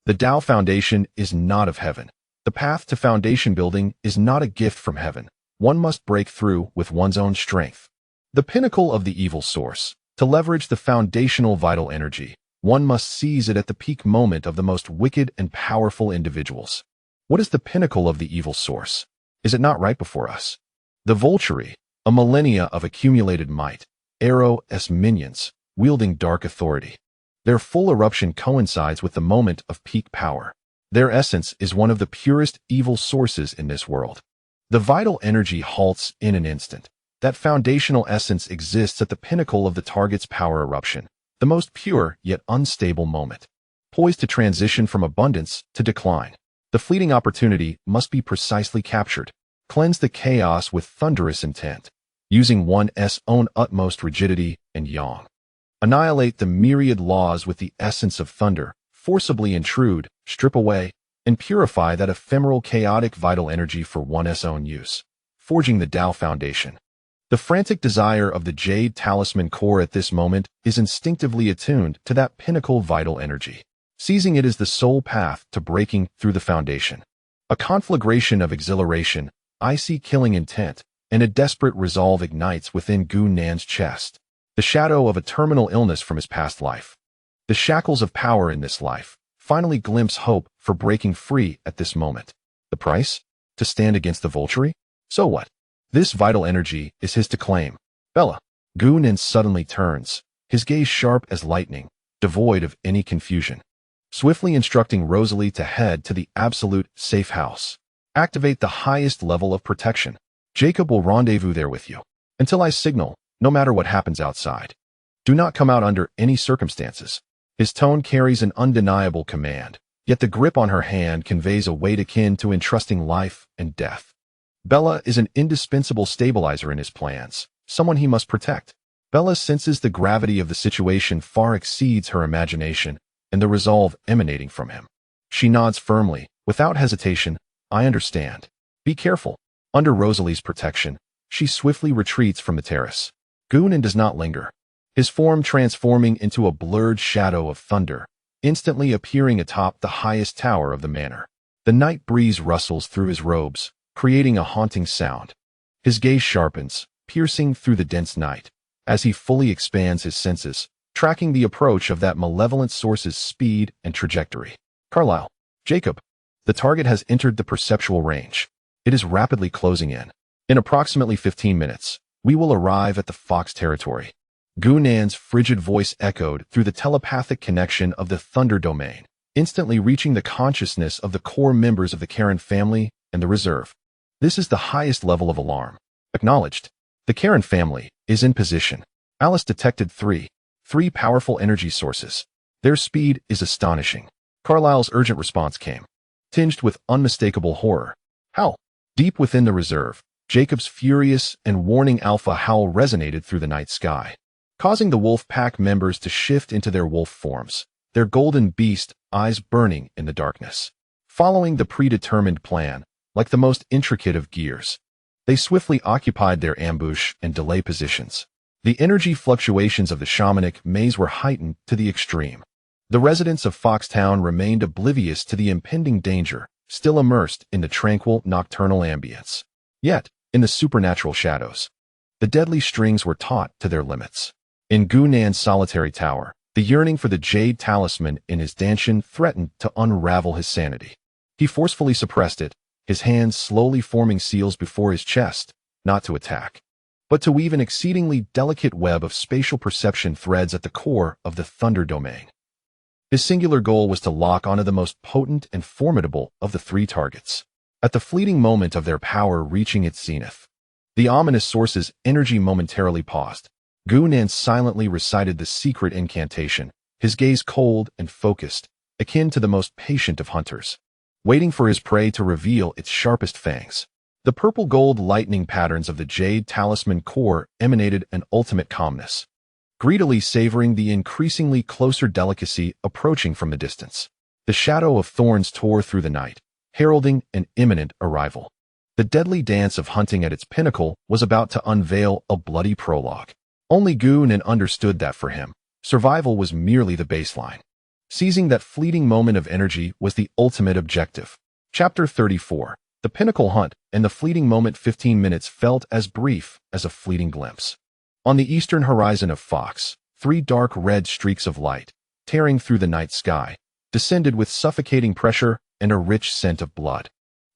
The Tao Foundation is not of heaven. The path to foundation building is not a gift from heaven. One must break through with one's own strength. The pinnacle of the evil source. To leverage the foundational vital energy, one must seize it at the peak moment of the most wicked and powerful individuals. What is the pinnacle of the evil source? Is it not right before us? The Volturi, a millennia of accumulated might, Arrow-s minions, wielding dark authority. Their full eruption coincides with the moment of peak power. Their essence is one of the purest evil sources in this world. The vital energy halts in an instant. That foundational essence exists at the pinnacle of the target's power eruption, the most pure yet unstable moment, poised to transition from abundance to decline. The fleeting opportunity must be precisely captured. Cleanse the chaos with thunderous intent, using one's own utmost rigidity and yang. Annihilate the myriad laws with the essence of thunder, forcibly intrude, strip away, and purify that ephemeral chaotic vital energy for one's own use, forging the Tao Foundation. The frantic desire of the jade talisman core at this moment is instinctively attuned to that pinnacle vital energy. Seizing it is the sole path to breaking through the foundation. A conflagration of exhilaration, icy killing intent, and a desperate resolve ignites within Gunan's chest. The shadow of a terminal illness from his past life. The shackles of power in this life finally glimpse hope for breaking free at this moment. The price? To stand against the Volturi? So what? This vital energy is his to claim. Bella. Gunan suddenly turns, his gaze sharp as lightning, devoid of any confusion. Swiftly instructing Rosalie to head to the absolute safe house. Activate the highest level of protection. Jacob will rendezvous there with you. Until I signal, no matter what happens outside. Do not come out under any circumstances. His tone carries an undeniable command, yet the grip on her hand conveys a weight akin to entrusting life and death. Bella is an indispensable stabilizer in his plans, someone he must protect. Bella senses the gravity of the situation far exceeds her imagination and the resolve emanating from him. She nods firmly, without hesitation. I understand. Be careful. Under Rosalie's protection, she swiftly retreats from the terrace. Gunan does not linger, his form transforming into a blurred shadow of thunder, instantly appearing atop the highest tower of the manor. The night breeze rustles through his robes, creating a haunting sound. His gaze sharpens, piercing through the dense night, as he fully expands his senses, tracking the approach of that malevolent source's speed and trajectory. Carlyle. Jacob. The target has entered the perceptual range. It is rapidly closing in. In approximately 15 minutes, we will arrive at the Fox territory. Gunan's frigid voice echoed through the telepathic connection of the Thunder domain, instantly reaching the consciousness of the core members of the Karen family and the reserve. This is the highest level of alarm. Acknowledged. The Karen family is in position. Alice detected three powerful energy sources. Their speed is astonishing. Carlyle's urgent response came, tinged with unmistakable horror. Howl. Deep within the reserve, Jacob's furious and warning alpha howl resonated through the night sky, causing the wolf pack members to shift into their wolf forms, their golden beast eyes burning in the darkness. Following the predetermined plan, like the most intricate of gears, they swiftly occupied their ambush and delay positions. The energy fluctuations of the shamanic maze were heightened to the extreme. The residents of Foxtown remained oblivious to the impending danger, still immersed in the tranquil nocturnal ambience. Yet, in the supernatural shadows, the deadly strings were taut to their limits. In Gunnan's solitary tower, the yearning for the jade talisman in his dantian threatened to unravel his sanity. He forcefully suppressed it, his hands slowly forming seals before his chest, not to attack, but to weave an exceedingly delicate web of spatial perception threads at the core of the Thunder domain. His singular goal was to lock onto the most potent and formidable of the three targets. At the fleeting moment of their power reaching its zenith, the ominous source's energy momentarily paused. Gunnan silently recited the secret incantation, his gaze cold and focused, akin to the most patient of hunters, waiting for his prey to reveal its sharpest fangs. The purple-gold lightning patterns of the jade talisman core emanated an ultimate calmness, greedily savoring the increasingly closer delicacy approaching from the distance. The shadow of thorns tore through the night, heralding an imminent arrival. The deadly dance of hunting at its pinnacle was about to unveil a bloody prologue. Only Gunnan understood that for him, survival was merely the baseline. Seizing that fleeting moment of energy was the ultimate objective. Chapter 34. The pinnacle hunt, and the fleeting moment 15 minutes felt as brief as a fleeting glimpse. On the eastern horizon of Fox, three dark red streaks of light, tearing through the night sky, descended with suffocating pressure and a rich scent of blood.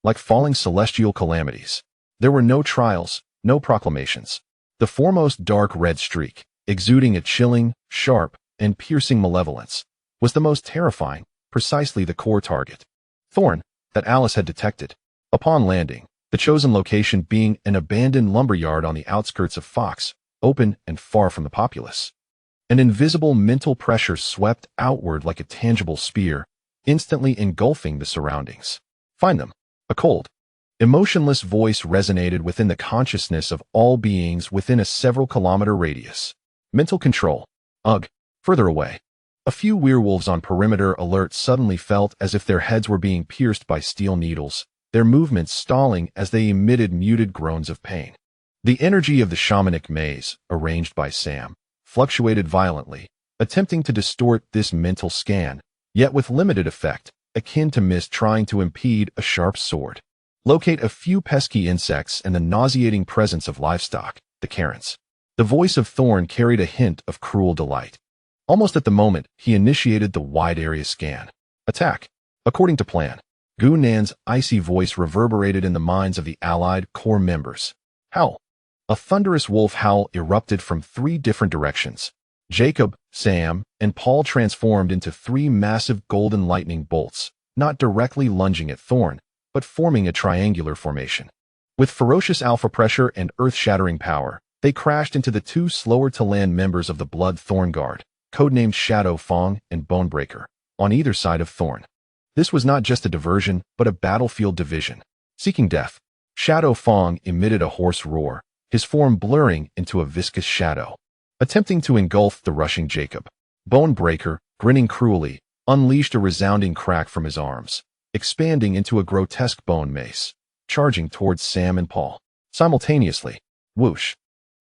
Like falling celestial calamities, there were no trials, no proclamations. The foremost dark red streak, exuding a chilling, sharp, and piercing malevolence, was the most terrifying, precisely the core target. Thorn, that Alice had detected. Upon landing, the chosen location being an abandoned lumberyard on the outskirts of Fox, open and far from the populace. An invisible mental pressure swept outward like a tangible spear, instantly engulfing the surroundings. Find them. A cold, emotionless voice resonated within the consciousness of all beings within a several-kilometer radius. Mental control. Ugh. Further away, a few werewolves on perimeter alert suddenly felt as if their heads were being pierced by steel needles, their movements stalling as they emitted muted groans of pain. The energy of the shamanic maze, arranged by Sam, fluctuated violently, attempting to distort this mental scan, yet with limited effect, akin to mist trying to impede a sharp sword. Locate a few pesky insects and the nauseating presence of livestock, the Karens. The voice of Thorn carried a hint of cruel delight. Almost at the moment, he initiated the wide area scan. Attack. According to plan. Gunnan's icy voice reverberated in the minds of the allied core members. Howl. A thunderous wolf howl erupted from three different directions. Jacob, Sam, and Paul transformed into three massive golden lightning bolts, not directly lunging at Thorn, but forming a triangular formation. With ferocious alpha pressure and earth-shattering power, they crashed into the two slower-to-land members of the Blood Thorn Guard, codenamed Shadow Fong and Bonebreaker, on either side of Thorn. This was not just a diversion, but a battlefield division. Seeking death, Shadow Fong emitted a hoarse roar, his form blurring into a viscous shadow, attempting to engulf the rushing Jacob. Bonebreaker, grinning cruelly, unleashed a resounding crack from his arms, expanding into a grotesque bone mace, charging towards Sam and Paul. Simultaneously, whoosh,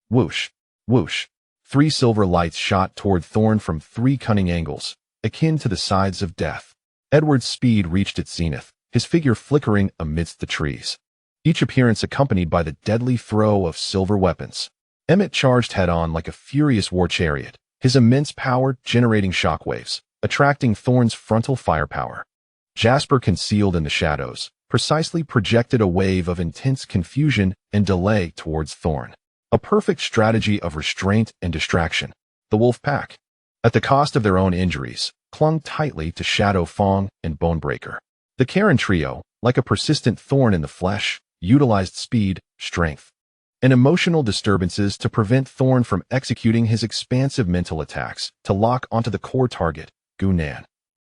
whoosh, whoosh, three silver lights shot toward Thorn from three cunning angles, akin to the sides of death. Edward's speed reached its zenith, his figure flickering amidst the trees, each appearance accompanied by the deadly throw of silver weapons. Emmett charged head-on like a furious war chariot, his immense power generating shockwaves, attracting Thorn's frontal firepower. Jasper, concealed in the shadows, precisely projected a wave of intense confusion and delay towards Thorn. A perfect strategy of restraint and distraction. The wolf pack, at the cost of their own injuries, clung tightly to Shadow Fong and Bonebreaker. The Karen trio, like a persistent thorn in the flesh, utilized speed, strength, and emotional disturbances to prevent Thorn from executing his expansive mental attacks to lock onto the core target, Gu Nan.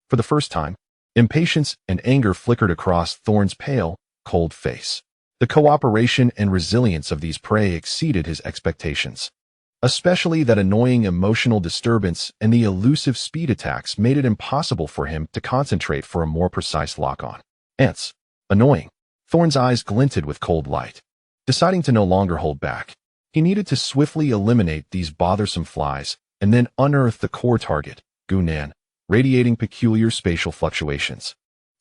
For the first time, impatience and anger flickered across Thorn's pale, cold face. The cooperation and resilience of these prey exceeded his expectations. Especially that annoying emotional disturbance and the elusive speed attacks made it impossible for him to concentrate for a more precise lock-on. Ants. Annoying. Thorn's eyes glinted with cold light. Deciding to no longer hold back, he needed to swiftly eliminate these bothersome flies and then unearth the core target, Gu Nan, radiating peculiar spatial fluctuations.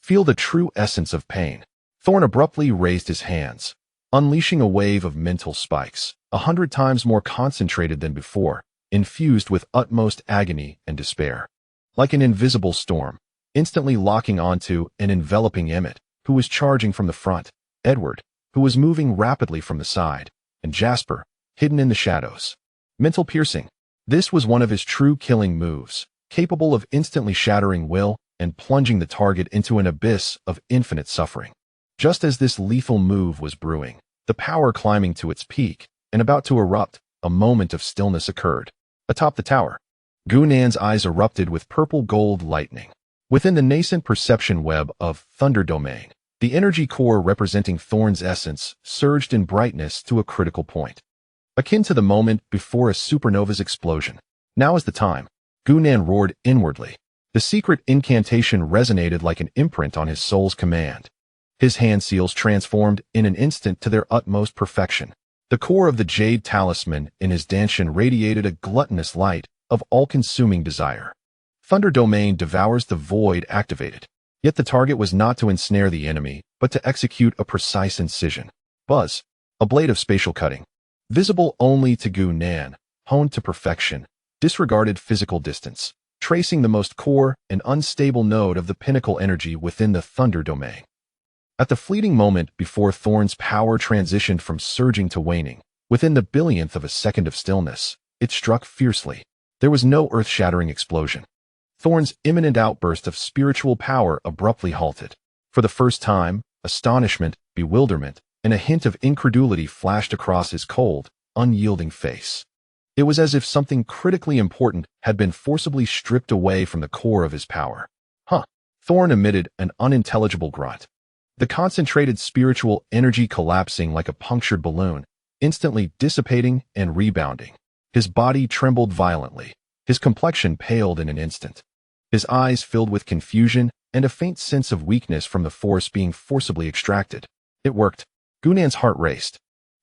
Feel the true essence of pain. Thorn abruptly raised his hands, unleashing a wave of mental spikes, 100 times more concentrated than before, infused with utmost agony and despair. Like an invisible storm, instantly locking onto and enveloping Emmett, who was charging from the front, Edward, who was moving rapidly from the side, and Jasper, hidden in the shadows. Mental piercing. This was one of his true killing moves, capable of instantly shattering will and plunging the target into an abyss of infinite suffering. Just as this lethal move was brewing, the power climbing to its peak and about to erupt, a moment of stillness occurred. Atop the tower, Gu Nan's eyes erupted with purple-gold lightning. Within the nascent perception web of Thunder Domain, the energy core representing Thorn's essence surged in brightness to a critical point, akin to the moment before a supernova's explosion. Now is the time, Gu Nan roared inwardly. The secret incantation resonated like an imprint on his soul's command. His hand seals transformed in an instant to their utmost perfection. The core of the jade talisman in his danshan radiated a gluttonous light of all-consuming desire. Thunder Domain devours the void activated. Yet the target was not to ensnare the enemy, but to execute a precise incision. Buzz, a blade of spatial cutting. Visible only to Gu Nan, honed to perfection, disregarded physical distance, tracing the most core and unstable node of the pinnacle energy within the Thunder Domain. At the fleeting moment before Thorn's power transitioned from surging to waning, within the billionth of a second of stillness, it struck fiercely. There was no earth-shattering explosion. Thorn's imminent outburst of spiritual power abruptly halted. For the first time, astonishment, bewilderment, and a hint of incredulity flashed across his cold, unyielding face. It was as if something critically important had been forcibly stripped away from the core of his power. Thorn emitted an unintelligible grunt. The concentrated spiritual energy collapsing like a punctured balloon, instantly dissipating and rebounding. His body trembled violently. His complexion paled in an instant. His eyes filled with confusion and a faint sense of weakness from the force being forcibly extracted. It worked. Gu Nan's heart raced.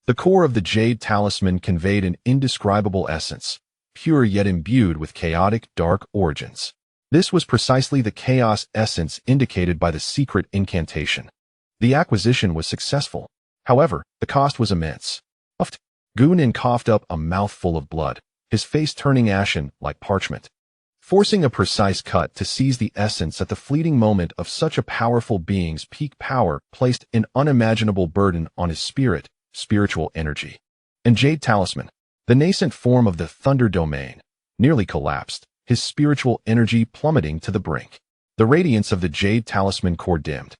The core of the jade talisman conveyed an indescribable essence, pure yet imbued with chaotic, dark origins. This was precisely the chaos essence indicated by the secret incantation. The acquisition was successful. However, the cost was immense. Gu Nan coughed up a mouthful of blood, his face turning ashen like parchment. Forcing a precise cut to seize the essence at the fleeting moment of such a powerful being's peak power placed an unimaginable burden on his spiritual energy. And Jade Talisman, the nascent form of the Thunder Domain, nearly collapsed, his spiritual energy plummeting to the brink. The radiance of the Jade Talisman core dimmed,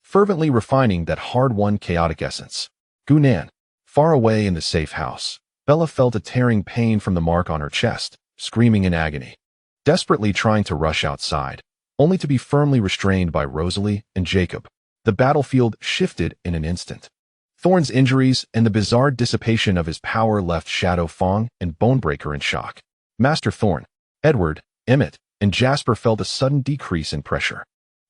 fervently refining that hard-won chaotic essence. Gu Nan, far away in the safe house, Bella felt a tearing pain from the mark on her chest, screaming in agony. Desperately trying to rush outside, only to be firmly restrained by Rosalie and Jacob. The battlefield shifted in an instant. Thorn's injuries and the bizarre dissipation of his power left Shadow Fong and Bonebreaker in shock. Master Thorn, Edward, Emmett, and Jasper felt a sudden decrease in pressure.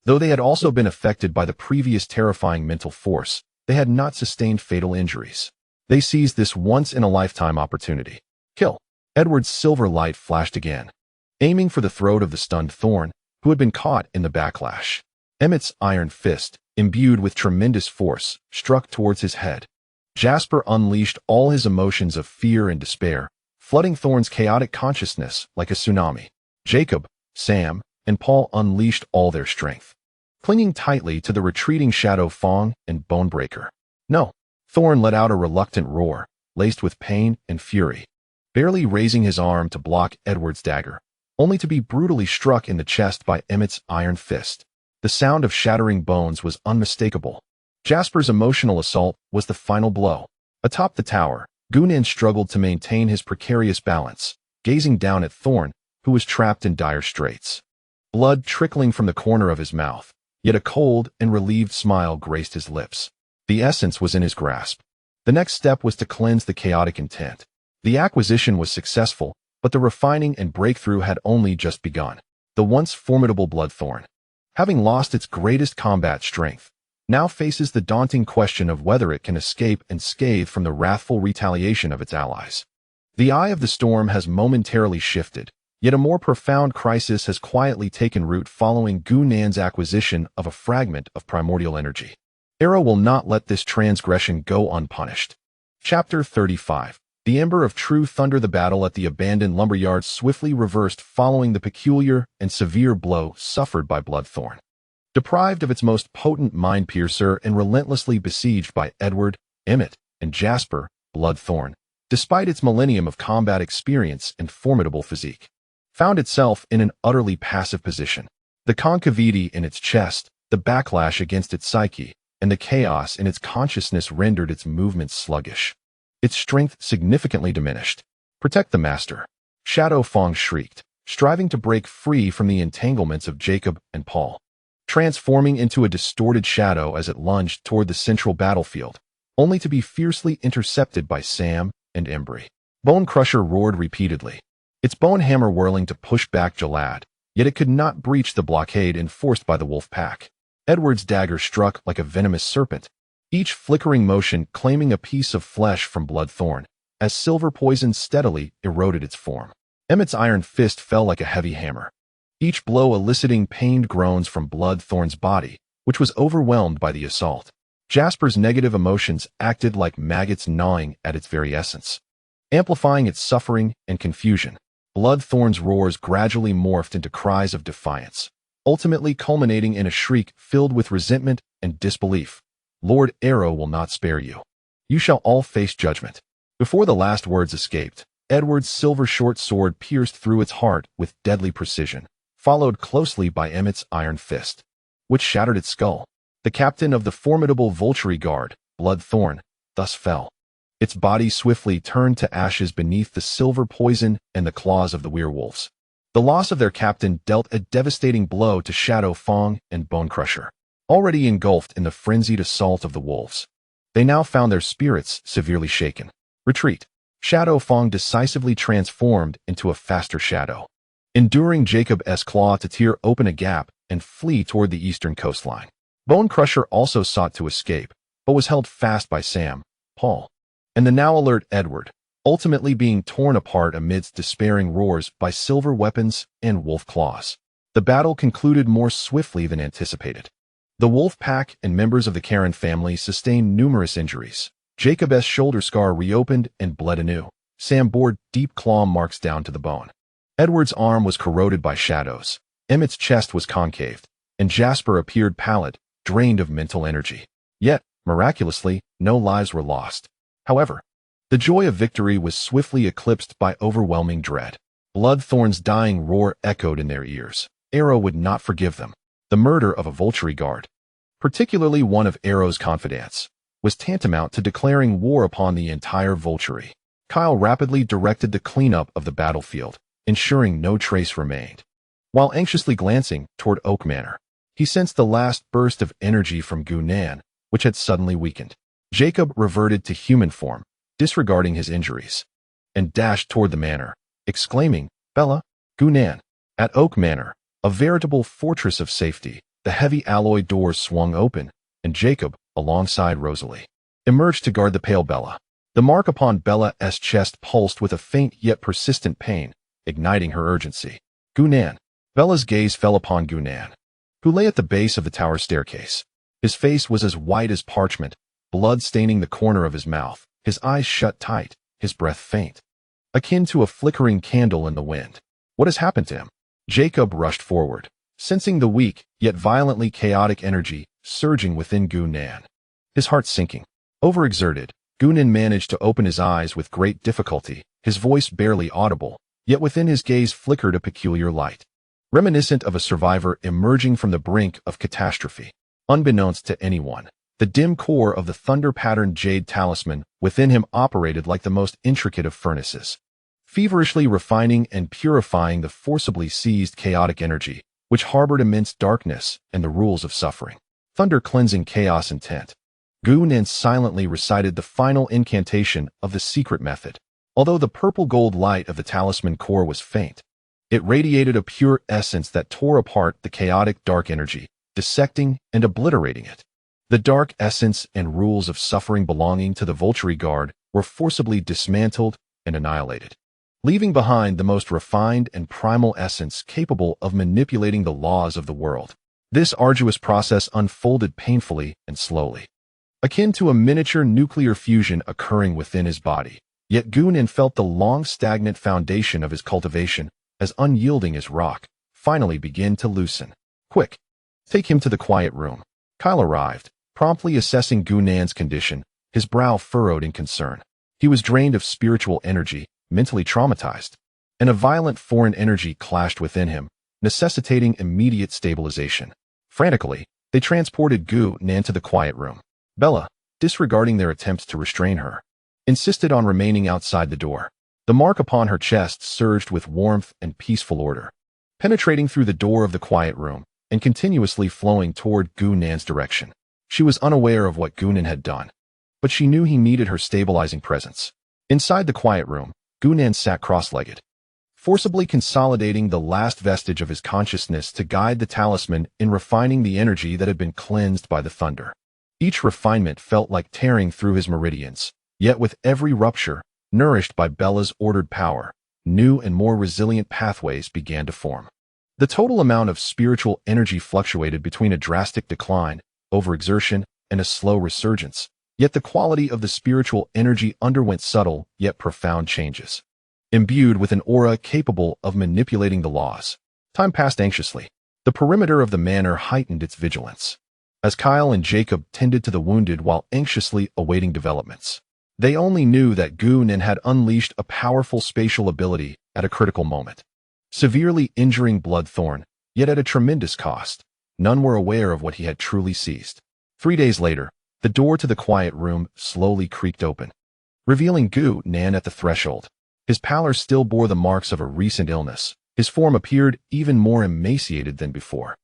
Though they had also been affected by the previous terrifying mental force, they had not sustained fatal injuries. They seized this once-in-a-lifetime opportunity. Kill. Edward's silver light flashed again, aiming for the throat of the stunned Thorn, who had been caught in the backlash. Emmett's iron fist, imbued with tremendous force, struck towards his head. Jasper unleashed all his emotions of fear and despair, flooding Thorn's chaotic consciousness like a tsunami. Jacob, Sam, and Paul unleashed all their strength, clinging tightly to the retreating Shadow Fong and Bonebreaker. No! Thorn let out a reluctant roar, laced with pain and fury. Barely raising his arm to block Edward's dagger, only to be brutally struck in the chest by Emmett's iron fist. The sound of shattering bones was unmistakable. Jasper's emotional assault was the final blow. Atop the tower, Gunan struggled to maintain his precarious balance, gazing down at Thorn, who was trapped in dire straits. Blood trickling from the corner of his mouth, yet a cold and relieved smile graced his lips. The essence was in his grasp. The next step was to cleanse the chaotic intent. The acquisition was successful, but the refining and breakthrough had only just begun. The once formidable Bloodthorn, having lost its greatest combat strength, now faces the daunting question of whether it can escape unscathed from the wrathful retaliation of its allies. The eye of the storm has momentarily shifted, yet a more profound crisis has quietly taken root following Gunan's acquisition of a fragment of primordial energy. Arrow will not let this transgression go unpunished. Chapter 35. The Ember of True Thunder. The battle at the abandoned lumberyard swiftly reversed following the peculiar and severe blow suffered by Bloodthorn. Deprived of its most potent mind-piercer and relentlessly besieged by Edward, Emmett, and Jasper, Bloodthorn, despite its millennium of combat experience and formidable physique, found itself in an utterly passive position. The concavity in its chest, the backlash against its psyche, and the chaos in its consciousness rendered its movements sluggish. Its strength significantly diminished. "Protect the master," Shadow Fong shrieked, striving to break free from the entanglements of Jacob and Paul, transforming into a distorted shadow as it lunged toward the central battlefield, only to be fiercely intercepted by Sam and Embry. Bone Crusher roared repeatedly, its bone hammer whirling to push back Jalad, yet it could not breach the blockade enforced by the wolf pack. Edward's dagger struck like a venomous serpent, each flickering motion claiming a piece of flesh from Bloodthorn, as silver poison steadily eroded its form. Emmett's iron fist fell like a heavy hammer, each blow eliciting pained groans from Bloodthorn's body, which was overwhelmed by the assault. Jasper's negative emotions acted like maggots gnawing at its very essence, amplifying its suffering and confusion. Bloodthorn's roars gradually morphed into cries of defiance, ultimately culminating in a shriek filled with resentment and disbelief. "Lord Arrow will not spare you. You shall all face judgment." Before the last words escaped, Edward's silver short sword pierced through its heart with deadly precision, followed closely by Emmett's iron fist, which shattered its skull. The captain of the formidable Volturi guard, Bloodthorn, thus fell. Its body swiftly turned to ashes beneath the silver poison and the claws of the werewolves. The loss of their captain dealt a devastating blow to Shadow Fong and Bone Crusher, already engulfed in the frenzied assault of the wolves. They now found their spirits severely shaken. Retreat. Shadow Fong decisively transformed into a faster shadow, enduring Jacob's claw to tear open a gap and flee toward the eastern coastline. Bone Crusher also sought to escape, but was held fast by Sam, Paul, and the now alert Edward, ultimately being torn apart amidst despairing roars by silver weapons and wolf claws. The battle concluded more swiftly than anticipated. The wolf pack and members of the Karen family sustained numerous injuries. Jacob's shoulder scar reopened and bled anew. Sam bore deep claw marks down to the bone. Edward's arm was corroded by shadows. Emmett's chest was concaved, and Jasper appeared pallid, drained of mental energy. Yet, miraculously, no lives were lost. However, the joy of victory was swiftly eclipsed by overwhelming dread. Bloodthorn's dying roar echoed in their ears. Arrow would not forgive them. The murder of a Volturi guard, particularly one of Arrow's confidants, was tantamount to declaring war upon the entire Volturi. Kyle rapidly directed the cleanup of the battlefield, ensuring no trace remained. While anxiously glancing toward Oak Manor, he sensed the last burst of energy from Gunan, which had suddenly weakened. Jacob reverted to human form, disregarding his injuries, and dashed toward the manor, exclaiming, "Bella, Gunan!" At Oak Manor, a veritable fortress of safety, the heavy alloy doors swung open, and Jacob, alongside Rosalie, emerged to guard the pale Bella. The mark upon Bella's chest pulsed with a faint yet persistent pain, igniting her urgency. "Gunan." Bella's gaze fell upon Gunan, who lay at the base of the tower staircase. His face was as white as parchment, blood staining the corner of his mouth, his eyes shut tight, his breath faint, akin to a flickering candle in the wind. "What has happened to him?" Jacob rushed forward, sensing the weak, yet violently chaotic energy surging within Gunan. His heart sinking. Overexerted, Gunan managed to open his eyes with great difficulty, his voice barely audible, yet within his gaze flickered a peculiar light, reminiscent of a survivor emerging from the brink of catastrophe. Unbeknownst to anyone, the dim core of the thunder-patterned jade talisman within him operated like the most intricate of furnaces, feverishly refining and purifying the forcibly seized chaotic energy, which harbored immense darkness and the rules of suffering. Thunder cleansing chaos intent. Gu-Nen silently recited the final incantation of the secret method. Although the purple-gold light of the talisman core was faint, it radiated a pure essence that tore apart the chaotic dark energy, dissecting and obliterating it. The dark essence and rules of suffering belonging to the Volturi Guard were forcibly dismantled and annihilated, leaving behind the most refined and primal essence capable of manipulating the laws of the world. This arduous process unfolded painfully and slowly, akin to a miniature nuclear fusion occurring within his body. Yet Gu-Nen felt the long stagnant foundation of his cultivation, as unyielding as rock, finally begin to loosen. Quick! Take him to the quiet room. Kyle arrived, promptly assessing Gu-Nan's condition, his brow furrowed in concern. He was drained of spiritual energy, mentally traumatized, and a violent foreign energy clashed within him, necessitating immediate stabilization. Frantically, they transported Gu-Nan to the quiet room. Bella, disregarding their attempts to restrain her, insisted on remaining outside the door. The mark upon her chest surged with warmth and peaceful order, penetrating through the door of the quiet room and continuously flowing toward Gu-Nan's direction. She was unaware of what Gu-Nan had done, but she knew he needed her stabilizing presence. Inside the quiet room, Gu-Nan sat cross-legged, forcibly consolidating the last vestige of his consciousness to guide the talisman in refining the energy that had been cleansed by the thunder. Each refinement felt like tearing through his meridians, yet with every rupture, nourished by Bella's ordered power, new and more resilient pathways began to form. The total amount of spiritual energy fluctuated between a drastic decline, overexertion, and a slow resurgence, yet the quality of the spiritual energy underwent subtle yet profound changes. Imbued with an aura capable of manipulating the laws, time passed anxiously. The perimeter of the manor heightened its vigilance, as Kyle and Jacob tended to the wounded while anxiously awaiting developments. They only knew that Gu-Nen had unleashed a powerful spatial ability at a critical moment, severely injuring Bloodthorn, yet at a tremendous cost. None were aware of what he had truly seized. 3 days later, the door to the quiet room slowly creaked open, revealing Gu-Nen at the threshold. His pallor still bore the marks of a recent illness. His form appeared even more emaciated than before.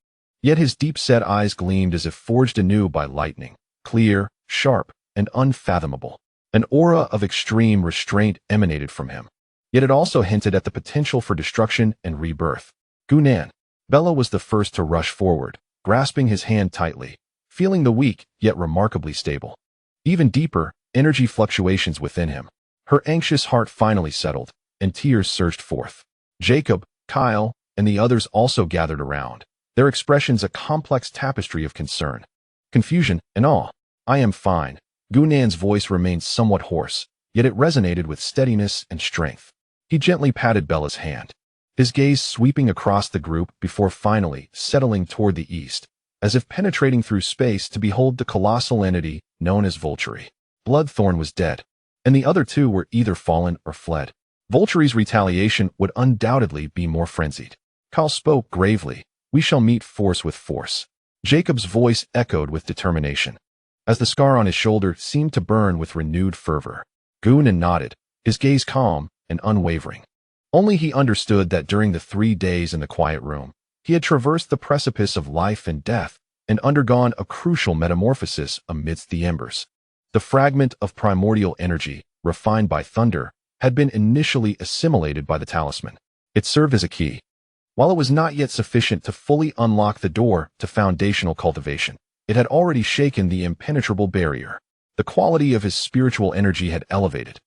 Yet his deep-set eyes gleamed as if forged anew by lightning, clear, sharp, and unfathomable. An aura of extreme restraint emanated from him, yet it also hinted at the potential for destruction and rebirth. Gu-Nan. Bella was the first to rush forward, grasping his hand tightly, feeling the weak yet remarkably stable. Even deeper, energy fluctuations within him. Her anxious heart finally settled, and tears surged forth. Jacob, Kyle, and the others also gathered around, their expressions a complex tapestry of concern, confusion, and awe. I am fine. Gu-Nan's voice remained somewhat hoarse, yet it resonated with steadiness and strength. He gently patted Bella's hand, his gaze sweeping across the group before finally settling toward the east, as if penetrating through space to behold the colossal entity known as Volturi. Bloodthorn was dead, and the other two were either fallen or fled. Volturi's retaliation would undoubtedly be more frenzied. Kyle spoke gravely. We shall meet force with force. Jacob's voice echoed with determination, as the scar on his shoulder seemed to burn with renewed fervor. Gu-Nen nodded, his gaze calm and unwavering. Only he understood that during the 3 days in the quiet room, he had traversed the precipice of life and death and undergone a crucial metamorphosis amidst the embers. The fragment of primordial energy, refined by thunder, had been initially assimilated by the talisman. It served as a key. While it was not yet sufficient to fully unlock the door to foundational cultivation, it had already shaken the impenetrable barrier. The quality of his spiritual energy had elevated,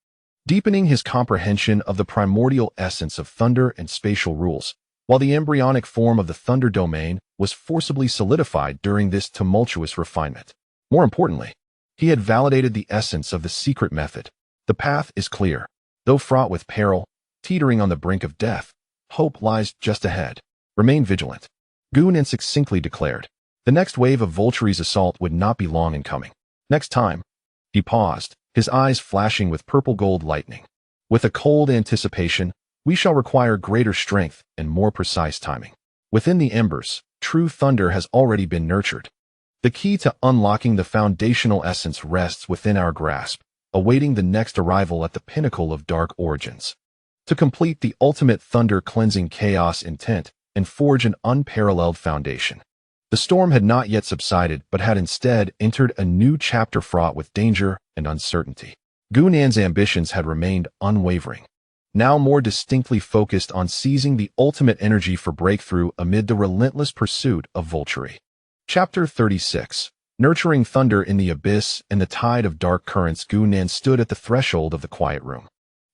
deepening his comprehension of the primordial essence of thunder and spatial rules, while the embryonic form of the thunder domain was forcibly solidified during this tumultuous refinement. More importantly, he had validated the essence of the secret method. The path is clear. Though fraught with peril, teetering on the brink of death, hope lies just ahead. Remain vigilant. Gu-Nen succinctly declared. The next wave of Volturi's assault would not be long in coming. Next time. He paused, his eyes flashing with purple-gold lightning. With a cold anticipation, We shall require greater strength and more precise timing. Within the embers, true thunder has already been nurtured. The key to unlocking the foundational essence rests within our grasp, awaiting the next arrival at the pinnacle of dark origins. To complete the ultimate thunder-cleansing chaos intent and forge an unparalleled foundation. The storm had not yet subsided, but had instead entered a new chapter fraught with danger and uncertainty. Gunnan's ambitions had remained unwavering, now more distinctly focused on seizing the ultimate energy for breakthrough amid the relentless pursuit of Volturi. Chapter 36. Nurturing thunder in the abyss and the tide of dark currents. Gunnan stood at the threshold of the quiet room.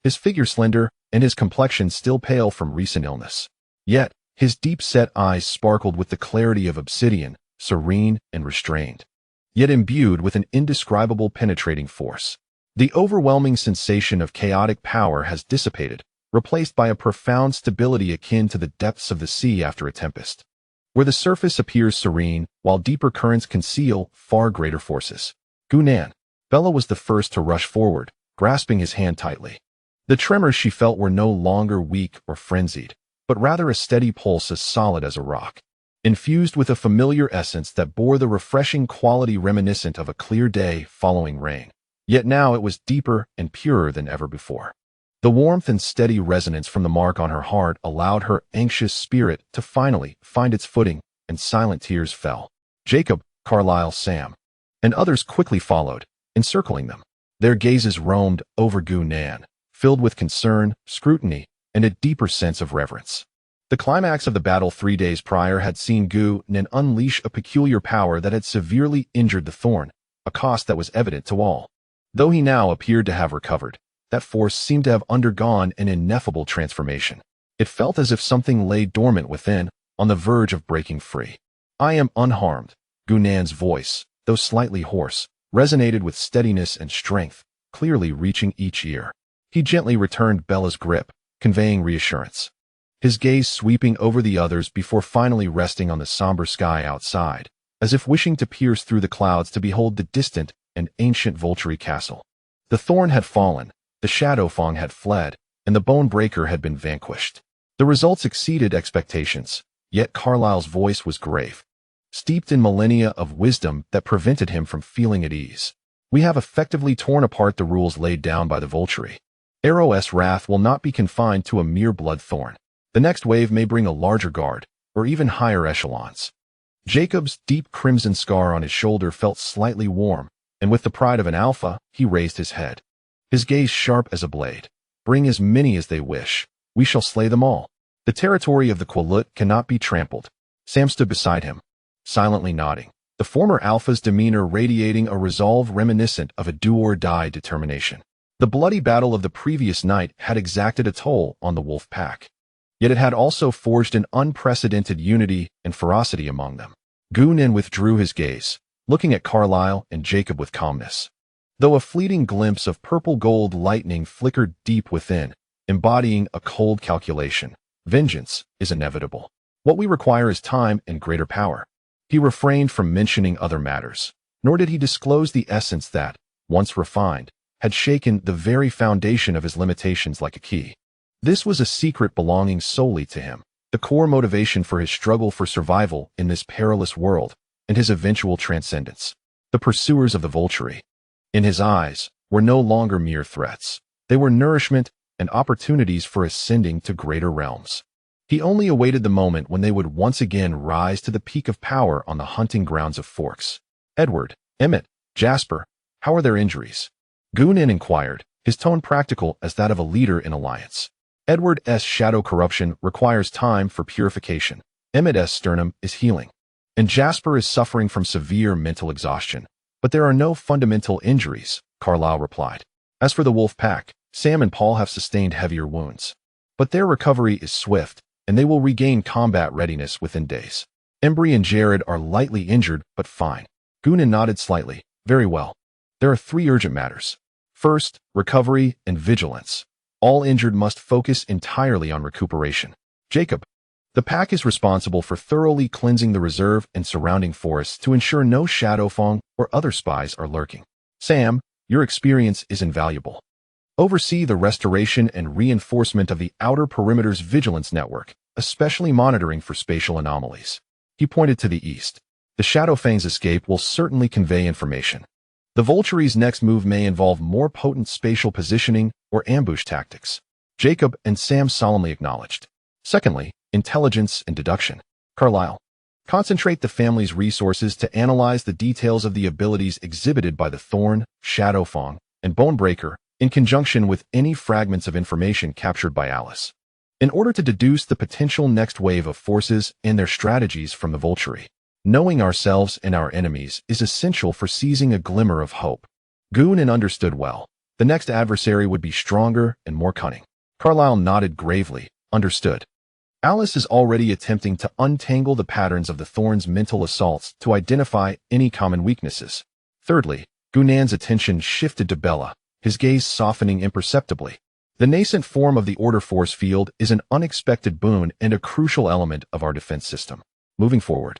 His figure slender, and his complexion still pale from recent illness. Yet, his deep-set eyes sparkled with the clarity of obsidian, serene and restrained, yet imbued with an indescribable penetrating force. The overwhelming sensation of chaotic power has dissipated, replaced by a profound stability akin to the depths of the sea after a tempest, where the surface appears serene, while deeper currents conceal far greater forces. Gunnan. Bella was the first to rush forward, grasping his hand tightly. The tremors she felt were no longer weak or frenzied, but rather a steady pulse as solid as a rock, infused with a familiar essence that bore the refreshing quality reminiscent of a clear day following rain. Yet now it was deeper and purer than ever before. The warmth and steady resonance from the mark on her heart allowed her anxious spirit to finally find its footing, and silent tears fell. Jacob, Carlyle, Sam, and others quickly followed, encircling them. Their gazes roamed over Gunnan, filled with concern, scrutiny, and a deeper sense of reverence. The climax of the battle 3 days prior had seen Gunnan unleash a peculiar power that had severely injured the thorn, a cost that was evident to all. Though he now appeared to have recovered, that force seemed to have undergone an ineffable transformation. It felt as if something lay dormant within, on the verge of breaking free. "I am unharmed." Gunnan's voice, though slightly hoarse, resonated with steadiness and strength, clearly reaching each ear. He gently returned Bella's grip, conveying reassurance, his gaze sweeping over the others before finally resting on the somber sky outside, as if wishing to pierce through the clouds to behold the distant and ancient Volturi castle. The thorn had fallen, the shadow fong had fled, and the bone breaker had been vanquished. The results exceeded expectations, yet Carlyle's voice was grave, steeped in millennia of wisdom that prevented him from feeling at ease. "We have effectively torn apart the rules laid down by the Volturi. Arrow's wrath will not be confined to a mere blood thorn. The next wave may bring a larger guard, or even higher echelons." Jacob's deep crimson scar on his shoulder felt slightly warm, and with the pride of an alpha, he raised his head, his gaze sharp as a blade. "Bring as many as they wish. We shall slay them all. The territory of the Quillut cannot be trampled." Sam stood beside him, silently nodding, the former alpha's demeanor radiating a resolve reminiscent of a do-or-die determination. The bloody battle of the previous night had exacted a toll on the wolf pack, yet it had also forged an unprecedented unity and ferocity among them. Gunnan withdrew his gaze, looking at Carlyle and Jacob with calmness, though a fleeting glimpse of purple-gold lightning flickered deep within, embodying a cold calculation. "Vengeance is inevitable. What we require is time and greater power." He refrained from mentioning other matters, nor did he disclose the essence that, once refined, had shaken the very foundation of his limitations like a key. This was a secret belonging solely to him, the core motivation for his struggle for survival in this perilous world, and his eventual transcendence. The pursuers of the Volturi, in his eyes, were no longer mere threats. They were nourishment and opportunities for ascending to greater realms. He only awaited the moment when they would once again rise to the peak of power on the hunting grounds of Forks. "Edward, Emmett, Jasper, how are their injuries?" Gunnan inquired, his tone practical as that of a leader in alliance. "Edward's shadow corruption requires time for purification. Emmett's sternum is healing. And Jasper is suffering from severe mental exhaustion. But there are no fundamental injuries," Carlyle replied. "As for the wolf pack, Sam and Paul have sustained heavier wounds. But their recovery is swift, and they will regain combat readiness within days. Embry and Jared are lightly injured, but fine." Gunnan nodded slightly. "Very well. There are 3 urgent matters. First, recovery and vigilance. All injured must focus entirely on recuperation. Jacob, the pack is responsible for thoroughly cleansing the reserve and surrounding forests to ensure no shadow fong or other spies are lurking. Sam, your experience is invaluable. Oversee the restoration and reinforcement of the outer perimeter's vigilance network, especially monitoring for spatial anomalies. He pointed to the east. The Shadowfang's escape will certainly convey information. The Volturi's next move may involve more potent spatial positioning or ambush tactics. Jacob and Sam solemnly acknowledged. Secondly, intelligence and deduction. Carlyle. Concentrate the family's resources to analyze the details of the abilities exhibited by the Thorn, Shadowfang, and Bonebreaker in conjunction with any fragments of information captured by Alice, in order to deduce the potential next wave of forces and their strategies from the Volturi. Knowing ourselves and our enemies is essential for seizing a glimmer of hope. Goonan understood well. The next adversary would be stronger and more cunning. Carlyle nodded gravely. Understood. Alice is already attempting to untangle the patterns of the Thorn's mental assaults to identify any common weaknesses. Thirdly, Goonan's attention shifted to Bella, his gaze softening imperceptibly. The nascent form of the Order force field is an unexpected boon and a crucial element of our defense system. Moving forward,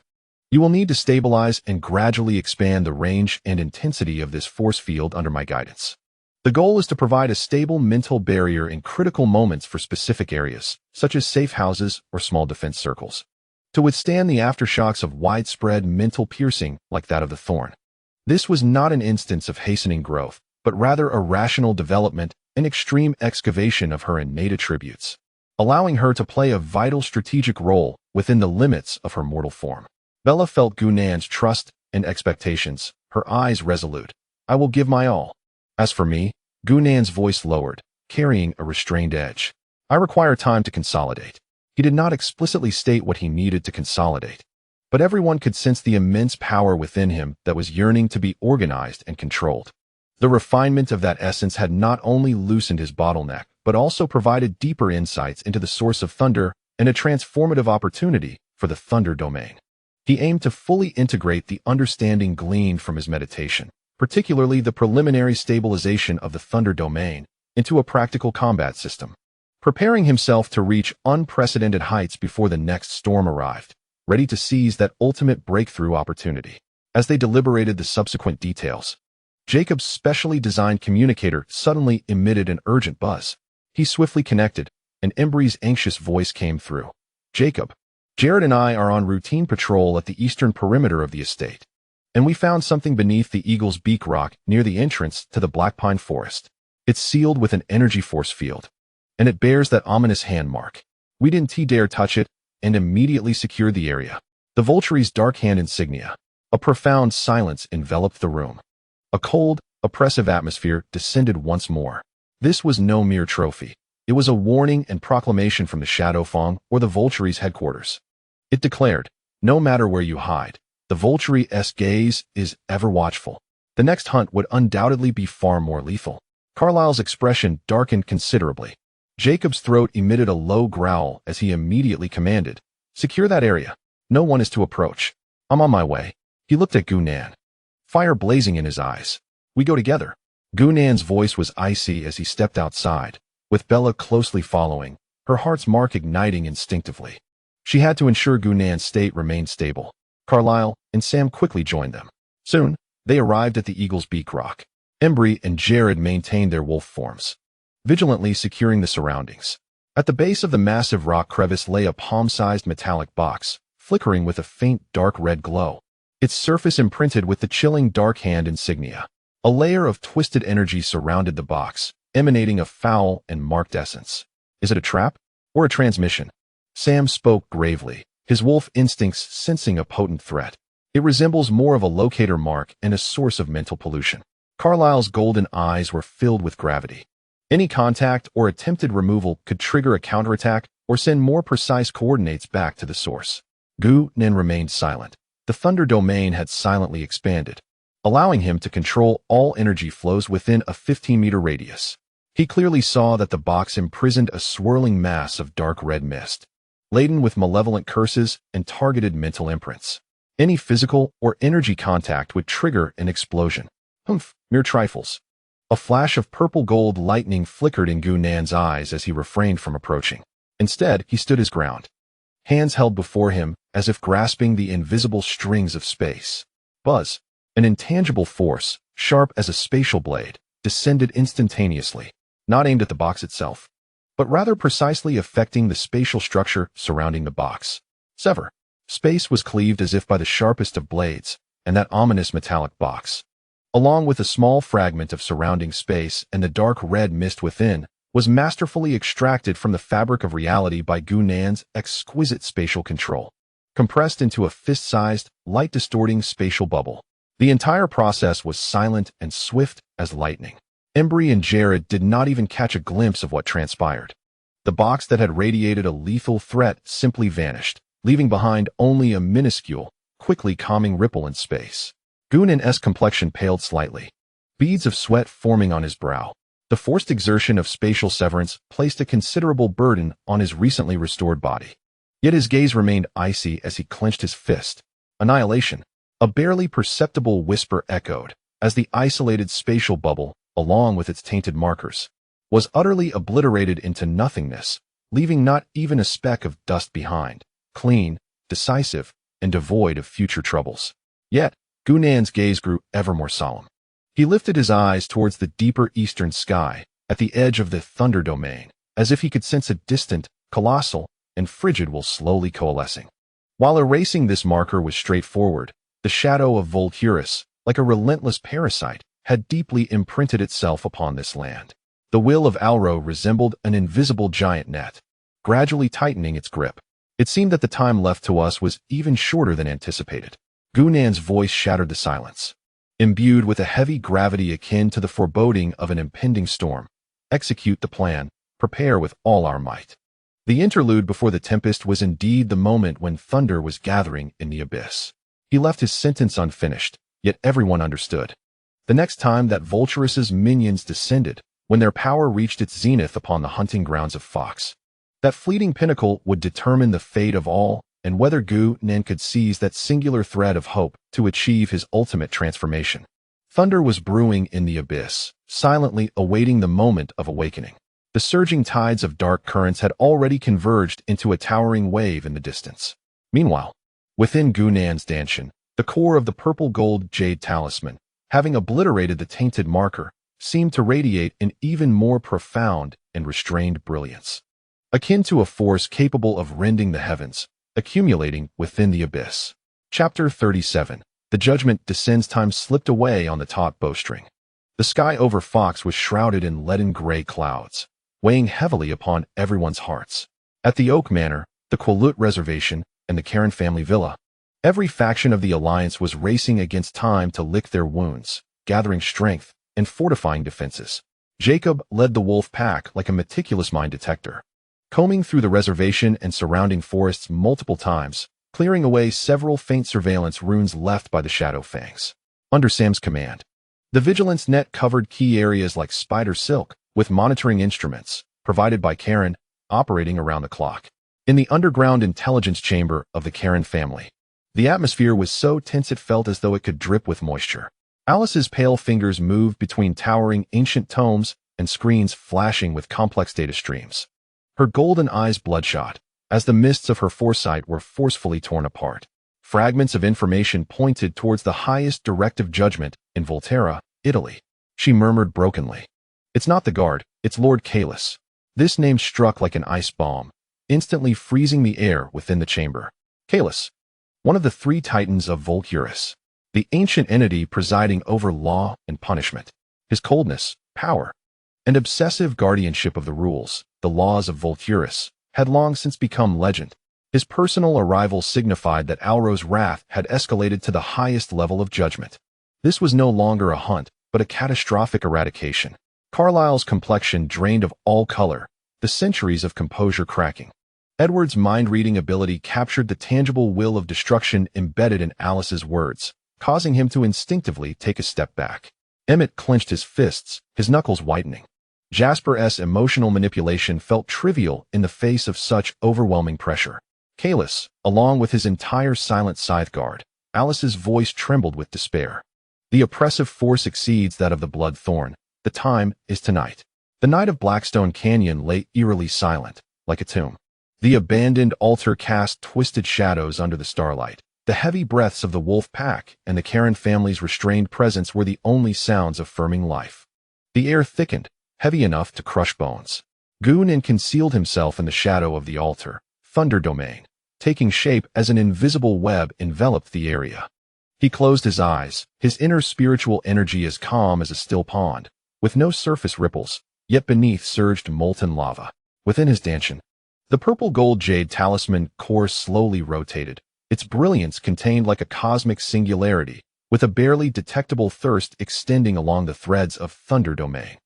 you will need to stabilize and gradually expand the range and intensity of this force field under my guidance. The goal is to provide a stable mental barrier in critical moments for specific areas, such as safe houses or small defense circles, to withstand the aftershocks of widespread mental piercing like that of the Thorn. This was not an instance of hastening growth, but rather a rational development and extreme excavation of her innate attributes, allowing her to play a vital strategic role within the limits of her mortal form. Bella felt Goonan's trust and expectations, her eyes resolute. I will give my all. As for me, Goonan's voice lowered, carrying a restrained edge. I require time to consolidate. He did not explicitly state what he needed to consolidate, but everyone could sense the immense power within him that was yearning to be organized and controlled. The refinement of that essence had not only loosened his bottleneck, but also provided deeper insights into the source of thunder and a transformative opportunity for the thunder domain. He aimed to fully integrate the understanding gleaned from his meditation, particularly the preliminary stabilization of the thunder domain, into a practical combat system, preparing himself to reach unprecedented heights before the next storm arrived, ready to seize that ultimate breakthrough opportunity. As they deliberated the subsequent details, Jacob's specially designed communicator suddenly emitted an urgent buzz. He swiftly connected, and Embry's anxious voice came through. Jacob, Jared and I are on routine patrol at the eastern perimeter of the estate, and we found something beneath the Eagle's Beak rock near the entrance to the Black Pine Forest. It's sealed with an energy force field, and it bears that ominous hand mark. We didn't dare touch it, and immediately secured the area. The Volturi's dark hand insignia. A profound silence enveloped the room. A cold, oppressive atmosphere descended once more. This was no mere trophy. It was a warning and proclamation from the Shadowfang or the Volturi's headquarters. It declared, no matter where you hide, the Volturi's gaze is ever watchful. The next hunt would undoubtedly be far more lethal. Carlyle's expression darkened considerably. Jacob's throat emitted a low growl as he immediately commanded, secure that area. No one is to approach. I'm on my way. He looked at Goonan, fire blazing in his eyes. We go together. Goonan's voice was icy as he stepped outside, with Bella closely following, her heart's mark igniting instinctively. She had to ensure Goonan's state remained stable. Carlyle and Sam quickly joined them. Soon, they arrived at the Eagle's Beak rock. Embry and Jared maintained their wolf forms, vigilantly securing the surroundings. At the base of the massive rock crevice lay a palm-sized metallic box, flickering with a faint dark red glow, its surface imprinted with the chilling dark hand insignia. A layer of twisted energy surrounded the box, emanating a foul and marked essence. Is it a trap? Or a transmission? Sam spoke gravely, his wolf instincts sensing a potent threat. It resembles more of a locator mark and a source of mental pollution. Carlyle's golden eyes were filled with gravity. Any contact or attempted removal could trigger a counterattack or send more precise coordinates back to the source. Goonan remained silent. The thunder domain had silently expanded, allowing him to control all energy flows within a 15-meter radius. He clearly saw that the box imprisoned a swirling mass of dark red mist, laden with malevolent curses and targeted mental imprints. Any physical or energy contact would trigger an explosion. Humph, mere trifles. A flash of purple-gold lightning flickered in Goonan's eyes as he refrained from approaching. Instead, he stood his ground, hands held before him as if grasping the invisible strings of space. Buzz, an intangible force, sharp as a spatial blade, descended instantaneously. not aimed at the box itself, but rather precisely affecting the spatial structure surrounding the box. Sever. Space was cleaved as if by the sharpest of blades, and that ominous metallic box, along with a small fragment of surrounding space and the dark red mist within, was masterfully extracted from the fabric of reality by Gunan's exquisite spatial control, compressed into a fist-sized, light-distorting spatial bubble. The entire process was silent and swift as lightning. Embry and Jared did not even catch a glimpse of what transpired. The box that had radiated a lethal threat simply vanished, leaving behind only a minuscule, quickly calming ripple in space. Gunan's complexion paled slightly, beads of sweat forming on his brow. The forced exertion of spatial severance placed a considerable burden on his recently restored body. Yet his gaze remained icy as he clenched his fist. Annihilation. A barely perceptible whisper echoed, as the isolated spatial bubble, along with its tainted markers, was utterly obliterated into nothingness, leaving not even a speck of dust behind, clean, decisive, and devoid of future troubles. Yet, Gunan's gaze grew ever more solemn. He lifted his eyes towards the deeper eastern sky, at the edge of the thunder domain, as if he could sense a distant, colossal, and frigid will slowly coalescing. While erasing this marker was straightforward, the shadow of Volturi, like a relentless parasite, had deeply imprinted itself upon this land. The will of Alro resembled an invisible giant net, gradually tightening its grip. It seemed that the time left to us was even shorter than anticipated. Gunan's voice shattered the silence. Imbued with a heavy gravity akin to the foreboding of an impending storm, execute the plan, prepare with all our might. The interlude before the tempest was indeed the moment when thunder was gathering in the abyss. He left his sentence unfinished, yet everyone understood. The next time that Volturis's minions descended, when their power reached its zenith upon the hunting grounds of Fox, that fleeting pinnacle would determine the fate of all, and whether Gunan could seize that singular thread of hope to achieve his ultimate transformation. Thunder was brewing in the abyss, silently awaiting the moment of awakening. The surging tides of dark currents had already converged into a towering wave in the distance. Meanwhile, within Gunan's Danshan, the core of the purple-gold jade talisman, having obliterated the tainted marker, seemed to radiate an even more profound and restrained brilliance, akin to a force capable of rending the heavens, accumulating within the abyss. Chapter 37. The judgment descends. Time slipped away on the taut bowstring. The sky over Fox was shrouded in leaden gray clouds, weighing heavily upon everyone's hearts. At the Oak Manor, the Qualut Reservation, and the Cairn family villa, every faction of the Alliance was racing against time to lick their wounds, gathering strength and fortifying defenses. Jacob led the wolf pack like a meticulous mine detector, combing through the reservation and surrounding forests multiple times, clearing away several faint surveillance runes left by the Shadow Fangs. Under Sam's command, the vigilance net covered key areas like spider silk, with monitoring instruments, provided by Karen, operating around the clock. In the underground intelligence chamber of the Karen family, the atmosphere was so tense it felt as though it could drip with moisture. Alice's pale fingers moved between towering ancient tomes and screens flashing with complex data streams. Her golden eyes bloodshot, as the mists of her foresight were forcefully torn apart. Fragments of information pointed towards the highest directive judgment in Volterra, Italy. She murmured brokenly, "It's not the guard, it's Lord Cullens." This name struck like an ice bomb, instantly freezing the air within the chamber. Cullens, one of the three titans of Volturi, the ancient entity presiding over law and punishment. His coldness, power, and obsessive guardianship of the rules, the laws of Volturi, had long since become legend. His personal arrival signified that Alro's wrath had escalated to the highest level of judgment. This was no longer a hunt, but a catastrophic eradication. Carlyle's complexion drained of all color, the centuries of composure cracking. Edward's mind-reading ability captured the tangible will of destruction embedded in Alice's words, causing him to instinctively take a step back. Emmett clenched his fists, his knuckles whitening. Jasper's emotional manipulation felt trivial in the face of such overwhelming pressure. Cullens, along with his entire silent scythe guard, Alice's voice trembled with despair. The oppressive force exceeds that of the blood thorn. The time is tonight. The night of Blackstone Canyon lay eerily silent, like a tomb. The abandoned altar cast twisted shadows under the starlight. The heavy breaths of the wolf pack and the Karen family's restrained presence were the only sounds affirming life. The air thickened, heavy enough to crush bones. Gunin concealed himself in the shadow of the altar, Thunder Domain, taking shape as an invisible web enveloped the area. He closed his eyes, his inner spiritual energy as calm as a still pond, with no surface ripples, yet beneath surged molten lava. Within his dantian, the purple-gold jade talisman core slowly rotated, its brilliance contained like a cosmic singularity, with a barely detectable thirst extending along the threads of Thunder Domain.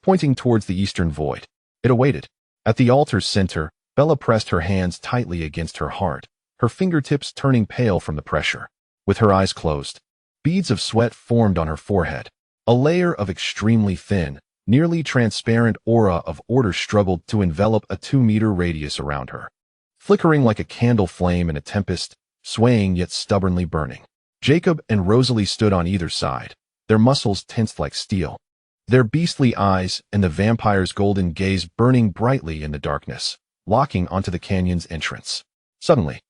Pointing towards the eastern void, it awaited. At the altar's center, Bella pressed her hands tightly against her heart, her fingertips turning pale from the pressure. With her eyes closed, beads of sweat formed on her forehead. A layer of extremely thin, nearly transparent aura of order struggled to envelop a 2-meter radius around her. Flickering like a candle flame in a tempest, swaying yet stubbornly burning. Jacob and Rosalie stood on either side, their muscles tensed like steel, their beastly eyes and the vampire's golden gaze burning brightly in the darkness, locking onto the canyon's entrance. Suddenly,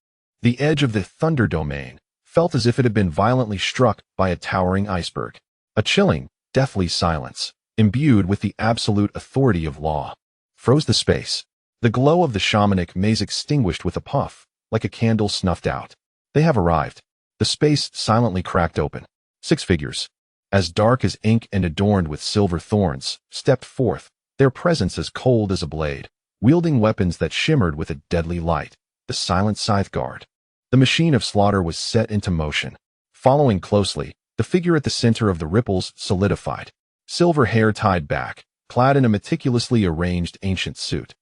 the edge of the Thunder Domain felt as if it had been violently struck by a towering iceberg. A chilling, deathly silence, imbued with the absolute authority of law, froze the space. The glow of the shamanic maze extinguished with a puff, like a candle snuffed out. They have arrived. The space silently cracked open. 6 figures, as dark as ink and adorned with silver thorns, stepped forth, their presence as cold as a blade, wielding weapons that shimmered with a deadly light. The silent scythe guard. The machine of slaughter was set into motion. Following closely, the figure at the center of the ripples solidified. Silver hair tied back, clad in a meticulously arranged ancient suit.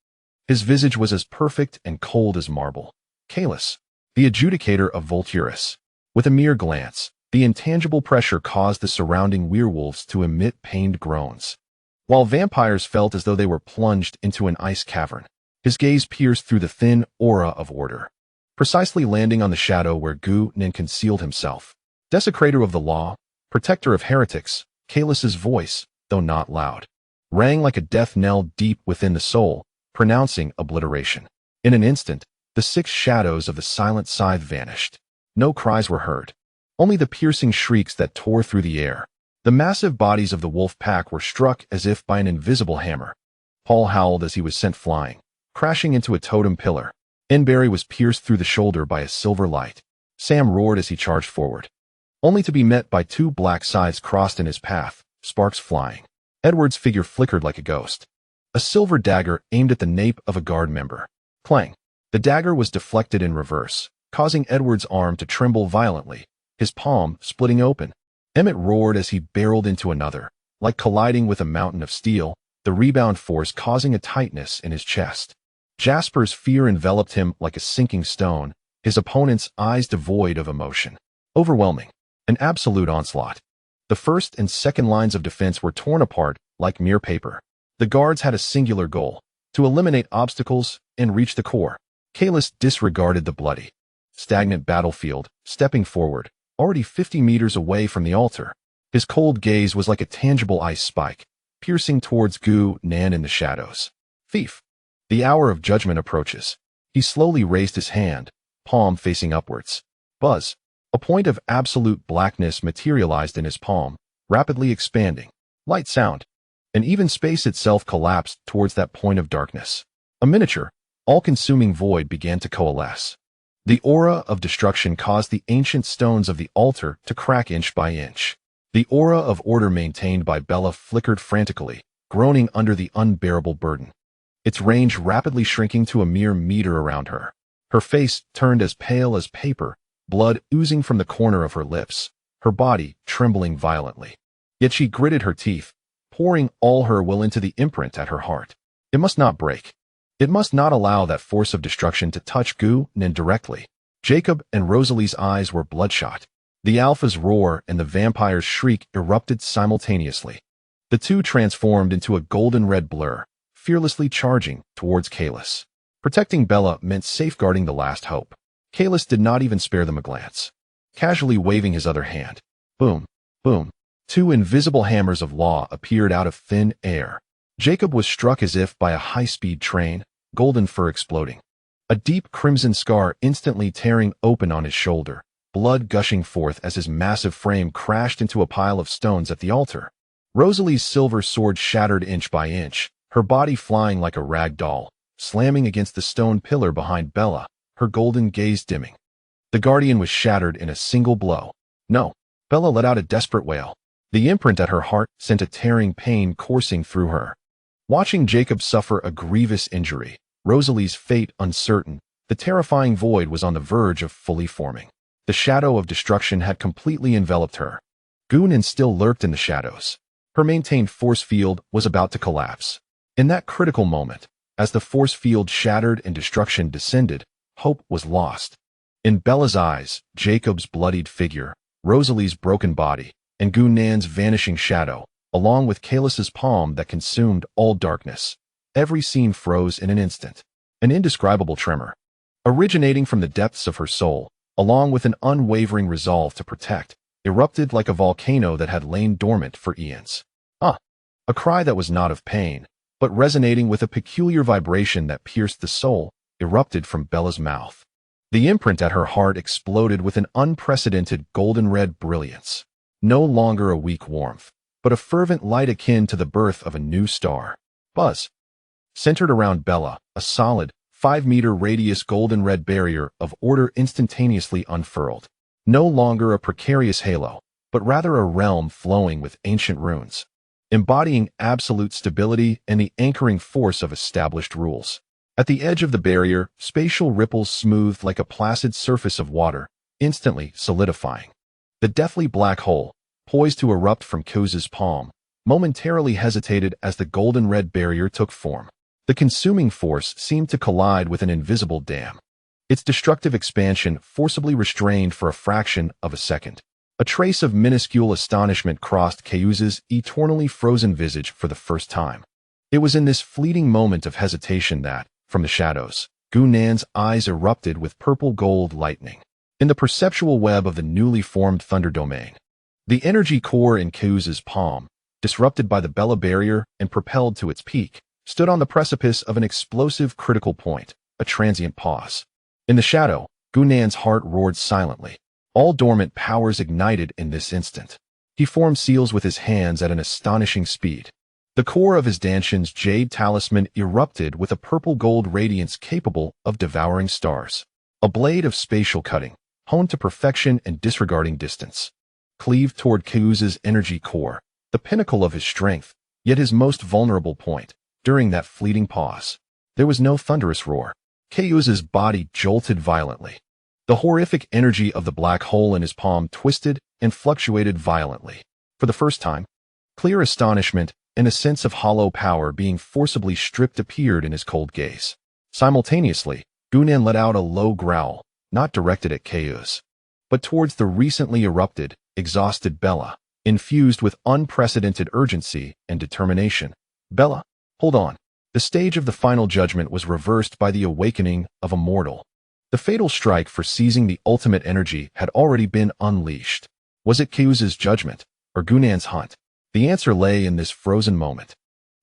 His visage was as perfect and cold as marble. Cullens, the adjudicator of Volturis. With a mere glance, the intangible pressure caused the surrounding werewolves to emit pained groans, while vampires felt as though they were plunged into an ice cavern. His gaze pierced through the thin aura of order, precisely landing on the shadow where Gunin concealed himself. Desecrator of the law, protector of heretics, Cullens's voice, though not loud, rang like a death knell deep within the soul, pronouncing obliteration. In an instant, the 6 shadows of the silent scythe vanished. No cries were heard, only the piercing shrieks that tore through the air. The massive bodies of the wolf pack were struck as if by an invisible hammer. Paul howled as he was sent flying, crashing into a totem pillar. Enberry was pierced through the shoulder by a silver light. Sam roared as he charged forward, only to be met by 2 black scythes crossed in his path, sparks flying. Edward's figure flickered like a ghost. A silver dagger aimed at the nape of a guard member. Clang! The dagger was deflected in reverse, causing Edward's arm to tremble violently, his palm splitting open. Emmett roared as he barreled into another, like colliding with a mountain of steel, the rebound force causing a tightness in his chest. Jasper's fear enveloped him like a sinking stone, his opponent's eyes devoid of emotion. Overwhelming. An absolute onslaught. The first and second lines of defense were torn apart like mere paper. The guards had a singular goal, to eliminate obstacles and reach the core. Cullens disregarded the bloody, stagnant battlefield, stepping forward, already 50 meters away from the altar. His cold gaze was like a tangible ice spike, piercing towards Gunin in the shadows. Thief! The hour of judgment approaches. He slowly raised his hand, palm facing upwards. Buzz! A point of absolute blackness materialized in his palm, rapidly expanding. Light sound. And even space itself collapsed towards that point of darkness. A miniature, all-consuming void began to coalesce. The aura of destruction caused the ancient stones of the altar to crack inch by inch. The aura of order maintained by Bella flickered frantically, groaning under the unbearable burden. Its range rapidly shrinking to a mere meter around her. Her face turned as pale as paper, blood oozing from the corner of her lips, her body trembling violently. Yet she gritted her teeth, pouring all her will into the imprint at her heart. It must not break. It must not allow that force of destruction to touch Gunin directly. Jacob and Rosalie's eyes were bloodshot. The alpha's roar and the vampire's shriek erupted simultaneously. The two transformed into a golden-red blur, fearlessly charging towards Cullens. Protecting Bella meant safeguarding the last hope. Cullens did not even spare them a glance, casually waving his other hand. Boom, boom. 2 invisible hammers of law appeared out of thin air. Jacob was struck as if by a high-speed train, golden fur exploding. A deep crimson scar instantly tearing open on his shoulder, blood gushing forth as his massive frame crashed into a pile of stones at the altar. Rosalie's silver sword shattered inch by inch, her body flying like a rag doll, slamming against the stone pillar behind Bella, her golden gaze dimming. The guardian was shattered in a single blow. No. Bella let out a desperate wail. The imprint at her heart sent a tearing pain coursing through her. Watching Jacob suffer a grievous injury, Rosalie's fate uncertain, the terrifying void was on the verge of fully forming. The shadow of destruction had completely enveloped her. Gunan still lurked in the shadows. Her maintained force field was about to collapse. In that critical moment, as the force field shattered and destruction descended, hope was lost. In Bella's eyes, Jacob's bloodied figure, Rosalie's broken body, and Gunan's vanishing shadow, along with Kaelus's palm that consumed all darkness. Every scene froze in an instant. An indescribable tremor, originating from the depths of her soul, along with an unwavering resolve to protect, erupted like a volcano that had lain dormant for eons. A cry that was not of pain, but resonating with a peculiar vibration that pierced the soul, erupted from Bella's mouth. The imprint at her heart exploded with an unprecedented golden-red brilliance. No longer a weak warmth, but a fervent light akin to the birth of a new star. Buzz. Centered around Bella, a solid, 5-meter radius golden-red barrier of order instantaneously unfurled. No longer a precarious halo, but rather a realm flowing with ancient runes, embodying absolute stability and the anchoring force of established rules. At the edge of the barrier, spatial ripples smoothed like a placid surface of water, instantly solidifying. The deathly black hole, poised to erupt from Kuz's palm, momentarily hesitated as the golden-red barrier took form. The consuming force seemed to collide with an invisible dam. Its destructive expansion forcibly restrained for a fraction of a second. A trace of minuscule astonishment crossed Kuz's eternally frozen visage for the first time. It was in this fleeting moment of hesitation that, from the shadows, Gunan's eyes erupted with purple-gold lightning. In the perceptual web of the newly formed Thunder Domain, the energy core in Kuz's palm, disrupted by the Bella barrier and propelled to its peak, stood on the precipice of an explosive critical point, a transient pause. In the shadow, Gunan's heart roared silently. All dormant powers ignited in this instant. He formed seals with his hands at an astonishing speed. The core of his Danshan's jade talisman erupted with a purple-gold radiance capable of devouring stars. A blade of spatial cutting, honed to perfection and disregarding distance, cleaved toward Kuz's energy core, the pinnacle of his strength, yet his most vulnerable point. During that fleeting pause, there was no thunderous roar. Kuz's body jolted violently. The horrific energy of the black hole in his palm twisted and fluctuated violently. For the first time, clear astonishment and a sense of hollow power being forcibly stripped appeared in his cold gaze. Simultaneously, Gunan let out a low growl, not directed at Kuz, but towards the recently erupted, exhausted Bella, infused with unprecedented urgency and determination. Bella, hold on. The stage of the final judgment was reversed by the awakening of a mortal. The fatal strike for seizing the ultimate energy had already been unleashed. Was it Kuz's judgment, or Gunan's hunt? The answer lay in this frozen moment.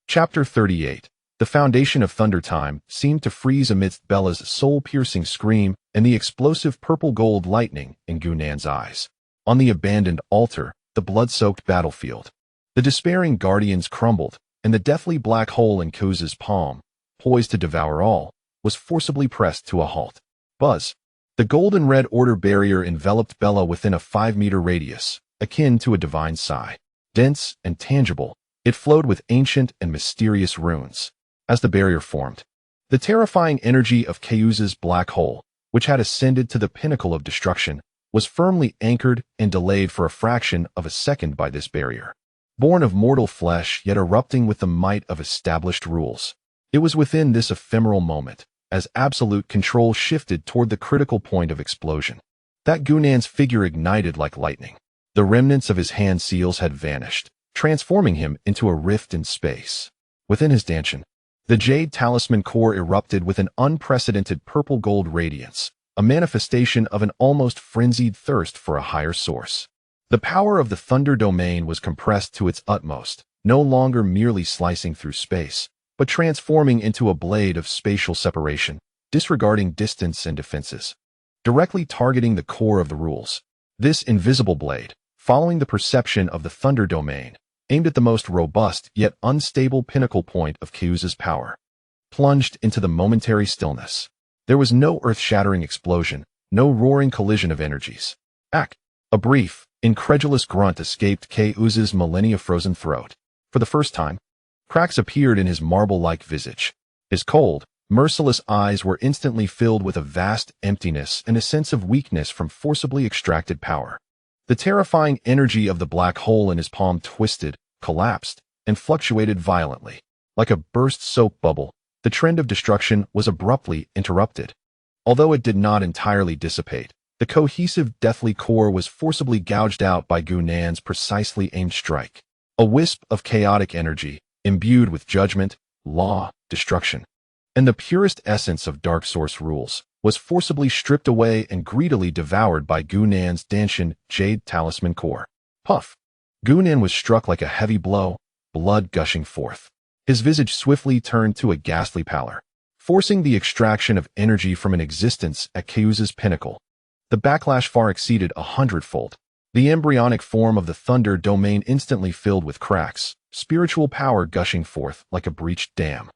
Chapter 38. The foundation of Thundertime seemed to freeze amidst Bella's soul-piercing scream and the explosive purple-gold lightning in Gunan's eyes. On the abandoned altar, the blood-soaked battlefield, the despairing guardians crumbled, and the deathly black hole in Kuz's palm, poised to devour all, was forcibly pressed to a halt. Buzz. The golden-red order barrier enveloped Bella within a 5-meter radius, akin to a divine sigh. Dense and tangible, it flowed with ancient and mysterious runes. As the barrier formed, the terrifying energy of Kuz's black hole, which had ascended to the pinnacle of destruction, was firmly anchored and delayed for a fraction of a second by this barrier. Born of mortal flesh yet erupting with the might of established rules. It was within this ephemeral moment, as absolute control shifted toward the critical point of explosion, that Gunan's figure ignited like lightning. The remnants of his hand seals had vanished, transforming him into a rift in space. Within his Danshan, the jade talisman core erupted with an unprecedented purple-gold radiance, a manifestation of an almost frenzied thirst for a higher source. The power of the Thunder Domain was compressed to its utmost, no longer merely slicing through space, but transforming into a blade of spatial separation, disregarding distance and defenses, directly targeting the core of the rules. This invisible blade, following the perception of the Thunder Domain, aimed at the most robust yet unstable pinnacle point of Kyuza's power. Plunged into the momentary stillness. There was no earth-shattering explosion, no roaring collision of energies. A brief, incredulous grunt escaped Kyuza's millennia-frozen throat. For the first time, cracks appeared in his marble-like visage. His cold, merciless eyes were instantly filled with a vast emptiness and a sense of weakness from forcibly extracted power. The terrifying energy of the black hole in his palm twisted, collapsed, and fluctuated violently. Like a burst soap bubble, the trend of destruction was abruptly interrupted. Although it did not entirely dissipate, the cohesive deathly core was forcibly gouged out by Gunnan's precisely aimed strike. A wisp of chaotic energy, imbued with judgment, law, destruction, and the purest essence of Dark Source rules, was forcibly stripped away and greedily devoured by Gunnan's Danshin Jade Talisman core. Puff! Gunnan was struck like a heavy blow, blood gushing forth. His visage swiftly turned to a ghastly pallor, forcing the extraction of energy from an existence at Kyuza's pinnacle. The backlash far exceeded 100-fold. The embryonic form of the thunder domain instantly filled with cracks, spiritual power gushing forth like a breached dam.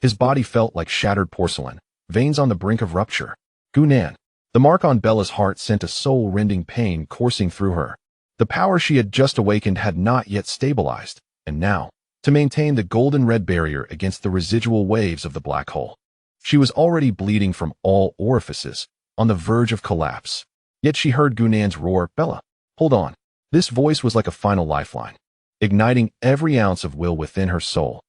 His body felt like shattered porcelain, veins on the brink of rupture. Gunnan. The mark on Bella's heart sent a soul-rending pain coursing through her. The power she had just awakened had not yet stabilized, and now, to maintain the golden red barrier against the residual waves of the black hole, she was already bleeding from all orifices, on the verge of collapse. Yet she heard Gunnan's roar, "Bella, hold on." This voice was like a final lifeline, igniting every ounce of will within her soul.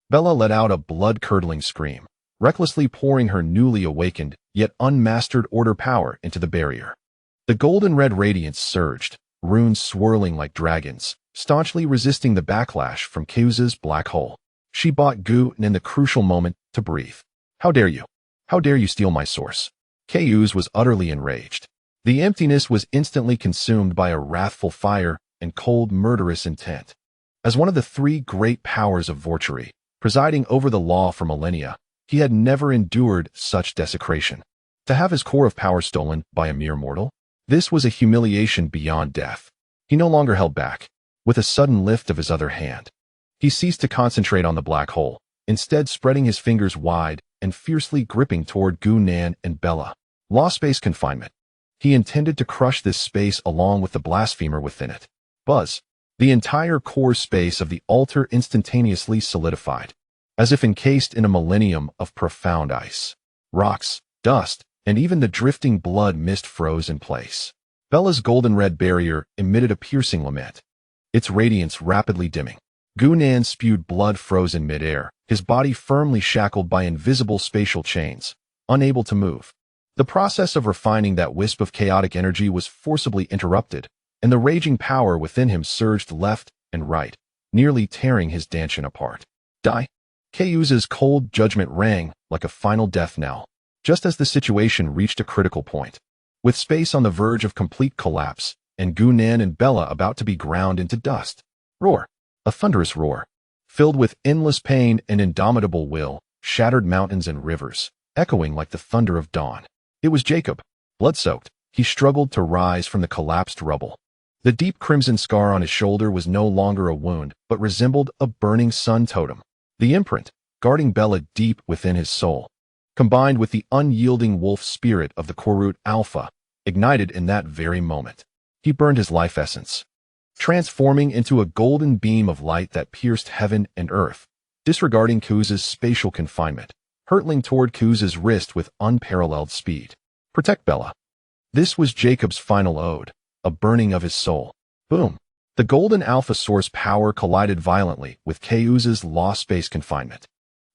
Bella let out a blood-curdling scream, recklessly pouring her newly awakened, yet unmastered order power into the barrier. The golden red radiance surged, runes swirling like dragons, staunchly resisting the backlash from Kyuza's black hole. She bought Gunnan the crucial moment to breathe. "How dare you? How dare you steal my source?" Kyuza was utterly enraged. The emptiness was instantly consumed by a wrathful fire and cold, murderous intent. As one of the three great powers of Volturi, presiding over the law for millennia, he had never endured such desecration. To have his core of power stolen by a mere mortal? This was a humiliation beyond death. He no longer held back. With a sudden lift of his other hand, he ceased to concentrate on the black hole, instead spreading his fingers wide and fiercely gripping toward Gunnan and Bella. Law space confinement. He intended to crush this space along with the blasphemer within it. Buzz. The entire core space of the altar instantaneously solidified, as if encased in a millennium of profound ice. Rocks, dust, and even the drifting blood mist froze in place. Bella's golden red barrier emitted a piercing lament, its radiance rapidly dimming. Gunnan spewed blood froze in midair, his body firmly shackled by invisible spatial chains, unable to move. The process of refining that wisp of chaotic energy was forcibly interrupted, and the raging power within him surged left and right, nearly tearing his Danshin apart. Die! Kyuza's cold judgment rang like a final death knell, just as the situation reached a critical point. With space on the verge of complete collapse, and Gunnan and Bella about to be ground into dust. Roar! A thunderous roar, filled with endless pain and indomitable will, shattered mountains and rivers, echoing like the thunder of dawn. It was Jacob. Blood-soaked, he struggled to rise from the collapsed rubble. The deep crimson scar on his shoulder was no longer a wound, but resembled a burning sun totem. The imprint, guarding Bella deep within his soul, combined with the unyielding wolf spirit of the Korut Alpha, ignited in that very moment. He burned his life essence, transforming into a golden beam of light that pierced heaven and earth, disregarding Kyuza's spatial confinement, hurtling toward Kyuza's wrist with unparalleled speed. Protect Bella. This was Jacob's final ode, a burning of his soul. Boom! The golden alpha source power collided violently with Kyuza's lost space confinement.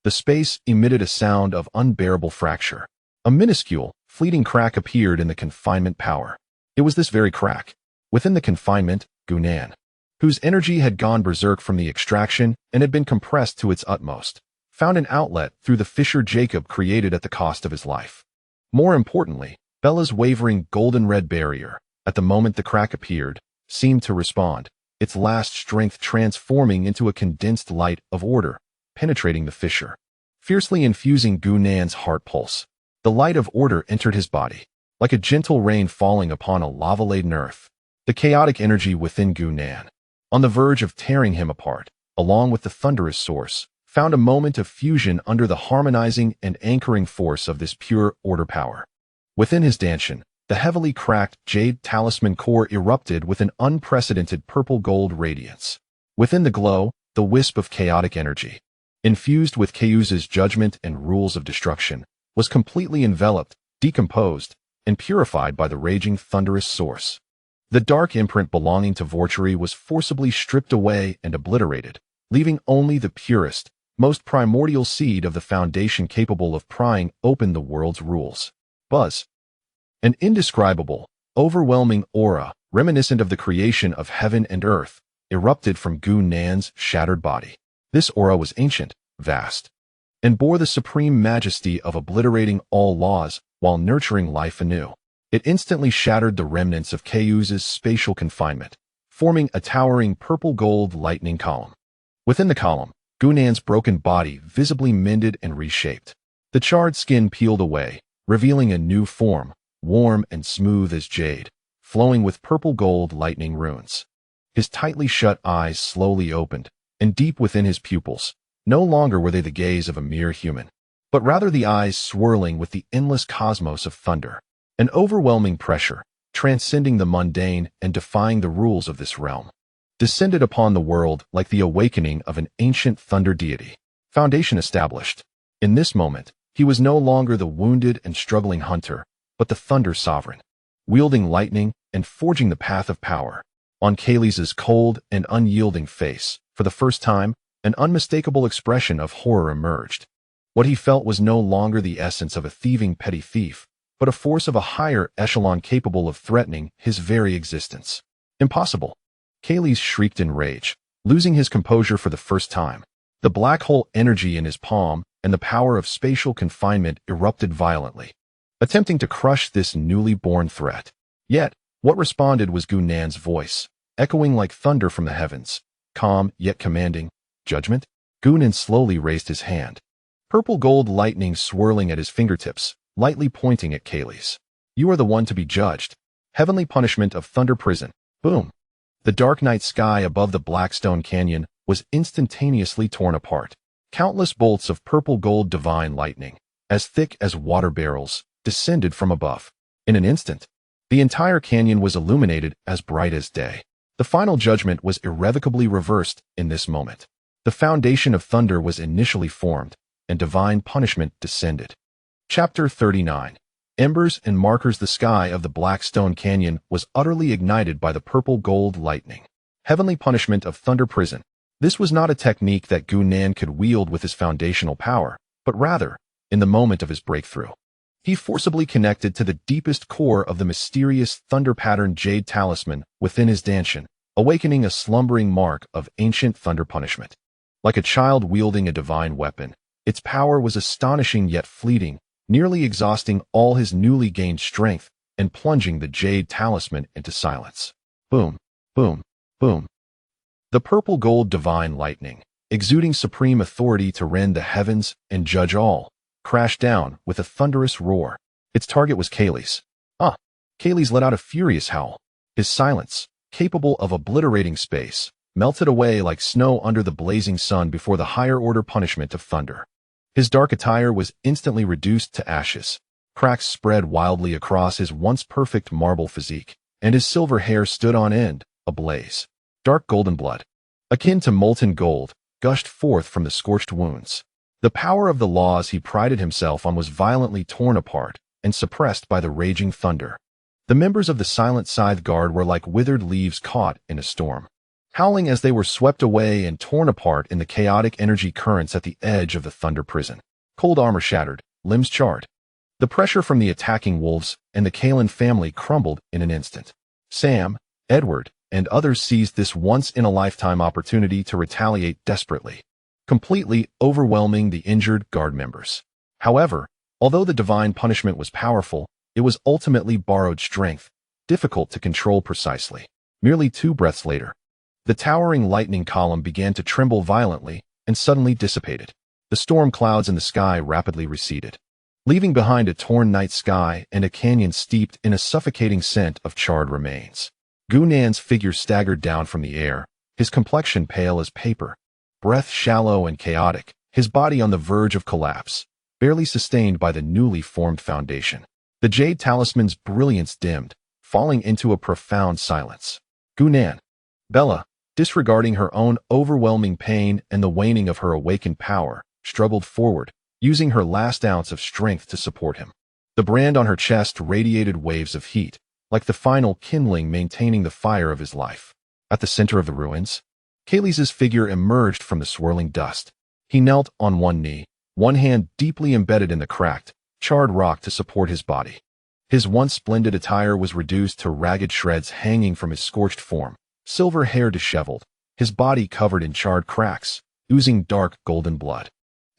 The space emitted a sound of unbearable fracture. A minuscule, fleeting crack appeared in the confinement power. It was this very crack, within the confinement, Gunnan, whose energy had gone berserk from the extraction and had been compressed to its utmost, found an outlet through the fissure Jacob created at the cost of his life. More importantly, Bella's wavering golden red barrier, at the moment the crack appeared, seemed to respond, its last strength transforming into a condensed light of order, penetrating the fissure, fiercely infusing Gunnan's heart pulse. The light of order entered his body, like a gentle rain falling upon a lava-laden earth. The chaotic energy within Gunnan, on the verge of tearing him apart, along with the Thunderous source, found a moment of fusion under the harmonizing and anchoring force of this pure order power. Within his dantian, the heavily cracked jade talisman core erupted with an unprecedented purple-gold radiance. Within the glow, the wisp of chaotic energy, infused with Kayuza's judgment and rules of destruction, was completely enveloped, decomposed, and purified by the raging Thunderous source. The dark imprint belonging to Volturi was forcibly stripped away and obliterated, leaving only the purest, most primordial seed of the foundation capable of prying open the world's rules. Buzz. An indescribable, overwhelming aura, reminiscent of the creation of heaven and earth, erupted from Gu Nan's shattered body. This aura was ancient, vast, and bore the supreme majesty of obliterating all laws while nurturing life anew. It instantly shattered the remnants of Kayuza's spatial confinement, forming a towering purple-gold lightning column. Within the column, Gu Nan's broken body visibly mended and reshaped. The charred skin peeled away, revealing a new form, warm and smooth as jade, flowing with purple-gold lightning runes. His tightly shut eyes slowly opened, and deep within his pupils, no longer were they the gaze of a mere human, but rather the eyes swirling with the endless cosmos of thunder. An overwhelming pressure, transcending the mundane and defying the rules of this realm, descended upon the world like the awakening of an ancient thunder deity. Foundation established. In this moment, he was no longer the wounded and struggling hunter, but the thunder sovereign, wielding lightning and forging the path of power. On Kaylee's cold and unyielding face, for the first time, an unmistakable expression of horror emerged. What he felt was no longer the essence of a thieving petty thief, but a force of a higher echelon capable of threatening his very existence. Impossible! Kaylee shrieked in rage, losing his composure for the first time. The black hole energy in his palm and the power of spatial confinement erupted violently, attempting to crush this newly born threat. Yet, what responded was Gu Nan's voice, echoing like thunder from the heavens, calm yet commanding. Judgment? Gu Nan slowly raised his hand, purple-gold lightning swirling at his fingertips, lightly pointing at Kaylee's. You are the one to be judged. Heavenly punishment of Thunder Prison. Boom! The dark night sky above the Blackstone Canyon was instantaneously torn apart. Countless bolts of purple-gold divine lightning, as thick as water barrels, descended from above. In an instant, the entire canyon was illuminated as bright as day. The final judgment was irrevocably reversed in this moment. The foundation of thunder was initially formed, and divine punishment descended. Chapter 39. Embers and markers. The sky of the Blackstone Canyon was utterly ignited by the purple-gold lightning. Heavenly punishment of Thunder Prison. This was not a technique that Gu Nan could wield with his foundational power, but rather, in the moment of his breakthrough, he forcibly connected to the deepest core of the mysterious thunder-patterned jade talisman within his dantian, awakening a slumbering mark of ancient thunder punishment. Like a child wielding a divine weapon, its power was astonishing yet fleeting, nearly exhausting all his newly gained strength and plunging the jade talisman into silence. Boom, boom, boom. The purple-gold divine lightning, exuding supreme authority to rend the heavens and judge all, crashed down with a thunderous roar. Its target was Kaylee's. Kaylee's let out a furious howl. His silence, capable of obliterating space, melted away like snow under the blazing sun before the higher-order punishment of thunder. His dark attire was instantly reduced to ashes. Cracks spread wildly across his once perfect marble physique, and his silver hair stood on end, ablaze. Dark golden blood, akin to molten gold, gushed forth from the scorched wounds. The power of the laws he prided himself on was violently torn apart and suppressed by the raging thunder. The members of the Silent Scythe Guard were like withered leaves caught in a storm, howling as they were swept away and torn apart in the chaotic energy currents at the edge of the Thunder Prison. Cold armor shattered, limbs charred. The pressure from the attacking wolves and the Cullens family crumbled in an instant. Sam, Edward, and others seized this once-in-a-lifetime opportunity to retaliate desperately, completely overwhelming the injured guard members. However, although the divine punishment was powerful, it was ultimately borrowed strength, difficult to control precisely. Merely 2 breaths later, the towering lightning column began to tremble violently and suddenly dissipated. The storm clouds in the sky rapidly receded, leaving behind a torn night sky and a canyon steeped in a suffocating scent of charred remains. Gu Nan's figure staggered down from the air, his complexion pale as paper, breath shallow and chaotic, his body on the verge of collapse, barely sustained by the newly formed foundation. The jade talisman's brilliance dimmed, falling into a profound silence. Gunan. Bella, disregarding her own overwhelming pain and the waning of her awakened power, struggled forward, using her last ounce of strength to support him. The brand on her chest radiated waves of heat, like the final kindling maintaining the fire of his life. At the center of the ruins, Kaylee's figure emerged from the swirling dust. He knelt on one knee, one hand deeply embedded in the cracked, charred rock to support his body. His once splendid attire was reduced to ragged shreds hanging from his scorched form, silver hair disheveled, his body covered in charred cracks, oozing dark golden blood.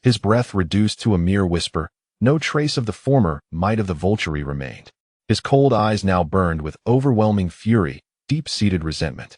His breath reduced to a mere whisper, no trace of the former might of the Volturi remained. His cold eyes now burned with overwhelming fury, deep-seated resentment,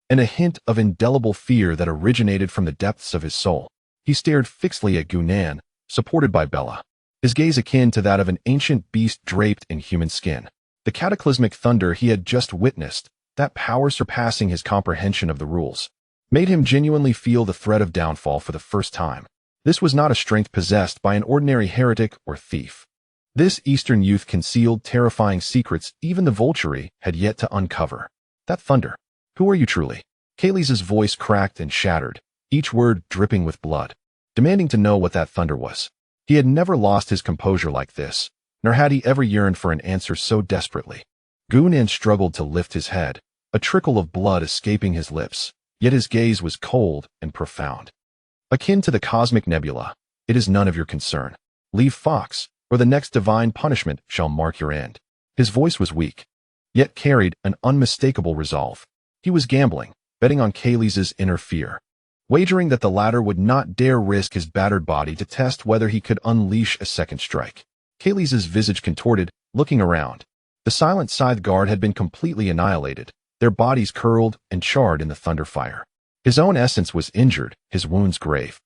and a hint of indelible fear that originated from the depths of his soul. He stared fixedly at Gunan, supported by Bella, his gaze akin to that of an ancient beast draped in human skin. The cataclysmic thunder he had just witnessed, that power surpassing his comprehension of the rules, made him genuinely feel the threat of downfall for the first time. This was not a strength possessed by an ordinary heretic or thief. This Eastern youth concealed terrifying secrets even the Volturi had yet to uncover. That thunder. Who are you truly? Kaylee's voice cracked and shattered, each word dripping with blood, demanding to know what that thunder was. He had never lost his composure like this, nor had he ever yearned for an answer so desperately. Gunan struggled to lift his head, a trickle of blood escaping his lips, yet his gaze was cold and profound. Akin to the cosmic nebula, it is none of your concern. Leave Fox, or the next divine punishment shall mark your end. His voice was weak, yet carried an unmistakable resolve. He was gambling, betting on Kaylee's inner fear, wagering that the latter would not dare risk his battered body to test whether he could unleash a second strike. Kaylee's visage contorted, looking around. The silent scythe guard had been completely annihilated, their bodies curled and charred in the thunder fire. His own essence was injured, his wounds grave,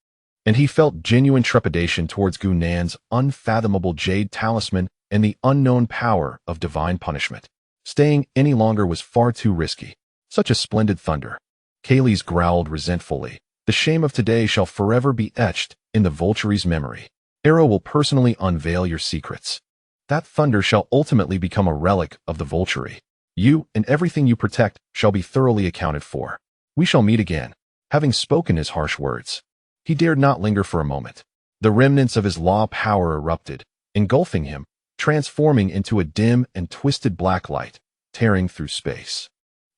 and he felt genuine trepidation towards Gunan's unfathomable jade talisman and the unknown power of divine punishment. Staying any longer was far too risky. Such a splendid thunder. Kaylee's growled resentfully. The shame of today shall forever be etched in the Volturi's memory. Arrow will personally unveil your secrets. That thunder shall ultimately become a relic of the Volturi. You and everything you protect shall be thoroughly accounted for. We shall meet again. Having spoken his harsh words, he dared not linger for a moment. The remnants of his law power erupted, engulfing him, transforming into a dim and twisted black light, tearing through space.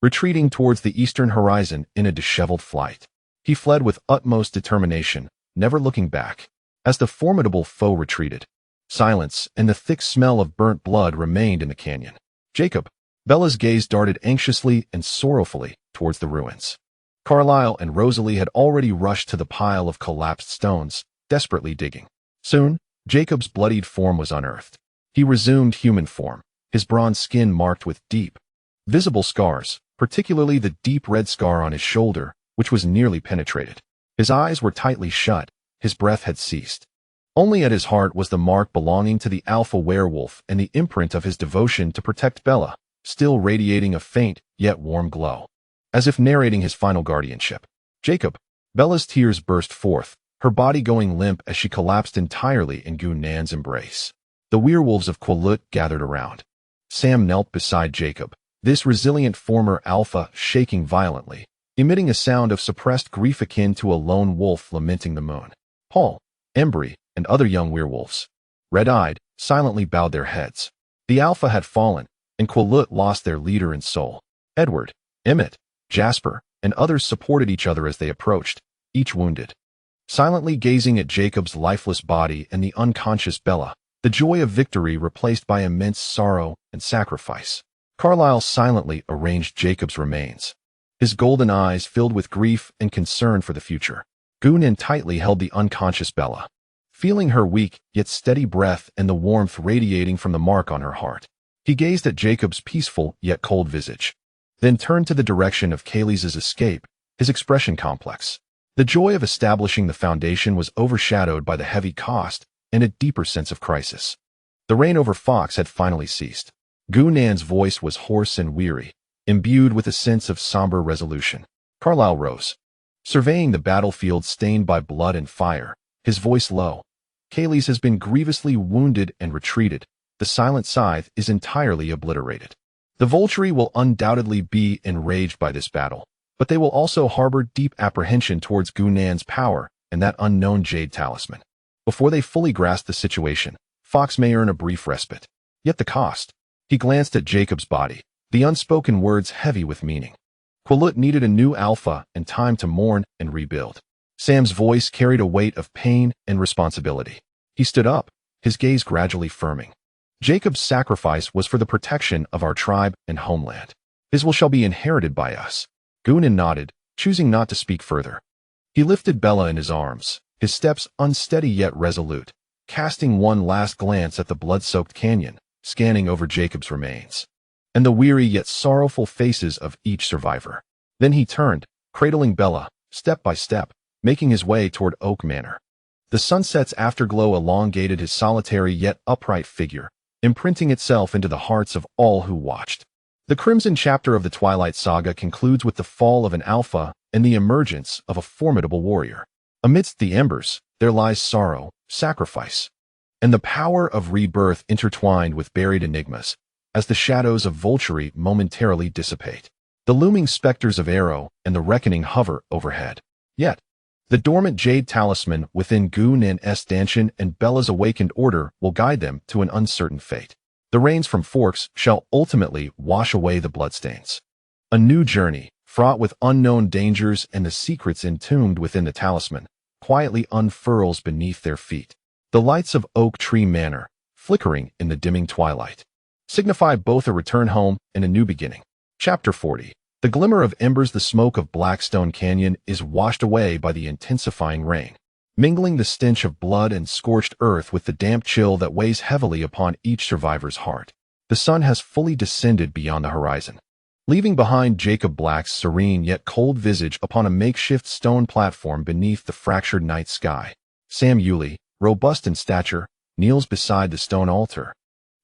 Retreating towards the eastern horizon in a disheveled flight, he fled with utmost determination, never looking back. As the formidable foe retreated, silence and the thick smell of burnt blood remained in the canyon. Jacob. Bella's gaze darted anxiously and sorrowfully towards the ruins. Carlyle and Rosalie had already rushed to the pile of collapsed stones, desperately digging. Soon, Jacob's bloodied form was unearthed. He resumed human form, his bronze skin marked with deep, visible scars, particularly the deep red scar on his shoulder, which was nearly penetrated. His eyes were tightly shut, his breath had ceased. Only at his heart was the mark belonging to the alpha werewolf and the imprint of his devotion to protect Bella, still radiating a faint yet warm glow, as if narrating his final guardianship. Jacob. Bella's tears burst forth, her body going limp as she collapsed entirely in Gunan's embrace. The werewolves of Quillut gathered around. Sam knelt beside Jacob, this resilient former alpha shaking violently, emitting a sound of suppressed grief akin to a lone wolf lamenting the moon. Paul, Embry, and other young werewolves, red-eyed, silently bowed their heads. The alpha had fallen, and Quillut lost their leader and soul. Edward, Emmett, Jasper, and others supported each other as they approached, each wounded. Silently gazing at Jacob's lifeless body and the unconscious Bella, the joy of victory replaced by immense sorrow and sacrifice. Carlyle silently arranged Jacob's remains, his golden eyes filled with grief and concern for the future. Gunan tightly held the unconscious Bella, feeling her weak yet steady breath and the warmth radiating from the mark on her heart. He gazed at Jacob's peaceful yet cold visage, then turned to the direction of Kaylee's escape, his expression complex. The joy of establishing the foundation was overshadowed by the heavy cost and a deeper sense of crisis. The reign over Fox had finally ceased. Gunan's voice was hoarse and weary, imbued with a sense of somber resolution. Carlyle rose, surveying the battlefield stained by blood and fire, his voice low. Kaylee's has been grievously wounded and retreated. The silent scythe is entirely obliterated. The Volturi will undoubtedly be enraged by this battle, but they will also harbor deep apprehension towards Gunnan's power and that unknown jade talisman. Before they fully grasp the situation, Fox may earn a brief respite. Yet the cost. He glanced at Jacob's body, the unspoken words heavy with meaning. Quillut needed a new alpha and time to mourn and rebuild. Sam's voice carried a weight of pain and responsibility. He stood up, his gaze gradually firming. Jacob's sacrifice was for the protection of our tribe and homeland. His will shall be inherited by us. Gunnan nodded, choosing not to speak further. He lifted Bella in his arms, his steps unsteady yet resolute, casting one last glance at the blood-soaked canyon, scanning over Jacob's remains, and the weary yet sorrowful faces of each survivor. Then he turned, cradling Bella, step by step, making his way toward Oak Manor. The sunset's afterglow elongated his solitary yet upright figure, imprinting itself into the hearts of all who watched. The Crimson chapter of the Twilight saga concludes with the fall of an alpha and the emergence of a formidable warrior. Amidst the embers, there lies sorrow, sacrifice, and the power of rebirth intertwined with buried enigmas, as the shadows of Volturi momentarily dissipate. The looming specters of Arrow and the Reckoning hover overhead. Yet, the dormant jade talisman within Gunnan's Danshan and Bella's awakened order will guide them to an uncertain fate. The rains from Forks shall ultimately wash away the bloodstains. A new journey, fraught with unknown dangers and the secrets entombed within the talisman, quietly unfurls beneath their feet. The lights of Oak Tree Manor, flickering in the dimming twilight, signify both a return home and a new beginning. Chapter 40. The glimmer of embers. The smoke of Blackstone Canyon is washed away by the intensifying rain, mingling the stench of blood and scorched earth with the damp chill that weighs heavily upon each survivor's heart. The sun has fully descended beyond the horizon, leaving behind Jacob Black's serene yet cold visage upon a makeshift stone platform beneath the fractured night sky. Sam Yulee, robust in stature, kneels beside the stone altar,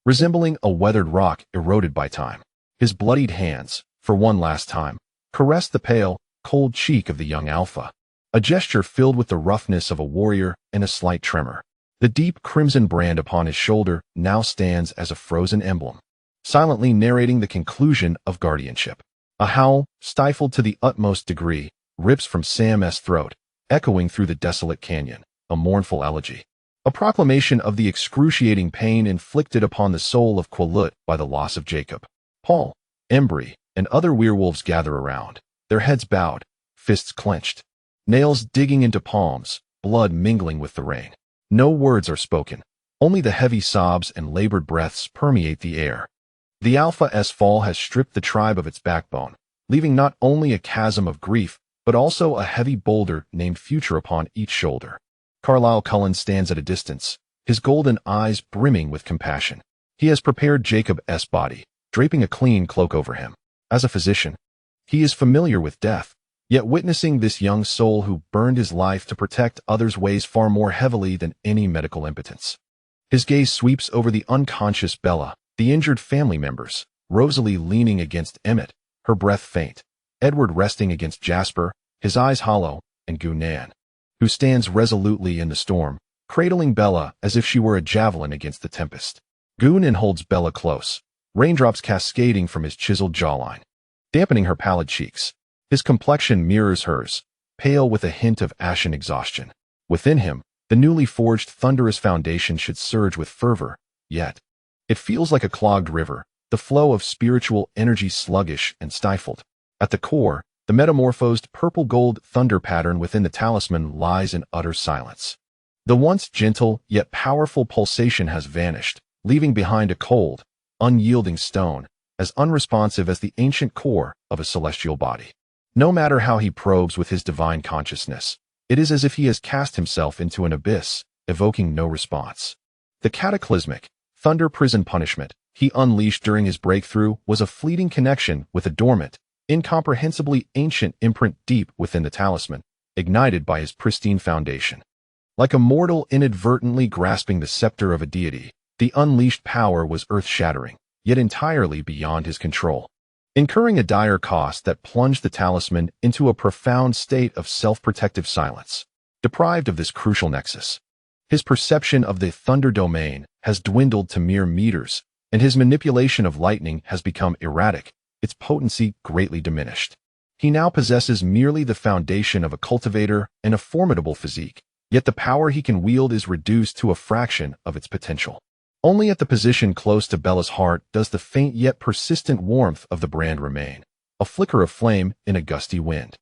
resembling a weathered rock eroded by time. His bloodied hands, for one last time, caress the pale, cold cheek of the young alpha, a gesture filled with the roughness of a warrior and a slight tremor. The deep crimson brand upon his shoulder now stands as a frozen emblem, silently narrating the conclusion of guardianship. A howl, stifled to the utmost degree, rips from Sam's throat, echoing through the desolate canyon, a mournful elegy, a proclamation of the excruciating pain inflicted upon the soul of Quillut by the loss of Jacob. Paul, Embry, and other werewolves gather around, their heads bowed, fists clenched, nails digging into palms, blood mingling with the rain. No words are spoken, only the heavy sobs and labored breaths permeate the air. The Alpha's fall has stripped the tribe of its backbone, leaving not only a chasm of grief, but also a heavy boulder named Future upon each shoulder. Carlyle Cullens stands at a distance, his golden eyes brimming with compassion. He has prepared Jacob's body, draping a clean cloak over him. As a physician, he is familiar with death, yet witnessing this young soul who burned his life to protect others weighs far more heavily than any medical impotence. His gaze sweeps over the unconscious Bella, the injured family members, Rosalie leaning against Emmett, her breath faint, Edward resting against Jasper, his eyes hollow, and Gunnan, who stands resolutely in the storm, cradling Bella as if she were a javelin against the tempest. Gunnan holds Bella close, raindrops cascading from his chiseled jawline, dampening her pallid cheeks. His complexion mirrors hers, pale with a hint of ashen exhaustion. Within him, the newly forged Thunderous foundation should surge with fervor, yet it feels like a clogged river, the flow of spiritual energy sluggish and stifled. At the core, the metamorphosed purple-gold thunder pattern within the talisman lies in utter silence. The once gentle yet powerful pulsation has vanished, leaving behind a cold, unyielding stone, as unresponsive as the ancient core of a celestial body. No matter how he probes with his divine consciousness, it is as if he has cast himself into an abyss, evoking no response. The cataclysmic, thunder prison punishment he unleashed during his breakthrough was a fleeting connection with a dormant, incomprehensibly ancient imprint deep within the talisman, ignited by his pristine foundation. Like a mortal inadvertently grasping the scepter of a deity, the unleashed power was earth-shattering, yet entirely beyond his control. incurring a dire cost that plunged the talisman into a profound state of self-protective silence. Deprived of this crucial nexus, his perception of the thunder domain has dwindled to mere meters, and his manipulation of lightning has become erratic, its potency greatly diminished. He now possesses merely the foundation of a cultivator and a formidable physique, yet the power he can wield is reduced to a fraction of its potential. Only at the position close to Bella's heart does the faint yet persistent warmth of the brand remain, a flicker of flame in a gusty wind.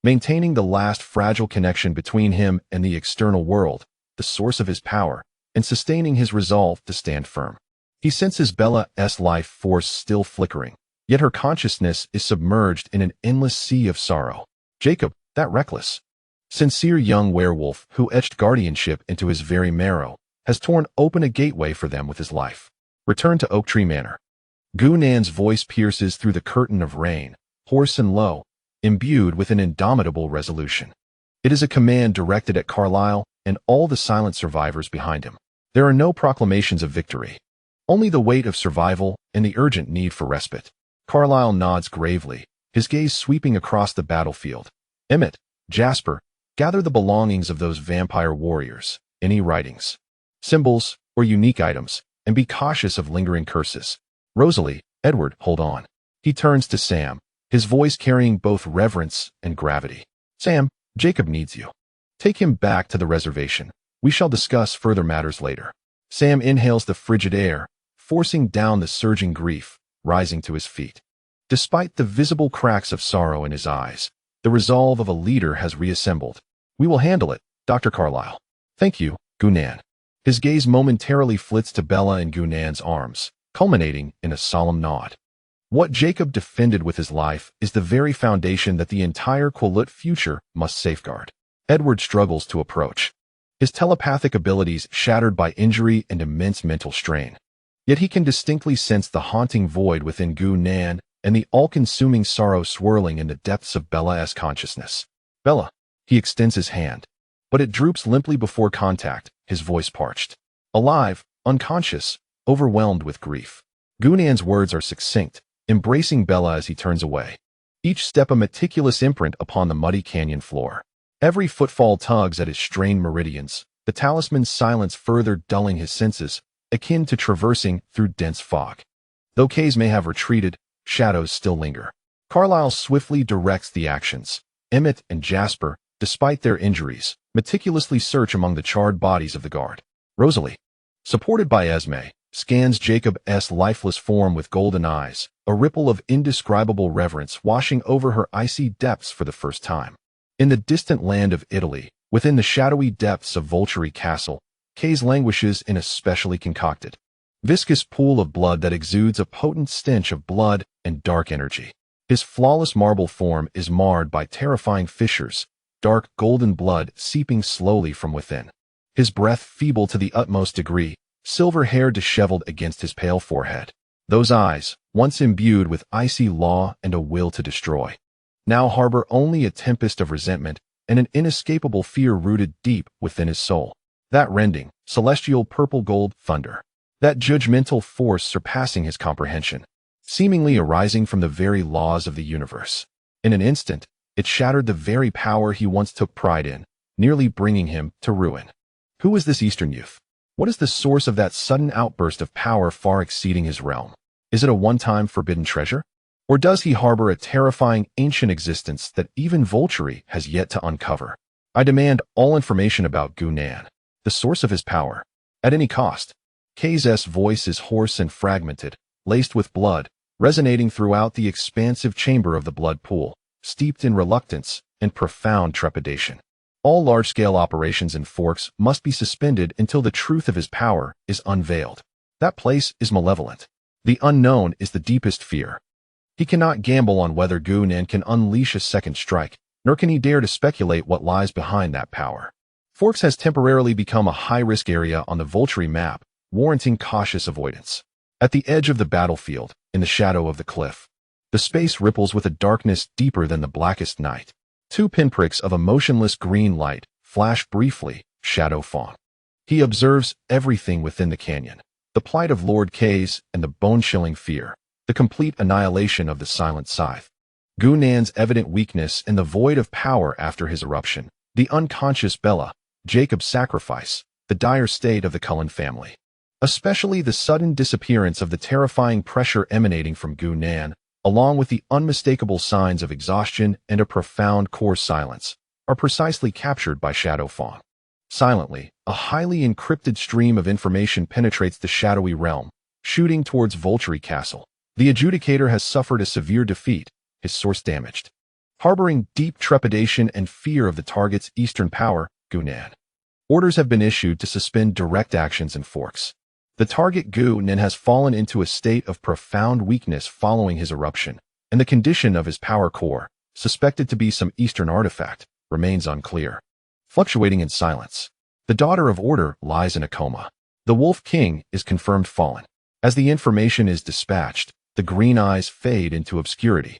Maintaining the last fragile connection between him and the external world, the source of his power, and sustaining his resolve to stand firm. He senses Bella's life force still flickering, yet her consciousness is submerged in an endless sea of sorrow. Jacob, that reckless, sincere young werewolf who etched guardianship into his very marrow, has torn open a gateway for them with his life. Return to Oak Tree Manor. Gu-Nan's voice pierces through the curtain of rain, hoarse and low, imbued with an indomitable resolution. It is a command directed at Carlyle and all the silent survivors behind him. There are no proclamations of victory, only the weight of survival and the urgent need for respite. Carlyle nods gravely, his gaze sweeping across the battlefield. Emmett, Jasper, gather the belongings of those vampire warriors, any writings, symbols, or unique items, and be cautious of lingering curses. Rosalie, Edward, hold on. He turns to Sam, his voice carrying both reverence and gravity. Sam, Jacob needs you. Take him back to the reservation. We shall discuss further matters later. Sam inhales the frigid air, forcing down the surging grief, rising to his feet. Despite the visible cracks of sorrow in his eyes, the resolve of a leader has reassembled. We will handle it, Dr. Carlyle. Thank you, Gu-Nan. His gaze momentarily flits to Bella in Gu-Nan's arms, culminating in a solemn nod. What Jacob defended with his life is the very foundation that the entire Quillut future must safeguard. Edward struggles to approach, his telepathic abilities shattered by injury and immense mental strain. Yet he can distinctly sense the haunting void within Gu-Nan and the all-consuming sorrow swirling in the depths of Bella's consciousness. Bella, he extends his hand, but it droops limply before contact, his voice parched. Alive, unconscious, overwhelmed with grief. Gu-Nan's words are succinct, embracing Bella as he turns away. Each step a meticulous imprint upon the muddy canyon floor. Every footfall tugs at his strained meridians, the talisman's silence further dulling his senses, akin to traversing through dense fog. Though Kays may have retreated, shadows still linger. Carlyle swiftly directs the actions. Emmett and Jasper, despite their injuries, meticulously search among the charred bodies of the guard. Rosalie, supported by Esme, scans Jacob's lifeless form with golden eyes, a ripple of indescribable reverence washing over her icy depths for the first time. In the distant land of Italy, within the shadowy depths of Volturi Castle, Kays languishes in a specially concocted, viscous pool of blood that exudes a potent stench of blood and dark energy. His flawless marble form is marred by terrifying fissures, dark golden blood seeping slowly from within. His breath feeble to the utmost degree, silver hair disheveled against his pale forehead. Those eyes, once imbued with icy law and a will to destroy, now harbor only a tempest of resentment and an inescapable fear rooted deep within his soul. That rending, celestial purple-gold thunder, that judgmental force surpassing his comprehension, seemingly arising from the very laws of the universe. In an instant, it shattered the very power he once took pride in, nearly bringing him to ruin. Who is this Eastern youth? What is the source of that sudden outburst of power far exceeding his realm? Is it a one-time forbidden treasure? Or does he harbor a terrifying ancient existence that even Volturi has yet to uncover? I demand all information about Gu-Nan, the source of his power, at any cost. Kays' voice is hoarse and fragmented, laced with blood, resonating throughout the expansive chamber of the blood pool, steeped in reluctance and profound trepidation. All large-scale operations in Forks must be suspended until the truth of his power is unveiled. That place is malevolent. The unknown is the deepest fear. He cannot gamble on whether Gu-Nan can unleash a second strike, nor can he dare to speculate what lies behind that power. Forks has temporarily become a high-risk area on the Volturi map, warranting cautious avoidance. At the edge of the battlefield, in the shadow of the cliff, the space ripples with a darkness deeper than the blackest night. Two pinpricks of a motionless green light flash briefly, shadow fawn. He observes everything within the canyon, the plight of Lord Kays and the bone-chilling fear, the complete annihilation of the Silent Scythe. Gunnan's evident weakness in the void of power after his eruption, the unconscious Bella, Jacob's sacrifice, the dire state of the Cullen family. Especially the sudden disappearance of the terrifying pressure emanating from Gunnan, along with the unmistakable signs of exhaustion and a profound core silence, are precisely captured by Shadow Fawn. Silently, a highly encrypted stream of information penetrates the shadowy realm, shooting towards Volturi Castle. The Adjudicator has suffered a severe defeat, his source damaged. Harboring deep trepidation and fear of the target's eastern power, Gunnan. Orders have been issued to suspend direct actions and forks. The target Gunnan has fallen into a state of profound weakness following his eruption, and the condition of his power core, suspected to be some eastern artifact, remains unclear. Fluctuating in silence, the Daughter of Order lies in a coma. The Wolf King is confirmed fallen. As the information is dispatched, the green eyes fade into obscurity,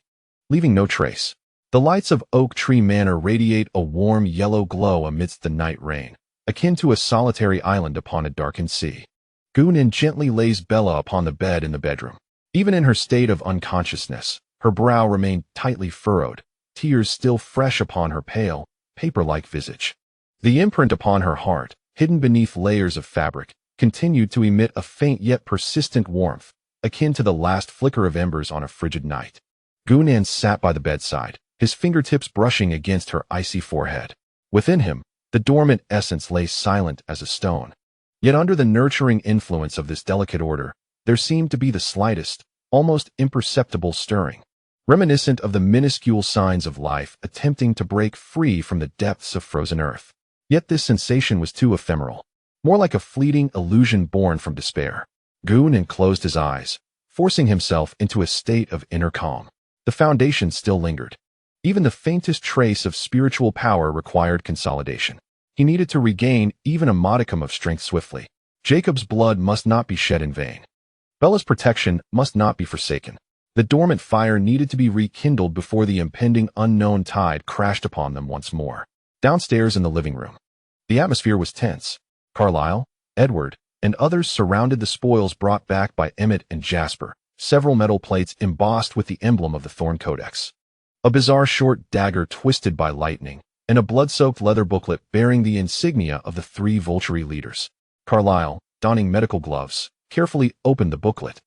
leaving no trace. The lights of Oak Tree Manor radiate a warm yellow glow amidst the night rain, akin to a solitary island upon a darkened sea. Gunnan gently lays Bella upon the bed in the bedroom. Even in her state of unconsciousness, her brow remained tightly furrowed, tears still fresh upon her pale, paper-like visage. The imprint upon her heart, hidden beneath layers of fabric, continued to emit a faint yet persistent warmth, akin to the last flicker of embers on a frigid night. Gunnan sat by the bedside, his fingertips brushing against her icy forehead. Within him, the dormant essence lay silent as a stone. Yet under the nurturing influence of this delicate order, there seemed to be the slightest, almost imperceptible stirring, reminiscent of the minuscule signs of life attempting to break free from the depths of frozen earth. Yet this sensation was too ephemeral, more like a fleeting illusion born from despair. Gunnan closed his eyes, forcing himself into a state of inner calm. The foundation still lingered. Even the faintest trace of spiritual power required consolidation. He needed to regain even a modicum of strength swiftly. Jacob's blood must not be shed in vain. Bella's protection must not be forsaken. The dormant fire needed to be rekindled before the impending unknown tide crashed upon them once more. Downstairs in the living room, the atmosphere was tense. Carlyle, Edward, and others surrounded the spoils brought back by Emmett and Jasper, several metal plates embossed with the emblem of the Thorn Codex, a bizarre short dagger twisted by lightning, and a blood-soaked leather booklet bearing the insignia of the 3 Volturi leaders. Carlyle, donning medical gloves, carefully opened the booklet.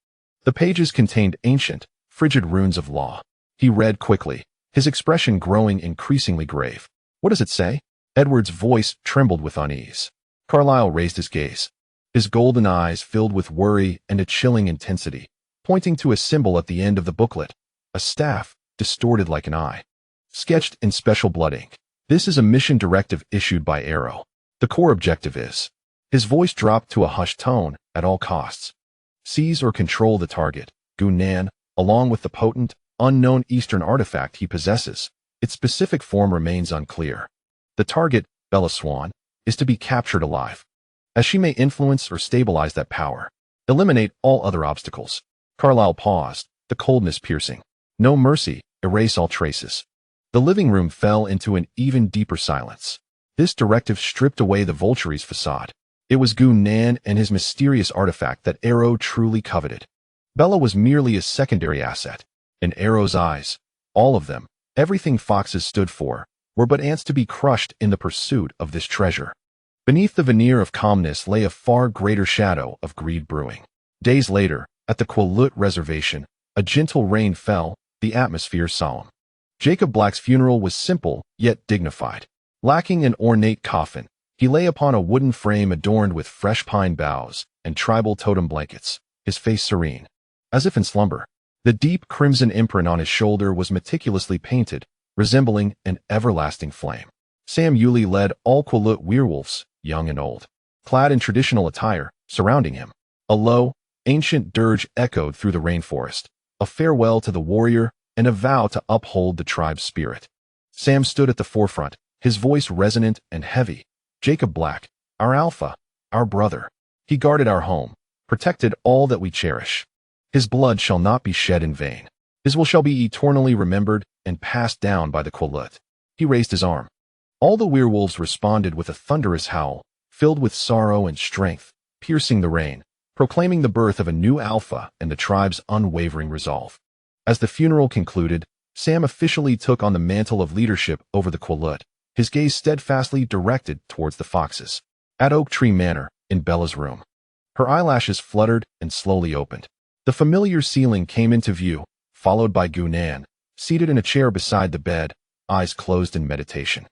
The pages contained ancient, frigid runes of law. He read quickly, his expression growing increasingly grave. "What does it say?" Edward's voice trembled with unease. Carlyle raised his gaze, his golden eyes filled with worry and a chilling intensity, pointing to a symbol at the end of the booklet, a staff, distorted like an eye, sketched in special blood ink. "This is a mission directive issued by Arrow. The core objective is..." His voice dropped to a hushed tone, "at all costs. Seize or control the target, Gunnan, along with the potent, unknown Eastern artifact he possesses. Its specific form remains unclear. The target, Bella Swan, is to be captured alive, as she may influence or stabilize that power. Eliminate all other obstacles." Carlyle paused, the coldness piercing. "No mercy, erase all traces." The living room fell into an even deeper silence. This directive stripped away the Volturi's facade. It was Gunnan and his mysterious artifact that Arrow truly coveted. Bella was merely a secondary asset. In Arrow's eyes, all of them, everything Foxes stood for, were but ants to be crushed in the pursuit of this treasure. Beneath the veneer of calmness lay a far greater shadow of greed brewing. Days later, at the Quillut Reservation, a gentle rain fell, the atmosphere solemn. Jacob Black's funeral was simple, yet dignified. Lacking an ornate coffin, he lay upon a wooden frame adorned with fresh pine boughs and tribal totem blankets, his face serene, as if in slumber. The deep crimson imprint on his shoulder was meticulously painted, resembling an everlasting flame. Sam Yulee led all Quillut werewolves, young and old, clad in traditional attire, surrounding him. A low, ancient dirge echoed through the rainforest, a farewell to the warrior and a vow to uphold the tribe's spirit. Sam stood at the forefront, his voice resonant and heavy. "Jacob Black, our alpha, our brother. He guarded our home, protected all that we cherish. His blood shall not be shed in vain. His will shall be eternally remembered and passed down by the Quillut." He raised his arm. All the werewolves responded with a thunderous howl, filled with sorrow and strength, piercing the rain, proclaiming the birth of a new alpha and the tribe's unwavering resolve. As the funeral concluded, Sam officially took on the mantle of leadership over the Quillut, his gaze steadfastly directed towards the foxes. At Oak Tree Manor, in Bella's room, her eyelashes fluttered and slowly opened. The familiar ceiling came into view, followed by Gunan, seated in a chair beside the bed, eyes closed in meditation.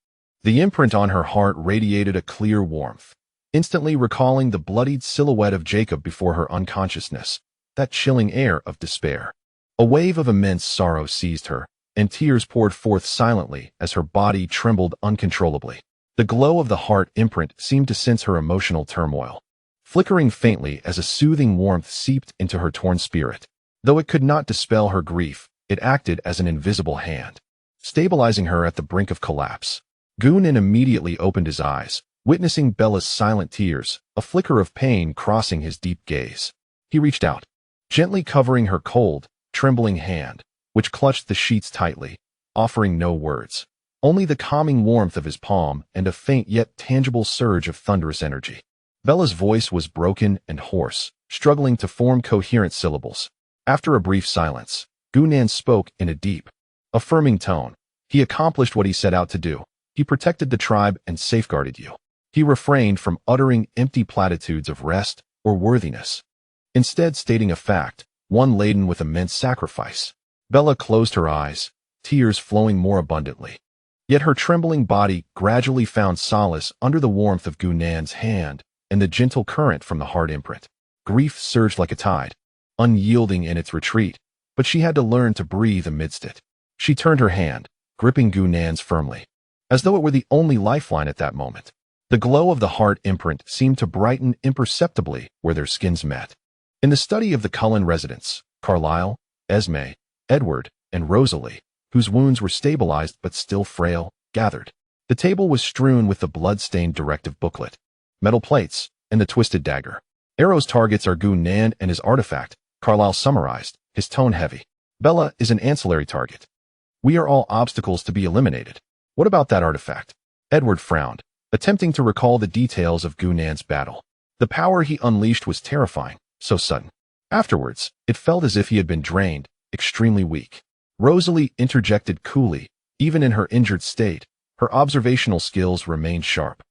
The imprint on her heart radiated a clear warmth, instantly recalling the bloodied silhouette of Jacob before her unconsciousness, that chilling air of despair. A wave of immense sorrow seized her, and tears poured forth silently as her body trembled uncontrollably. The glow of the heart imprint seemed to sense her emotional turmoil, flickering faintly as a soothing warmth seeped into her torn spirit. Though it could not dispel her grief, it acted as an invisible hand, stabilizing her at the brink of collapse. Gunan immediately opened his eyes, witnessing Bella's silent tears, a flicker of pain crossing his deep gaze. He reached out, gently covering her cold, trembling hand, which clutched the sheets tightly, offering no words, only the calming warmth of his palm and a faint yet tangible surge of thunderous energy. Bella's voice was broken and hoarse, struggling to form coherent syllables. After a brief silence, Gunan spoke in a deep, affirming tone. He accomplished what he set out to do. He protected the tribe and safeguarded you. He refrained from uttering empty platitudes of rest or worthiness, instead stating a fact, one laden with immense sacrifice. Bella closed her eyes, tears flowing more abundantly. Yet her trembling body gradually found solace under the warmth of Gunan's hand and the gentle current from the heart imprint. Grief surged like a tide, unyielding in its retreat, but she had to learn to breathe amidst it. She turned her hand, gripping Gunan's firmly, as though it were the only lifeline at that moment. The glow of the heart imprint seemed to brighten imperceptibly where their skins met. In the study of the Cullen residents, Carlisle, Esme, Edward, and Rosalie, whose wounds were stabilized but still frail, gathered. The table was strewn with the blood-stained directive booklet, metal plates, and the twisted dagger. Arrow's targets are Gunan and his artifact, Carlisle summarized, his tone heavy. Bella is an ancillary target. We are all obstacles to be eliminated. What about that artifact? Edward frowned, attempting to recall the details of Gunan's battle. The power he unleashed was terrifying, so sudden. Afterwards, it felt as if he had been drained, extremely weak. Rosalie interjected coolly. Even in her injured state, her observational skills remained sharp.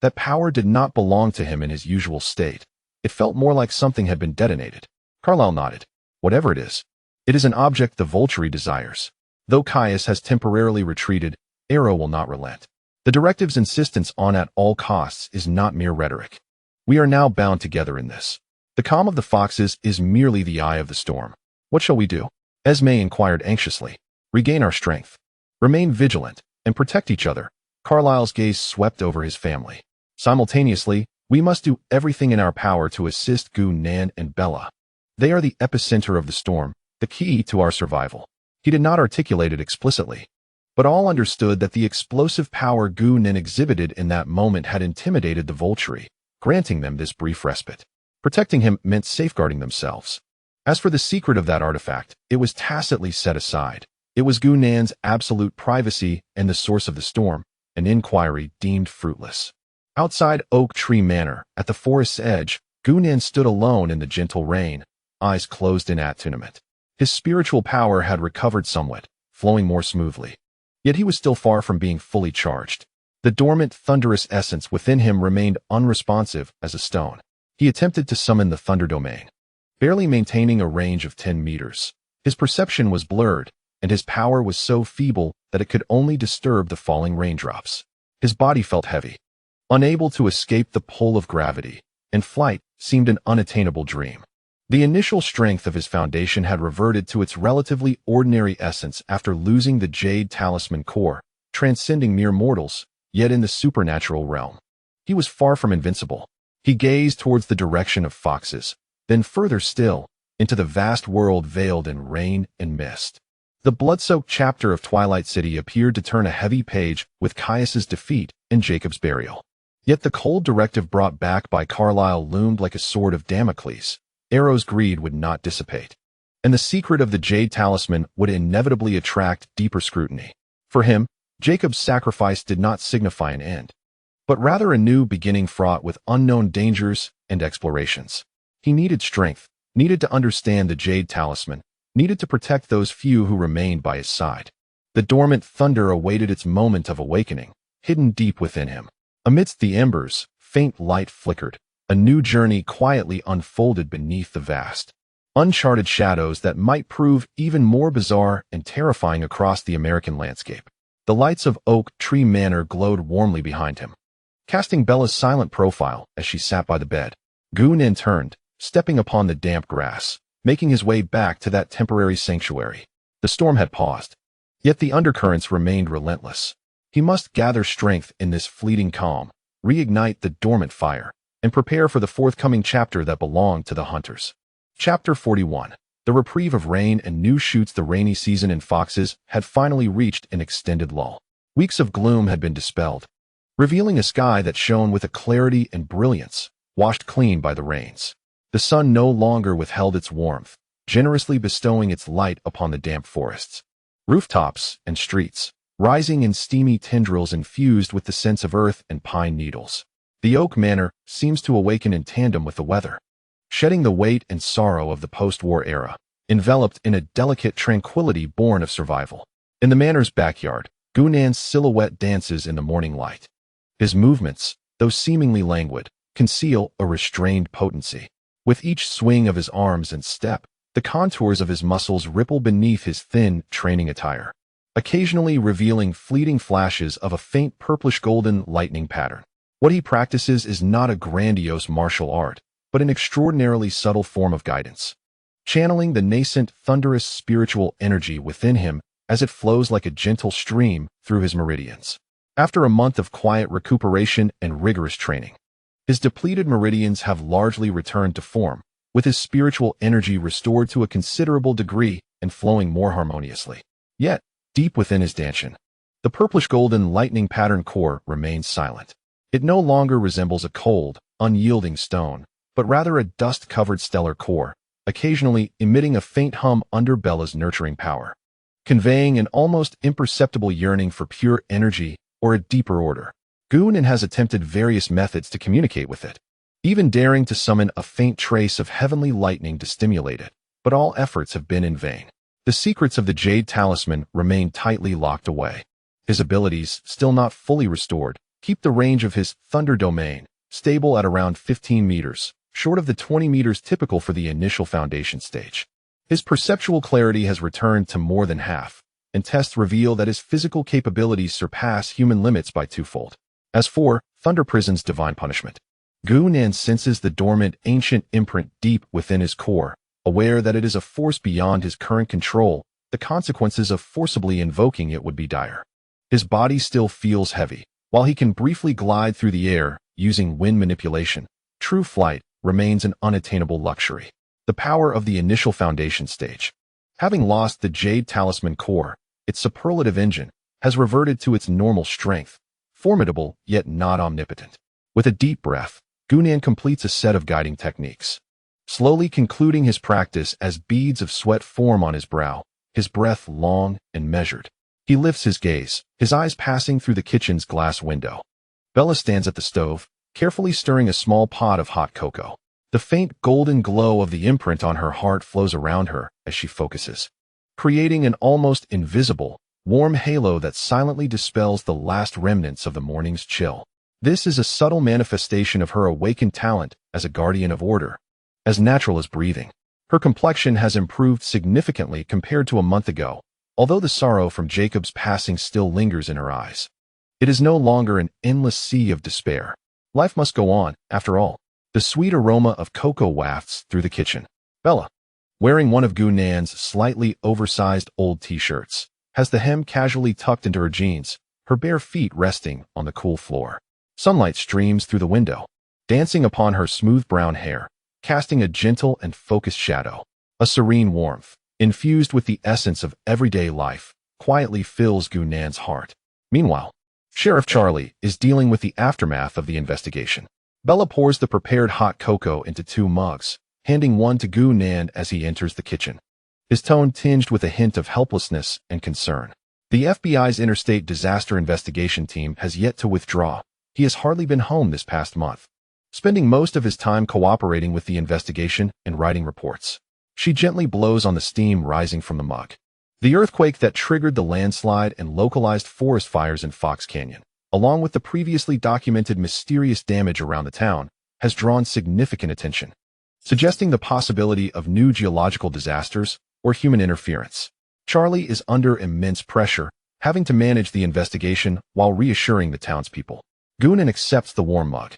That power did not belong to him in his usual state. It felt more like something had been detonated. Carlisle nodded. Whatever it is an object the Volturi desires. Though Caius has temporarily retreated, Arrow will not relent. The directive's insistence on at all costs is not mere rhetoric. We are now bound together in this. The calm of the foxes is merely the eye of the storm. What shall we do? Esme inquired anxiously. Regain our strength. Remain vigilant, and protect each other. Carlisle's gaze swept over his family. Simultaneously, we must do everything in our power to assist Gunan and Bella. They are the epicenter of the storm, the key to our survival. He did not articulate it explicitly, but all understood that the explosive power Gunan exhibited in that moment had intimidated the Volturi, granting them this brief respite. Protecting him meant safeguarding themselves. As for the secret of that artifact, it was tacitly set aside. It was Gunan's absolute privacy and the source of the storm, an inquiry deemed fruitless. Outside Oak Tree Manor, at the forest's edge, Gunan stood alone in the gentle rain, eyes closed in attunement. His spiritual power had recovered somewhat, flowing more smoothly. Yet he was still far from being fully charged. The dormant, thunderous essence within him remained unresponsive as a stone. He attempted to summon the thunder domain, barely maintaining a range of 10 meters. His perception was blurred, and his power was so feeble that it could only disturb the falling raindrops. His body felt heavy, unable to escape the pull of gravity, and flight seemed an unattainable dream. The initial strength of his foundation had reverted to its relatively ordinary essence after losing the Jade Talisman core, transcending mere mortals, yet in the supernatural realm. He was far from invincible. He gazed towards the direction of foxes, then further still, into the vast world veiled in rain and mist. The blood-soaked chapter of Twilight City appeared to turn a heavy page with Caius's defeat and Jacob's burial. Yet the cold directive brought back by Carlisle loomed like a sword of Damocles. Arrow's greed would not dissipate, and the secret of the Jade Talisman would inevitably attract deeper scrutiny. For him, Jacob's sacrifice did not signify an end, but rather a new beginning fraught with unknown dangers and explorations. He needed strength, needed to understand the Jade Talisman, needed to protect those few who remained by his side. The dormant thunder awaited its moment of awakening, hidden deep within him. Amidst the embers, faint light flickered. A new journey quietly unfolded beneath the vast, uncharted shadows that might prove even more bizarre and terrifying across the American landscape. The lights of Oak Tree Manor glowed warmly behind him, casting Bella's silent profile as she sat by the bed. Gu-Nen turned, stepping upon the damp grass, making his way back to that temporary sanctuary. The storm had paused, yet the undercurrents remained relentless. He must gather strength in this fleeting calm, reignite the dormant fire, and prepare for the forthcoming chapter that belonged to the hunters. Chapter 41. The reprieve of rain and new shoots. The rainy season in Foxes had finally reached an extended lull. Weeks of gloom had been dispelled, revealing a sky that shone with a clarity and brilliance, washed clean by the rains. The sun no longer withheld its warmth, generously bestowing its light upon the damp forests, rooftops, and streets, rising in steamy tendrils infused with the scents of earth and pine needles. The Oak Manor seems to awaken in tandem with the weather, shedding the weight and sorrow of the post-war era, enveloped in a delicate tranquility born of survival. In the manor's backyard, Gu-Nan's silhouette dances in the morning light. His movements, though seemingly languid, conceal a restrained potency. With each swing of his arms and step, the contours of his muscles ripple beneath his thin training attire, occasionally revealing fleeting flashes of a faint purplish-golden lightning pattern. What he practices is not a grandiose martial art, but an extraordinarily subtle form of guidance, channeling the nascent thunderous spiritual energy within him as it flows like a gentle stream through his meridians. After a month of quiet recuperation and rigorous training, his depleted meridians have largely returned to form, with his spiritual energy restored to a considerable degree and flowing more harmoniously. Yet, deep within his dantian, the purplish-golden lightning pattern core remains silent. It no longer resembles a cold, unyielding stone, but rather a dust-covered stellar core, occasionally emitting a faint hum under Bella's nurturing power, conveying an almost imperceptible yearning for pure energy or a deeper order. Gu-Nen has attempted various methods to communicate with it, even daring to summon a faint trace of heavenly lightning to stimulate it, but all efforts have been in vain. The secrets of the Jade Talisman remain tightly locked away. His abilities, still not fully restored, keep the range of his thunder domain stable at around 15 meters, short of the 20 meters typical for the initial foundation stage. His perceptual clarity has returned to more than half, and tests reveal that his physical capabilities surpass human limits by twofold. As for Thunder Prison's divine punishment, Gu-Nen senses the dormant ancient imprint deep within his core, aware that it is a force beyond his current control. The consequences of forcibly invoking it would be dire. His body still feels heavy. While he can briefly glide through the air using wind manipulation, true flight remains an unattainable luxury. The power of the initial foundation stage, having lost the Jade Talisman core, its superlative engine, has reverted to its normal strength, formidable yet not omnipotent. With a deep breath, Gu-Nen completes a set of guiding techniques, slowly concluding his practice as beads of sweat form on his brow, his breath long and measured. He lifts his gaze, his eyes passing through the kitchen's glass window. Bella stands at the stove, carefully stirring a small pot of hot cocoa. The faint golden glow of the imprint on her heart flows around her as she focuses, creating an almost invisible, warm halo that silently dispels the last remnants of the morning's chill. This is a subtle manifestation of her awakened talent as a guardian of order, as natural as breathing. Her complexion has improved significantly compared to a month ago, although the sorrow from Jacob's passing still lingers in her eyes. It is no longer an endless sea of despair. Life must go on, after all. The sweet aroma of cocoa wafts through the kitchen. Bella, wearing one of Gu-Nan's slightly oversized old t-shirts, has the hem casually tucked into her jeans, her bare feet resting on the cool floor. Sunlight streams through the window, dancing upon her smooth brown hair, casting a gentle and focused shadow. A serene warmth, infused with the essence of everyday life, quietly fills Gu-Nan's heart. Meanwhile, Sheriff Charlie is dealing with the aftermath of the investigation. Bella pours the prepared hot cocoa into 2 mugs, handing one to Gu-Nan as he enters the kitchen, his tone tinged with a hint of helplessness and concern. The FBI's Interstate Disaster Investigation Team has yet to withdraw. He has hardly been home this past month. spending most of his time cooperating with the investigation and writing reports. She gently blows on the steam rising from the mug. The earthquake that triggered the landslide and localized forest fires in Fox Canyon, along with the previously documented mysterious damage around the town, has drawn significant attention, suggesting the possibility of new geological disasters or human interference. Charlie is under immense pressure, having to manage the investigation while reassuring the townspeople. Goonan accepts the warm mug,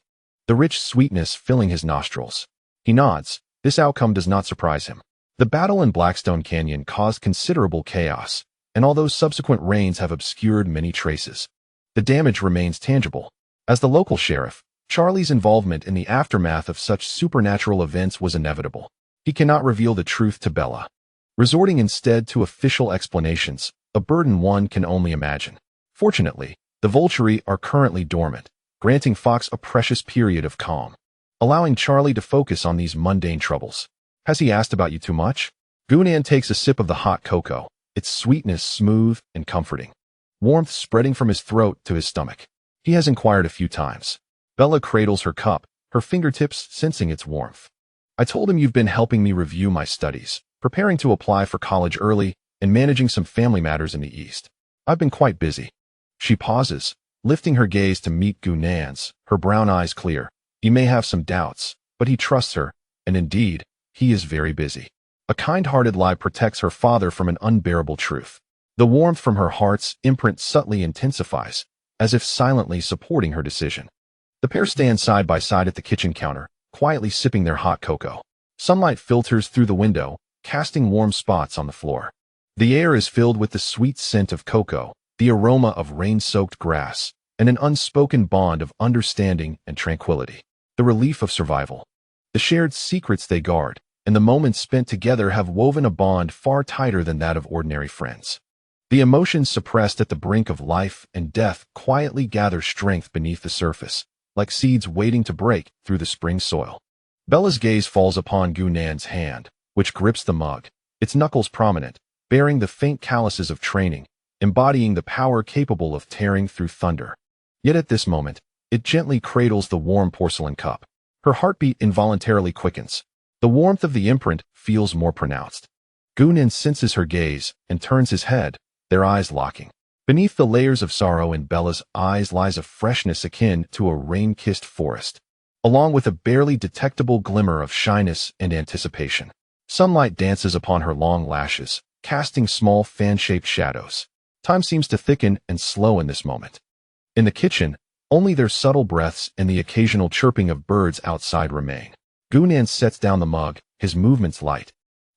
the rich sweetness filling his nostrils. He nods. This outcome does not surprise him. The battle in Blackstone Canyon caused considerable chaos, and although subsequent rains have obscured many traces, the damage remains tangible. As the local sheriff, Charlie's involvement in the aftermath of such supernatural events was inevitable. He cannot reveal the truth to Bella, resorting instead to official explanations, a burden one can only imagine. Fortunately, the Volturi are currently dormant, granting Fox a precious period of calm, allowing Charlie to focus on these mundane troubles. Has he asked about you too much? Goonan takes a sip of the hot cocoa, its sweetness smooth and comforting, warmth spreading from his throat to his stomach. He has inquired a few times. Bella cradles her cup, her fingertips sensing its warmth. I told him you've been helping me review my studies, preparing to apply for college early, and managing some family matters in the East. I've been quite busy. She pauses, lifting her gaze to meet Goonan's, her brown eyes clear. He may have some doubts, but he trusts her, and indeed, he is very busy. A kind-hearted lie protects her father from an unbearable truth. The warmth from her heart's imprint subtly intensifies, as if silently supporting her decision. The pair stand side by side at the kitchen counter, quietly sipping their hot cocoa. Sunlight filters through the window, casting warm spots on the floor. The air is filled with the sweet scent of cocoa, the aroma of rain-soaked grass, and an unspoken bond of understanding and tranquility. The relief of survival. The shared secrets they guard, and the moments spent together have woven a bond far tighter than that of ordinary friends. The emotions suppressed at the brink of life and death quietly gather strength beneath the surface, like seeds waiting to break through the spring soil. Bella's gaze falls upon Goonan's hand, which grips the mug, its knuckles prominent, bearing the faint calluses of training, embodying the power capable of tearing through thunder. Yet at this moment, it gently cradles the warm porcelain cup. Her heartbeat involuntarily quickens. The warmth of the imprint feels more pronounced. Goonan senses her gaze and turns his head, their eyes locking. Beneath the layers of sorrow in Bella's eyes lies a freshness akin to a rain-kissed forest, along with a barely detectable glimmer of shyness and anticipation. Sunlight dances upon her long lashes, casting small fan-shaped shadows. Time seems to thicken and slow in this moment. In the kitchen, only their subtle breaths and the occasional chirping of birds outside remain. Goonan sets down the mug, his movements light,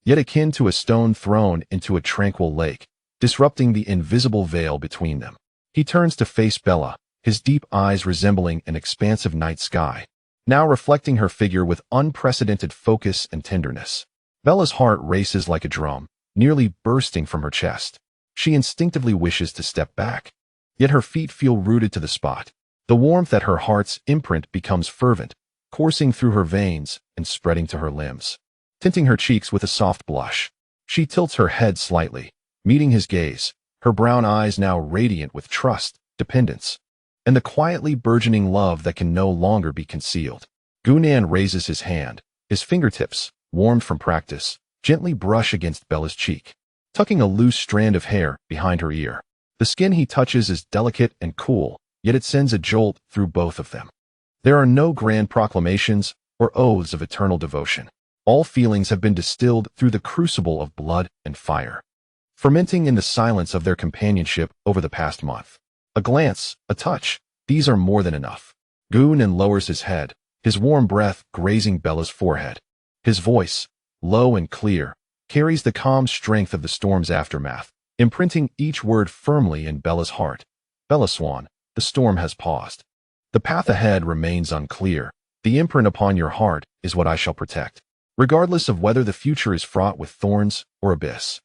yet akin to a stone thrown into a tranquil lake, disrupting the invisible veil between them. He turns to face Bella, his deep eyes resembling an expansive night sky, now reflecting her figure with unprecedented focus and tenderness. Bella's heart races like a drum, nearly bursting from her chest. She instinctively wishes to step back, yet her feet feel rooted to the spot. The warmth at her heart's imprint becomes fervent, coursing through her veins and spreading to her limbs, tinting her cheeks with a soft blush. She tilts her head slightly, meeting his gaze, her brown eyes now radiant with trust, dependence, and the quietly burgeoning love that can no longer be concealed. Goonan raises his hand, his fingertips, warmed from practice, gently brush against Bella's cheek, tucking a loose strand of hair behind her ear. The skin he touches is delicate and cool, yet it sends a jolt through both of them. There are no grand proclamations or oaths of eternal devotion. All feelings have been distilled through the crucible of blood and fire, fermenting in the silence of their companionship over the past month. A glance, a touch, these are more than enough. Goonan lowers his head, his warm breath grazing Bella's forehead. His voice, low and clear, carries the calm strength of the storm's aftermath, imprinting each word firmly in Bella's heart. Bella Swan, the storm has paused. The path ahead remains unclear. The imprint upon your heart is what I shall protect, regardless of whether the future is fraught with thorns or abyss.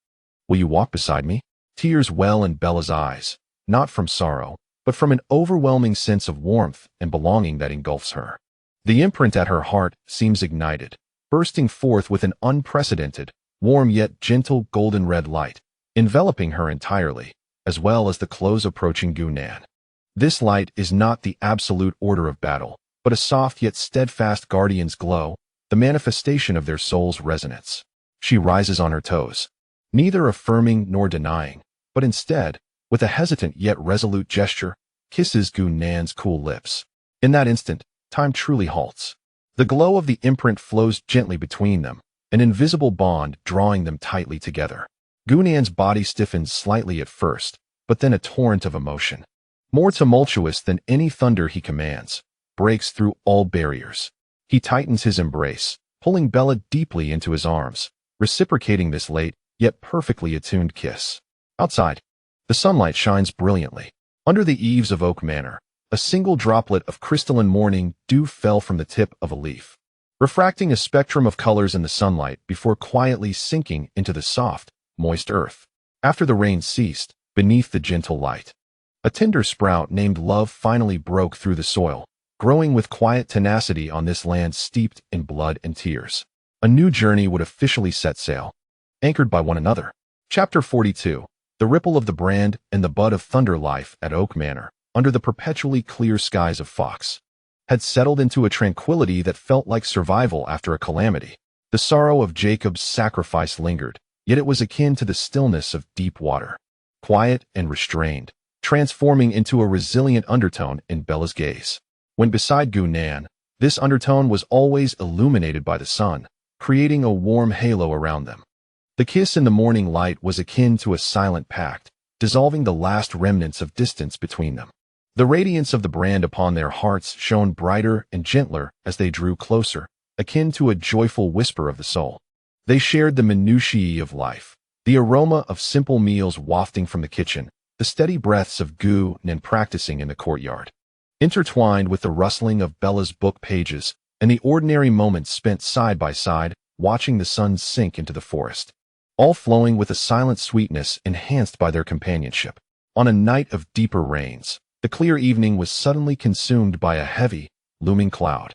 Will you walk beside me? Tears well in Bella's eyes, not from sorrow, but from an overwhelming sense of warmth and belonging that engulfs her. The imprint at her heart seems ignited, bursting forth with an unprecedented, warm yet gentle golden-red light, enveloping her entirely, as well as the close approaching Goonan. This light is not the absolute order of battle, but a soft yet steadfast guardian's glow, the manifestation of their soul's resonance. She rises on her toes, neither affirming nor denying, but instead, with a hesitant yet resolute gesture, kisses Gu Nan's cool lips. In that instant, time truly halts. The glow of the imprint flows gently between them, an invisible bond drawing them tightly together. Gu Nan's body stiffens slightly at first, but then a torrent of emotion, more tumultuous than any thunder he commands, breaks through all barriers. He tightens his embrace, pulling Bella deeply into his arms, reciprocating this late, yet perfectly attuned kiss. Outside, the sunlight shines brilliantly. Under the eaves of Oak Manor, a single droplet of crystalline morning dew fell from the tip of a leaf, refracting a spectrum of colors in the sunlight before quietly sinking into the soft, moist earth. After the rain ceased, beneath the gentle light, a tender sprout named Love finally broke through the soil, growing with quiet tenacity on this land steeped in blood and tears. A new journey would officially set sail, anchored by one another. Chapter 42. The ripple of the brand and the bud of thunder life at Oak Manor, under the perpetually clear skies of Fox, had settled into a tranquility that felt like survival after a calamity. The sorrow of Jacob's sacrifice lingered, yet it was akin to the stillness of deep water, quiet and restrained, transforming into a resilient undertone in Bella's gaze. When beside Gu Nan, this undertone was always illuminated by the sun, creating a warm halo around them. The kiss in the morning light was akin to a silent pact, dissolving the last remnants of distance between them. The radiance of the brand upon their hearts shone brighter and gentler as they drew closer, akin to a joyful whisper of the soul. They shared the minutiae of life, the aroma of simple meals wafting from the kitchen, the steady breaths of Gu Nan practicing in the courtyard, intertwined with the rustling of Bella's book pages and the ordinary moments spent side by side, watching the sun sink into the forest, all flowing with a silent sweetness enhanced by their companionship. On a night of deeper rains, the clear evening was suddenly consumed by a heavy, looming cloud,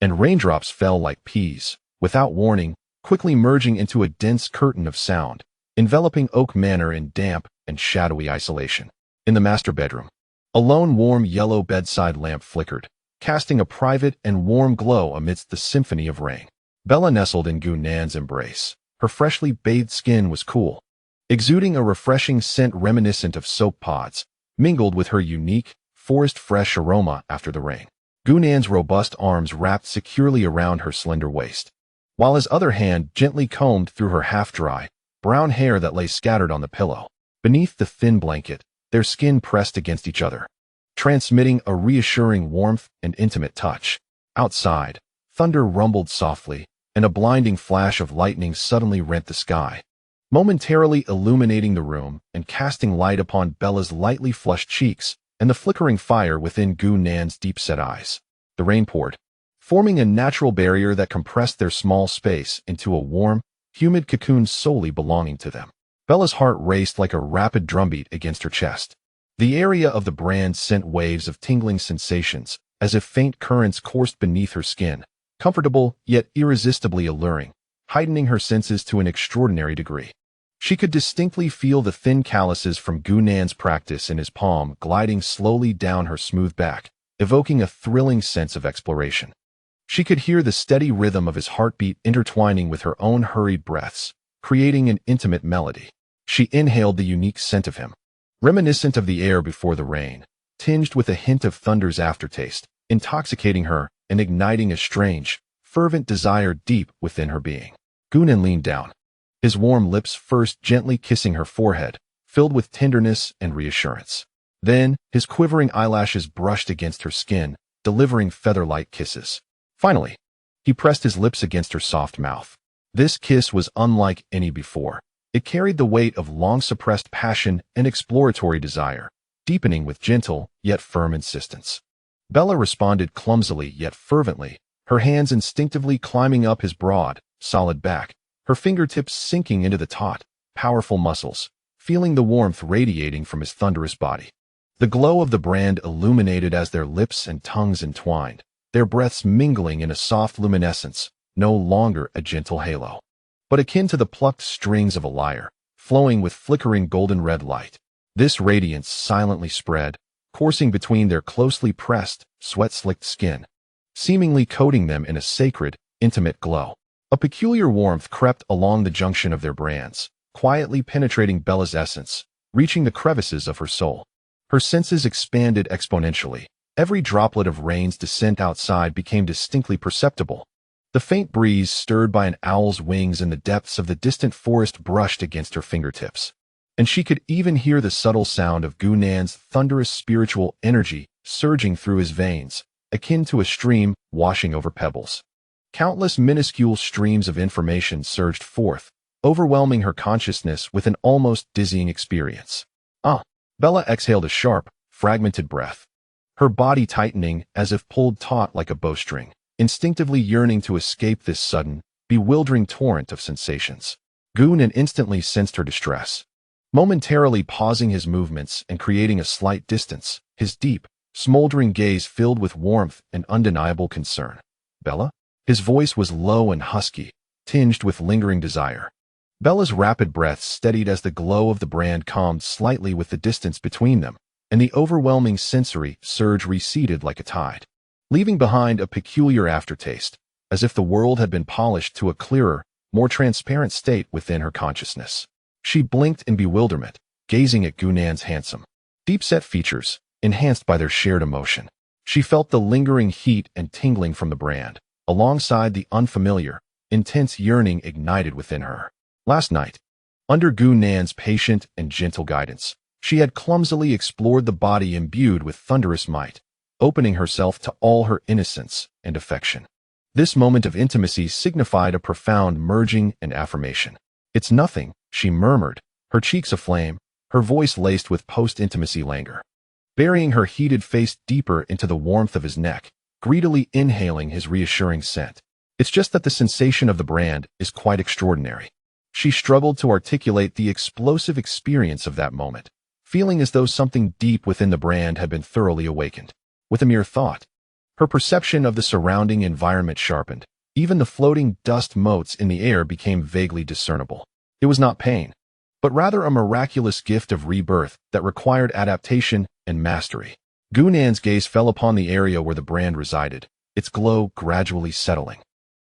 and raindrops fell like peas, without warning, quickly merging into a dense curtain of sound, enveloping Oak Manor in damp and shadowy isolation. In the master bedroom, a lone warm yellow bedside lamp flickered, casting a private and warm glow amidst the symphony of rain. Bella nestled in Gu Nan's embrace. Her freshly bathed skin was cool, exuding a refreshing scent reminiscent of soap pods, mingled with her unique, forest-fresh aroma after the rain. Gu Nan's robust arms wrapped securely around her slender waist, while his other hand gently combed through her half-dry, brown hair that lay scattered on the pillow. Beneath the thin blanket, their skin pressed against each other, transmitting a reassuring warmth and intimate touch. Outside, thunder rumbled softly, and a blinding flash of lightning suddenly rent the sky, momentarily illuminating the room and casting light upon Bella's lightly flushed cheeks and the flickering fire within Gu Nan's deep-set eyes. The rain poured, forming a natural barrier that compressed their small space into a warm, humid cocoon solely belonging to them. Bella's heart raced like a rapid drumbeat against her chest. The area of the brand sent waves of tingling sensations, as if faint currents coursed beneath her skin, comfortable yet irresistibly alluring, heightening her senses to an extraordinary degree. She could distinctly feel the thin calluses from Gu Nan's practice in his palm gliding slowly down her smooth back, evoking a thrilling sense of exploration. She could hear the steady rhythm of his heartbeat intertwining with her own hurried breaths, creating an intimate melody. She inhaled the unique scent of him, reminiscent of the air before the rain, tinged with a hint of thunder's aftertaste, intoxicating her and igniting a strange, fervent desire deep within her being. Gu Nan leaned down, his warm lips first gently kissing her forehead, filled with tenderness and reassurance. Then, his quivering eyelashes brushed against her skin, delivering feather-light kisses. Finally, he pressed his lips against her soft mouth. This kiss was unlike any before. It carried the weight of long-suppressed passion and exploratory desire, deepening with gentle yet firm insistence. Bella responded clumsily yet fervently, her hands instinctively climbing up his broad, solid back, her fingertips sinking into the taut, powerful muscles, feeling the warmth radiating from his thunderous body. The glow of the brand illuminated as their lips and tongues entwined, their breaths mingling in a soft luminescence, no longer a gentle halo, but akin to the plucked strings of a lyre, flowing with flickering golden red light. This radiance silently spread, coursing between their closely pressed, sweat-slicked skin, seemingly coating them in a sacred, intimate glow. A peculiar warmth crept along the junction of their brands, quietly penetrating Bella's essence, reaching the crevices of her soul. Her senses expanded exponentially. Every droplet of rain's descent outside became distinctly perceptible. The faint breeze stirred by an owl's wings in the depths of the distant forest brushed against her fingertips. And she could even hear the subtle sound of Gunnan's thunderous spiritual energy surging through his veins, akin to a stream washing over pebbles. Countless minuscule streams of information surged forth, overwhelming her consciousness with an almost dizzying experience. Bella exhaled a sharp, fragmented breath, her body tightening as if pulled taut like a bowstring, instinctively yearning to escape this sudden, bewildering torrent of sensations. Gunnan instantly sensed her distress. Momentarily pausing his movements and creating a slight distance, his deep, smoldering gaze filled with warmth and undeniable concern. "Bella?" His voice was low and husky, tinged with lingering desire. Bella's rapid breaths steadied as the glow of the brand calmed slightly with the distance between them, and the overwhelming sensory surge receded like a tide, leaving behind a peculiar aftertaste, as if the world had been polished to a clearer, more transparent state within her consciousness. She blinked in bewilderment, gazing at Gunnan's handsome, deep-set features, enhanced by their shared emotion. She felt the lingering heat and tingling from the brand, alongside the unfamiliar, intense yearning ignited within her. Last night, under Gunnan's patient and gentle guidance, she had clumsily explored the body imbued with thunderous might, opening herself to all her innocence and affection. This moment of intimacy signified a profound merging and affirmation. "It's nothing," she murmured, her cheeks aflame, her voice laced with post-intimacy languor. Burying her heated face deeper into the warmth of his neck, greedily inhaling his reassuring scent. "It's just that the sensation of the brand is quite extraordinary." She struggled to articulate the explosive experience of that moment, feeling as though something deep within the brand had been thoroughly awakened. With a mere thought, her perception of the surrounding environment sharpened. Even the floating dust motes in the air became vaguely discernible. It was not pain, but rather a miraculous gift of rebirth that required adaptation and mastery. Gunnan's gaze fell upon the area where the brand resided, its glow gradually settling.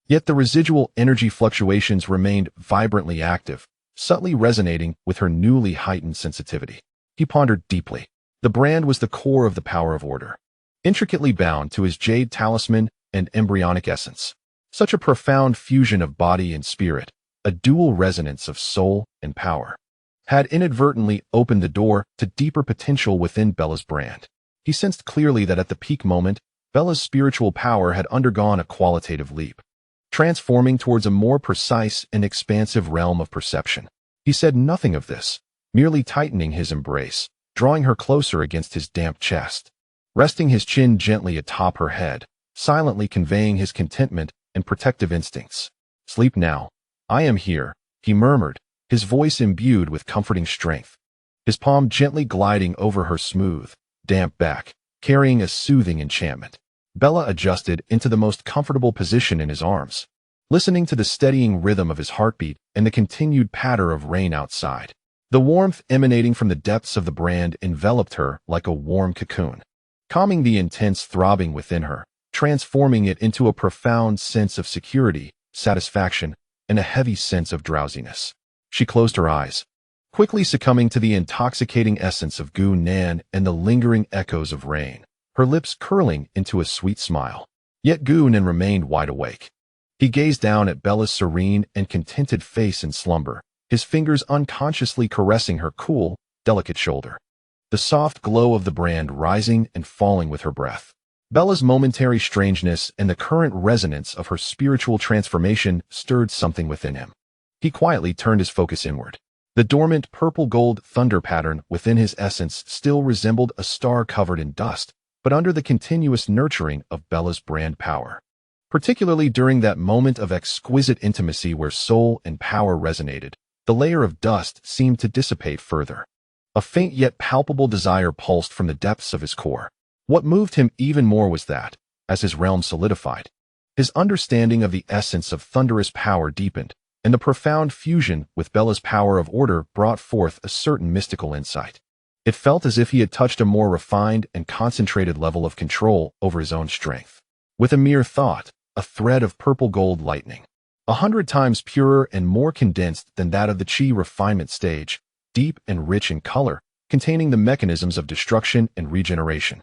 Yet the residual energy fluctuations remained vibrantly active, subtly resonating with her newly heightened sensitivity. He pondered deeply. The brand was the core of the power of order, intricately bound to his jade talisman and embryonic essence. Such a profound fusion of body and spirit, a dual resonance of soul and power, had inadvertently opened the door to deeper potential within Bella's brand. He sensed clearly that at the peak moment, Bella's spiritual power had undergone a qualitative leap, transforming towards a more precise and expansive realm of perception. He said nothing of this, merely tightening his embrace, drawing her closer against his damp chest, resting his chin gently atop her head, silently conveying his contentment and protective instincts. "Sleep now. I am here," he murmured, his voice imbued with comforting strength, his palm gently gliding over her smooth, damp back, carrying a soothing enchantment. Bella adjusted into the most comfortable position in his arms, listening to the steadying rhythm of his heartbeat and the continued patter of rain outside. The warmth emanating from the depths of the brand enveloped her like a warm cocoon, calming the intense throbbing within her, transforming it into a profound sense of security, satisfaction, and a heavy sense of drowsiness. She closed her eyes, quickly succumbing to the intoxicating essence of Gunnan and the lingering echoes of rain, her lips curling into a sweet smile. Yet Gunnan remained wide awake. He gazed down at Bella's serene and contented face in slumber, his fingers unconsciously caressing her cool, delicate shoulder, the soft glow of the brand rising and falling with her breath. Bella's momentary strangeness and the current resonance of her spiritual transformation stirred something within him. He quietly turned his focus inward. The dormant purple-gold thunder pattern within his essence still resembled a star covered in dust, but under the continuous nurturing of Bella's brand power. Particularly during that moment of exquisite intimacy where soul and power resonated, the layer of dust seemed to dissipate further. A faint yet palpable desire pulsed from the depths of his core. What moved him even more was that, as his realm solidified, his understanding of the essence of thunderous power deepened, and the profound fusion with Bella's power of order brought forth a certain mystical insight. It felt as if he had touched a more refined and concentrated level of control over his own strength. With a mere thought, a thread of purple-gold lightning, 100 times purer and more condensed than that of the chi refinement stage, deep and rich in color, containing the mechanisms of destruction and regeneration,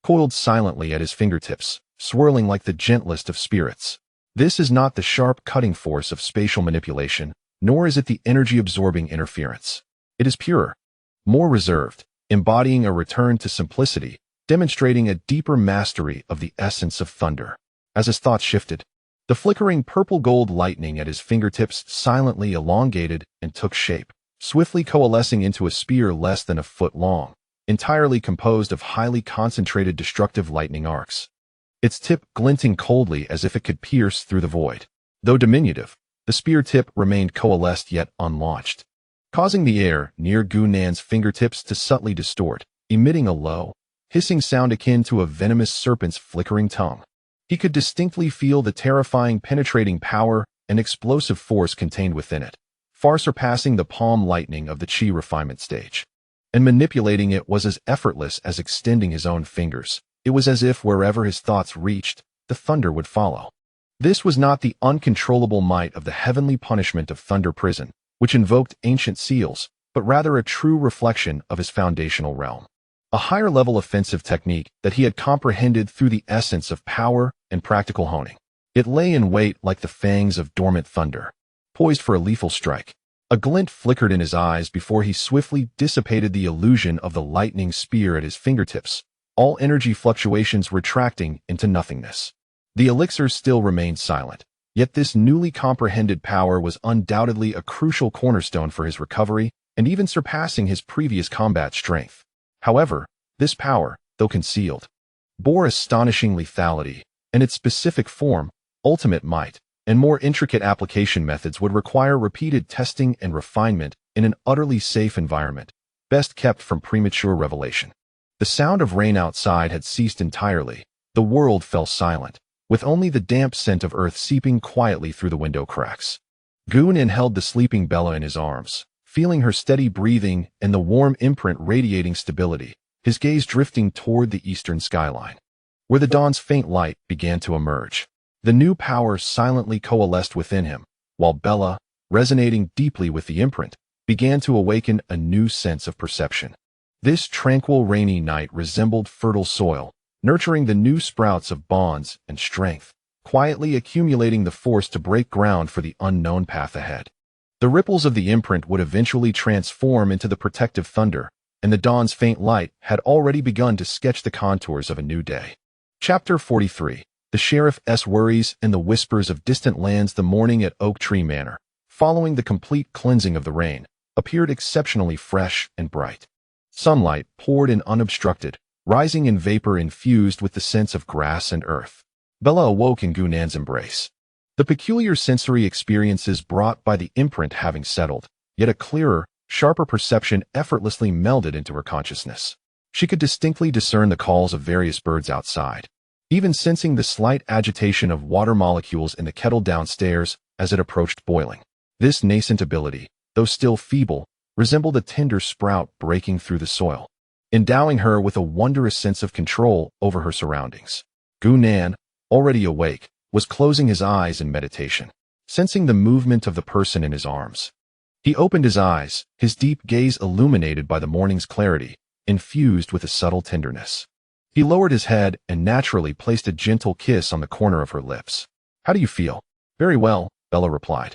coiled silently at his fingertips, swirling like the gentlest of spirits. This is not the sharp cutting force of spatial manipulation, nor is it the energy-absorbing interference. It is purer, more reserved, embodying a return to simplicity, demonstrating a deeper mastery of the essence of thunder. As his thoughts shifted, the flickering purple-gold lightning at his fingertips silently elongated and took shape, swiftly coalescing into a spear less than a foot long, entirely composed of highly concentrated destructive lightning arcs. Its tip glinting coldly as if it could pierce through the void. Though diminutive, the spear tip remained coalesced yet unlaunched, causing the air near Gunan's fingertips to subtly distort, emitting a low, hissing sound akin to a venomous serpent's flickering tongue. He could distinctly feel the terrifying penetrating power and explosive force contained within it, far surpassing the palm lightning of the chi refinement stage. And manipulating it was as effortless as extending his own fingers. It was as if wherever his thoughts reached, the thunder would follow. This was not the uncontrollable might of the heavenly punishment of Thunder Prison, which invoked ancient seals, but rather a true reflection of his foundational realm. A higher-level offensive technique that he had comprehended through the essence of power and practical honing. It lay in wait like the fangs of dormant thunder, poised for a lethal strike. A glint flickered in his eyes before he swiftly dissipated the illusion of the lightning spear at his fingertips, all energy fluctuations retracting into nothingness. The elixirs still remained silent, yet this newly comprehended power was undoubtedly a crucial cornerstone for his recovery and even surpassing his previous combat strength. However, this power, though concealed, bore astonishing lethality, and its specific form, ultimate might, and more intricate application methods would require repeated testing and refinement in an utterly safe environment, best kept from premature revelation. The sound of rain outside had ceased entirely. The world fell silent, with only the damp scent of earth seeping quietly through the window cracks. Gunan held the sleeping Bella in his arms, feeling her steady breathing and the warm imprint radiating stability, his gaze drifting toward the eastern skyline, where the dawn's faint light began to emerge. The new power silently coalesced within him, while Bella, resonating deeply with the imprint, began to awaken a new sense of perception. This tranquil rainy night resembled fertile soil, nurturing the new sprouts of bonds and strength, quietly accumulating the force to break ground for the unknown path ahead. The ripples of the imprint would eventually transform into the protective thunder, and the dawn's faint light had already begun to sketch the contours of a new day. Chapter 43. The Sheriff's Worries and the Whispers of Distant Lands. The morning at Oak Tree Manor, following the complete cleansing of the rain, appeared exceptionally fresh and bright. Sunlight poured in unobstructed, rising in vapor infused with the scents of grass and earth. Bella awoke in Gunan's embrace. The peculiar sensory experiences brought by the imprint having settled, yet a clearer, sharper perception effortlessly melded into her consciousness. She could distinctly discern the calls of various birds outside, even sensing the slight agitation of water molecules in the kettle downstairs as it approached boiling. This nascent ability, though still feeble, resembled a tender sprout breaking through the soil, endowing her with a wondrous sense of control over her surroundings. Gunan, already awake, was closing his eyes in meditation, sensing the movement of the person in his arms. He opened his eyes, his deep gaze illuminated by the morning's clarity, infused with a subtle tenderness. He lowered his head and naturally placed a gentle kiss on the corner of her lips. "How do you feel?" "Very well," Bella replied.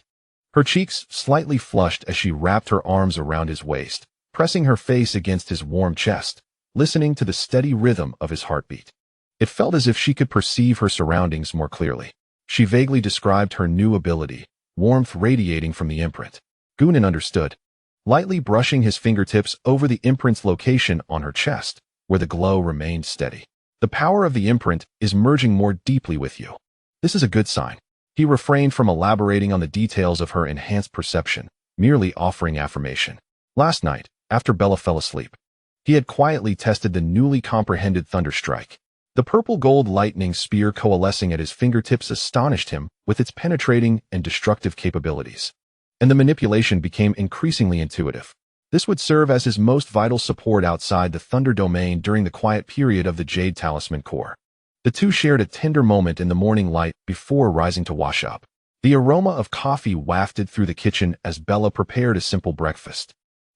Her cheeks slightly flushed as she wrapped her arms around his waist, pressing her face against his warm chest, listening to the steady rhythm of his heartbeat. It felt as if she could perceive her surroundings more clearly. She vaguely described her new ability, warmth radiating from the imprint. Gunan understood, lightly brushing his fingertips over the imprint's location on her chest, where the glow remained steady. "The power of the imprint is merging more deeply with you. This is a good sign." He refrained from elaborating on the details of her enhanced perception, merely offering affirmation. Last night, after Bella fell asleep, he had quietly tested the newly comprehended thunderstrike. The purple-gold lightning spear coalescing at his fingertips astonished him with its penetrating and destructive capabilities, and the manipulation became increasingly intuitive. This would serve as his most vital support outside the thunder domain during the quiet period of the Jade Talisman Core. The two shared a tender moment in the morning light before rising to wash up. The aroma of coffee wafted through the kitchen as Bella prepared a simple breakfast,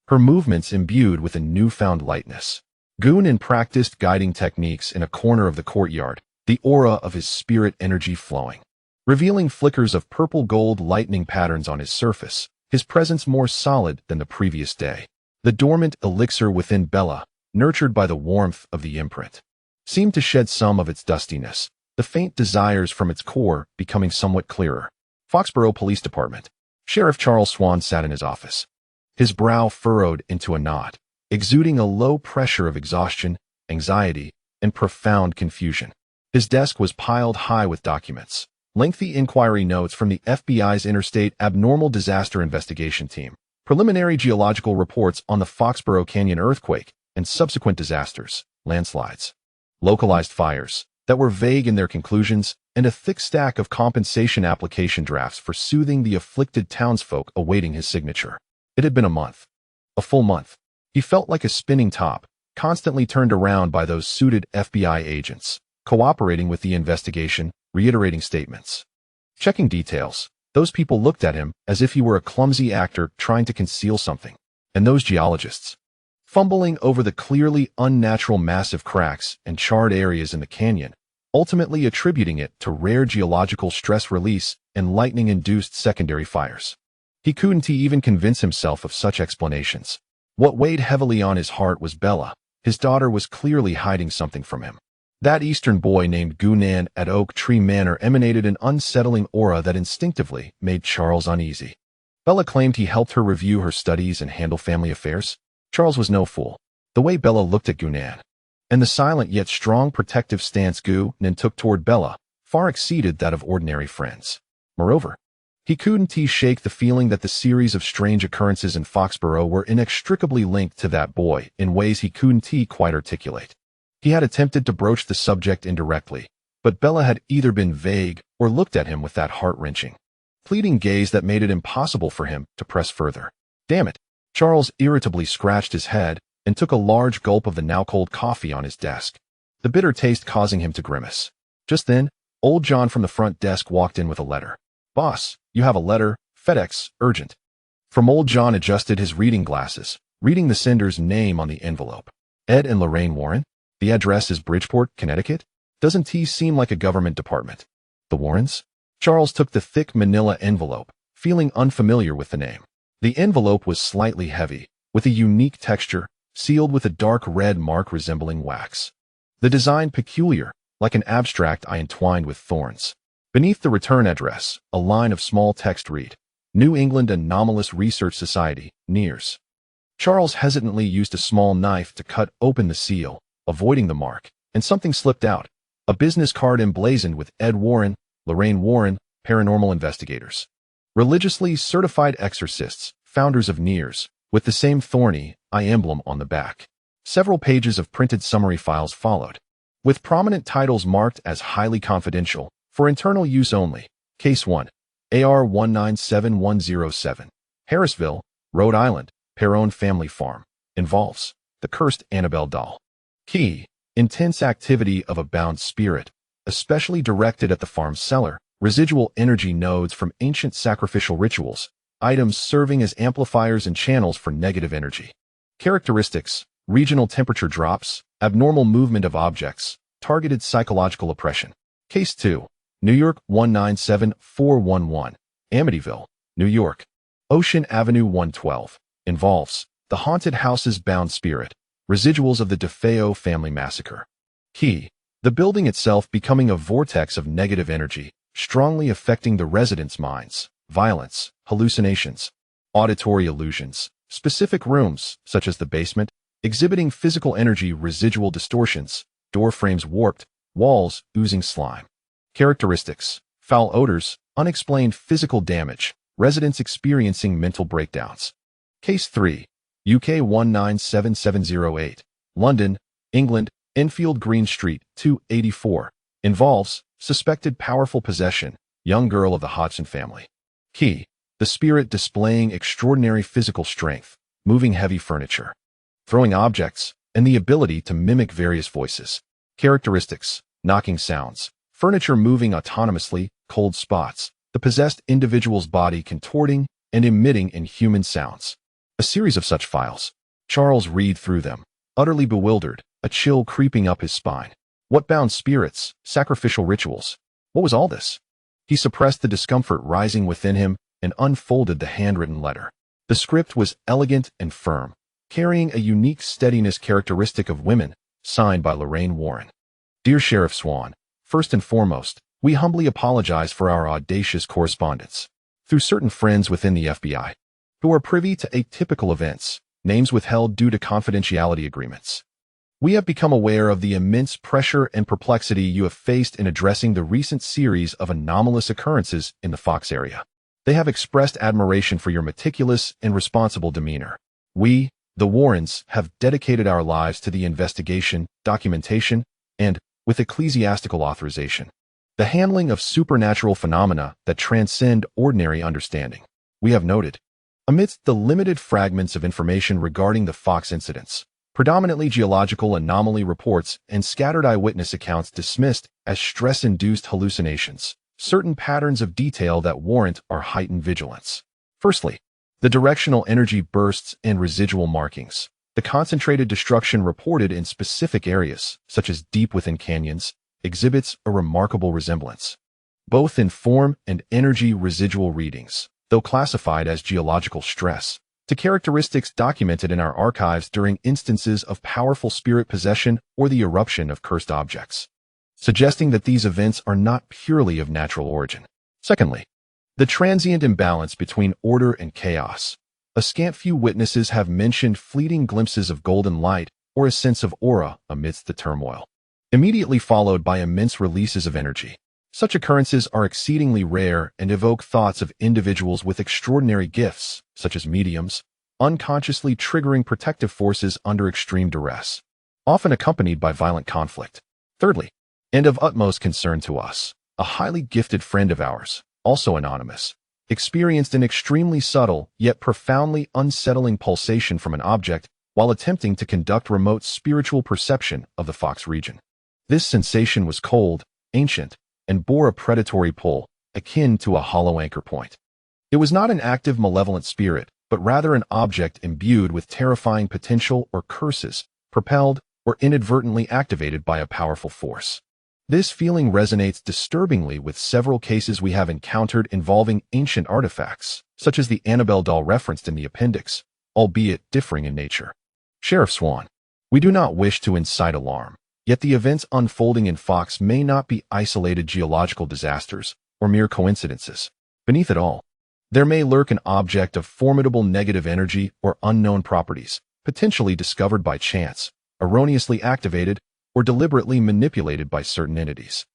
her movements imbued with a newfound lightness. Gunan practiced guiding techniques in a corner of the courtyard, the aura of his spirit energy flowing, revealing flickers of purple-gold lightning patterns on his surface, his presence more solid than the previous day. The dormant elixir within Bella, nurtured by the warmth of the imprint, seemed to shed some of its dustiness, the faint desires from its core becoming somewhat clearer. Foxborough Police Department. Sheriff Charles Swan sat in his office, his brow furrowed into a knot, exuding a low pressure of exhaustion, anxiety, and profound confusion. His desk was piled high with documents, lengthy inquiry notes from the FBI's Interstate Abnormal Disaster Investigation Team, preliminary geological reports on the Foxborough Canyon earthquake and subsequent disasters, landslides, localized fires that were vague in their conclusions, and a thick stack of compensation application drafts for soothing the afflicted townsfolk awaiting his signature. It had been a month. A full month. He felt like a spinning top, constantly turned around by those suited FBI agents, cooperating with the investigation, reiterating statements, checking details. Those people looked at him as if he were a clumsy actor trying to conceal something. And those geologists, fumbling over the clearly unnatural massive cracks and charred areas in the canyon, ultimately attributing it to rare geological stress release and lightning-induced secondary fires. He couldn't even convince himself of such explanations. What weighed heavily on his heart was Bella. His daughter was clearly hiding something from him. That eastern boy named Gunan at Oak Tree Manor emanated an unsettling aura that instinctively made Charles uneasy. Bella claimed he helped her review her studies and handle family affairs. Charles was no fool. The way Bella looked at Gunan, and the silent yet strong protective stance Gunan took toward Bella, far exceeded that of ordinary friends. Moreover, he couldn't shake the feeling that the series of strange occurrences in Foxborough were inextricably linked to that boy in ways he couldn't quite articulate. He had attempted to broach the subject indirectly, but Bella had either been vague or looked at him with that heart-wrenching, pleading gaze that made it impossible for him to press further. Damn it! Charles irritably scratched his head and took a large gulp of the now-cold coffee on his desk, the bitter taste causing him to grimace. Just then, old John from the front desk walked in with a letter. "Boss, you have a letter, FedEx, urgent." From old John adjusted his reading glasses, reading the sender's name on the envelope. Ed and Lorraine Warren? The address is Bridgeport, Connecticut? Doesn't he seem like a government department? The Warrens? Charles took the thick manila envelope, feeling unfamiliar with the name. The envelope was slightly heavy, with a unique texture, sealed with a dark red mark resembling wax. The design peculiar, like an abstract eye entwined with thorns. Beneath the return address, a line of small text read, New England Anomalous Research Society, NEARS. Charles hesitantly used a small knife to cut open the seal, avoiding the mark, and something slipped out, a business card emblazoned with Ed Warren, Lorraine Warren, paranormal investigators. Religiously certified exorcists, founders of NEARS, with the same thorny eye emblem on the back. Several pages of printed summary files followed, with prominent titles marked as highly confidential, for internal use only. Case 1, AR 197107, Harrisville, Rhode Island, Perrone Family Farm, involves the cursed Annabelle doll. Key, intense activity of a bound spirit, especially directed at the farm's cellar, residual energy nodes from ancient sacrificial rituals, items serving as amplifiers and channels for negative energy. Characteristics, regional temperature drops, abnormal movement of objects, targeted psychological oppression. Case 2, New York 197411, Amityville, New York, Ocean Avenue 112, involves the haunted house's bound spirit, residuals of the DeFeo family massacre. Key, the building itself becoming a vortex of negative energy, strongly affecting the residents' minds, violence, hallucinations, auditory illusions, specific rooms, such as the basement, exhibiting physical energy residual distortions, door frames warped, walls oozing slime. Characteristics, foul odors, unexplained physical damage, residents experiencing mental breakdowns. Case 3, UK 197708, London, England, Enfield Green Street, 284, involves suspected powerful possession, young girl of the Hodgson family. Key, the spirit displaying extraordinary physical strength, moving heavy furniture, throwing objects, and the ability to mimic various voices. Characteristics, knocking sounds, furniture moving autonomously, cold spots, the possessed individual's body contorting and emitting inhuman sounds. A series of such files. Charles read through them, utterly bewildered, a chill creeping up his spine. What bound spirits, sacrificial rituals? What was all this? He suppressed the discomfort rising within him and unfolded the handwritten letter. The script was elegant and firm, carrying a unique steadiness characteristic of women, signed by Lorraine Warren. Dear Sheriff Swan, first and foremost, we humbly apologize for our audacious correspondence. Through certain friends within the FBI, who are privy to atypical events, names withheld due to confidentiality agreements. We have become aware of the immense pressure and perplexity you have faced in addressing the recent series of anomalous occurrences in the Fox area. They have expressed admiration for your meticulous and responsible demeanor. We, the Warrens, have dedicated our lives to the investigation, documentation, and, with ecclesiastical authorization, the handling of supernatural phenomena that transcend ordinary understanding. We have noted, amidst the limited fragments of information regarding the Fox incidents, predominantly geological anomaly reports and scattered eyewitness accounts dismissed as stress-induced hallucinations, certain patterns of detail that warrant our heightened vigilance. Firstly, the directional energy bursts and residual markings. The concentrated destruction reported in specific areas, such as deep within canyons, exhibits a remarkable resemblance, both in form and energy residual readings, though classified as geological stress, to characteristics documented in our archives during instances of powerful spirit possession or the eruption of cursed objects, suggesting that these events are not purely of natural origin. Secondly, the transient imbalance between order and chaos. A scant few witnesses have mentioned fleeting glimpses of golden light or a sense of aura amidst the turmoil, immediately followed by immense releases of energy. Such occurrences are exceedingly rare and evoke thoughts of individuals with extraordinary gifts, such as mediums, unconsciously triggering protective forces under extreme duress, often accompanied by violent conflict. Thirdly, and of utmost concern to us, a highly gifted friend of ours, also anonymous, experienced an extremely subtle yet profoundly unsettling pulsation from an object while attempting to conduct remote spiritual perception of the Fox region. This sensation was cold, ancient, and bore a predatory pull, akin to a hollow anchor point. It was not an active malevolent spirit, but rather an object imbued with terrifying potential or curses, propelled or inadvertently activated by a powerful force. This feeling resonates disturbingly with several cases we have encountered involving ancient artifacts, such as the Annabelle doll referenced in the appendix, albeit differing in nature. Sheriff Swan, we do not wish to incite alarm, yet the events unfolding in Fox may not be isolated geological disasters or mere coincidences. Beneath it all, there may lurk an object of formidable negative energy or unknown properties, potentially discovered by chance, erroneously activated, or deliberately manipulated by certain entities.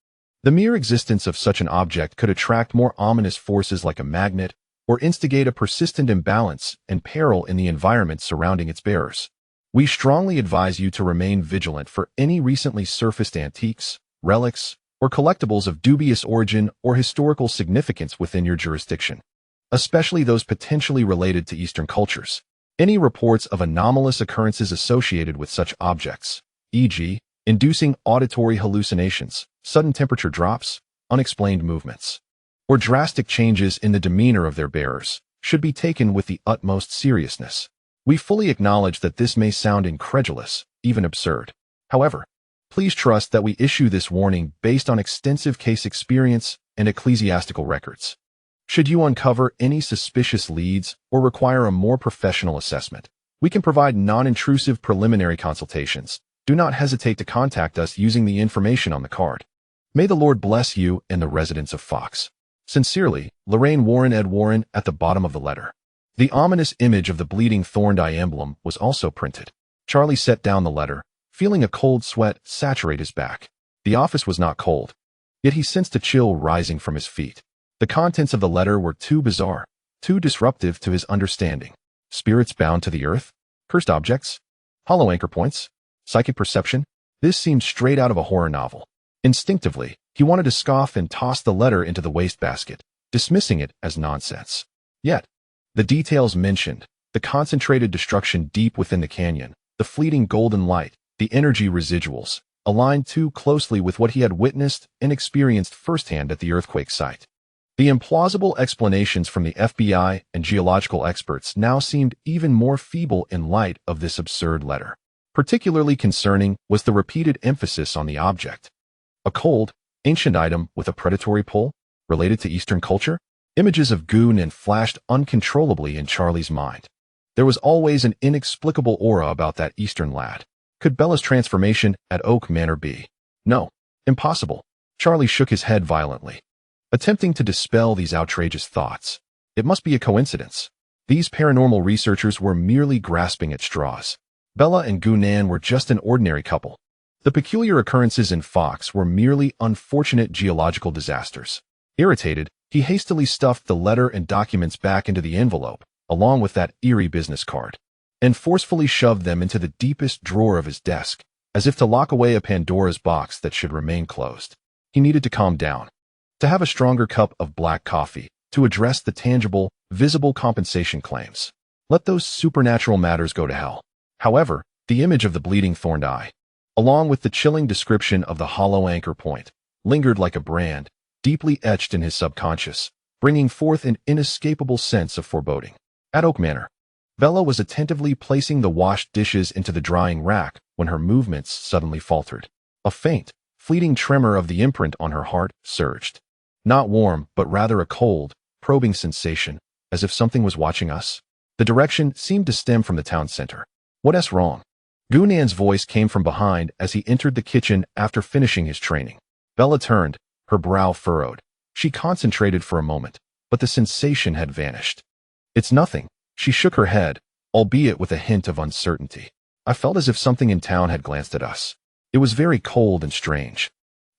The mere existence of such an object could attract more ominous forces like a magnet, or instigate a persistent imbalance and peril in the environment surrounding its bearers. We strongly advise you to remain vigilant for any recently surfaced antiques, relics, or collectibles of dubious origin or historical significance within your jurisdiction, especially those potentially related to Eastern cultures. Any reports of anomalous occurrences associated with such objects, e.g., inducing auditory hallucinations, sudden temperature drops, unexplained movements, or drastic changes in the demeanor of their bearers, should be taken with the utmost seriousness. We fully acknowledge that this may sound incredulous, even absurd. However, please trust that we issue this warning based on extensive case experience and ecclesiastical records. Should you uncover any suspicious leads or require a more professional assessment, we can provide non-intrusive preliminary consultations. Do not hesitate to contact us using the information on the card. May the Lord bless you and the residents of Fox. Sincerely, Lorraine Warren Ed Warren at the bottom of the letter. The ominous image of the bleeding thorned eye emblem was also printed. Charlie set down the letter, feeling a cold sweat saturate his back. The office was not cold, yet he sensed a chill rising from his feet. The contents of the letter were too bizarre, too disruptive to his understanding. Spirits bound to the earth? Cursed objects? Hollow anchor points? Psychic perception? This seemed straight out of a horror novel. Instinctively, he wanted to scoff and toss the letter into the wastebasket, dismissing it as nonsense. Yet, the details mentioned, the concentrated destruction deep within the canyon, the fleeting golden light, the energy residuals, aligned too closely with what he had witnessed and experienced firsthand at the earthquake site. The implausible explanations from the FBI and geological experts now seemed even more feeble in light of this absurd letter. Particularly concerning was the repeated emphasis on the object. A cold, ancient item with a predatory pull, related to Eastern culture? Images of Gu-Nen flashed uncontrollably in Charlie's mind. There was always an inexplicable aura about that Eastern lad. Could Bella's transformation at Oak Manor be? No. Impossible. Charlie shook his head violently, attempting to dispel these outrageous thoughts. It must be a coincidence. These paranormal researchers were merely grasping at straws. Bella and Gu-Nen were just an ordinary couple. The peculiar occurrences in Fox were merely unfortunate geological disasters. Irritated, he hastily stuffed the letter and documents back into the envelope, along with that eerie business card, and forcefully shoved them into the deepest drawer of his desk, as if to lock away a Pandora's box that should remain closed. He needed to calm down, to have a stronger cup of black coffee, to address the tangible, visible compensation claims. Let those supernatural matters go to hell. However, the image of the bleeding thorned eye, along with the chilling description of the hollow anchor point, lingered like a brand, deeply etched in his subconscious, bringing forth an inescapable sense of foreboding. At Oak Manor, Bella was attentively placing the washed dishes into the drying rack when her movements suddenly faltered. A faint, fleeting tremor of the imprint on her heart surged. Not warm, but rather a cold, probing sensation, as if something was watching us. The direction seemed to stem from the town center. What's wrong? Gu-Nen's voice came from behind as he entered the kitchen after finishing his training. Bella turned, her brow furrowed. She concentrated for a moment, but the sensation had vanished. It's nothing. She shook her head, albeit with a hint of uncertainty. I felt as if something in town had glanced at us. It was very cold and strange.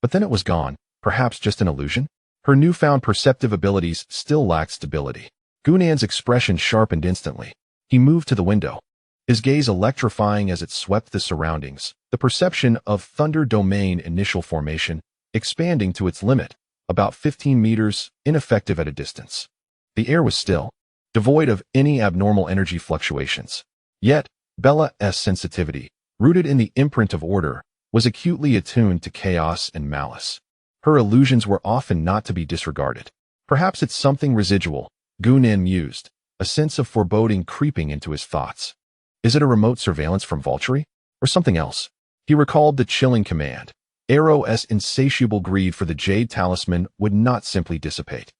But then it was gone, perhaps just an illusion? Her newfound perceptive abilities still lacked stability. Gu-Nen's expression sharpened instantly. He moved to the window, his gaze electrifying as it swept the surroundings, the perception of Thunder Domain initial formation expanding to its limit, about 15 meters, ineffective at a distance. The air was still, devoid of any abnormal energy fluctuations. Yet, Bella's sensitivity, rooted in the imprint of order, was acutely attuned to chaos and malice. Her illusions were often not to be disregarded. Perhaps it's something residual, Gu-Nen mused, a sense of foreboding creeping into his thoughts. Is it a remote surveillance from Volturi? Or something else? He recalled the chilling command. Arrow's insatiable greed for the Jade Talisman would not simply dissipate.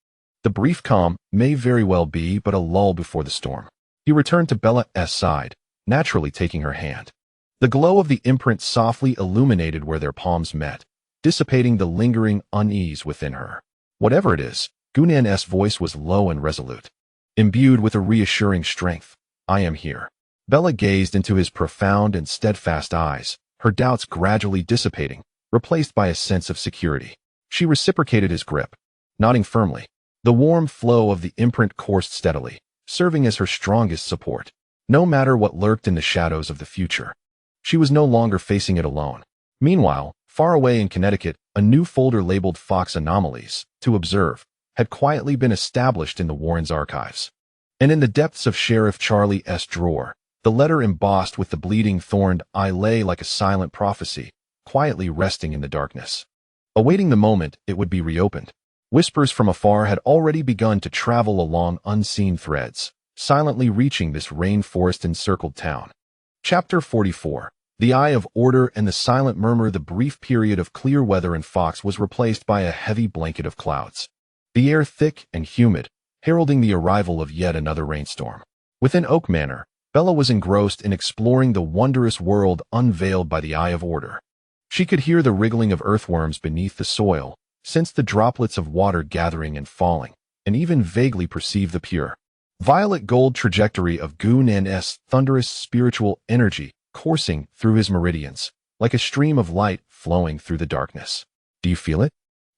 The brief calm may very well be but a lull before the storm. He returned to Bella's side, naturally taking her hand. The glow of the imprint softly illuminated where their palms met, dissipating the lingering unease within her. Whatever it is, Gu-Nen's voice was low and resolute, imbued with a reassuring strength. I am here. Bella gazed into his profound and steadfast eyes, her doubts gradually dissipating, replaced by a sense of security. She reciprocated his grip, nodding firmly. The warm flow of the imprint coursed steadily, serving as her strongest support. No matter what lurked in the shadows of the future, she was no longer facing it alone. Meanwhile, far away in Connecticut, a new folder labeled Fox Anomalies, to observe, had quietly been established in the Warrens' archives. And in the depths of Sheriff Charlie's drawer, the letter embossed with the bleeding thorned eye lay like a silent prophecy, quietly resting in the darkness, awaiting the moment it would be reopened. Whispers from afar had already begun to travel along unseen threads, silently reaching this rainforest-encircled town. Chapter 44. The Eye of Order and the silent murmur. The brief period of clear weather in Fox was replaced by a heavy blanket of clouds. The air thick and humid, heralding the arrival of yet another rainstorm. Within Oak Manor, Bella was engrossed in exploring the wondrous world unveiled by the Eye of Order. She could hear the wriggling of earthworms beneath the soil, sense the droplets of water gathering and falling, and even vaguely perceive the pure, violet gold trajectory of Gu-Nen's thunderous spiritual energy coursing through his meridians, like a stream of light flowing through the darkness. Do you feel it?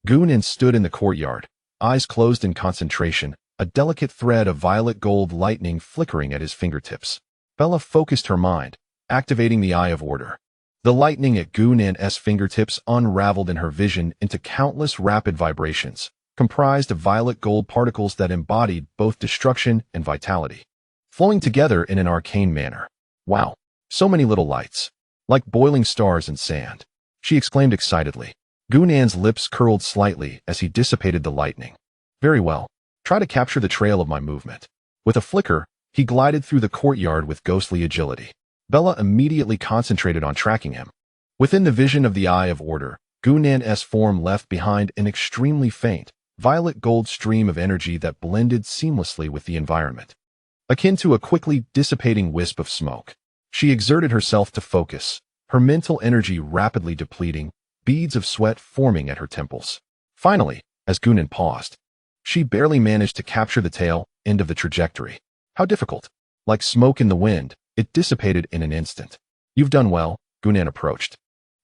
Gu-Nen stood in the courtyard, eyes closed in concentration, a delicate thread of violet gold lightning flickering at his fingertips. Bella focused her mind, activating the Eye of Order. The lightning at Gu-Nen's fingertips unraveled in her vision into countless rapid vibrations, comprised of violet gold particles that embodied both destruction and vitality, flowing together in an arcane manner. Wow, so many little lights, like boiling stars in sand. she exclaimed excitedly. Gunnan's lips curled slightly as he dissipated the lightning. Very well. Try to capture the trail of my movement. With a flicker, he glided through the courtyard with ghostly agility. Bella immediately concentrated on tracking him. Within the vision of the Eye of Order, Gunnan's form left behind an extremely faint, violet gold stream of energy that blended seamlessly with the environment. Akin to a quickly dissipating wisp of smoke. She exerted herself to focus, her mental energy rapidly depleting, beads of sweat forming at her temples. Finally, as Gunnan paused, she barely managed to capture the tail end of the trajectory. How difficult. Like smoke in the wind, it dissipated in an instant. You've done well, Gunnan approached.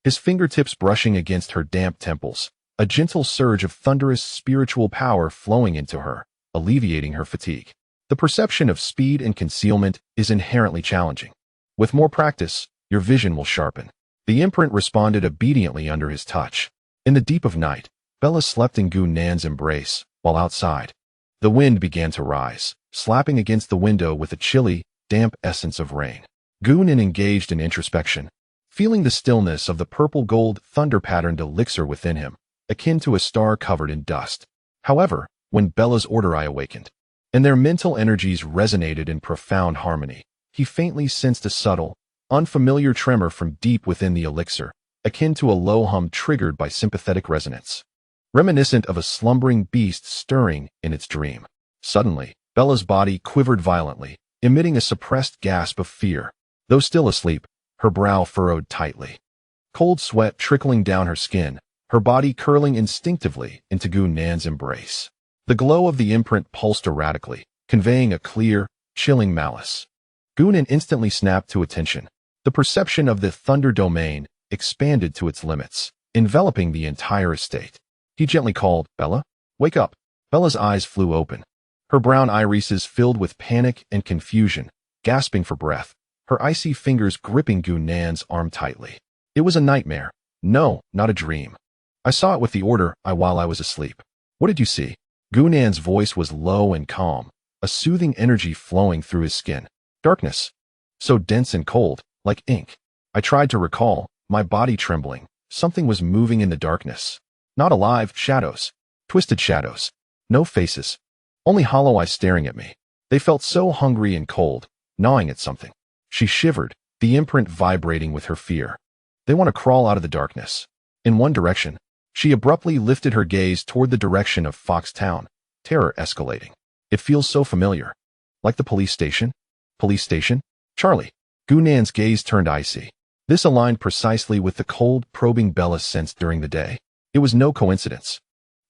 His fingertips brushing against her damp temples, a gentle surge of thunderous spiritual power flowing into her, alleviating her fatigue. The perception of speed and concealment is inherently challenging. With more practice, your vision will sharpen. The imprint responded obediently under his touch. In the deep of night, Bella slept in Gunnan's embrace, while outside, the wind began to rise, slapping against the window with a chilly, damp essence of rain. Gunnan engaged in introspection, feeling the stillness of the purple-gold thunder-patterned elixir within him, akin to a star covered in dust. However, when Bella's order eye awakened, and their mental energies resonated in profound harmony, he faintly sensed a subtle, unfamiliar tremor from deep within the elixir, akin to a low hum triggered by sympathetic resonance, reminiscent of a slumbering beast stirring in its dream. Suddenly, Bella's body quivered violently, emitting a suppressed gasp of fear. Though still asleep, her brow furrowed tightly. Cold sweat trickling down her skin, her body curling instinctively into Gunnan's embrace. The glow of the imprint pulsed erratically, conveying a clear, chilling malice. Gunnan instantly snapped to attention. The perception of the thunder domain expanded to its limits, enveloping the entire estate. He gently called, "Bella, wake up." Bella's eyes flew open, her brown irises filled with panic and confusion, gasping for breath, her icy fingers gripping Gunnan's arm tightly. It was a nightmare. No, not a dream. I saw it with the order eye while I was asleep. What did you see? Gunnan's voice was low and calm, a soothing energy flowing through his skin. Darkness. So dense and cold, like ink. I tried to recall, my body trembling. Something was moving in the darkness. Not alive, shadows. Twisted shadows. No faces. Only hollow eyes staring at me. They felt so hungry and cold, gnawing at something. She shivered, the imprint vibrating with her fear. They want to crawl out of the darkness. In one direction, she abruptly lifted her gaze toward the direction of Foxtown, terror escalating. It feels so familiar. Like the police station? Police station? Charlie. Gunnan's gaze turned icy. This aligned precisely with the cold, probing Bella sensed during the day. It was no coincidence.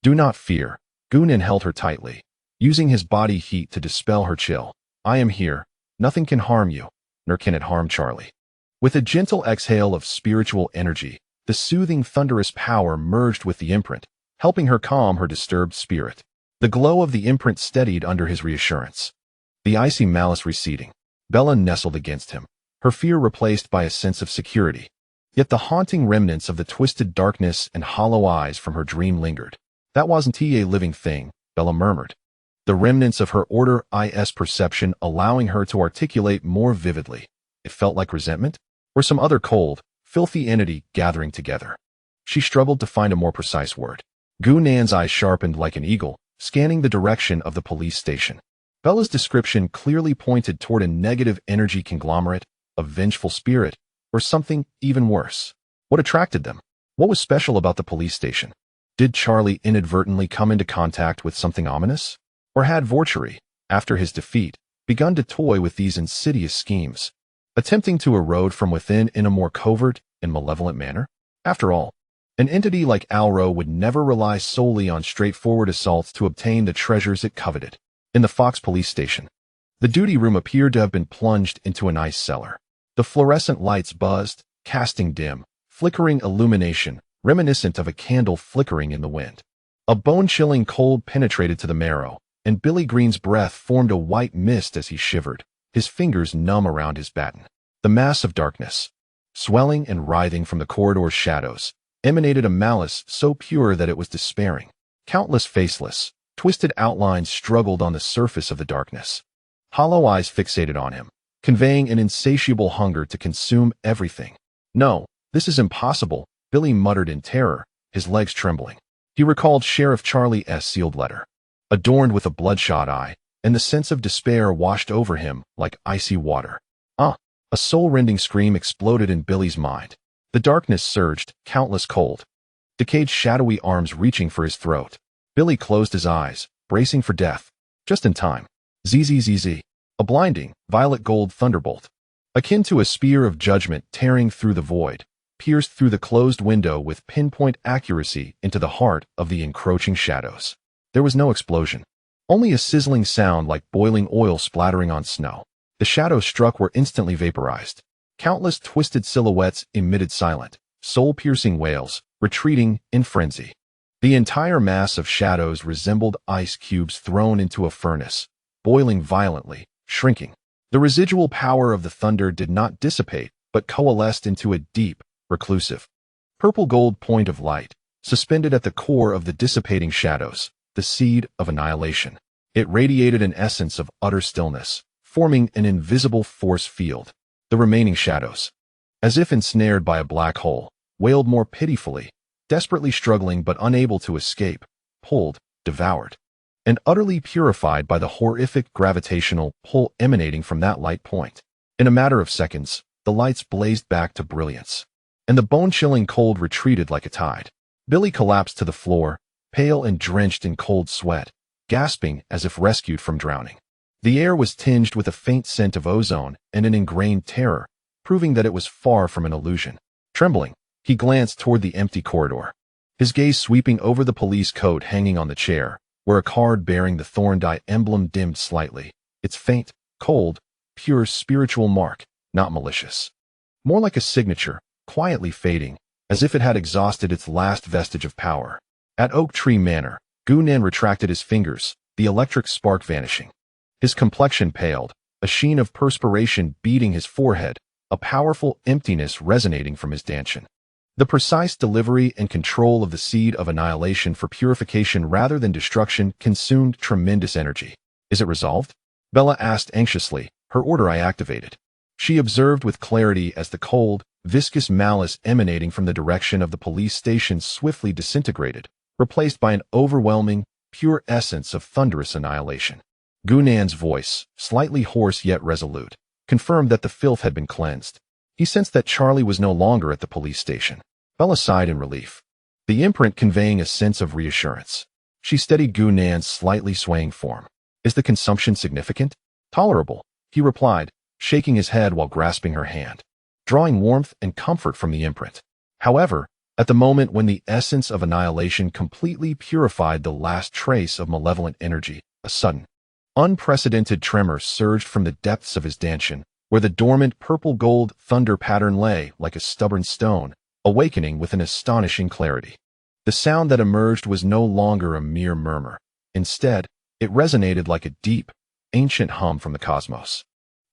Do not fear. Gunnan held her tightly, using his body heat to dispel her chill. I am here. Nothing can harm you, nor can it harm Charlie. With a gentle exhale of spiritual energy, the soothing thunderous power merged with the imprint, helping her calm her disturbed spirit. The glow of the imprint steadied under his reassurance. The icy malice receding, Bella nestled against him, her fear replaced by a sense of security. Yet the haunting remnants of the twisted darkness and hollow eyes from her dream lingered. That wasn't a living thing, Bella murmured. The remnants of her order is perception allowing her to articulate more vividly. It felt like resentment, or some other cold, filthy entity gathering together. She struggled to find a more precise word. Gunnan's eyes sharpened like an eagle, scanning the direction of the police station. Bella's description clearly pointed toward a negative energy conglomerate, a vengeful spirit, or something even worse. What attracted them? What was special about the police station? Did Charlie inadvertently come into contact with something ominous? Or had Volturi, after his defeat, begun to toy with these insidious schemes, attempting to erode from within in a more covert and malevolent manner? After all, an entity like Alro would never rely solely on straightforward assaults to obtain the treasures it coveted. In the Fox police station, the duty room appeared to have been plunged into an ice cellar. The fluorescent lights buzzed, casting dim, flickering illumination, reminiscent of a candle flickering in the wind. A bone-chilling cold penetrated to the marrow, and Billy Green's breath formed a white mist as he shivered, his fingers numb around his baton. The mass of darkness, swelling and writhing from the corridor's shadows, emanated a malice so pure that it was despairing. Countless faceless, twisted outlines struggled on the surface of the darkness. Hollow eyes fixated on him, conveying an insatiable hunger to consume everything. No, this is impossible, Billy muttered in terror, his legs trembling. He recalled Sheriff Charlie S. sealed letter, adorned with a bloodshot eye, and the sense of despair washed over him like icy water. Ah! A soul-rending scream exploded in Billy's mind. The darkness surged, countless cold, decayed shadowy arms reaching for his throat. Billy closed his eyes, bracing for death. Just in time. ZZZZ. A blinding, violet gold thunderbolt, akin to a spear of judgment tearing through the void, pierced through the closed window with pinpoint accuracy into the heart of the encroaching shadows. There was no explosion, only a sizzling sound like boiling oil splattering on snow. The shadows struck were instantly vaporized. Countless twisted silhouettes emitted silent, soul-piercing wails, retreating in frenzy. The entire mass of shadows resembled ice cubes thrown into a furnace, boiling violently, shrinking. The residual power of the thunder did not dissipate, but coalesced into a deep, reclusive, purple-gold point of light, suspended at the core of the dissipating shadows, the seed of annihilation. It radiated an essence of utter stillness, forming an invisible force field. The remaining shadows, as if ensnared by a black hole, wailed more pitifully, desperately struggling but unable to escape, pulled, devoured, and utterly purified by the horrific gravitational pull emanating from that light point. In a matter of seconds, the lights blazed back to brilliance, and the bone-chilling cold retreated like a tide. Billy collapsed to the floor, pale and drenched in cold sweat, gasping as if rescued from drowning. The air was tinged with a faint scent of ozone and an ingrained terror, proving that it was far from an illusion. Trembling, he glanced toward the empty corridor, his gaze sweeping over the police coat hanging on the chair, where a card bearing the thorn die emblem dimmed slightly, its faint, cold, pure spiritual mark, not malicious. More like a signature, quietly fading, as if it had exhausted its last vestige of power. At Oak Tree Manor, Gunnan retracted his fingers, the electric spark vanishing. His complexion paled, a sheen of perspiration beading his forehead, a powerful emptiness resonating from his dantian. The precise delivery and control of the seed of annihilation for purification rather than destruction consumed tremendous energy. Is it resolved? Bella asked anxiously, her order eye activated. She observed with clarity as the cold, viscous malice emanating from the direction of the police station swiftly disintegrated, replaced by an overwhelming, pure essence of thunderous annihilation. Gunnan's voice, slightly hoarse yet resolute, confirmed that the filth had been cleansed. He sensed that Charlie was no longer at the police station. Bella sighed in relief, the imprint conveying a sense of reassurance. She steadied Gunnan's slightly swaying form. Is the consumption significant? Tolerable, he replied, shaking his head while grasping her hand, drawing warmth and comfort from the imprint. However, at the moment when the essence of annihilation completely purified the last trace of malevolent energy, a sudden, unprecedented tremor surged from the depths of his dantian, where the dormant purple-gold thunder pattern lay like a stubborn stone, awakening with an astonishing clarity. The sound that emerged was no longer a mere murmur. Instead, it resonated like a deep, ancient hum from the cosmos,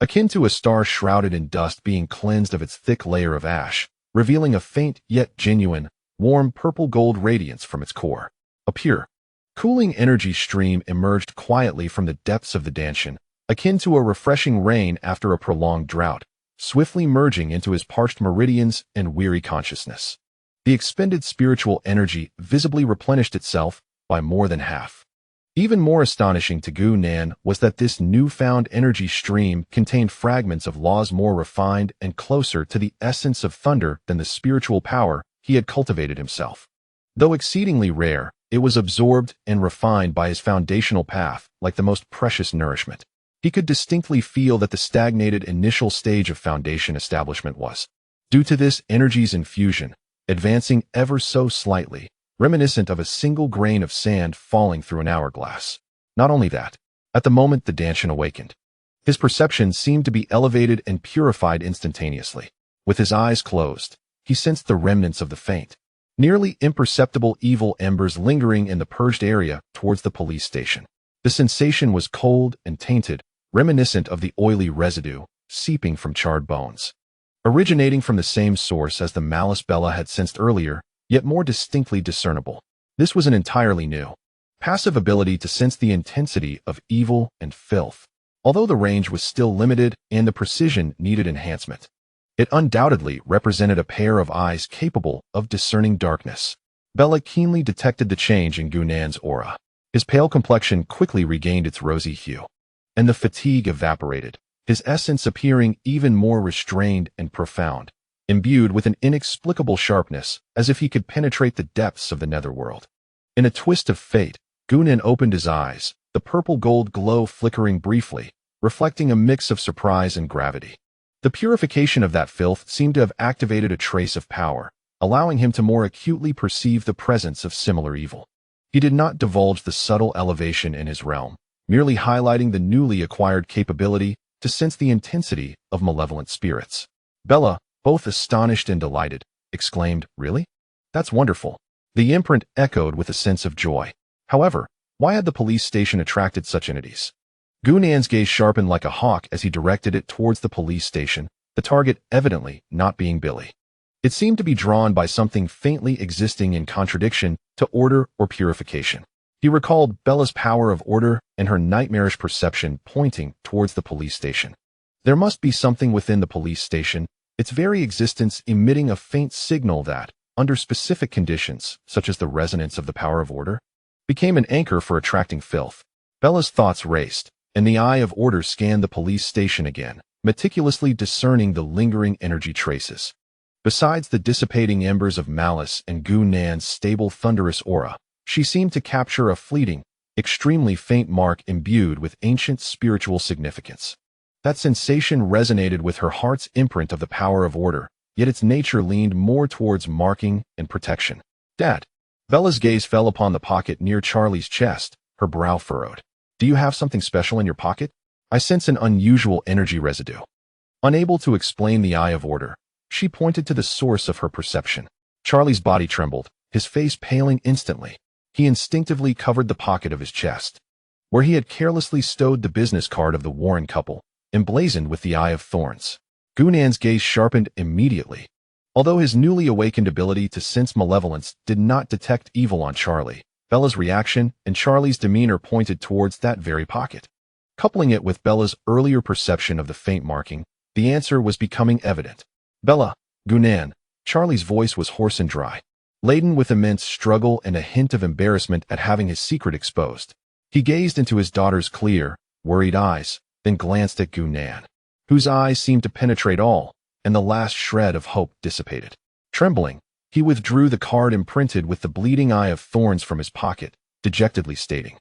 akin to a star shrouded in dust being cleansed of its thick layer of ash, revealing a faint yet genuine, warm purple-gold radiance from its core. A pure, cooling energy stream emerged quietly from the depths of the dantian, akin to a refreshing rain after a prolonged drought, swiftly merging into his parched meridians and weary consciousness. The expended spiritual energy visibly replenished itself by more than half. Even more astonishing to Gunnan was that this newfound energy stream contained fragments of laws more refined and closer to the essence of thunder than the spiritual power he had cultivated himself. Though exceedingly rare, it was absorbed and refined by his foundational path like the most precious nourishment. He could distinctly feel that the stagnated initial stage of foundation establishment was, due to this energy's infusion, advancing ever so slightly, reminiscent of a single grain of sand falling through an hourglass. Not only that, at the moment the dantian awakened, his perception seemed to be elevated and purified instantaneously. With his eyes closed, he sensed the remnants of the faint, nearly imperceptible evil embers lingering in the purged area towards the police station. The sensation was cold and tainted, reminiscent of the oily residue seeping from charred bones, originating from the same source as the malice Bella had sensed earlier, yet more distinctly discernible. This was an entirely new, passive ability to sense the intensity of evil and filth, although the range was still limited and the precision needed enhancement. It undoubtedly represented a pair of eyes capable of discerning darkness. Bella keenly detected the change in Gunan's aura. His pale complexion quickly regained its rosy hue, and the fatigue evaporated, his essence appearing even more restrained and profound, imbued with an inexplicable sharpness, as if he could penetrate the depths of the netherworld. In a twist of fate, Gunan opened his eyes, the purple-gold glow flickering briefly, reflecting a mix of surprise and gravity. The purification of that filth seemed to have activated a trace of power, allowing him to more acutely perceive the presence of similar evil. He did not divulge the subtle elevation in his realm, merely highlighting the newly acquired capability to sense the intensity of malevolent spirits. Bella, both astonished and delighted, exclaimed, "Really? That's wonderful." The imprint echoed with a sense of joy. However, why had the police station attracted such entities? Gunan's gaze sharpened like a hawk as he directed it towards the police station, the target evidently not being Billy. It seemed to be drawn by something faintly existing in contradiction to order or purification. He recalled Bella's power of order and her nightmarish perception pointing towards the police station. There must be something within the police station, its very existence emitting a faint signal that, under specific conditions, such as the resonance of the power of order, became an anchor for attracting filth. Bella's thoughts raced, and the eye of order scanned the police station again, meticulously discerning the lingering energy traces. Besides the dissipating embers of malice and Gunan's stable thunderous aura, she seemed to capture a fleeting, extremely faint mark imbued with ancient spiritual significance. That sensation resonated with her heart's imprint of the power of order, yet its nature leaned more towards marking and protection. "Dad." Bella's gaze fell upon the pocket near Charlie's chest, her brow furrowed. "Do you have something special in your pocket? I sense an unusual energy residue." Unable to explain the eye of order, she pointed to the source of her perception. Charlie's body trembled, his face paling instantly. He instinctively covered the pocket of his chest, where he had carelessly stowed the business card of the Warren couple, emblazoned with the Eye of Thorns. Gunan's gaze sharpened immediately. Although his newly awakened ability to sense malevolence did not detect evil on Charlie, Bella's reaction and Charlie's demeanor pointed towards that very pocket. Coupling it with Bella's earlier perception of the faint marking, the answer was becoming evident. "Bella, Gunan." Charlie's voice was hoarse and dry, laden with immense struggle and a hint of embarrassment at having his secret exposed. He gazed into his daughter's clear, worried eyes, then glanced at Gunan, whose eyes seemed to penetrate all, and the last shred of hope dissipated. Trembling, he withdrew the card imprinted with the bleeding Eye of Thorns from his pocket, dejectedly stating,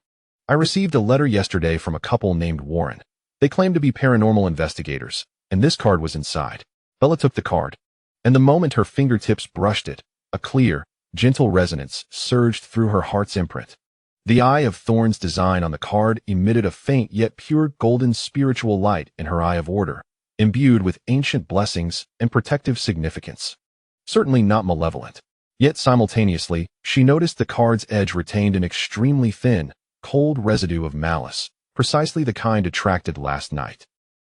"I received a letter yesterday from a couple named Warren. They claim to be paranormal investigators, and this card was inside." Bella took the card, and the moment her fingertips brushed it, a clear, gentle resonance surged through her heart's imprint. The Eye of Thorns design on the card emitted a faint yet pure golden spiritual light in her eye of order, imbued with ancient blessings and protective significance. Certainly not malevolent. Yet simultaneously, she noticed the card's edge retained an extremely thin, cold residue of malice, precisely the kind attracted last night.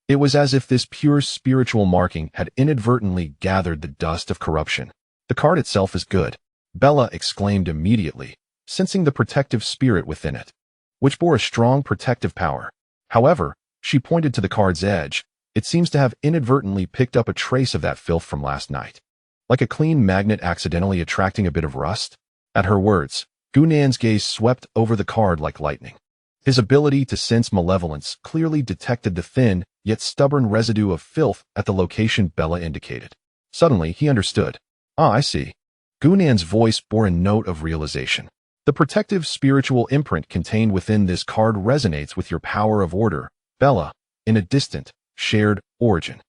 It was as if this pure spiritual marking had inadvertently gathered the dust of corruption. "The card itself is good," Bella exclaimed immediately, sensing the protective spirit within it, which bore a strong protective power. However, she pointed to the card's edge. "It seems to have inadvertently picked up a trace of that filth from last night, like a clean magnet accidentally attracting a bit of rust." At her words, Gunan's gaze swept over the card like lightning. His ability to sense malevolence clearly detected the thin, yet stubborn residue of filth at the location Bella indicated. Suddenly, he understood. "Ah, I see." Gunan's voice bore a note of realization. "The protective spiritual imprint contained within this card resonates with your power of order, Bella, in a distant, shared origin.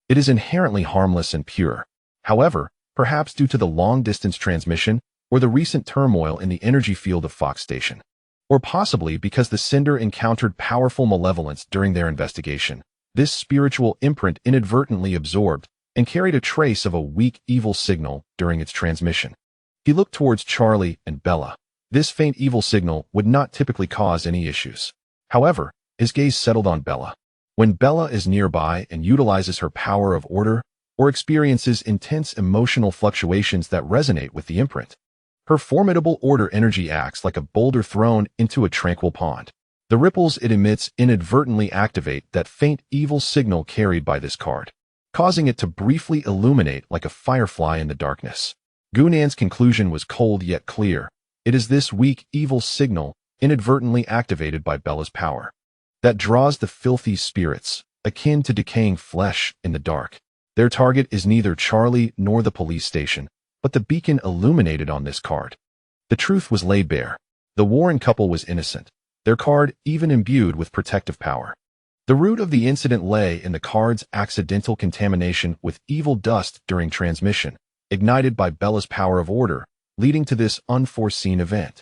It is inherently harmless and pure. However, perhaps due to the long-distance transmission or the recent turmoil in the energy field of Fox Station, or possibly because the Cinder encountered powerful malevolence during their investigation, this spiritual imprint inadvertently absorbed and carried a trace of a weak evil signal during its transmission." He looked towards Charlie and Bella. This faint evil signal would not typically cause any issues. However, his gaze settled on Bella. When Bella is nearby and utilizes her power of order, or experiences intense emotional fluctuations that resonate with the imprint, her formidable order energy acts like a boulder thrown into a tranquil pond. The ripples it emits inadvertently activate that faint evil signal carried by this card. causing it to briefly illuminate like a firefly in the darkness. Gunnan's conclusion was cold yet clear. It is this weak, evil signal, inadvertently activated by Bella's power, that draws the filthy spirits, akin to decaying flesh, in the dark. Their target is neither Charlie nor the police station, but the beacon illuminated on this card. The truth was laid bare. The Warren couple was innocent, their card even imbued with protective power. The root of the incident lay in the card's accidental contamination with evil dust during transmission, ignited by Bella's power of order, leading to this unforeseen event.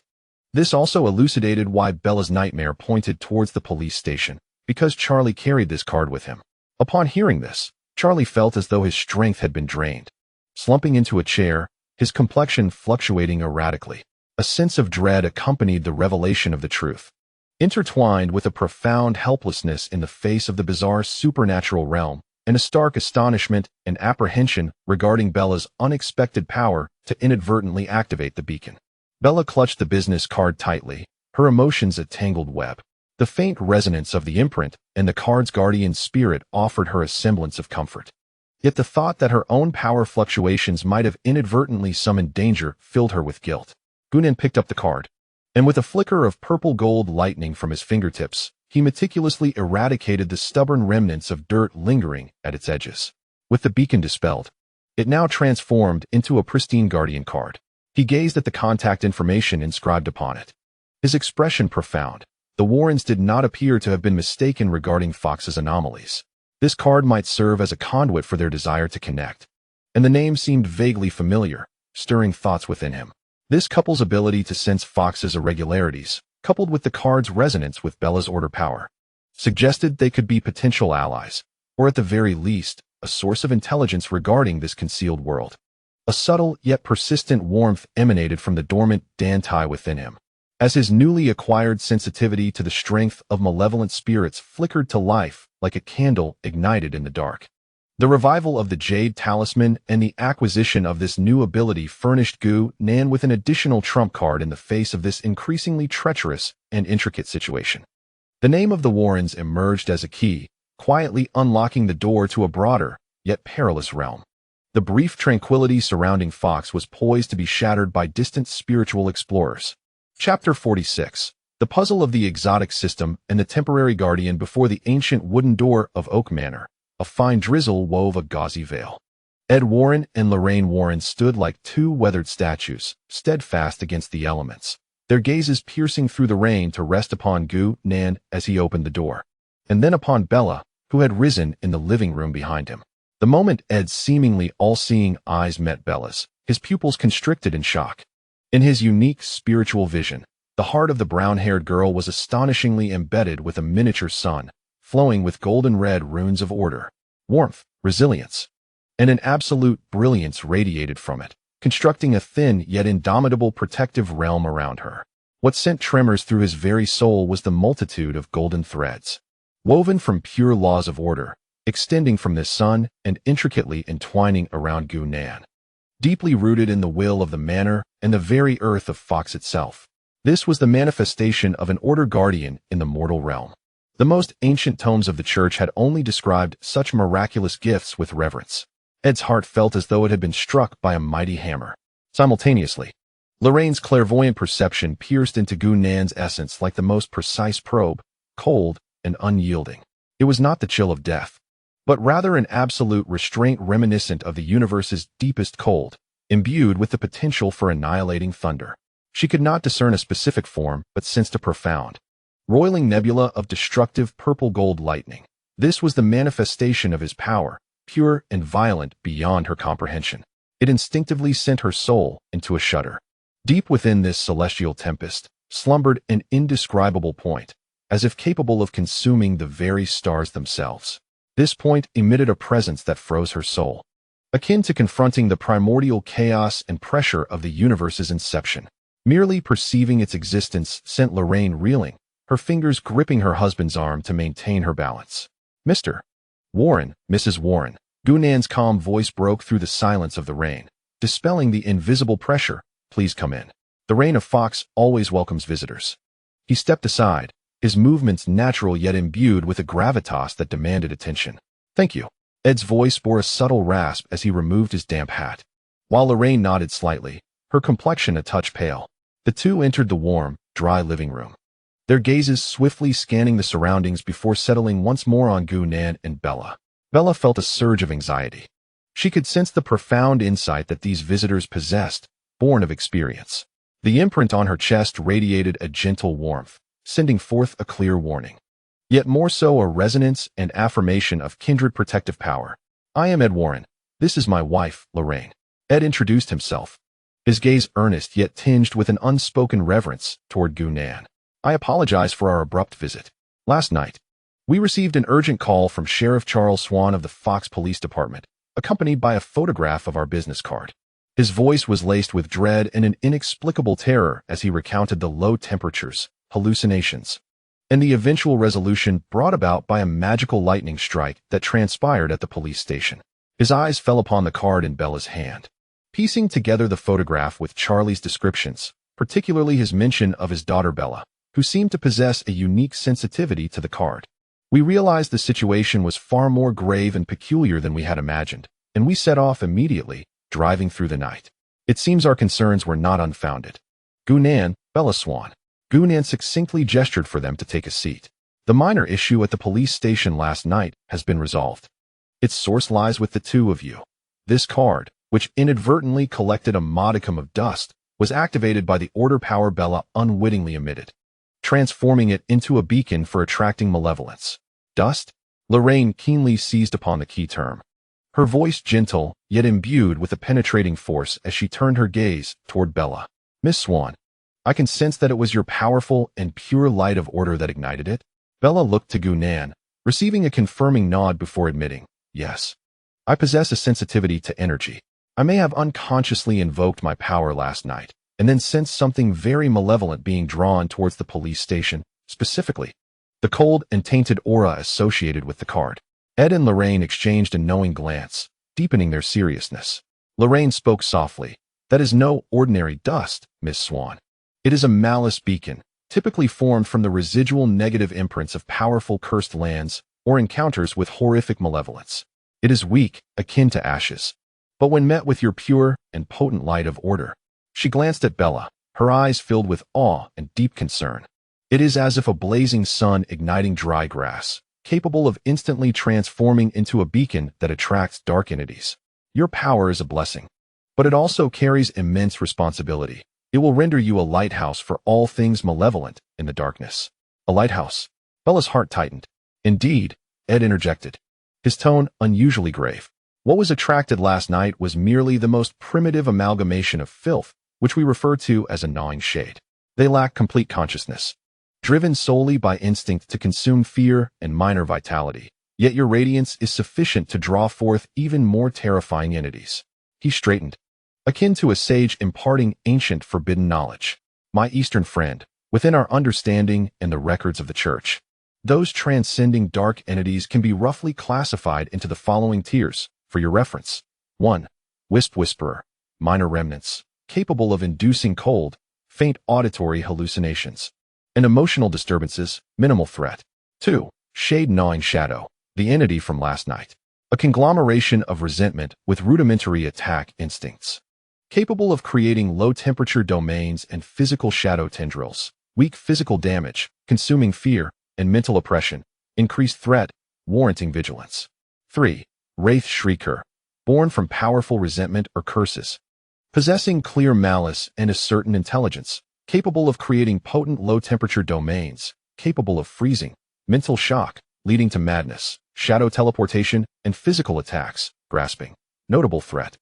This also elucidated why Bella's nightmare pointed towards the police station, because Charlie carried this card with him. Upon hearing this, Charlie felt as though his strength had been drained. Slumping into a chair, his complexion fluctuating erratically, a sense of dread accompanied the revelation of the truth, intertwined with a profound helplessness in the face of the bizarre supernatural realm, and a stark astonishment and apprehension regarding Bella's unexpected power to inadvertently activate the beacon. Bella clutched the business card tightly, her emotions a tangled web. The faint resonance of the imprint and the card's guardian spirit offered her a semblance of comfort. Yet the thought that her own power fluctuations might have inadvertently summoned danger filled her with guilt. Gunnan picked up the card, and with a flicker of purple-gold lightning from his fingertips, he meticulously eradicated the stubborn remnants of dirt lingering at its edges. With the beacon dispelled, it now transformed into a pristine guardian card. He gazed at the contact information inscribed upon it, his expression profound. The Warrens did not appear to have been mistaken regarding Fox's anomalies. This card might serve as a conduit for their desire to connect, and the name seemed vaguely familiar, stirring thoughts within him. This couple's ability to sense Fox's irregularities, coupled with the card's resonance with Bella's order power, suggested they could be potential allies, or at the very least, a source of intelligence regarding this concealed world. A subtle yet persistent warmth emanated from the dormant Dantai within him, as his newly acquired sensitivity to the strength of malevolent spirits flickered to life like a candle ignited in the dark. The revival of the Jade Talisman and the acquisition of this new ability furnished Gunnan with an additional trump card in the face of this increasingly treacherous and intricate situation. The name of the Warrens emerged as a key, quietly unlocking the door to a broader, yet perilous realm. The brief tranquility surrounding Fox was poised to be shattered by distant spiritual explorers. Chapter 46. The Puzzle of the Exotic System and the Temporary Guardian before the ancient wooden door of Oak Manor. A fine drizzle wove a gauzy veil. Ed Warren and Lorraine Warren stood like two weathered statues, steadfast against the elements, their gazes piercing through the rain to rest upon Gunnan as he opened the door, and then upon Bella, who had risen in the living room behind him. The moment Ed's seemingly all-seeing eyes met Bella's, his pupils constricted in shock. In his unique spiritual vision, the heart of the brown-haired girl was astonishingly embedded with a miniature sun, flowing with golden-red runes of order, warmth, resilience, and an absolute brilliance radiated from it, constructing a thin yet indomitable protective realm around her. What sent tremors through his very soul was the multitude of golden threads, woven from pure laws of order, extending from the sun and intricately entwining around Gunnan, deeply rooted in the will of the manor and the very earth of Fox itself. This was the manifestation of an order guardian in the mortal realm. The most ancient tomes of the church had only described such miraculous gifts with reverence. Ed's heart felt as though it had been struck by a mighty hammer. Simultaneously, Lorraine's clairvoyant perception pierced into Gunnan's essence like the most precise probe, cold and unyielding. It was not the chill of death, but rather an absolute restraint reminiscent of the universe's deepest cold, imbued with the potential for annihilating thunder. She could not discern a specific form, but sensed a profound, roiling nebula of destructive purple-gold lightning. This was the manifestation of his power, pure and violent beyond her comprehension. It instinctively sent her soul into a shudder. Deep within this celestial tempest slumbered an indescribable point, as if capable of consuming the very stars themselves. This point emitted a presence that froze her soul, akin to confronting the primordial chaos and pressure of the universe's inception. Merely perceiving its existence sent Lorraine reeling, her fingers gripping her husband's arm to maintain her balance. Mr. Warren, Mrs. Warren. Gunnan's calm voice broke through the silence of the rain, dispelling the invisible pressure. Please come in. The reign of Fox always welcomes visitors. He stepped aside, his movements natural yet imbued with a gravitas that demanded attention. Thank you. Ed's voice bore a subtle rasp as he removed his damp hat. While Lorraine nodded slightly, her complexion a touch pale, the two entered the warm, dry living room, their gazes swiftly scanning the surroundings before settling once more on Gu-nan and Bella. Bella felt a surge of anxiety. She could sense the profound insight that these visitors possessed, born of experience. The imprint on her chest radiated a gentle warmth, sending forth a clear warning. Yet more so a resonance and affirmation of kindred protective power. "I am Ed Warren. This is my wife, Lorraine." Ed introduced himself, his gaze earnest yet tinged with an unspoken reverence toward Gu-nan. "I apologize for our abrupt visit. Last night, we received an urgent call from Sheriff Charles Swan of the Fox Police Department, accompanied by a photograph of our business card." His voice was laced with dread and an inexplicable terror as he recounted the low temperatures, hallucinations, and the eventual resolution brought about by a magical lightning strike that transpired at the police station. His eyes fell upon the card in Bella's hand. Piecing together the photograph with Charlie's descriptions, particularly his mention of his daughter Bella, who seemed to possess a unique sensitivity to the card, we realized the situation was far more grave and peculiar than we had imagined, and we set off immediately, driving through the night. It seems our concerns were not unfounded. Gu-nan, Bella Swan. Gu-nan succinctly gestured for them to take a seat. "The minor issue at the police station last night has been resolved. Its source lies with the two of you. This card, which inadvertently collected a modicum of dust, was activated by the order power Bella unwittingly emitted, transforming it into a beacon for attracting malevolence." "Dust?" Lorraine keenly seized upon the key term, her voice gentle yet imbued with a penetrating force as she turned her gaze toward Bella. "Miss Swan, I can sense that it was your powerful and pure light of order that ignited it." Bella looked to Gu-nan, receiving a confirming nod before admitting, "Yes. I possess a sensitivity to energy. I may have unconsciously invoked my power last night, and then sensed something very malevolent being drawn towards the police station, specifically the cold and tainted aura associated with the card." Ed and Lorraine exchanged a knowing glance, deepening their seriousness. Lorraine spoke softly. "That is no ordinary dust, Miss Swan. It is a malice beacon, typically formed from the residual negative imprints of powerful cursed lands or encounters with horrific malevolence. It is weak, akin to ashes. But when met with your pure and potent light of order," she glanced at Bella, her eyes filled with awe and deep concern. "It is as if a blazing sun igniting dry grass, capable of instantly transforming into a beacon that attracts dark entities. Your power is a blessing, but it also carries immense responsibility. It will render you a lighthouse for all things malevolent in the darkness." "A lighthouse?" Bella's heart tightened. "Indeed," Ed interjected, his tone unusually grave. "What was attracted last night was merely the most primitive amalgamation of filth, which we refer to as a gnawing shade. They lack complete consciousness, driven solely by instinct to consume fear and minor vitality. Yet your radiance is sufficient to draw forth even more terrifying entities." He straightened, akin to a sage imparting ancient forbidden knowledge. "My Eastern friend, within our understanding and the records of the Church, those transcending dark entities can be roughly classified into the following tiers, for your reference. 1. Wisp Whisperer, minor remnants, capable of inducing cold, faint auditory hallucinations, and emotional disturbances, minimal threat. 2. Shade Gnawing Shadow, the entity from last night, a conglomeration of resentment with rudimentary attack instincts, capable of creating low-temperature domains and physical shadow tendrils, weak physical damage, consuming fear, and mental oppression, increased threat, warranting vigilance. 3. Wraith Shrieker, born from powerful resentment or curses, possessing clear malice and a certain intelligence, capable of creating potent low-temperature domains, capable of freezing, mental shock, leading to madness, shadow teleportation, and physical attacks, grasping, notable threat,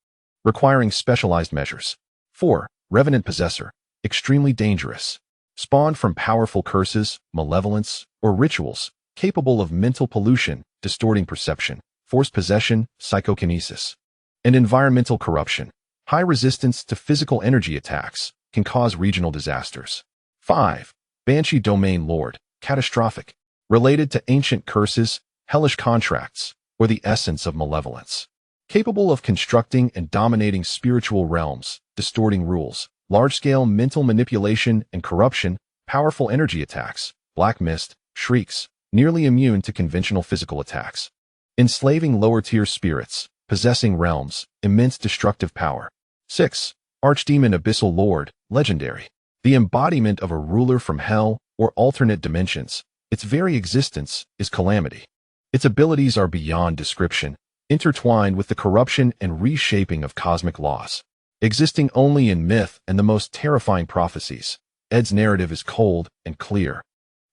requiring specialized measures. 4. Revenant Possessor, extremely dangerous, spawned from powerful curses, malevolence, or rituals, capable of mental pollution, distorting perception, forced possession, psychokinesis, and environmental corruption. High resistance to physical energy attacks can cause regional disasters. 5. Banshee Domain Lord, catastrophic, related to ancient curses, hellish contracts, or the essence of malevolence, capable of constructing and dominating spiritual realms, distorting rules, large-scale mental manipulation and corruption, powerful energy attacks, black mist, shrieks, nearly immune to conventional physical attacks. enslaving lower-tier spirits, possessing realms, immense destructive power. 6. Archdemon Abyssal Lord, legendary. The embodiment of a ruler from hell or alternate dimensions, its very existence is calamity. Its abilities are beyond description, intertwined with the corruption and reshaping of cosmic laws. Existing only in myth and the most terrifying prophecies, Ed's narrative is cold and clear,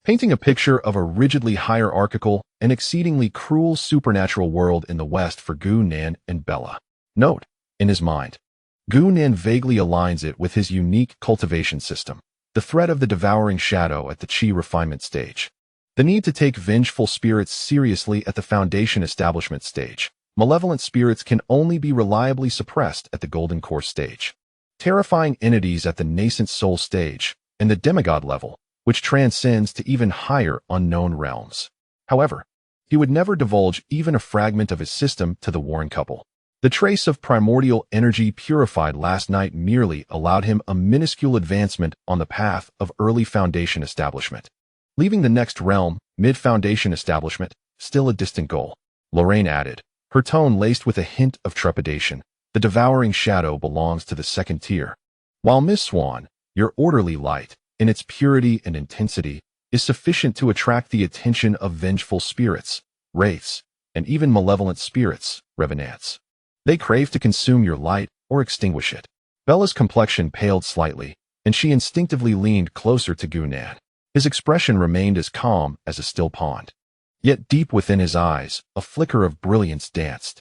painting a picture of a rigidly hierarchical and exceedingly cruel supernatural world in the West for Gu-Nan and Bella. Note, in his mind, Gu-Nan vaguely aligns it with his unique cultivation system, the threat of the devouring shadow at the chi refinement stage, the need to take vengeful spirits seriously at the foundation establishment stage. Malevolent spirits can only be reliably suppressed at the golden core stage, terrifying entities at the nascent soul stage, and the demigod level, which transcends to even higher unknown realms. However, he would never divulge even a fragment of his system to the Warren couple. The trace of primordial energy purified last night merely allowed him a minuscule advancement on the path of early foundation establishment, leaving the next realm, mid-foundation establishment, still a distant goal. Lorraine added, her tone laced with a hint of trepidation. The devouring shadow belongs to the second tier. While Miss Swan, your orderly light, in its purity and intensity, is sufficient to attract the attention of vengeful spirits, wraiths, and even malevolent spirits, revenants. They crave to consume your light or extinguish it. Bella's complexion paled slightly, and she instinctively leaned closer to Gu-Nan. His expression remained as calm as a still pond. Yet deep within his eyes, a flicker of brilliance danced.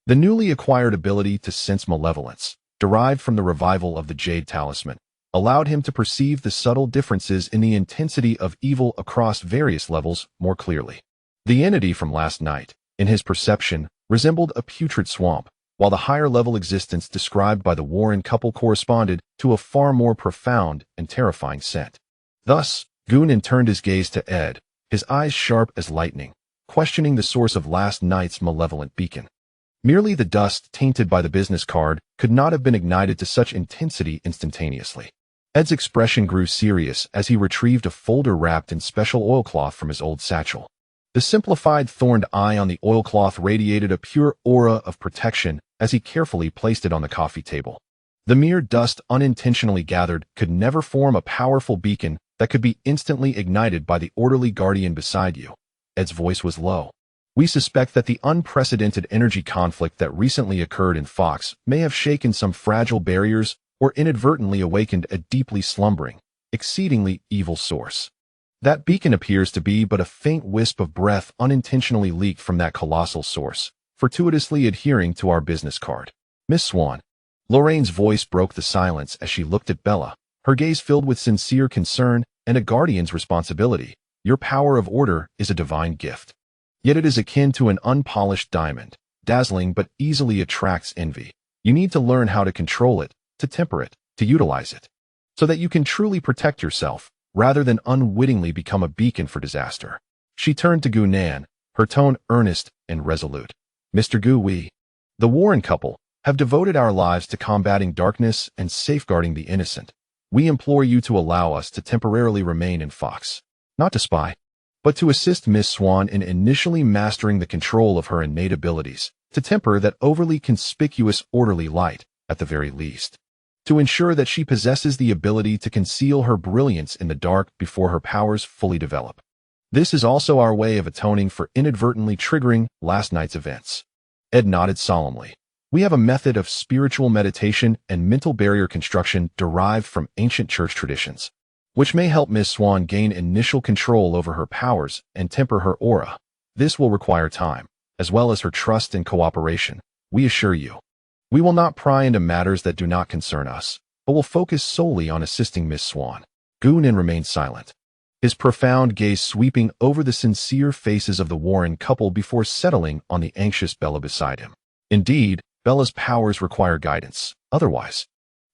The newly acquired ability to sense malevolence, derived from the revival of the Jade Talisman, allowed him to perceive the subtle differences in the intensity of evil across various levels more clearly. The entity from last night, in his perception, resembled a putrid swamp, while the higher-level existence described by the Warren couple corresponded to a far more profound and terrifying scent. Thus, Gu-Nan turned his gaze to Ed, his eyes sharp as lightning, questioning the source of last night's malevolent beacon. Merely the dust tainted by the business card could not have been ignited to such intensity instantaneously. Ed's expression grew serious as he retrieved a folder wrapped in special oilcloth from his old satchel. The simplified thorned eye on the oilcloth radiated a pure aura of protection as he carefully placed it on the coffee table. The mere dust unintentionally gathered could never form a powerful beacon that could be instantly ignited by the orderly guardian beside you. Ed's voice was low. We suspect that the unprecedented energy conflict that recently occurred in Fox may have shaken some fragile barriers or inadvertently awakened a deeply slumbering, exceedingly evil source. That beacon appears to be but a faint wisp of breath unintentionally leaked from that colossal source, fortuitously adhering to our business card. Miss Swan. Lorraine's voice broke the silence as she looked at Bella, her gaze filled with sincere concern and a guardian's responsibility. Your power of order is a divine gift. Yet it is akin to an unpolished diamond, dazzling but easily attracts envy. You need to learn how to control it, to temper it, to utilize it, so that you can truly protect yourself, rather than unwittingly become a beacon for disaster. She turned to Gu-Nan, her tone earnest and resolute. Mr. Gu, we, the Warren couple, have devoted our lives to combating darkness and safeguarding the innocent. We implore you to allow us to temporarily remain in Fox, not to spy, but to assist Miss Swan in initially mastering the control of her innate abilities, to temper that overly conspicuous orderly light, at the very least, to ensure that she possesses the ability to conceal her brilliance in the dark before her powers fully develop. This is also our way of atoning for inadvertently triggering last night's events. Ed nodded solemnly. We have a method of spiritual meditation and mental barrier construction derived from ancient church traditions, which may help Miss Swan gain initial control over her powers and temper her aura. This will require time, as well as her trust and cooperation, we assure you. We will not pry into matters that do not concern us, but will focus solely on assisting Miss Swan. Gu-Nan remained silent, his profound gaze sweeping over the sincere faces of the Warren couple before settling on the anxious Bella beside him. Indeed, Bella's powers require guidance. Otherwise,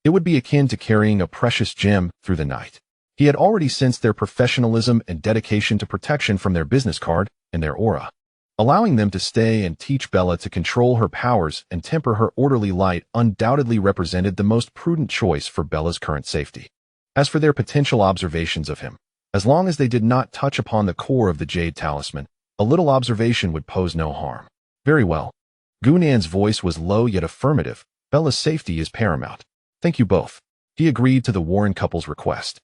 it would be akin to carrying a precious gem through the night. He had already sensed their professionalism and dedication to protection from their business card and their aura. Allowing them to stay and teach Bella to control her powers and temper her orderly light undoubtedly represented the most prudent choice for Bella's current safety. As for their potential observations of him, as long as they did not touch upon the core of the Jade Talisman, a little observation would pose no harm. Very well. Gunnan's voice was low yet affirmative. Bella's safety is paramount. Thank you both. He agreed to the Warren couple's request.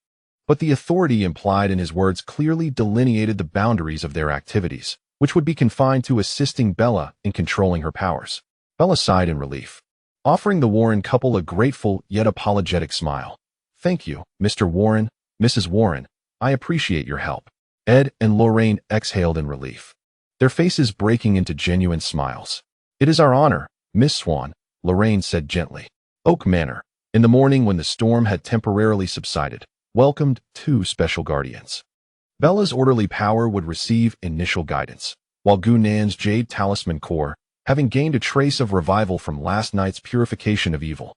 But the authority implied in his words clearly delineated the boundaries of their activities, which would be confined to assisting Bella in controlling her powers. Bella sighed in relief, offering the Warren couple a grateful yet apologetic smile. Thank you, Mr. Warren, Mrs. Warren. I appreciate your help. Ed and Lorraine exhaled in relief, their faces breaking into genuine smiles. It is our honor, Miss Swan, Lorraine said gently. Oak Manor, in the morning when the storm had temporarily subsided, welcomed 2 special guardians. Bella's orderly power would receive initial guidance, while Gunnan's Jade Talisman Core, having gained a trace of revival from last night's purification of evil,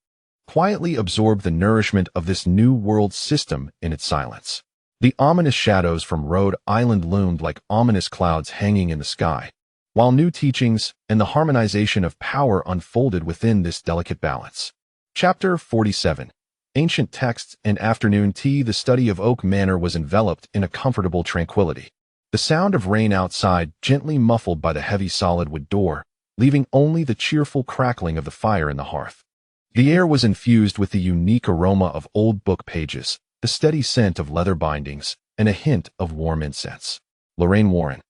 quietly absorbed the nourishment of this new world system in its silence. The ominous shadows from Rhode Island loomed like ominous clouds hanging in the sky, while new teachings and the harmonization of power unfolded within this delicate balance. Chapter 47. Ancient Texts and Afternoon Tea. The study of Oak Manor was enveloped in a comfortable tranquility. The sound of rain outside gently muffled by the heavy solid wood door, leaving only the cheerful crackling of the fire in the hearth. The air was infused with the unique aroma of old book pages, the steady scent of leather bindings, and a hint of warm incense. Lorraine Warren,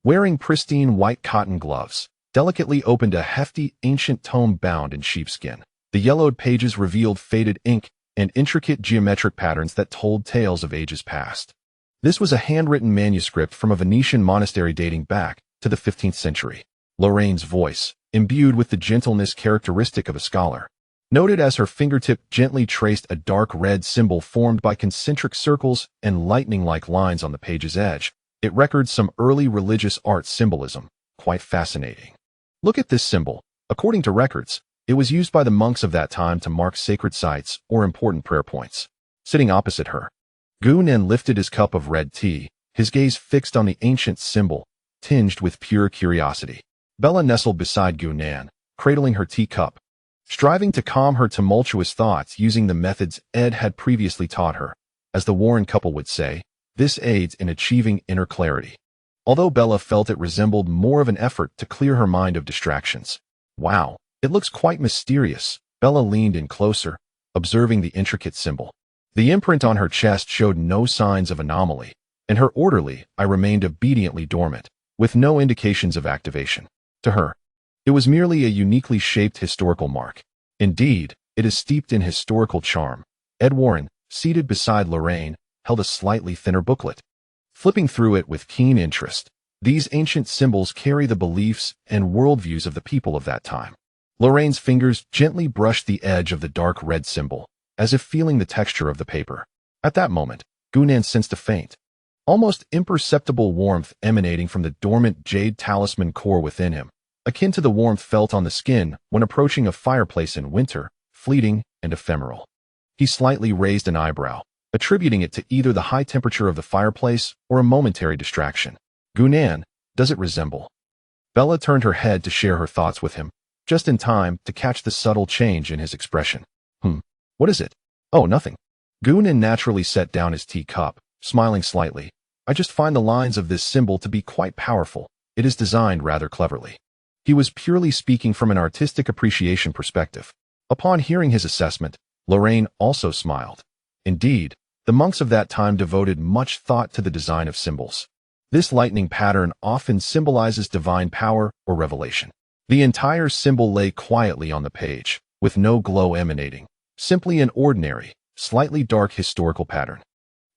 wearing pristine white cotton gloves, delicately opened a hefty ancient tome bound in sheepskin. The yellowed pages revealed faded ink and intricate geometric patterns that told tales of ages past. This was a handwritten manuscript from a Venetian monastery dating back to the 15th century. Lorraine's voice, imbued with the gentleness characteristic of a scholar, noted as her fingertip gently traced a dark red symbol formed by concentric circles and lightning-like lines on the page's edge. It records some early religious art symbolism, quite fascinating. Look at this symbol. According to records, it was used by the monks of that time to mark sacred sites or important prayer points. Sitting opposite her, Gunnan lifted his cup of red tea, his gaze fixed on the ancient symbol, tinged with pure curiosity. Bella nestled beside Gunnan, cradling her teacup, striving to calm her tumultuous thoughts using the methods Ed had previously taught her. As the Warren couple would say, this aids in achieving inner clarity. Although Bella felt it resembled more of an effort to clear her mind of distractions. Wow, it looks quite mysterious. Bella leaned in closer, observing the intricate symbol. The imprint on her chest showed no signs of anomaly, and her orderly eye remained obediently dormant, with no indications of activation. To her, it was merely a uniquely shaped historical mark. Indeed, it is steeped in historical charm. Ed Warren, seated beside Lorraine, held a slightly thinner booklet. Flipping through it with keen interest, these ancient symbols carry the beliefs and worldviews of the people of that time. Lorraine's fingers gently brushed the edge of the dark red symbol, as if feeling the texture of the paper. At that moment, Gunnan sensed a faint, almost imperceptible warmth emanating from the dormant jade talisman core within him, akin to the warmth felt on the skin when approaching a fireplace in winter, fleeting and ephemeral. He slightly raised an eyebrow, attributing it to either the high temperature of the fireplace or a momentary distraction. Gunnan, does it resemble? Bella turned her head to share her thoughts with him, just in time to catch the subtle change in his expression. What is it? Oh, nothing. Gunnan naturally set down his teacup, smiling slightly. I just find the lines of this symbol to be quite powerful. It is designed rather cleverly. He was purely speaking from an artistic appreciation perspective. Upon hearing his assessment, Lorraine also smiled. Indeed, the monks of that time devoted much thought to the design of symbols. This lightning pattern often symbolizes divine power or revelation. The entire symbol lay quietly on the page, with no glow emanating, simply an ordinary, slightly dark historical pattern.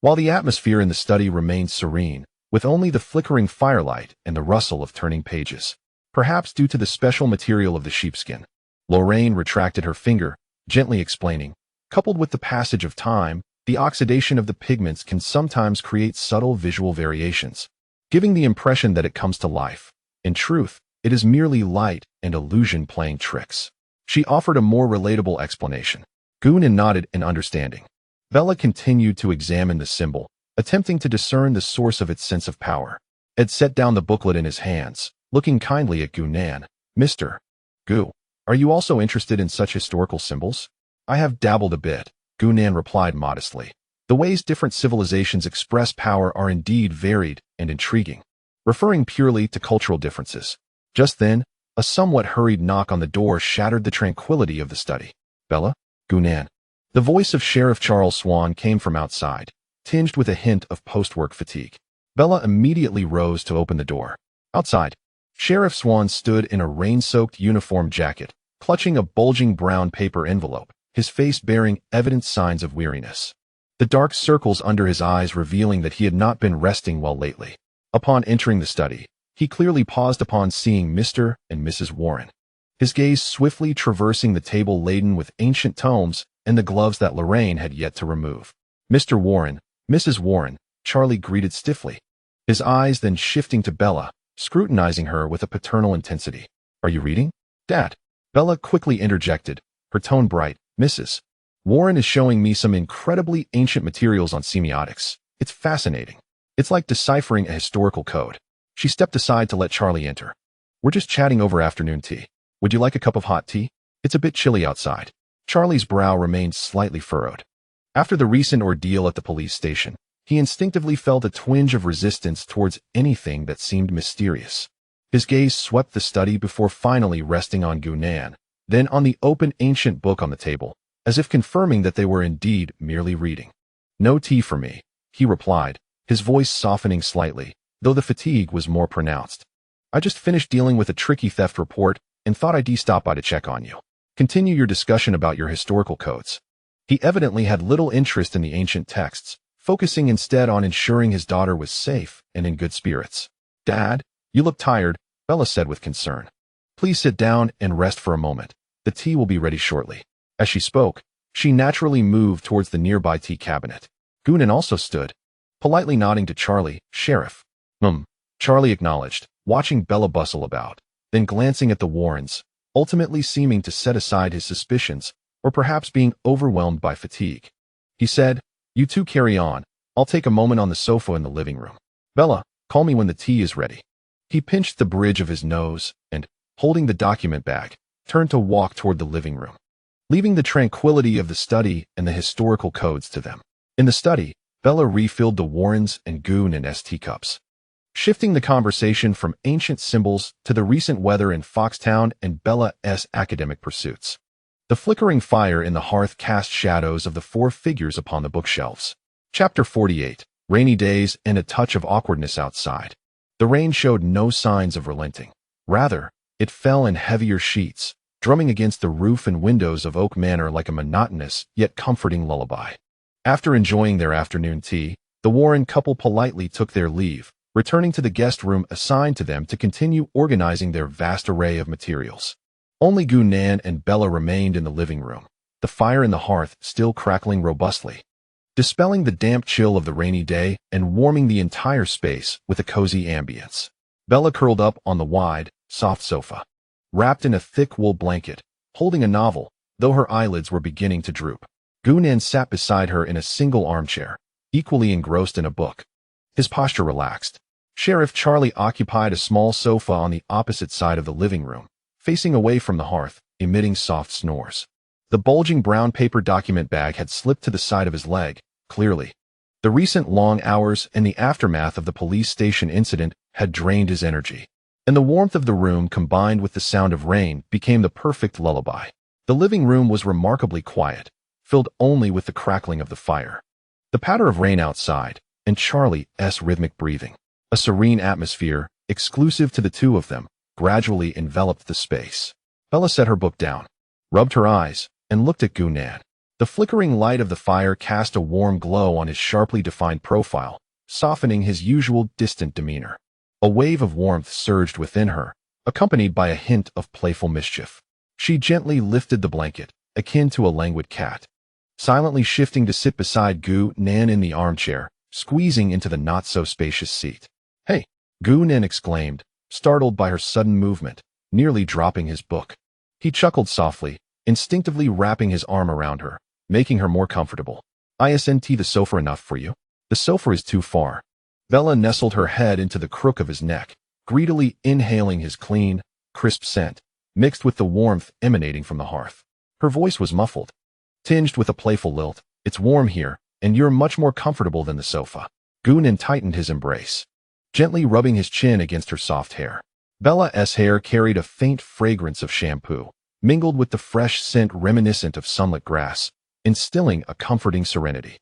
While the atmosphere in the study remained serene, with only the flickering firelight and the rustle of turning pages, perhaps due to the special material of the sheepskin, Lorraine retracted her finger, gently explaining, coupled with the passage of time, the oxidation of the pigments can sometimes create subtle visual variations, giving the impression that it comes to life. In truth, it is merely light and illusion playing tricks. She offered a more relatable explanation. Gunnan nodded in understanding. Bella continued to examine the symbol, attempting to discern the source of its sense of power. Ed set down the booklet in his hands, looking kindly at Gunnan. Mr. Gu, are you also interested in such historical symbols? I have dabbled a bit, Gunnan replied modestly. The ways different civilizations express power are indeed varied and intriguing. Referring purely to cultural differences. Just then, A somewhat hurried knock on the door shattered the tranquility of the study. Bella? Gunan. The voice of Sheriff Charles Swan came from outside, tinged with a hint of post-work fatigue. Bella immediately rose to open the door. Outside, Sheriff Swan stood in a rain-soaked uniform jacket, clutching a bulging brown paper envelope, his face bearing evident signs of weariness. The dark circles under his eyes revealing that he had not been resting well lately. Upon entering the study, he clearly paused upon seeing Mr. and Mrs. Warren, his gaze swiftly traversing the table laden with ancient tomes and the gloves that Lorraine had yet to remove. Mr. Warren, Mrs. Warren, Charlie greeted stiffly, his eyes then shifting to Bella, scrutinizing her with a paternal intensity. Are you reading, Dad? Bella quickly interjected, her tone bright. Mrs. Warren is showing me some incredibly ancient materials on semiotics. It's fascinating. It's like deciphering a historical code. She stepped aside to let Charlie enter. We're just chatting over afternoon tea. Would you like a cup of hot tea? It's a bit chilly outside. Charlie's brow remained slightly furrowed. After the recent ordeal at the police station, he instinctively felt a twinge of resistance towards anything that seemed mysterious. His gaze swept the study before finally resting on Gunan, then on the open ancient book on the table, as if confirming that they were indeed merely reading. No tea for me, he replied, his voice softening slightly, though the fatigue was more pronounced. I just finished dealing with a tricky theft report and thought I'd stop by to check on you. Continue your discussion about your historical codes. He evidently had little interest in the ancient texts, focusing instead on ensuring his daughter was safe and in good spirits. Dad, you look tired, Bella said with concern. Please sit down and rest for a moment. The tea will be ready shortly. As she spoke, she naturally moved towards the nearby tea cabinet. Gunan also stood, politely nodding to Charlie. Sheriff. Charlie acknowledged, watching Bella bustle about, then glancing at the Warrens, ultimately seeming to set aside his suspicions, or perhaps being overwhelmed by fatigue. He said, You two carry on. I'll take a moment on the sofa in the living room. Bella, call me when the tea is ready. He pinched the bridge of his nose and, holding the document bag, turned to walk toward the living room, leaving the tranquility of the study and the historical codes to them. In the study, Bella refilled the Warrens and Gunan's teacups, shifting the conversation from ancient symbols to the recent weather in Foxtown and Bella's academic pursuits. The flickering fire in the hearth cast shadows of the four figures upon the bookshelves. Chapter 48, Rainy Days and a Touch of Awkwardness Outside. The rain showed no signs of relenting. Rather, it fell in heavier sheets, drumming against the roof and windows of Oak Manor like a monotonous yet comforting lullaby. After enjoying their afternoon tea, the Warren couple politely took their leave, returning to the guest room assigned to them to continue organizing their vast array of materials. Only Gunan and Bella remained in the living room, the fire in the hearth still crackling robustly, dispelling the damp chill of the rainy day and warming the entire space with a cozy ambience. Bella curled up on the wide, soft sofa, wrapped in a thick wool blanket, holding a novel, though her eyelids were beginning to droop. Gunan sat beside her in a single armchair, equally engrossed in a book. His posture relaxed. Sheriff Charlie occupied a small sofa on the opposite side of the living room, facing away from the hearth, emitting soft snores. The bulging brown paper document bag had slipped to the side of his leg, clearly. The recent long hours and the aftermath of the police station incident had drained his energy, and the warmth of the room combined with the sound of rain became the perfect lullaby. The living room was remarkably quiet, filled only with the crackling of the fire, the patter of rain outside, and Charlie's rhythmic breathing. A serene atmosphere, exclusive to the two of them, gradually enveloped the space. Bella set her book down, rubbed her eyes, and looked at Gunan. The flickering light of the fire cast a warm glow on his sharply defined profile, softening his usual distant demeanor. A wave of warmth surged within her, accompanied by a hint of playful mischief. She gently lifted the blanket, akin to a languid cat, silently shifting to sit beside Gunan in the armchair, squeezing into the not-so-spacious seat. Hey, Gunan exclaimed, startled by her sudden movement, nearly dropping his book. He chuckled softly, instinctively wrapping his arm around her, making her more comfortable. Isn't the sofa enough for you? The sofa is too far. Bella nestled her head into the crook of his neck, greedily inhaling his clean, crisp scent, mixed with the warmth emanating from the hearth. Her voice was muffled, tinged with a playful lilt. It's warm here, and you're much more comfortable than the sofa. Gunan tightened his embrace, gently rubbing his chin against her soft hair. Bella's hair carried a faint fragrance of shampoo, mingled with the fresh scent reminiscent of sunlit grass, instilling a comforting serenity.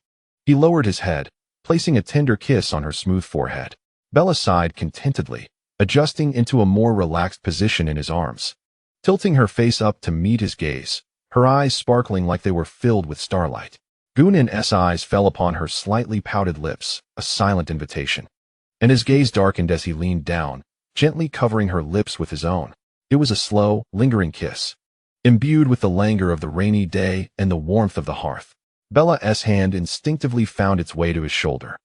He lowered his head, placing a tender kiss on her smooth forehead. Bella sighed contentedly, adjusting into a more relaxed position in his arms. Tilting her face up to meet his gaze, her eyes sparkling like they were filled with starlight. Gunnen's eyes fell upon her slightly pouted lips, a silent invitation. And his gaze darkened as he leaned down, gently covering her lips with his own. It was a slow, lingering kiss, imbued with the languor of the rainy day and the warmth of the hearth. Bella's hand instinctively found its way to his shoulder,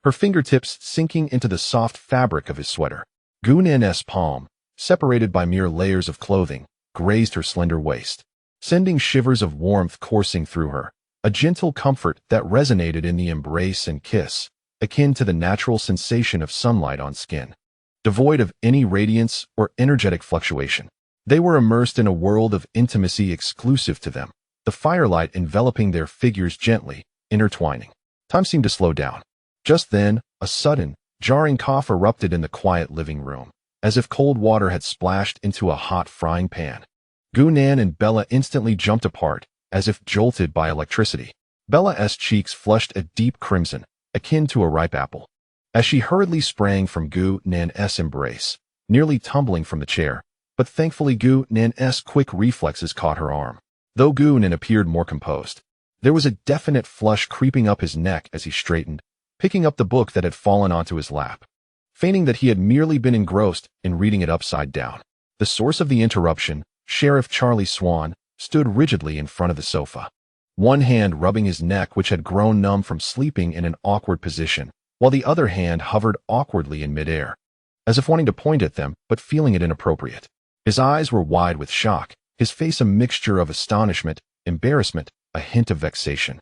her fingertips sinking into the soft fabric of his sweater. Gunnen's palm, separated by mere layers of clothing, grazed her slender waist, sending shivers of warmth coursing through her, a gentle comfort that resonated in the embrace and kiss, akin to the natural sensation of sunlight on skin. Devoid of any radiance or energetic fluctuation, they were immersed in a world of intimacy exclusive to them, the firelight enveloping their figures gently, intertwining. Time seemed to slow down. Just then, a sudden, jarring cough erupted in the quiet living room, as if cold water had splashed into a hot frying pan. Gunnen and Bella instantly jumped apart, as if jolted by electricity. Bella's cheeks flushed a deep crimson, akin to a ripe apple, as she hurriedly sprang from Gunnen's embrace, nearly tumbling from the chair, but thankfully Gunnen's quick reflexes caught her arm. Though Gunnen appeared more composed, there was a definite flush creeping up his neck as he straightened, picking up the book that had fallen onto his lap, feigning that he had merely been engrossed in reading it upside down. The source of the interruption, Sheriff Charlie Swan, stood rigidly in front of the sofa, one hand rubbing his neck which had grown numb from sleeping in an awkward position, while the other hand hovered awkwardly in midair, as if wanting to point at them but feeling it inappropriate. His eyes were wide with shock, his face a mixture of astonishment, embarrassment, a hint of vexation,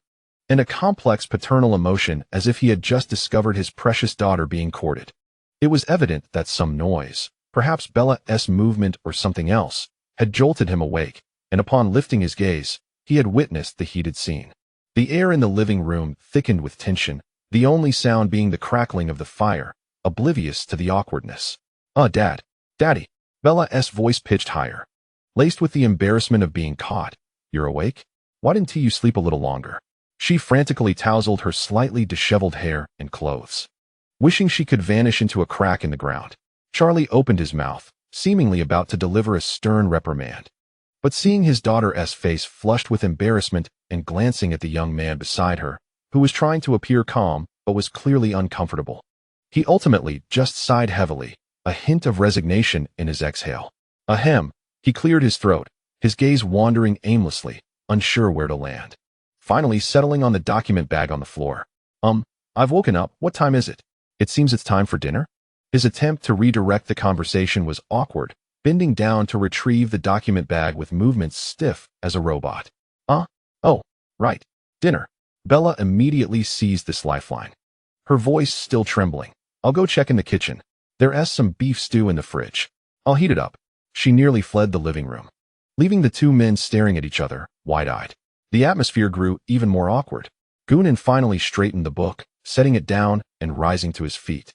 and a complex paternal emotion as if he had just discovered his precious daughter being courted. It was evident that some noise, perhaps Bella's movement or something else, had jolted him awake, and upon lifting his gaze, he had witnessed the heated scene. The air in the living room thickened with tension, the only sound being the crackling of the fire, oblivious to the awkwardness. Daddy. Bella's voice pitched higher, laced with the embarrassment of being caught. You're awake? Why didn't you sleep a little longer? She frantically tousled her slightly disheveled hair and clothes, wishing she could vanish into a crack in the ground. Charlie opened his mouth, seemingly about to deliver a stern reprimand, but seeing his daughter's face flushed with embarrassment and glancing at the young man beside her, who was trying to appear calm but was clearly uncomfortable, he ultimately just sighed heavily, a hint of resignation in his exhale. Ahem, he cleared his throat, his gaze wandering aimlessly, unsure where to land. Finally settling on the document bag on the floor. I've woken up. What time is it? It seems it's time for dinner? His attempt to redirect the conversation was awkward, bending down to retrieve the document bag with movements stiff as a robot. Oh, right. Dinner. Bella immediately seized this lifeline, her voice still trembling. I'll go check in the kitchen. There's some beef stew in the fridge. I'll heat it up. She nearly fled the living room, leaving the two men staring at each other, wide-eyed. The atmosphere grew even more awkward. Gunnen finally straightened the book, setting it down and rising to his feet,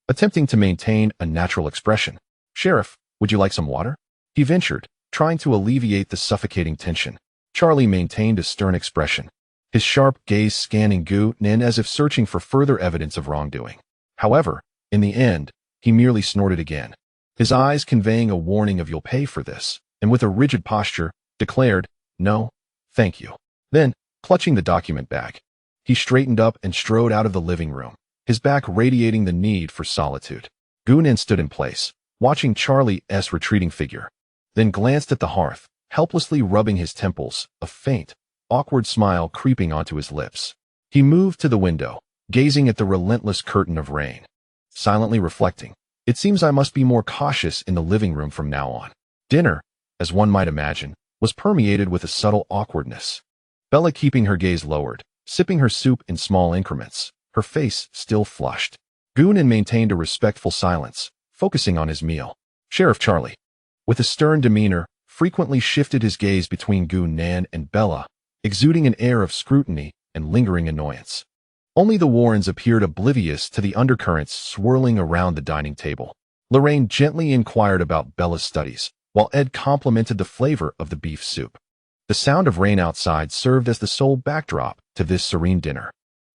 attempting to maintain a natural expression. Sheriff, would you like some water? He ventured, trying to alleviate the suffocating tension. Charlie maintained a stern expression, his sharp gaze scanning Gunnen as if searching for further evidence of wrongdoing. However, in the end, he merely snorted again, his eyes conveying a warning of "you'll pay for this," and with a rigid posture, declared, "No, thank you." Then, clutching the document bag, he straightened up and strode out of the living room, his back radiating the need for solitude. Gunnen stood in place, watching Charlie's retreating figure, then glanced at the hearth, helplessly rubbing his temples, a faint, awkward smile creeping onto his lips. He moved to the window, gazing at the relentless curtain of rain, silently reflecting, it seems I must be more cautious in the living room from now on. Dinner, as one might imagine, was permeated with a subtle awkwardness. Bella keeping her gaze lowered, sipping her soup in small increments, her face still flushed. Gunnen maintained a respectful silence, focusing on his meal. Sheriff Charlie, with a stern demeanor, frequently shifted his gaze between Gunnen and Bella, exuding an air of scrutiny and lingering annoyance. Only the Warrens appeared oblivious to the undercurrents swirling around the dining table. Lorraine gently inquired about Bella's studies, while Ed complimented the flavor of the beef soup. The sound of rain outside served as the sole backdrop to this serene dinner.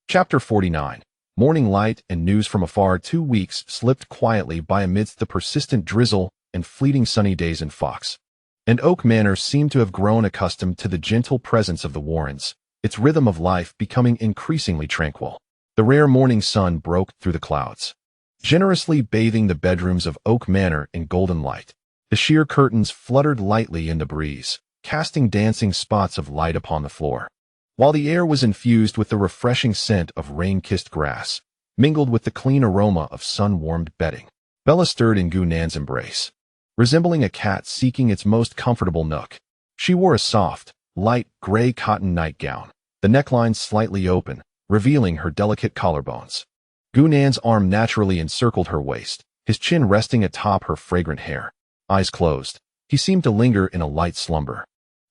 Chapter 49. Morning light and news from afar. 2 weeks slipped quietly by amidst the persistent drizzle and fleeting sunny days in Fox. And Oak Manor seemed to have grown accustomed to the gentle presence of the Warrens, its rhythm of life becoming increasingly tranquil. The rare morning sun broke through the clouds, generously bathing the bedrooms of Oak Manor in golden light. The sheer curtains fluttered lightly in the breeze, casting dancing spots of light upon the floor, while the air was infused with the refreshing scent of rain-kissed grass, mingled with the clean aroma of sun-warmed bedding. Bella stirred in Gunan's embrace, resembling a cat seeking its most comfortable nook. She wore a soft, light gray cotton nightgown, the neckline slightly open, revealing her delicate collarbones. Gunan's arm naturally encircled her waist, his chin resting atop her fragrant hair. Eyes closed, he seemed to linger in a light slumber.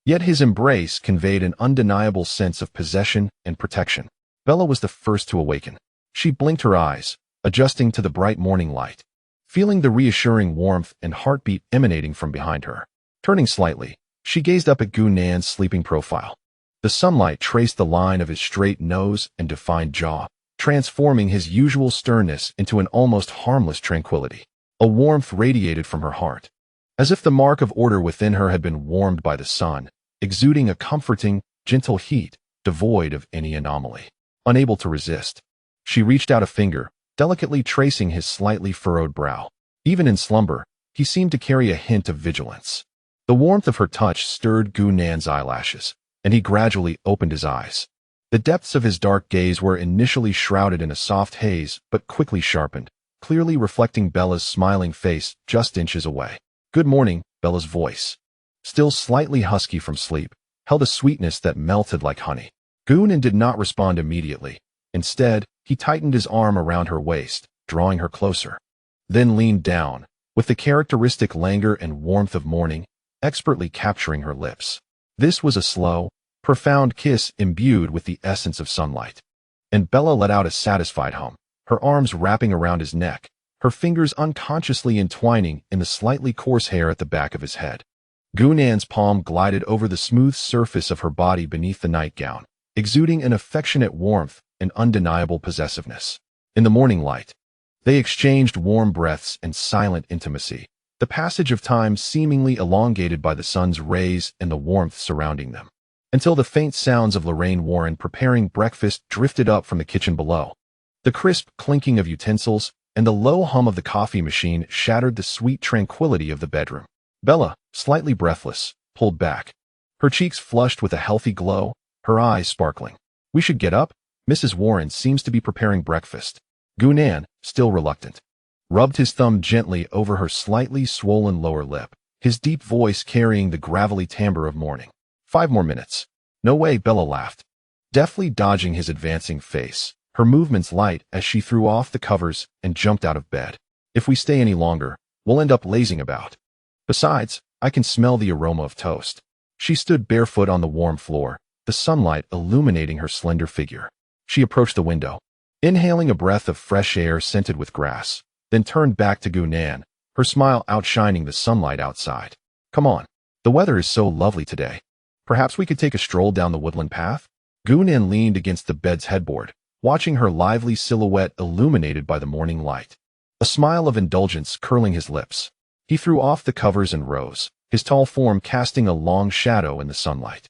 Yet his embrace conveyed an undeniable sense of possession and protection. Bella was the first to awaken. She blinked her eyes, adjusting to the bright morning light, feeling the reassuring warmth and heartbeat emanating from behind her. Turning slightly, she gazed up at Gunan's sleeping profile. The sunlight traced the line of his straight nose and defined jaw, transforming his usual sternness into an almost harmless tranquility. A warmth radiated from her heart, as if the mark of order within her had been warmed by the sun, exuding a comforting, gentle heat, devoid of any anomaly. Unable to resist, she reached out a finger, delicately tracing his slightly furrowed brow. Even in slumber, he seemed to carry a hint of vigilance. The warmth of her touch stirred Gunan's eyelashes, and he gradually opened his eyes. The depths of his dark gaze were initially shrouded in a soft haze, but quickly sharpened, clearly reflecting Bella's smiling face just inches away. "Good morning," Bella's voice, still slightly husky from sleep, held a sweetness that melted like honey. Gunan did not respond immediately. Instead, he tightened his arm around her waist, drawing her closer, then leaned down, with the characteristic languor and warmth of morning, expertly capturing her lips. This was a slow, profound kiss imbued with the essence of sunlight. And Bella let out a satisfied hum, her arms wrapping around his neck, her fingers unconsciously entwining in the slightly coarse hair at the back of his head. Gunan's palm glided over the smooth surface of her body beneath the nightgown, exuding an affectionate warmth and undeniable possessiveness. In the morning light, they exchanged warm breaths and silent intimacy, the passage of time seemingly elongated by the sun's rays and the warmth surrounding them, until the faint sounds of Lorraine Warren preparing breakfast drifted up from the kitchen below. The crisp clinking of utensils and the low hum of the coffee machine shattered the sweet tranquility of the bedroom. Bella, slightly breathless, pulled back, her cheeks flushed with a healthy glow, her eyes sparkling. "We should get up. Mrs. Warren seems to be preparing breakfast." Gunan, still reluctant, rubbed his thumb gently over her slightly swollen lower lip, his deep voice carrying the gravelly timbre of morning. 5 more minutes. "No way," Bella laughed, deftly dodging his advancing face, her movements light as she threw off the covers and jumped out of bed. "If we stay any longer, we'll end up lazing about. Besides, I can smell the aroma of toast." She stood barefoot on the warm floor, the sunlight illuminating her slender figure. She approached the window, inhaling a breath of fresh air scented with grass, then turned back to Gunan, her smile outshining the sunlight outside. "Come on. The weather is so lovely today. Perhaps we could take a stroll down the woodland path?" Gunan leaned against the bed's headboard, watching her lively silhouette illuminated by the morning light, a smile of indulgence curling his lips. He threw off the covers and rose, his tall form casting a long shadow in the sunlight.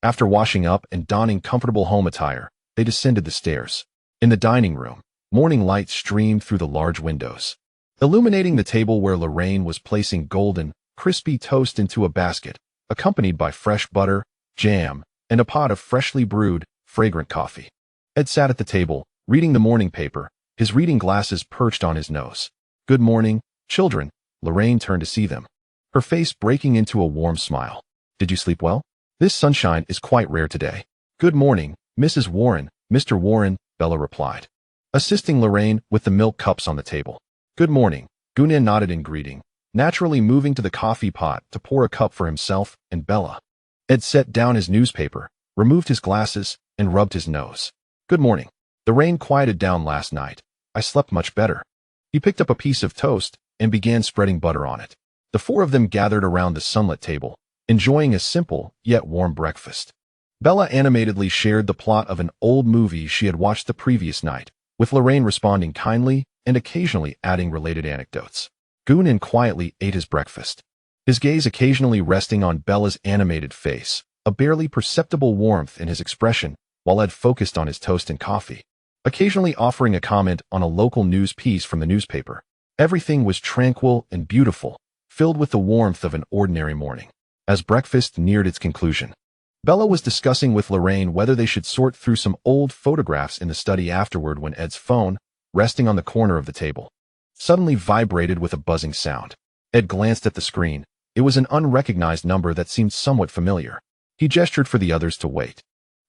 After washing up and donning comfortable home attire, they descended the stairs. In the dining room, morning light streamed through the large windows, illuminating the table where Lorraine was placing golden, crispy toast into a basket, accompanied by fresh butter, jam, and a pot of freshly brewed, fragrant coffee. Ed sat at the table, reading the morning paper, his reading glasses perched on his nose. "Good morning, children." Lorraine turned to see them, her face breaking into a warm smile. "Did you sleep well? This sunshine is quite rare today." "Good morning, Mrs. Warren, Mr. Warren," Bella replied, assisting Lorraine with the milk cups on the table. "Good morning." Gunan nodded in greeting, naturally moving to the coffee pot to pour a cup for himself and Bella. Ed set down his newspaper, removed his glasses, and rubbed his nose. "Good morning. The rain quieted down last night. I slept much better." He picked up a piece of toast and began spreading butter on it. The four of them gathered around the sunlit table, enjoying a simple yet warm breakfast. Bella animatedly shared the plot of an old movie she had watched the previous night, with Lorraine responding kindly and occasionally adding related anecdotes. Gunan quietly ate his breakfast, his gaze occasionally resting on Bella's animated face, a barely perceptible warmth in his expression, while Ed focused on his toast and coffee, occasionally offering a comment on a local news piece from the newspaper. Everything was tranquil and beautiful, filled with the warmth of an ordinary morning. As breakfast neared its conclusion, Bella was discussing with Lorraine whether they should sort through some old photographs in the study afterward when Ed's phone, resting on the corner of the table, suddenly vibrated with a buzzing sound. Ed glanced at the screen. It was an unrecognized number that seemed somewhat familiar. He gestured for the others to wait,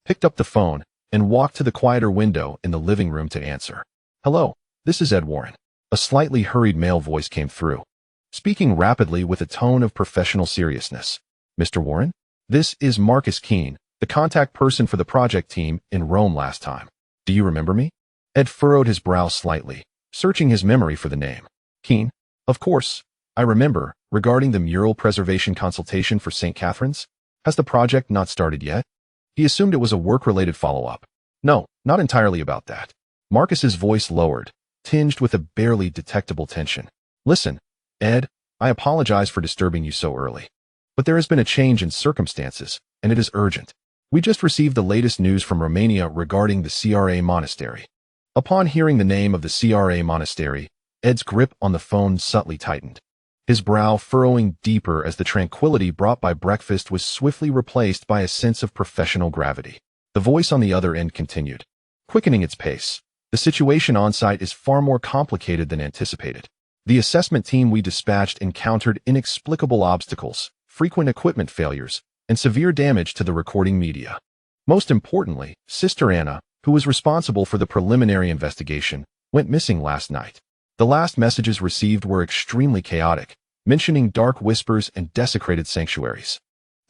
picked up the phone, and walked to the quieter window in the living room to answer. "Hello, this is Ed Warren." A slightly hurried male voice came through, speaking rapidly with a tone of professional seriousness. "Mr. Warren? This is Marcus Keene, the contact person for the project team in Rome last time. Do you remember me?" Ed furrowed his brow slightly, searching his memory for the name. "Keene? Of course. I remember, regarding the mural preservation consultation for St. Catherine's. Has the project not started yet?" He assumed it was a work-related follow-up. "No, not entirely about that." Marcus's voice lowered, tinged with a barely detectable tension. "Listen, Ed, I apologize for disturbing you so early. But there has been a change in circumstances, and it is urgent. We just received the latest news from Romania regarding the CRA monastery." Upon hearing the name of the CRA monastery, Ed's grip on the phone subtly tightened, his brow furrowing deeper as the tranquility brought by breakfast was swiftly replaced by a sense of professional gravity. The voice on the other end continued, quickening its pace. "The situation on site is far more complicated than anticipated. The assessment team we dispatched encountered inexplicable obstacles, frequent equipment failures, and severe damage to the recording media. Most importantly, Sister Anna, who was responsible for the preliminary investigation, went missing last night. The last messages received were extremely chaotic, mentioning dark whispers and desecrated sanctuaries.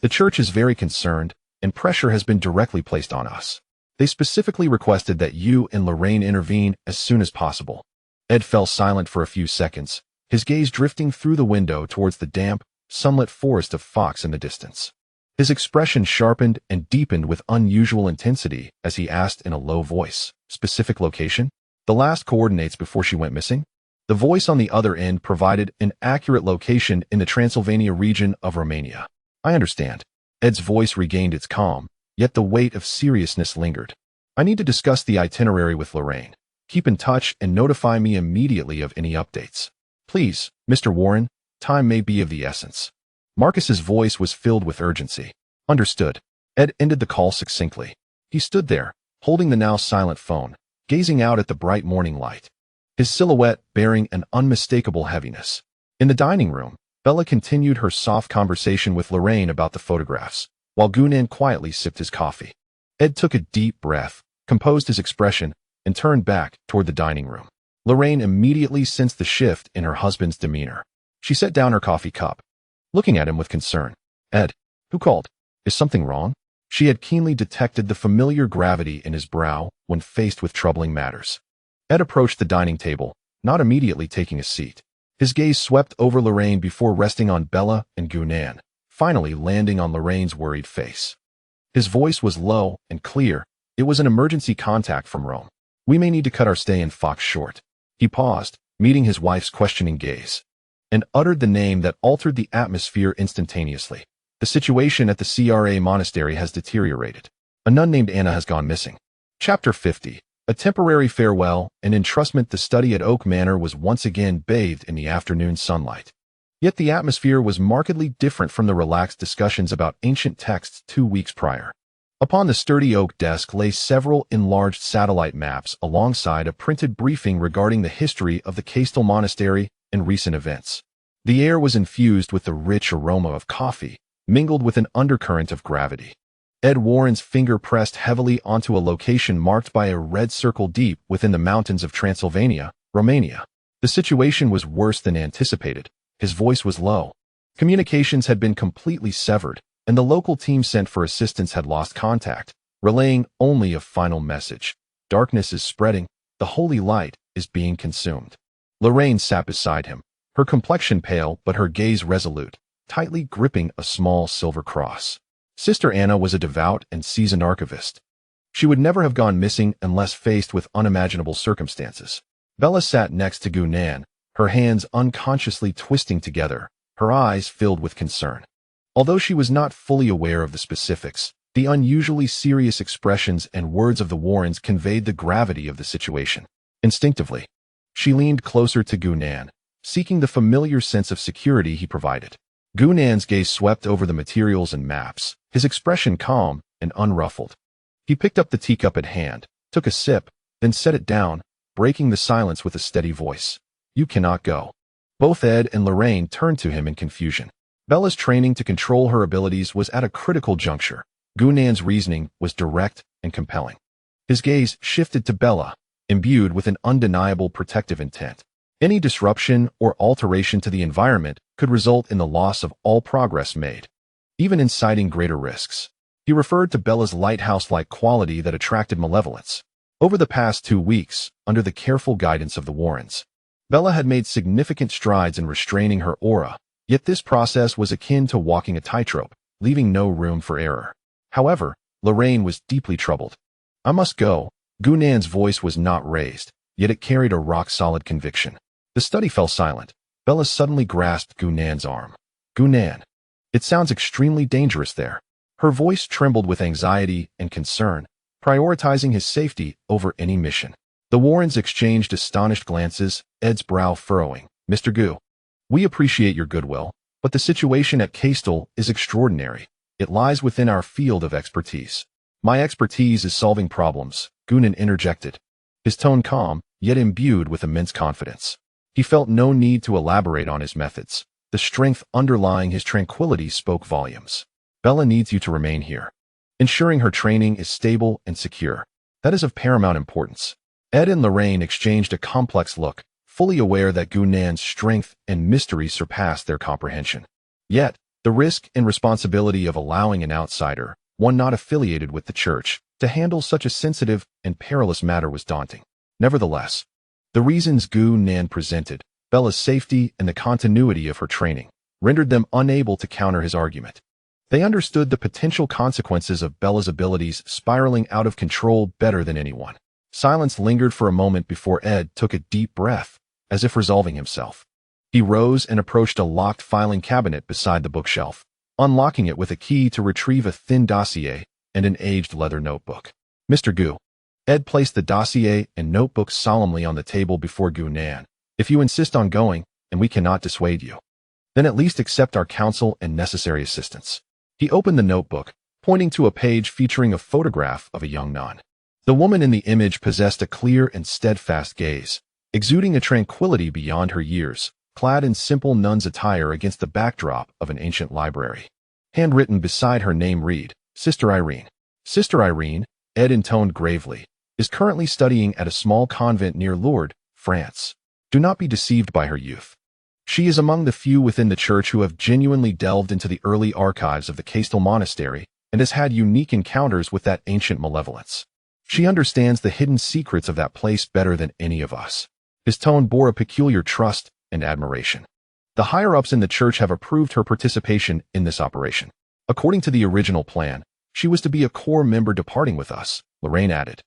The church is very concerned, and pressure has been directly placed on us. They specifically requested that you and Lorraine intervene as soon as possible." Ed fell silent for a few seconds, his gaze drifting through the window towards the damp, sunlit forest of fox in the distance. His expression sharpened and deepened with unusual intensity as he asked in a low voice, "Specific location? The last coordinates before she went missing?" The voice on the other end provided an accurate location in the Transylvania region of Romania. "I understand." Ed's voice regained its calm, yet the weight of seriousness lingered. "I need to discuss the itinerary with Lorraine. Keep in touch and notify me immediately of any updates. Please, Mr. Warren, time may be of the essence." Marcus's voice was filled with urgency. "Understood." Ed ended the call succinctly. He stood there, holding the now silent phone, gazing out at the bright morning light, his silhouette bearing an unmistakable heaviness. In the dining room, Bella continued her soft conversation with Lorraine about the photographs, while Gunan quietly sipped his coffee. Ed took a deep breath, composed his expression, and turned back toward the dining room. Lorraine immediately sensed the shift in her husband's demeanor. She set down her coffee cup, looking at him with concern. "Ed, who called? Is something wrong?" She had keenly detected the familiar gravity in his brow when faced with troubling matters. Ed approached the dining table, not immediately taking a seat. His gaze swept over Lorraine before resting on Bella and Gunan, finally landing on Lorraine's worried face. His voice was low and clear. It was an emergency contact from Rome. "We may need to cut our stay in Fox short." He paused, meeting his wife's questioning gaze, and uttered the name that altered the atmosphere instantaneously. "The situation at the CRA monastery has deteriorated. A nun named Anna has gone missing." Chapter 50. A temporary farewell and entrustment. The study at Oak Manor was once again bathed in the afternoon sunlight. Yet the atmosphere was markedly different from the relaxed discussions about ancient texts 2 weeks prior. Upon the sturdy oak desk lay several enlarged satellite maps alongside a printed briefing regarding the history of the Castel Monastery and recent events. The air was infused with the rich aroma of coffee, mingled with an undercurrent of gravity. Ed Warren's finger pressed heavily onto a location marked by a red circle deep within the mountains of Transylvania, Romania. The situation was worse than anticipated. His voice was low. Communications had been completely severed, and the local team sent for assistance had lost contact, relaying only a final message. "Darkness is spreading. The holy light is being consumed." Lorraine sat beside him, her complexion pale but her gaze resolute, tightly gripping a small silver cross. Sister Anna was a devout and seasoned archivist. She would never have gone missing unless faced with unimaginable circumstances. Bella sat next to Gunan, her hands unconsciously twisting together, her eyes filled with concern. Although she was not fully aware of the specifics, the unusually serious expressions and words of the Warrens conveyed the gravity of the situation. Instinctively, she leaned closer to Gunan, seeking the familiar sense of security he provided. Gunan's gaze swept over the materials and maps, his expression calm and unruffled. He picked up the teacup at hand, took a sip, then set it down, breaking the silence with a steady voice. "You cannot go." Both Ed and Lorraine turned to him in confusion. Bella's training to control her abilities was at a critical juncture. Gunan's reasoning was direct and compelling. His gaze shifted to Bella, imbued with an undeniable protective intent. Any disruption or alteration to the environment could result in the loss of all progress made, even inciting greater risks. He referred to Bella's lighthouse-like quality that attracted malevolence. Over the past 2 weeks, under the careful guidance of the Warrens, Bella had made significant strides in restraining her aura, yet this process was akin to walking a tightrope, leaving no room for error. However, Lorraine was deeply troubled. "I must go." Gunan's voice was not raised, yet it carried a rock-solid conviction. The study fell silent. Bella suddenly grasped Gunan's arm. "Gunan, it sounds extremely dangerous there." Her voice trembled with anxiety and concern, prioritizing his safety over any mission. The Warrens exchanged astonished glances, Ed's brow furrowing. "Mr. Gu, we appreciate your goodwill, but the situation at Castle is extraordinary. It lies within our field of expertise." "My expertise is solving problems," Gunan interjected, his tone calm, yet imbued with immense confidence. He felt no need to elaborate on his methods. The strength underlying his tranquility spoke volumes. "Bella needs you to remain here, ensuring her training is stable and secure. That is of paramount importance." Ed and Lorraine exchanged a complex look, fully aware that Gunan's strength and mystery surpassed their comprehension. Yet, the risk and responsibility of allowing an outsider, one not affiliated with the church, to handle such a sensitive and perilous matter was daunting. Nevertheless, the reasons Gunan presented, Bella's safety and the continuity of her training, rendered them unable to counter his argument. They understood the potential consequences of Bella's abilities spiraling out of control better than anyone. Silence lingered for a moment before Ed took a deep breath, as if resolving himself. He rose and approached a locked filing cabinet beside the bookshelf, unlocking it with a key to retrieve a thin dossier and an aged leather notebook. "Mr. Gu." Ed placed the dossier and notebook solemnly on the table before Gunan. "If you insist on going, and we cannot dissuade you, then at least accept our counsel and necessary assistance." He opened the notebook, pointing to a page featuring a photograph of a young nun. The woman in the image possessed a clear and steadfast gaze, exuding a tranquility beyond her years, clad in simple nun's attire against the backdrop of an ancient library. Handwritten beside her name read, "Sister Irene." Sister Irene, Ed intoned gravely, is currently studying at a small convent near Lourdes, France. Do not be deceived by her youth. She is among the few within the church who have genuinely delved into the early archives of the Castle Monastery and has had unique encounters with that ancient malevolence. She understands the hidden secrets of that place better than any of us. His tone bore a peculiar trust and admiration. The higher-ups in the church have approved her participation in this operation. According to the original plan, she was to be a core member departing with us, Lorraine added,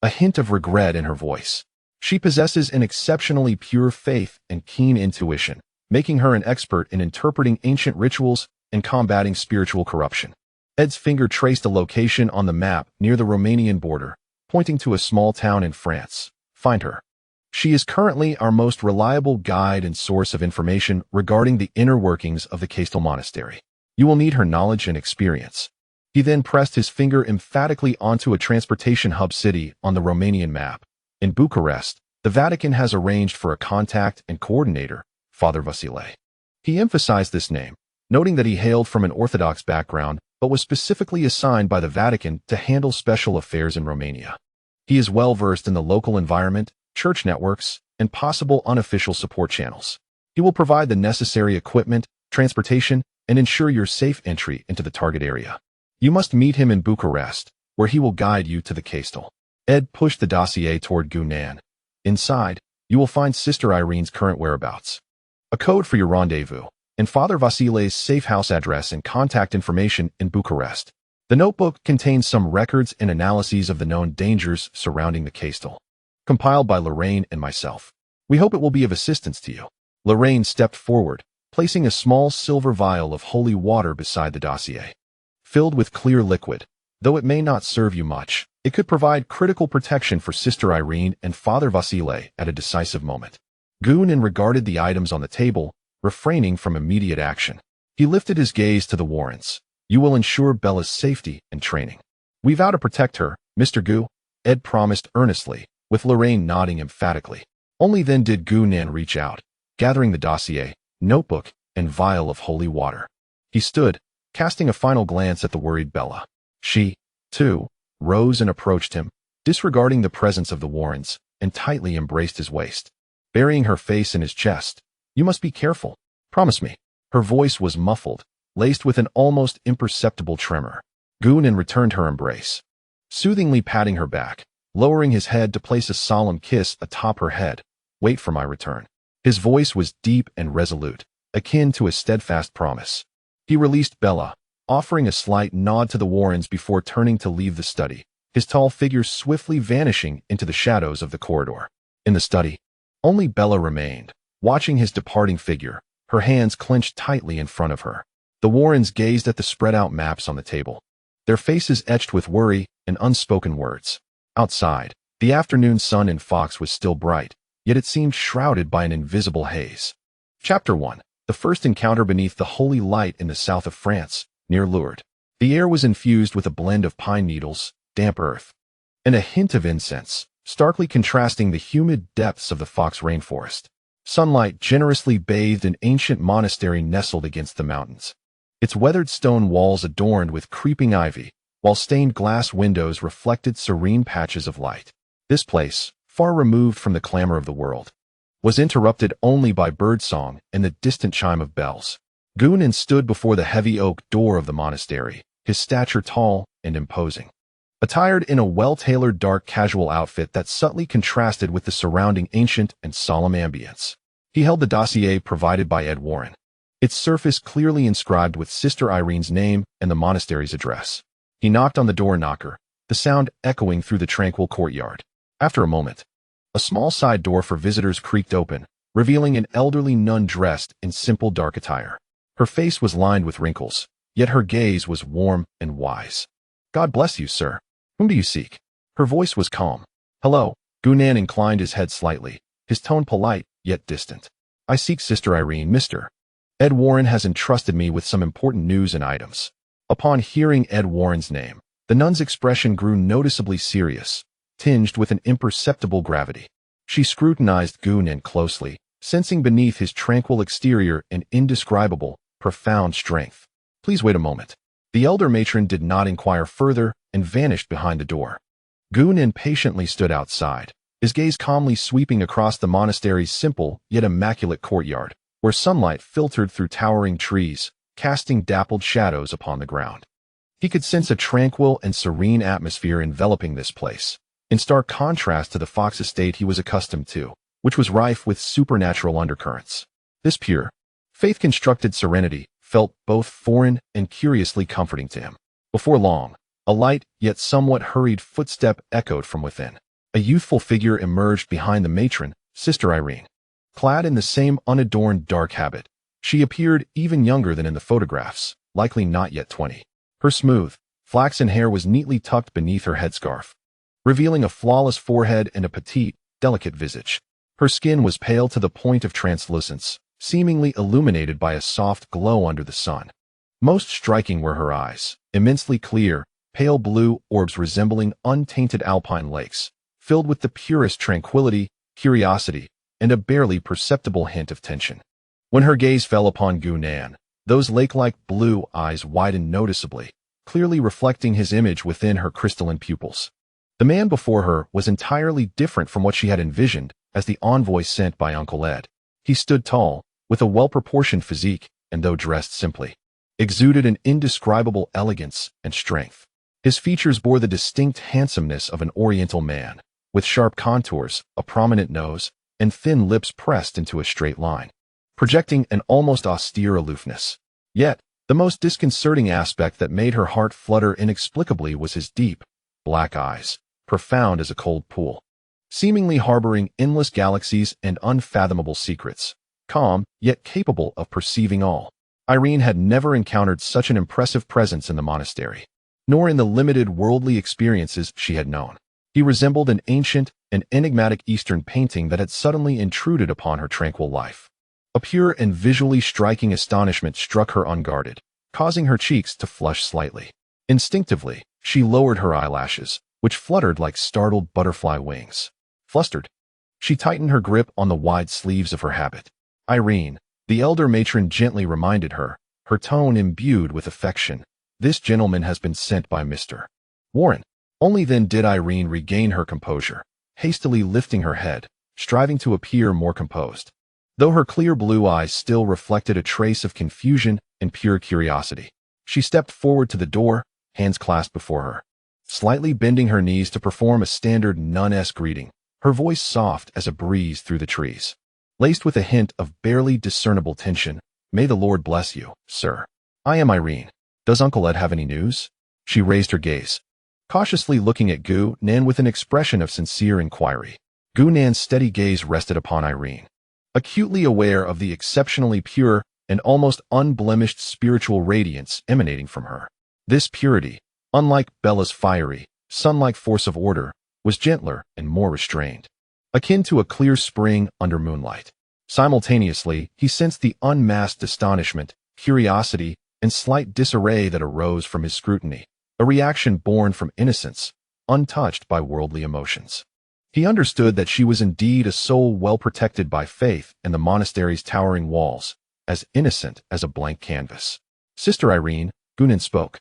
a hint of regret in her voice. She possesses an exceptionally pure faith and keen intuition, making her an expert in interpreting ancient rituals and combating spiritual corruption. Ed's finger traced a location on the map near the Romanian border, pointing to a small town in France. "Find her. She is currently our most reliable guide and source of information regarding the inner workings of the Castle Monastery. You will need her knowledge and experience." He then pressed his finger emphatically onto a transportation hub city on the Romanian map. In Bucharest, the Vatican has arranged for a contact and coordinator, Father Vasile. He emphasized this name, noting that he hailed from an Orthodox background but was specifically assigned by the Vatican to handle special affairs in Romania. He is well versed in the local environment, church networks, and possible unofficial support channels. He will provide the necessary equipment, transportation, and ensure your safe entry into the target area. You must meet him in Bucharest, where he will guide you to the castle. Ed pushed the dossier toward Gunan. Inside, you will find Sister Irene's current whereabouts. a code for your rendezvous, and Father Vasilei's safe house address and contact information in Bucharest. The notebook contains some records and analyses of the known dangers surrounding the castle, compiled by Lorraine and myself. We hope it will be of assistance to you. Lorraine stepped forward, placing a small silver vial of holy water beside the dossier. Filled with clear liquid, though it may not serve you much, it could provide critical protection for Sister Irene and Father Vasilei at a decisive moment. Gunan regarded the items on the table, refraining from immediate action. He lifted his gaze to the warrants. You will ensure Bella's safety and training. We vow to protect her, Mr. Gu, Ed promised earnestly, with Lorraine nodding emphatically. Only then did Gunan reach out, gathering the dossier, notebook, and vial of holy water. He stood, casting a final glance at the worried Bella. She, too, rose and approached him, disregarding the presence of the Warrens, and tightly embraced his waist. Burying her face in his chest. You must be careful. Promise me. Her voice was muffled, laced with an almost imperceptible tremor. Gunan returned her embrace, soothingly patting her back, lowering his head to place a solemn kiss atop her head. Wait for my return. His voice was deep and resolute, akin to a steadfast promise. He released Bella, offering a slight nod to the Warrens before turning to leave the study, his tall figure swiftly vanishing into the shadows of the corridor. In the study, only Bella remained, watching his departing figure, her hands clenched tightly in front of her. The Warrens gazed at the spread-out maps on the table, their faces etched with worry and unspoken words. Outside, the afternoon sun in Fox was still bright, yet it seemed shrouded by an invisible haze. Chapter 1. The first encounter beneath the holy light in the south of France, near Lourdes. The air was infused with a blend of pine needles, damp earth, and a hint of incense, starkly contrasting the humid depths of the Fox rainforest. Sunlight generously bathed an ancient monastery nestled against the mountains, its weathered stone walls adorned with creeping ivy, while stained glass windows reflected serene patches of light. This place, far removed from the clamor of the world, was interrupted only by birdsong and the distant chime of bells. Gunan stood before the heavy oak door of the monastery, his stature tall and imposing. Attired in a well-tailored dark casual outfit that subtly contrasted with the surrounding ancient and solemn ambience. He held the dossier provided by Ed Warren, its surface clearly inscribed with Sister Irene's name and the monastery's address. He knocked on the door knocker, the sound echoing through the tranquil courtyard. After a moment, a small side door for visitors creaked open, revealing an elderly nun dressed in simple dark attire. Her face was lined with wrinkles, yet her gaze was warm and wise. God bless you, sir. Whom do you seek? Her voice was calm. Hello. Gunan inclined his head slightly, his tone polite, yet distant. I seek Sister Irene, Mr. Ed Warren has entrusted me with some important news and items. Upon hearing Ed Warren's name, the nun's expression grew noticeably serious, tinged with an imperceptible gravity. She scrutinized Gunan closely, sensing beneath his tranquil exterior an indescribable, profound strength. Please wait a moment. The elder matron did not inquire further and vanished behind the door. Gunan patiently stood outside, his gaze calmly sweeping across the monastery's simple yet immaculate courtyard, where sunlight filtered through towering trees, casting dappled shadows upon the ground. He could sense a tranquil and serene atmosphere enveloping this place, in stark contrast to the Fox estate he was accustomed to, which was rife with supernatural undercurrents. This pure, faith-constructed serenity felt both foreign and curiously comforting to him. Before long, a light yet somewhat hurried footstep echoed from within. A youthful figure emerged behind the matron, Sister Irene. Clad in the same unadorned dark habit, she appeared even younger than in the photographs, likely not yet 20. Her smooth, flaxen hair was neatly tucked beneath her headscarf, revealing a flawless forehead and a petite, delicate visage. Her skin was pale to the point of translucence, seemingly illuminated by a soft glow under the sun. Most striking were her eyes, immensely clear, pale blue orbs resembling untainted alpine lakes, filled with the purest tranquility, curiosity, and a barely perceptible hint of tension. When her gaze fell upon Gunan, those lake-like blue eyes widened noticeably, clearly reflecting his image within her crystalline pupils. The man before her was entirely different from what she had envisioned as the envoy sent by Uncle Ed. He stood tall, with a well-proportioned physique, and though dressed simply, exuded an indescribable elegance and strength. His features bore the distinct handsomeness of an Oriental man, with sharp contours, a prominent nose, and thin lips pressed into a straight line. projecting an almost austere aloofness. Yet, the most disconcerting aspect that made her heart flutter inexplicably was his deep, black eyes, profound as a cold pool, seemingly harboring endless galaxies and unfathomable secrets, calm, yet capable of perceiving all. Irene had never encountered such an impressive presence in the monastery, nor in the limited worldly experiences she had known. He resembled an ancient and enigmatic Eastern painting that had suddenly intruded upon her tranquil life. A pure and visually striking astonishment struck her unguarded, causing her cheeks to flush slightly. Instinctively, she lowered her eyelashes, which fluttered like startled butterfly wings. Flustered, she tightened her grip on the wide sleeves of her habit. Irene, the elder matron gently reminded her, her tone imbued with affection, "This gentleman has been sent by Mr. Warren." Only then did Irene regain her composure, hastily lifting her head, striving to appear more composed, though her clear blue eyes still reflected a trace of confusion and pure curiosity. She stepped forward to the door, hands clasped before her, slightly bending her knees to perform a standard nun-esque greeting, her voice soft as a breeze through the trees, laced with a hint of barely discernible tension. "May the Lord bless you, sir. I am Irene. Does Uncle Ed have any news?" She raised her gaze, cautiously looking at Gu Nan with an expression of sincere inquiry. Gu Nan's steady gaze rested upon Irene, acutely aware of the exceptionally pure and almost unblemished spiritual radiance emanating from her. This purity, unlike Bella's fiery, sun-like force of order, was gentler and more restrained, akin to a clear spring under moonlight. Simultaneously, he sensed the unmasked astonishment, curiosity, and slight disarray that arose from his scrutiny, a reaction born from innocence, untouched by worldly emotions. He understood that she was indeed a soul well protected by faith and the monastery's towering walls, as innocent as a blank canvas. "Sister Irene," Gu Nan spoke,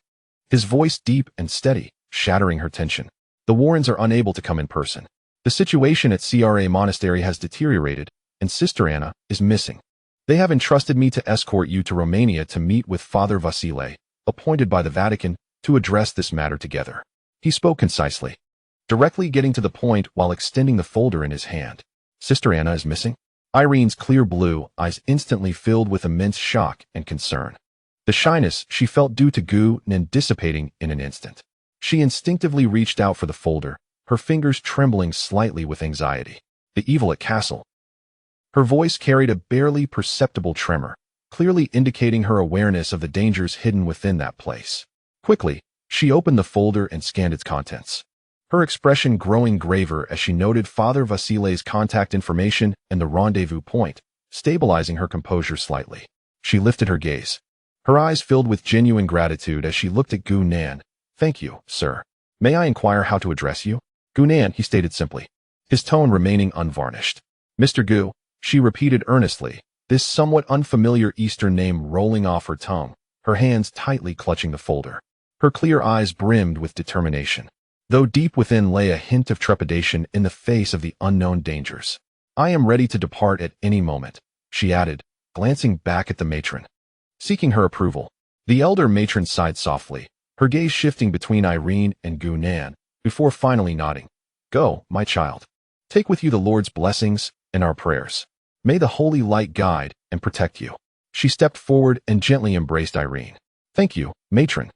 his voice deep and steady, shattering her tension. "The Warrens are unable to come in person. The situation at CRA Monastery has deteriorated, and Sister Anna is missing. They have entrusted me to escort you to Romania to meet with Father Vasile, appointed by the Vatican, to address this matter together." He spoke concisely, directly getting to the point while extending the folder in his hand. "Sister Anna is missing?" Irene's clear blue eyes instantly filled with immense shock and concern, the shyness she felt due to Gu Nan dissipating in an instant. She instinctively reached out for the folder, her fingers trembling slightly with anxiety. "The Evelett Castle." Her voice carried a barely perceptible tremor, clearly indicating her awareness of the dangers hidden within that place. Quickly, she opened the folder and scanned its contents, her expression growing graver as she noted Father Vasile's contact information and the rendezvous point, stabilizing her composure slightly. She lifted her gaze, her eyes filled with genuine gratitude as she looked at Gu Nan. "Thank you, sir. May I inquire how to address you?" "Gu Nan," he stated simply, his tone remaining unvarnished. "Mr. Gu," she repeated earnestly, this somewhat unfamiliar Eastern name rolling off her tongue, her hands tightly clutching the folder. Her clear eyes brimmed with determination, though deep within lay a hint of trepidation in the face of the unknown dangers. "I am ready to depart at any moment," she added, glancing back at the matron, seeking her approval. The elder matron sighed softly, her gaze shifting between Irene and Gu Nan, before finally nodding. "Go, my child. Take with you the Lord's blessings and our prayers. May the holy light guide and protect you." She stepped forward and gently embraced Irene. "Thank you, matron."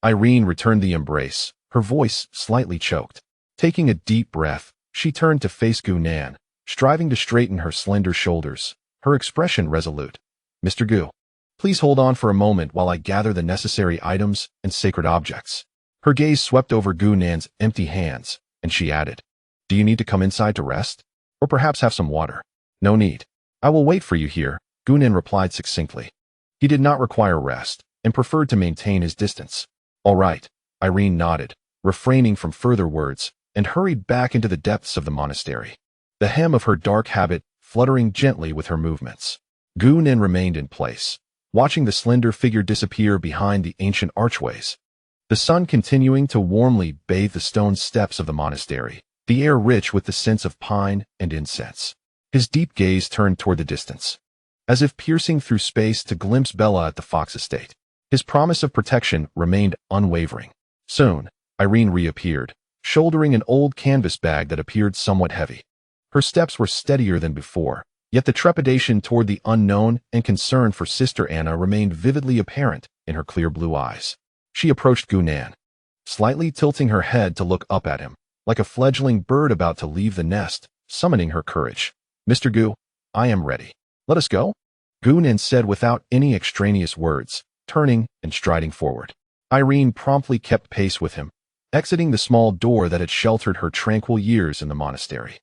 Irene returned the embrace, her voice slightly choked. Taking a deep breath, she turned to face Gu Nan, striving to straighten her slender shoulders, her expression resolute. "Mr. Gu, please hold on for a moment while I gather the necessary items and sacred objects." Her gaze swept over Gu Nan's empty hands, and she added, "Do you need to come inside to rest? Or perhaps have some water?" "No need. I will wait for you here," Gu Nan replied succinctly. He did not require rest, and preferred to maintain his distance. "All right," Irene nodded, refraining from further words, and hurried back into the depths of the monastery, the hem of her dark habit fluttering gently with her movements. Gu Nan remained in place, watching the slender figure disappear behind the ancient archways, the sun continuing to warmly bathe the stone steps of the monastery, the air rich with the scents of pine and incense. His deep gaze turned toward the distance, as if piercing through space to glimpse Bella at the Fox estate. His promise of protection remained unwavering. Soon, Irene reappeared, shouldering an old canvas bag that appeared somewhat heavy. Her steps were steadier than before, Yet the trepidation toward the unknown and concern for Sister Anna remained vividly apparent in her clear blue eyes. She approached Gunan, slightly tilting her head to look up at him, like a fledgling bird about to leave the nest, summoning her courage. "Mr. Gu, I am ready. Let us go?" Gunan said without any extraneous words, turning and striding forward. Irene promptly kept pace with him, exiting the small door that had sheltered her tranquil years in the monastery.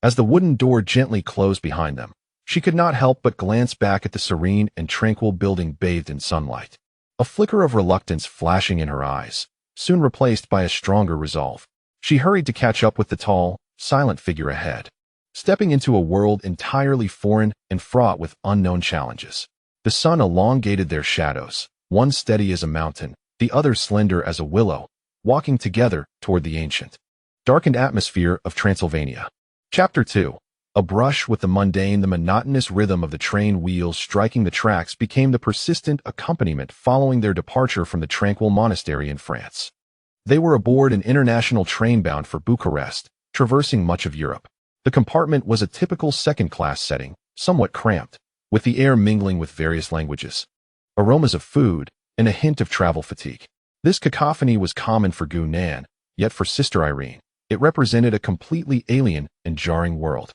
As the wooden door gently closed behind them, she could not help but glance back at the serene and tranquil building bathed in sunlight. A flicker of reluctance flashing in her eyes, soon replaced by a stronger resolve. She hurried to catch up with the tall, silent figure ahead, stepping into a world entirely foreign and fraught with unknown challenges. The sun elongated their shadows, one steady as a mountain, the other slender as a willow, walking together toward the ancient, darkened atmosphere of Transylvania. Chapter 2. A brush with the mundane. The monotonous rhythm of the train wheels striking the tracks became the persistent accompaniment following their departure from the tranquil monastery in France. They were aboard an international train bound for Bucharest, traversing much of Europe. The compartment was a typical second-class setting, somewhat cramped, with the air mingling with various languages, aromas of food, and a hint of travel fatigue. This cacophony was common for Gunan, yet for Sister Irene, it represented a completely alien and jarring world.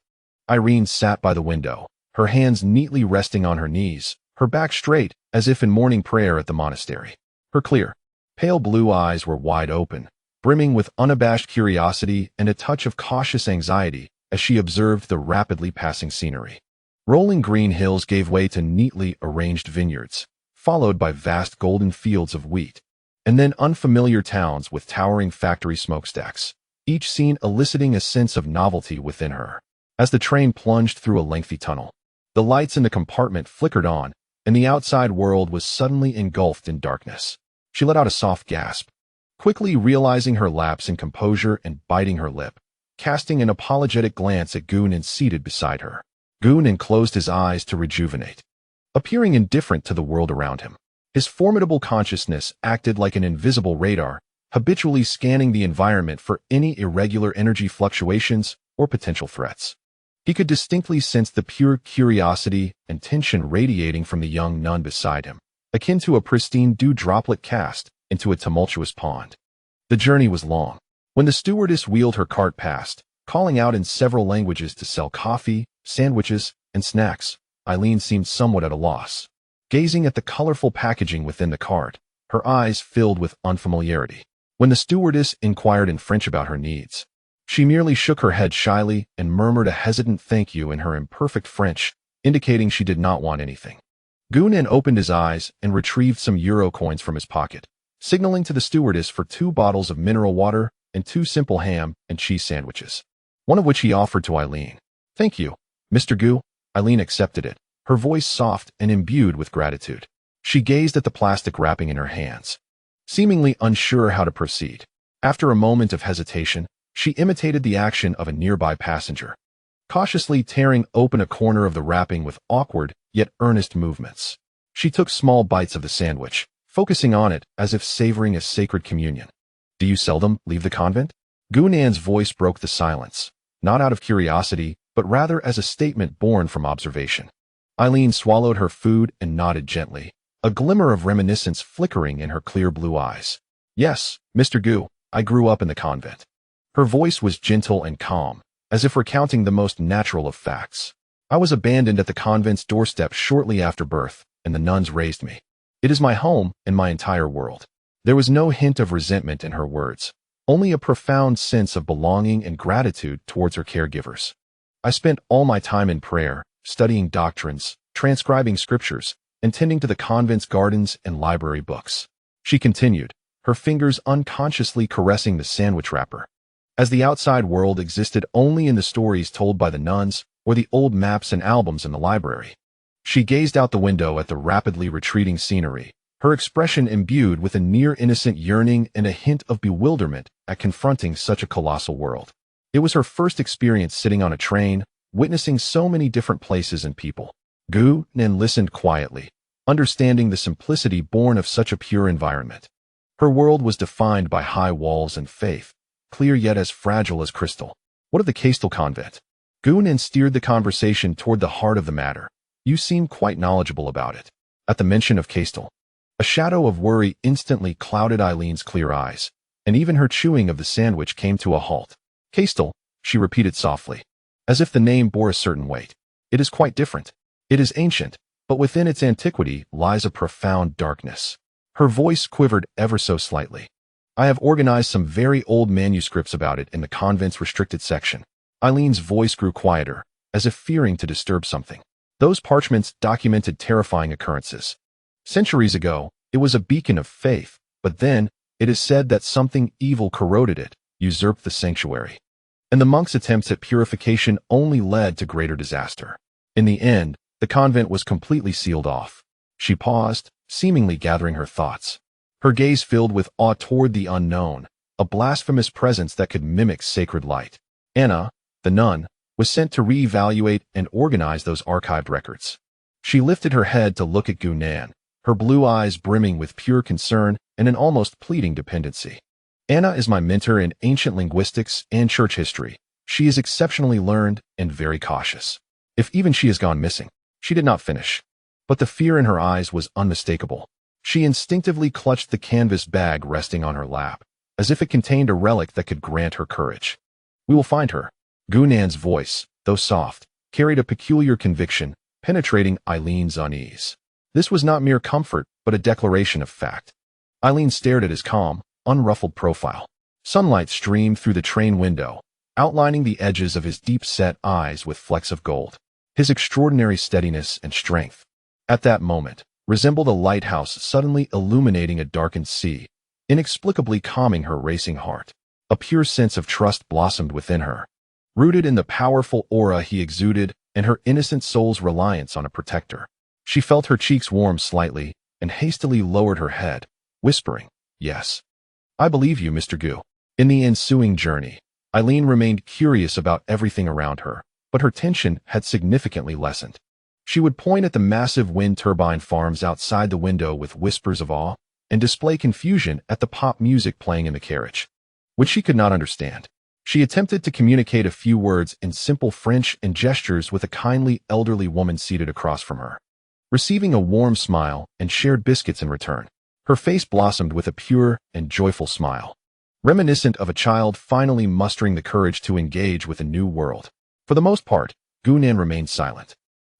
Irene sat by the window, her hands neatly resting on her knees, her back straight, as if in morning prayer at the monastery. Her clear, pale blue eyes were wide open, brimming with unabashed curiosity and a touch of cautious anxiety as she observed the rapidly passing scenery. Rolling green hills gave way to neatly arranged vineyards, followed by vast golden fields of wheat, and then unfamiliar towns with towering factory smokestacks, each scene eliciting a sense of novelty within her. As the train plunged through a lengthy tunnel, the lights in the compartment flickered on, and the outside world was suddenly engulfed in darkness. She let out a soft gasp, quickly realizing her lapse in composure and biting her lip, casting an apologetic glance at Gunan seated beside her. Gunan closed his eyes to rejuvenate, appearing indifferent to the world around him. His formidable consciousness acted like an invisible radar, habitually scanning the environment for any irregular energy fluctuations or potential threats. He could distinctly sense the pure curiosity and tension radiating from the young nun beside him, akin to a pristine dew-droplet cast into a tumultuous pond. The journey was long. When the stewardess wheeled her cart past, calling out in several languages to sell coffee, sandwiches, and snacks, Eileen seemed somewhat at a loss. Gazing at the colorful packaging within the cart, her eyes filled with unfamiliarity. When the stewardess inquired in French about her needs, she merely shook her head shyly and murmured a hesitant thank you in her imperfect French, indicating she did not want anything. Gunan opened his eyes and retrieved some euro coins from his pocket, signaling to the stewardess for 2 bottles of mineral water and 2 simple ham and cheese sandwiches, one of which he offered to Eileen. "Thank you, Mr. Gu." Eileen accepted it, her voice soft and imbued with gratitude. She gazed at the plastic wrapping in her hands, seemingly unsure how to proceed. After a moment of hesitation, she imitated the action of a nearby passenger, cautiously tearing open a corner of the wrapping with awkward yet earnest movements. She took small bites of the sandwich, focusing on it as if savoring a sacred communion. "Do you seldom leave the convent?" Gunan's voice broke the silence, not out of curiosity, but rather as a statement born from observation. Eileen swallowed her food and nodded gently, a glimmer of reminiscence flickering in her clear blue eyes. "Yes, Mr. Gu, I grew up in the convent." Her voice was gentle and calm, as if recounting the most natural of facts. "I was abandoned at the convent's doorstep shortly after birth, and the nuns raised me. It is my home and my entire world." There was no hint of resentment in her words, only a profound sense of belonging and gratitude towards her caregivers. "I spent all my time in prayer, studying doctrines, transcribing scriptures, and tending to the convent's gardens and library books," she continued, her fingers unconsciously caressing the sandwich wrapper. As the outside world existed only in the stories told by the nuns or the old maps and albums in the library. She gazed out the window at the rapidly retreating scenery, her expression imbued with a near-innocent yearning and a hint of bewilderment at confronting such a colossal world. It was her first experience sitting on a train, witnessing so many different places and people. Gunan listened quietly, understanding the simplicity born of such a pure environment. Her world was defined by high walls and faith, clear yet as fragile as crystal. "What of the Castel convent?" Gunnan steered the conversation toward the heart of the matter. You seem quite knowledgeable about it. At the mention of Castel, a shadow of worry instantly clouded Eileen's clear eyes, and even her chewing of the sandwich came to a halt. Castel, she repeated softly, as if the name bore a certain weight. It is quite different. It is ancient, but within its antiquity lies a profound darkness. Her voice quivered ever so slightly. I have organized some very old manuscripts about it in the convent's restricted section. Eileen's voice grew quieter, as if fearing to disturb something. Those parchments documented terrifying occurrences. Centuries ago, it was a beacon of faith, but then, it is said that something evil corroded it, usurped the sanctuary. And the monks' attempts at purification only led to greater disaster. In the end, the convent was completely sealed off. She paused, seemingly gathering her thoughts. Her gaze filled with awe toward the unknown, a blasphemous presence that could mimic sacred light. Anna, the nun, was sent to re-evaluate and organize those archived records. She lifted her head to look at Gunnan, her blue eyes brimming with pure concern and an almost pleading dependency. Anna is my mentor in ancient linguistics and church history. She is exceptionally learned and very cautious. If even she has gone missing. She did not finish. But the fear in her eyes was unmistakable. She instinctively clutched the canvas bag resting on her lap, as if it contained a relic that could grant her courage. We will find her. Gunnan's voice, though soft, carried a peculiar conviction, penetrating Eileen's unease. This was not mere comfort, but a declaration of fact. Eileen stared at his calm, unruffled profile. Sunlight streamed through the train window, outlining the edges of his deep-set eyes with flecks of gold. His extraordinary steadiness and strength, at that moment, resembled a lighthouse suddenly illuminating a darkened sea, inexplicably calming her racing heart. A pure sense of trust blossomed within her, rooted in the powerful aura he exuded and her innocent soul's reliance on a protector. She felt her cheeks warm slightly and hastily lowered her head, whispering, "Yes. I believe you, Mr. Gu." In the ensuing journey, Eileen remained curious about everything around her, but her tension had significantly lessened. She would point at the massive wind turbine farms outside the window with whispers of awe, and display confusion at the pop music playing in the carriage, which she could not understand. She attempted to communicate a few words in simple French and gestures with a kindly elderly woman seated across from her, receiving a warm smile and shared biscuits in return. Her face blossomed with a pure and joyful smile, reminiscent of a child finally mustering the courage to engage with a new world. For the most part, Gunnan remained silent,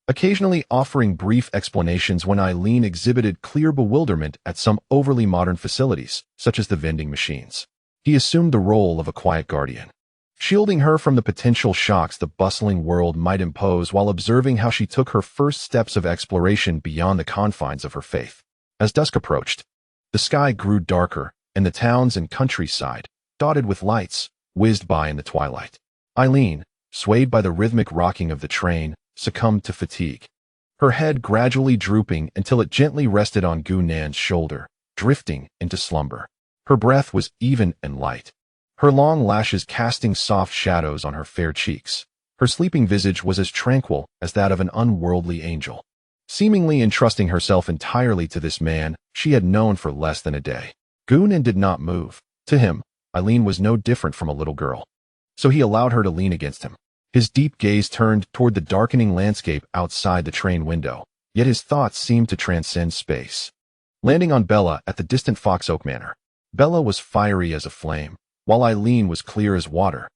occasionally offering brief explanations when Eileen exhibited clear bewilderment at some overly modern facilities, such as the vending machines. He assumed the role of a quiet guardian, shielding her from the potential shocks the bustling world might impose while observing how she took her first steps of exploration beyond the confines of her faith. As dusk approached, the sky grew darker, and the towns and countryside, dotted with lights, whizzed by in the twilight. Eileen, swayed by the rhythmic rocking of the train, succumbed to fatigue, her head gradually drooping until it gently rested on Gunnan's shoulder, drifting into slumber. Her breath was even and light, her long lashes casting soft shadows on her fair cheeks. Her sleeping visage was as tranquil as that of an unworldly angel, seemingly entrusting herself entirely to this man she had known for less than a day. Gunnan did not move. To him, Eileen was no different from a little girl, so he allowed her to lean against him. His deep gaze turned toward the darkening landscape outside the train window, yet his thoughts seemed to transcend space, landing on Bella at the distant Fox Oak Manor. Bella was fiery as a flame, while Eileen was clear as water.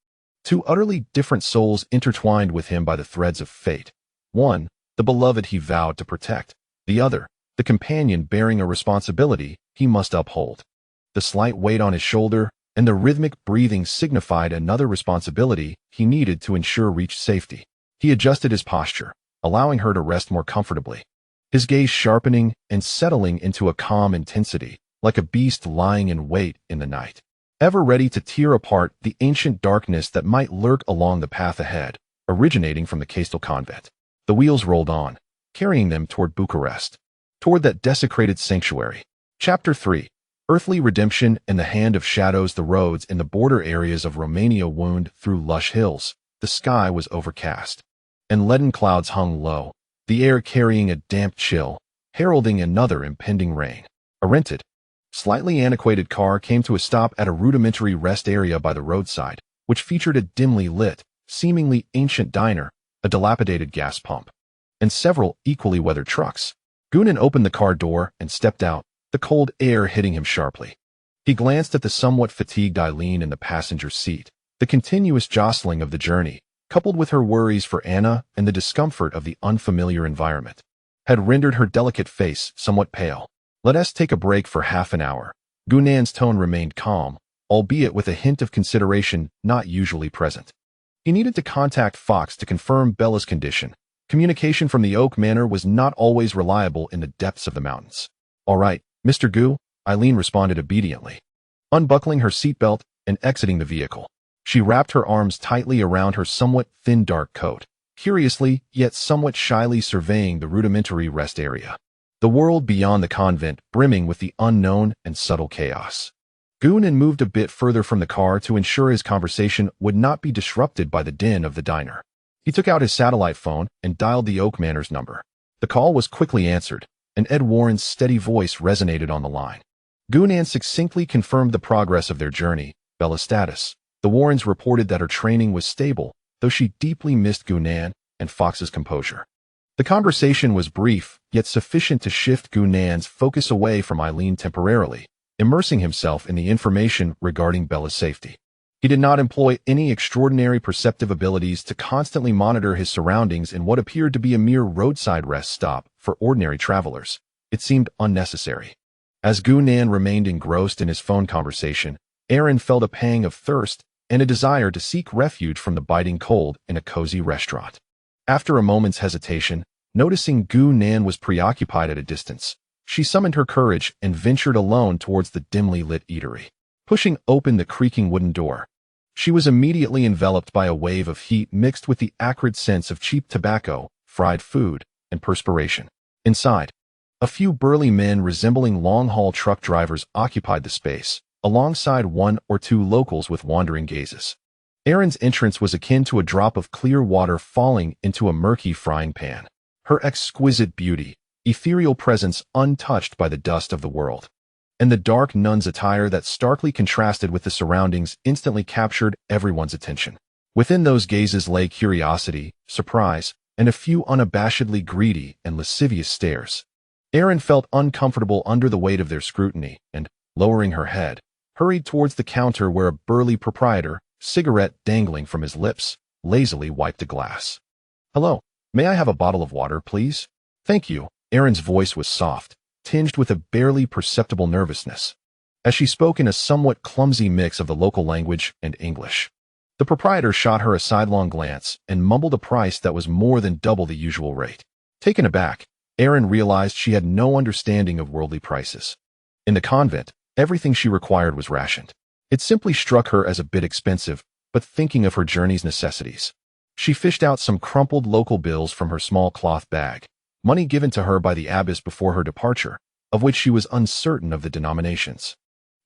Two utterly different souls intertwined with him by the threads of fate. One, the beloved he vowed to protect. The other, the companion bearing a responsibility he must uphold. The slight weight on his shoulder and the rhythmic breathing signified another responsibility he needed to ensure reached safety. He adjusted his posture, allowing her to rest more comfortably, his gaze sharpening and settling into a calm intensity, like a beast lying in wait in the night, ever ready to tear apart the ancient darkness that might lurk along the path ahead, originating from the Castel convent. The wheels rolled on, carrying them toward Bucharest, toward that desecrated sanctuary. Chapter 3. Earthly redemption in the hand of shadows. The roads in the border areas of Romania wound through lush hills. The sky was overcast, and leaden clouds hung low, the air carrying a damp chill, heralding another impending rain. A rented, slightly antiquated car came to a stop at a rudimentary rest area by the roadside, which featured a dimly lit, seemingly ancient diner, a dilapidated gas pump, and several equally weathered trucks. Gunan opened the car door and stepped out, the cold air hitting him sharply. He glanced at the somewhat fatigued Eileen in the passenger seat. The continuous jostling of the journey, coupled with her worries for Anna and the discomfort of the unfamiliar environment, had rendered her delicate face somewhat pale. "Let us take a break for half an hour." Gunan's tone remained calm, albeit with a hint of consideration not usually present. He needed to contact Fox to confirm Bella's condition. Communication from the Oak Manor was not always reliable in the depths of the mountains. "All right, Mr. Gu," Eileen responded obediently, unbuckling her seatbelt and exiting the vehicle. She wrapped her arms tightly around her somewhat thin dark coat, curiously yet somewhat shyly surveying the rudimentary rest area. The world beyond the convent brimming with the unknown and subtle chaos. Gunan moved a bit further from the car to ensure his conversation would not be disrupted by the din of the diner. He took out his satellite phone and dialed the Oak Manor's number. The call was quickly answered, and Ed Warren's steady voice resonated on the line. Gunan succinctly confirmed the progress of their journey, Bella's status. The Warrens reported that her training was stable, though she deeply missed Gunan and Fox's composure. The conversation was brief, yet sufficient to shift Gunan's focus away from Eileen temporarily, immersing himself in the information regarding Bella's safety. He did not employ any extraordinary perceptive abilities to constantly monitor his surroundings in what appeared to be a mere roadside rest stop for ordinary travelers. It seemed unnecessary. As Gunan remained engrossed in his phone conversation, Aaron felt a pang of thirst and a desire to seek refuge from the biting cold in a cozy restaurant. After a moment's hesitation, noticing Gunan was preoccupied at a distance, she summoned her courage and ventured alone towards the dimly lit eatery. Pushing open the creaking wooden door, she was immediately enveloped by a wave of heat mixed with the acrid scents of cheap tobacco, fried food, and perspiration. Inside, a few burly men resembling long-haul truck drivers occupied the space, alongside one or two locals with wandering gazes. Erin's entrance was akin to a drop of clear water falling into a murky frying pan. Her exquisite beauty, ethereal presence untouched by the dust of the world, and the dark nun's attire that starkly contrasted with the surroundings instantly captured everyone's attention. Within those gazes lay curiosity, surprise, and a few unabashedly greedy and lascivious stares. Erin felt uncomfortable under the weight of their scrutiny and, lowering her head, hurried towards the counter where a burly proprietor, cigarette dangling from his lips, lazily wiped a glass. "Hello, may I have a bottle of water, please?" "Thank you." Erin's voice was soft, tinged with a barely perceptible nervousness, as she spoke in a somewhat clumsy mix of the local language and English. The proprietor shot her a sidelong glance and mumbled a price that was more than double the usual rate. Taken aback, Erin realized she had no understanding of worldly prices. In the convent, everything she required was rationed. It simply struck her as a bit expensive, but thinking of her journey's necessities, she fished out some crumpled local bills from her small cloth bag, money given to her by the abbess before her departure, of which she was uncertain of the denominations.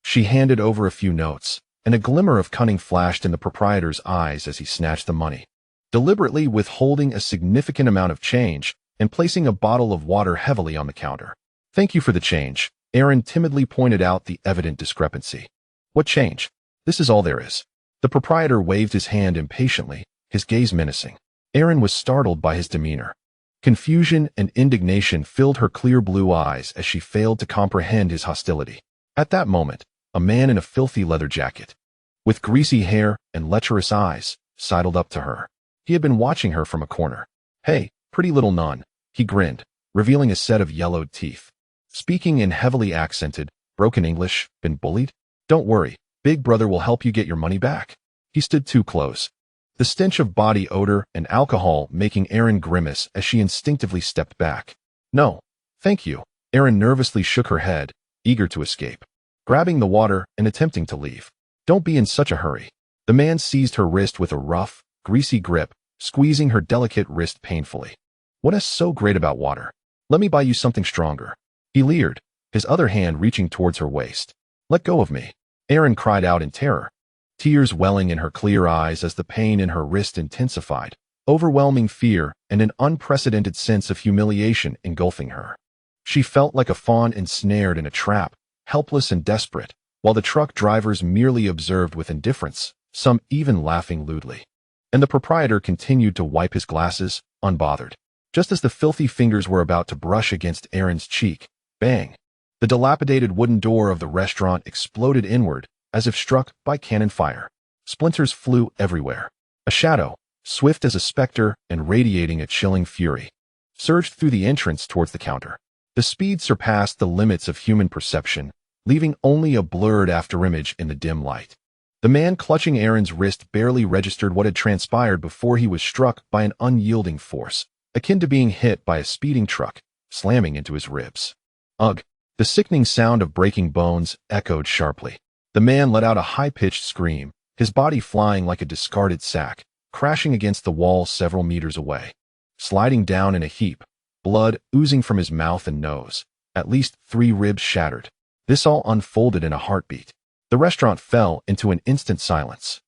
She handed over a few notes, and a glimmer of cunning flashed in the proprietor's eyes as he snatched the money, deliberately withholding a significant amount of change and placing a bottle of water heavily on the counter. "Thank you for the change." Erin timidly pointed out the evident discrepancy. "What change? This is all there is." The proprietor waved his hand impatiently, his gaze menacing. Erin was startled by his demeanor. Confusion and indignation filled her clear blue eyes as she failed to comprehend his hostility. At that moment, a man in a filthy leather jacket, with greasy hair and lecherous eyes, sidled up to her. He had been watching her from a corner. "Hey, pretty little nun," he grinned, revealing a set of yellowed teeth. Speaking in heavily accented, broken English, "Been bullied? Don't worry, Big Brother will help you get your money back." He stood too close, the stench of body odor and alcohol making Erin grimace as she instinctively stepped back. "No, thank you." Erin nervously shook her head, eager to escape, grabbing the water and attempting to leave. "Don't be in such a hurry." The man seized her wrist with a rough, greasy grip, squeezing her delicate wrist painfully. "What is so great about water? Let me buy you something stronger." He leered, his other hand reaching towards her waist. "Let go of me." Erin cried out in terror, tears welling in her clear eyes as the pain in her wrist intensified, overwhelming fear and an unprecedented sense of humiliation engulfing her. She felt like a fawn ensnared in a trap, helpless and desperate, while the truck drivers merely observed with indifference, some even laughing lewdly. and the proprietor continued to wipe his glasses, unbothered. Just as the filthy fingers were about to brush against Aaron's cheek, bang! The dilapidated wooden door of the restaurant exploded inward, as if struck by cannon fire. Splinters flew everywhere. A shadow, swift as a specter and radiating a chilling fury, surged through the entrance towards the counter. The speed surpassed the limits of human perception, leaving only a blurred afterimage in the dim light. The man clutching Aaron's wrist barely registered what had transpired before he was struck by an unyielding force, akin to being hit by a speeding truck, slamming into his ribs. Ugh! The sickening sound of breaking bones echoed sharply. The man let out a high-pitched scream, his body flying like a discarded sack, crashing against the wall several meters away. Sliding down in a heap, blood oozing from his mouth and nose, at least 3 ribs shattered. This all unfolded in a heartbeat. The restaurant fell into an instant silence.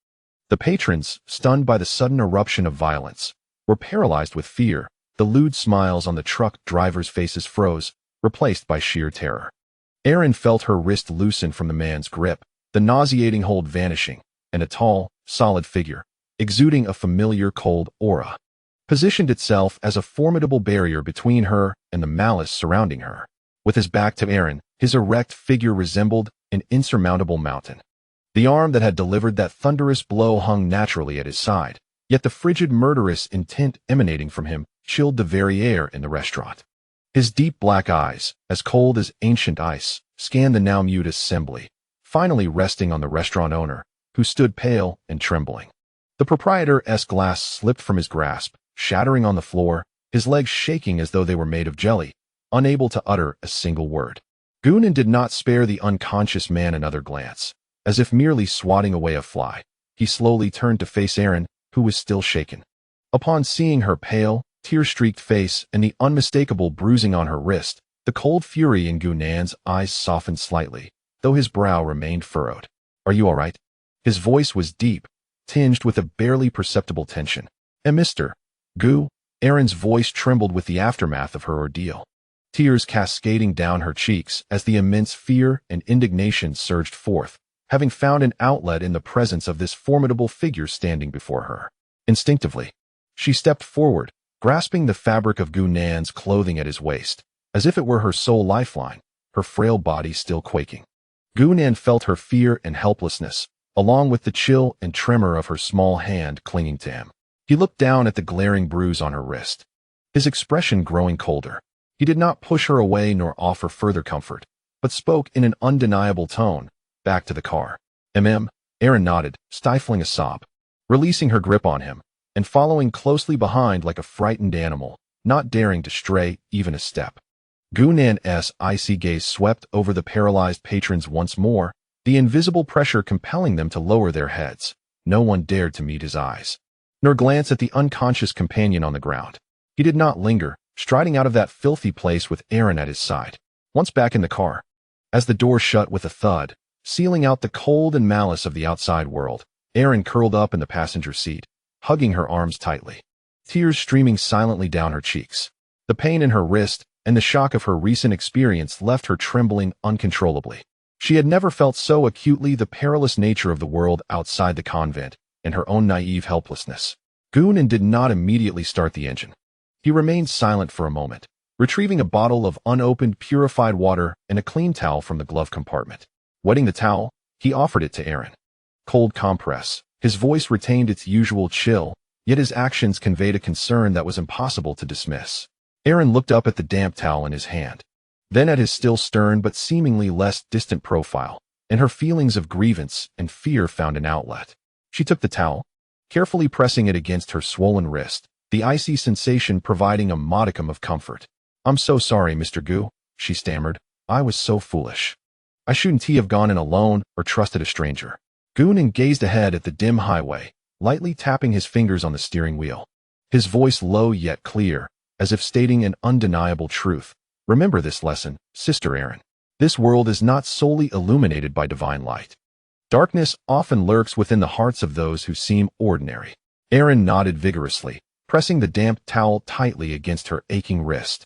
The patrons, stunned by the sudden eruption of violence, were paralyzed with fear. The lewd smiles on the truck drivers' faces froze, replaced by sheer terror. Aaron felt her wrist loosen from the man's grip, the nauseating hold vanishing, and a tall, solid figure, exuding a familiar cold aura, positioned itself as a formidable barrier between her and the malice surrounding her. With his back to Aaron, his erect figure resembled an insurmountable mountain. The arm that had delivered that thunderous blow hung naturally at his side, yet the frigid murderous intent emanating from him chilled the very air in the restaurant. His deep black eyes, as cold as ancient ice, scanned the now mute assembly, finally resting on the restaurant owner, who stood pale and trembling. The proprietor's glass slipped from his grasp, shattering on the floor, his legs shaking as though they were made of jelly, unable to utter a single word. Goonan did not spare the unconscious man another glance. As if merely swatting away a fly, he slowly turned to face Aaron, who was still shaken. Upon seeing her pale, tear-streaked face and the unmistakable bruising on her wrist, the cold fury in Goonan's eyes softened slightly, though his brow remained furrowed. "Are you all right?" His voice was deep, tinged with a barely perceptible tension. "And Mr. Goo?" Aaron's voice trembled with the aftermath of her ordeal, tears cascading down her cheeks as the immense fear and indignation surged forth, having found an outlet in the presence of this formidable figure standing before her. Instinctively, she stepped forward, grasping the fabric of Goonan's clothing at his waist, as if it were her sole lifeline, her frail body still quaking. Goonan felt her fear and helplessness, along with the chill and tremor of her small hand clinging to him. He looked down at the glaring bruise on her wrist, his expression growing colder. He did not push her away nor offer further comfort, but spoke in an undeniable tone. "Back to the car." Aaron nodded, stifling a sob, releasing her grip on him, and following closely behind like a frightened animal, not daring to stray even a step. Goonan's icy gaze swept over the paralyzed patrons once more, the invisible pressure compelling them to lower their heads. No one dared to meet his eyes, nor glance at the unconscious companion on the ground. He did not linger, striding out of that filthy place with Aaron at his side. Once back in the car, as the door shut with a thud, sealing out the cold and malice of the outside world, Aaron curled up in the passenger seat, hugging her arms tightly, tears streaming silently down her cheeks. The pain in her wrist and the shock of her recent experience left her trembling uncontrollably. She had never felt so acutely the perilous nature of the world outside the convent and her own naive helplessness. Goonan did not immediately start the engine. He remained silent for a moment, retrieving a bottle of unopened purified water and a clean towel from the glove compartment. Wetting the towel, he offered it to Aaron. Cold compress. His voice retained its usual chill, yet his actions conveyed a concern that was impossible to dismiss. Aaron looked up at the damp towel in his hand, then at his still stern but seemingly less distant profile, and her feelings of grievance and fear found an outlet. She took the towel, carefully pressing it against her swollen wrist, the icy sensation providing a modicum of comfort. "I'm so sorry, Mr. Goo," she stammered. "I was so foolish. I shouldn't have gone in alone or trusted a stranger." Goonan gazed ahead at the dim highway, lightly tapping his fingers on the steering wheel. His voice low yet clear, as if stating an undeniable truth. "Remember this lesson, Sister Aaron. This world is not solely illuminated by divine light. Darkness often lurks within the hearts of those who seem ordinary." Aaron nodded vigorously, pressing the damp towel tightly against her aching wrist,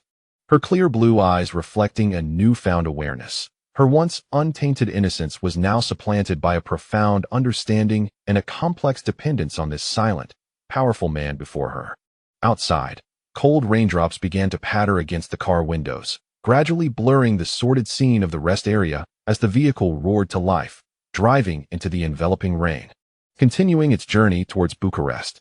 her clear blue eyes reflecting a newfound awareness. Her once untainted innocence was now supplanted by a profound understanding and a complex dependence on this silent, powerful man before her. Outside, cold raindrops began to patter against the car windows, gradually blurring the sordid scene of the rest area as the vehicle roared to life, driving into the enveloping rain. Continuing its journey towards Bucharest,